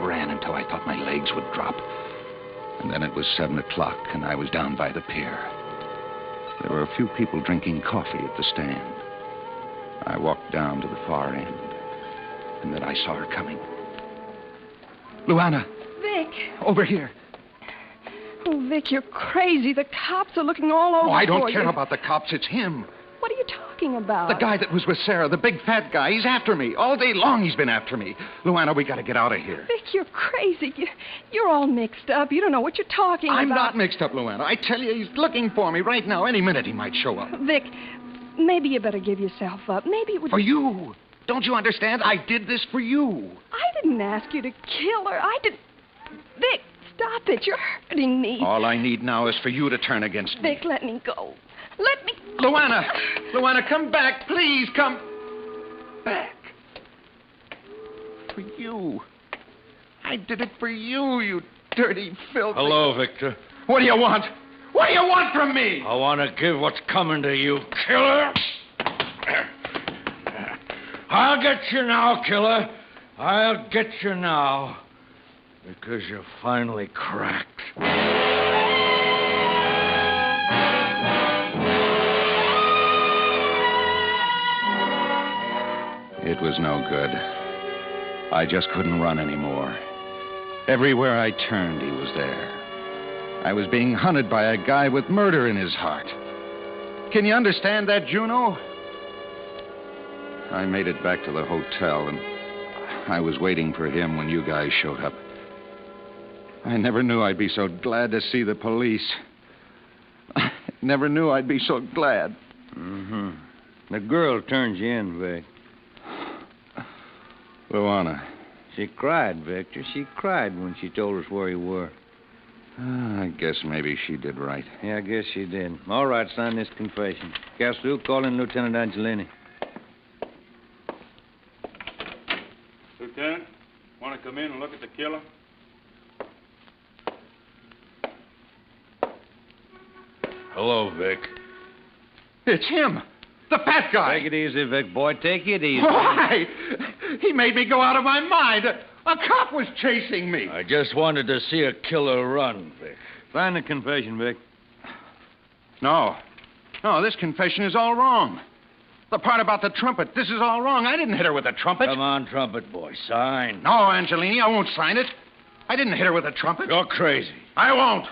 ran until I thought my legs would drop. And then it was 7 o'clock, and I was down by the pier. There were a few people drinking coffee at the stand. I walked down to the far end, and then I saw her coming. Luana!
Vic!
Over here.
Oh, Vic, you're crazy. The cops are looking all over
Oh, I don't
for
care
you.
about the cops. It's him.
What are you talking about?
The guy that was with Sarah, the big fat guy. He's after me. All day long he's been after me. Luana, we got to get out of here.
Vic, you're crazy. You're all mixed up. You don't know what you're talking about.
I'm not mixed up, Luana. I tell you, he's looking for me right now. Any minute he might show up.
Vic, maybe you better give yourself up. Maybe it would...
For you. Don't you understand? I did this for you.
I didn't ask you to kill her. Vic, stop it. You're hurting me.
All I need now is for you to turn against me.
Vic, let me go. Let me...
Luana, come back. Please, come back. For you. I did it for you, you dirty, filthy...
Hello, Victor.
What do you want? What do you want from me?
I want to give what's coming to you, killer. I'll get you now, killer. I'll get you now. Because you finally cracked.
It was no good. I just couldn't run anymore. Everywhere I turned, he was there. I was being hunted by a guy with murder in his heart. Can you understand that, Juno? I made it back to the hotel, and I was waiting for him when you guys showed up. I never knew I'd be so glad to see the police. I never knew I'd be so glad.
Mm-hmm. The girl turned you in, Vic.
Luana.
She cried, Victor. She cried when she told us where you were.
I guess maybe she did right.
Yeah, I guess she did. All right, sign this confession. Castro, call in Lieutenant Angelini.
Lieutenant, want to come in and look at the killer?
Hello, Vic.
It's him. The fat guy.
Take it easy, Vic, boy. Take it easy.
Why? He made me go out of my mind. A cop was chasing me.
I just wanted to see a killer run, Vic. Sign the confession, Vic.
No. No, this confession is all wrong. The part about the trumpet, this is all wrong. I didn't hit her with a trumpet.
Come on, trumpet boy. Sign.
No, Angelini, I won't sign it. I didn't hit her with a trumpet.
You're crazy.
I won't.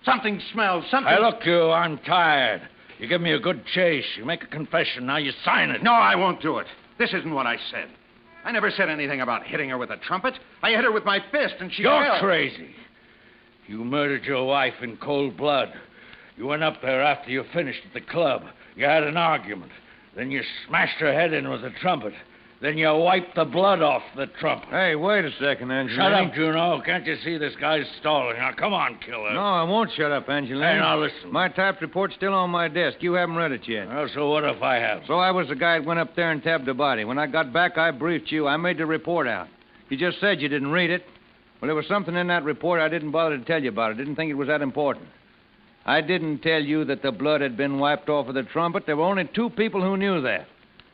Something smells. Something...
Hey, look, you, I'm tired. You give me a good chase. You make a confession. Now you sign it.
No, I won't do it. This isn't what I said. I never said anything about hitting her with a trumpet. I hit her with my fist, and she
You're
fell.
crazy. You murdered your wife in cold blood. You went up there after you finished at the club. You had an argument. Then you smashed her head in with a trumpet. Then you wiped the blood off the trumpet. Hey, wait a second, Angelini.
Shut up, Juno. Can't you see this guy's stalling? Now, come on, killer.
No, I won't shut up, Angelini.
Hey, now, listen.
My typed report's still on my desk. You haven't read it yet.
Well, so what if I have?
So I was the guy that went up there and tabbed the body. When I got back, I briefed you. I made the report out. You just said you didn't read it. Well, there was something in that report I didn't bother to tell you about. I didn't think it was that important. I didn't tell you that the blood had been wiped off of the trumpet. There were only two people who knew that.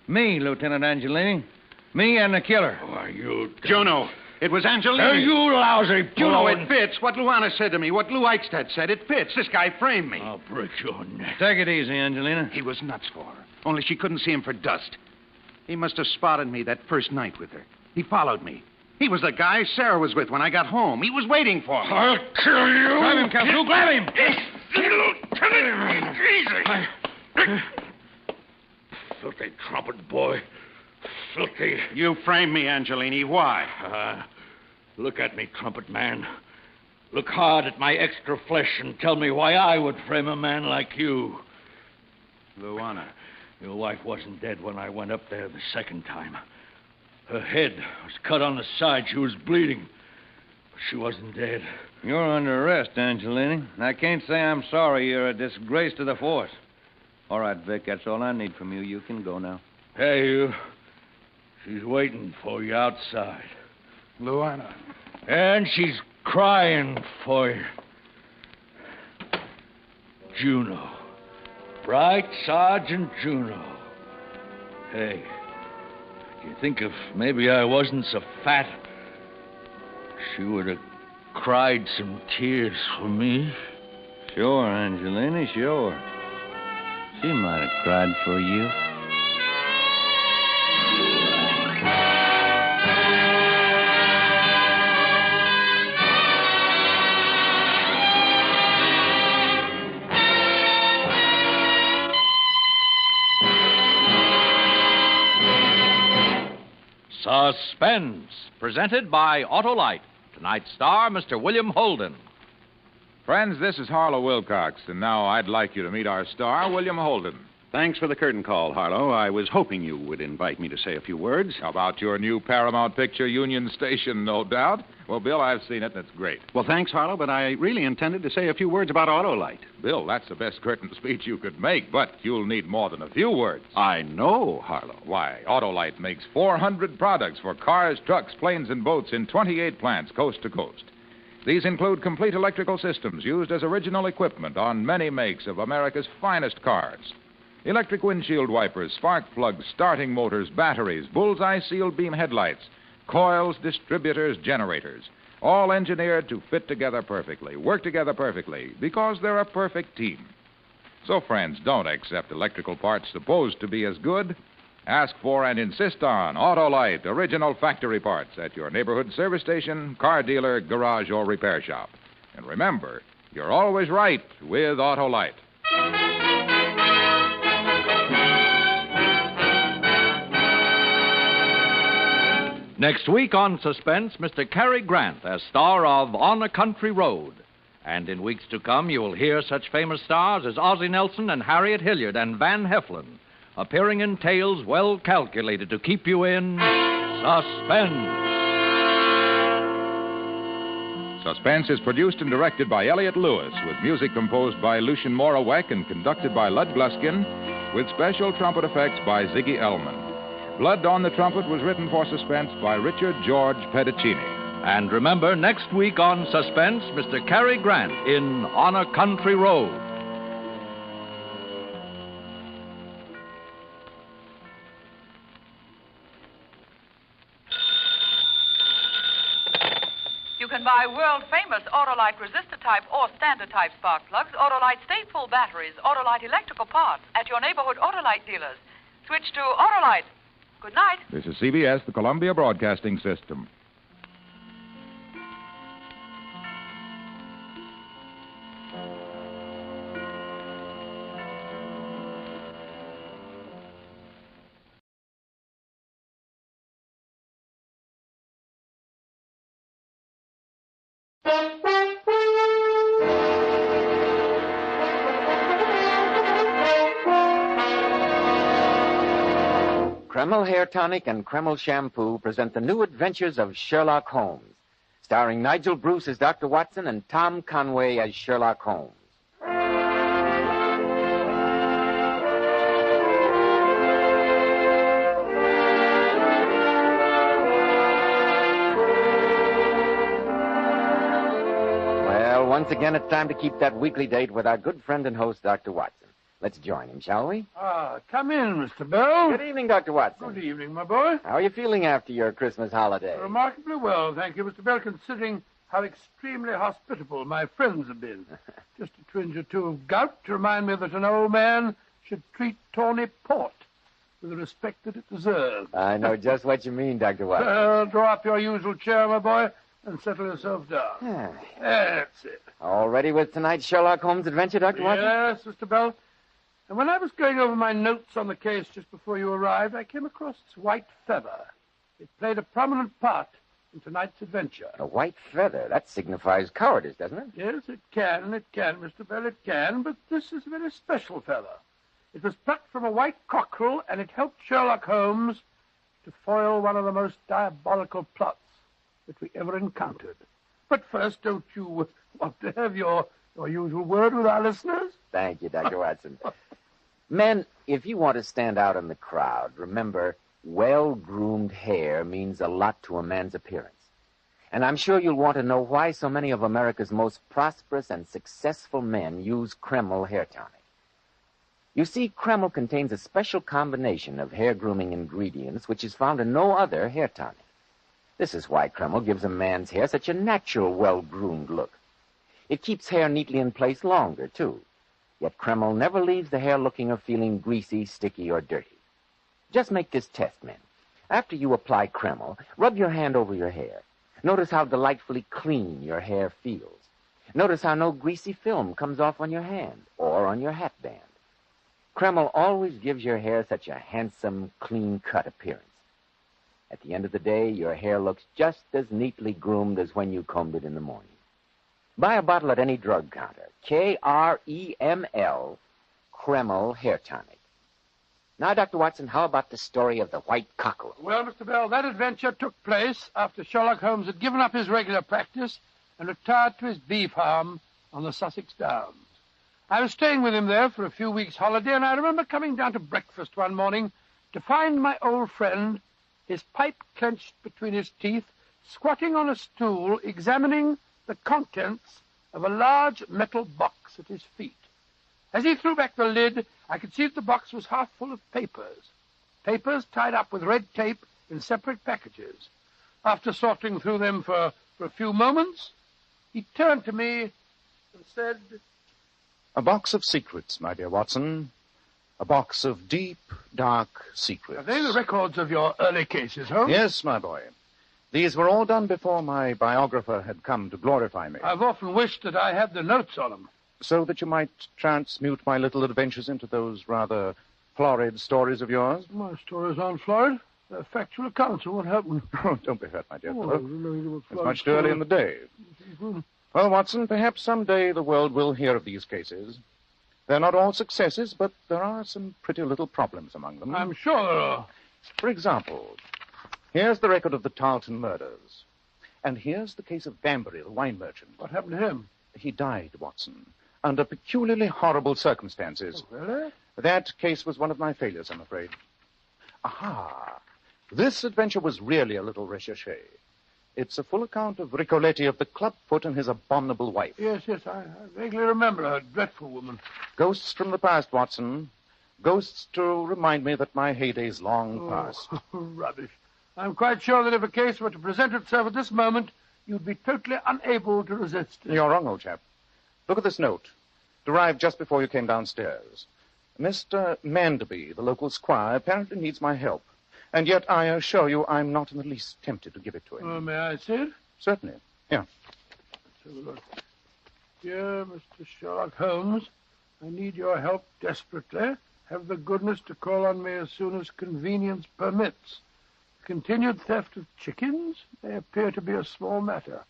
Me, Lieutenant Angelini. Me and the killer.
Why, you...
Juno, it was Angelini.
You lousy
Juno,
blowing...
it fits. What Luana said to me, what Lou Eichstadt said, it fits. This guy framed me.
I'll break your neck.
Take it easy, Angelina.
He was nuts for her. Only she couldn't see him for dust. He must have spotted me that first night with her. He followed me. He was the guy Sarah was with when I got home. He was waiting for me.
I'll kill you.
Grab him, Captain. Grab him.
Easy. Filthy trumpet boy. Filthy.
You framed me, Angelini. Why?
Look at me, trumpet man. Look hard at my extra flesh and tell me why I would frame a man like you.
Luana.
Your wife wasn't dead when I went up there the second time. Her head was cut on the side. She was bleeding. But she wasn't dead.
You're under arrest, Angelini. I can't say I'm sorry. You're a disgrace to the force. All right, Vic, that's all I need from you. You can go now.
Hey, you. She's waiting for you outside.
Luana.
And she's crying for you. Juno. Bright Sergeant Juno. Hey, do you think if maybe I wasn't so fat, she would have cried some tears for me?
Sure, Angelini, sure. She might have cried for you.
Suspense, presented by Autolite. Tonight's star, Mr. William Holden.
Friends, this is Harlow Wilcox, and now I'd like you to meet our star, William Holden.
Thanks for the curtain call, Harlow. I was hoping you would invite me to say a few words.
About your new Paramount picture, Union Station, no doubt. Well, Bill, I've seen it, and it's great.
Well, thanks, Harlow, but I really intended to say a few words about Autolite.
Bill, that's the best curtain speech you could make, but you'll need more than a few words.
I know, Harlow.
Why, Autolite makes 400 products for cars, trucks, planes, and boats in 28 plants coast to coast. These include complete electrical systems used as original equipment on many makes of America's finest cars. Electric windshield wipers, spark plugs, starting motors, batteries, bullseye sealed beam headlights, coils, distributors, generators, all engineered to fit together perfectly, work together perfectly, because they're a perfect team. So, friends, don't accept electrical parts supposed to be as good. Ask for and insist on Autolite original factory parts at your neighborhood service station, car dealer, garage, or repair shop. And remember, you're always right with Autolite.
Next week on Suspense, Mr. Cary Grant as star of On a Country Road. And in weeks to come, you will hear such famous stars as Ozzie Nelson and Harriet Hilliard and Van Heflin, appearing in tales well calculated to keep you in suspense.
Suspense is produced and directed by Elliott Lewis, with music composed by Lucien Morawek and conducted by Lud Gluskin, with special trumpet effects by Ziggy Elman. Blood on the Trumpet was written for Suspense by Richard George Pedicini.
And remember, next week on Suspense, Mr. Cary Grant in On a Country Road.
You can buy world-famous Autolite resistor-type or standard-type spark plugs, Autolite stateful batteries, Autolite electrical parts at your neighborhood Autolite dealers. Switch to Autolite. Good night.
This is CBS, the Columbia Broadcasting System.
Kreml Hair Tonic and Kreml Shampoo present the new adventures of Sherlock Holmes, starring Nigel Bruce as Dr. Watson and Tom Conway as Sherlock Holmes. Well, once again, it's time to keep that weekly date with our good friend and host, Dr. Watson. Let's join him, shall we?
Come in, Mr. Bell.
Good evening, Dr. Watson.
Good evening, my boy.
How are you feeling after your Christmas holiday?
Remarkably well, thank you, Mr. Bell, considering how extremely hospitable my friends have been. Just a twinge or two of gout to remind me that an old man should treat tawny port with the respect that it deserves.
I know just what you mean, Dr. Watson.
Draw up your usual chair, my boy, and settle yourself down. That's it.
All ready with tonight's Sherlock Holmes adventure, Dr. Watson?
Yes, Mr. Bell. And when I was going over my notes on the case just before you arrived, I came across this white feather. It played a prominent part in tonight's adventure.
A white feather? That signifies cowardice, doesn't it?
Yes, it can, Mr. Bell, it can. But this is a very special feather. It was plucked from a white cockerel, and it helped Sherlock Holmes to foil one of the most diabolical plots that we ever encountered. But first, don't you want to have your usual word with our listeners?
Thank you, Dr. Watson. Men, if you want to stand out in the crowd, remember, well-groomed hair means a lot to a man's appearance. And I'm sure you'll want to know why so many of America's most prosperous and successful men use Kreml Hair Tonic. You see, Kreml contains a special combination of hair grooming ingredients which is found in no other hair tonic. This is why Kreml gives a man's hair such a natural, well-groomed look. It keeps hair neatly in place longer, too. Yet Kreml never leaves the hair looking or feeling greasy, sticky, or dirty. Just make this test, men. After you apply Kreml, rub your hand over your hair. Notice how delightfully clean your hair feels. Notice how no greasy film comes off on your hand or on your hat band. Kreml always gives your hair such a handsome, clean-cut appearance. At the end of the day, your hair looks just as neatly groomed as when you combed it in the morning. Buy a bottle at any drug counter. Kreml, Kreml Hair Tonic. Now, Dr. Watson, how about the story of the white cockerel?
Well, Mr. Bell, that adventure took place after Sherlock Holmes had given up his regular practice and retired to his bee farm on the Sussex Downs. I was staying with him there for a few weeks' holiday, and I remember coming down to breakfast one morning to find my old friend, his pipe clenched between his teeth, squatting on a stool, examining the contents of a large metal box at his feet. As he threw back the lid, I could see that the box was half full of papers. Papers tied up with red tape in separate packages. After sorting through them for a few moments, he turned to me and said,
"A box of secrets, my dear Watson. A box of deep, dark secrets."
Are they the records of your early cases, Holmes?
Yes, my boy. These were all done before my biographer had come to glorify me.
I've often wished that I had the notes on them.
So that you might transmute my little adventures into those rather florid stories of yours?
My stories aren't florid. Factual accounts of what happened.
Oh, don't be hurt, my dear
Oh,
fellow.
no,
It's much too early in the day. Well, Watson, perhaps someday the world will hear of these cases. They're not all successes, but there are some pretty little problems among them.
I'm sure there are.
For example, here's the record of the Tarleton murders. And here's the case of Banbury, the wine merchant.
What happened to him?
He died, Watson, under peculiarly horrible circumstances.
Oh, really?
That case was one of my failures, I'm afraid. Aha! This adventure was really a little recherche. It's a full account of Ricoletti of the clubfoot and his abominable wife.
Yes, I vaguely remember her. Dreadful woman.
Ghosts from the past, Watson. Ghosts to remind me that my heyday's long past.
Rubbish. I'm quite sure that if a case were to present itself at this moment, you'd be totally unable to resist it.
You're wrong, old chap. Look at this note. It arrived just before you came downstairs. Mr. Manderby, the local squire, apparently needs my help. And yet I assure you I'm not in the least tempted to give it to him.
May I see it?
Certainly. Here.
Let's have a look. Dear Mr. Sherlock Holmes, I need your help desperately. Have the goodness to call on me as soon as convenience permits. Continued theft of chickens may appear to be a small matter.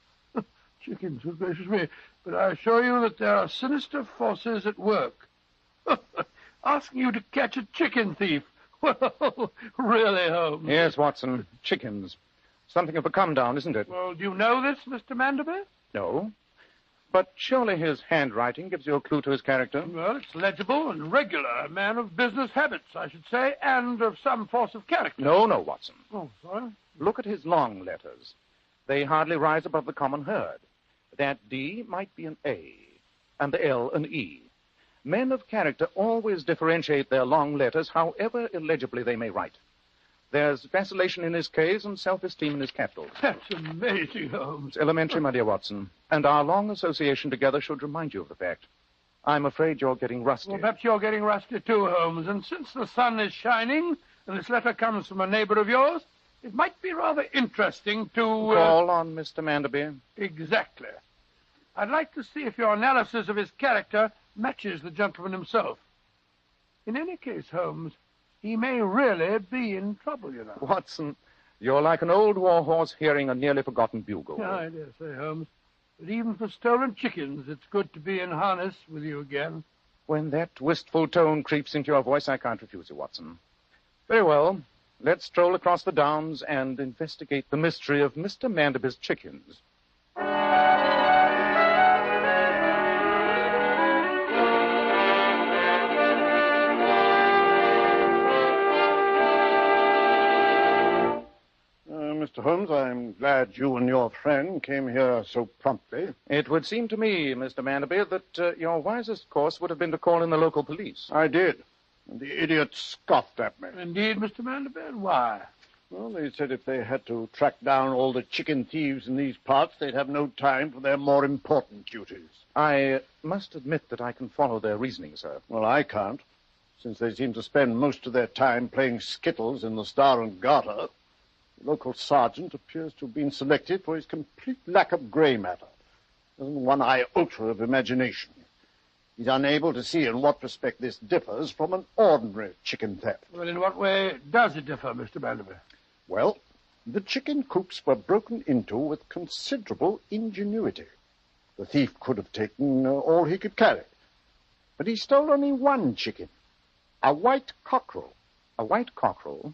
Chickens, good gracious me. But I assure you that there are sinister forces at work. Asking you to catch a chicken thief. Well, really, Holmes.
Yes, Watson. Chickens. Something of a come-down, isn't it?
Well, do you know this, Mr. Manderby?
No. But surely his handwriting gives you a clue to his character.
Well, it's legible and regular. A man of business habits, I should say, and of some force of character.
No, Watson.
Oh, sorry?
Look at his long letters. They hardly rise above the common herd. That D might be an A, and the L an E. Men of character always differentiate their long letters, however illegibly they may write. There's vacillation in his K's and self-esteem in his capitals.
That's amazing, Holmes.
It's elementary, my dear Watson, and our long association together should remind you of the fact. I'm afraid you're getting rusty.
Well, perhaps you're getting rusty too, Holmes, and since the sun is shining and this letter comes from a neighbor of yours, it might be rather interesting to...
Call on Mr. Manderby.
Exactly. I'd like to see if your analysis of his character matches the gentleman himself. In any case, Holmes, he may really be in trouble, you know.
Watson, you're like an old war horse hearing a nearly forgotten bugle.
Yeah, I dare say, Holmes. But even for stolen chickens, it's good to be in harness with you again.
When that wistful tone creeps into your voice, I can't refuse you, Watson. Very well. Let's stroll across the downs and investigate the mystery of Mr. Manderby's chickens.
Mr. Holmes, I'm glad you and your friend came here so promptly.
It would seem to me, Mr. Manderby, that your wisest course would have been to call in the local police.
I did. And the idiot scoffed at me.
Indeed, Mr. Manderby, and why?
Well, they said if they had to track down all the chicken thieves in these parts, they'd have no time for their more important duties.
I must admit that I can follow their reasoning, sir.
Well, I can't, since they seem to spend most of their time playing skittles in the Star and Garter. The local sergeant appears to have been selected for his complete lack of grey matter. Doesn't one iota of imagination. He's unable to see in what respect this differs from an ordinary chicken theft.
Well, in what way does it differ, Mr. Manderby?
Well, the chicken coops were broken into with considerable ingenuity. The thief could have taken all he could carry. But he stole only one chicken, a white cockerel.
A white cockerel?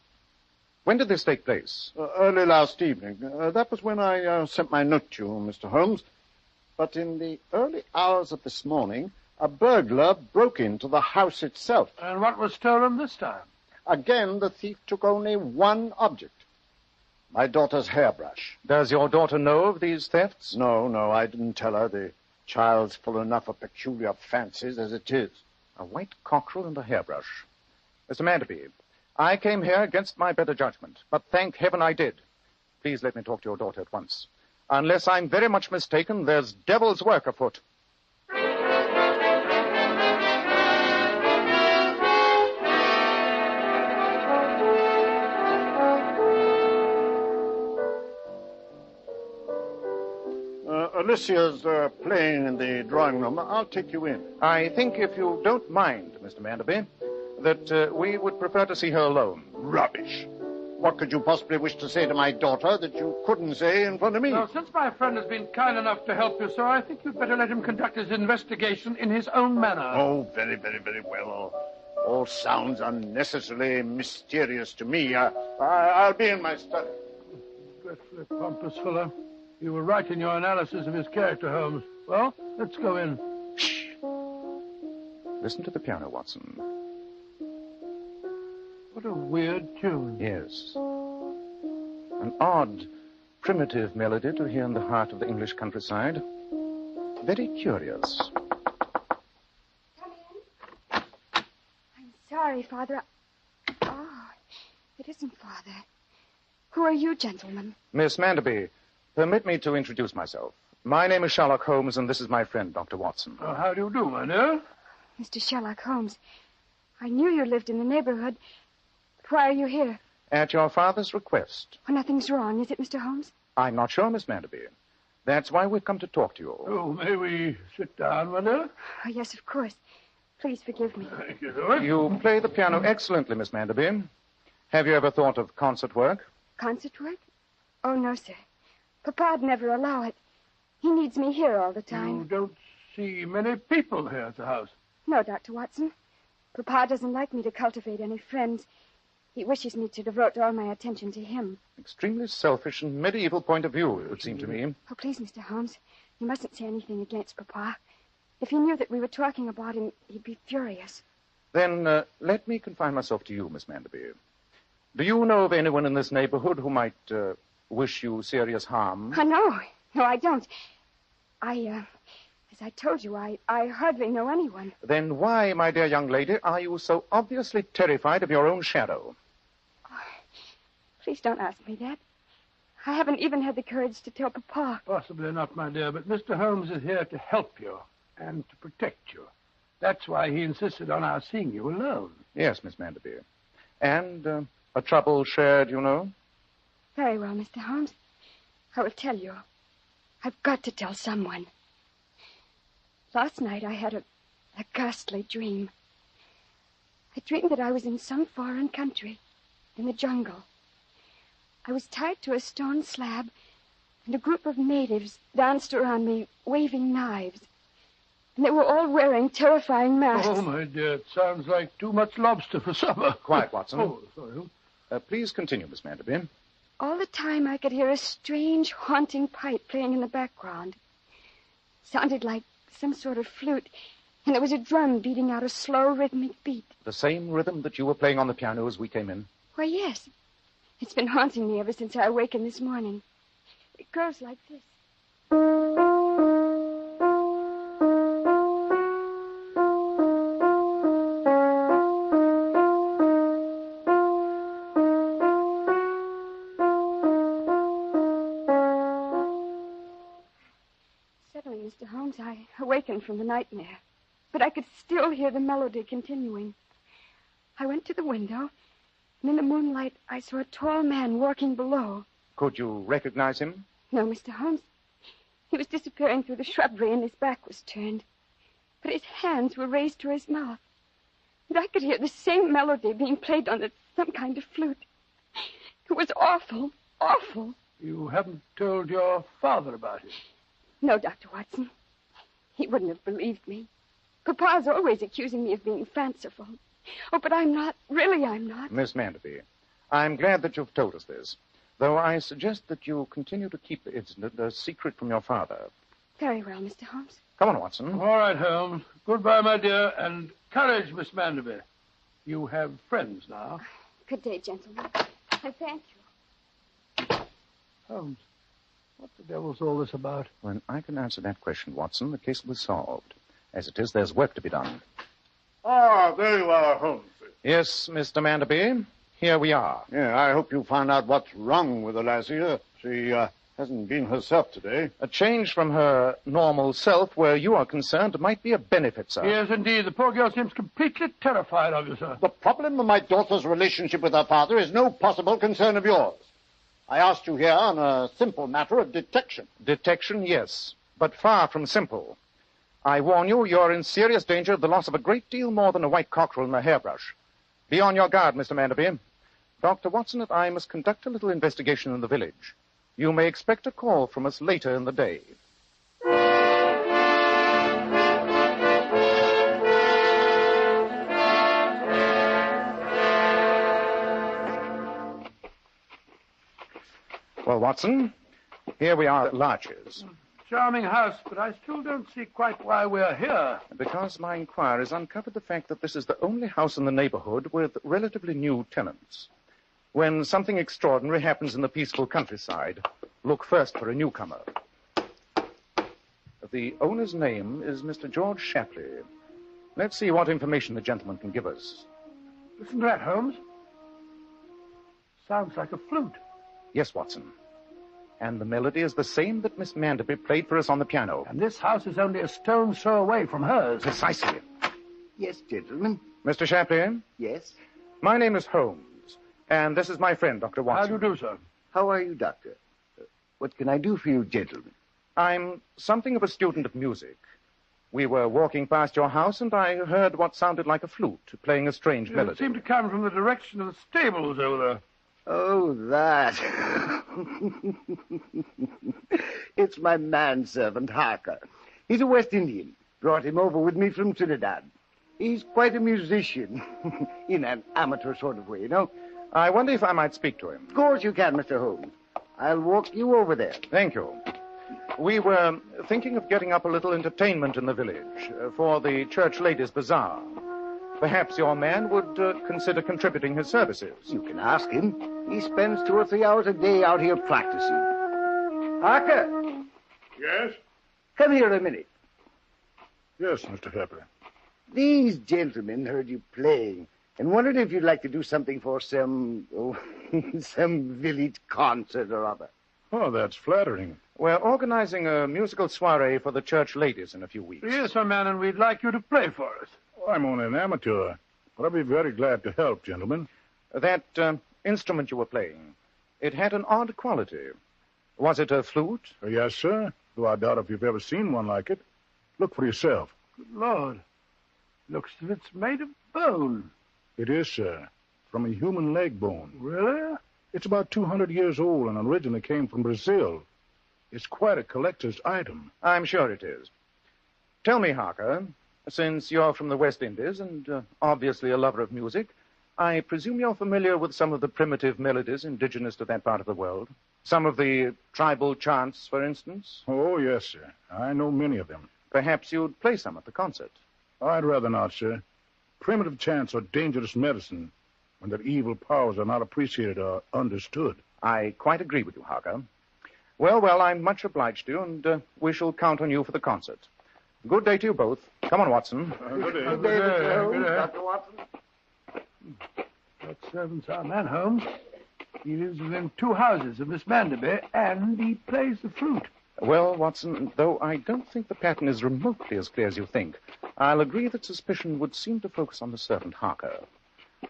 When did this take place?
Early last evening. That was when I sent my note to you, Mr. Holmes. But in the early hours of this morning, a burglar broke into the house itself.
And what was stolen this time?
Again, the thief took only one object. My daughter's hairbrush.
Does your daughter know of these thefts?
No, I didn't tell her. The child's full enough of peculiar fancies as it is.
A white cockerel and a hairbrush. Mr. Manderby, I came here against my better judgment, but thank heaven I did. Please let me talk to your daughter at once. Unless I'm very much mistaken, there's devil's work afoot.
Alicia's playing in the drawing room. I'll take you in.
I think, if you don't mind, Mr. Manderby, that we would prefer to see her alone.
Rubbish. What could you possibly wish to say to my daughter that you couldn't say in front of me?
Well, since my friend has been kind enough to help you, sir, I think you'd better let him conduct his investigation in his own manner.
Oh, very, very, very well. All sounds unnecessarily mysterious to me. I'll be in my study.
Dreadfully pompous fellow. You were right in your analysis of his character, Holmes. Well, let's go in.
Shh. Listen to the piano, Watson.
What a weird tune.
Yes. An odd, primitive melody to hear in the heart of the English countryside. Very curious.
I'm sorry, Father. Oh, it isn't Father. Who are you, gentlemen?
Miss Manderby, permit me to introduce myself. My name is Sherlock Holmes, and this is my friend, Dr. Watson.
How do you do, my dear?
Mr. Sherlock Holmes. I knew you lived in the neighborhood. But why are you here?
At your father's request.
Oh, nothing's wrong, is it, Mr. Holmes?
I'm not sure, Miss Manderby. That's why we've come to talk to you.
Oh, may we sit down, my dear?
Oh, yes, of course. Please forgive me.
Thank you, sir.
You play the piano excellently, Miss Manderby. Have you ever thought of concert work?
Concert work? Oh, no, sir. Papa'd never allow it. He needs me here all the time.
You don't see many people here at the house.
No, Dr. Watson. Papa doesn't like me to cultivate any friends. He wishes me to devote all my attention to him.
Extremely selfish and medieval point of view, it would seem to me.
Oh, please, Mr. Holmes, you mustn't say anything against Papa. If he knew that we were talking about him, he'd be furious.
Then let me confine myself to you, Miss Manderby. Do you know of anyone in this neighborhood who might wish you serious harm?
Oh, no. No, I don't. As I told you, I hardly know anyone.
Then why, my dear young lady, are you so obviously terrified of your own shadow?
Please don't ask me that. I haven't even had the courage to tell Papa.
Possibly not, my dear, but Mr. Holmes is here to help you and to protect you. That's why he insisted on our seeing you alone.
Yes, Miss Manderby. And a trouble shared, you know?
Very well, Mr. Holmes. I will tell you. I've got to tell someone. Last night I had a ghastly dream. I dreamed that I was in some foreign country, in the jungle. I was tied to a stone slab, and a group of natives danced around me, waving knives. And they were all wearing terrifying masks.
Oh, my dear, it sounds like too much lobster for supper.
Quiet, Watson.
Oh, sorry.
Please continue, Miss Manderby.
All the time I could hear a strange, haunting pipe playing in the background. Sounded like some sort of flute, and there was a drum beating out a slow, rhythmic beat.
The same rhythm that you were playing on the piano as we came in?
Why, yes. It's been haunting me ever since I awakened this morning. It goes like this. Suddenly, Mr. Holmes, I awakened from the nightmare, but I could still hear the melody continuing. I went to the window, and in the moonlight, I saw a tall man walking below.
Could you recognize him?
No, Mr. Holmes. He was disappearing through the shrubbery, and his back was turned. But his hands were raised to his mouth. And I could hear the same melody being played on some kind of flute. It was awful, awful.
You haven't told your father about it?
No, Dr. Watson. He wouldn't have believed me. Papa's always accusing me of being fanciful. Oh, but I'm not. Really, I'm not.
Miss Manderby, I'm glad that you've told us this, though I suggest that you continue to keep the incident a secret from your father.
Very well, Mr. Holmes.
Come on, Watson.
All right, Holmes. Goodbye, my dear, and courage, Miss Manderby. You have friends now.
Good day, gentlemen. I thank you.
Holmes, what the devil's all this about?
When I can answer that question, Watson, the case will be solved. As it is, there's work to be done.
Ah, there you are, Holmes.
Yes, Mr. Manderby, here we are.
Yeah, I hope you found out what's wrong with the lassie. She hasn't been herself today.
A change from her normal self, where you are concerned, might be a benefit, sir.
Yes, indeed. The poor girl seems completely terrified of you, sir.
The problem of my daughter's relationship with her father is no possible concern of yours. I asked you here on a simple matter of detection.
Detection, yes, but far from simple. I warn you, you're in serious danger of the loss of a great deal more than a white cockerel and a hairbrush. Be on your guard, Mr. Manderby. Dr. Watson and I must conduct a little investigation in the village. You may expect a call from us later in the day. Well, Watson, here we are at Larcher's.
Charming house, but I still don't see quite why we're here.
Because my inquiries uncovered the fact that this is the only house in the neighborhood with relatively new tenants. When something extraordinary happens in the peaceful countryside, look first for a newcomer. The owner's name is Mr. George Shapley. Let's see what information the gentleman can give us.
Listen to that, Holmes. Sounds like a flute.
Yes, Watson. And the melody is the same that Miss Manderby played for us on the piano.
And this house is only a stone's throw away from hers.
Precisely.
Yes, gentlemen.
Mr. Shapley?
Yes?
My name is Holmes, and this is my friend, Dr. Watson.
How do you do, sir?
How are you, Doctor? What can I do for you, gentlemen?
I'm something of a student of music. We were walking past your house, and I heard what sounded like a flute playing a strange melody.
It seemed to come from the direction of the stables over there.
Oh, that. It's my manservant, Harker. He's a West Indian. Brought him over with me from Trinidad. He's quite a musician, in an amateur sort of way, you know.
I wonder if I might speak to him.
Of course you can, Mr. Holmes. I'll walk you over there.
Thank you. We were thinking of getting up a little entertainment in the village for the church ladies' bazaar. Perhaps your man would consider contributing his services.
You can ask him. He spends 2 or 3 hours a day out here practicing. Harker!
Yes?
Come here a minute.
Yes, Mr. Shapley.
These gentlemen heard you playing and wondered if you'd like to do something for some village concert or other.
Oh, that's flattering.
We're organizing a musical soiree for the church ladies in a few weeks.
Yes, my man, and we'd like you to play for us.
I'm only an amateur, but I'll be very glad to help, gentlemen.
That instrument you were playing, it had an odd quality. Was it a flute?
Yes, sir, though I doubt if you've ever seen one like it. Look for yourself.
Good Lord. Looks as if it's made of bone.
It is, sir, from a human leg bone.
Really?
It's about 200 years old and originally came from Brazil. It's quite a collector's item.
I'm sure it is. Tell me, Harker, since you're from the West Indies and obviously a lover of music, I presume you're familiar with some of the primitive melodies indigenous to that part of the world. Some of the tribal chants, for instance.
Oh, yes, sir. I know many of them.
Perhaps you'd play some at the concert.
I'd rather not, sir. Primitive chants are dangerous medicine when their evil powers are not appreciated or understood.
I quite agree with you, Harker. Well, I'm much obliged to you, and we shall count on you for the concert. Good day to you both. Come on, Watson.
Good day.
Good day, Mr. Holmes. Dr. Watson.
That servant's our man, Holmes. He lives within 2 houses of Miss Manderby, and he plays the flute.
Well, Watson, though I don't think the pattern is remotely as clear as you think, I'll agree that suspicion would seem to focus on the servant Harker.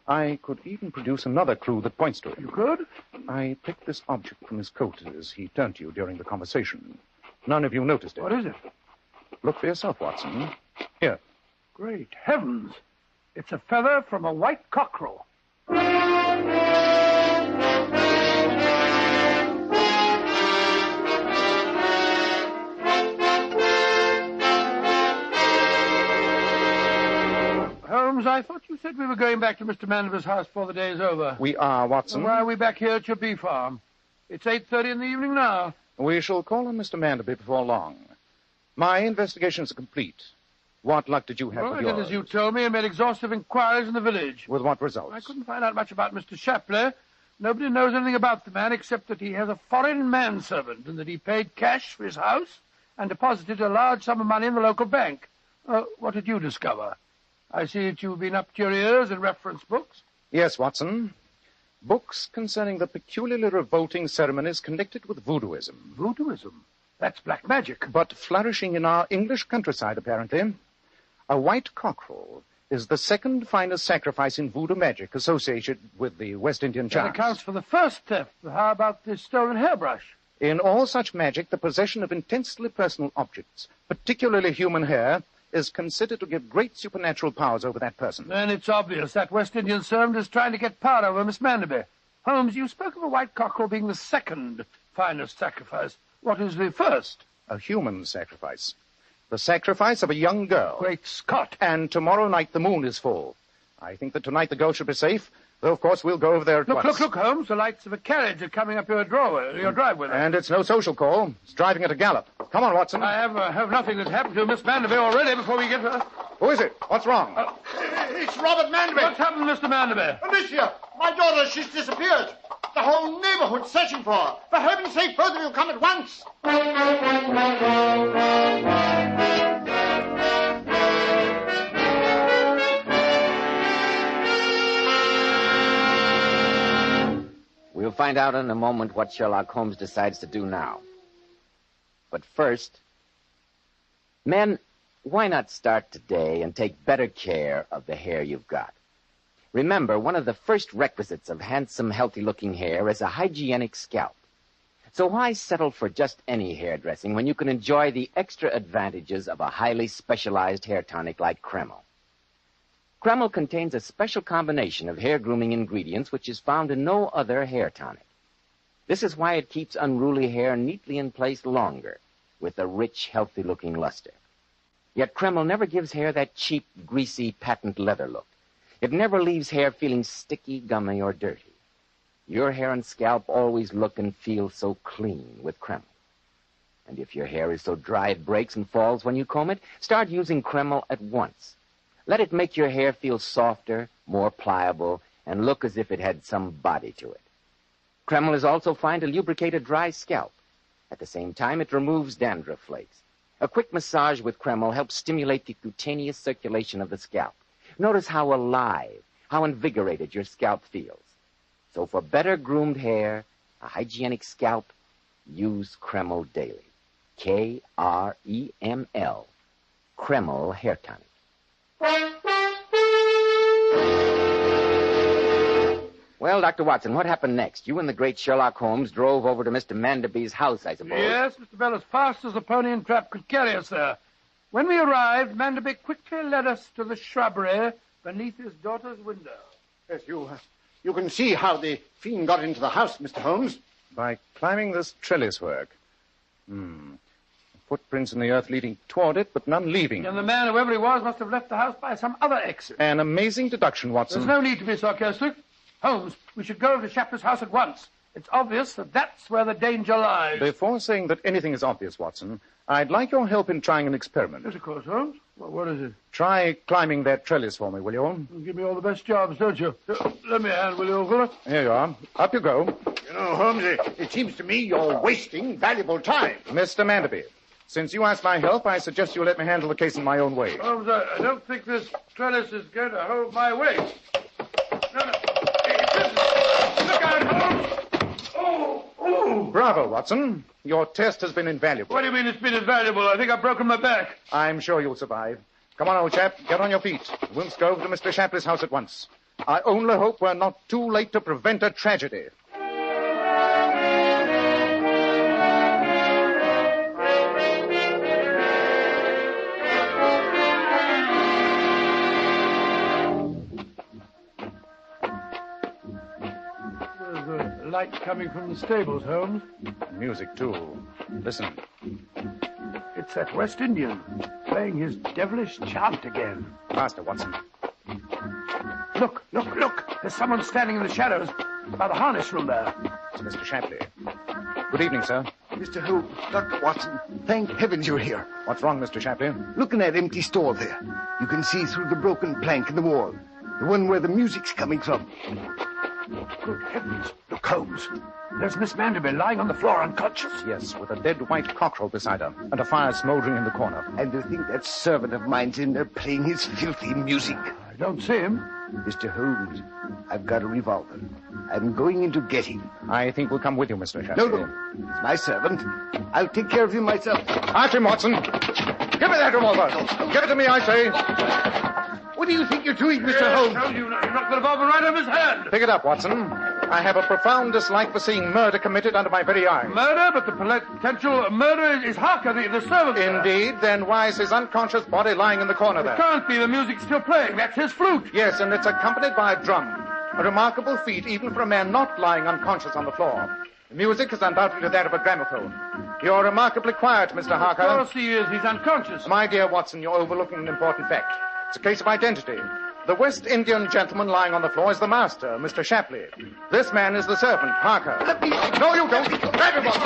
I could even produce another clue that points to it.
You could?
I picked this object from his coat as he turned to you during the conversation. None of you noticed it.
What is it?
Look for yourself, Watson. Here.
Great heavens. It's a feather from a white cockerel. Holmes, I thought you said we were going back to Mr. Manderby's house before the day is over.
We are, Watson.
Why are we back here at your bee farm? It's 8:30 in the evening now.
We shall call on Mr. Manderby before long. My investigations are complete. What luck did you have with
I did
yours?
as you told me and made exhaustive inquiries in the village.
With what results?
I couldn't find out much about Mr. Shapley. Nobody knows anything about the man except that he has a foreign manservant and that he paid cash for his house and deposited a large sum of money in the local bank. What did you discover? I see that you've been up to your ears in reference books.
Yes, Watson. Books concerning the peculiarly revolting ceremonies connected with voodooism.
Voodooism? That's black magic.
But flourishing in our English countryside, apparently. A white cockerel is the second finest sacrifice in voodoo magic associated with the West Indian
That
chants.
accounts for the first theft. How about the stolen hairbrush?
In all such magic, the possession of intensely personal objects, particularly human hair, is considered to give great supernatural powers over that person.
Then it's obvious that West Indian servant is trying to get power over Miss Manderby. Holmes, you spoke of a white cockerel being the second finest sacrifice. What is the first?
A human sacrifice. The sacrifice of a young girl.
Great Scott.
And tomorrow night the moon is full. I think that tonight the girl should be safe, though, of course, we'll go over there at once.
Look, Holmes. The lights of a carriage are coming up your driveway.
And it's no social call. It's driving at a gallop. Come on, Watson.
I have nothing that's happened to Miss Manderby already before we get to her.
Who is it? What's wrong?
It's Robert Manderby.
What's happened, Mr. Manderby?
Monsieur, my daughter, she's disappeared. The whole neighborhood's searching for her. For heaven's sake, both of you come at once.
We'll find out in a moment what Sherlock Holmes decides to do now. But first, men, why not start today and take better care of the hair you've got? Remember, one of the first requisites of handsome, healthy-looking hair is a hygienic scalp. So why settle for just any hairdressing when you can enjoy the extra advantages of a highly specialized hair tonic like Kreml? Kreml contains a special combination of hair grooming ingredients which is found in no other hair tonic. This is why it keeps unruly hair neatly in place longer, with a rich, healthy-looking luster. Yet Kreml never gives hair that cheap, greasy, patent leather look. It never leaves hair feeling sticky, gummy, or dirty. Your hair and scalp always look and feel so clean with Kreml. And if your hair is so dry it breaks and falls when you comb it, start using Kreml at once. Let it make your hair feel softer, more pliable, and look as if it had some body to it. Kreml is also fine to lubricate a dry scalp. At the same time, it removes dandruff flakes. A quick massage with Kreml helps stimulate the cutaneous circulation of the scalp. Notice how alive, how invigorated your scalp feels. So for better groomed hair, a hygienic scalp, use Kreml daily. K-R-E-M-L. Kreml Hair Tonic. Well, Dr. Watson, what happened next? You and the great Sherlock Holmes drove over to Mr. Manderby's house, I suppose.
Yes, Mr. Bell, as fast as the pony and trap could carry us there. When we arrived, Manderby quickly led us to the shrubbery beneath his daughter's window.
Yes, you can see how the fiend got into the house, Mr. Holmes.
By climbing this trellis work. Footprints in the earth leading toward it, but none leaving.
And the man, whoever he was, must have left the house by some other exit.
An amazing deduction, Watson.
There's no need to be sarcastic. Holmes, we should go over to Shapley's house at once. It's obvious that that's where the danger lies.
Before saying that anything is obvious, Watson, I'd like your help in trying an experiment.
Yes, of course, Holmes. Well, what is it?
Try climbing that trellis for me, will you?
You give me all the best jobs, don't you? Lend me a hand, will you, old fellow?
Here you are. Up you go.
You know, Holmes, it seems to me you're wasting valuable time.
Mr. Manderby, since you asked my help, I suggest you let me handle the case in my own way.
Holmes, I don't think this trellis is going to hold my weight. No. Look out, Holmes! Oh!
Bravo, Watson. Your test has been invaluable.
What do you mean it's been invaluable? I think I've broken my back.
I'm sure you'll survive. Come on, old chap. Get on your feet. We'll go over to Mr. Shapley's house at once. I only hope we're not too late to prevent a tragedy.
Light coming from the stables, Holmes.
Music, too. Listen.
It's that West Indian playing his devilish chant again.
Faster, Watson.
Look. There's someone standing in the shadows by the harness room there.
It's Mr. Shapley. Good evening, sir.
Mr. Holmes, Dr. Watson, thank heavens you're here.
What's wrong, Mr. Shapley?
Look in that empty stall there. You can see through the broken plank in the wall. The one where the music's coming from.
Good heavens. Look, Holmes. There's Miss Manderby lying on the floor unconscious.
Yes, with a dead white cockerel beside her, and a fire smoldering in the corner.
And to think that servant of mine's in there playing his filthy music.
I don't see him.
Mr. Holmes, I've got a revolver. I'm going in to get him.
I think we'll come with you, Mr. Shapley.
No. He's my servant. I'll take care of him myself.
Arch him, Watson. Give me that revolver. Give it to me, I say.
What do you think you're doing, Mr. Holmes?
I told you, you knocked the revolver right out of his hand.
Pick it up, Watson. I have a profound dislike for seeing murder committed under my very eyes.
Murder? But the potential murderer is Harker, the servant.
Indeed. Then why is his unconscious body lying in the corner there?
It can't be. The music's still playing. That's his flute.
Yes, and it's accompanied by a drum. A remarkable feat even for a man not lying unconscious on the floor. The music is undoubtedly that of a gramophone. You're remarkably quiet, Mr. Harker.
Of course he is. He's unconscious.
My dear Watson, you're overlooking an important fact. It's a case of identity. The West Indian gentleman lying on the floor is the master, Mr. Shapley. This man is the servant, Harker. No, you don't. Grab him, Watson.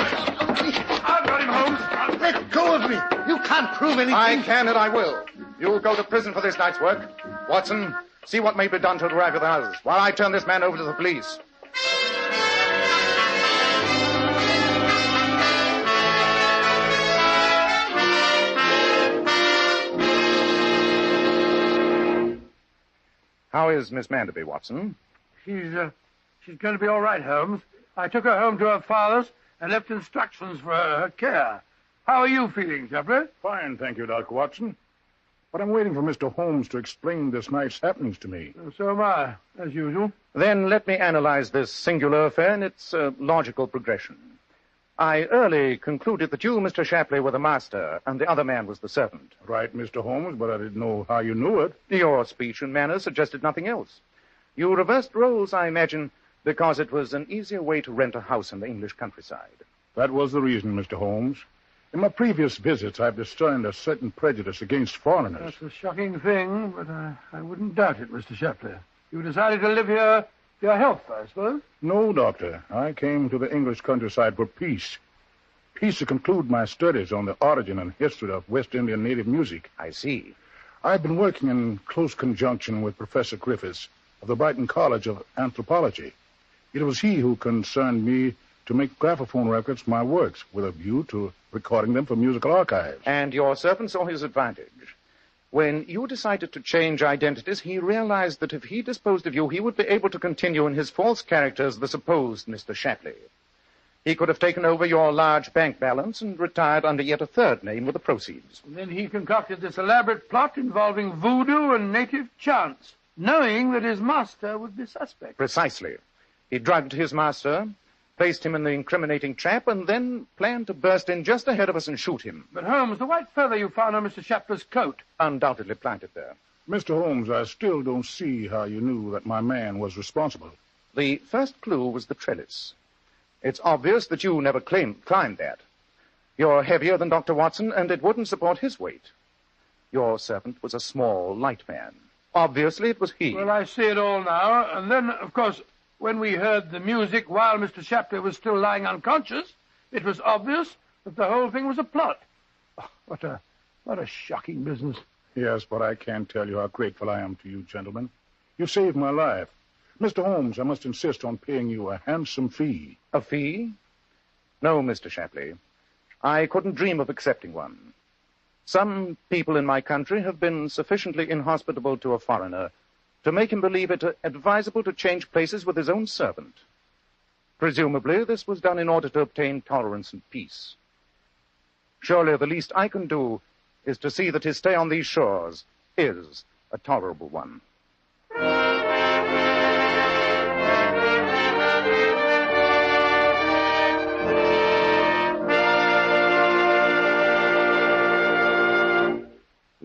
I've got him, Holmes.
Let go of me. You can't prove anything.
I can and I will. You'll go to prison for this night's work. Watson, see what may be done to arrive with others, while I turn this man over to the police. How is Miss Manderby, Watson?
She's going to be all right, Holmes. I took her home to her father's and left instructions for her care. How are you feeling, Shapley?
Fine, thank you, Dr. Watson. But I'm waiting for Mr. Holmes to explain this night's happenings to me.
So am I, as usual.
Then let me analyze this singular affair in its logical progression. I early concluded that you, Mr. Shapley, were the master, and the other man was the servant.
Right, Mr. Holmes, but I didn't know how you knew it.
Your speech and manner suggested nothing else. You reversed roles, I imagine, because it was an easier way to rent a house in the English countryside.
That was the reason, Mr. Holmes. In my previous visits, I've discerned a certain prejudice against foreigners.
That's a shocking thing, but I wouldn't doubt it, Mr. Shapley. You decided to live here for your health, I suppose?
No, Doctor. I came to the English countryside for peace. Peace to conclude my studies on the origin and history of West Indian native music.
I see.
I've been working in close conjunction with Professor Griffiths of the Brighton College of Anthropology. It was he who concerned me to make graphophone records my works with a view to recording them for musical archives.
And your servant saw his advantage. When you decided to change identities, he realized that if he disposed of you, he would be able to continue in his false character as the supposed Mr. Shapley. He could have taken over your large bank balance and retired under yet a third name with the proceeds.
And then he concocted this elaborate plot involving voodoo and native chants, knowing that his master would be suspect.
Precisely. He drugged his master, placed him in the incriminating trap, and then planned to burst in just ahead of us and shoot him.
But, Holmes, the white feather you found on Mr. Shapley's coat.
Undoubtedly planted there.
Mr. Holmes, I still don't see how you knew that my man was responsible.
The first clue was the trellis. It's obvious that you never climbed that. You're heavier than Dr. Watson, and it wouldn't support his weight. Your servant was a small, light man. Obviously, it was he.
Well, I see it all now. And then, of course, when we heard the music while Mr. Shapley was still lying unconscious, it was obvious that the whole thing was a plot. Oh, what a shocking business.
Yes, but I can't tell you how grateful I am to you, gentlemen. You saved my life. Mr. Holmes, I must insist on paying you a handsome fee.
A fee? No, Mr. Shapley. I couldn't dream of accepting one. Some people in my country have been sufficiently inhospitable to a foreigner to make him believe it advisable to change places with his own servant. Presumably, this was done in order to obtain tolerance and peace. Surely the least I can do is to see that his stay on these shores is a tolerable one.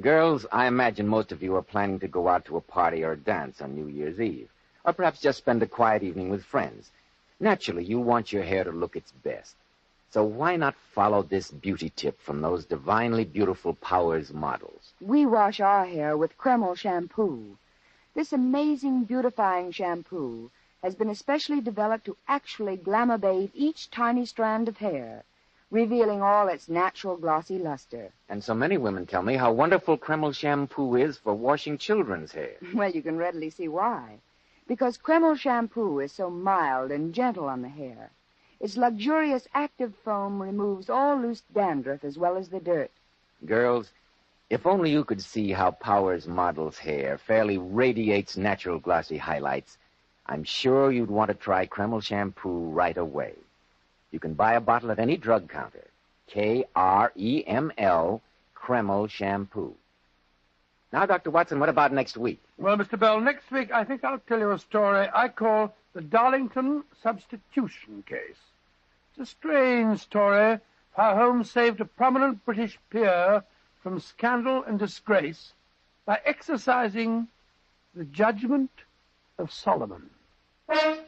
Girls, I imagine most of you are planning to go out to a party or a dance on New Year's Eve, or perhaps just spend a quiet evening with friends. Naturally, you want your hair to look its best. So why not follow this beauty tip from those divinely beautiful Powers models?
We wash our hair with Kreml shampoo. This amazing beautifying shampoo has been especially developed to actually glamour bathe each tiny strand of hair, revealing all its natural glossy luster.
And so many women tell me how wonderful Kreml shampoo is for washing children's hair.
Well, you can readily see why. Because Kreml shampoo is so mild and gentle on the hair. Its luxurious active foam removes all loose dandruff as well as the dirt.
Girls, if only you could see how Powers Model's hair fairly radiates natural glossy highlights, I'm sure you'd want to try Kreml shampoo right away. You can buy a bottle at any drug counter. Kreml, Kreml shampoo. Now, Dr. Watson, what about next week?
Well, Mr. Bell, next week I think I'll tell you a story I call the Darlington Substitution Case. It's a strange story of how Holmes saved a prominent British peer from scandal and disgrace by exercising the judgment of Solomon.
Tonight's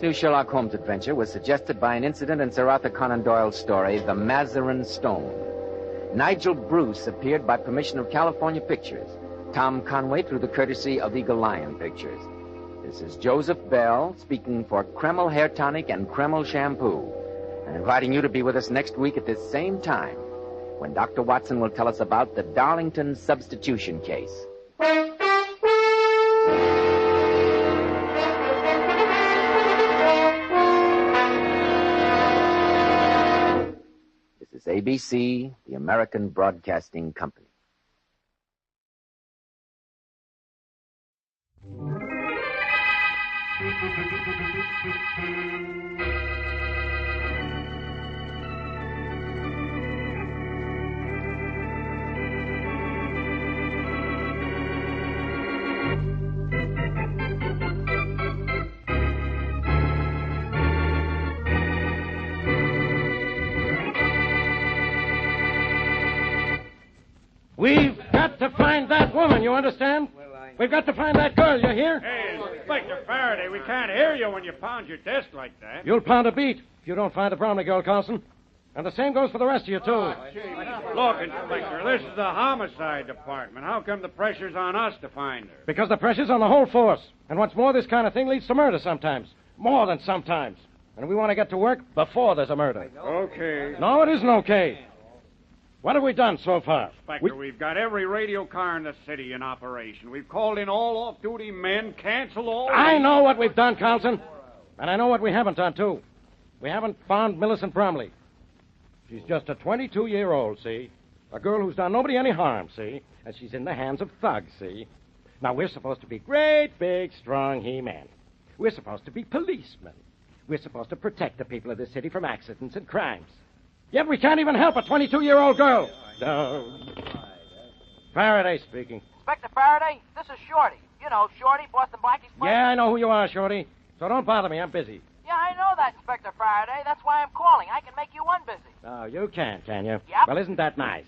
new Sherlock Holmes adventure was suggested by an incident in Sir Arthur Conan Doyle's story, The Mazarin Stone. Nigel Bruce appeared by permission of California Pictures. Tom Conway through the courtesy of Eagle Lion Pictures. This is Joseph Bell speaking for Kreml Hair Tonic and Kreml Shampoo, and inviting you to be with us next week at this same time when Dr. Watson will tell us about the Darlington substitution case. This is ABC, the American Broadcasting Company.
We've got to find that woman, you understand? We've got to find that girl, you hear?
Hey, Inspector Faraday, we can't hear you when you pound your desk like that.
You'll pound a beat if you don't find the Bromley girl, Carlson. And the same goes for the rest of you, too.
Look, Inspector, this is the homicide department. How come the pressure's on us to find her?
Because the pressure's on the whole force. And what's more, this kind of thing leads to murder sometimes. More than sometimes. And we want to get to work before there's a murder.
Okay.
No, it isn't okay. What have we done so far?
Inspector, we've got every radio car in the city in operation. We've called in all off-duty men, canceled all...
I know what we've done, Carlson. And I know what we haven't done, too. We haven't found Millicent Bromley. She's just a 22-year-old, see? A girl who's done nobody any harm, see? And she's in the hands of thugs, see? Now, we're supposed to be great, big, strong he-men. We're supposed to be policemen. We're supposed to protect the people of this city from accidents and crimes. Yet we can't even help a 22-year-old girl. No. Faraday speaking.
Inspector Faraday, this is Shorty. You know, Shorty, Boston Blackie's friend.
Yeah, I know who you are, Shorty. So don't bother me. I'm busy.
Yeah, I know that, Inspector Faraday. That's why I'm calling. I can make you unbusy.
Oh, you can you?
Yep.
Well, isn't that nice?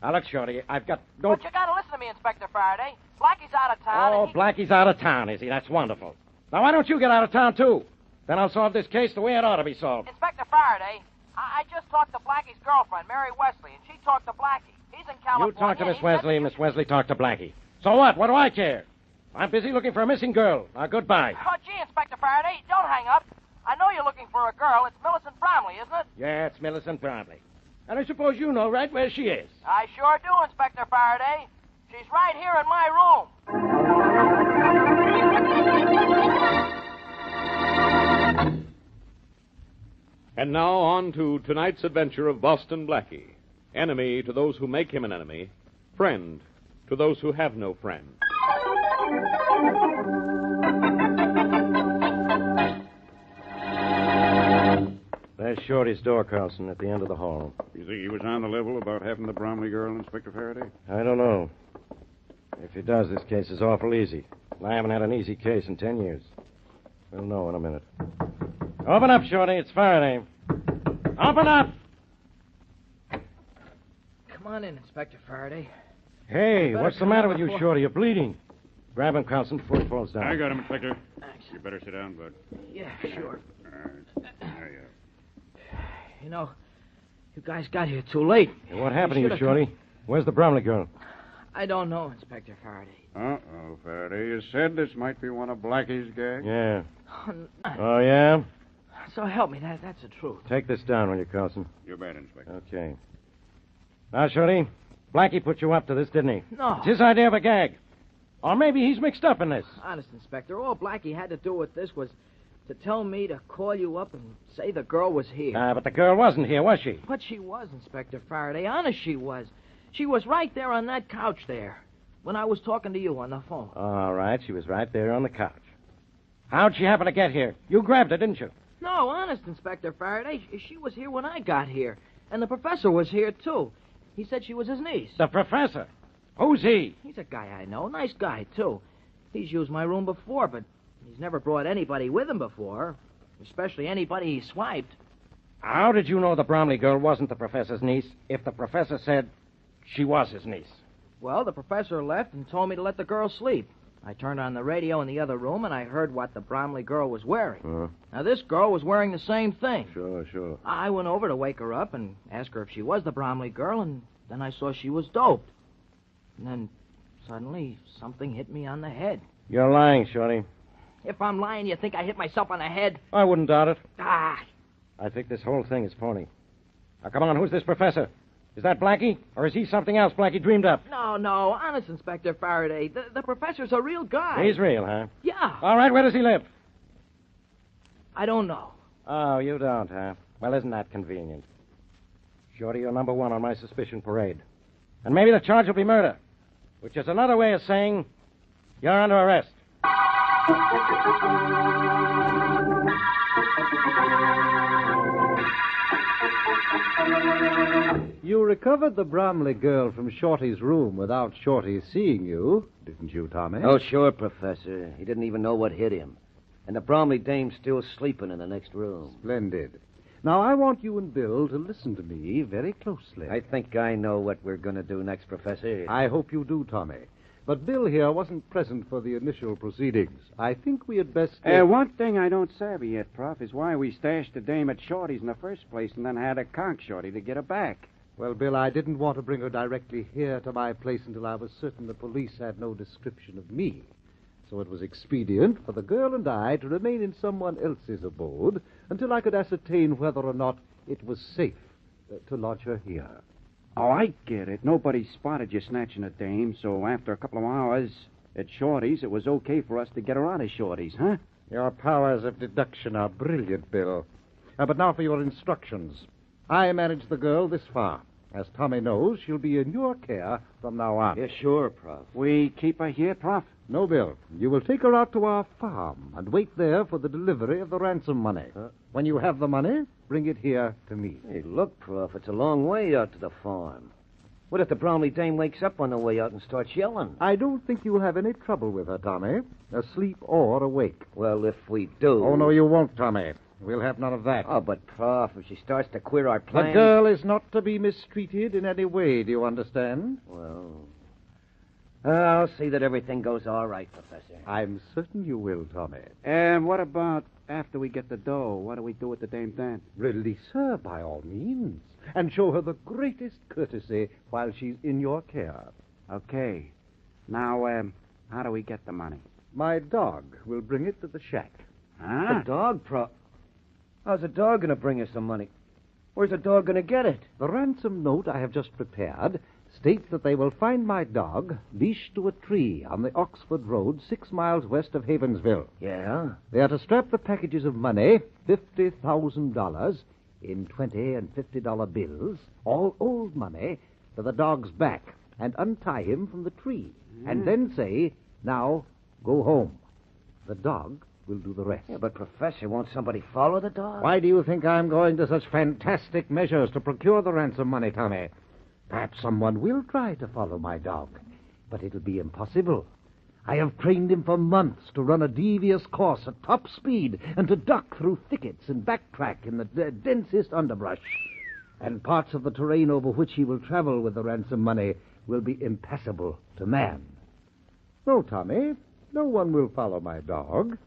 Now, look, Shorty, I've got...
But you gotta listen to me, Inspector Faraday. Blackie's out of town.
Oh, Blackie's out of town, is he? That's wonderful. Now, why don't you get out of town, too? Then I'll solve this case the way it ought to be solved.
Inspector Faraday, I just talked to Blackie's girlfriend, Mary Wesley, and she talked to Blackie. He's in California.
You talk to Miss Wesley, and Miss Wesley talk to Blackie. So what? What do I care? I'm busy looking for a missing girl. Now, goodbye.
Oh, gee, Inspector Faraday, don't hang up. I know you're looking for a girl. It's Millicent Bromley, isn't it?
Yeah, it's Millicent Bromley. And I suppose you know right where she is.
I sure do, Inspector Faraday. She's right here in my room.
And now on to tonight's adventure of Boston Blackie. Enemy to those who make him an enemy. Friend to those who have no friend.
There's Shorty's door, Carlson, at the end of the hall.
You think he was on the level about having the Bromley girl, Inspector Faraday?
I don't know. If he does, this case is awful easy. I haven't had an easy case in 10 years. We'll know in a minute. Open up, Shorty. It's Faraday. Open up!
Come on in, Inspector Faraday.
Hey, what's the matter with you, Shorty? You're bleeding. Grab him, Carlson, before he falls down.
I got him, Inspector. You better sit down, Bud.
Yeah, sure.
All right. There you are.
You know, you guys got here too late.
Hey, what happened to you, Shorty? Where's the Bromley girl?
I don't know, Inspector Faraday.
Uh-oh, Faraday. You said this might be one of Blackie's gags?
Yeah.
Oh,
Oh, yeah?
so help me, that's the truth.
Take this down, will you, Carlson?
You bet, Inspector.
Okay. Now, Shorty, Blackie put you up to this, didn't he?
No.
It's his idea of a gag. Or maybe he's mixed up in this.
Honest, Inspector, all Blackie had to do with this was to tell me to call you up and say the girl was here.
But the girl wasn't here, was she?
But she was, Inspector Faraday. Honest, she was. She was right there on that couch there when I was talking to you on the phone.
All right, she was right there on the couch. How'd she happen to get here? You grabbed her, didn't you?
No, honest, Inspector Faraday. She was here when I got here. And the professor was here, too. He said she was his niece.
The professor? Who's he?
He's a guy I know. Nice guy, too. He's used my room before, but he's never brought anybody with him before. Especially anybody he swiped.
How did you know the Bromley girl wasn't the professor's niece if the professor said she was his niece?
Well, the professor left and told me to let the girl sleep. I turned on the radio in the other room, and I heard what the Bromley girl was wearing. Now, this girl was wearing the same thing.
Sure.
I went over to wake her up and ask her if she was the Bromley girl, and then I saw she was doped. And then, suddenly, something hit me on the head.
You're lying, Shorty.
If I'm lying, you think I hit myself on the head?
I wouldn't doubt it.
Ah!
I think this whole thing is phony. Now, come on, who's this professor? Is that Blackie? Or is he something else Blackie dreamed up?
No, honest, Inspector Faraday. The professor's a real guy.
He's real, huh?
Yeah.
All right, where does he live?
I don't know.
Oh, you don't, huh? Well, isn't that convenient? Shorty, you're number one on my suspicion parade. And maybe the charge will be murder, which is another way of saying you're under arrest.
You recovered the Bromley girl from Shorty's room without Shorty seeing you, didn't you, Tommy?
Oh, sure, Professor. He didn't even know what hit him. And the Bromley dame's still sleeping in the next room.
Splendid. Now, I want you and Bill to listen to me very closely.
I think I know what we're going to do next, Professor.
I hope you do, Tommy. But Bill here wasn't present for the initial proceedings. I think we had best...
One thing I don't savvy yet, Prof, is why we stashed the dame at Shorty's in the first place and then had to conk Shorty to get her back.
Well, Bill, I didn't want to bring her directly here to my place until I was certain the police had no description of me. So it was expedient for the girl and I to remain in someone else's abode until I could ascertain whether or not it was safe to lodge her here.
Oh, I get it. Nobody spotted you snatching a dame, so after a couple of hours at Shorty's, it was okay for us to get her out of Shorty's, huh?
Your powers of deduction are brilliant, Bill. But now for your instructions. I managed the girl this far. As Tommy knows, she'll be in your care from now on.
Yeah, sure, Prof.
We keep her here, Prof?
No, Bill. You will take her out to our farm and wait there for the delivery of the ransom money. When you have the money, bring it here to me.
Hey, look, Prof, it's a long way out to the farm. What if the Bromley dame wakes up on the way out and starts yelling?
I don't think you will have any trouble with her, Tommy, asleep or awake.
Well, if we do...
Oh, no, you won't, Tommy. We'll have none of that.
Oh, but, Prof, if she starts to queer our plans...
The girl is not to be mistreated in any way, do you understand?
Well, I'll see that everything goes all right, Professor.
I'm certain you will, Tommy.
And what about after we get the dough? What do we do with the dame then?
Release her, by all means, and show her the greatest courtesy while she's in your care.
Okay. Now, how do we get the money?
My dog will bring it to the shack.
Huh? The dog, Prof? How's the dog going to bring us the money? Where's the dog going to get it?
The ransom note I have just prepared states that they will find my dog leashed to a tree on the Oxford Road 6 miles west of Havensville.
Yeah?
They are to strap the packages of money, $50,000, in $20 and $50 bills, all old money, to the dog's back and untie him from the tree. And then say, now, go home. The dog will do the rest.
Yeah, but, Professor, won't somebody follow the dog?
Why do you think I'm going to such fantastic measures to procure the ransom money, Tommy? Perhaps someone will try to follow my dog, but it'll be impossible. I have trained him for months to run a devious course at top speed and to duck through thickets and backtrack in the densest underbrush. And parts of the terrain over which he will travel with the ransom money will be impassable to man. No, Tommy, no one will follow my dog,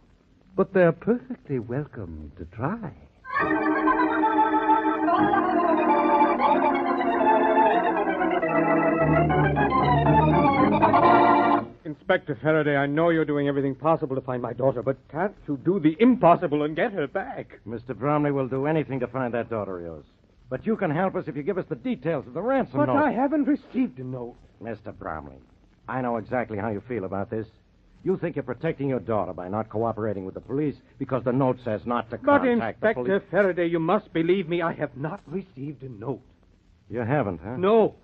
but they're perfectly welcome to try.
Inspector Faraday, I know you're doing everything possible to find my daughter, but can't you do the impossible and get her back?
Mr. Bromley will do anything to find that daughter of yours. But you can help us if you give us the details of the ransom note.
But I haven't received a note.
Mr. Bromley, I know exactly how you feel about this. You think you're protecting your daughter by not cooperating with the police because the note says not to
But,
contact the
Inspector
police.
Faraday, you must believe me. I have not received a note.
You haven't, huh?
No.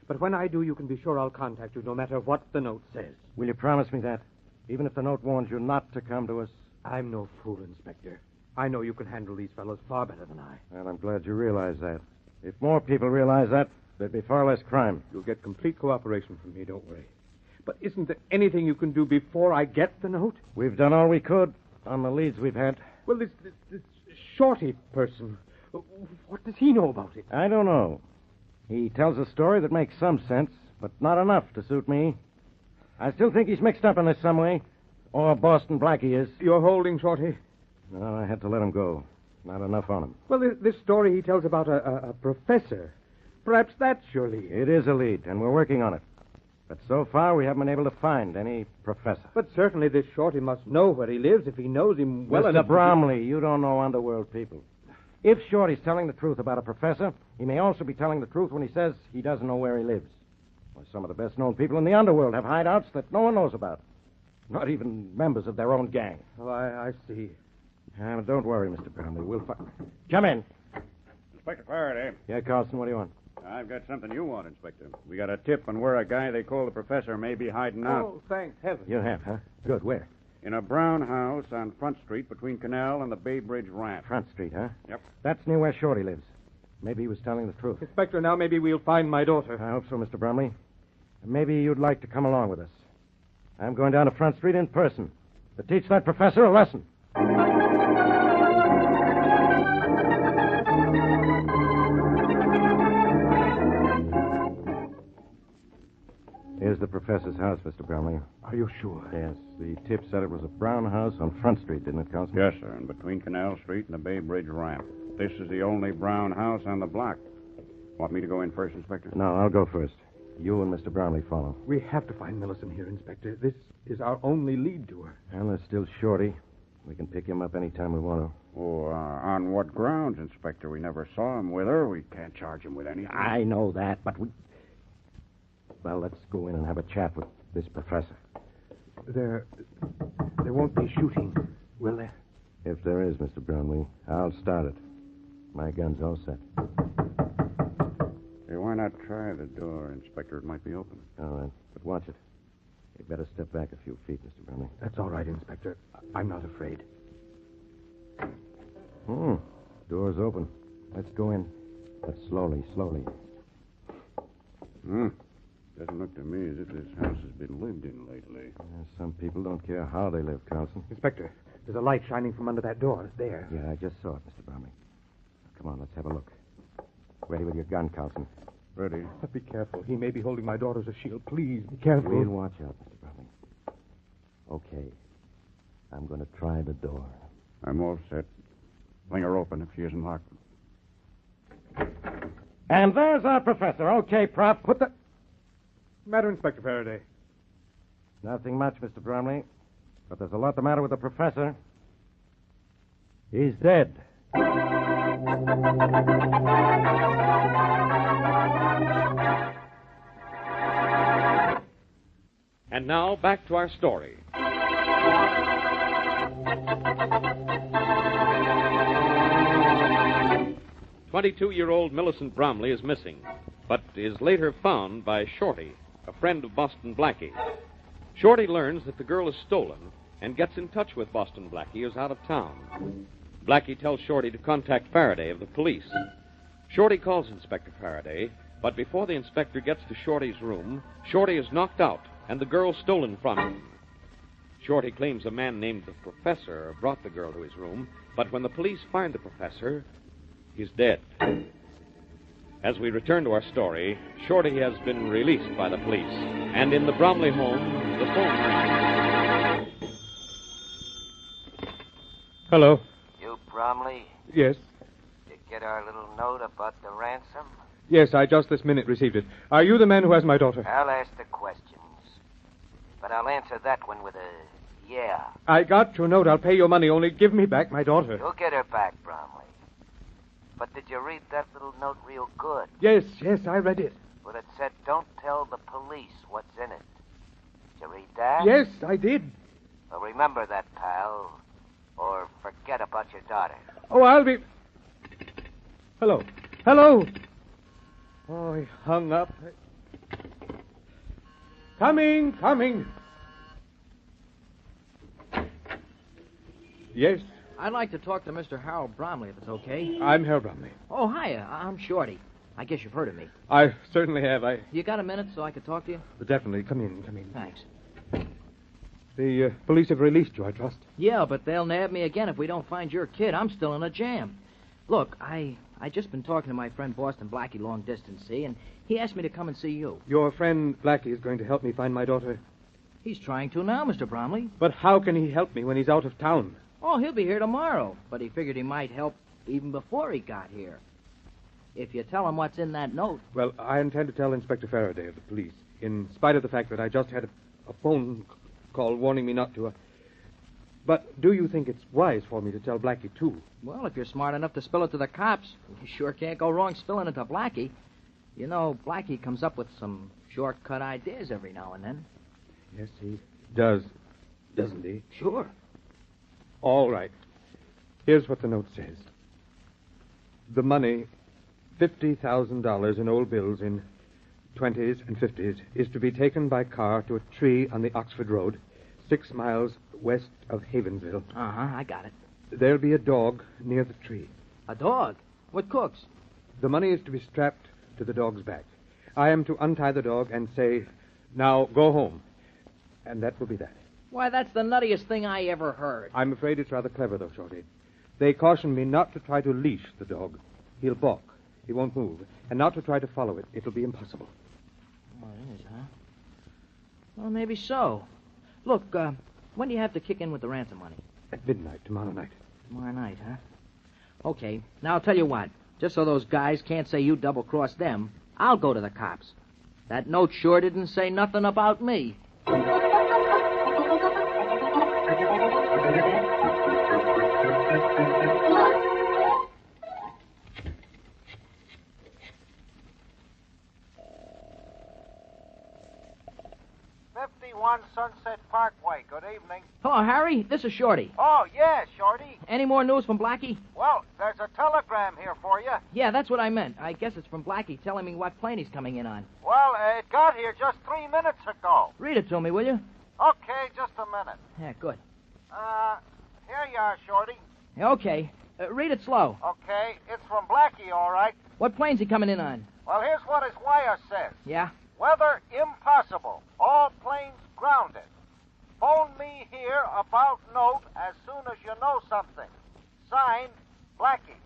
But when I do, you can be sure I'll contact you no matter what the note says.
Will you promise me that? Even if the note warns you not to come to us?
I'm no fool, Inspector. I know you can handle these fellows far better than I.
Well, I'm glad you realize that. If more people realize that, there'd be far less crime.
You'll get complete cooperation from me, don't worry. But isn't there anything you can do before I get the note?
We've done all we could on the leads we've had.
Well, this Shorty person, What does he know about it?
I don't know. He tells a story that makes some sense, but not enough to suit me. I still think he's mixed up in this some way. Or Boston Blackie is.
You're holding Shorty?
No, I had to let him go. Not enough on him.
Well, this story he tells about a professor. Perhaps that's your lead.
It is a lead, and we're working on it. But so far, we haven't been able to find any professor.
But certainly this Shorty must know where he lives if he knows him well enough.
Mr. Bromley, you don't know underworld people. If Shorty's telling the truth about a professor, he may also be telling the truth when he says he doesn't know where he lives. Well, some of the best-known people in the underworld have hideouts that no one knows about. Not even members of their own gang.
Oh, I see.
Don't worry, Mr. Bromley. We'll find... Come in.
Inspector Faraday.
Yeah, Carlson, what do you want?
I've got something you want, Inspector. We got a tip on where a guy they call the professor may be hiding out.
Oh, thank heaven.
You have, huh? Good. Where?
In a brown house on Front Street between Canal and the Bay Bridge ramp.
Front Street, huh?
Yep.
That's near where Shorty lives. Maybe he was telling the truth.
Inspector, now maybe we'll find my daughter.
I hope so, Mr. Bromley. Maybe you'd like to come along with us. I'm going down to Front Street in person to teach that professor a lesson. Here's the professor's house, Mr. Bromley.
Are you sure?
Yes. The tip said it was a brown house on Front Street, didn't it, Constable?
Yes, sir, and between Canal Street and the Bay Bridge ramp. This is the only brown house on the block. Want me to go in first, Inspector?
No, I'll go first. You and Mr. Bromley follow.
We have to find Millicent here, Inspector. This is our only lead to her.
And there's still Shorty. We can pick him up any time we want to.
Oh, on what grounds, Inspector? We never saw him with her. We can't charge him with anything.
I know that, but we... Well, let's go in and have a chat with this professor.
There won't be shooting, will there?
If there is, Mr. Bromley, I'll start it. My gun's all set.
Hey, why not try the door, Inspector? It might be open.
All right, but watch it. You'd better step back a few feet, Mr. Bromley.
That's all right, Inspector. I'm not afraid.
Door's open. Let's go in. But slowly.
Doesn't look to me as if this house has been lived in lately.
Some people don't care how they live, Carlson.
Inspector, there's a light shining from under that door. It's there.
Yeah, I just saw it, Mr. Bromley. Come on, let's have a look. Ready with your gun, Carlson.
Ready.
But be careful. He may be holding my daughter as a shield. Please, be careful.
We'll watch out, Mr. Bromley. Okay. I'm going to try the door.
I'm all set. Fling her open if she isn't locked.
And there's our professor. Okay, Prop, put the...
Matter, Inspector Faraday?
Nothing much, Mr. Bromley. But there's a lot the matter with the professor. He's dead.
And now, back to our story. 22-year-old Millicent Bromley is missing, but is later found by Shorty, a friend of Boston Blackie. Shorty learns that the girl is stolen and gets in touch with Boston Blackie, who's out of town. Blackie tells Shorty to contact Faraday of the police. Shorty calls Inspector Faraday, but before the inspector gets to Shorty's room, Shorty is knocked out and the girl stolen from him. Shorty claims a man named the Professor brought the girl to his room, but when the police find the Professor, he's dead. As we return to our story, Shorty has been released by the police, and in the Bromley home, the phone rings.
Hello.
You, Bromley?
Yes.
You get our little note about the ransom?
Yes, I just this minute received it. Are you the man who has my daughter?
I'll ask the questions. But I'll answer that one with a yeah.
I got your note. I'll pay your money. Only give me back my daughter.
You'll get her back, Bromley. But did you read that little note real good?
Yes, I read it.
Well, it said, don't tell the police what's in it. Did you read that?
Yes, I did.
Well, remember that, pal. Or forget about your daughter.
Oh, I'll be... Hello. Oh, he hung up. Coming. Yes?
I'd like to talk to Mr. Harold Bromley, if it's okay.
I'm Harold Bromley.
Oh, hiya. I'm Shorty. I guess you've heard of me.
I certainly have.
You got a minute so I could talk to you?
Definitely. Come in.
Thanks.
The police have released you, I trust.
Yeah, but they'll nab me again if we don't find your kid. I'm still in a jam. Look, I just been talking to my friend Boston Blackie long distance, see, and he asked me to come and see you.
Your friend Blackie is going to help me find my daughter.
He's trying to now, Mr. Bromley.
But how can he help me when he's out of town?
Oh, he'll be here tomorrow, but he figured he might help even before he got here. If you tell him what's in that note.
Well, I intend to tell Inspector Faraday of the police, in spite of the fact that I just had a phone call warning me not to. But do you think it's wise for me to tell Blackie, too?
Well, if you're smart enough to spill it to the cops, you sure can't go wrong spilling it to Blackie. You know, Blackie comes up with some shortcut ideas every now and then.
Yes, he does, doesn't he?
Sure.
All right. Here's what the note says. The money, $50,000 in old bills in 20s and 50s, is to be taken by car to a tree on the Oxford Road, 6 miles west of Havensville.
Uh-huh, I got it.
There'll be a dog near the tree.
A dog? What cooks?
The money is to be strapped to the dog's back. I am to untie the dog and say, now go home. And that will be that.
Why, that's the nuttiest thing I ever heard.
I'm afraid it's rather clever, though, Shorty. They caution me not to try to leash the dog. He'll balk. He won't move. And not to try to follow it. It'll be impossible.
Oh, it is, huh? Well, maybe so. Look, when do you have to kick in with the ransom money?
At midnight, tomorrow night.
Tomorrow night, huh? Okay. Now, I'll tell you what. Just so those guys can't say you double-crossed them, I'll go to the cops. That note sure didn't say nothing about me.
51 Sunset Parkway. Good evening.
Hello, Harry. This is Shorty.
Oh, yeah, Shorty.
Any more news from Blackie?
Well, there's a telegram here for you.
Yeah, that's what I meant. I guess it's from Blackie telling me what plane he's coming in on.
Well, it got here just 3 minutes ago.
Read it to me, will you?
Okay, just a minute.
Yeah, good.
Here you are, Shorty.
Okay. Read it slow.
Okay, it's from Blackie, all right.
What plane's he coming in on?
Well, here's what his wire says.
Yeah?
Weather impossible. All planes grounded. Phone me here about note as soon as you know something. Signed, Blackie.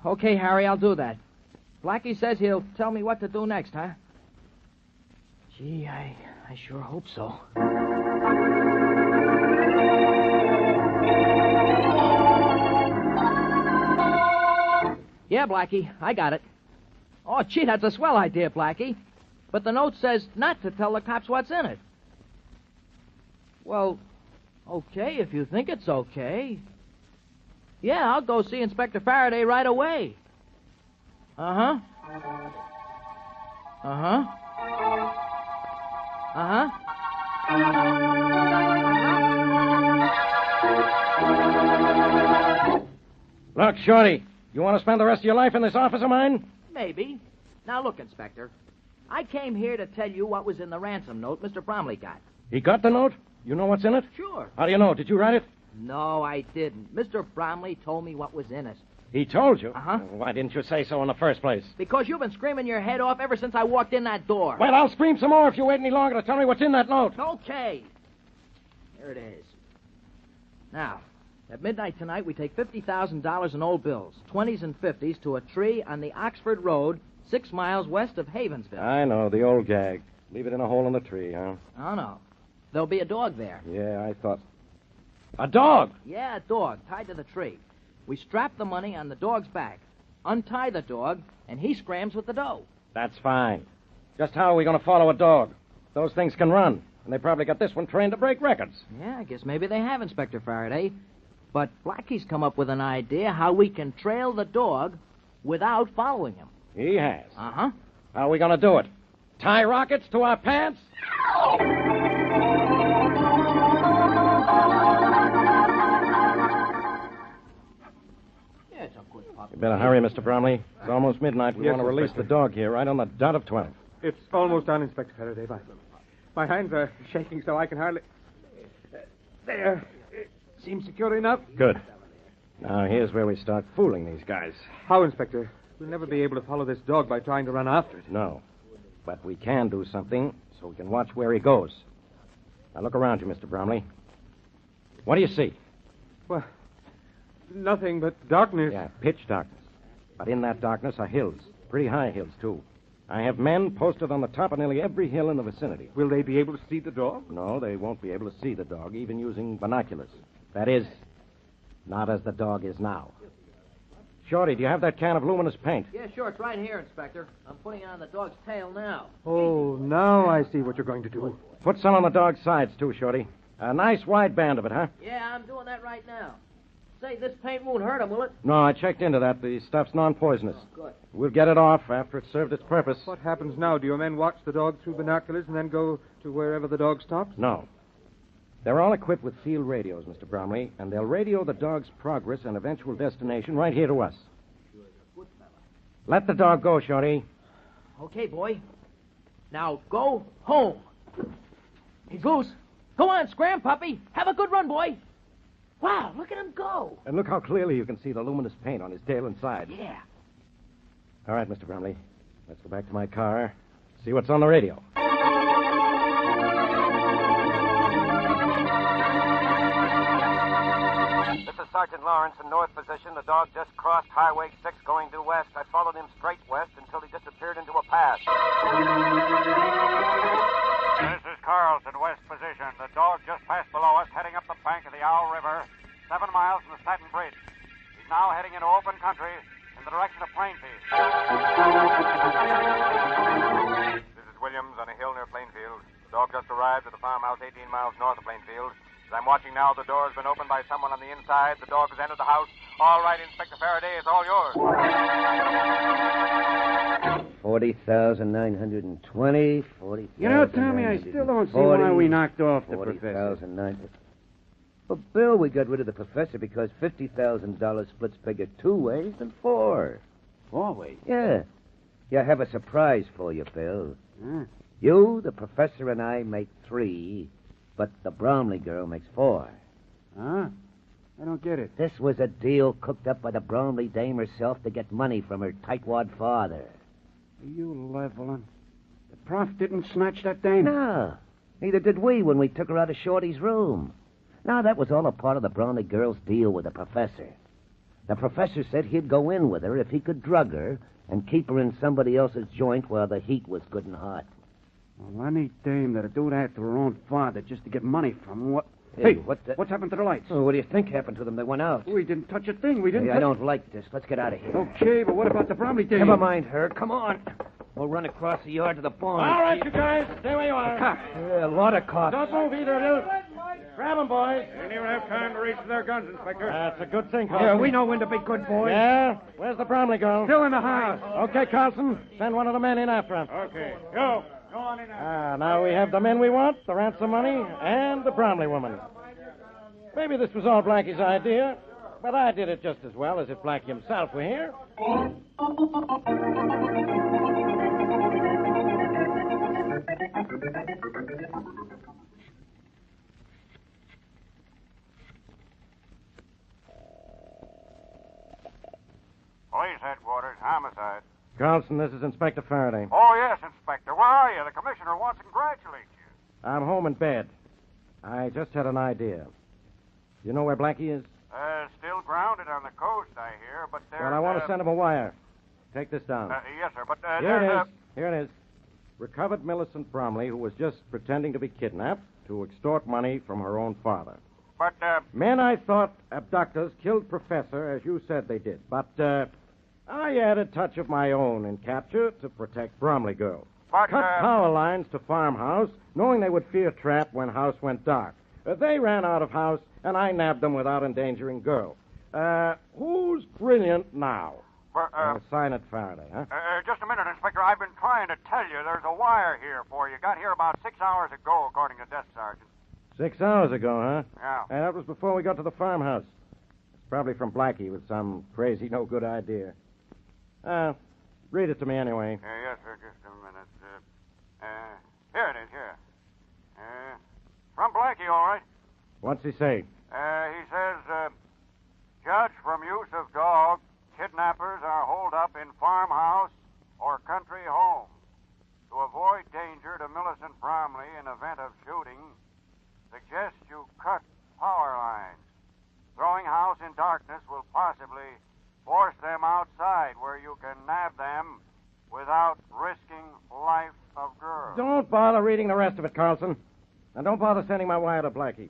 Okay, Harry, I'll do that. Blackie says he'll tell me what to do next, huh? Gee, I sure hope so. Yeah, Blackie, I got it. Oh, gee, that's a swell idea, Blackie. But the note says not to tell the cops what's in it. Well, okay, if you think it's okay. Yeah, I'll go see Inspector Faraday right away. Uh-huh. Uh-huh. Uh-huh.
Look, Shorty, you want to spend the rest of your life in this office of mine?
Maybe. Now, look, Inspector. I came here to tell you what was in the ransom note Mr. Bromley got.
He got the note? You know what's in it?
Sure.
How do you know? Did you write it?
No, I didn't. Mr. Bromley told me what was in it.
He told you?
Uh-huh.
Why didn't you say so in the first place?
Because you've been screaming your head off ever since I walked in that door.
Well, I'll scream some more if you wait any longer to tell me what's in that note.
Okay. Here it is. Now, at midnight tonight, we take $50,000 in old bills, 20s and 50s, to a tree on the Oxford Road, 6 miles west of Havensville.
I know, the old gag. Leave it in a hole in the tree, huh?
Oh, no. There'll be a dog there.
Yeah, I thought. A dog?
Yeah, a dog, tied to the tree. We strap the money on the dog's back, untie the dog, and he scrams with the dough.
That's fine. Just how are we going to follow a dog? Those things can run, and they probably got this one trained to break records.
Yeah, I guess maybe they have, Inspector Faraday. But Blackie's come up with an idea how we can trail the dog without following him.
He has.
Uh-huh.
How are we going to do it? Tie rockets to our pants?
Yeah, it's a good pup.
You better hurry, Mr. Bromley. It's almost midnight. We
Yes,
want to release
Inspector.
the dog here right on the dot of 12.
It's almost done, Inspector Faraday. My hands are shaking so I can hardly... There. It seems secure enough.
Good. Now, here's where we start fooling these guys.
How, Inspector? We'll never be able to follow this dog by trying to run after it.
No. But we can do something so we can watch where he goes. Now, look around you, Mr. Bromley. What do you see?
Well, nothing but darkness.
Yeah, pitch darkness. But in that darkness are hills. Pretty high hills, too. I have men posted on the top of nearly every hill in the vicinity.
Will they be able to see the dog?
No, they won't be able to see the dog, even using binoculars. That is, not as the dog is now. Shorty, do you have that can of luminous paint?
Yeah, sure. It's right here, Inspector. I'm putting it on the dog's tail now.
Oh, now I see what you're going to do.
Put some on the dog's sides, too, Shorty. A nice wide band of it, huh?
Yeah, I'm doing that right now. Say, this paint won't hurt him, will it?
No, I checked into that. The stuff's non-poisonous.
Oh, good.
We'll get it off after it's served its purpose.
What happens now? Do your men watch the dog through binoculars and then go to wherever the dog stops?
No. They're all equipped with field radios, Mr. Bromley, and they'll radio the dog's progress and eventual destination right here to us. Let the dog go, Shorty.
Okay, boy. Now go home. He's loose. Go on, scram, puppy. Have a good run, boy. Wow, look at him go.
And look how clearly you can see the luminous paint on his tail and sides.
Yeah.
All right, Mr. Bromley. Let's go back to my car. See what's on the radio.
This is Sergeant Lawrence in north position. The dog just crossed Highway 6 going due west. I followed him straight west until he disappeared into a path.
This is Carlson, west position. The dog just passed below us, heading up the bank of the Owl River, 7 miles from the Staten Bridge. He's now heading into open country in the direction of Plainfield.
This is Williams on a hill near Plainfield. The dog just arrived at the farmhouse 18 miles north of Plainfield. As I'm watching now, the door has been opened by someone on the inside. The dog has entered the house. All right, Inspector Faraday, it's all yours.
40,920, 40,000.
You know, Tommy, I still don't see why we knocked off the professor.
40,900. Well, Bill, we got rid of the professor because $50,000 splits figure 2 ways and 4.
4 ways?
Yeah. Yeah, I have a surprise for you, Bill.
Huh?
You, the professor, and I make 3, but the Bromley girl makes 4.
Huh? I don't get it.
This was a deal cooked up by the Bromley dame herself to get money from her tightwad father.
Are you leveling? The prof didn't snatch that dame?
No. Neither did we when we took her out of Shorty's room. No, that was all a part of the Bromley girl's deal with the professor. The professor said he'd go in with her if he could drug her and keep her in somebody else's joint while the heat was good and hot.
Well, any dame that'd do that to her own father just to get money from him, what...
Hey,
what's happened to the lights?
Oh, what do you think happened to them? They went out.
We didn't touch a thing. We didn't
Hey, I don't like this. Let's get out of here.
Okay, but what about the Bromley dame?
Never mind her. Come on. We'll run across the yard to the barn.
All right, you guys. Stay where you are.
Yeah, a lot of cops.
Don't move either of you. Grab them, boys.
They didn't even have time to reach for their guns, Inspector.
That's a good thing,
Yeah,
Carlson.
we know when to be good boys.
Yeah? Where's the Bromley girl?
Still in the house.
Okay, Carlson. Send one of the men in after him.
Okay. Go. Go on in.
Now we have the men we want, the ransom money, and the Bromley woman. Maybe this was all Blackie's idea, but I did it just as well as if Blackie himself were here.
Police headquarters, homicide.
Carlson, this is Inspector Faraday.
Oh, yes, Inspector. Where are you? The commissioner wants to congratulate you.
I'm home in bed. I just had an idea. You know where Blackie is?
Still grounded on the coast, I hear, but there's...
Well, I want to send him a wire. Take this down.
Yes, sir, but
Here it
there's
is. Here it is. Recovered Millicent Bromley, who was just pretending to be kidnapped to extort money from her own father.
But,
Men I thought abductors killed Professor, as you said they did. But, I added a touch of my own in capture to protect Bromley girl.
But,
Cut power lines to farmhouse, knowing they would fear trap when house went dark. They ran out of house, and I nabbed them without endangering girl. Who's brilliant now? Sign it, Faraday, huh?
Just a minute, Inspector. I've been trying to tell you there's a wire here for you. Got here about 6 hours ago, according to Desk Sergeant.
6 hours ago, huh?
Yeah.
And that was before we got to the farmhouse. It's probably from Blackie with some crazy, no-good idea. Read it to me anyway.
Yes, sir. Just a minute. Here it is, here. From Blackie, all right.
What's he say?
He says, judge from use of dog, kidnappers are holed up in farmhouse or country home. To avoid danger to Millicent Bromley in event of shooting, suggest you cut power lines. Throwing house in darkness will
bother reading the rest of it, Carlson. And don't bother sending my wire to Blackie.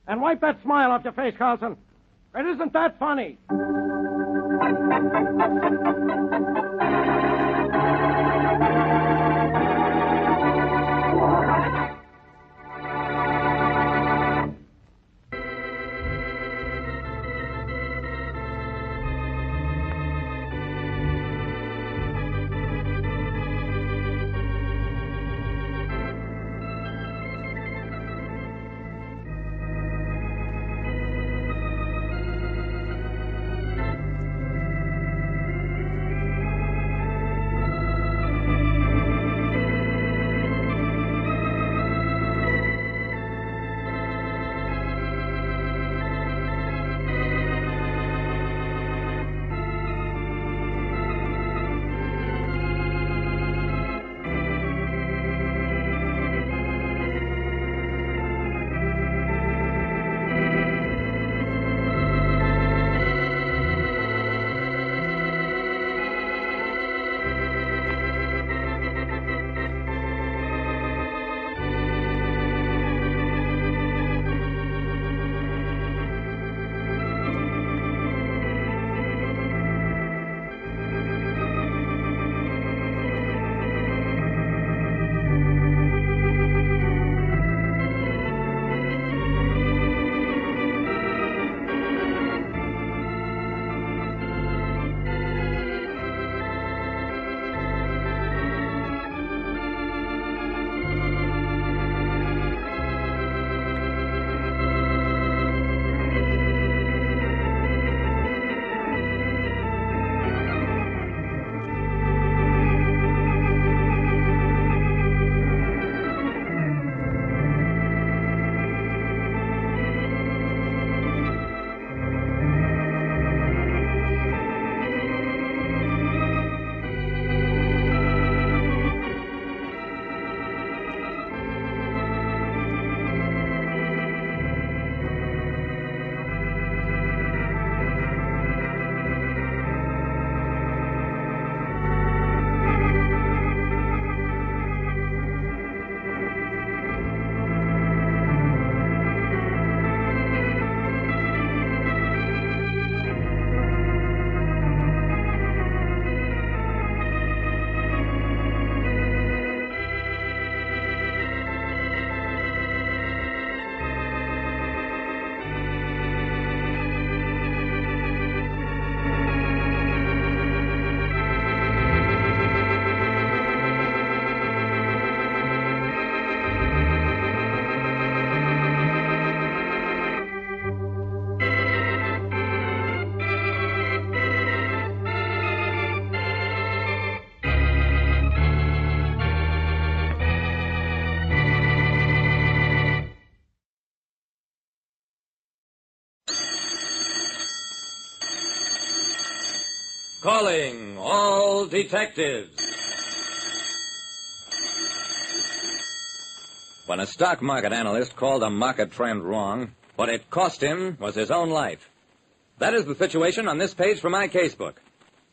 And wipe that smile off your face, Carlson. It isn't that funny.
Calling all detectives. When a stock market analyst called a market trend wrong, what it cost him was his own life. That is the situation on this page from my casebook.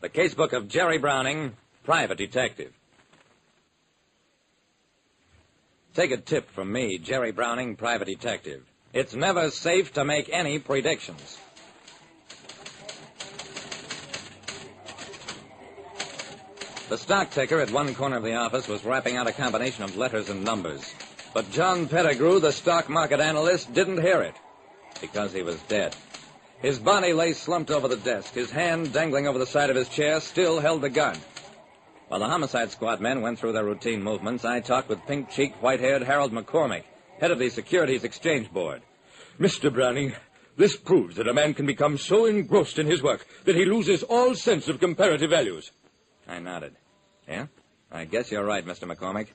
The casebook of Jerry Browning, private detective. Take a tip from me, Jerry Browning, private detective. It's never safe to make any predictions. The stock ticker at one corner of the office was rapping out a combination of letters and numbers. But John Pettigrew, the stock market analyst, didn't hear it because he was dead. His body lay slumped over the desk. His hand, dangling over the side of his chair, still held the gun. While the homicide squad men went through their routine movements, I talked with pink-cheeked, white-haired Harold McCormick, head of the Securities Exchange Board.
Mr. Browning, this proves that a man can become so engrossed in his work that he loses all sense of comparative values.
I nodded. Yeah? I guess you're right, Mr. McCormick.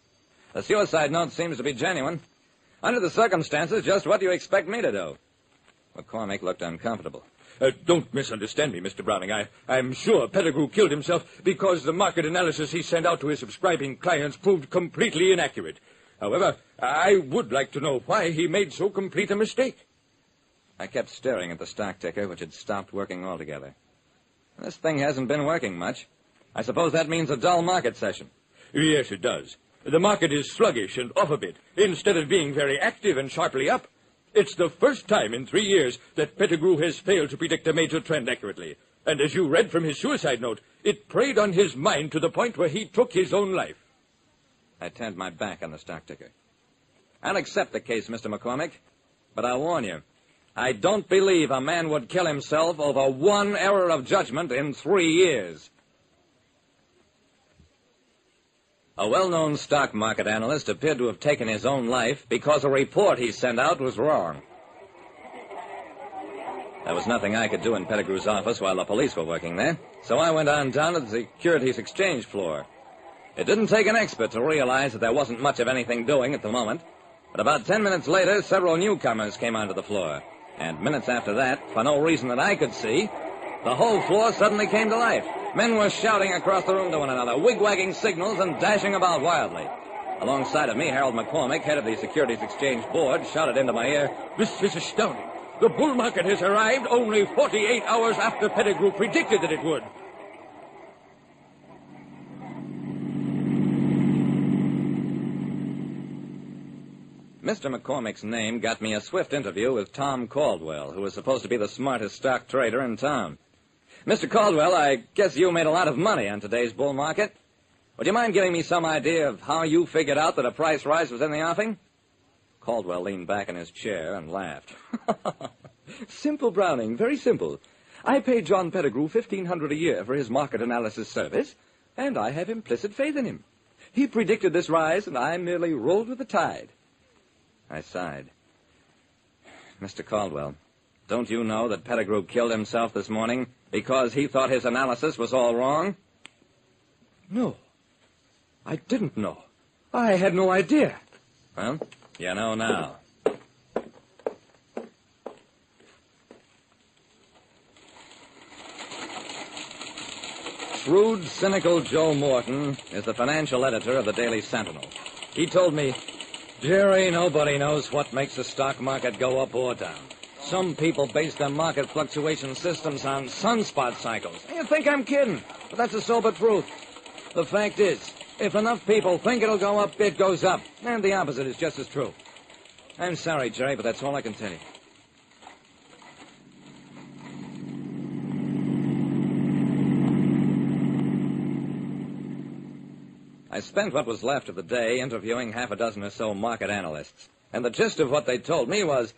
The suicide note seems to be genuine. Under the circumstances, just what do you expect me to do? McCormick looked uncomfortable.
Don't misunderstand me, Mr. Browning. I'm sure Pettigrew killed himself because the market analysis he sent out to his subscribing clients proved completely inaccurate. However, I would like to know why he made so complete a mistake.
I kept staring at the stock ticker, which had stopped working altogether. This thing hasn't been working much. I suppose that means a dull market session.
Yes, it does. The market is sluggish and off a bit, instead of being very active and sharply up. It's the first time in 3 years that Pettigrew has failed to predict a major trend accurately. And as you read from his suicide note, it preyed on his mind to the point where he took his own life. I turned my back on the stock ticker. I'll accept the case, Mr. McCormick, but I'll warn you, I don't believe a man would kill himself over one error of judgment in 3 years. A well-known stock market analyst appeared to have taken his own life because a report he sent out was wrong. There was nothing I could do in Pettigrew's office while the police were working there, so I went on down to the securities exchange floor. It didn't take an expert to realize that there wasn't much of anything doing at the moment, but about 10 minutes later, several newcomers came onto the floor. And minutes after that, for no reason that I could see, the whole floor suddenly came to life. Men were shouting across the room to one another, wig-wagging signals and dashing about wildly. Alongside of me, Harold McCormick, head of the Securities Exchange Board, shouted into my ear, "This is astounding. The bull market has arrived only 48 hours after Pettigrew predicted that it would." Mr. McCormick's name got me a swift interview with Tom Caldwell, who was supposed to be the smartest stock trader in town. Mr. Caldwell, I guess you made a lot of money on today's bull market. Would you mind giving me some idea of how you figured out that a price rise was in the offing? Caldwell leaned back in his chair and laughed. Simple, Browning, very simple. I pay John Pettigrew $1,500 a year for his market analysis service, and I have implicit faith in him. He predicted this rise, and I merely rolled with the tide. I sighed. Mr. Caldwell, don't you know that Pettigrew killed himself this morning because he thought his analysis was all wrong? No, I didn't know. I had no idea. Well, you know now. Shrewd, cynical Joe Morton is the financial editor of the Daily Sentinel. He told me, "Jerry, nobody knows what makes the stock market go up or down. Some people base their market fluctuation systems on sunspot cycles. You think I'm kidding, but that's the sober truth. The fact is, if enough people think it'll go up, it goes up. And the opposite is just as true. I'm sorry, Jerry, but that's all I can tell you." I spent what was left of the day interviewing half a dozen or so market analysts. And the gist of what they told me was,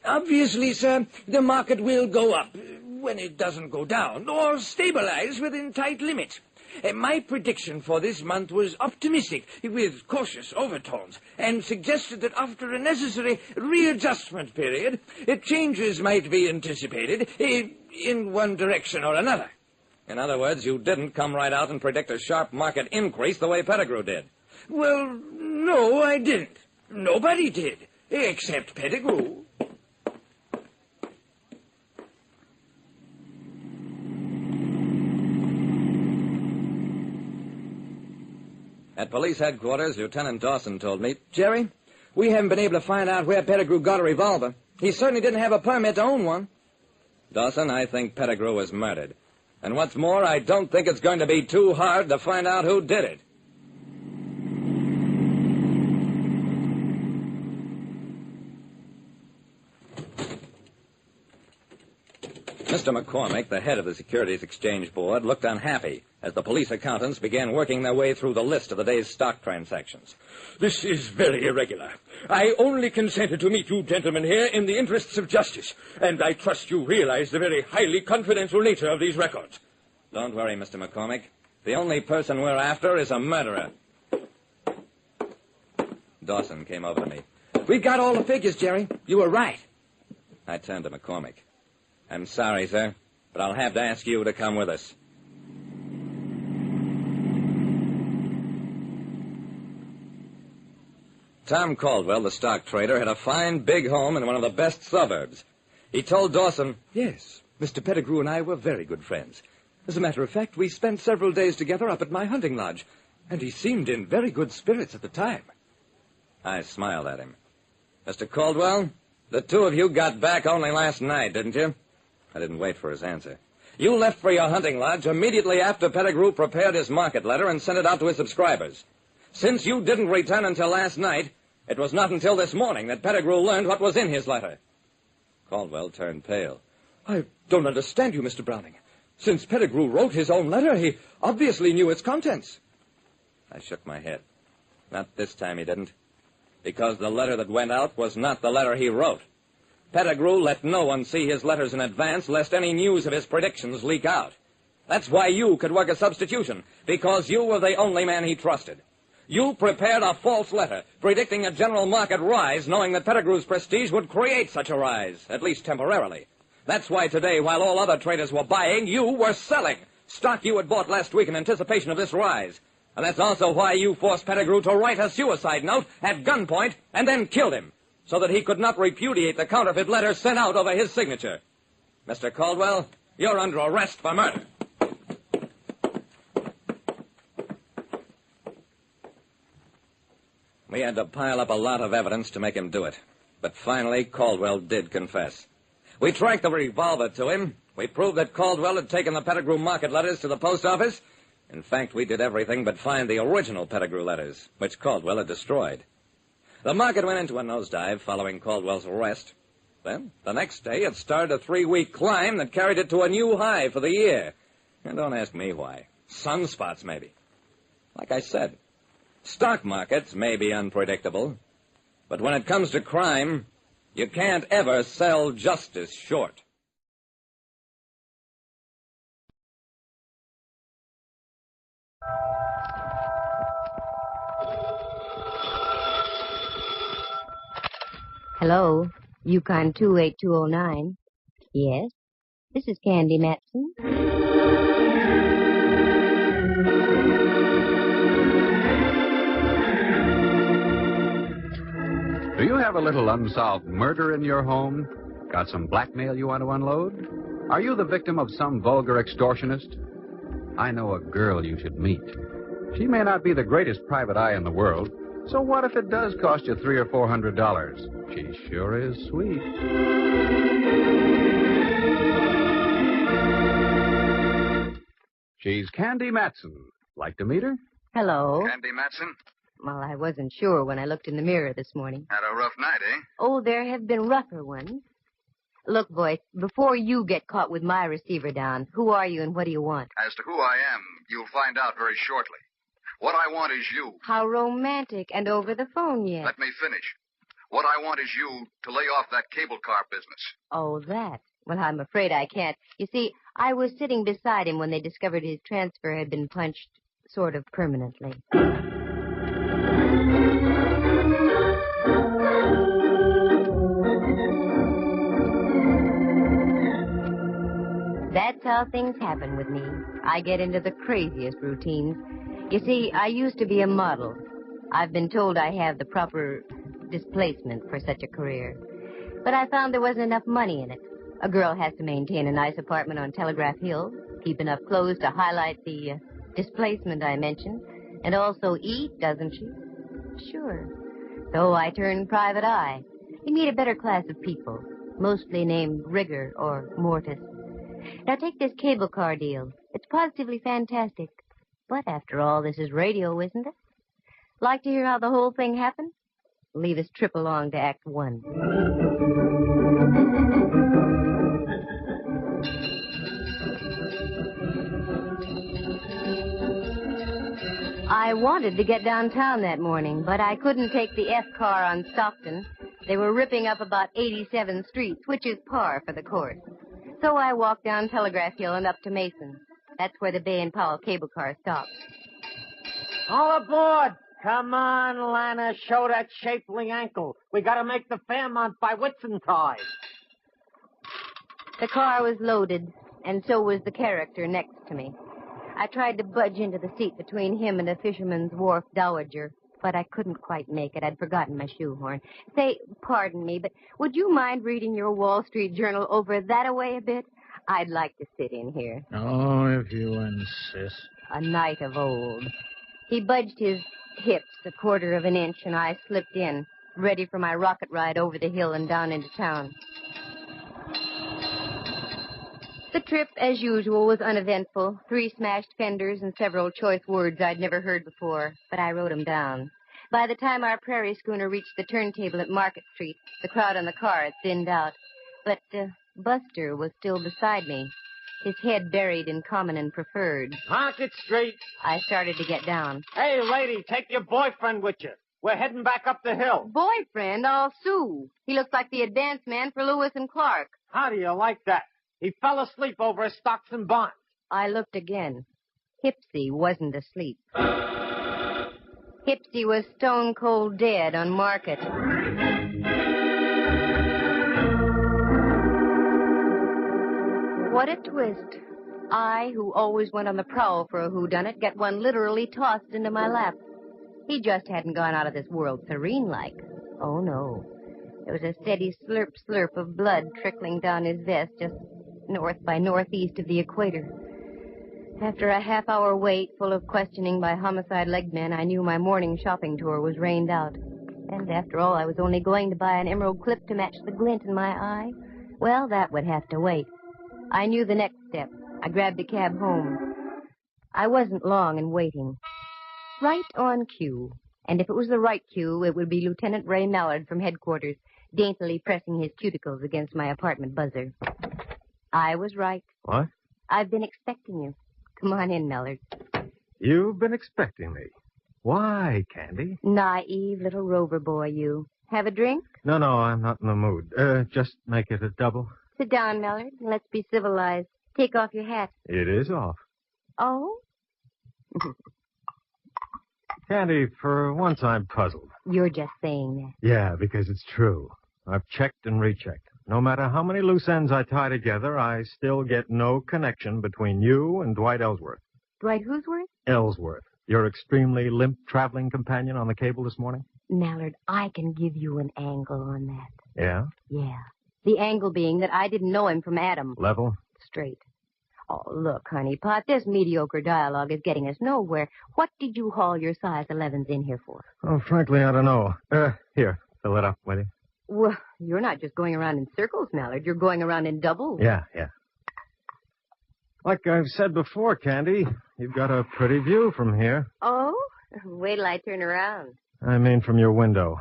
"Obviously, sir, the market will go up when it doesn't go down, or stabilize within tight limits. My prediction for this month was optimistic, with cautious overtones, and suggested that after a necessary readjustment period, changes might be anticipated in one direction or another."
In other words, you didn't come right out and predict a sharp market increase the way Pettigrew did.
"Well, no, I didn't. Nobody did, except Pettigrew."
At police headquarters, Lieutenant Dawson told me, "Jerry, we haven't been able to find out where Pettigrew got a revolver. He certainly didn't have a permit to own one." Dawson, I think Pettigrew was murdered. And what's more, I don't think it's going to be too hard to find out who did it. Mr. McCormick, the head of the Securities Exchange Board, looked unhappy as the police accountants began working their way through the list of the day's stock transactions.
"This is very irregular. I only consented to meet you gentlemen here in the interests of justice, and I trust you realize the very highly confidential nature of these records."
Don't worry, Mr. McCormick. The only person we're after is a murderer. Dawson came over to me.
"We've got all the figures, Jerry. You were right."
I turned to McCormick. "I'm sorry, sir, but I'll have to ask you to come with us." Tom Caldwell, the stock trader, had a fine, big home in one of the best suburbs. He told Dawson,
"Yes, Mr. Pettigrew and I were very good friends. As a matter of fact, we spent several days together up at my hunting lodge, and he seemed in very good spirits at the time."
I smiled at him. "Mr. Caldwell, the two of you got back only last night, didn't you?" I didn't wait for his answer. "You left for your hunting lodge immediately after Pettigrew prepared his market letter and sent it out to his subscribers. Since you didn't return until last night, it was not until this morning that Pettigrew learned what was in his letter. Caldwell turned pale.
I don't understand you, Mr. Browning. Since Pettigrew wrote his own letter, he obviously knew its contents.
I shook my head. Not this time he didn't. Because the letter that went out was not the letter he wrote. Pettigrew let no one see his letters in advance, lest any news of his predictions leak out. That's why you could work a substitution, because you were the only man he trusted. You prepared a false letter, predicting a general market rise, knowing that Pettigrew's prestige would create such a rise, at least temporarily. That's why today, while all other traders were buying, you were selling. Stock you had bought last week in anticipation of this rise. And that's also why you forced Pettigrew to write a suicide note at gunpoint and then killed him, so that he could not repudiate the counterfeit letter sent out over his signature. Mr. Caldwell, you're under arrest for murder. We had to pile up a lot of evidence to make him do it. But finally, Caldwell did confess. We tracked the revolver to him. We proved that Caldwell had taken the Pettigrew market letters to the post office. In fact, we did everything but find the original Pettigrew letters, which Caldwell had destroyed. The market went into a nosedive following Caldwell's arrest. Then, the next day, it started a 3-week climb that carried it to a new high for the year. And don't ask me why. Sunspots, maybe. Like I said, stock markets may be unpredictable, but when it comes to crime, you can't ever sell justice short.
Hello, Yukon 28209. Yes, this is Candy Matson.
Do you have a little unsolved murder in your home? Got some blackmail you want to unload? Are you the victim of some vulgar extortionist? I know a girl you should meet. She may not be the greatest private eye in the world, so what if it does cost you $300 or $400? She sure is sweet. She's Candy Matson. Like to meet her?
Hello.
Candy Matson?
Well, I wasn't sure when I looked in the mirror this morning.
Had a rough night, eh?
Oh, there have been rougher ones. Look, boy, before you get caught with my receiver down, who are you and what do you want?
As to who I am, you'll find out very shortly. What I want is you.
How romantic, and over the phone yet.
Let me finish. What I want is you to lay off that cable car business.
Oh, that. Well, I'm afraid I can't. You see, I was sitting beside him when they discovered his transfer had been punched sort of permanently. That's how things happen with me. I get into the craziest routines. You see, I used to be a model. I've been told I have the proper displacement for such a career. But I found there wasn't enough money in it. A girl has to maintain a nice apartment on Telegraph Hill, keep enough clothes to highlight the displacement I mentioned, and also eat, doesn't she? Sure. So I turned private eye. You meet a better class of people, mostly named Rigor or Mortis. Now take this cable car deal. It's positively fantastic. But after all, this is radio, isn't it? Like to hear how the whole thing happened? Leave us trip along to Act 1. I wanted to get downtown that morning, but I couldn't take the F car on Stockton. They were ripping up about 87th Street, which is par for the course. So I walked down Telegraph Hill and up to Mason. That's where the Bay and Powell cable car stops.
All aboard! Come on, Lana, show that shapely ankle. We gotta make the Fairmont by Whitsuntide.
The car was loaded, and so was the character next to me. I tried to budge into the seat between him and a Fisherman's Wharf dowager, but I couldn't quite make it. I'd forgotten my shoehorn. Say, pardon me, but would you mind reading your Wall Street Journal over that-a-way a bit? I'd like to sit in here.
Oh, if you insist.
A knight of old. He budged his hips a quarter of an inch, and I slipped in, ready for my rocket ride over the hill and down into town. The trip, as usual, was uneventful. 3 smashed fenders and several choice words I'd never heard before, but I wrote them down. By the time our prairie schooner reached the turntable at Market Street, the crowd on the car had thinned out. But Buster was still beside me, his head buried in common and preferred.
Market Street.
I started to get down.
Hey, lady, take your boyfriend with you. We're heading back up the hill.
Boyfriend? I'll sue. He looks like the advance man for Lewis and Clark.
How do you like that? He fell asleep over his stocks and bonds.
I looked again. Hipsy wasn't asleep. Hipsy was stone cold dead on Market. What a twist. I, who always went on the prowl for a whodunit, get one literally tossed into my lap. He just hadn't gone out of this world serene-like. Oh, no. There was a steady slurp, slurp of blood trickling down his vest just north by northeast of the equator. After a half-hour wait full of questioning by homicide legmen, I knew my morning shopping tour was rained out. And after all, I was only going to buy an emerald clip to match the glint in my eye. Well, that would have to wait. I knew the next step. I grabbed a cab home. I wasn't long in waiting. Right on cue. And if it was the right cue, it would be Lieutenant Ray Mallard from headquarters, daintily pressing his cuticles against my apartment buzzer. I was right.
What?
I've been expecting you. Come on in, Mallard.
You've been expecting me. Why, Candy?
Naive little rover boy, you. Have a drink?
No, I'm not in the mood. Just make it a double.
Sit down, Mallard, and let's be civilized. Take off your hat.
It is off.
Oh?
Candy, for once I'm puzzled.
You're just saying that.
Yeah, because it's true. I've checked and rechecked. No matter how many loose ends I tie together, I still get no connection between you and Dwight Ellsworth.
Dwight who'sworth?
Ellsworth. Your extremely limp traveling companion on the cable this morning?
Mallard, I can give you an angle on that.
Yeah?
Yeah. The angle being that I didn't know him from Adam.
Level?
Straight. Oh, look, honeypot, this mediocre dialogue is getting us nowhere. What did you haul your size 11s in here for?
Oh, frankly, I don't know. Here, fill it up, will you?
Well, you're not just going around in circles, Mallard. You're going around in doubles.
Yeah. Like I've said before, Candy, you've got a pretty view from here.
Oh? Wait till I turn around.
I mean from your window.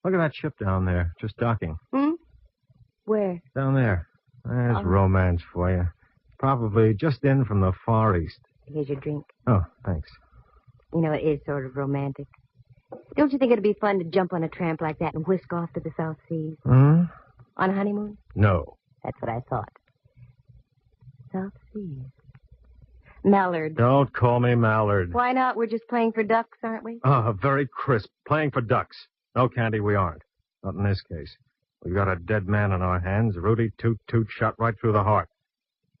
Look at that ship down there, just docking.
Where?
Down there. There's romance for you. Probably just in from the Far East.
Here's your drink.
Oh, thanks.
You know, it is sort of romantic. Don't you think it'd be fun to jump on a tramp like that and whisk off to the South Seas?
Hmm?
On a honeymoon?
No.
That's what I thought. South Seas. Mallard.
Don't call me Mallard.
Why not? We're just playing for ducks, aren't we?
Very crisp. Playing for ducks. No, Candy, we aren't. Not in this case. We've got a dead man on our hands. Rudy Toot shot right through the heart.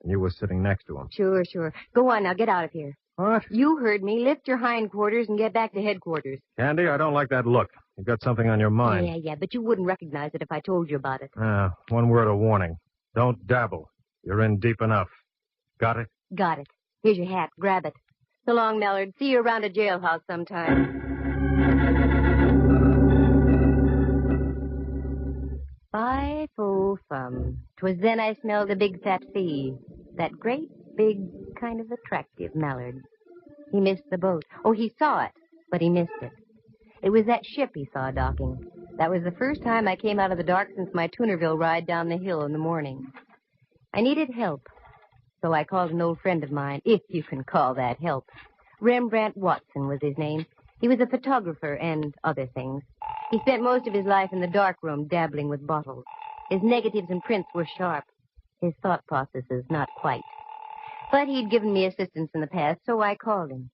And you were sitting next to him.
Sure. Go on now. Get out of here.
What?
You heard me. Lift your hindquarters and get back to headquarters.
Candy, I don't like that look. You've got something on your mind.
Yeah, but you wouldn't recognize it if I told you about it.
One word of warning. Don't dabble. You're in deep enough. Got it?
Got it. Here's your hat. Grab it. So long, Mallard. See you around a jailhouse sometime. Bye, fo fum. 'Twas then I smelled a big fat fee. That great, big, kind of attractive Mallard. He missed the boat. Oh, he saw it, but he missed it. It was that ship he saw docking. That was the first time I came out of the dark since my Tunerville ride down the hill in the morning. I needed help, so I called an old friend of mine, if you can call that help. Rembrandt Watson was his name. He was a photographer and other things. He spent most of his life in the darkroom dabbling with bottles. His negatives and prints were sharp. His thought processes not quite. But he'd given me assistance in the past, so I called him.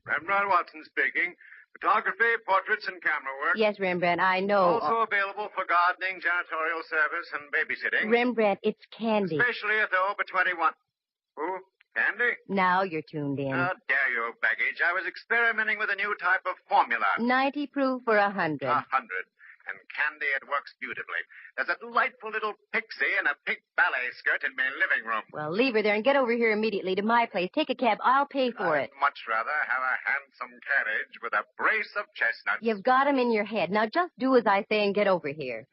Rembrandt Watson speaking. Photography, portraits, and camera work.
Yes, Rembrandt, I know.
Also available for gardening, janitorial service, and babysitting.
Rembrandt, it's Candy.
Especially at the over 21. Who? Candy?
Now you're tuned in.
How dare you, baggage. I was experimenting with a new type of formula.
90 proof for 100.
100. And Candy, it works beautifully. There's a delightful little pixie in a pink ballet skirt in my living room.
Well, leave her there and get over here immediately to my place. Take a cab. I'll pay for it.
I'd much rather have a handsome carriage with a brace of chestnuts.
You've got 'em in your head. Now just do as I say and get over here.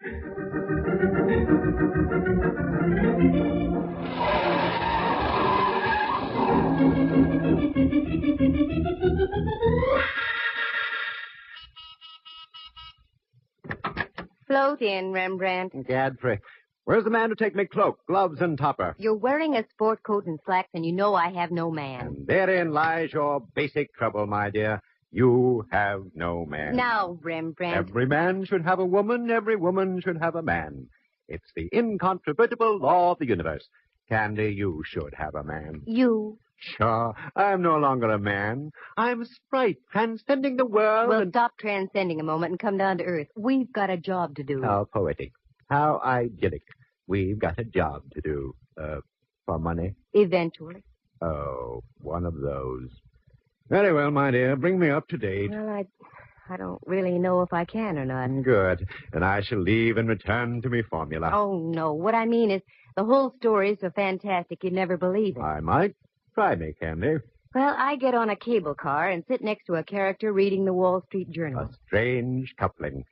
Float in, Rembrandt.
Gadfrey. Where's the man to take me cloak, gloves, and topper?
You're wearing a sport coat and slacks, and you know I have no man.
And therein lies your basic trouble, my dear. You have no man.
Now, Rembrandt.
Every man should have a woman. Every woman should have a man. It's the incontrovertible law of the universe. Candy, you should have a man.
You?
Sure. I'm no longer a man. I'm a sprite transcending the world.
Well, stop transcending a moment and come down to earth. We've got a job to do.
How poetic. How idyllic. We've got a job to do. For money?
Eventually.
Oh, one of those. Very well, my dear. Bring me up to date.
Well, I don't really know if I can or not.
Good. Then I shall leave and return to me formula.
Oh, no. What I mean is, the whole story is so fantastic you'd never believe it.
I might. Try me, Candy.
Well, I get on a cable car and sit next to a character reading the Wall Street Journal.
A strange coupling.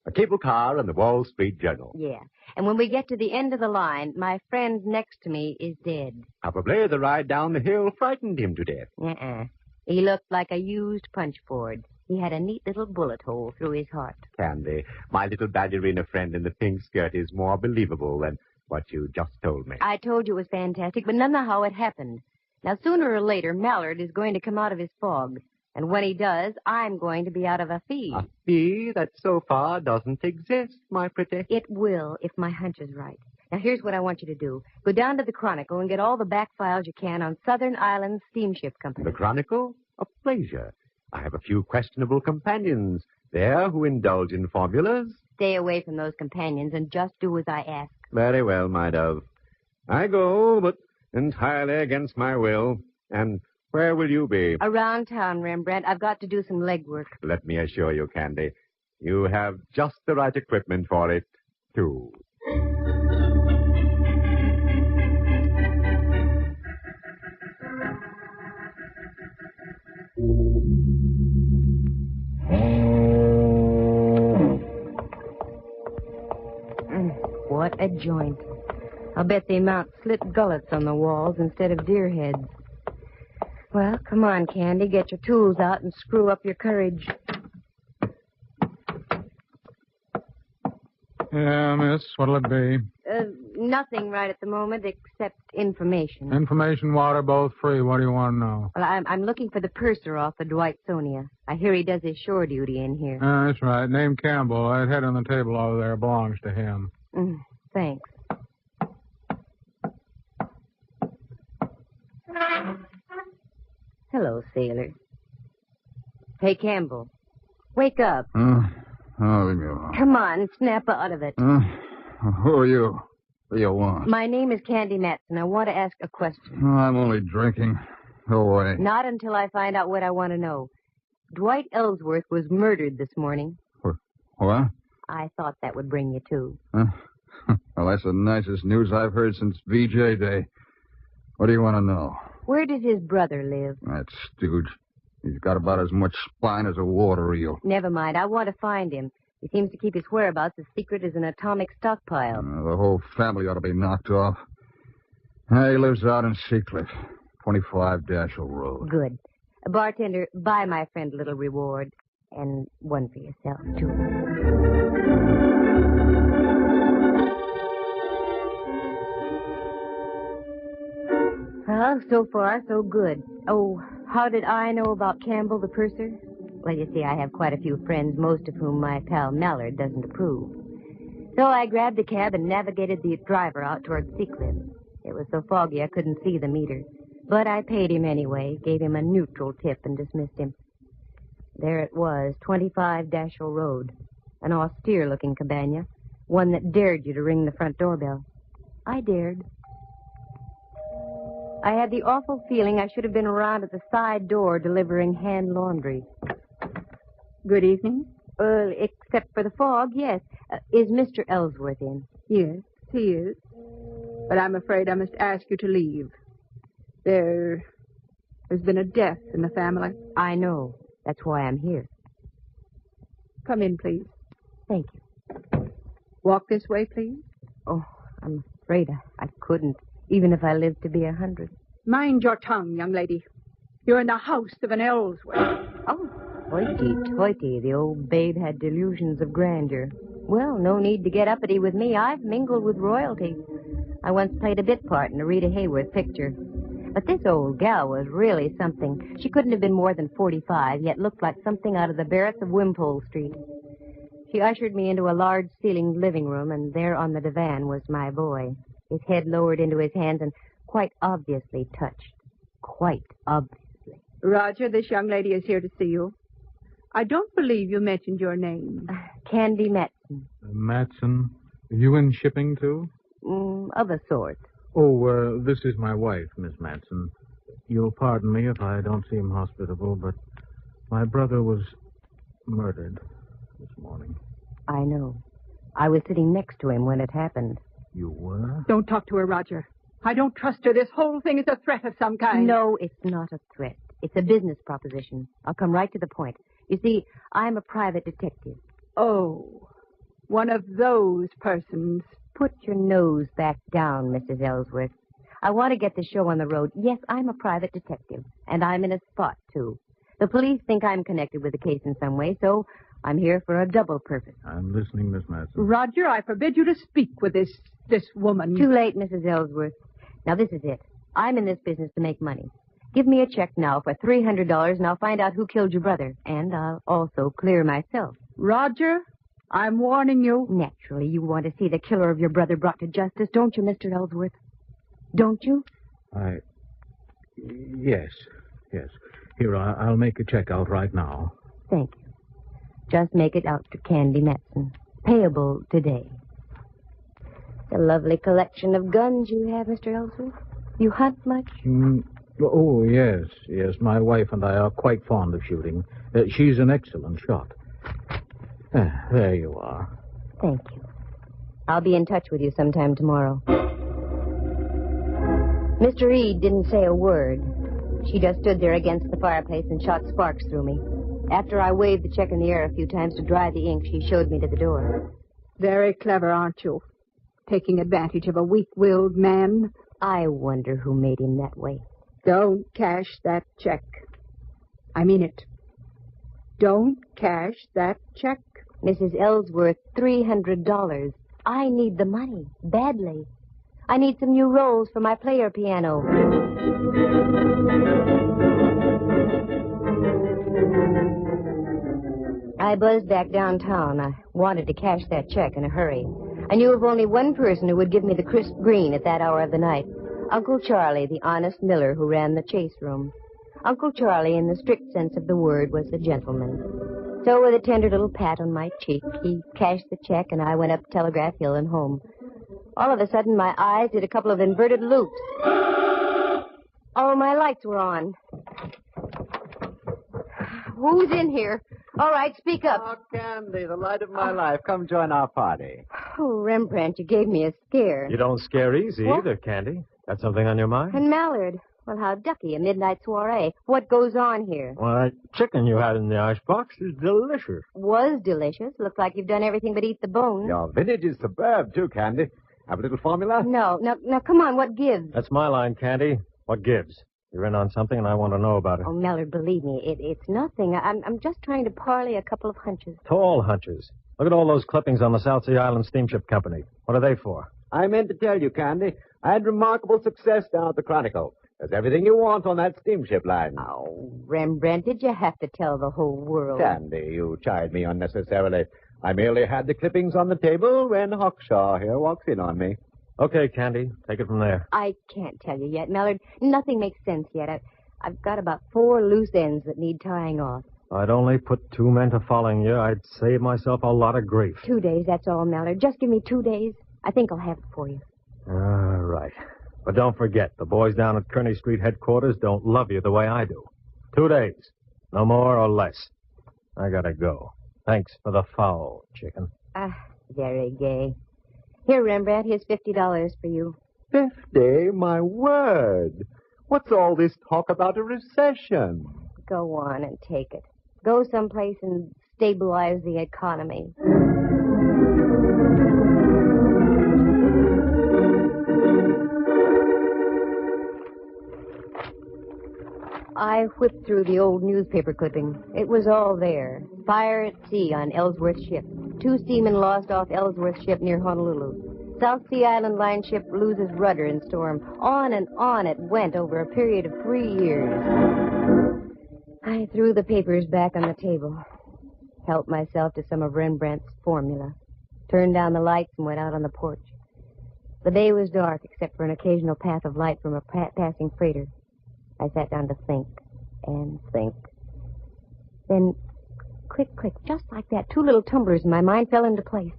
A cable car and the Wall Street Journal.
Yeah. And when we get to the end of the line, my friend next to me is dead.
Probably the ride down the hill frightened him to death.
Uh-uh. He looked like a used punch board. He had a neat little bullet hole through his heart.
Candy, my little ballerina friend in the pink skirt is more believable than what you just told me.
I told you it was fantastic, but none of how it happened. Now, sooner or later, Mallard is going to come out of his fog. And when he does, I'm going to be out of a fee.
A fee that so far doesn't exist, my pretty.
It will, if my hunch is right. Now, here's what I want you to do. Go down to the Chronicle and get all the back files you can on Southern Islands Steamship Company.
The Chronicle? A pleasure. I have a few questionable companions there who indulge in formulas.
Stay away from those companions and just do as I ask.
Very well, my dove. I go, but entirely against my will. And where will you be?
Around town, Rembrandt. I've got to do some legwork.
Let me assure you, Candy, you have just the right equipment for it, too.
What a joint. I'll bet they mount slit gullets on the walls instead of deer heads. Well, come on, Candy. Get your tools out and screw up your courage.
Yeah, miss, what'll it be?
Nothing right at the moment except information.
Information, water, both free. What do you want to know?
Well, I'm looking for the purser off the Dwight Sonia. I hear he does his shore duty in here.
That's right. Name Campbell. That head on the table over there belongs to him.
Thanks. Hello, sailor. Hey, Campbell. Wake up.
Oh, leave me alone.
Come on, snap out of it.
Who are you? What do you want?
My name is Candy Matson. I want to ask a question.
Oh, I'm only drinking. Go away.
Not until I find out what I want to know. Dwight Ellsworth was murdered this morning.
What?
I thought that would bring you to.
Well, that's the nicest news I've heard since VJ Day. What do you want to know?
Where does his brother live?
That stooge. He's got about as much spine as a water eel.
Never mind. I want to find him. He seems to keep his whereabouts as secret as an atomic stockpile.
The whole family ought to be knocked off. He lives out in Seacliff, 25 Dashiell Road.
Good. Bartender, buy my friend a little reward. And one for yourself, too. Well, so far, so good. Oh, how did I know about Campbell, the purser? Well, you see, I have quite a few friends, most of whom my pal Mallard doesn't approve. So I grabbed a cab and navigated the driver out toward Seacliff. It was so foggy I couldn't see the meter. But I paid him anyway, gave him a neutral tip, and dismissed him. There it was, 25 Dashiell Road. An austere-looking cabana, one that dared you to ring the front doorbell. I dared. I had the awful feeling I should have been around at the side door delivering hand laundry.
Good evening.
Except for the fog, yes. Is Mr. Ellsworth in?
Yes, he is. But I'm afraid I must ask you to leave. There's been a death in the family.
I know. That's why I'm here.
Come in, please.
Thank you.
Walk this way, please.
Oh, I'm afraid I couldn't, even if I lived to be 100.
Mind your tongue, young lady. You're in the house of an Ellsworth.
Oh, hoity-toity. The old babe had delusions of grandeur. Well, no need to get uppity with me. I've mingled with royalty. I once played a bit part in a Rita Hayworth picture. But this old gal was really something. She couldn't have been more than 45, yet looked like something out of the Barretts of Wimpole Street. She ushered me into a large-ceilinged living room, and there on the divan was my boy, his head lowered into his hands and quite obviously touched. Quite obviously.
Roger, this young lady is here to see you. I don't believe you mentioned your name.
Candy Matson.
Matson? You in shipping, too?
Of a sort.
Oh, this is my wife, Miss Matson. You'll pardon me if I don't seem hospitable, but my brother was murdered this morning.
I know. I was sitting next to him when it happened.
You were?
Don't talk to her, Roger. I don't trust her. This whole thing is a threat of some kind.
No, it's not a threat. It's a business proposition. I'll come right to the point. You see, I'm a private detective.
Oh, one of those persons.
Put your nose back down, Mrs. Ellsworth. I want to get the show on the road. Yes, I'm a private detective, and I'm in a spot, too. The police think I'm connected with the case in some way, so I'm here for a double purpose.
I'm listening, Miss Matson.
Roger, I forbid you to speak with this woman.
Too late, Mrs. Ellsworth. Now, this is it. I'm in this business to make money. Give me a check now for $300, and I'll find out who killed your brother. And I'll also clear myself.
Roger, I'm warning you.
Naturally, you want to see the killer of your brother brought to justice, don't you, Mr. Ellsworth? Don't you?
Yes. Here, I'll make a check out right now.
Thank you. Just make it out to Candy Matson. Payable today. A lovely collection of guns you have, Mr. Ellsworth. You hunt much?
Oh, yes. My wife and I are quite fond of shooting. She's an excellent shot. There you are.
Thank you. I'll be in touch with you sometime tomorrow. Mr. Reed didn't say a word. She just stood there against the fireplace and shot sparks through me. After I waved the check in the air a few times to dry the ink, she showed me to the door.
Very clever, aren't you? Taking advantage of a weak-willed man.
I wonder who made him that way.
Don't cash that check. I mean it. Don't cash that check.
Mrs. Ellsworth, $300. I need the money, badly. I need some new rolls for my player piano. I buzzed back downtown. I wanted to cash that check in a hurry. I knew of only one person who would give me the crisp green at that hour of the night. Uncle Charlie, the honest miller who ran the chase room. Uncle Charlie, in the strict sense of the word, was a gentleman. So with a tender little pat on my cheek, he cashed the check, and I went up Telegraph Hill and home. All of a sudden, my eyes did a couple of inverted loops. Oh, my lights were on. Who's in here? All right, speak up.
Oh, Candy, the light of my life. Come join our party.
Oh, Rembrandt, you gave me a scare.
You don't scare easy either, Candy. Got something on your mind?
And Mallard. Well, how ducky, a midnight soiree. What goes on here?
Well, that chicken you had in the icebox is delicious.
Was delicious. Looks like you've done everything but eat the bones.
Your vintage is superb, too, Candy. Have a little formula?
No. Now, come on, what gives?
That's my line, Candy. What gives? You're in on something, and I want to know about it.
Oh, Mallard, believe me, it's nothing. I'm just trying to parlay a couple of hunches.
Tall hunches. Look at all those clippings on the South Sea Island Steamship Company. What are they for?
I meant to tell you, Candy, I had remarkable success down at the Chronicle. There's everything you want on that steamship line.
Oh, Rembrandt, did you have to tell the whole world?
Candy, you chide me unnecessarily. I merely had the clippings on the table when Hawkshaw here walks in on me.
Okay, Candy, take it from there.
I can't tell you yet, Mallard. Nothing makes sense yet. I've got about 4 loose ends that need tying off.
If I'd only put 2 men to following you, I'd save myself a lot of grief.
2 days, that's all, Mallard. Just give me 2 days. I think I'll have it for you.
All right. But don't forget, the boys down at Kearney Street headquarters don't love you the way I do. 2 days. No more or less. I gotta go. Thanks for the fowl, chicken.
Very gay. Here, Rembrandt, here's $50 for you.
50? My word. What's all this talk about a recession?
Go on and take it. Go someplace and stabilize the economy. I I whipped through the old newspaper clipping. It was all there. Fire at sea on Ellsworth ship. 2 seamen lost off Ellsworth ship near Honolulu. South Sea Island Line ship loses rudder in storm. On and on it went over a period of 3 years. I threw the papers back on the table. Helped myself to some of Rembrandt's formula. Turned down the lights and went out on the porch. The day was dark, except for an occasional path of light from a passing freighter. I sat down to think and think. Then, click, just like that, 2 little tumblers in my mind fell into place.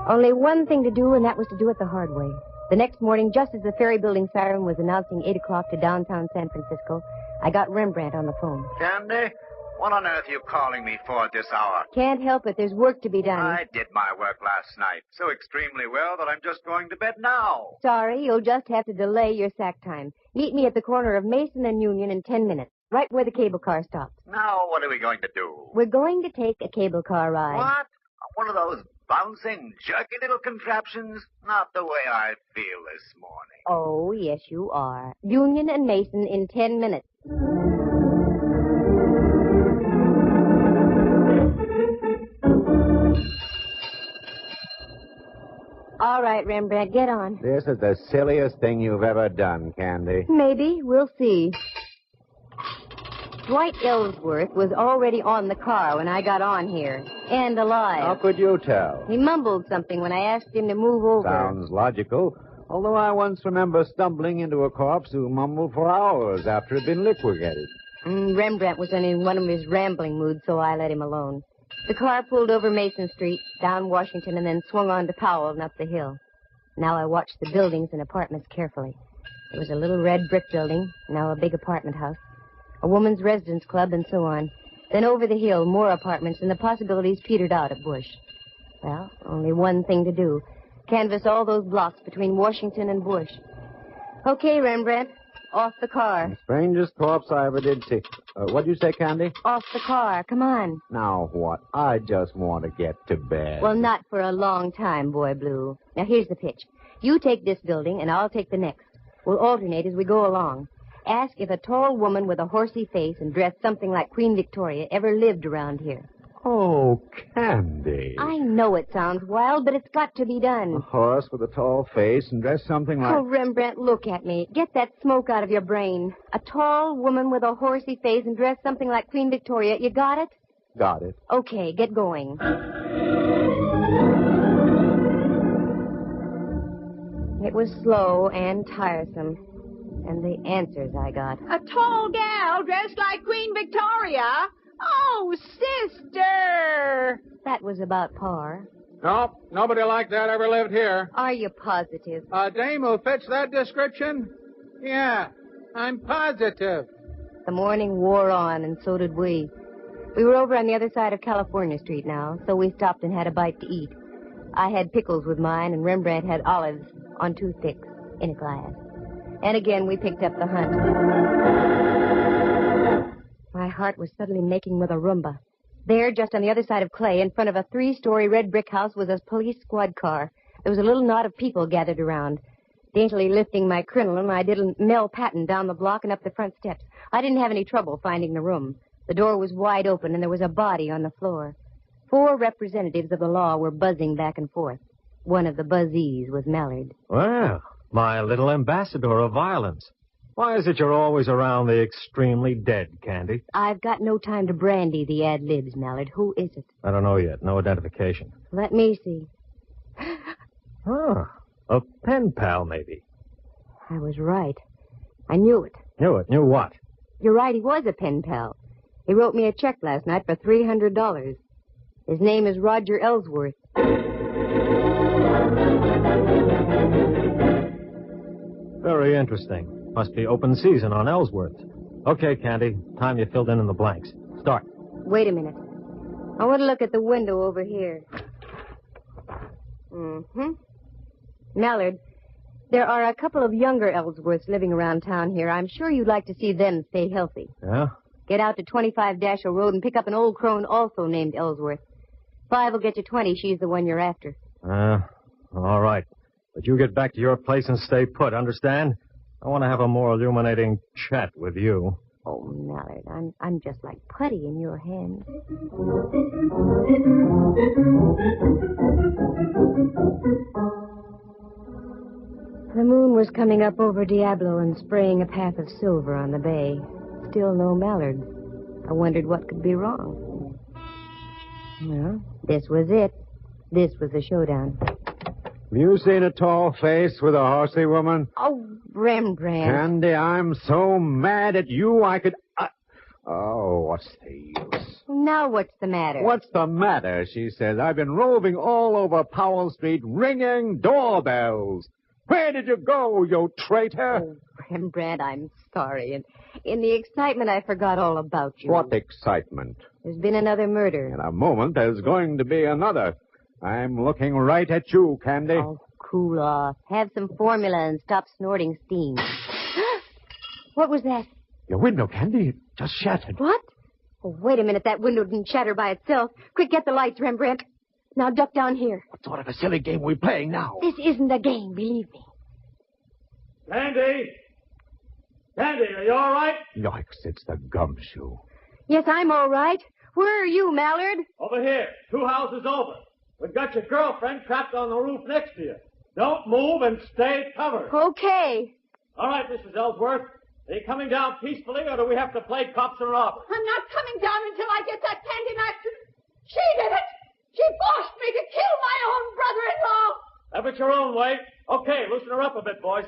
Only one thing to do, and that was to do it the hard way. The next morning, just as the ferry building siren was announcing 8 o'clock to downtown San Francisco, I got Rembrandt on the phone.
Candy, what on earth are you calling me for at this hour?
Can't help it. There's work to be done.
I did my work last night so extremely well that I'm just going to bed now.
Sorry, you'll just have to delay your sack time. Meet me at the corner of Mason and Union in 10 minutes, right where the cable car stops.
Now, what are we going to do?
We're going to take a cable car ride.
What? One of those bouncing, jerky little contraptions? Not the way I feel this morning.
Oh, yes, you are. Union and Mason in 10 minutes. All right, Rembrandt, get on.
This is the silliest thing you've ever done, Candy.
Maybe. We'll see. Dwight Ellsworth was already on the car when I got on here, and alive.
How could you tell?
He mumbled something when I asked him to move over.
Sounds logical. Although I once remember stumbling into a corpse who mumbled for hours after it had been liquidated.
Rembrandt was in one of his rambling moods, so I let him alone. The car pulled over Mason Street, down Washington, and then swung on to Powell and up the hill. Now I watched the buildings and apartments carefully. There was a little red brick building, now a big apartment house, a woman's residence club, and so on. Then over the hill, more apartments, and the possibilities petered out at Bush. Well, only one thing to do. Canvass all those blocks between Washington and Bush. Okay, Rembrandt. Off the car.
The strangest corpse I ever did see. What'd you say, Candy?
Off the car. Come on.
Now what? I just want to get to bed.
Well, not for a long time, Boy Blue. Now, here's the pitch. You take this building, and I'll take the next. We'll alternate as we go along. Ask if a tall woman with a horsey face and dressed something like Queen Victoria ever lived around here.
Oh, Candy.
I know it sounds wild, but it's got to be done.
A horse with a tall face and dressed something like...
Oh, Rembrandt, look at me. Get that smoke out of your brain. A tall woman with a horsey face and dressed something like Queen Victoria. You got it?
Got it.
Okay, get going. It was slow and tiresome. And the answers I got.
A tall gal dressed like Queen Victoria? Oh, sister!
That was about par.
Nope, nobody like that ever lived here.
Are you positive?
A dame who fits that description? Yeah, I'm positive.
The morning wore on, and so did we. We were over on the other side of California Street now, so we stopped and had a bite to eat. I had pickles with mine, and Rembrandt had olives on toothpicks in a glass. And again, we picked up the hunt. My heart was suddenly making with a rumba. There, just on the other side of Clay, in front of a 3-story red brick house, was a police squad car. There was a little knot of people gathered around. Daintily lifting my crinoline, I did a Mel Patton down the block and up the front steps. I didn't have any trouble finding the room. The door was wide open, and there was a body on the floor. 4 representatives of the law were buzzing back and forth. One of the buzzees was Mallard.
Well, my little ambassador of violence. Why is it you're always around the extremely dead, Candy?
I've got no time to brandy the ad-libs, Mallard. Who is it?
I don't know yet. No identification.
Let me see.
Oh, a pen pal, maybe.
I was right. I knew it.
Knew it? Knew what?
You're right, he was a pen pal. He wrote me a check last night for $300. His name is Roger Ellsworth.
Very interesting. Must be open season on Ellsworth. Okay, Candy. Time you filled in the blanks. Start.
Wait a minute. I want to look at the window over here. Mallard, there are a couple of younger Ellsworths living around town here. I'm sure you'd like to see them stay healthy.
Yeah?
Get out to 25 Dashiell Road and pick up an old crone also named Ellsworth. 5 will get you 20. She's the one you're after.
All right. But you get back to your place and stay put, understand? I want to have a more illuminating chat with you.
Oh, Mallard, I'm just like putty in your hands. The moon was coming up over Diablo and spraying a path of silver on the bay. Still no Mallard. I wondered what could be wrong. Well, this was it. This was the showdown.
Have you seen a tall face with a horsey woman?
Oh, Rembrandt.
Candy, I'm so mad at you I could... Oh, what's the use?
Now what's the matter?
What's the matter, she says. I've been roving all over Powell Street ringing doorbells. Where did you go, you traitor?
Oh, Rembrandt, I'm sorry. And in the excitement, I forgot all about you.
What excitement?
There's been another murder.
In a moment, there's going to be another. I'm looking right at you, Candy.
Oh, cool off. Have some formula and stop snorting steam. What was that?
Your window, Candy. It just shattered.
What? Oh, wait a minute. That window didn't shatter by itself. Quick, get the lights, Rembrandt. Now duck down here.
What sort of a silly game are we playing now?
This isn't a game, believe me.
Candy! Candy, are you all right?
Yikes, it's the gumshoe.
Yes, I'm all right. Where are you, Mallard?
Over here, 2 houses over. We've got your girlfriend trapped on the roof next to you. Don't move and stay covered.
Okay.
All right, Mrs. Ellsworth. Are you coming down peacefully, or do we have to play cops and robbers?
I'm not coming down until I get that Candy Maxon. She did it. She forced me to kill my own brother-in-law.
Have it your own way. Okay, loosen her up a bit, boys.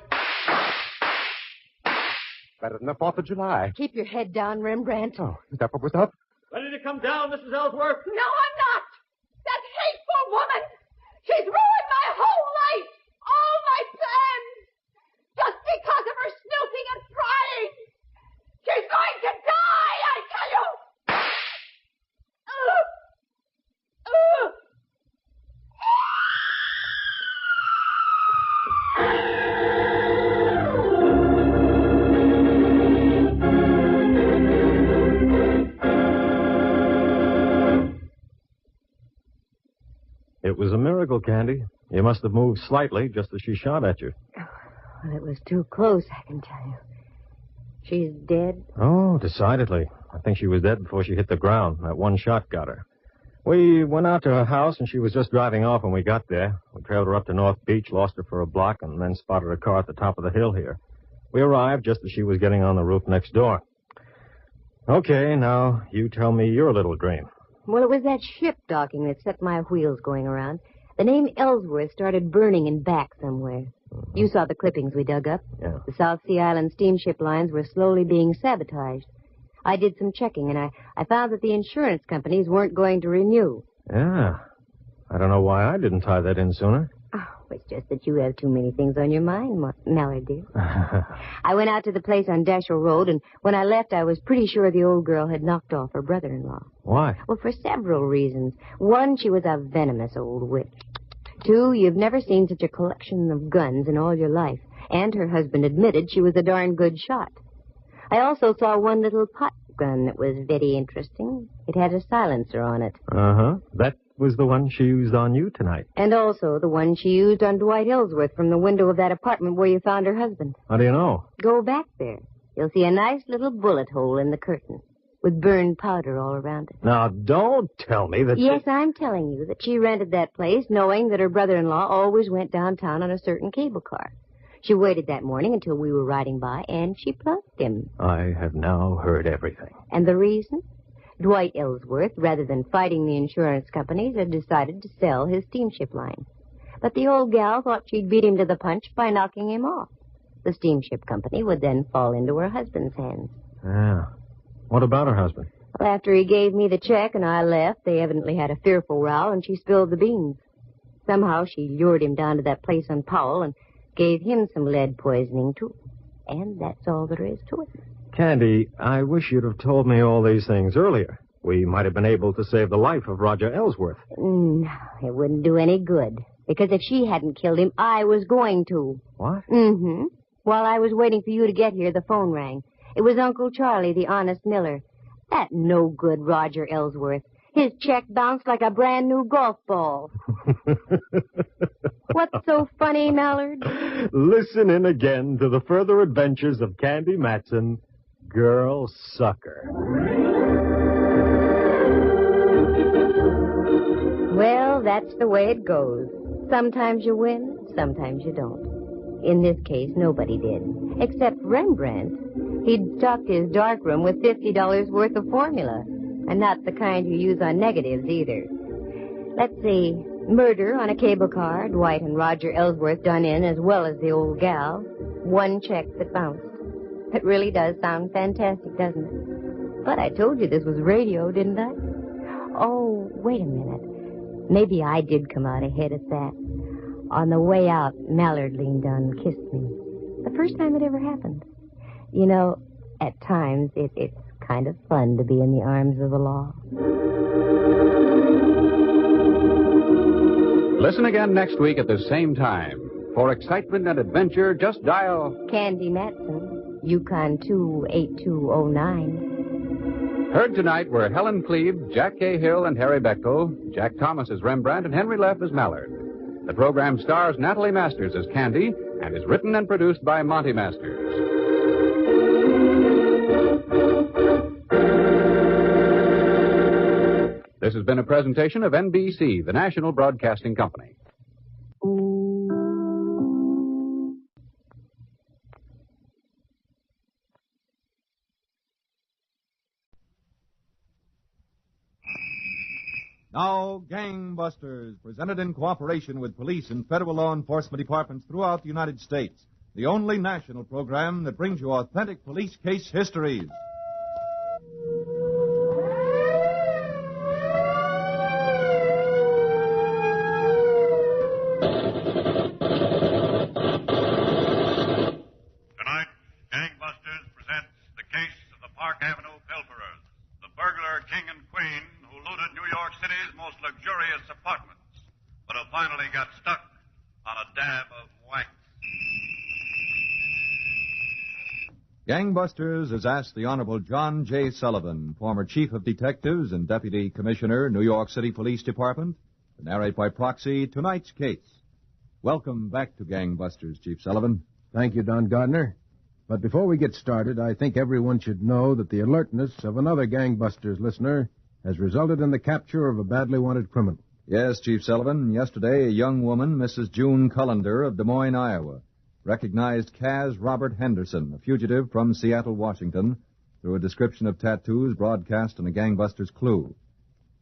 Better than the 4th of July.
Keep your head down, Rembrandt.
Oh, is that what was up?
Ready to come down, Mrs. Ellsworth?
No, I'm not. That hateful woman. She's ruined my whole life. All my plans. Just because of her snooping and prying. She's going to die, I tell you.
It was a miracle, Candy. You must have moved slightly just as she shot at you.
Well, it was too close, I can tell you. She's dead?
Oh, decidedly. I think she was dead before she hit the ground. That one shot got her. We went out to her house, and she was just driving off when we got there. We trailed her up to North Beach, lost her for a block, and then spotted her car at the top of the hill here. We arrived just as she was getting on the roof next door. Okay, now you tell me your little dream.
Well, it was that ship docking that set my wheels going around. The name Ellsworth started burning in back somewhere. You saw the clippings we dug up.
Yeah.
The South Sea Island steamship lines were slowly being sabotaged. I did some checking, and I found that the insurance companies weren't going to renew.
Yeah. I don't know why I didn't tie that in sooner.
Oh, it's just that you have too many things on your mind, Mallard, dear. I went out to the place on Dashiell Road, and when I left, I was pretty sure the old girl had knocked off her brother-in-law.
Why?
Well, for several reasons. One, she was a venomous old witch. Two, you've never seen such a collection of guns in all your life. And her husband admitted she was a darn good shot. I also saw one little pot gun that was very interesting. It had a silencer on it.
Uh-huh. That was the one she used on you tonight.
And also the one she used on Dwight Ellsworth from the window of that apartment where you found her husband.
How do you know?
Go back there. You'll see a nice little bullet hole in the curtain with burned powder all around it.
Now, don't tell me that...
Yes, I'm telling you that she rented that place knowing that her brother-in-law always went downtown on a certain cable car. She waited that morning until we were riding by, and she plucked him.
I have now heard everything.
And the reason? Dwight Ellsworth, rather than fighting the insurance companies, had decided to sell his steamship line. But the old gal thought she'd beat him to the punch by knocking him off. The steamship company would then fall into her husband's hands.
Yeah. What about her husband?
Well, after he gave me the check and I left, they evidently had a fearful row, and she spilled the beans. Somehow she lured him down to that place on Powell and gave him some lead poisoning, too. And that's all there is to it.
Candy, I wish you'd have told me all these things earlier. We might have been able to save the life of Roger Ellsworth.
No, it wouldn't do any good. Because if she hadn't killed him, I was going to.
What?
Mm-hmm. While I was waiting for you to get here, the phone rang. It was Uncle Charlie, the honest miller. That no-good Roger Ellsworth. His check bounced like a brand-new golf ball. What's so funny, Mallard?
Listen in again to the further adventures of Candy Matson, Girl Sucker.
Well, that's the way it goes. Sometimes you win, sometimes you don't. In this case, nobody did, except Rembrandt. He'd stocked his darkroom with $50 worth of formula, and not the kind you use on negatives either. Let's see. Murder on a cable car, Dwight and Roger Ellsworth done in as well as the old gal. One check that bounced. It really does sound fantastic, doesn't it? But I told you this was radio, didn't I? Oh, wait a minute. Maybe I did come out ahead at that. On the way out, Mallard leaned down and kissed me. The first time it ever happened. You know, at times it's kind of fun to be in the arms of the law.
Listen again next week at the same time. For excitement and adventure, just dial
Candy Matson, Yukon 28209.
Heard tonight were Helen Cleve, Jack Cahill, and Harry Bechtel, Jack Thomas as Rembrandt, and Henry Leff as Mallard. The program stars Natalie Masters as Candy and is written and produced by Monty Masters. This has been a presentation of NBC, the National Broadcasting Company.
Now, Gangbusters, presented in cooperation with police and federal law enforcement departments throughout the United States. The only national program that brings you authentic police case histories.
Tonight, Gangbusters presents the case of the Park Avenue pilferers, the burglar king and queen who looted New York City's most luxurious apartments, but who finally got stuck on a dab of wax.
Gangbusters has asked the Honorable John J. Sullivan, former Chief of Detectives and Deputy Commissioner, New York City Police Department, to narrate by proxy tonight's case. Welcome back to Gangbusters, Chief Sullivan.
Thank you, Don Gardner. But before we get started, I think everyone should know that the alertness of another Gangbusters listener has resulted in the capture of a badly wanted criminal.
Yes, Chief Sullivan. Yesterday, a young woman, Mrs. June Cullender of Des Moines, Iowa, recognized Kaz Robert Henderson, a fugitive from Seattle, Washington, through a description of tattoos broadcast in a Gangbusters clue.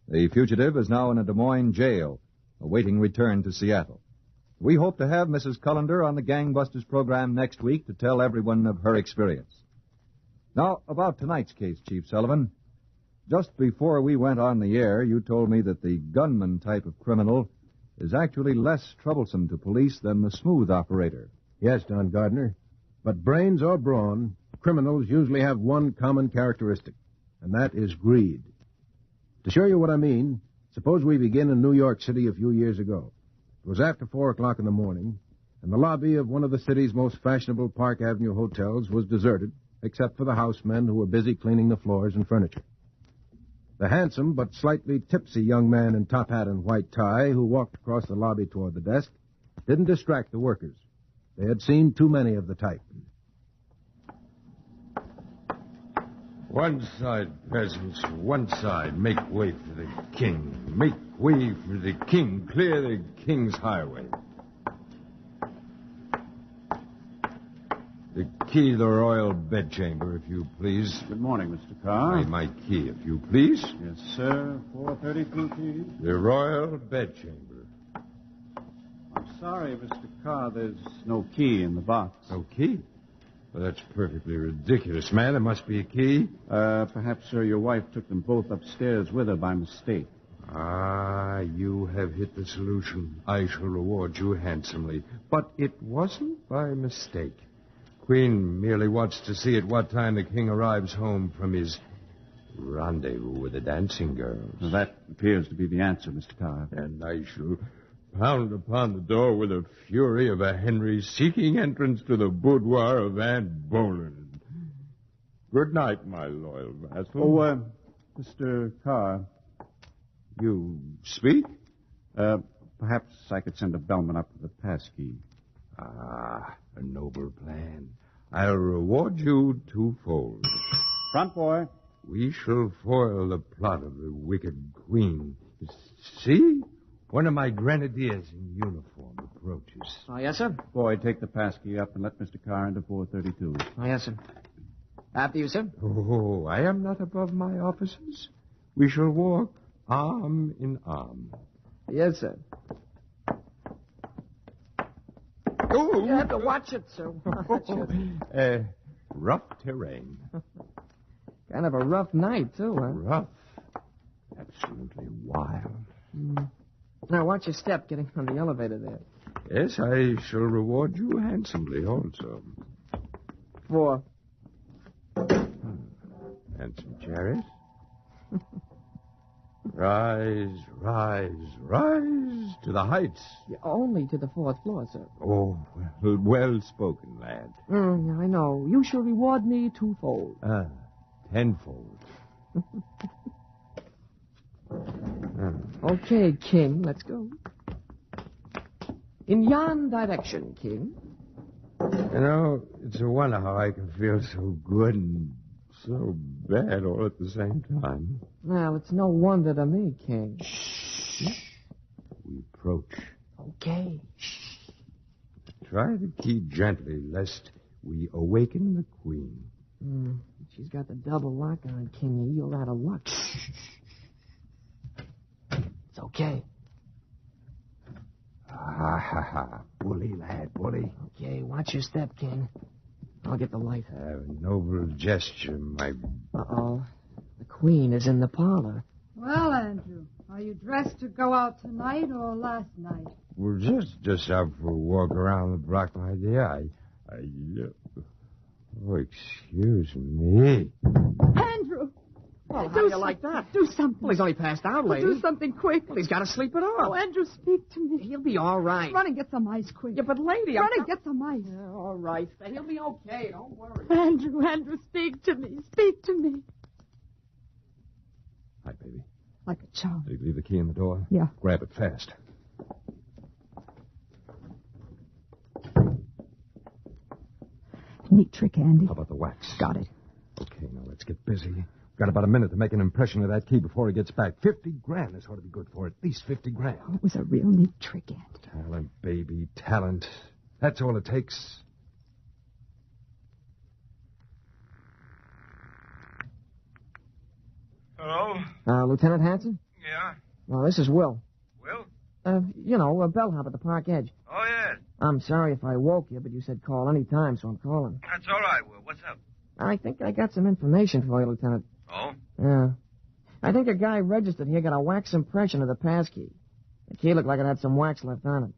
The fugitive is now in a Des Moines jail, awaiting return to Seattle. We hope to have Mrs. Cullender on the Gangbusters program next week to tell everyone of her experience. Now, about tonight's case, Chief Sullivan. Just before we went on the air, you told me that the gunman type of criminal is actually less troublesome to police than the smooth operator.
Yes, Don Gardner. But brains or brawn, criminals usually have one common characteristic, and that is greed. To show you what I mean, suppose we begin in New York City a few years ago. It was after 4 o'clock in the morning, and the lobby of one of the city's most fashionable Park Avenue hotels was deserted, except for the housemen who were busy cleaning the floors and furniture. The handsome but slightly tipsy young man in top hat and white tie who walked across the lobby toward the desk didn't distract the workers. They had seen too many of the type.
One side, peasants, one side. Make way for the king. Make way for the king. Clear the king's highway. The key to the royal bedchamber, if you please.
Good morning, Mr. Carr.
My key, if you please.
Yes, sir. 432 keys.
The royal bedchamber.
I'm sorry, Mr. Carr. There's no key in the box.
No key? Well, that's perfectly ridiculous, man. There must be a key.
Perhaps, sir, your wife took them both upstairs with her by mistake.
Ah, you have hit the solution. I shall reward you handsomely. But it wasn't by mistake. Queen merely wants to see at what time the king arrives home from his rendezvous with the dancing girls.
Well, that appears to be the answer, Mr. Carr.
And I shall pound upon the door with the fury of a Henry seeking entrance to the boudoir of Anne Boleyn. Good night, my loyal vassal.
Oh, Mr. Carr.
You speak?
Perhaps I could send a bellman up with a passkey.
Ah, a noble plan. I'll reward you twofold.
Front boy.
We shall foil the plot of the wicked queen. See? One of my grenadiers in uniform approaches.
Oh, yes, sir. Boy, take the passkey up and let Mr. Carr into 432.
Oh, yes, sir. After you, sir.
Oh, I am not above my officers. We shall walk arm in arm.
Yes, sir.
Oh!
You have to watch it, sir. Watch it.
Rough terrain.
Kind of a rough night, too, huh?
Rough. Absolutely wild.
Now, watch your step getting on the elevator there.
Yes, I shall reward you handsomely also.
4.
Handsome chariot. Rise, rise, rise to the heights.
Yeah, only to the 4th floor, sir.
Oh, well spoken, lad.
I know. You shall reward me twofold.
Tenfold.
Okay, King, let's go. In yon direction, King.
You know, it's a wonder how I can feel so good and so bad all at the same time.
Well, it's no wonder to me, King.
We approach.
Okay.
Try to keep gently, lest we awaken the queen.
She's got the double lock on, Kingy. You're out of luck. It's okay.
Ha. Bully, lad, bully.
Okay, watch your step, King. I'll get the light.
A noble gesture, my...
Uh-oh. The queen is in the parlor.
Well, Andrew, are you dressed to go out tonight or last night?
We're just out for a walk around the block, my dear. Oh, excuse me.
Andrew!
Well, how do you like that?
Do something.
Well, he's only passed out, lady.
Do something quick.
Well, he's got to sleep it off.
Oh, Andrew, speak to me.
He'll be all right.
Run and get some ice quick.
Yeah, but lady,
Run and get some ice.
Yeah, all right. He'll be okay. Don't worry.
Andrew, speak to me. Speak to me.
Hi, baby.
Like a child.
Did you leave the key in the door?
Yeah.
Grab it fast.
Neat trick, Andy.
How about the wax?
Got it.
Okay, now let's get busy. We've got about a minute to make an impression of that key before he gets back. 50 grand is what to be good for. At least 50 grand.
It was a real neat trick, Andy.
Talent, baby, talent. That's all it takes.
Hello?
Lieutenant Hanson?
Yeah?
Well, this is Will.
Will?
A bellhop at the park edge.
Oh, yes.
I'm sorry if I woke you, but you said call any time, so I'm calling.
That's all right, Will. What's up?
I think I got some information for you, Lieutenant.
Oh?
Yeah. I think a guy registered here got a wax impression of the passkey. The key looked like it had some wax left on it.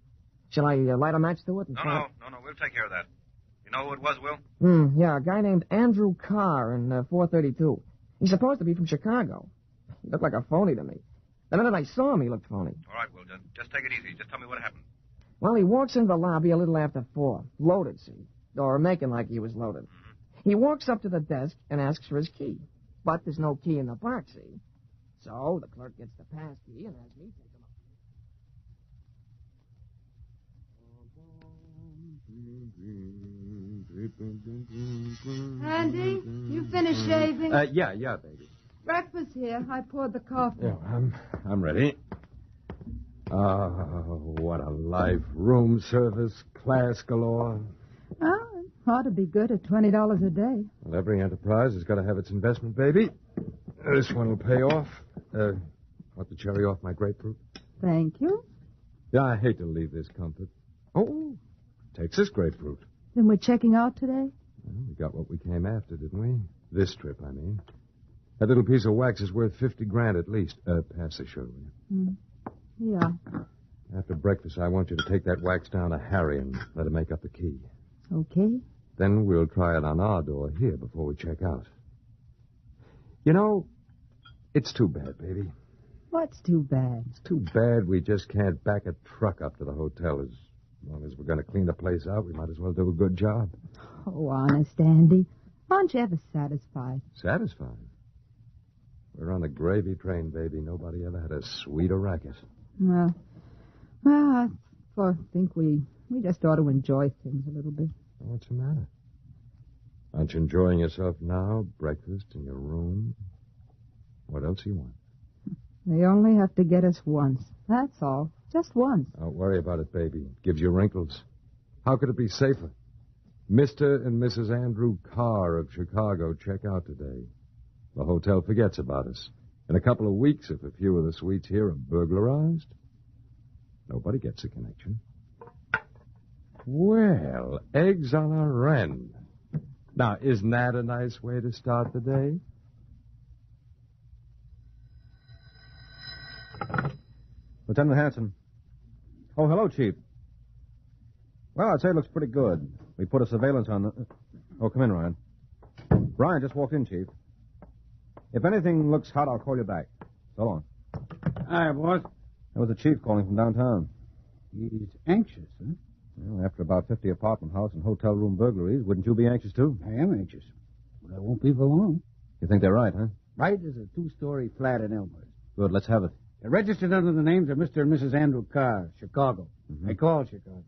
Shall I light a match to it?
No. We'll take care of that. You know who it was, Will?
Yeah, a guy named Andrew Carr in 432. He's supposed to be from Chicago. He looked like a phony to me. The minute I saw him, he looked phony.
All right, Will. Just take it easy. Just tell me what happened.
Well, he walks into the lobby a little after 4. Loaded, see? Or making like he was loaded. He walks up to the desk and asks for his key. But there's no key in the box, see? So the clerk gets the pass key and has me take him up.
Andy, you finished shaving?
Yeah, baby.
Breakfast here. I poured the coffee.
Yeah, I'm ready. Oh, what a life. Room service, class galore.
Oh, it ought to be good at $20 a day.
Well, every enterprise has got to have its investment, baby. This one will pay off. Want the cherry off my grapefruit?
Thank you.
Yeah, I hate to leave this comfort. Oh, takes this grapefruit.
Then we're checking out today?
Well, we got what we came after, didn't we? This trip, I mean. That little piece of wax is worth 50 grand at least. Pass the sugar, will you?
Yeah.
After breakfast, I want you to take that wax down to Harry and let him make up the key.
Okay.
Then we'll try it on our door here before we check out. You know, it's too bad, baby.
What's too bad?
It's too bad we just can't back a truck up to the hotel. As long as we're going to clean the place out, we might as well do a good job.
Oh, honest, Andy. Aren't you ever satisfied?
Satisfied? We're on the gravy train, baby. Nobody ever had a sweeter racket.
Well,
Well, I think we just ought to enjoy things a little bit.
What's the matter? Aren't you enjoying yourself now? Breakfast in your room? What else do you want?
They only have to get us once. That's all. Just once.
Don't worry about it, baby. It gives you wrinkles. How could it be safer? Mr. and Mrs. Andrew Carr of Chicago check out today. The hotel forgets about us. In a couple of weeks, if a few of the suites here are burglarized, nobody gets a connection. Well, eggs a la reine. Now, isn't that a nice way to start the day?
Lieutenant Hanson. Oh, hello, Chief. Well, I'd say it looks pretty good. We put a surveillance on the... Oh, come in, Ryan. Ryan just walked in, Chief. If anything looks hot, I'll call you back. So long.
Hi, boss.
That was the chief calling from downtown.
He's anxious, huh?
Well, after about 50 apartment house and hotel room burglaries, wouldn't you be anxious, too?
I am anxious. But I won't be for long.
You think they're right, huh?
Right as a two-story flat in Elmhurst.
Good, let's have it.
They're registered under the names of Mr. and Mrs. Andrew Carr, Chicago.
Mm-hmm.
They call Chicago.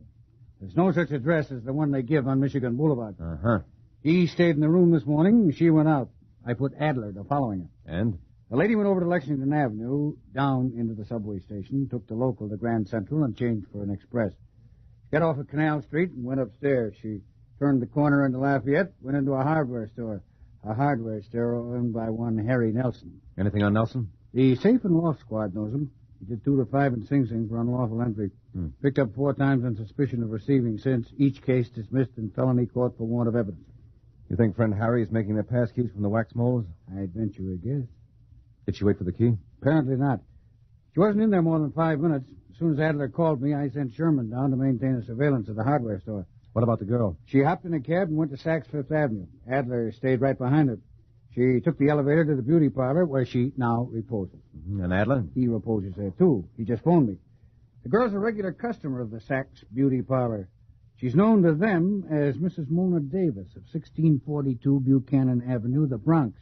There's no such address as the one they give on Michigan Boulevard.
Uh-huh.
He stayed in the room this morning, and she went out. I put Adler to following her.
And?
The lady went over to Lexington Avenue, down into the subway station, took the local to Grand Central, and changed for an express. She got off at Canal Street and went upstairs. She turned the corner into Lafayette, went into a hardware store. A hardware store owned by one Harry Nelson.
Anything on Nelson?
The safe and loft squad knows him. He did 2 to 5 in Sing Sing for unlawful entry. Picked up 4 times on suspicion of receiving since. Each case dismissed in felony court for want of evidence.
You think friend Harry is making their pass keys from the wax molds?
I'd venture a guess.
Did she wait for the key?
Apparently not. She wasn't in there more than 5 minutes. As soon as Adler called me, I sent Sherman down to maintain a surveillance of the hardware store.
What about the girl?
She hopped in a cab and went to Saks Fifth Avenue. Adler stayed right behind her. She took the elevator to the beauty parlor, where she now reposes.
And Adler?
He reposes there, too. He just phoned me. The girl's a regular customer of the Saks beauty parlor. She's known to them as Mrs. Mona Davis of 1642 Buchanan Avenue, the Bronx,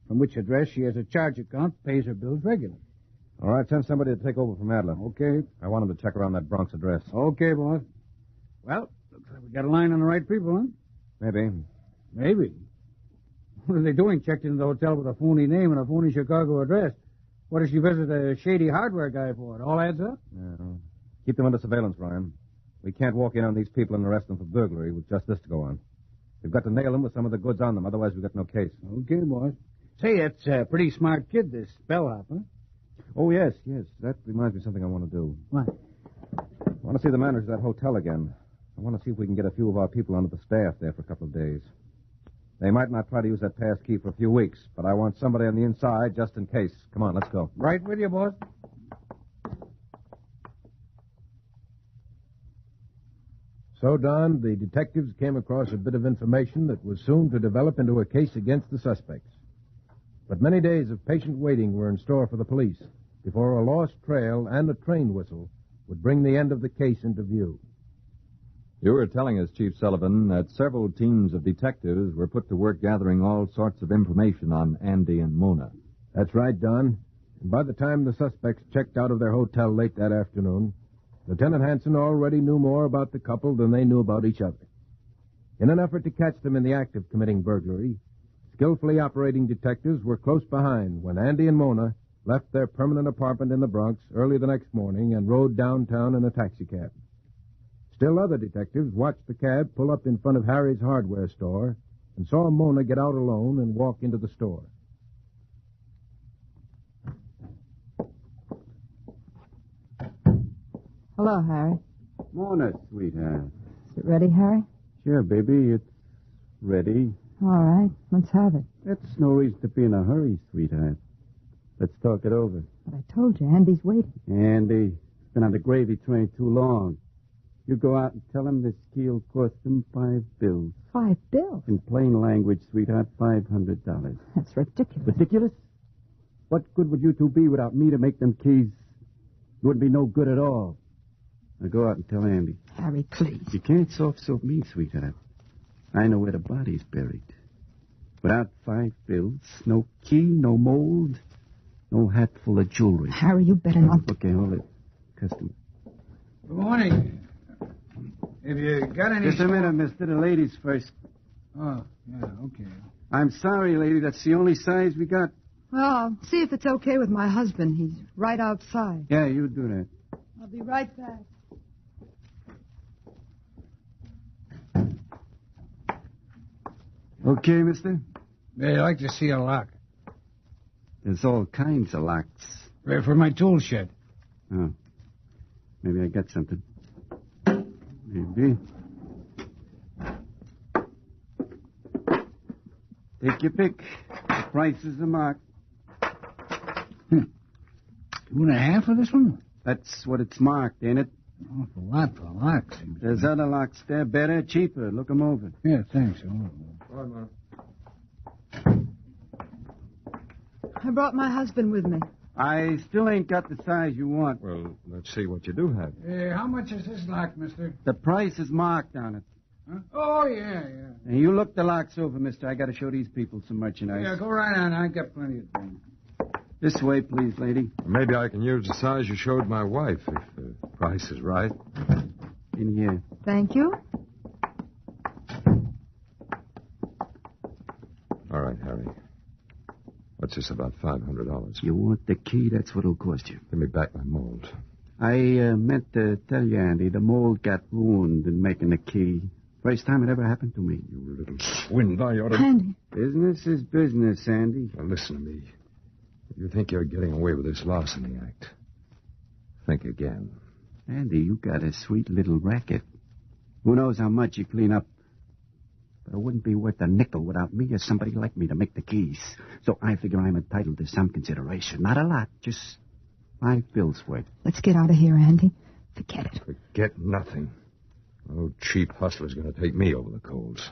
from which address she has a charge account, pays her bills regularly.
All right, send somebody to take over from Adler.
Okay.
I want him to check around that Bronx address.
Okay, boss. Well, looks like we got a line on the right people, huh?
Maybe.
Maybe. What are they doing? Checked into the hotel with a phony name and a phony Chicago address. What does she visit a shady hardware guy for? It all adds up?
Yeah. Keep them under surveillance, Ryan. We can't walk in on these people and arrest them for burglary with just this to go on. We've got to nail them with some of the goods on them, otherwise we've got no case.
Okay, boss. Say, that's a pretty smart kid, this bellhop, huh?
Oh, yes. That reminds me of something I want to do.
What?
I want to see the manager of that hotel again. I want to see if we can get a few of our people onto the staff there for a couple of days. They might not try to use that pass key for a few weeks, but I want somebody on the inside just in case. Come on, let's go.
Right with you, boss.
So, Don, the detectives came across a bit of information that was soon to develop into a case against the suspects. But many days of patient waiting were in store for the police before a lost trail and a train whistle would bring the end of the case into view.
You were telling us, Chief Sullivan, that several teams of detectives were put to work gathering all sorts of information on Andy and Mona.
That's right, Don. And by the time the suspects checked out of their hotel late that afternoon, Lieutenant Hanson already knew more about the couple than they knew about each other. In an effort to catch them in the act of committing burglary, skillfully operating detectives were close behind when Andy and Mona left their permanent apartment in the Bronx early the next morning and rode downtown in a taxicab. Still other detectives watched the cab pull up in front of Harry's hardware store and saw Mona get out alone and walk into the store.
Hello, Harry.
Mona, sweetheart.
Is it ready, Harry?
Sure, baby, it's ready.
All right, let's have it.
That's no reason to be in a hurry, sweetheart. Let's talk it over.
But I told you, Andy's waiting.
Andy's been on the gravy train too long. You go out and tell him this key'll cost him $5 bills.
$5 bills?
In plain language, sweetheart, $500.
That's ridiculous.
Ridiculous? What good would you two be without me to make them keys? You wouldn't be no good at all. Now go out and tell Andy.
Harry, please.
You can't soft-soap me, sweetheart. I know where the body's buried. Without $5 bills, no key, no mold, no hat full of jewelry.
Harry, you better not...
Okay, hold it. Customer.
morning. Have you got any...
Just a minute, mister. The ladies first.
Oh, yeah, okay.
I'm sorry, lady. That's the only size we got.
Well, I'll see if it's okay with my husband. He's right outside.
Yeah, you do that.
I'll be right back.
Okay, mister?
I'd like to see a lock.
There's all kinds of locks.
For my tool shed.
Oh. Maybe I got something. Maybe. Take your pick. The prices are marked.
2.5 for this one?
That's what it's marked, ain't it?
Awful lot for locks.
There's other locks there, better, cheaper. Look 'em over.
Yeah, thanks.
I brought my husband with me.
I still ain't got the size you want.
Well, let's see what you do have.
How much is this lock, mister?
The price is marked on it.
Huh? Oh, yeah.
And you look the locks over, mister. I got to show these people some merchandise.
Yeah, go right on. I got plenty of time.
This way, please, lady.
Maybe I can use the size you showed my wife, if the price is right.
In here.
Thank you.
All right, Harry. What's this, about $500?
You want the key? That's what'll cost you.
Give me back my mold.
I meant to tell you, Andy, the mold got ruined in making the key. First time it ever happened to me.
You little swindler, I ought to...
Andy.
Business is business, Andy.
Now, listen to me. If you think you're getting away with this larceny act, think again.
Andy, you got a sweet little racket. Who knows how much you clean up. But it wouldn't be worth a nickel without me or somebody like me to make the keys. So I figure I'm entitled to some consideration. Not a lot, just 5 bills worth.
Let's get out of here, Andy. Forget it.
Forget nothing. No cheap hustler's going to take me over the coals.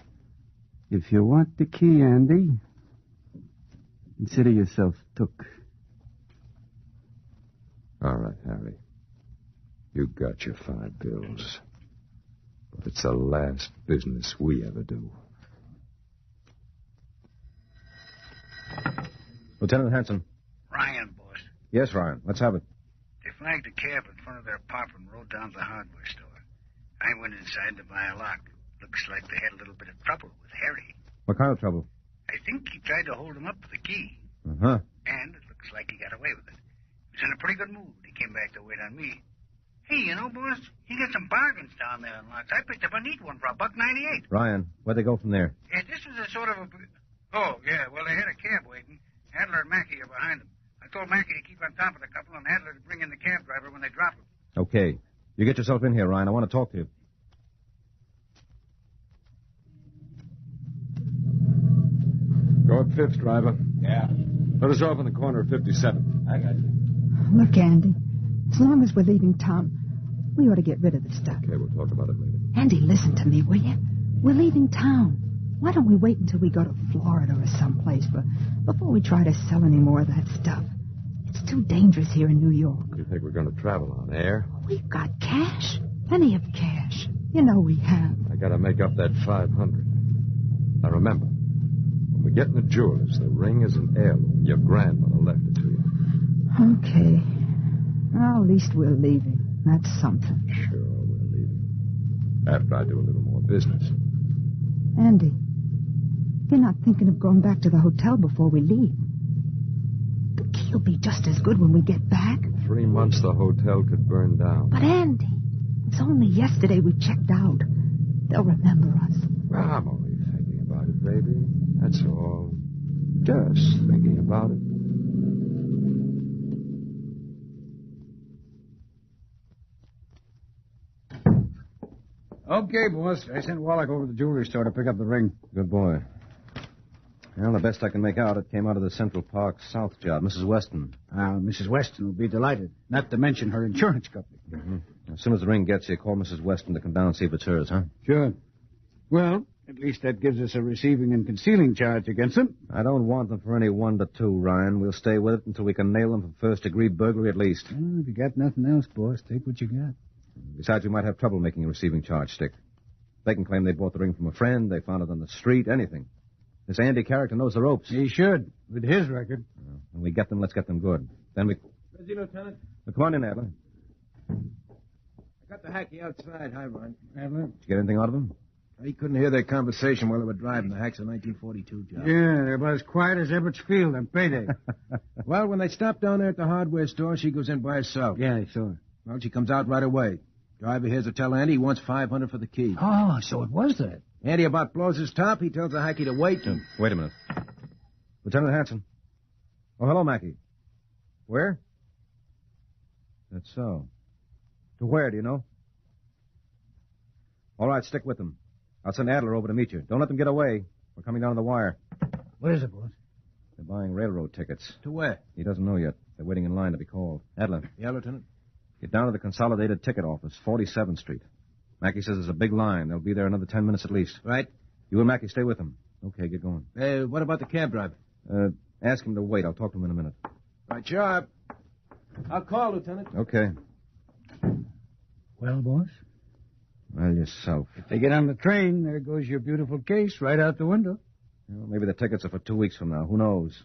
If you want the key, Andy, consider yourself took.
All right, Harry. You got your 5 bills. But it's the last business we ever do.
Lieutenant Hanson.
Ryan, boss.
Yes, Ryan. Let's have it.
They flagged a cab in front of their apartment and rode down to the hardware store. I went inside to buy a lock. Looks like they had a little bit of trouble with Harry.
What kind of trouble?
I think he tried to hold him up with the key.
Uh-huh.
And it looks like he got away with it. He was in a pretty good mood. He came back to wait on me. Hey, you know, boss, you got some bargains down there in locks. I picked up a neat one for $1.98.
Ryan, where'd they go from there?
Yeah, this was a sort of a... Oh, yeah, well, they had a cab waiting. Adler and Mackey are behind them. I told Mackey to keep on top of the couple and Adler to bring in the cab driver when they drop him.
Okay. You get yourself in here, Ryan. I want to talk to you.
Go up 5th, driver.
Yeah.
Let us off in the corner of 57th.
I got you.
Look, Andy, as long as we're leaving town, we ought to get rid of this stuff.
Okay, we'll talk about it later.
Andy, listen to me, will you? We're leaving town. Why don't we wait until we go to Florida or someplace before we try to sell any more of that stuff? It's too dangerous here in New York.
You think we're going to travel on air?
We've got cash. Plenty of cash. You know we have.
I got to make up that 500. Now, remember, when we get in the jewelers, the ring is an heirloom. Your grandmother left it to you.
Okay. Well, at least we're leaving. That's something.
Sure, we're leaving. After I do a little more business.
Andy, you're not thinking of going back to the hotel before we leave. The key will be just as good when we get back.
In 3 months, the hotel could burn down.
But, Andy, it's only yesterday we checked out. They'll remember us.
I'm only thinking about it, baby. That's all. Just thinking about it.
Okay, boss. I sent Wallach over to the jewelry store to pick up the ring.
Good boy. Well, the best I can make out, it came out of the Central Park South job. Mrs. Weston.
Mrs. Weston will be delighted. Not to mention her insurance company.
Mm-hmm. As soon as the ring gets here, call Mrs. Weston to come down and see if it's hers, huh?
Sure. Well, at least that gives us a receiving and concealing charge against them.
I don't want them for any 1 to 2, Ryan. We'll stay with it until we can nail them for first-degree burglary at least.
Well, if you got nothing else, boss, take what you got.
Besides, we might have trouble making a receiving charge stick. They can claim they bought the ring from a friend, they found it on the street, anything. This Andy character knows the ropes.
He should, with his record.
When we get them, let's get them good. Then we...
Busy, Lieutenant?
Well, come on in, Adler.
Got the hacky outside. Hi, Ron.
Adler?
Did you get anything out of him?
He couldn't hear their conversation while they were driving. The hack's a 1942 job.
Yeah, they're about as quiet as Ebbets Field on payday.
Well, when they stopped down there at the hardware store, she goes in by herself.
Yeah, I saw her.
Well, she comes out right away. Driver hears her tell Andy he wants $500 for the key.
Oh, so it was that.
Andy about blows his top. He tells the hacky to wait.
Wait a minute. Lieutenant Hanson. Oh, hello, Mackie. Where? That's so. To where, do you know? All right, stick with them. I'll send Adler over to meet you. Don't let them get away. We're coming down to the wire.
What is it, boss?
They're buying railroad tickets.
To where?
He doesn't know yet. They're waiting in line to be called. Adler.
Yeah, Lieutenant?
Get down to the Consolidated Ticket Office, 47th Street. Mackie says there's a big line. They'll be there another 10 minutes at least.
Right.
You and Mackie stay with them. Okay, get going.
What about the cab driver?
Ask him to wait. I'll talk to him in a minute.
Right, sharp. I'll call, Lieutenant.
Okay.
Well, boss?
Well, yourself.
If they get on the train, there goes your beautiful case right out the window.
Well, maybe the tickets are for 2 weeks from now. Who knows?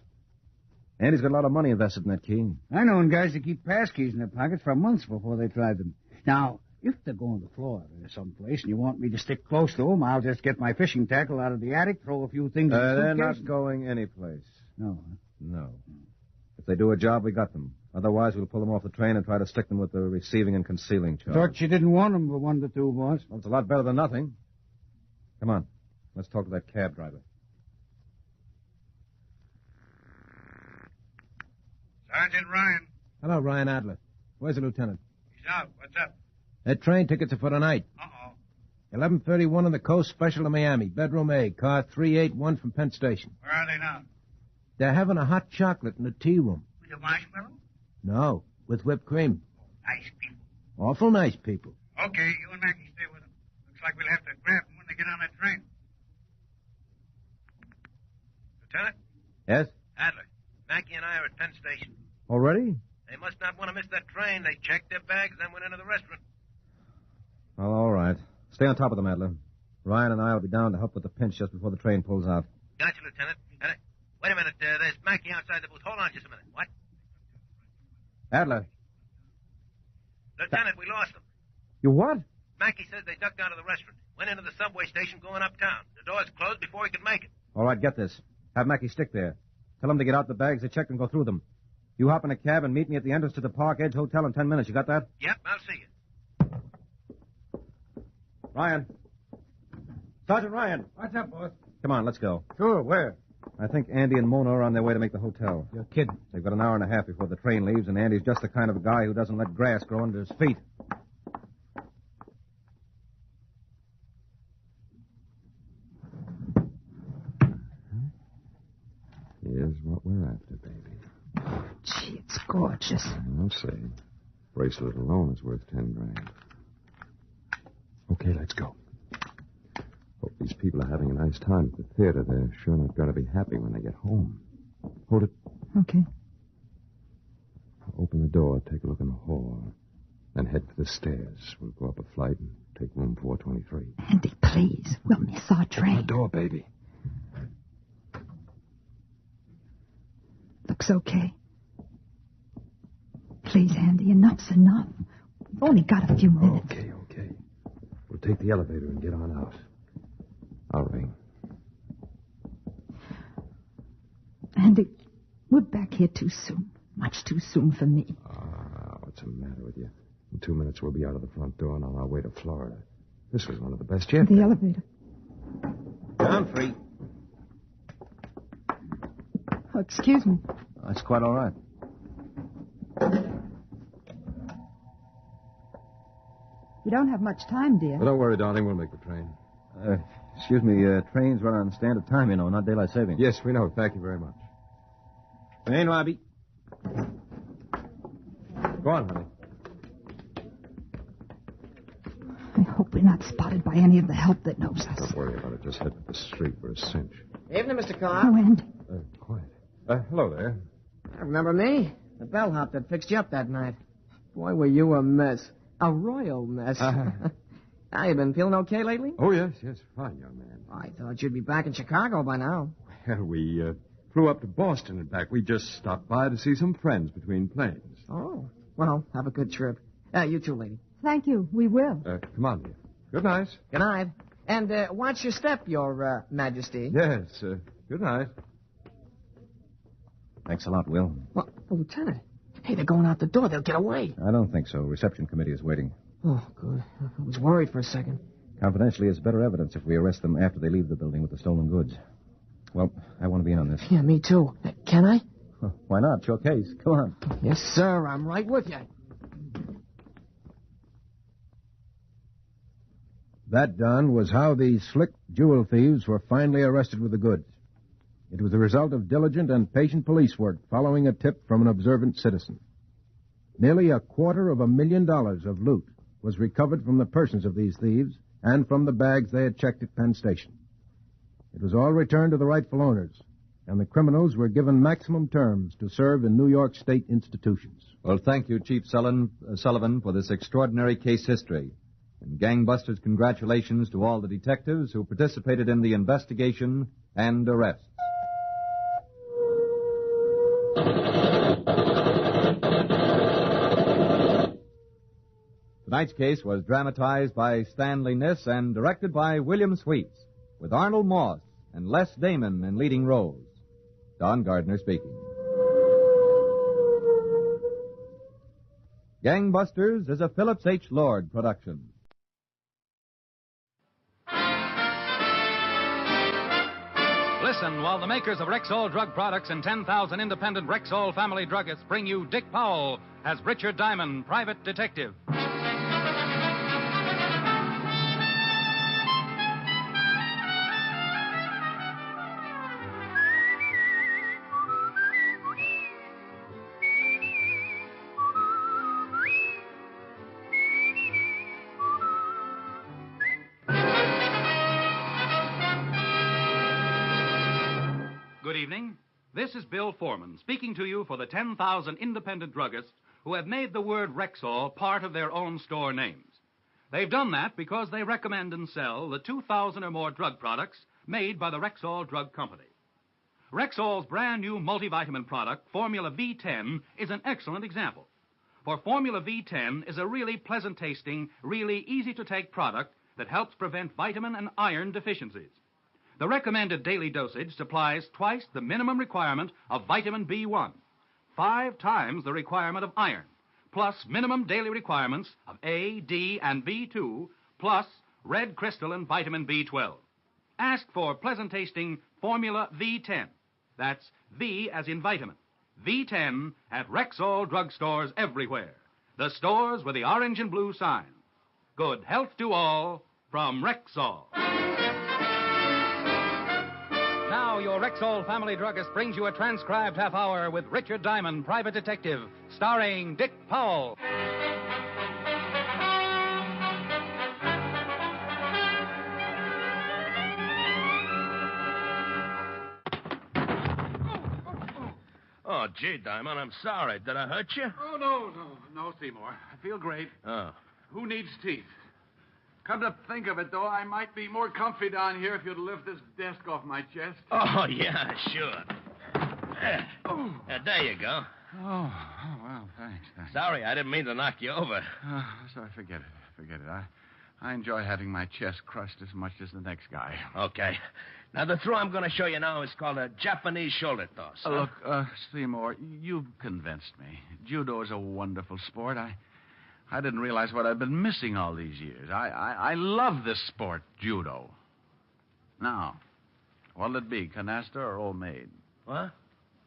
Andy's got a lot of money invested in that key.
I know guys that keep pass keys in their pockets for months before they try them. Now, if they're going to Florida or someplace and you want me to stick close to them, I'll just get my fishing tackle out of the attic, throw a few things in the
They're
suitcase.
not going anyplace.
No, huh?
No. If they do a job, we got them. Otherwise, we'll pull them off the train and try to stick them with the receiving and concealing charge.
Thought you didn't want them for 1 to 2, boss.
Well, it's a lot better than nothing. Come on. Let's talk to that cab driver.
Sergeant Ryan.
Hello, Ryan Adler. Where's the lieutenant?
He's out. What's up?
That train tickets are for tonight.
Uh-oh.
11:31 on the coast, special to Miami. Bedroom A, car 381 from Penn Station.
Where are they now?
They're having a hot chocolate in the tea room.
With a marshmallow?
No, with whipped cream.
Nice people.
Awful nice people.
Okay, you and Mackie stay with them. Looks like we'll have to grab them when they get on that train.
Lieutenant?
Yes?
Adler. Mackie and I are at Penn Station.
Already?
They must not want to miss that train. They checked their bags, then went into the restaurant.
Well, all right. Stay on top of them, Adler. Ryan and I will be down to help with the pinch just before the train pulls out.
Gotcha, Lieutenant. Wait a minute. There's Mackie outside the booth. Hold on just a minute. What?
Adler.
Lieutenant, we lost them.
You what?
Mackie says they ducked out of the restaurant. Went into the subway station going uptown. The doors closed before he could make it.
All right, get this. Have Mackie stick there. Tell him to get out the bags they checked and go through them. You hop in a cab and meet me at the entrance to the Park Edge Hotel in 10 minutes. You got that?
Yep, I'll see you.
Ryan. Sergeant Ryan.
What's up, boss?
Come on, let's go.
Sure, where?
I think Andy and Mona are on their way to make the hotel.
You're kidding.
They've got an hour and a half before the train leaves, and Andy's just the kind of guy who doesn't let grass grow under his feet.
Here's what we're after, baby.
Gee, it's gorgeous.
I'll say. Bracelet alone is worth $10,000. Okay, let's go. Hope these people are having a nice time at the theater. They're sure not going to be happy when they get home. Hold it.
Okay.
Open the door, take a look in the hall, then head for the stairs. We'll go up a flight and take room 423.
Andy, please. We'll miss our train.
Open the door, baby.
Looks okay. Please, Andy, enough's enough. We've only got a few minutes.
Okay. We'll take the elevator and get on out. I'll ring.
Andy, we're back here too soon. Much too soon for me.
What's the matter with you? In 2 minutes, we'll be out of the front door and on our way to Florida. This was one of the best yet.
The elevator.
I'm free.
Oh, excuse me.
That's quite all right.
We don't have much time, dear.
Well, don't worry, darling. We'll make the train.
Excuse me, trains run on standard time, you know, not daylight savings.
Yes, we know. Thank you very much.
Main lobby.
Go on, honey.
I hope we're not spotted by any of the help that knows us.
Don't worry about it. Just head for the street. We're a cinch.
Evening, Mr. Carr.
Oh, Andy.
Quiet. Hello there.
Remember me? The bellhop that fixed you up that night. Boy, were you a mess. A royal mess. How, you been feeling okay lately?
Oh, yes. Fine, young man.
I thought you'd be back in Chicago by now.
Well, we flew up to Boston and back. We just stopped by to see some friends between planes.
Oh, well, have a good trip. You too, lady.
Thank you. We will.
Come on, dear. Good night.
Good night. And watch your step, Your Majesty.
Yes, good night.
Thanks a lot, Will.
Well, Lieutenant. Hey, they're going out the door. They'll get away.
I don't think so. Reception committee is waiting.
Oh, good. I was worried for a second.
Confidentially, it's better evidence if we arrest them after they leave the building with the stolen goods. Well, I want to be in on this.
Yeah, me too. Can I?
Why not? It's your case. Come on.
Yes, sir. I'm right with you.
That, Don, was how these slick jewel thieves were finally arrested with the goods. It was the result of diligent and patient police work following a tip from an observant citizen. Nearly $250,000 of loot was recovered from the persons of these thieves and from the bags they had checked at Penn Station. It was all returned to the rightful owners, and the criminals were given maximum terms to serve in New York State institutions.
Well, thank you, Chief Sullivan, for this extraordinary case history. And gangbusters, congratulations to all the detectives who participated in the investigation and arrest. Tonight's case was dramatized by Stanley Niss and directed by William Sweets, with Arnold Moss and Les Damon in leading roles. Don Gardner speaking. Gangbusters is a Phillips H. Lord production.
Listen while the makers of Rexall drug products and 10,000 independent Rexall family druggists bring you Dick Powell as Richard Diamond, private detective. Good evening. This is Bill Foreman speaking to you for the 10,000 independent druggists who have made the word Rexall part of their own store names. They've done that because they recommend and sell the 2,000 or more drug products made by the Rexall Drug Company. Rexall's brand new multivitamin product, Formula V10, is an excellent example. For Formula V10 is a really pleasant-tasting, really easy-to-take product that helps prevent vitamin and iron deficiencies. The recommended daily dosage supplies twice the minimum requirement of vitamin B1, 5 times the requirement of iron, plus minimum daily requirements of A, D, and B2, plus red crystal and vitamin B12. Ask for pleasant-tasting Formula V10. That's V as in vitamin. V10 at Rexall drugstores everywhere. The stores with the orange and blue sign. Good health to all from Rexall. Now, your Rexall family druggist brings you a transcribed half hour with Richard Diamond, private detective, starring Dick Powell.
Oh, gee, Diamond, I'm sorry. Did I hurt you?
Oh, no, Seymour. I feel great.
Oh.
Who needs teeth? Come to think of it, though, I might be more comfy down here if you'd lift this desk off my chest.
Oh, yeah, sure. There you go.
Oh, well, thanks.
Sorry, I didn't mean to knock you over.
Sorry, forget it. I enjoy having my chest crushed as much as the next guy.
Okay. Now, the throw I'm going to show you now is called a Japanese shoulder toss.
Look, Seymour, you've convinced me. Judo is a wonderful sport. I didn't realize what I'd been missing all these years. I love this sport, judo. Now, what'll it be, canasta or old maid?
What?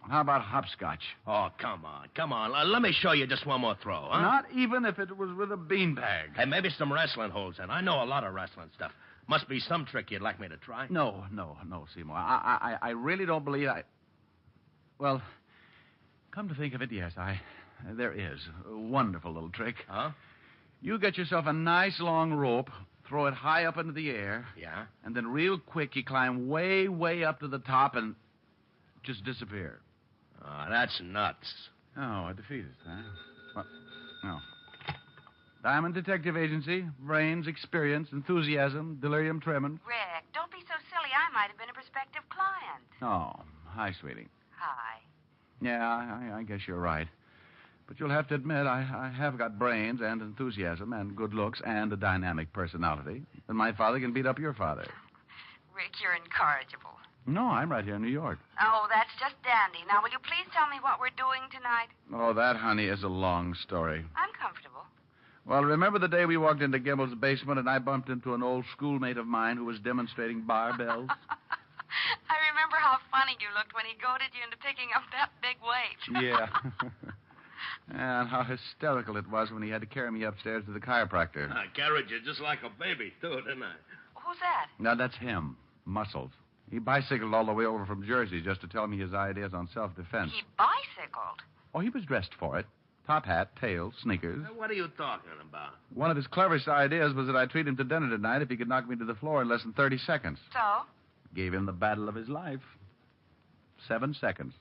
How about hopscotch?
Oh, come on. Let me show you just one more throw, huh?
Not even if it was with a beanbag.
Hey, maybe some wrestling holds in. I know a lot of wrestling stuff. Must be some trick you'd like me to try.
No, Seymour. I really don't believe Well, come to think of it, yes, there is. A wonderful little trick.
Huh?
You get yourself a nice long rope, throw it high up into the air.
Yeah?
And then real quick you climb way, way up to the top and just disappear.
Oh, that's nuts.
Oh, a defeatist, huh? Well, no. Diamond Detective Agency, brains, experience, enthusiasm, delirium tremens.
Rick, don't be so silly. I might have been a prospective client.
Oh, hi, sweetie.
Hi.
Yeah, I guess you're right. But you'll have to admit, I have got brains and enthusiasm and good looks and a dynamic personality. And my father can beat up your father.
Rick, you're incorrigible.
No, I'm right here in New York.
Oh, that's just dandy. Now, will you please tell me what we're doing tonight?
Oh, that, honey, is a long story.
I'm comfortable.
Well, remember the day we walked into Gimbel's basement and I bumped into an old schoolmate of mine who was demonstrating barbells?
I remember how funny you looked when he goaded you into picking up that big weight.
Yeah. And how hysterical it was when he had to carry me upstairs to the chiropractor.
I carried you just like a baby, too, didn't I?
Who's that?
Now, that's him. Muscles. He bicycled all the way over from Jersey just to tell me his ideas on self-defense.
He bicycled?
Oh, he was dressed for it. Top hat, tails, sneakers.
What are you talking about?
One of his cleverest ideas was that I'd treat him to dinner tonight if he could knock me to the floor in less than 30 seconds.
So?
Gave him the battle of his life. 7 seconds.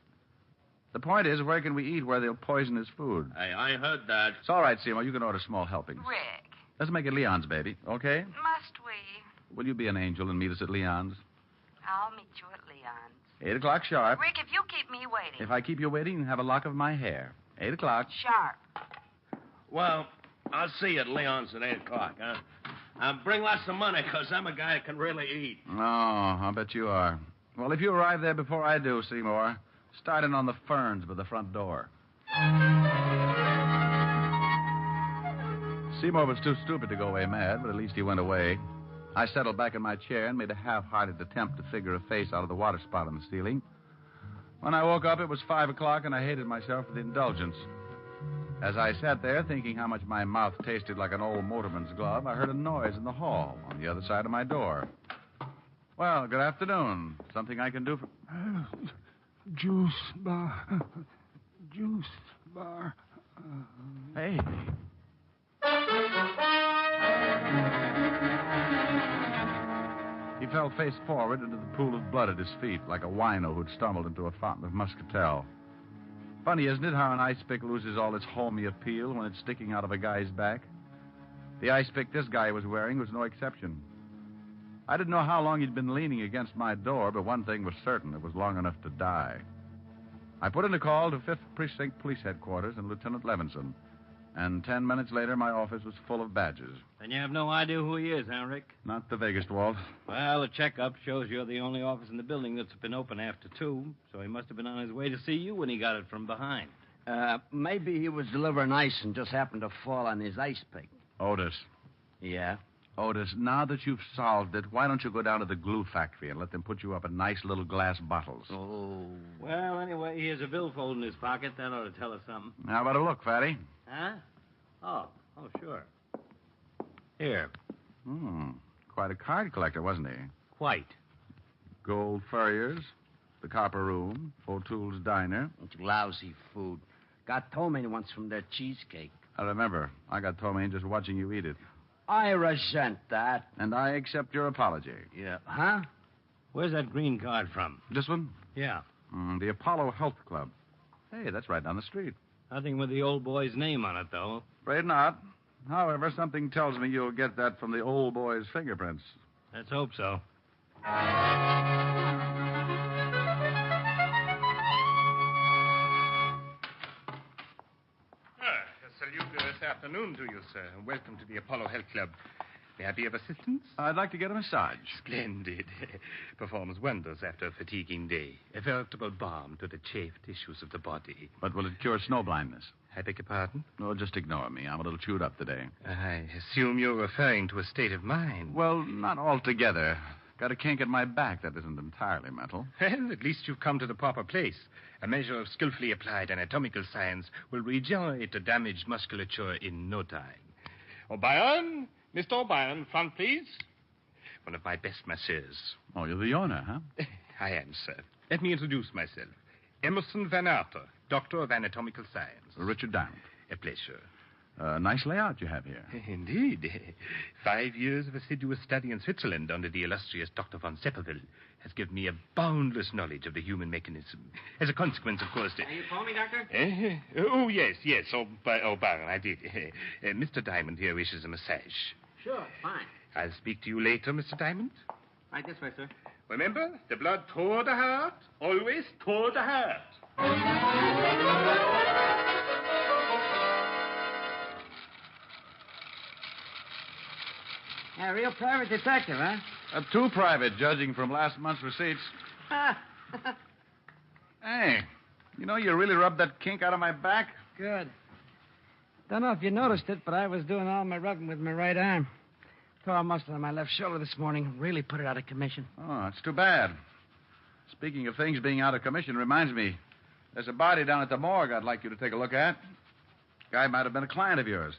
The point is, where can we eat where they'll poison his food?
Hey, I heard that.
It's all right, Seymour. You can order small helpings.
Rick.
Let's make it Leon's, baby, okay?
Must we?
Will you be an angel and meet us at Leon's?
I'll meet you at Leon's.
8 o'clock sharp.
Rick, if you keep me waiting.
If I keep you waiting, you can have a lock of my hair. 8 o'clock.
Sharp.
Well, I'll see you at Leon's at 8 o'clock, huh? Bring lots of money, because I'm a guy that can really eat.
Oh, I'll bet you are. Well, if you arrive there before I do, Seymour, start in on the ferns by the front door. Seymour was too stupid to go away mad, but at least he went away. I settled back in my chair and made a half-hearted attempt to figure a face out of the water spot on the ceiling. When I woke up, it was 5 o'clock, and I hated myself for the indulgence. As I sat there thinking how much my mouth tasted like an old motorman's glove, I heard a noise in the hall on the other side of my door. Well, good afternoon. Something I can do for...
Juice bar. Juice bar.
Hey. He fell face forward into the pool of blood at his feet, like a wino who'd stumbled into a fountain of muscatel. Funny, isn't it, how an ice pick loses all its homey appeal when it's sticking out of a guy's back? The ice pick this guy was wearing was no exception. I didn't know how long he'd been leaning against my door, but one thing was certain. It was long enough to die. I put in a call to 5th Precinct Police Headquarters and Lieutenant Levinson. And 10 minutes later, my office was full of badges.
And you have no idea who he is, huh, Rick?
Not the vaguest, Walt.
Well, the checkup shows you're the only office in the building that's been open after 2, so he must have been on his way to see you when he got it from behind.
Maybe he was delivering ice and just happened to fall on his ice pick.
Otis.
Yeah?
Otis, now that you've solved it, why don't you go down to the glue factory and let them put you up in nice little glass bottles?
Oh.
Well, anyway, he has a billfold in his pocket. That ought to tell us something.
How about a look, Fatty?
Huh? Oh, sure. Here.
Quite a card collector, wasn't he?
Quite.
Gold Furriers, the Copper Room, O'Toole's Diner.
It's lousy food. Got ptomaine once from their cheesecake.
I remember. I got ptomaine just watching you eat it.
I resent that.
And I accept your apology.
Yeah. Huh?
Where's that green card from?
This one?
Yeah.
The Apollo Health Club. Hey, that's right down the street.
Nothing with the old boy's name on it, though.
Afraid not. However, something tells me you'll get that from the old boy's fingerprints.
Let's hope so.
Salute this afternoon to you, sir. Welcome to the Apollo Health Club. May I be of assistance?
I'd like to get a massage.
Splendid. Performs wonders after a fatiguing day. A veritable balm to the chafed tissues of the body.
But will it cure snowblindness?
I beg your pardon?
No, just ignore me. I'm a little chewed up today.
I assume you're referring to a state of mind.
Well, not altogether. Got a kink in my back that isn't entirely mental.
Well, at least you've come to the proper place. A measure of skillfully applied anatomical science will regenerate the damaged musculature in no time. O'Brien? Mr. O'Brien, front, please. One of my best masseurs.
Oh, you're the owner, huh?
I am, sir. Let me introduce myself. Emerson Van Arter, Doctor of Anatomical Science.
Richard Diamond.
A pleasure.
Nice layout you have here.
Indeed. 5 years of assiduous study in Switzerland under the illustrious Dr. von Sepperville has given me a boundless knowledge of the human mechanism. As a consequence, of course...
Are you calling me, Doctor?
Oh, yes. O'Brien, I did. Mr. Diamond here wishes a massage.
Sure, fine.
I'll speak to you later, Mr. Diamond.
Right this way, sir.
Remember, the blood toward the heart, always toward the heart.
Yeah, real private detective, huh?
Too private, judging from last month's receipts. Hey, you know, you really rubbed that kink out of my back.
Good. Don't know if you noticed it, but I was doing all my rubbing with my right arm. Tore a muscle on my left shoulder this morning. Really put it out of commission.
Oh, that's too bad. Speaking of things being out of commission reminds me, there's a body down at the morgue I'd like you to take a look at. Guy might have been a client of yours.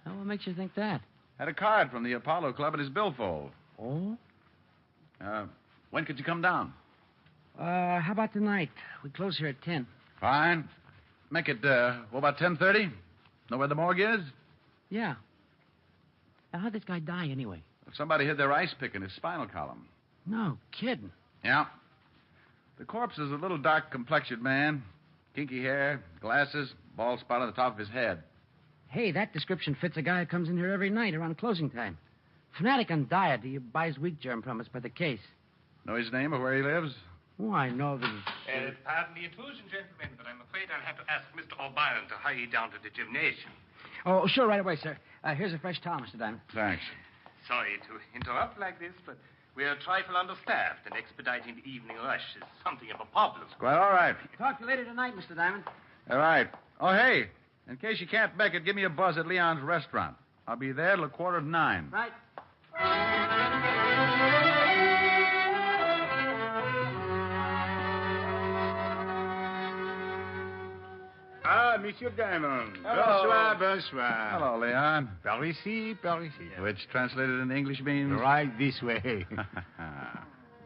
Oh, what makes you think that?
Had a card from the Apollo Club in his billfold.
Oh?
When could you come down?
How about tonight? We close here at 10.
Fine. Make it, what about 10:30? Know where the morgue is?
Yeah. Now, how'd this guy die anyway?
Somebody hid their ice pick in his spinal column.
No kidding.
Yeah. The corpse is a little dark-complexioned man. Kinky hair, glasses, bald spot on the top of his head.
Hey, that description fits a guy who comes in here every night around closing time. Fanatic on diet. He buys wheat germ from us by the case.
Know his name or where he lives?
Oh, I know that
Pardon the intrusion, gentlemen, but I'm afraid I'll have to ask Mr. O'Brien to hurry you down to the gymnasium.
Oh, sure, right away, sir. Here's a fresh towel, Mr. Diamond.
Thanks.
Sorry to interrupt like this, but we're a trifle understaffed, and expediting the evening rush is something of a problem.
Quite all right.
Talk to you later tonight, Mr. Diamond.
All right. Oh, hey, in case you can't make it, give me a buzz at Leon's restaurant. I'll be there till 8:45.
Right.
Ah, Monsieur Diamond.
Hello.
Bonsoir.
Hello, Leon.
Par ici, par ici.
Which translated into English means?
Right this way.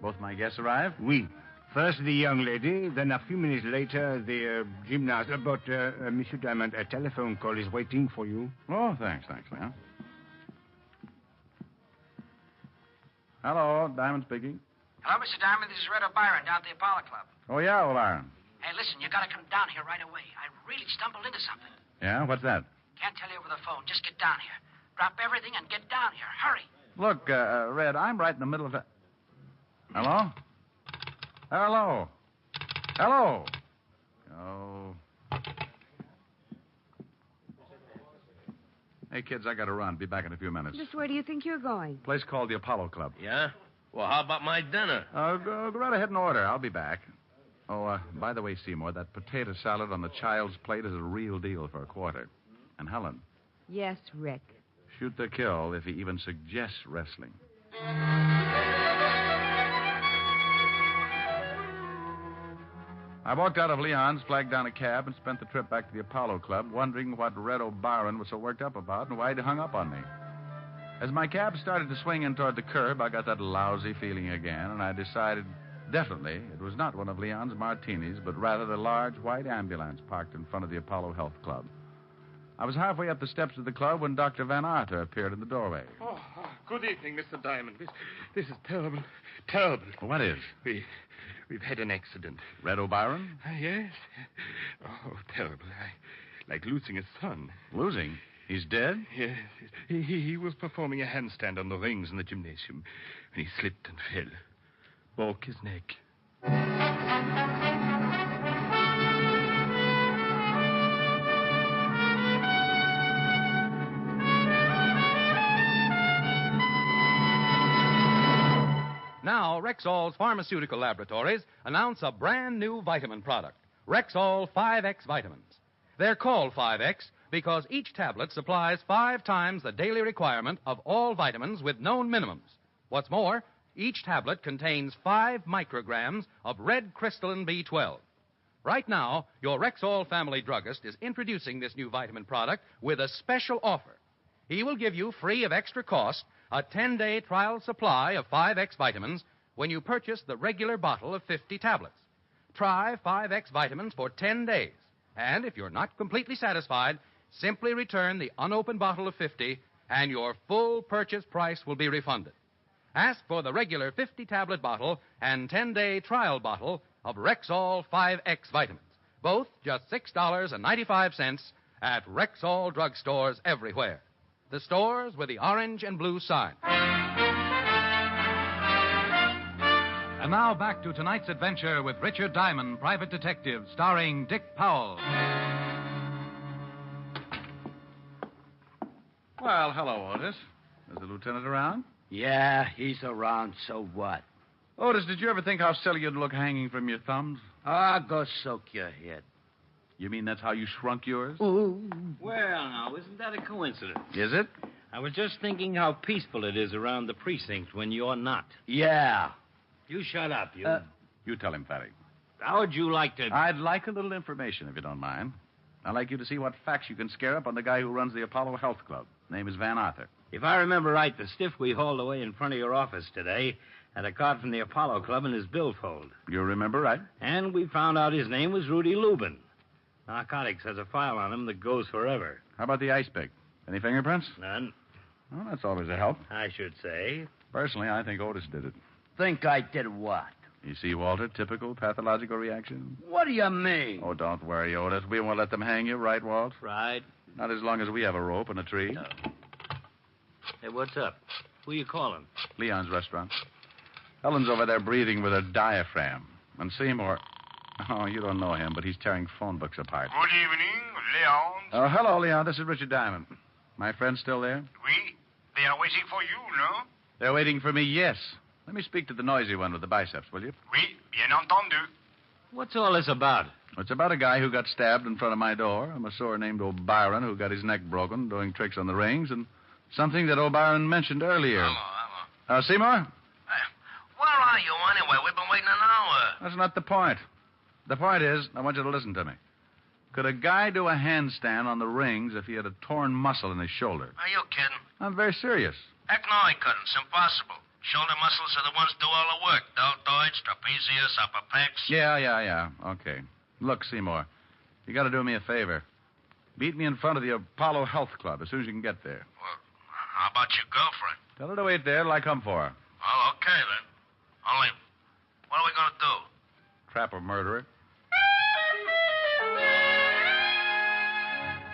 Both my guests arrived?
Oui. First the young lady, then a few minutes later the gymnast. But, Monsieur Diamond, a telephone call is waiting for you.
Oh, thanks, Leon. Hello, Diamond speaking.
Hello, Mr. Diamond. This is Red O'Brien down at the Apollo Club.
Oh, yeah, O'Brien.
Hey, listen, you gotta come down here right away. I really stumbled into something.
Yeah, what's that?
Can't tell you over the phone. Just get down here. Drop everything and get down here. Hurry.
Look, Red, I'm right in the middle of it. Hello? Hello? Hello? Oh. Hey, kids, I gotta run. Be back in a few minutes.
Just where do you think you're going?
Place called the Apollo Club.
Yeah? Well, how about my dinner?
Go right ahead and order. I'll be back. Oh, by the way, Seymour, that potato salad on the child's plate is a real deal for $25. And Helen,
Yes, Rick.
shoot to kill if he even suggests wrestling. I walked out of Leon's, flagged down a cab, and spent the trip back to the Apollo Club, wondering what Red O'Brien was so worked up about and why he'd hung up on me. As my cab started to swing in toward the curb, I got that lousy feeling again, and I decided definitely it was not one of Leon's martinis, but rather the large white ambulance parked in front of the Apollo Health Club. I was halfway up the steps of the club when Dr. Van Arter appeared in the doorway.
Oh, good evening, Mr. Diamond. This is terrible. Terrible.
What is?
We've had an accident.
Red O'Brien?
Yes. Oh, terrible. Like losing a son.
Losing? He's dead?
Yes. He was performing a handstand on the rings in the gymnasium, and he slipped and fell. Broke his neck.
Now, Rexall's Pharmaceutical Laboratories announce a brand new vitamin product, Rexall 5X Vitamins. They're called 5X because each tablet supplies 5 times the daily requirement of all vitamins with known minimums. What's more, each tablet contains 5 micrograms of red crystalline B12. Right now, your Rexall family druggist is introducing this new vitamin product with a special offer. He will give you, free of extra cost, a 10-day trial supply of 5X vitamins when you purchase the regular bottle of 50 tablets. Try 5X vitamins for 10 days. And if you're not completely satisfied, simply return the unopened bottle of 50 and your full purchase price will be refunded. Ask for the regular 50-tablet bottle and 10-day trial bottle of Rexall 5X vitamins. Both just $6.95 at Rexall drugstores everywhere. The stores with the orange and blue sign. And now back to tonight's adventure with Richard Diamond, Private Detective, starring Dick Powell.
Well, hello, Otis. Is the lieutenant around?
Yeah, he's around, so what?
Otis, did you ever think how silly you'd look hanging from your thumbs?
Ah, go soak your head.
You mean that's how you shrunk yours?
Ooh.
Well, now, isn't that a coincidence?
Is it?
I was just thinking how peaceful it is around the precinct when you're not.
Yeah.
You shut up, you.
You tell him, Fatty.
How would you like to...
I'd like a little information, if you don't mind. I'd like you to see what facts you can scare up on the guy who runs the Apollo Health Club. Name is Van Arthur.
If I remember right, the stiff we hauled away in front of your office today had a card from the Apollo Club in his billfold.
You remember right?
And we found out his name was Rudy Lubin. Narcotics has a file on him that goes forever.
How about the ice pick? Any fingerprints?
None.
Well, that's always a help.
I should say.
Personally, I think Otis did it.
Think I did what?
You see, Walter, typical pathological reaction?
What do you mean?
Oh, don't worry, Otis. We won't let them hang you, right, Walt?
Right.
Not as long as we have a rope and a tree.
No. Hey, what's up? Who you calling?
Leon's restaurant. Helen's over there breathing with her diaphragm. And Seymour... Oh, you don't know him, but he's tearing phone books apart.
Good evening, Leon.
Oh, hello, Leon. This is Richard Diamond. My friend still there?
Oui. They are waiting for you, no?
They're waiting for me, yes. Let me speak to the noisy one with the biceps, will you?
Oui, bien entendu.
What's all this about?
It's about a guy who got stabbed in front of my door, a masseur named O'Byron who got his neck broken doing tricks on the rings, and something that O'Byron mentioned earlier.
Hello.
Seymour?
Where are you, anyway? We've been waiting an hour.
That's not the point. The point is, I want you to listen to me. Could a guy do a handstand on the rings if he had a torn muscle in his shoulder?
Are you kidding?
I'm very serious.
Heck no, he couldn't. It's impossible. Shoulder muscles are the ones do all the work. Deltoids, trapezius, upper pecs.
Yeah. Okay. Look, Seymour, you got to do me a favor. Meet me in front of the Apollo Health Club as soon as you can get there.
Well, how about your girlfriend?
Tell her to wait there till I come for her.
Well, okay, then. Only, what are we going to do?
Trap a murderer.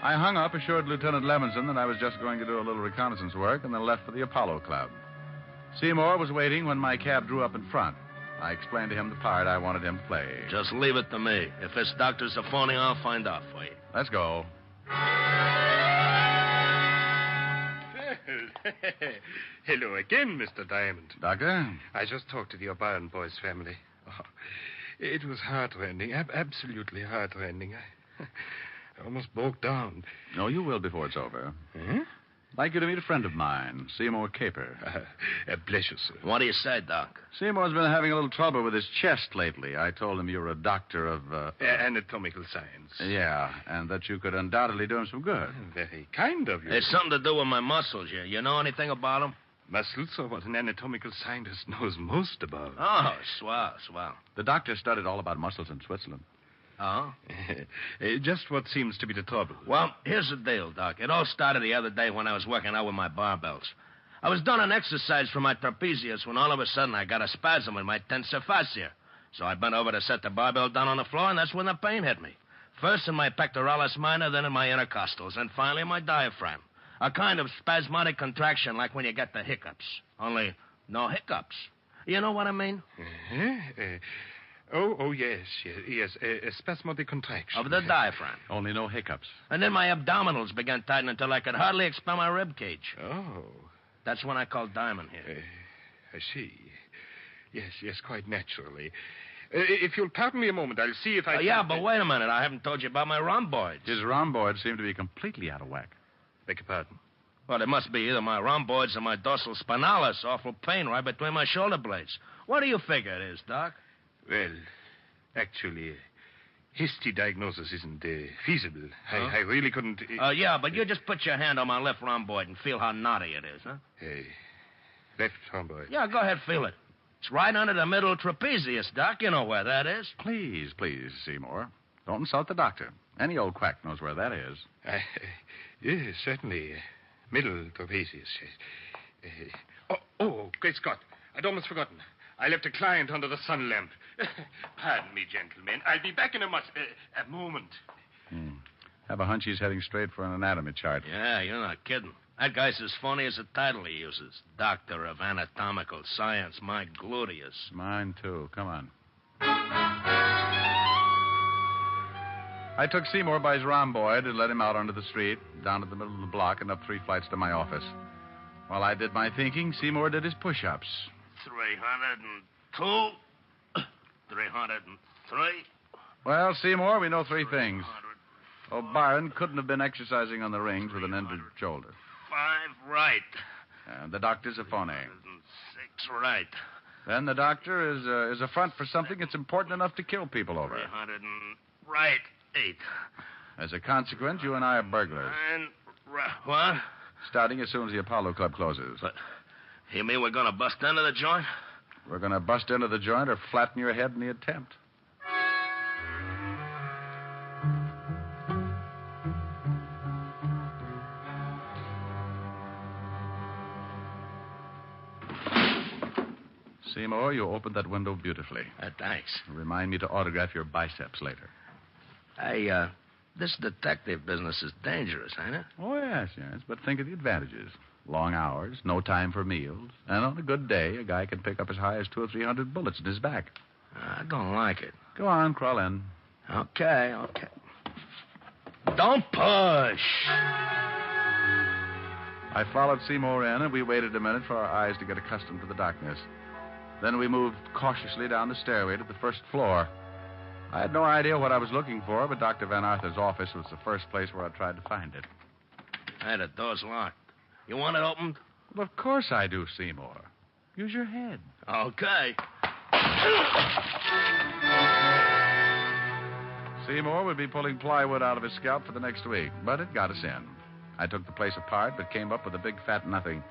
I hung up, assured Lieutenant Levinson that I was just going to do a little reconnaissance work, and then left for the Apollo Club. Seymour was waiting when my cab drew up in front. I explained to him the part I wanted him to play.
Just leave it to me. If this doctor's a phony, I'll find out for you.
Let's go.
Hello again, Mr. Diamond.
Doctor?
I just talked to the O'Brien boys' family. Oh, it was heartrending, absolutely heartrending. I almost broke down.
No, you will before it's over.
Huh?
I'd like you to meet a friend of mine, Seymour Caper.
A pleasure, sir.
What do you say, Doc?
Seymour's been having a little trouble with his chest lately. I told him you were a doctor of...
anatomical science.
Yeah, and that you could undoubtedly do him some good.
Very kind of you.
It's something to do with my muscles. You know anything about them?
Muscles are what an anatomical scientist knows most about.
Oh, swell.
The doctor studied all about muscles in Switzerland.
Oh?
Just what seems to be the trouble.
Well, here's the deal, Doc. It all started the other day when I was working out with my barbells. I was doing an exercise for my trapezius when all of a sudden I got a spasm in my tensor fascia. So I bent over to set the barbell down on the floor, and that's when the pain hit me. First in my pectoralis minor, then in my intercostals, and finally in my diaphragm. A kind of spasmodic contraction like when you get the hiccups. Only no hiccups. You know what I mean?
Oh, yes. A spasmodic contraction.
Of the diaphragm.
Only no hiccups.
And then my abdominals began tightening until I could hardly expel my rib cage.
Oh.
That's when I called Diamond here.
I see. Yes, quite naturally. If you'll pardon me a moment, I'll see if I can...
Yeah, but wait a minute. I haven't told you about my rhomboids.
His rhomboids seem to be completely out of whack.
Beg your pardon?
Well, it must be either my rhomboids or my dorsal spinalis. Awful pain right between my shoulder blades. What do you figure it is, Doc?
Well, actually, hasty diagnosis isn't feasible. Huh? I really couldn't...
Yeah, but you just put your hand on my left rhomboid and feel how knotty it is, huh?
Left rhomboid?
Yeah, go ahead, feel it. It's right under the middle trapezius, Doc. You know where that is.
Please, Seymour. Don't insult the doctor. Any old quack knows where that is.
Yes, certainly. Middle trapezius. Great Scott. I'd almost forgotten. I left a client under the sun lamp. Pardon me, gentlemen. I'll be back in a moment.
Have a hunch he's heading straight for an anatomy chart.
Yeah, you're not kidding. That guy's as phony as the title he uses. Doctor of Anatomical Science. My gluteus.
Mine, too. Come on. I took Seymour by his rhomboid and led him out onto the street, down to the middle of the block, and up 3 flights to my office. While I did my thinking, Seymour did his push-ups.
302. 303.
Well, Seymour, we know three things. O'Brien couldn't have been exercising on the rings with an injured shoulder.
5 right.
And the doctor's a phony.
6 right.
Then the doctor is a front for something that's important enough to kill people over.
300 and right. 8.
As a consequence, you and I are burglars.
9 right. What?
Starting as soon as the Apollo Club closes.
But you mean we're going to bust into the joint?
We're going to bust into the joint or flatten your head in the attempt. Seymour, you opened that window beautifully.
Thanks.
Remind me to autograph your biceps later.
Hey, this detective business is dangerous, ain't it?
Oh, yes. But think of the advantages. Long hours, no time for meals, and on a good day, a guy can pick up as high as 200 or 300 bullets in his back.
I don't like it.
Go on, crawl in.
Okay. Don't push.
I followed Seymour in, and we waited a minute for our eyes to get accustomed to the darkness. Then we moved cautiously down the stairway to the first floor. I had no idea what I was looking for, but Dr. Van Arthur's office was the first place where I tried to find it.
Hey, the door's locked. You want it opened?
Well, of course I do, Seymour. Use your head.
Okay.
Seymour would be pulling plywood out of his scalp for the next week, but it got us in. I took the place apart, but came up with a big fat nothing.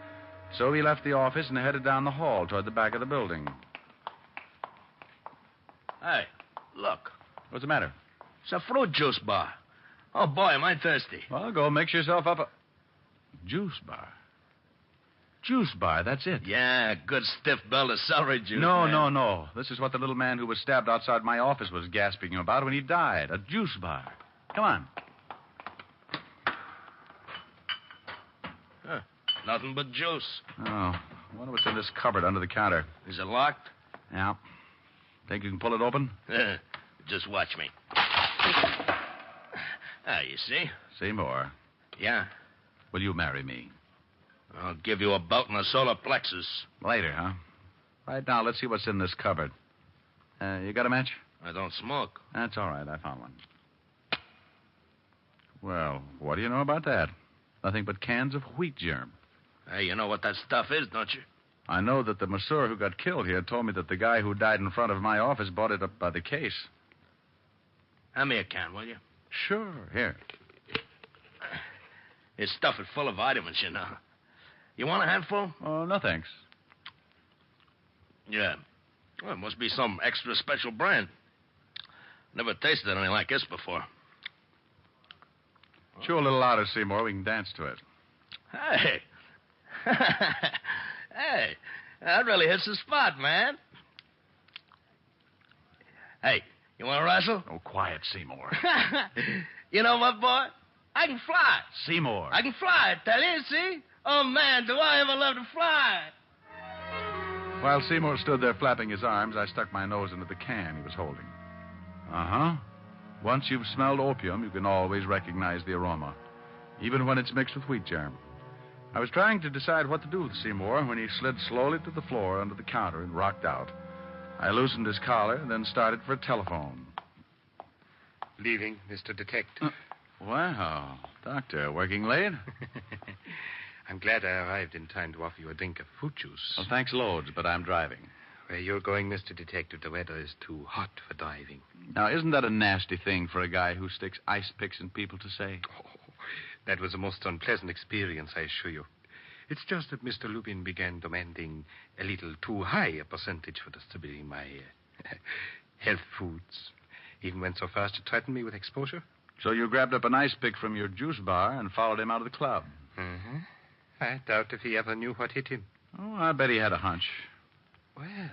So we left the office and headed down the hall toward the back of the building.
Hey, look.
What's the matter?
It's a fruit juice bar. Oh, boy, am I thirsty.
Well, go mix yourself up a... Juice bar? Juice bar, that's it.
Yeah, good stiff belt of celery juice.
No. This is what the little man who was stabbed outside my office was gasping about when he died. A juice bar. Come on.
Huh. Nothing but juice.
Oh, I wonder what's in this cupboard under the counter.
Is it locked?
Yeah. Think you can pull it open?
Just watch me. You see?
Seymour.
Yeah?
Will you marry me?
I'll give you a belt and a solar plexus.
Later, huh? Right now, let's see what's in this cupboard. You got a match?
I don't smoke.
That's all right. I found one. Well, what do you know about that? Nothing but cans of wheat germ.
Hey, you know what that stuff is, don't you?
I know that the masseur who got killed here told me that the guy who died in front of my office bought it up by the case.
Hand me a can, will you?
Sure. Here.
It's stuffed full of vitamins, you know. You want a handful?
Oh, no, thanks.
Yeah. Well, it must be some extra special brand. Never tasted anything like this before.
Chew a little louder, Seymour. We can dance to it.
Hey. Hey, that really hits the spot, man. Hey, you want to wrestle?
Oh, quiet, Seymour.
You know what, boy? I can fly.
Seymour.
I can fly, I tell you, see? Oh, man, do I ever love to fly.
While Seymour stood there flapping his arms, I stuck my nose into the can he was holding. Uh-huh. Once you've smelled opium, you can always recognize the aroma, even when it's mixed with wheat germ. I was trying to decide what to do with Seymour when he slid slowly to the floor under the counter and rocked out. I loosened his collar and then started for a telephone.
Leaving, Mr. Detective.
Wow. Doctor, working late?
I'm glad I arrived in time to offer you a drink of fruit juice.
Well, thanks loads, but I'm driving.
Where you're going, Mr. Detective, the weather is too hot for driving.
Now, isn't that a nasty thing for a guy who sticks ice picks in people to say?
Oh, that was a most unpleasant experience, I assure you. It's just that Mr. Lupin began demanding a little too high a percentage for distributing my health foods. Even went so far as to threaten me with exposure.
So you grabbed up an ice pick from your juice bar and followed him out of the club.
Mm-hmm. I doubt if he ever knew what hit him.
Oh, I bet he had a hunch.
Well,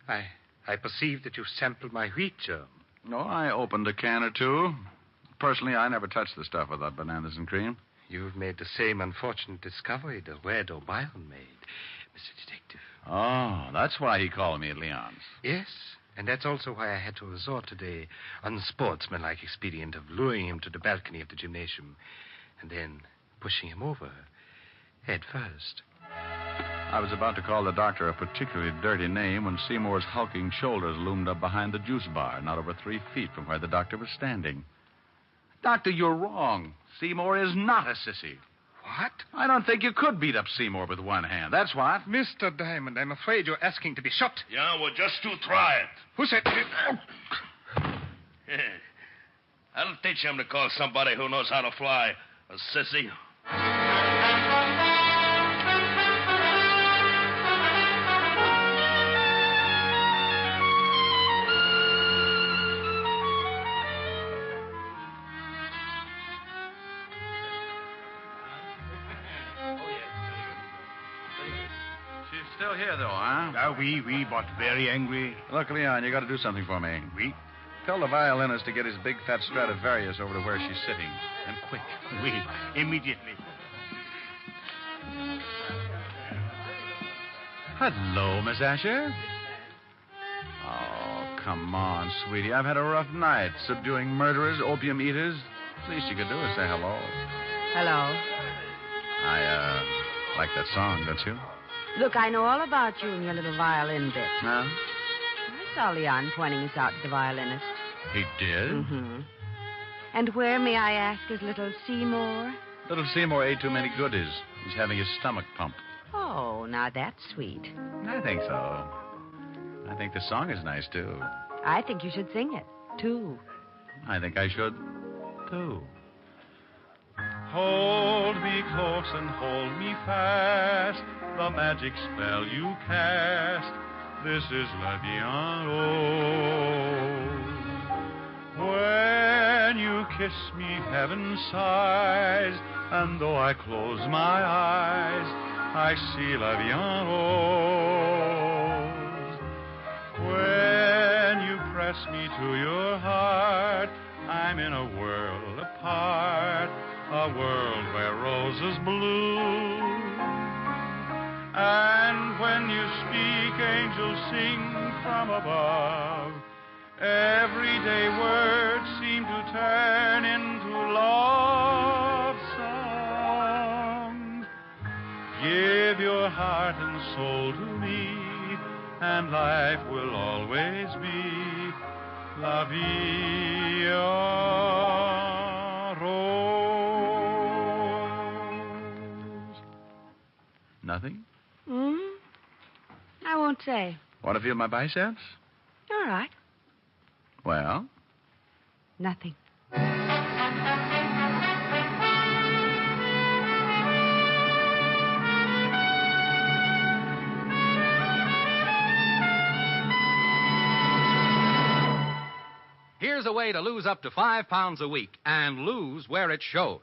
I perceive that you sampled my wheat germ.
No, I opened a can or two. Personally, I never touched the stuff without bananas and cream.
You've made the same unfortunate discovery that Wade O'Brien made, Mr. Detective.
Oh, that's why he called me at Leon's.
Yes, and that's also why I had to resort to the unsportsmanlike expedient of luring him to the balcony of the gymnasium and then pushing him over. head first.
I was about to call the doctor a particularly dirty name when Seymour's hulking shoulders loomed up behind the juice bar, not over 3 feet from where the doctor was standing. Doctor, you're wrong. Seymour is not a sissy.
What?
I don't think you could beat up Seymour with one hand. That's what.
Mr. Diamond, I'm afraid you're asking to be shot.
Yeah, well, just to try it.
Who said...
Yeah. That'll teach him to call somebody who knows how to fly a sissy.
She's still here, though, huh?
Oui, but very angry.
Look, Leon, you got to do something for me.
Oui.
Tell the violinist to get his big fat Stradivarius over to where she's sitting. And quick.
Oui, immediately.
Hello, Miss Asher. Oh, come on, sweetie. I've had a rough night subduing murderers, opium eaters. Least you could do is say hello.
Hello.
I like that song, don't you?
Look, I know all about you and your little violin bit.
Huh?
I saw Leon pointing us out to the violinist.
He did?
Mm-hmm. And where, may I ask, is little Seymour?
Little Seymour ate too many goodies. He's having his stomach pumped.
Oh, now that's sweet.
I think so. I think the song is nice, too.
I think you should sing it, too.
I think I should, too. Hold me close and hold me fast, the magic spell you cast. This is La Vie Rose. When you kiss me, heaven sighs, and though I close my eyes, I see La Vie Rose. When you press me to your heart, I'm in a world apart, a world where roses bloom. And when you speak, angels sing from above. Everyday words seem to turn into love songs. Give your heart and soul to me, and life will always be La Vie Rose. Nothing?
I won't say.
Want to feel my biceps?
All right.
Well?
Nothing.
Here's a way to lose up to 5 pounds a week and lose where it shows.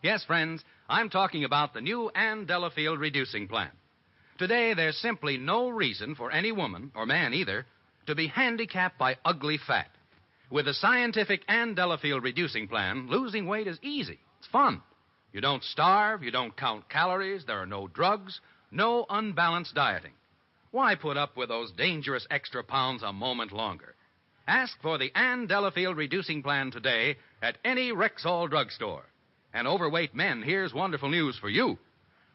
Yes, friends, I'm talking about the new Ann Delafield reducing plan. Today, there's simply no reason for any woman, or man either, to be handicapped by ugly fat. With the scientific Ann Delafield reducing plan, losing weight is easy. It's fun. You don't starve, you don't count calories, there are no drugs, no unbalanced dieting. Why put up with those dangerous extra pounds a moment longer? Ask for the Ann Delafield reducing plan today at any Rexall drugstore. And overweight men, here's wonderful news for you.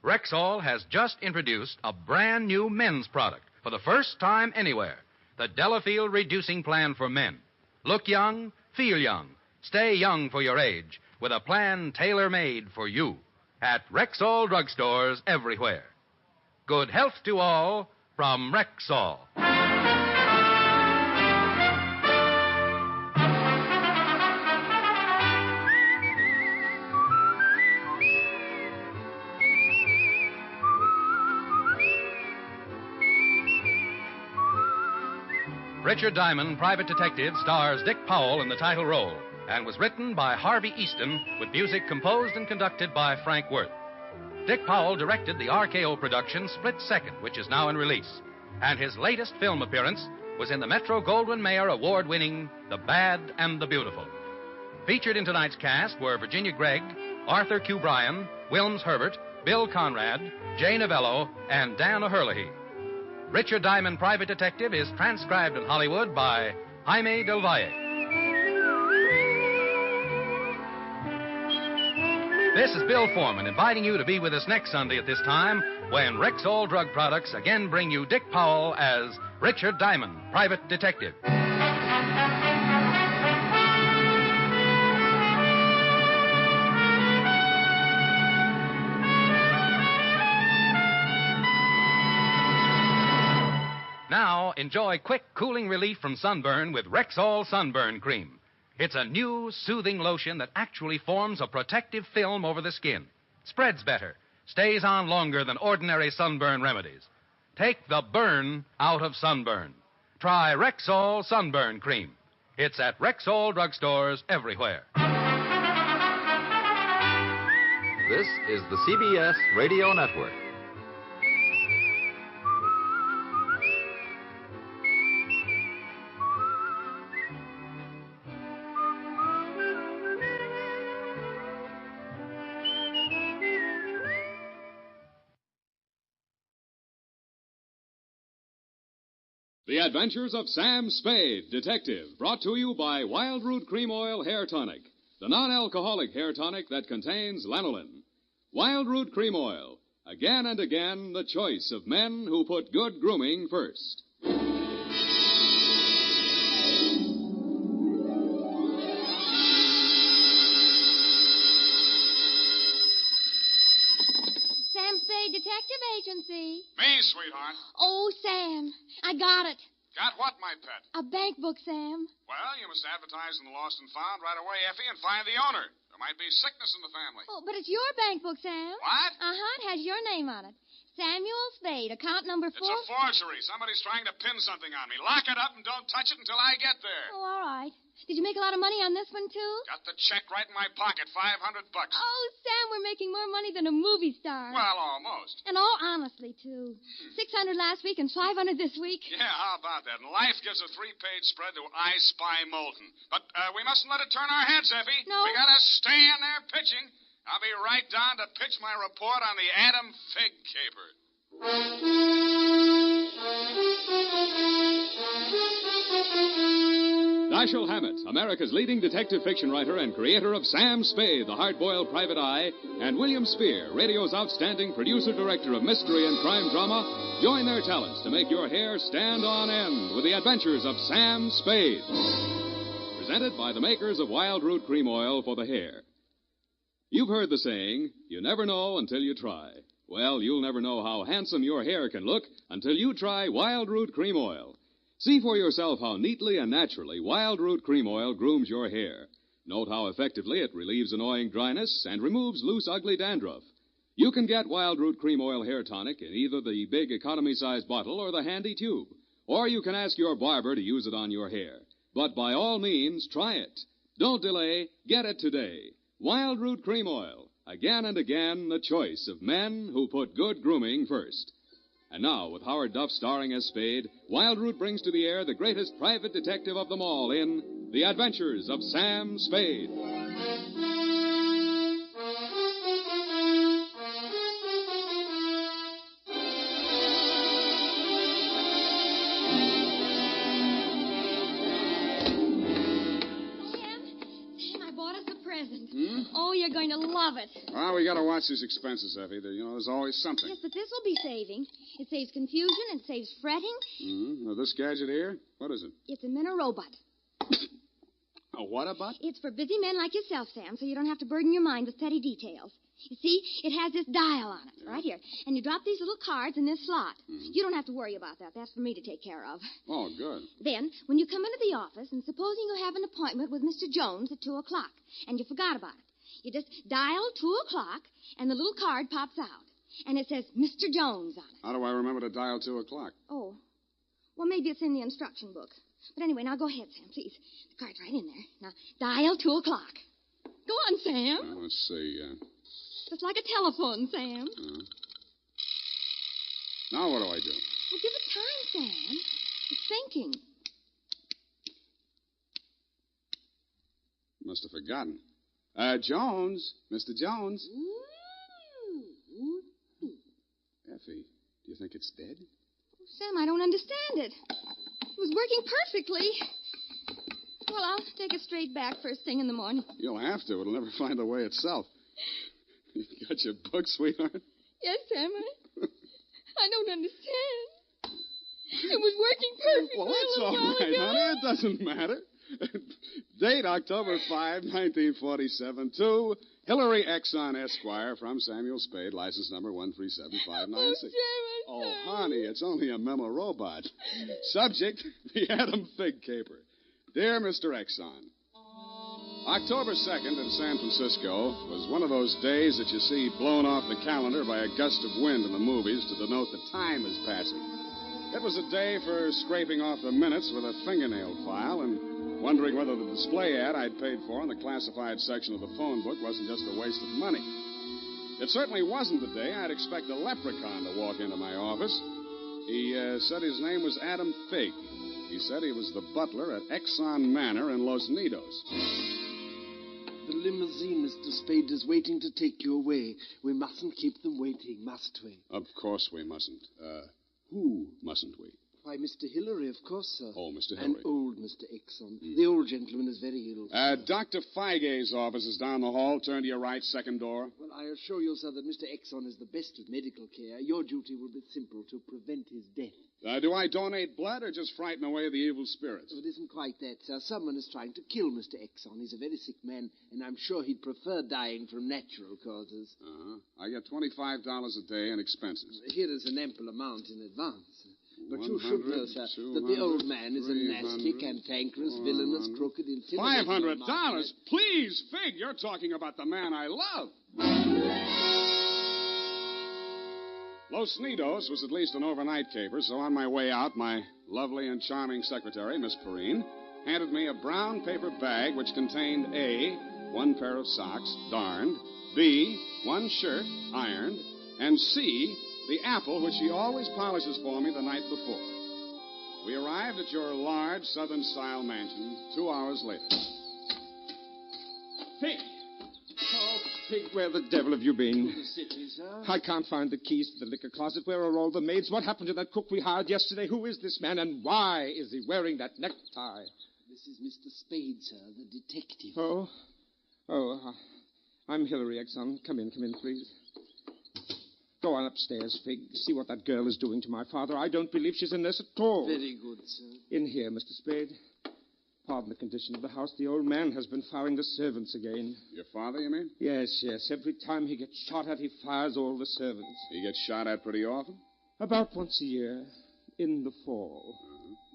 Rexall has just introduced a brand new men's product for the first time anywhere, the Delafield reducing plan for men. Look young, feel young, stay young for your age with a plan tailor-made for you at Rexall drugstores everywhere. Good health to all from Rexall. Richard Diamond, Private Detective, stars Dick Powell in the title role and was written by Harvey Easton with music composed and conducted by Frank Worth. Dick Powell directed the RKO production Split Second, which is now in release. And his latest film appearance was in the Metro-Goldwyn-Mayer award-winning The Bad and the Beautiful. Featured in tonight's cast were Virginia Gregg, Arthur Q. Bryan, Wilms Herbert, Bill Conrad, Jay Novello, and Dan O'Herlihy. Richard Diamond, Private Detective is transcribed in Hollywood by Jaime Del Valle. This is Bill Foreman inviting you to be with us next Sunday at this time when Rexall Drug Products again bring you Dick Powell as Richard Diamond, private detective. Now, enjoy quick, cooling relief from sunburn with Rexall Sunburn Cream. It's a new, soothing lotion that actually forms a protective film over the skin. Spreads better, stays on longer than ordinary sunburn remedies. Take the burn out of sunburn. Try Rexall Sunburn Cream. It's at Rexall drugstores everywhere.
This is the CBS Radio Network.
The Adventures of Sam Spade, Detective, brought to you by Wild Root Cream Oil Hair Tonic, the non-alcoholic hair tonic that contains lanolin. Wild Root Cream Oil, again and again the choice of men who put good grooming first.
Sam Spade Detective Agency.
Me, sweetheart.
Oh, Sam, I got it.
Got what, my pet?
A bank book, Sam.
Well, you must advertise in the Lost and Found right away, Effie, and find the owner. There might be sickness in the family.
Oh, but it's your bank book, Sam.
What?
Uh-huh, it has your name on it. Samuel Spade, account number 4.
It's a forgery. Somebody's trying to pin something on me. Lock it up and don't touch it until I get there.
Oh, all right. Did you make a lot of money on this one, too?
Got the check right in my pocket, $500.
Oh, Sam, we're making more money than a movie star.
Well, almost.
And all honestly, too. 600 last week and 500 this week.
Yeah, how about that? And life gives a 3-page spread to I Spy Moulton. But we mustn't let it turn our heads, Effie.
No.
We gotta stay in there pitching. I'll be right down to pitch my report on the Adam Fig Caper.
Dashiell Hammett, America's leading detective fiction writer and creator of Sam Spade, the hard-boiled private eye, and William Spear, radio's outstanding producer-director of mystery and crime drama, join their talents to make your hair stand on end with the adventures of Sam Spade. Presented by the makers of Wild Root Cream Oil for the hair. You've heard the saying, you never know until you try. Well, you'll never know how handsome your hair can look until you try Wild Root Cream Oil. See for yourself how neatly and naturally Wild Root Cream Oil grooms your hair. Note how effectively it relieves annoying dryness and removes loose, ugly dandruff. You can get Wild Root Cream Oil Hair Tonic in either the big economy-sized bottle or the handy tube. Or you can ask your barber to use it on your hair. But by all means, try it. Don't delay. Get it today. Wild Root Cream Oil. Again and again, the choice of men who put good grooming first. And now, with Howard Duff starring as Spade, Wild Root brings to the air the greatest private detective of them all in The Adventures of Sam Spade.
Oh, you're going to love it.
Well, we got to watch these expenses, Effie. There's always something.
Yes, but this will be saving. It saves confusion. It saves fretting.
Mm-hmm. Now, this gadget here, what is it?
It's a Minorobot.
A what about?
It's for busy men like yourself, Sam, so you don't have to burden your mind with petty details. You see, it has this dial on it, right here. And you drop these little cards in this slot. Mm-hmm. You don't have to worry about that. That's for me to take care of.
Oh, good.
Then, when you come into the office, and supposing you have an appointment with Mr. Jones at 2 o'clock, and you forgot about it, you just dial 2 o'clock, and the little card pops out. And it says Mr. Jones on it.
How do I remember to dial 2 o'clock?
Oh. Well, maybe it's in the instruction book. But anyway, now go ahead, Sam, please. The card's right in there. Now, dial 2 o'clock. Go on, Sam.
Well, let's see.
Just like a telephone, Sam.
Now what do I do?
Well, give it time, Sam. It's thinking.
Must have forgotten. Jones. Mr. Jones. Effie, do you think it's dead?
Oh, Sam, I don't understand it. It was working perfectly. Well, I'll take it straight back first thing in the morning.
You'll have to. It'll never find the way itself. You got your book, sweetheart?
Yes, Sam. I don't understand. It was working perfectly.
Well, that's all right, honey. It doesn't matter. Date October 5, 1947, to Hillary Exxon, Esquire, from Samuel Spade, license number 1375996. Oh, honey, it's only a memo robot. Subject, the Adam Fig Caper. Dear Mr. Exxon, October 2nd in San Francisco was one of those days that you see blown off the calendar by a gust of wind in the movies to denote the time is passing. It was a day for scraping off the minutes with a fingernail file and wondering whether the display ad I'd paid for in the classified section of the phone book wasn't just a waste of money. It certainly wasn't the day I'd expect a leprechaun to walk into my office. He said his name was Adam Fig. He said he was the butler at Exxon Manor in Los Nidos.
The limousine, Mr. Spade, is waiting to take you away. We mustn't keep them waiting, must we?
Of course we mustn't. Who mustn't we?
Why, Mr. Hillary, of course, sir.
Oh, Mr. Hillary.
And old Mr. Exxon. The old gentleman is very ill.
Dr. Feige's office is down the hall. Turn to your right, second door.
Well, I assure you, sir, that Mr. Exxon is the best of medical care. Your duty will be simple, to prevent his death.
Do I donate blood or just frighten away the evil spirits?
Oh, it isn't quite that, sir. Someone is trying to kill Mr. Exxon. He's a very sick man, and I'm sure he'd prefer dying from natural causes.
I get $25 a day in expenses.
Here is an ample amount in advance. But you should know, sir, that the old man is a nasty, cantankerous, villainous, crooked, intimidating...
$500? Please, Fig, you're talking about the man I love. Los Nidos was at least an overnight caper, so on my way out, my lovely and charming secretary, Miss Perrine, handed me a brown paper bag which contained A, one pair of socks, darned, B, one shirt, ironed, and C, the apple which she always polishes for me the night before. We arrived at your large Southern-style mansion 2 hours later.
Fig!
Oh, Fig, where the devil have you been?
To the city, sir.
I can't find the keys to the liquor closet. Where are all the maids? What happened to that cook we hired yesterday? Who is this man, and why is he wearing that necktie?
This is Mr. Spade, sir, the detective.
I'm Hillary Exxon. Come in, please. Go on upstairs, Fig. See what that girl is doing to my father. I don't believe she's in this at all.
Very good, sir.
In here, Mr. Spade. Pardon the condition of the house. The old man has been firing the servants again.
Your father, you mean?
Yes. Every time he gets shot at, he fires all the servants.
He gets shot at pretty often?
About once a year, in the fall.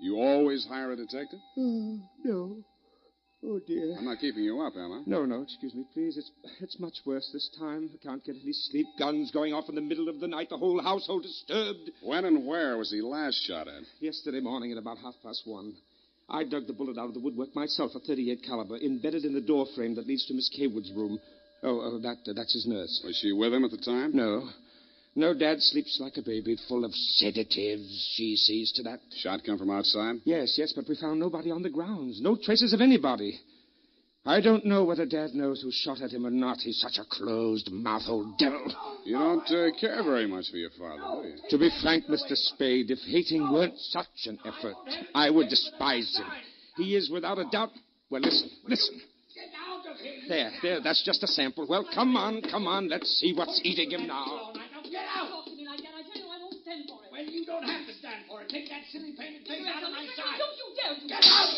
You always hire a detective?
No. Oh, dear.
I'm not keeping you up, am I?
No, excuse me, please. It's much worse this time. I can't get any sleep. Guns going off in the middle of the night. The whole household disturbed.
When and where was he last shot at?
Yesterday morning at about 1:30. I dug the bullet out of the woodwork myself, a .38 caliber, embedded in the door frame that leads to Miss Kaywood's room. That's his nurse.
Was she with him at the time?
No, Dad sleeps like a baby, full of sedatives. She sees to that.
Shot come from outside?
Yes, but we found nobody on the grounds. No traces of anybody. I don't know whether Dad knows who shot at him or not. He's such a closed-mouthed old devil.
You don't care very much for your father, do you?
To be frank, Mr. Spade, if hating weren't such an effort, I would despise him. He is without a doubt... Well, listen.
Get out of here!
There, that's just a sample. Well, come on, let's see what's eating him now.
Get out!
Talk to me like that. I tell you I won't stand for it.
Well, you don't have to stand for it. Take that silly painted thing out of my sight.
Don't you dare to.
Get out!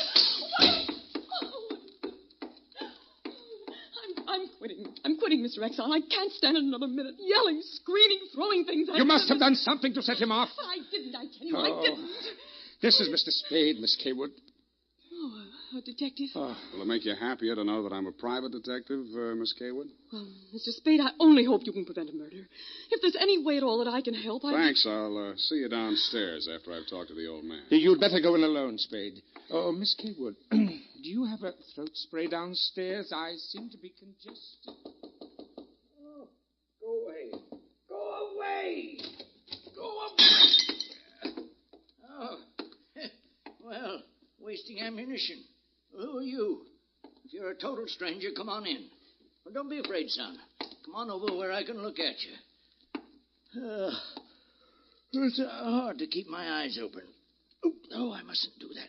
I'm quitting, Mr. Exxon. I can't stand it another minute. Yelling, screaming, throwing things at him.
You must have done something to set him off.
I didn't, I tell you. I didn't.
This is Mr. Spade, Miss Kaywood.
Oh, a detective?
Will it make you happier to know that I'm a private detective, Miss Kaywood?
Well, Mr. Spade, I only hope you can prevent a murder. If there's any way at all that I can help,
Thanks. I'll see you downstairs after I've talked to the old man.
You'd better go in alone, Spade. Oh, Miss Kaywood, do you have a throat spray downstairs? I seem to be congested.
Oh, go away. Go away! Oh, well, wasting ammunition. Who are you? If you're a total stranger, come on in. Well, don't be afraid, son. Come on over where I can look at you. It's hard to keep my eyes open. Oh, I mustn't do that.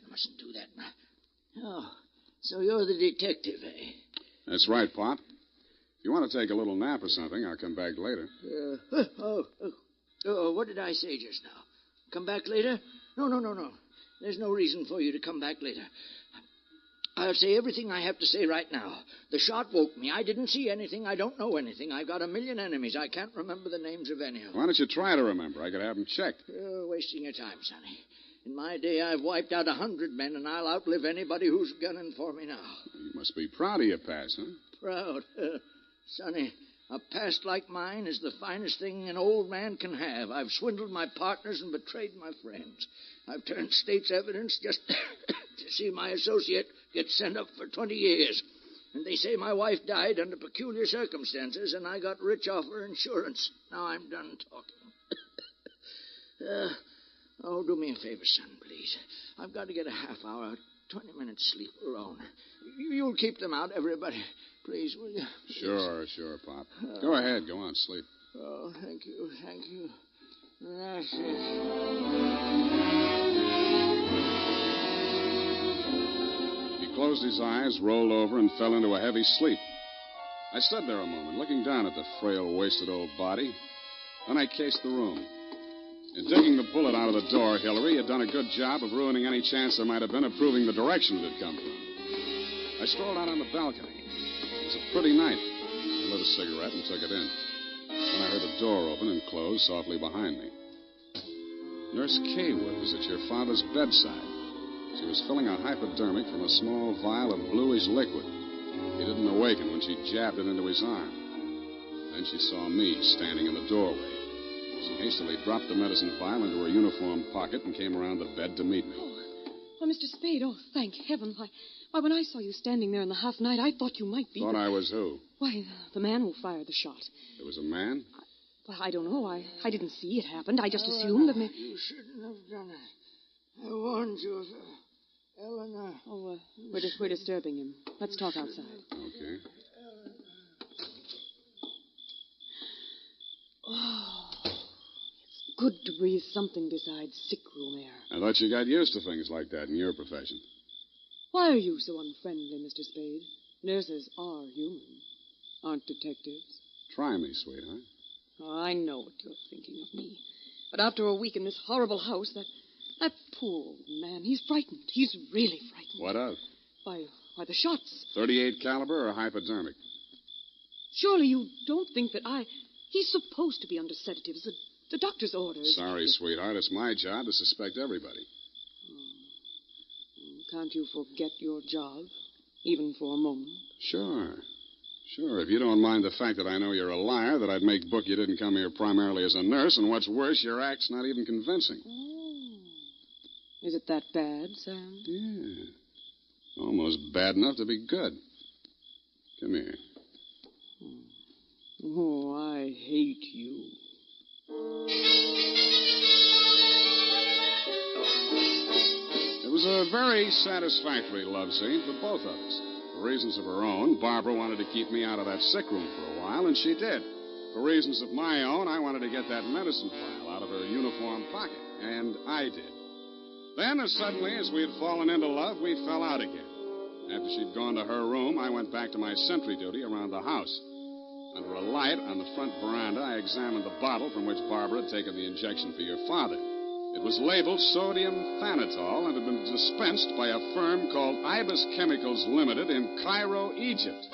Oh, so you're the detective, eh?
That's right, Pop. If you want to take a little nap or something, I'll come back later.
What did I say just now? Come back later? No. There's no reason for you to come back later. I'll say everything I have to say right now. The shot woke me. I didn't see anything. I don't know anything. I've got a million enemies. I can't remember the names of any of them.
Why don't you try to remember? I could have them checked.
You're wasting your time, Sonny. In my day, I've wiped out 100 men, and I'll outlive anybody who's gunning for me now.
You must be proud of your past, huh?
Proud? Sonny, a past like mine is the finest thing an old man can have. I've swindled my partners and betrayed my friends. I've turned state's evidence just to see my associate get sent up for 20 years. And they say my wife died under peculiar circumstances, and I got rich off her insurance. Now I'm done talking. Do me a favor, son, please. I've got to get a half hour, 20 minutes sleep alone. You'll keep them out, everybody. Please, will you?
Sure, Pop. Go ahead. Go on, sleep.
Oh, thank you. That's it.
He closed his eyes, rolled over, and fell into a heavy sleep. I stood there a moment, looking down at the frail, wasted old body. Then I cased the room. In digging the bullet out of the door, Hillary had done a good job of ruining any chance there might have been of proving the direction it had come from. I strolled out on the balcony. It was a pretty night. I lit a cigarette and took it in. Then I heard a door open and close softly behind me. Nurse Kaywood was at your father's bedside. She was filling a hypodermic from a small vial of bluish liquid. He didn't awaken when she jabbed it into his arm. Then she saw me standing in the doorway. She hastily dropped the medicine vial into her uniform pocket and came around the bed to meet me.
Oh, Mr. Spade, thank heaven. Why, when I saw you standing there in the half-night, I thought you might be...
Thought I was who?
Why, the man who fired the shot.
There was a man?
I don't know. I didn't see it happen. I just assumed that...
You shouldn't have done it. I warned you, Eleanor.
Oh, we're disturbing him. Let's talk outside.
Okay.
Oh, it's good to breathe something besides sick-room air.
I thought you got used to things like that in your profession.
Why are you so unfriendly, Mr. Spade? Nurses are human, aren't detectives?
Try me, sweetheart.
Oh, I know what you're thinking of me. But after a week in this horrible house, that poor old man, he's frightened. He's really frightened.
What of?
By the shots.
38 caliber or hypodermic?
Surely you don't think that He's supposed to be under sedatives. The doctor's orders.
Sorry, sweetheart. It's my job to suspect everybody.
Can't you forget your job, even for a moment?
Sure. If you don't mind the fact that I know you're a liar, that I'd make book you didn't come here primarily as a nurse, and what's worse, your act's not even convincing.
Oh. Is it that bad, Sam?
Yeah. Almost bad enough to be good. Come here.
Oh, I hate you.
It was a very satisfactory love scene for both of us. For reasons of her own, Barbara wanted to keep me out of that sick room for a while, and she did. For reasons of my own, I wanted to get that medicine vial out of her uniform pocket, and I did. Then, as suddenly as we had fallen into love, we fell out again. After she'd gone to her room, I went back to my sentry duty around the house. Under a light on the front veranda, I examined the bottle from which Barbara had taken the injection for your father. It was labeled sodium thanatol and had been dispensed by a firm called Ibis Chemicals Limited in Cairo, Egypt.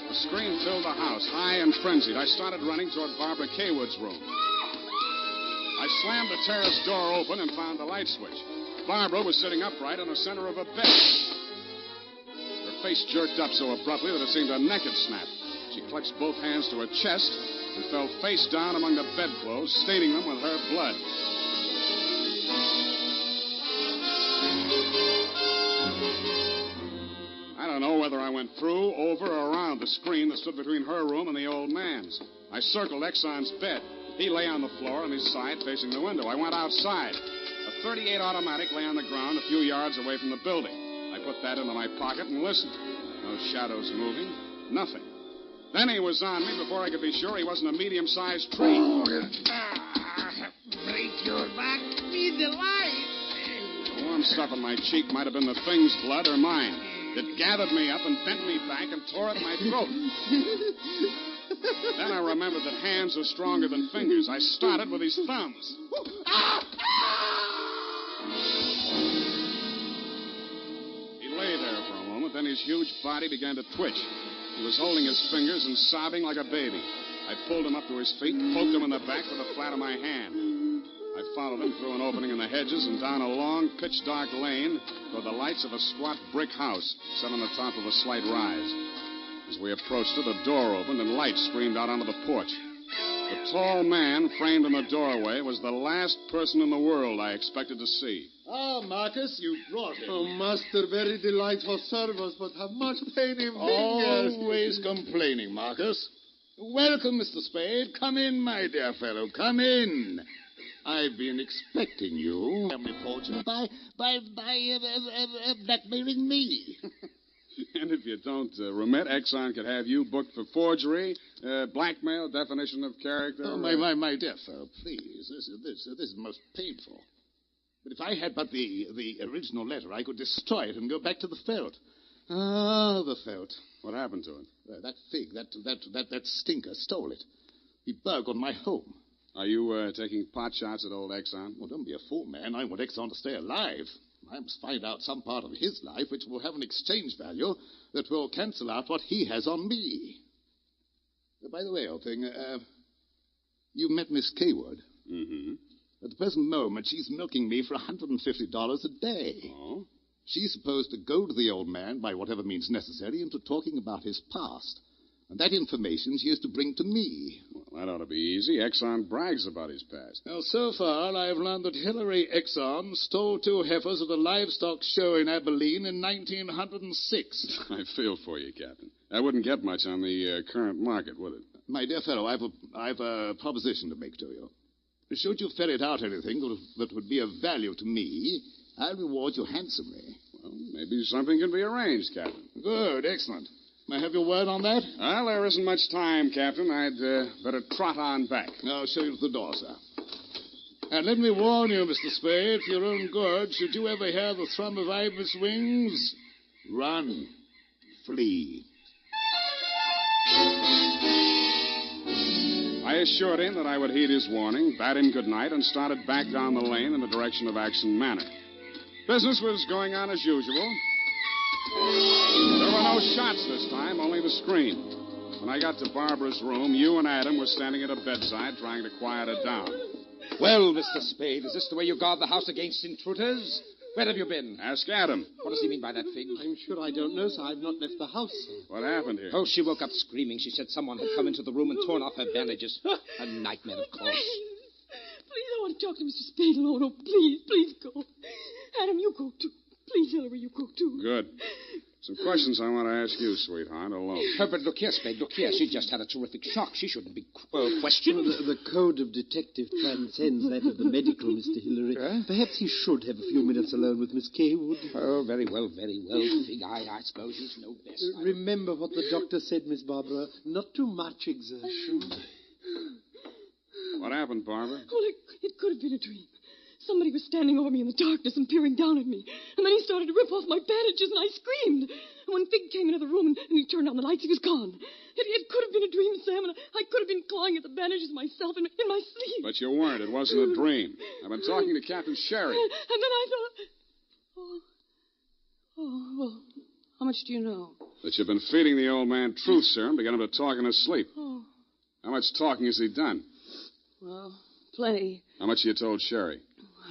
A scream filled the house, high and frenzied. I started running toward Barbara Kaywood's room. I slammed the terrace door open and found the light switch. Barbara was sitting upright in the center of a bed. Her face jerked up so abruptly that it seemed her neck had snapped. She clutched both hands to her chest and fell face down among the bedclothes, staining them with her blood. I don't know whether I went through, over, or around the screen that stood between her room and the old man's. I circled Exxon's bed. He lay on the floor on his side facing the window. I went outside. A .38 automatic lay on the ground a few yards away from the building. I put that into my pocket and listened. No shadows moving. Nothing. Then he was on me before I could be sure he wasn't a medium-sized tree.
Break your back. Be the light.
The warm stuff on my cheek might have been the thing's blood or mine. It gathered me up and bent me back and tore at my throat. Then I remembered that hands are stronger than fingers. I started with his thumbs. He lay there for a moment, then his huge body began to twitch. He was holding his fingers and sobbing like a baby. I pulled him up to his feet, poked him in the back with the flat of my hand. I followed him through an opening in the hedges and down a long, pitch-dark lane toward the lights of a squat brick house set on the top of a slight rise. As we approached it, a door opened and light streamed out onto the porch. The tall man framed in the doorway was the last person in the world I expected to see.
Ah, Marcus, you brought him. Oh, master, very delightful service, but have much pain in fingers.
Always complaining, Marcus. Welcome, Mr. Spade. Come in, my dear fellow. Come in. I've been expecting you. Family fortune by blackmailing me.
And if you don't remit, Exxon could have you booked for forgery, blackmail, definition of character.
Oh, my dear fellow, please. This is most painful. But if I had but the original letter, I could destroy it and go back to the Felt. Ah, the Felt.
What happened to it?
That fig, that stinker stole it. He burgled my home.
Are you taking pot shots at old Exxon?
Well, don't be a fool, man. I want Exxon to stay alive. I must find out some part of his life which will have an exchange value that will cancel out what he has on me. By the way, old thing, you met Miss Kaywood.
Mm-hmm.
At the present moment, she's milking me for $150 a day.
Oh?
She's supposed to goad the old man, by whatever means necessary, into talking about his past. And that information she is to bring to me.
Well, that ought to be easy. Exxon brags about his past.
Well, so far, I've learned that Hillary Exxon stole 2 heifers at a livestock show in Abilene in 1906.
I feel for you, Captain. That wouldn't get much on the current market, would it?
My dear fellow, I've a proposition to make to you. Should you ferret out anything that would be of value to me, I'll reward you handsomely.
Well, maybe something can be arranged, Captain.
Good, excellent. May I have your word on that?
Well, there isn't much time, Captain. I'd better trot on back.
I'll show you to the door, sir. And let me warn you, Mr. Spade, for your own good, should you ever hear the thrum of Ibis wings, run, flee.
I assured him that I would heed his warning, bade him good night, and started back down the lane in the direction of Action Manor. Business was going on as usual. There were no shots this time, only the scream. When I got to Barbara's room, you and Adam were standing at her bedside trying to quiet her down.
Well, Mr. Spade, is this the way you guard the house against intruders? Where have you been?
Ask Adam.
What does he mean by that, Fig?
I'm sure I don't know, sir. I've not left the house, sir.
What happened here?
Oh, she woke up screaming. She said someone had come into the room and torn off her bandages. A nightmare, of course.
Please, I want to talk to Mr. Spade alone. Oh, please go. Adam, you go too. Please, Hillary, you go too.
Good. Some questions I want to ask you, sweetheart, alone.
But look here, Spade, look here. She just had a terrific shock. She shouldn't be questioned.
Well, the code of detective transcends that of the medical, Mr. Hillary. Perhaps he should have a few minutes alone with Miss Kaywood.
Oh, very well, Fig. I suppose you know best.
Remember what the doctor said, Miss Barbara. Not too much exertion.
What happened, Barbara?
Well, it could have been a dream. Somebody was standing over me in the darkness and peering down at me. And then he started to rip off my bandages, and I screamed. And when Fig came into the room and he turned on the lights, he was gone. It could have been a dream, Sam, and I could have been clawing at the bandages myself in my sleep.
But you weren't. It wasn't a dream. I've been talking to Captain Sherry.
And then I thought... Oh, well, how much do you know?
That you've been feeding the old man truth serum to get him to talk in his sleep.
Oh,
How much talking has he done?
well, plenty.
How much you told Sherry?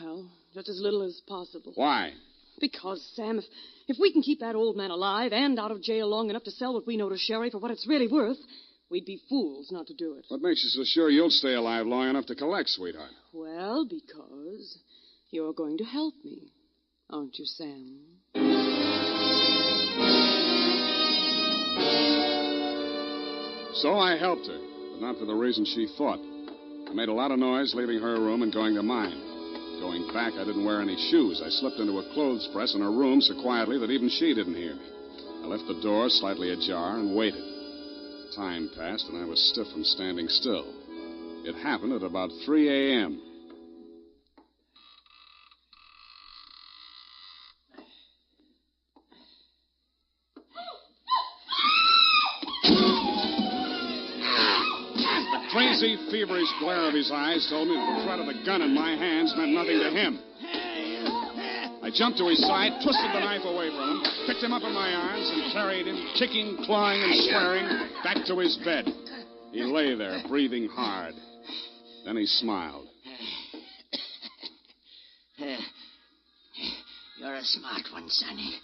Well, just as little as possible.
Why?
Because, Sam, if we can keep that old man alive and out of jail long enough to sell what we know to Sherry for what it's really worth, we'd be fools not to do it.
What makes you so sure you'll stay alive long enough to collect, sweetheart?
Well, because you're going to help me, aren't you, Sam?
So I helped her, but not for the reason she thought. I made a lot of noise leaving her room and going to mine. Going back, I didn't wear any shoes. I slipped into a clothes press in her room so quietly that even she didn't hear me. I left the door slightly ajar and waited. Time passed, and I was stiff from standing still. It happened at about 3 a.m. crazy, feverish glare of his eyes told me that the threat of the gun in my hands meant nothing to him. I jumped to his side, twisted the knife away from him, picked him up in my arms, and carried him, kicking, clawing, and swearing, back to his bed. He lay there, breathing hard. Then he smiled.
You're a smart one, Sonny.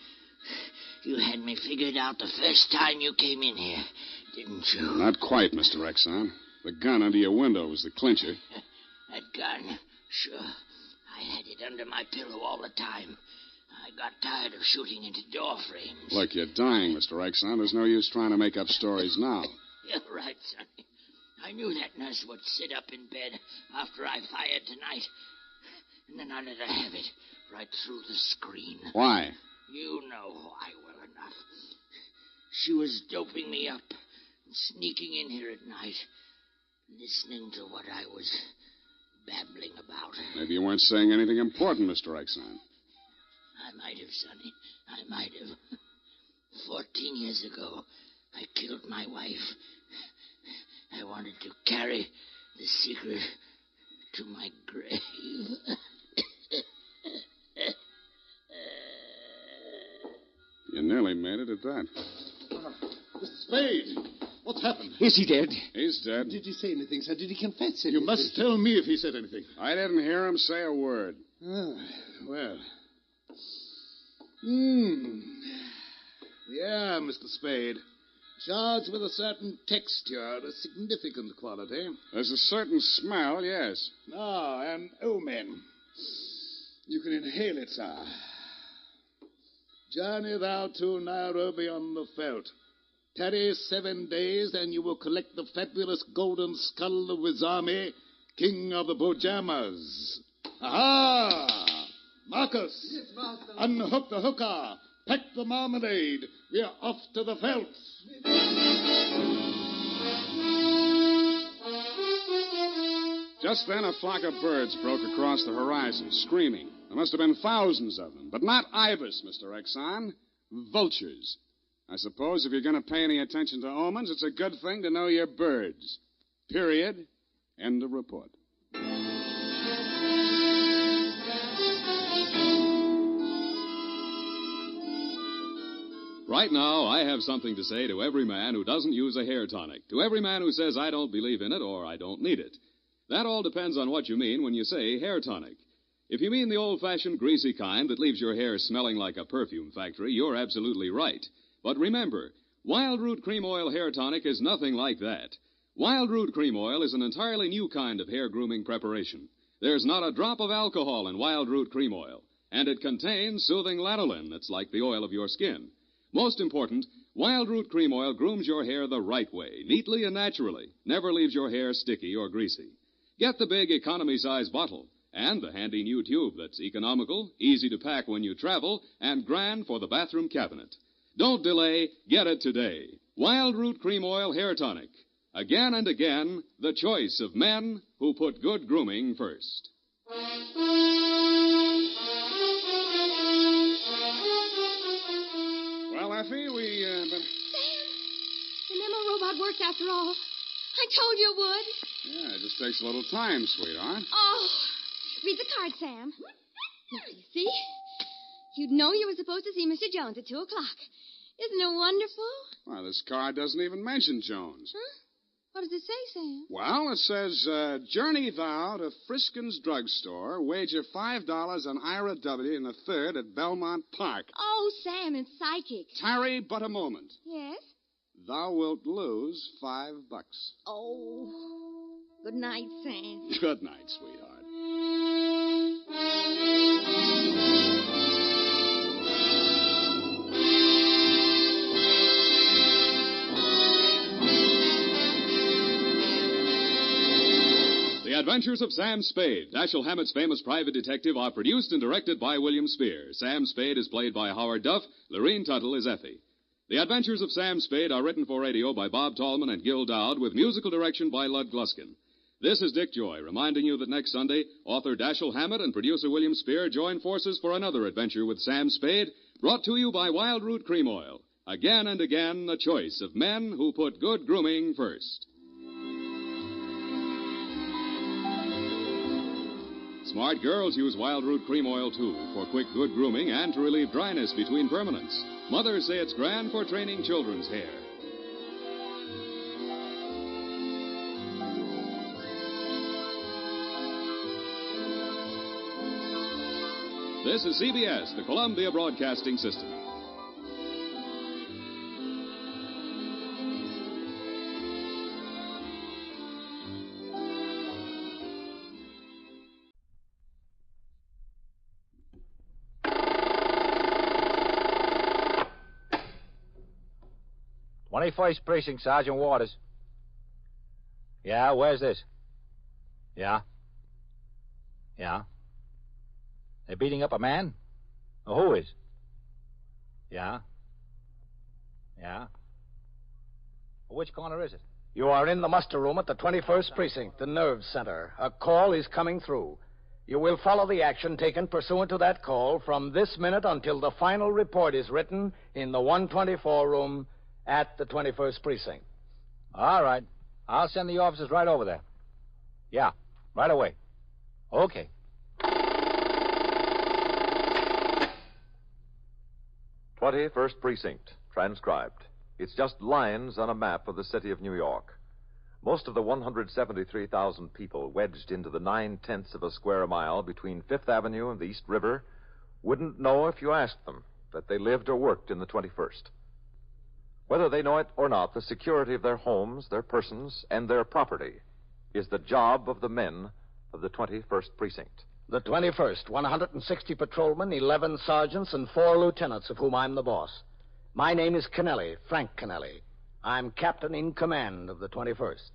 You had me figured out the first time you came in here, didn't you?
Not quite, Mr. Exxon. The gun under your window was the clincher.
That gun? Sure. I had it under my pillow all the time. I got tired of shooting into door frames.
Look, you're dying, Mr. Exxon. There's no use trying to make up stories now.
You're right, Sonny. I knew that nurse would sit up in bed after I fired tonight. And then I let her have it right through the screen.
Why?
You know why well enough. She was doping me up and sneaking in here at night, listening to what I was babbling about.
Maybe you weren't saying anything important, Mr. Exxon.
I might have, Sonny. I might have. 14 years ago, I killed my wife. I wanted to carry the secret to my grave.
You nearly made it at that.
Mr. Spade, what's happened?
Is he dead?
He's dead.
Did he say anything, sir? Did he confess anything?
You
must tell me if he said anything.
I didn't hear him say a word.
Ah, well. Yeah, Mr. Spade. Charged with a certain texture, a significant quality.
There's a certain smell, yes.
Ah, an omen. You can inhale it, sir. Journey thou to Nairobi on the veldt. Tarry 7 days, and you will collect the fabulous golden skull of Wizami, king of the Bojamas. Aha! Marcus!
Yes, master.
Unhook the hooker. Pack the marmalade. We are off to the veldt.
Just then, a flock of birds broke across the horizon, screaming. There must have been thousands of them, but not ibis, Mr. Exxon. Vultures. I suppose if you're going to pay any attention to omens, it's a good thing to know your birds. Period. End of report.
Right now, I have something to say to every man who doesn't use a hair tonic, to every man who says I don't believe in it or I don't need it. That all depends on what you mean when you say hair tonic. If you mean the old-fashioned greasy kind that leaves your hair smelling like a perfume factory, you're absolutely right. But remember, Wild Root Cream Oil Hair Tonic is nothing like that. Wild Root Cream Oil is an entirely new kind of hair grooming preparation. There's not a drop of alcohol in Wild Root Cream Oil, and it contains soothing lanolin that's like the oil of your skin. Most important, Wild Root Cream Oil grooms your hair the right way, neatly and naturally, never leaves your hair sticky or greasy. Get the big economy-size bottle and the handy new tube that's economical, easy to pack when you travel, and grand for the bathroom cabinet. Don't delay, get it today. Wild Root Cream Oil Hair Tonic. Again and again, the choice of men who put good grooming first.
Well, Effie,
Sam! Remember, robot works after all. I told you it would.
Yeah, it just takes a little time, sweetheart.
Oh, read the card, Sam. Now, you see? You'd know you were supposed to see Mr. Jones at 2 o'clock. Isn't it wonderful?
Well, this card doesn't even mention Jones.
Huh? What does it say, Sam?
Well, it says, journey thou to Friskin's drugstore, wager $5 on Ira W. in the 3rd at Belmont Park.
Oh, Sam, it's psychic.
Tarry but a moment.
Yes?
Thou wilt lose $5.
Oh. Good night, Sam.
Good night, sweetheart.
The Adventures of Sam Spade, Dashiell Hammett's famous private detective, are produced and directed by William Spear. Sam Spade is played by Howard Duff. Lorene Tuttle is Effie. The Adventures of Sam Spade are written for radio by Bob Tallman and Gil Dowd, with musical direction by Lud Gluskin. This is Dick Joy, reminding you that next Sunday, author Dashiell Hammett and producer William Spear join forces for another adventure with Sam Spade, brought to you by Wild Root Cream Oil. Again and again, the choice of men who put good grooming first. Smart girls use Wild Root Cream Oil, too, for quick, good grooming and to relieve dryness between permanents. Mothers say it's grand for training children's hair. This is CBS, the Columbia Broadcasting System.
First Precinct, Sergeant Waters. Yeah, where's this? Yeah. Yeah. They're beating up a man? Who is? Yeah. Yeah. Which corner is it?
You are in the muster room at the 21st Precinct, the nerve center. A call is coming through. You will follow the action taken pursuant to that call from this minute until the final report is written in the 124 room at the 21st Precinct.
All right. I'll send the officers right over there. Yeah, right away. Okay.
21st Precinct, transcribed. It's just lines on a map of the city of New York. Most of the 173,000 people wedged into the 9/10 of a square mile between Fifth Avenue and the East River wouldn't know if you asked them that they lived or worked in the 21st. Whether they know it or not, the security of their homes, their persons, and their property is the job of the men of the 21st Precinct.
The 21st, 160 patrolmen, 11 sergeants, and 4 lieutenants, of whom I'm the boss. My name is Kennelly, Frank Kennelly. I'm captain in command of the 21st.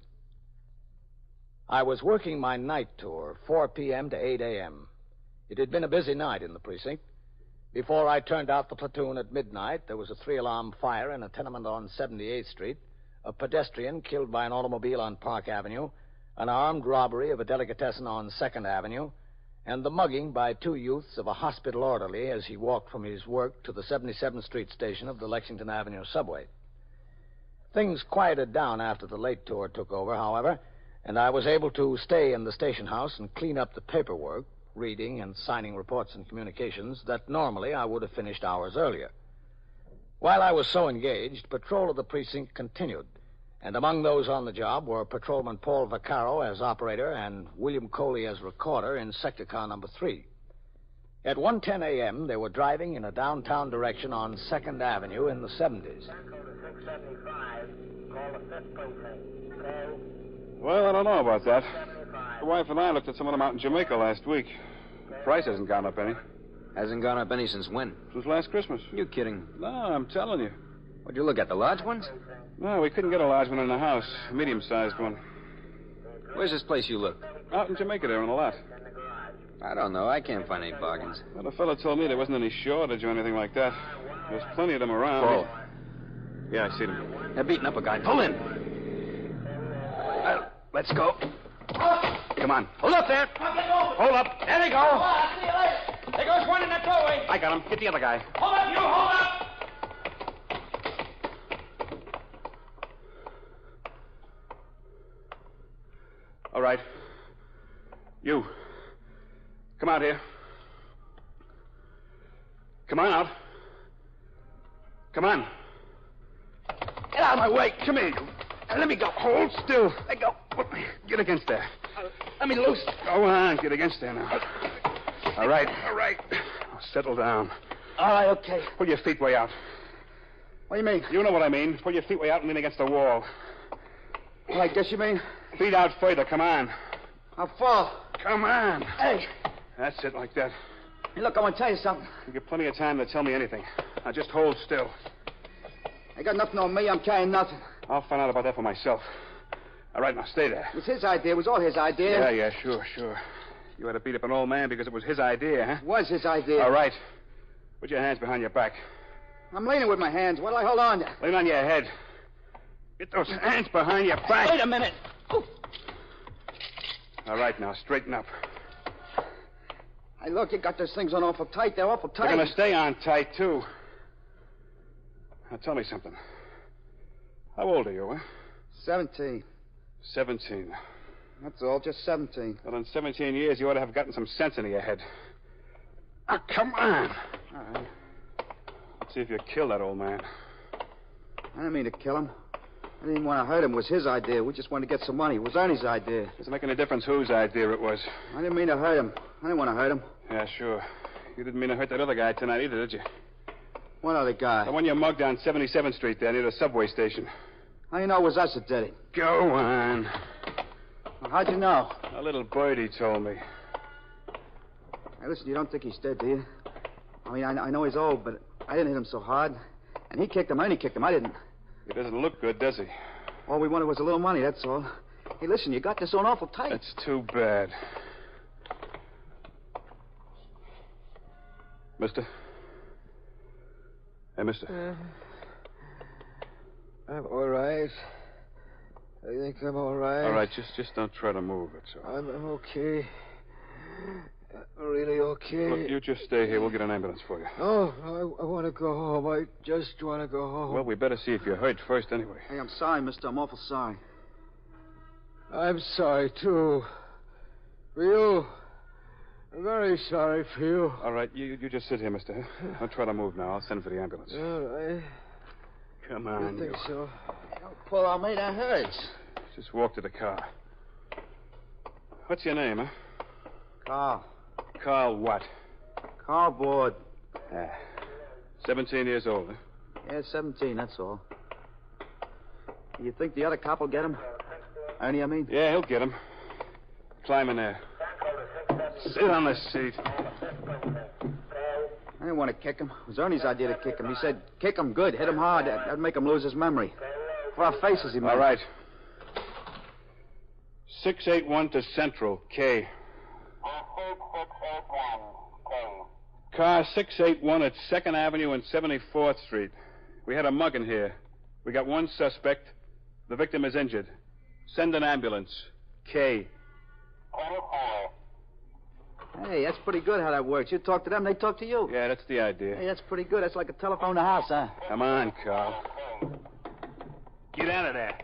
I was working my night tour, 4 p.m. to 8 a.m. It had been a busy night in the precinct. Before I turned out the platoon at midnight, there was a 3-alarm fire in a tenement on 78th Street, a pedestrian killed by an automobile on Park Avenue, an armed robbery of a delicatessen on 2nd Avenue, and the mugging by 2 youths of a hospital orderly as he walked from his work to the 77th Street station of the Lexington Avenue subway. Things quieted down after the late tour took over, however, and I was able to stay in the station house and clean up the paperwork, reading and signing reports and communications that normally I would have finished hours earlier. While I was so engaged, patrol of the precinct continued, and among those on the job were Patrolman Paul Vaccaro as operator and William Coley as recorder in sector car number 3. At 1:10 a.m., they were driving in a downtown direction on 2nd Avenue in the 70s.
Well, I don't know about that. The wife and I looked at some of them out in Jamaica last week. The price hasn't gone up any.
Hasn't gone up any since when?
Since last Christmas.
You kidding?
No, I'm telling you.
What'd you look at, the large ones?
No, we couldn't get a large one in the house. A medium-sized one.
Where's this place you looked?
Out in Jamaica there on the lot.
I don't know. I can't find any bargains.
Well, the fellow told me there wasn't any shortage or anything like that. There's plenty of them around.
Paul.
Yeah, I see them.
They're beating up a guy. Pull in. Let's go. Come on. Hold up there. Hold up. There they go.
See you later. There goes one in that doorway.
I got him. Get the other guy.
Hold up, you. Hold up.
All right. You. Come out here. Come on out. Come on.
Get out of my way.
Come here.
Let me go.
Hold still.
Let go.
Get against there.
Let me loose.
Go on. Get against there now. All right. All right. Now settle down.
All right, okay.
Pull your feet way out.
What do you mean?
You know what I mean. Pull your feet way out and lean against the wall.
Well, I guess you mean?
Feet out further. Come on.
How far?
Come on.
Hey.
That's it, like that.
Hey, look, I want to tell you something.
You get plenty of time to tell me anything. Now just hold still.
I got nothing on me. I'm carrying nothing.
I'll find out about that for myself. All right, now stay there.
It was his idea. It was all his idea.
Yeah, sure. You had to beat up an old man because it was his idea, huh?
It was his idea.
All right. Put your hands behind your back.
I'm leaning with my hands. What'll I hold on to?
Lean on your head. Get those hands behind your back.
Wait a minute. Ooh.
All right, now straighten up.
Hey, look, you got those things on awful tight. They're awful tight.
They're going to stay on tight, too. Now, tell me something. How old are you, huh?
17.
17.
That's all, just 17.
Well, in 17 years, you ought to have gotten some sense into your head. Ah, come on.
All right.
Let's see if you killed that old man.
I didn't mean to kill him. I didn't want to hurt him. It was his idea. We just wanted to get some money. It was Ernie's idea.
Doesn't make any difference whose idea it was.
I didn't mean to hurt him. I didn't want to hurt him.
Yeah, sure. You didn't mean to hurt that other guy tonight either, did you?
What other guy?
The one you mugged on 77th Street there near the subway station.
How you know it was us that did it?
Go on.
Well, how'd you know?
A little birdie told me.
Hey, listen, you don't think he's dead, do you? I mean, I know he's old, but I didn't hit him so hard. And he kicked him, Ernie kicked him. I didn't.
He doesn't look good, does he?
All we wanted was a little money, that's all. Hey, listen, you got this on awful tight.
That's too bad. Mister? Hey, mister.
I'm all right. I think I'm all right.
All right, just don't try to move, that's all.
I'm okay. Really okay.
Look, you just stay here. We'll get an ambulance for you.
Oh, I want to go home. I just want to go home.
Well, we better see if you're hurt first anyway.
Hey, I'm sorry, mister. I'm awful sorry.
I'm sorry, too. For you. I'm very sorry for you.
All right, you just sit here, mister. Don't try to move now. I'll send for the ambulance.
All right.
Come on.
I think so.
Don't pull on me. That hurts.
Just walk to the car. What's your name, huh?
Carl.
Carl what?
Carl Board.
17 years old, huh?
Yeah, 17, that's all. You think the other cop will get him? Ernie, I mean?
Yeah, he'll get him. Climb in there. Sit on the seat.
I didn't want to kick him. It was Ernie's idea to kick him. He said, kick him good, hit him hard. That'd make him lose his memory. For our faces, he meant.
All right. 681 to Central, K. Car 681 at 2nd Avenue and 74th Street. We had a mugging here. We got one suspect. The victim is injured. Send an ambulance. K.
Hey, that's pretty good how that works. You talk to them, they talk to you.
Yeah, that's the idea.
Hey, that's pretty good. That's like a telephone to house, huh?
Come on, Carl. Get out of there.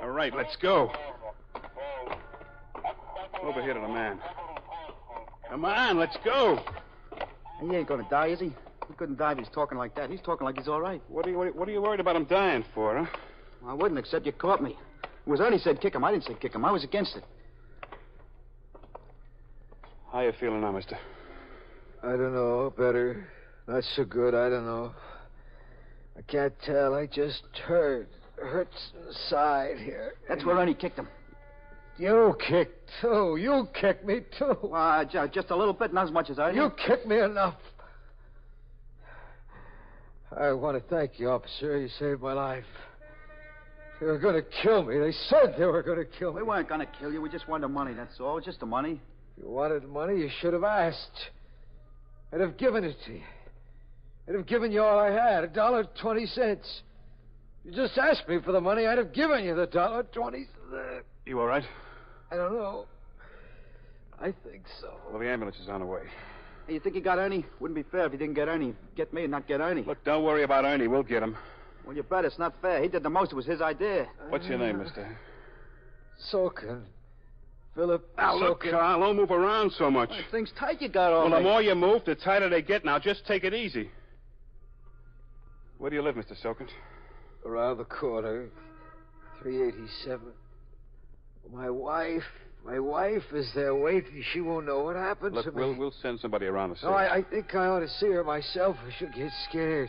All right, let's go. Over here to the man. Come on, let's go.
He ain't gonna die, is he? He couldn't die if he's talking like that. He's talking like he's all right.
What are you worried about him dying for, huh?
I wouldn't, except you caught me. It was Ernie said kick him. I didn't say kick him. I was against it.
How you feeling now, mister?
I don't know. Better. Not so good. I don't know. I can't tell. I just hurts inside here.
That's where Ernie kicked him.
You kicked, too. You kicked me, too.
Just a little bit, not as much as I did.
You kicked me enough. I want to thank you, officer. You saved my life. They were going to kill me. They said they were going to kill me.
We weren't going to kill you. We just wanted the money, that's all. Just the money.
If you wanted the money, you should have asked. I'd have given it to you. I'd have given you all I had, $1.20. You just asked me for the money, I'd have given you the $1.20.
You all right?
I don't know. I think so.
Well, the ambulance is on the way.
Hey, you think he got Ernie? Wouldn't be fair if he didn't get Ernie. Get me and not get Ernie.
Look, don't worry about Ernie. We'll get him.
Well, you bet. It's not fair. He did the most. It was his idea.
What's your name, mister?
Sokin. Philip
Now, look,
Sokin.
Carl, don't move around so much.
Well, things tight you got all
Well, the
night.
more you move, the tighter they get. Now, just take it easy. Where do you live, Mr. Sokin?
Around the corner. 387. My wife is there waiting. She won't know what happened
Look,
to me.
we'll send somebody around to see
No,
her.
I think I ought to see her myself. I should get scared.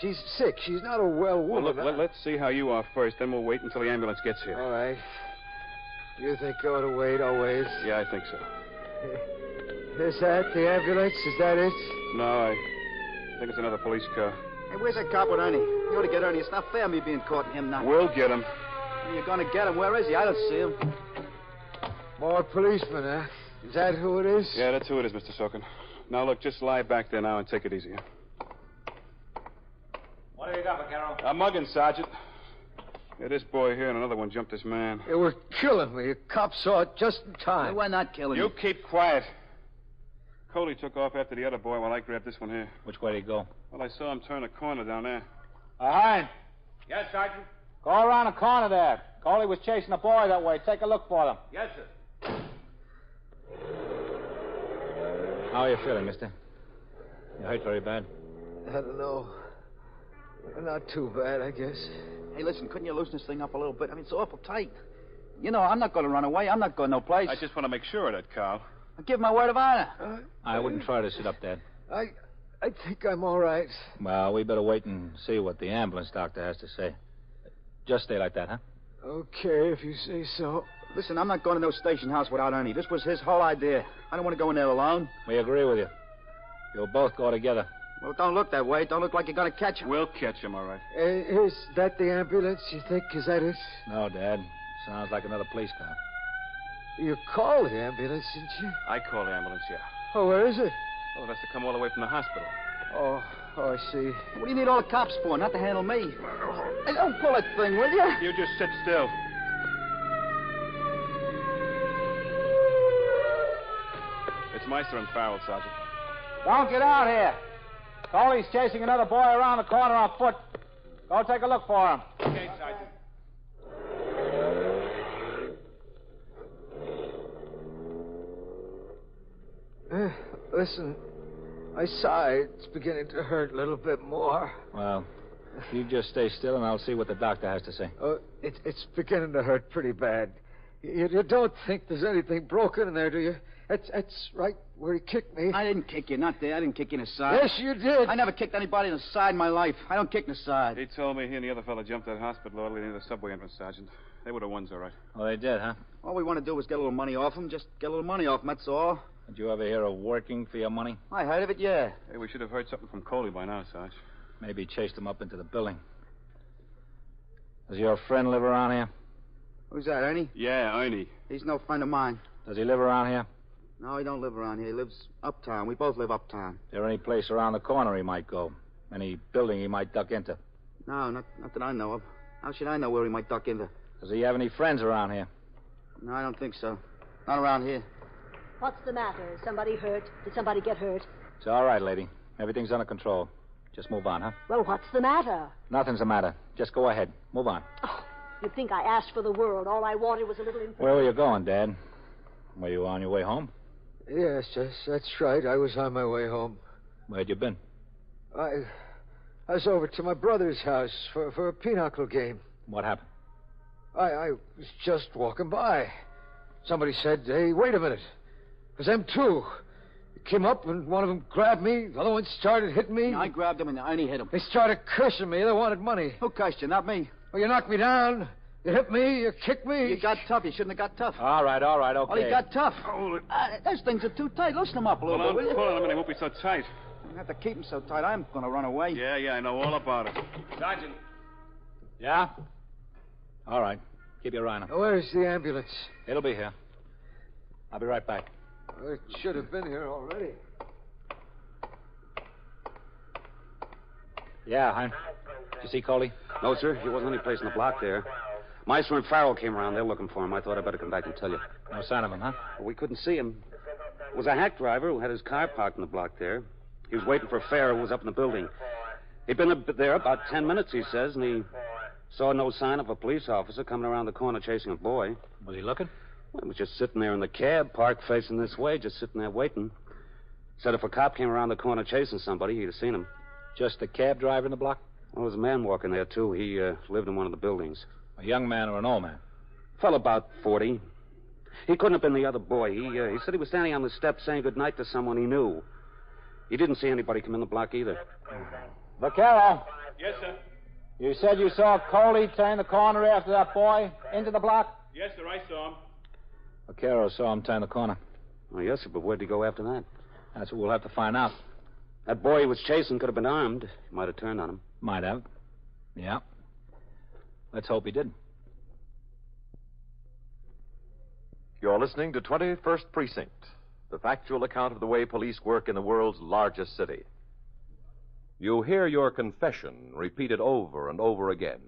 She's sick. She's not a well
Well,
woman.
look, let's see how you are first, then we'll wait until the ambulance gets here.
All right. You think I ought to wait? I'll wait.
Yeah, I think so.
Is that the ambulance? Is that it?
No, I think it's another police car.
Hey, where's that cop with Ernie? You ought to get Ernie. It's not fair me being caught and him not.
We'll get him.
You're going to get him. Where is he? I don't see him.
More policemen, huh? Is that who it is?
Yeah, that's who it is, Mr. Sokin. Now, look, just lie back there now and take it easy. Huh?
What do you got, Vaquero?
A mugging, Sergeant. Yeah, this boy here and another one jumped this man.
They were killing me. A cop saw it just in time.
We're not killing
You keep quiet. Coley took off after the other boy while I grabbed this one here.
Which way did he go?
Well, I saw him turn a corner down there.
Behind. Yes, Sergeant. Go around the corner there. Coley was chasing a boy that way. Take a look for them.
Yes, sir.
How are you feeling, mister? You hurt very bad?
I don't know. Not too bad, I guess.
Hey, listen, couldn't you loosen this thing up a little bit? I mean, it's awful tight. You know, I'm not going to run away. I'm not going no place.
I just want to make sure of that, Carl.
I give my word of honor.
I wouldn't try to sit up, Dad.
I think I'm all right.
Well, we better wait and see what the ambulance doctor has to say. Just stay like that, huh?
Okay, if you say so.
Listen, I'm not going to no station house without Ernie. This was his whole idea. I don't want to go in there alone.
We agree with you. You'll both go together.
Well, don't look that way. Don't look like you're going to catch him.
We'll catch him, all right.
Is that the ambulance, you think? Is that it?
No, Dad. Sounds like another police car.
You called the ambulance, didn't you?
I called the ambulance, yeah.
Oh, where is it?
Oh, it has to come all the way from the hospital.
Oh, I see.
What do you need all the cops for? Not to handle me. Hey, don't pull that thing, will you?
You just sit still. It's Meister and Farrell, Sergeant.
Don't get out here. Coley's chasing another boy around the corner on foot. Go take a look for him.
Okay, Sergeant.
Listen, my side's beginning to hurt a little bit more.
Well, you just stay still and I'll see what the doctor has to say.
It's beginning to hurt pretty bad. You don't think there's anything broken in there, do you? That's right where he kicked me.
I didn't kick you, not there. I didn't kick you in the side.
Yes, you did.
I never kicked anybody in the side in my life. I don't kick in the side.
He told me he and the other fellow jumped that hospital orderly near the subway entrance, Sergeant. They were the ones, all right.
Oh, they did, huh?
All we want to do is get a little money off them. Just get a little money off them, that's all.
Did you ever hear of working for your money?
I heard of it, yeah.
Hey, we should have heard something from Coley by now, Sarge.
Maybe chased him up into the building. Does your friend live around here?
Who's that, Ernie?
Yeah, Ernie.
He's no friend of mine.
Does he live around here?
No, he don't live around here. He lives uptown. We both live uptown.
Is there any place around the corner he might go? Any building he might duck into?
No, not that I know of. How should I know where he might duck into?
Does he have any friends around here?
No, I don't think so. Not around here.
What's the matter? Is somebody hurt? Did somebody get hurt?
It's all right, lady. Everything's under control. Just move on, huh?
Well, what's the matter?
Nothing's the matter. Just go ahead. Move on.
Oh, you'd think I asked for the world. All I wanted was a little information.
Where were you going, Dad? Were you on your way home?
Yes, that's right. I was on my way home.
Where'd you been?
I was over to my brother's house for a pinochle game.
What happened?
I was just walking by. Somebody said, hey, wait a minute. It was them two. They came up and one of them grabbed me. The other one started hitting me.
I grabbed him and Ernie hit him.
They started cursing me. They wanted money.
Who cursed you? Not me.
Well, you knocked me down. You hit me. You kicked me.
You got tough. You shouldn't have got tough.
All right, okay.
Well, he got tough. Those things are too tight. Loosen them up a little bit, will you?
Pull them and they won't be so tight.
I have to keep them so tight. I'm going to run away.
Yeah, I know all about it.
Sergeant.
Yeah? All right. Keep your eye on him.
Where's the ambulance?
It'll be here. I'll be right back.
Well, it should have been here already.
Yeah, Hein. Did you see Coley?
No, sir. He wasn't any place in the block there. Meister and Farrell came around. They're looking for him. I thought I'd better come back and tell you.
No sign of him, huh?
Well, we couldn't see him. It was a hack driver who had his car parked in the block there. He was waiting for a fare who was up in the building. He'd been there about 10 minutes, he says, and he saw no sign of a police officer coming around the corner chasing a boy.
Was he looking?
Well, he was just sitting there in the cab, parked facing this way, just sitting there waiting. Said if a cop came around the corner chasing somebody, he'd have seen him.
Just the cab driver in the block?
Well, there was a man walking there, too. He lived in one of the buildings.
A young man or an old man?
Fellow about 40. He couldn't have been the other boy. He said he was standing on the steps saying goodnight to someone he knew. He didn't see anybody come in the block either.
Vaquero.
Yes, sir.
You said you saw Coley turn the corner after that boy into the block?
Yes, sir, I saw him.
Vaquero saw him turn the corner.
Oh, yes, sir, but where'd he go after that?
That's what we'll have to find out.
That boy he was chasing could have been armed. He might have turned on him.
Might have. Yeah. Let's hope he didn't.
You're listening to 21st Precinct, the factual account of the way police work in the world's largest city. You hear your confession repeated over and over again,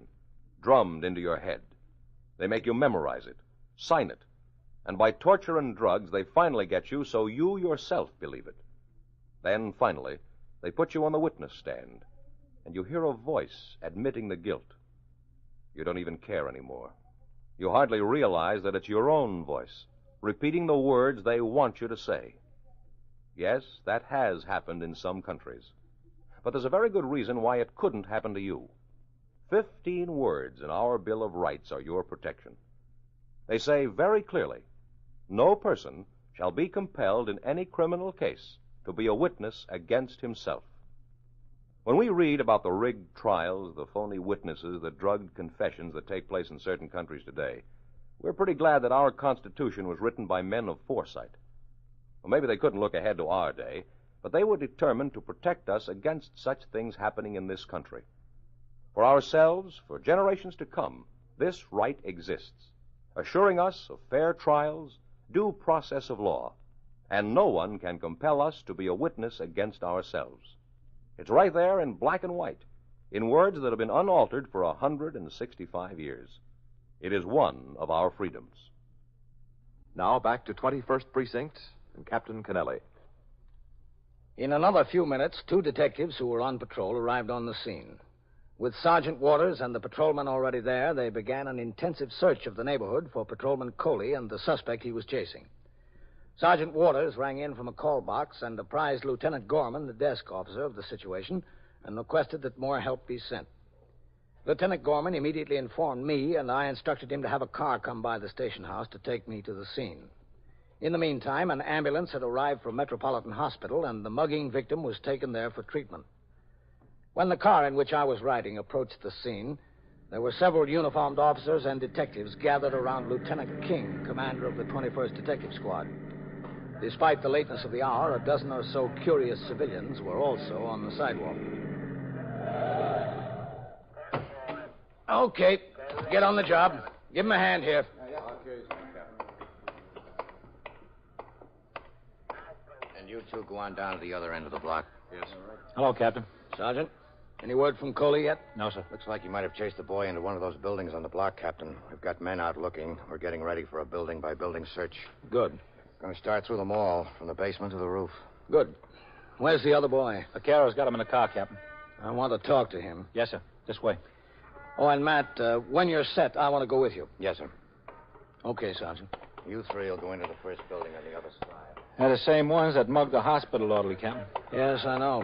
drummed into your head. They make you memorize it, sign it, and by torture and drugs, they finally get you so you yourself believe it. Then, finally, they put you on the witness stand, and you hear a voice admitting the guilt.
You don't even care anymore. You hardly realize that it's your own voice, repeating the words they want you to say. Yes, that has happened in some countries. But there's a very good reason why it couldn't happen to you. 15 words in our Bill of Rights are your protection. They say very clearly, no person shall be compelled in any criminal case to be a witness against himself. When we read about the rigged trials, the phony witnesses, the drugged confessions that take place in certain countries today, we're pretty glad that our Constitution was written by men of foresight. Well, maybe they couldn't look ahead to our day, but they were determined to protect us against such things happening in this country. For ourselves, for generations to come, this right exists, assuring us of fair trials, due process of law, and no one can compel us to be a witness against ourselves. It's right there in black and white, in words that have been unaltered for 165 years. It is one of our freedoms.
Now back to 21st Precinct and Captain Kennelly.
In another few minutes, 2 detectives who were on patrol arrived on the scene. With Sergeant Waters and the patrolman already there, they began an intensive search of the neighborhood for Patrolman Coley and the suspect he was chasing. Sergeant Waters rang in from a call box and apprised Lieutenant Gorman, the desk officer, of the situation and requested that more help be sent. Lieutenant Gorman immediately informed me, and I instructed him to have a car come by the station house to take me to the scene. In the meantime, an ambulance had arrived from Metropolitan Hospital, and the mugging victim was taken there for treatment. When the car in which I was riding approached the scene, there were several uniformed officers and detectives gathered around Lieutenant King, commander of the 21st Detective Squad. Despite the lateness of the hour, a dozen or so curious civilians were also on the sidewalk. Okay, get on the job. Give him a hand here.
And you two go on down to the other end of the block.
Yes. Hello, Captain.
Sergeant, any word from Coley yet?
No, sir.
Looks like you might have chased the boy into one of those buildings on the block, Captain. We've got men out looking. We're getting ready for a building-by-building search.
Good.
Going to start through them all, from the basement to the roof.
Good. Where's the other boy?
Vaquero's got him in the car, Captain.
I want to talk to him.
Yes, sir. This way.
Oh, and Matt, when you're set, I want to go with you.
Yes, sir.
Okay, Sergeant.
You 3 will go into the first building on the other side.
They're the same ones that mugged the hospital orderly, Captain.
Yes, I know.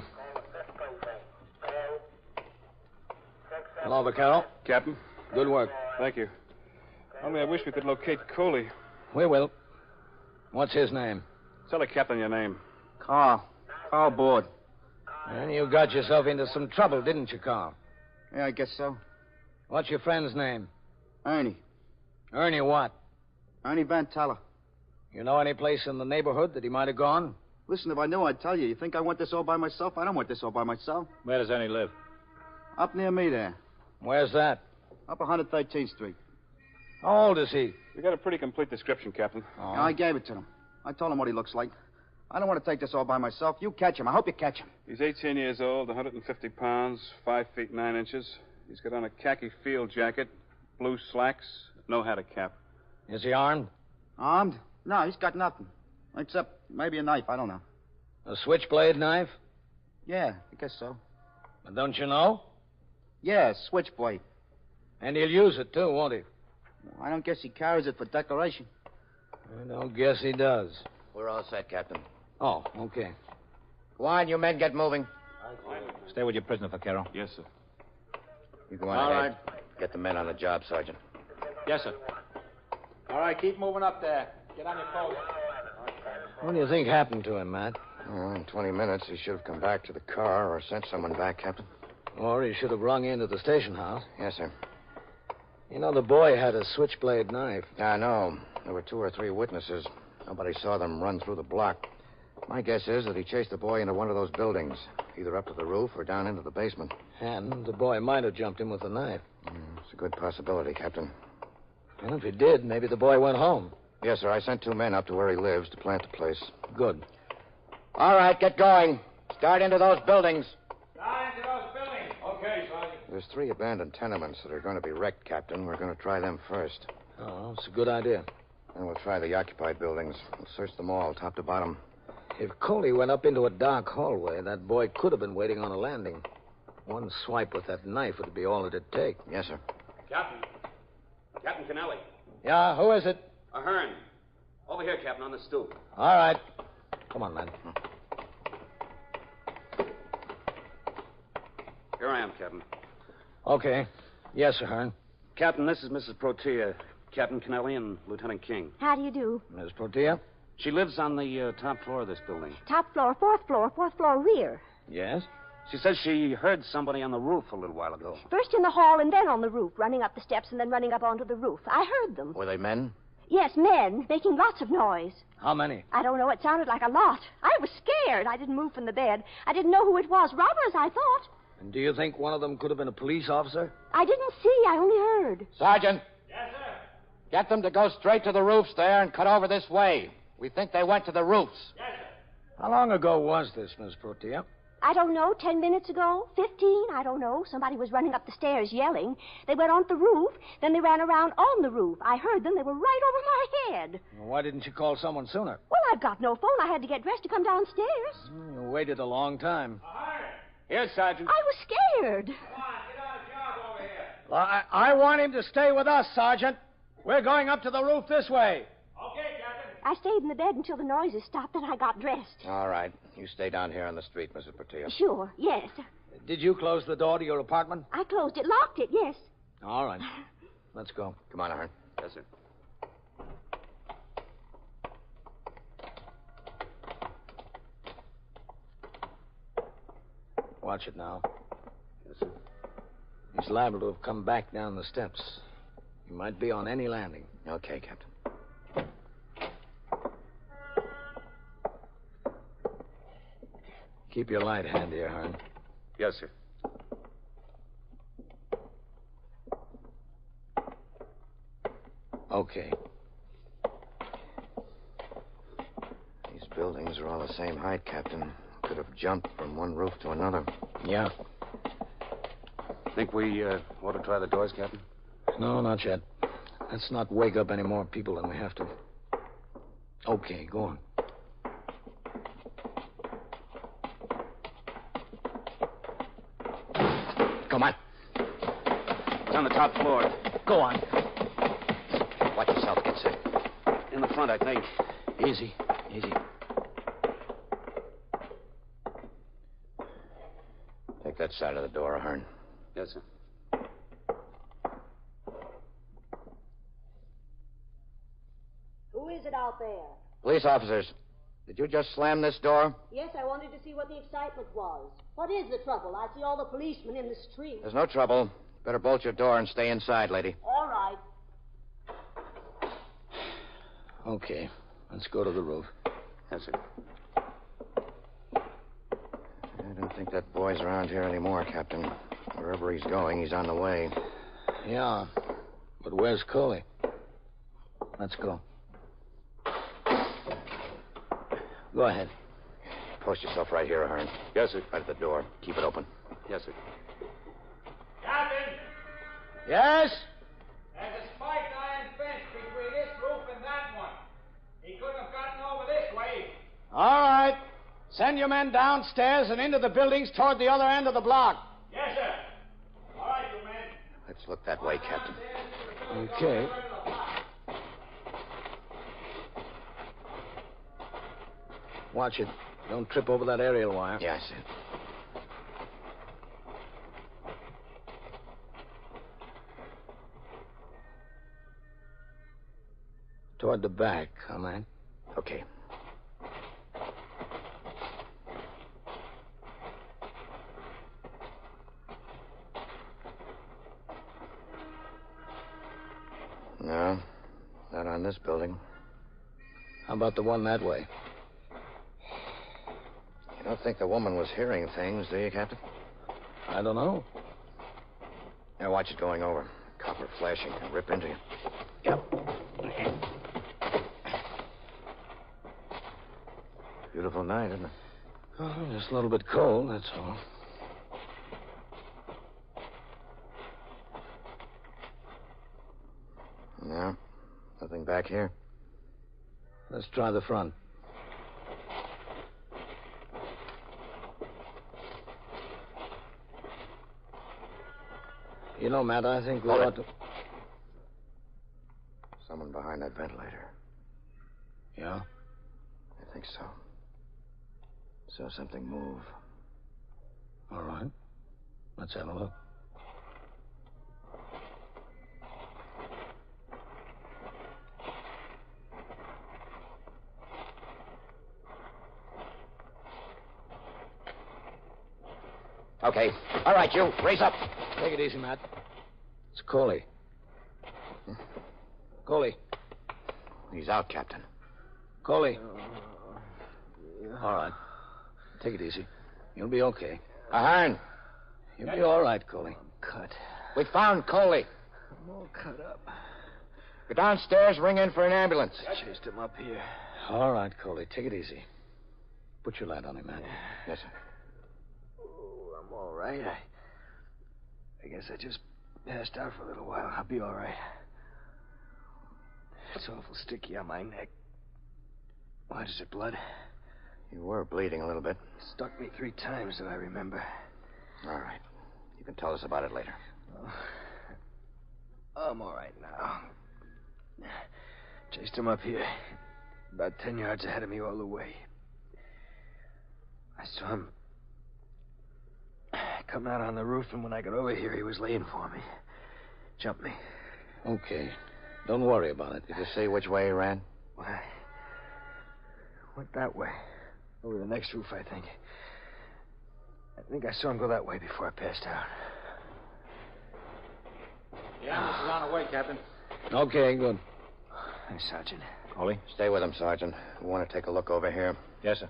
Hello, Vaquero.
Captain.
Good work.
Thank you. Only I wish we could locate Coley.
We will. What's his name?
Tell the captain your name.
Carl Board.
And you got yourself into some trouble, didn't you, Carl?
Yeah, I guess so.
What's your friend's name?
Ernie.
Ernie what?
Ernie Van Teller.
You know any place in the neighborhood that he might have gone?
Listen, if I knew, I'd tell you. You think I want this all by myself? I don't want this all by myself.
Where does Ernie live?
Up near me there.
Where's that?
Up 113th Street.
How old is he?
We got a pretty complete description, Captain.
Oh. Yeah, I gave it to him. I told him what he looks like. I don't want to take this all by myself. You catch him. I hope you catch him.
He's 18 years old, 150 pounds, 5 feet 9 inches. He's got on a khaki field jacket, blue slacks, no hat or cap.
Is he armed?
Armed? No, he's got nothing. Except maybe a knife. I don't know.
A switchblade knife?
Yeah, I guess so.
But don't you know?
Yeah, switchblade.
And he'll use it, too, won't he?
I don't guess he carries it for decoration.
I don't guess he does.
We're all set, Captain.
Oh, okay.
Go on, you men, get moving.
Stay with your prisoner, Vaquero.
Yes, sir.
You go on
All
ahead. Get the men on the job, Sergeant.
Yes, sir. All right, keep moving up there. Get on your post.
What do you think happened to him, Matt?
Well, in 20 minutes, he should have come back to the car or sent someone back, Captain.
Or he should have rung into the station house.
Yes, sir.
You know, the boy had a switchblade knife.
Yeah, I know. There were 2 or 3 witnesses. Nobody saw them run through the block. My guess is that he chased the boy into one of those buildings, either up to the roof or down into the basement.
And the boy might have jumped him with a knife.
It's a good possibility, Captain.
And if he did, maybe the boy went home.
Yes, sir. I sent 2 men up to where he lives to plant the place.
Good.
All right, get going. Start into those buildings.
Start into those buildings. Okay, Sergeant.
There's 3 abandoned tenements that are going to be wrecked, Captain. We're going to try them first.
Oh, it's a good idea.
Then we'll try the occupied buildings. We'll search them all, top to bottom.
If Coley went up into a dark hallway, that boy could have been waiting on a landing. One swipe with that knife would be all it'd take.
Yes, sir.
Captain. Captain Kennelly.
Yeah, who is it?
Ahern. Over here, Captain, on the stoop.
All right. Come on, man.
Here I am, Captain.
Okay. Yes, sir, Hearn.
Captain, this is Mrs. Protea, Captain Kennelly, and Lieutenant King.
How do you do?
Miss Protea?
She lives on the top floor of this building.
Top floor, fourth floor rear.
Yes?
She says she heard somebody on the roof a little while ago.
First in the hall and then on the roof, running up the steps and then running up onto the roof. I heard them.
Were they men?
Yes, men, making lots of noise.
How many?
I don't know. It sounded like a lot. I was scared. I didn't move from the bed. I didn't know who it was. Robbers, I thought.
And do you think one of them could have been a police officer?
I didn't see. I only heard.
Sergeant.
Yes, sir.
Get them to go straight to the roofs there and cut over this way. We think they went to the roofs.
Yes, sir.
How long ago was this, Miss Protea?
I don't know, 10 minutes ago, 15, I don't know. Somebody was running up the stairs yelling. They went on the roof, then they ran around on the roof. I heard them. They were right over my head.
Well, why didn't you call someone sooner?
Well, I've got no phone. I had to get dressed to come downstairs.
You waited a long time.
Yes, Sergeant.
I was scared.
Come on, get on a job over here.
Well, I want him to stay with us, Sergeant. We're going up to the roof this way.
Okay, Captain.
I stayed in the bed until the noises stopped, then I got dressed.
All right. You stay down here on the street, Mrs. Protea.
Sure, yes.
Did you close the door to your apartment?
I closed it, locked it, yes.
All right. Let's go.
Come on, Ahern.
Yes, sir.
Watch it now.
Yes, sir.
He's liable to have come back down the steps. He might be on any landing.
Okay, Captain.
Keep your light handy, Ahern.
Yes, sir.
Okay.
These buildings are all the same height, Captain. Could have jumped from one roof to another.
Yeah.
Think we ought to try the doors, Captain?
No, not yet. Let's not wake up any more people than we have to. Okay, go on.
Come on.
It's on the top floor.
Go on.
Watch yourself, get set.
In the front, I think.
Easy, easy.
Take that side of the door, Ahern.
Yes, sir.
Who is it out there?
Police officers, did you just slam this door?
Yes, I wanted to see what the excitement was. What is the trouble? I see all the policemen in the street.
There's no trouble. Better bolt your door and stay inside, lady.
All right.
Okay, let's go to the roof.
Yes, sir.
I don't think that boy's around here anymore, Captain. Wherever he's going, he's on the way.
Yeah, but where's Coley? Let's go. Go ahead.
Post yourself right here, Ahern.
Yes, sir.
Right at the door. Keep it open.
Yes, sir.
Captain,
Yes?
there's a spiked iron fence between this roof and that one. He couldn't have gotten over this way.
All right. Send your men downstairs and into the buildings toward the other end of the block.
Yes, sir. All right, you men.
Let's look that way, Captain.
Okay. Watch it. Don't trip over that aerial wire.
Yeah, I see.
Toward the back, huh, man?
Okay. No, not on this building.
How about the one that way?
You don't think the woman was hearing things, do you, Captain?
I don't know.
Now watch it going over. Copper flashing. Can rip into you.
Yep.
Beautiful night, isn't it?
Oh, just a little bit cold, that's all.
No, nothing back here.
Let's try the front. You know, Matt, I think we ought to...
Someone behind that ventilator.
Yeah?
I think so. Saw something move.
All right. Let's have a look.
Okay. All right, you. Raise up.
Take it easy, Matt. It's Coley. Coley.
He's out, Captain.
Coley. All right. Take it easy. You'll be okay.
Ahern.
You'll be all right, Coley.
Cut.
We found Coley.
I'm all cut up.
Go downstairs, ring in for an ambulance.
I chased him up here.
All right, Coley. Take it easy. Put your light on him, man.
Yes, sir.
Oh, I'm all right. I guess I just passed out for a little while. I'll be all right. It's awful sticky on my neck. Why is it blood?
You were bleeding a little bit.
Stuck me 3 times that I remember.
All right. You can tell us about it later.
I'm all right now. Chased him up here. About 10 yards ahead of me all the way. I saw him come out on the roof, and when I got over here, he was laying for me. Jumped me.
Okay. Don't worry about it.
Did you say which way he ran?
Why? Went that way. Over the next roof, I think. I think I saw him go that way before I passed out.
The ambulance is on the way, Captain.
Okay, good.
Hi, Sergeant.
Coley? Stay with him, Sergeant. We want to take a look over here.
Yes, sir.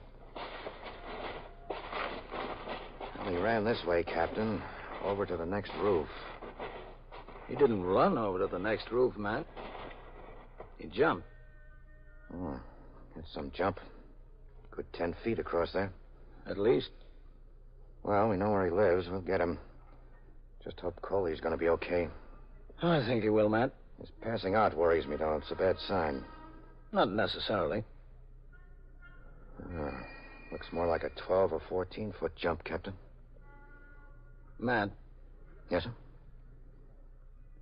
Well, he ran this way, Captain. Over to the next roof.
He didn't run over to the next roof, Matt. He jumped.
Oh, that's some jump. Good 10 feet across there.
At least.
Well, we know where he lives. We'll get him. Just hope Coley's going to be okay.
I think he will, Matt.
His passing out worries me, though. It's a bad sign.
Not necessarily.
Looks more like a 12 or 14-foot jump, Captain.
Matt.
Yes, sir?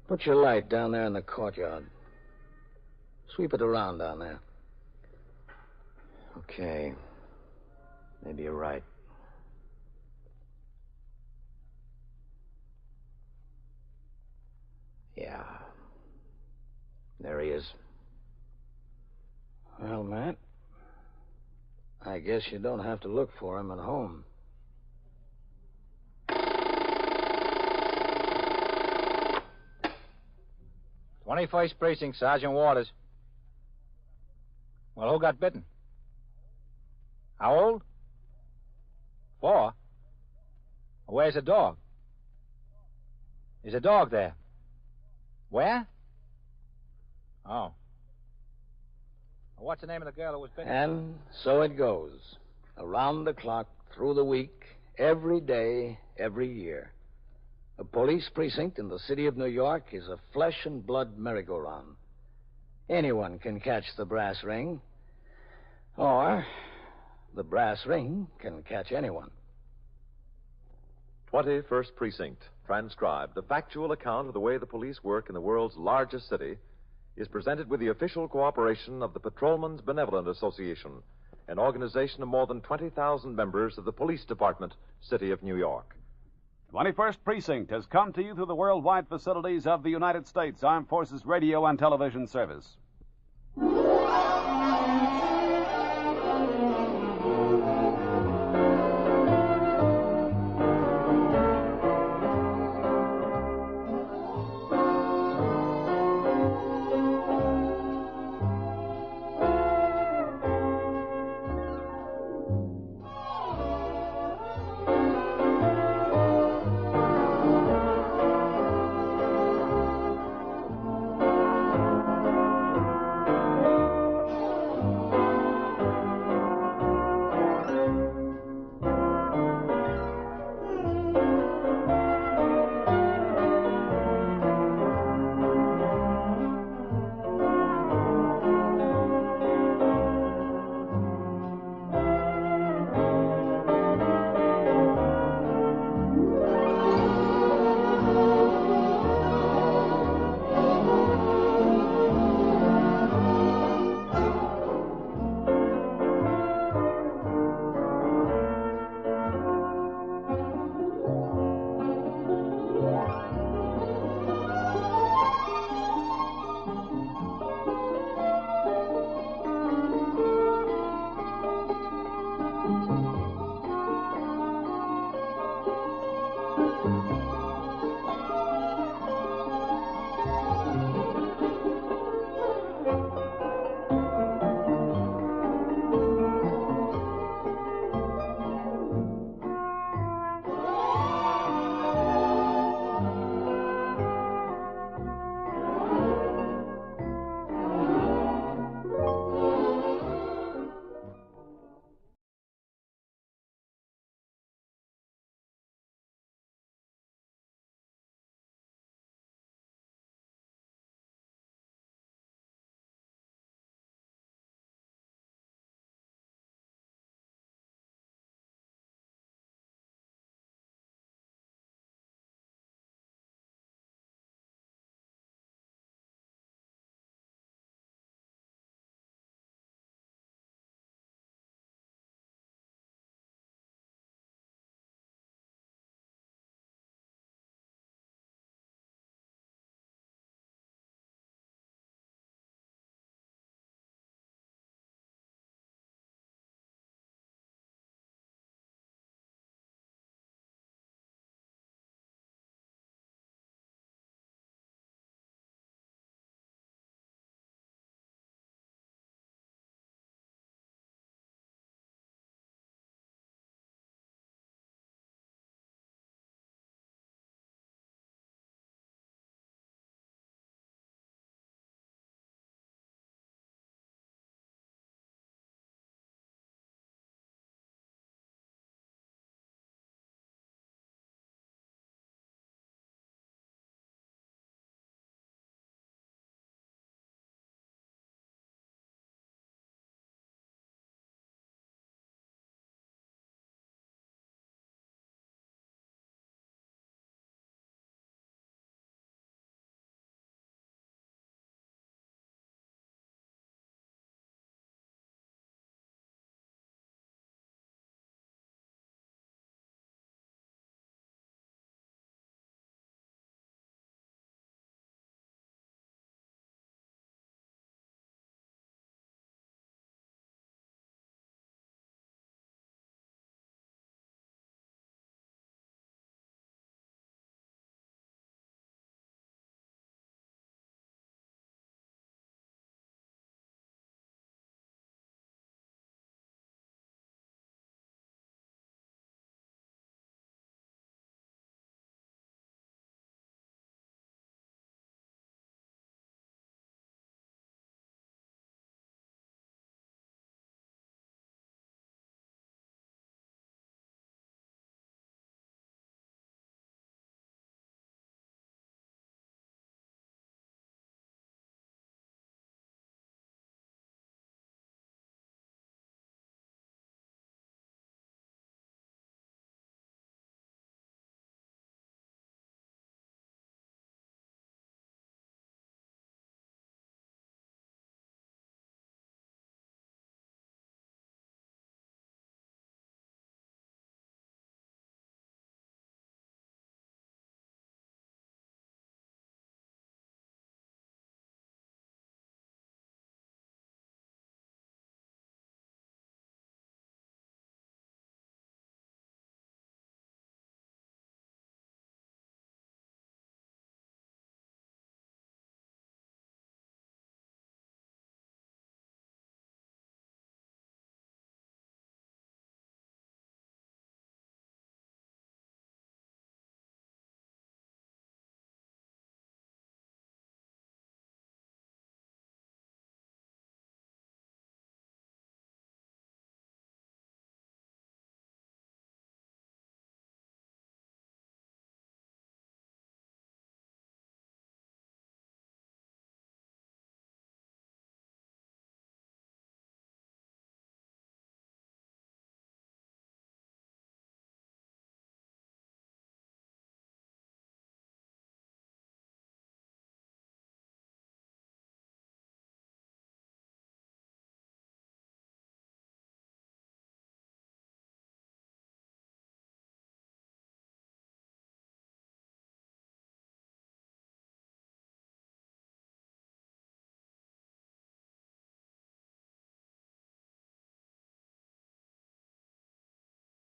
Put your light down there in the courtyard. Sweep it around down there.
Okay. Maybe you're right. Yeah. There he is.
Well, Matt, I guess you don't have to look for him at home.
21st Precinct, Sergeant Waters. Well, who got bitten? How old? 4? Where's the dog? Is a dog there? Where? Oh. What's the name of the girl who was bitten?
And so it goes. Around the clock, through the week, every day, every year. A police precinct in the city of New York is a flesh and blood merry-go-round. Anyone can catch the brass ring. Or the brass ring can catch anyone.
21st Precinct, transcribed, a factual account of the way the police work in the world's largest city, is presented with the official cooperation of the Patrolmen's Benevolent Association, an organization of more than 20,000 members of the Police Department, City of New York.
21st Precinct has come to you through the worldwide facilities of the United States Armed Forces Radio and Television Service.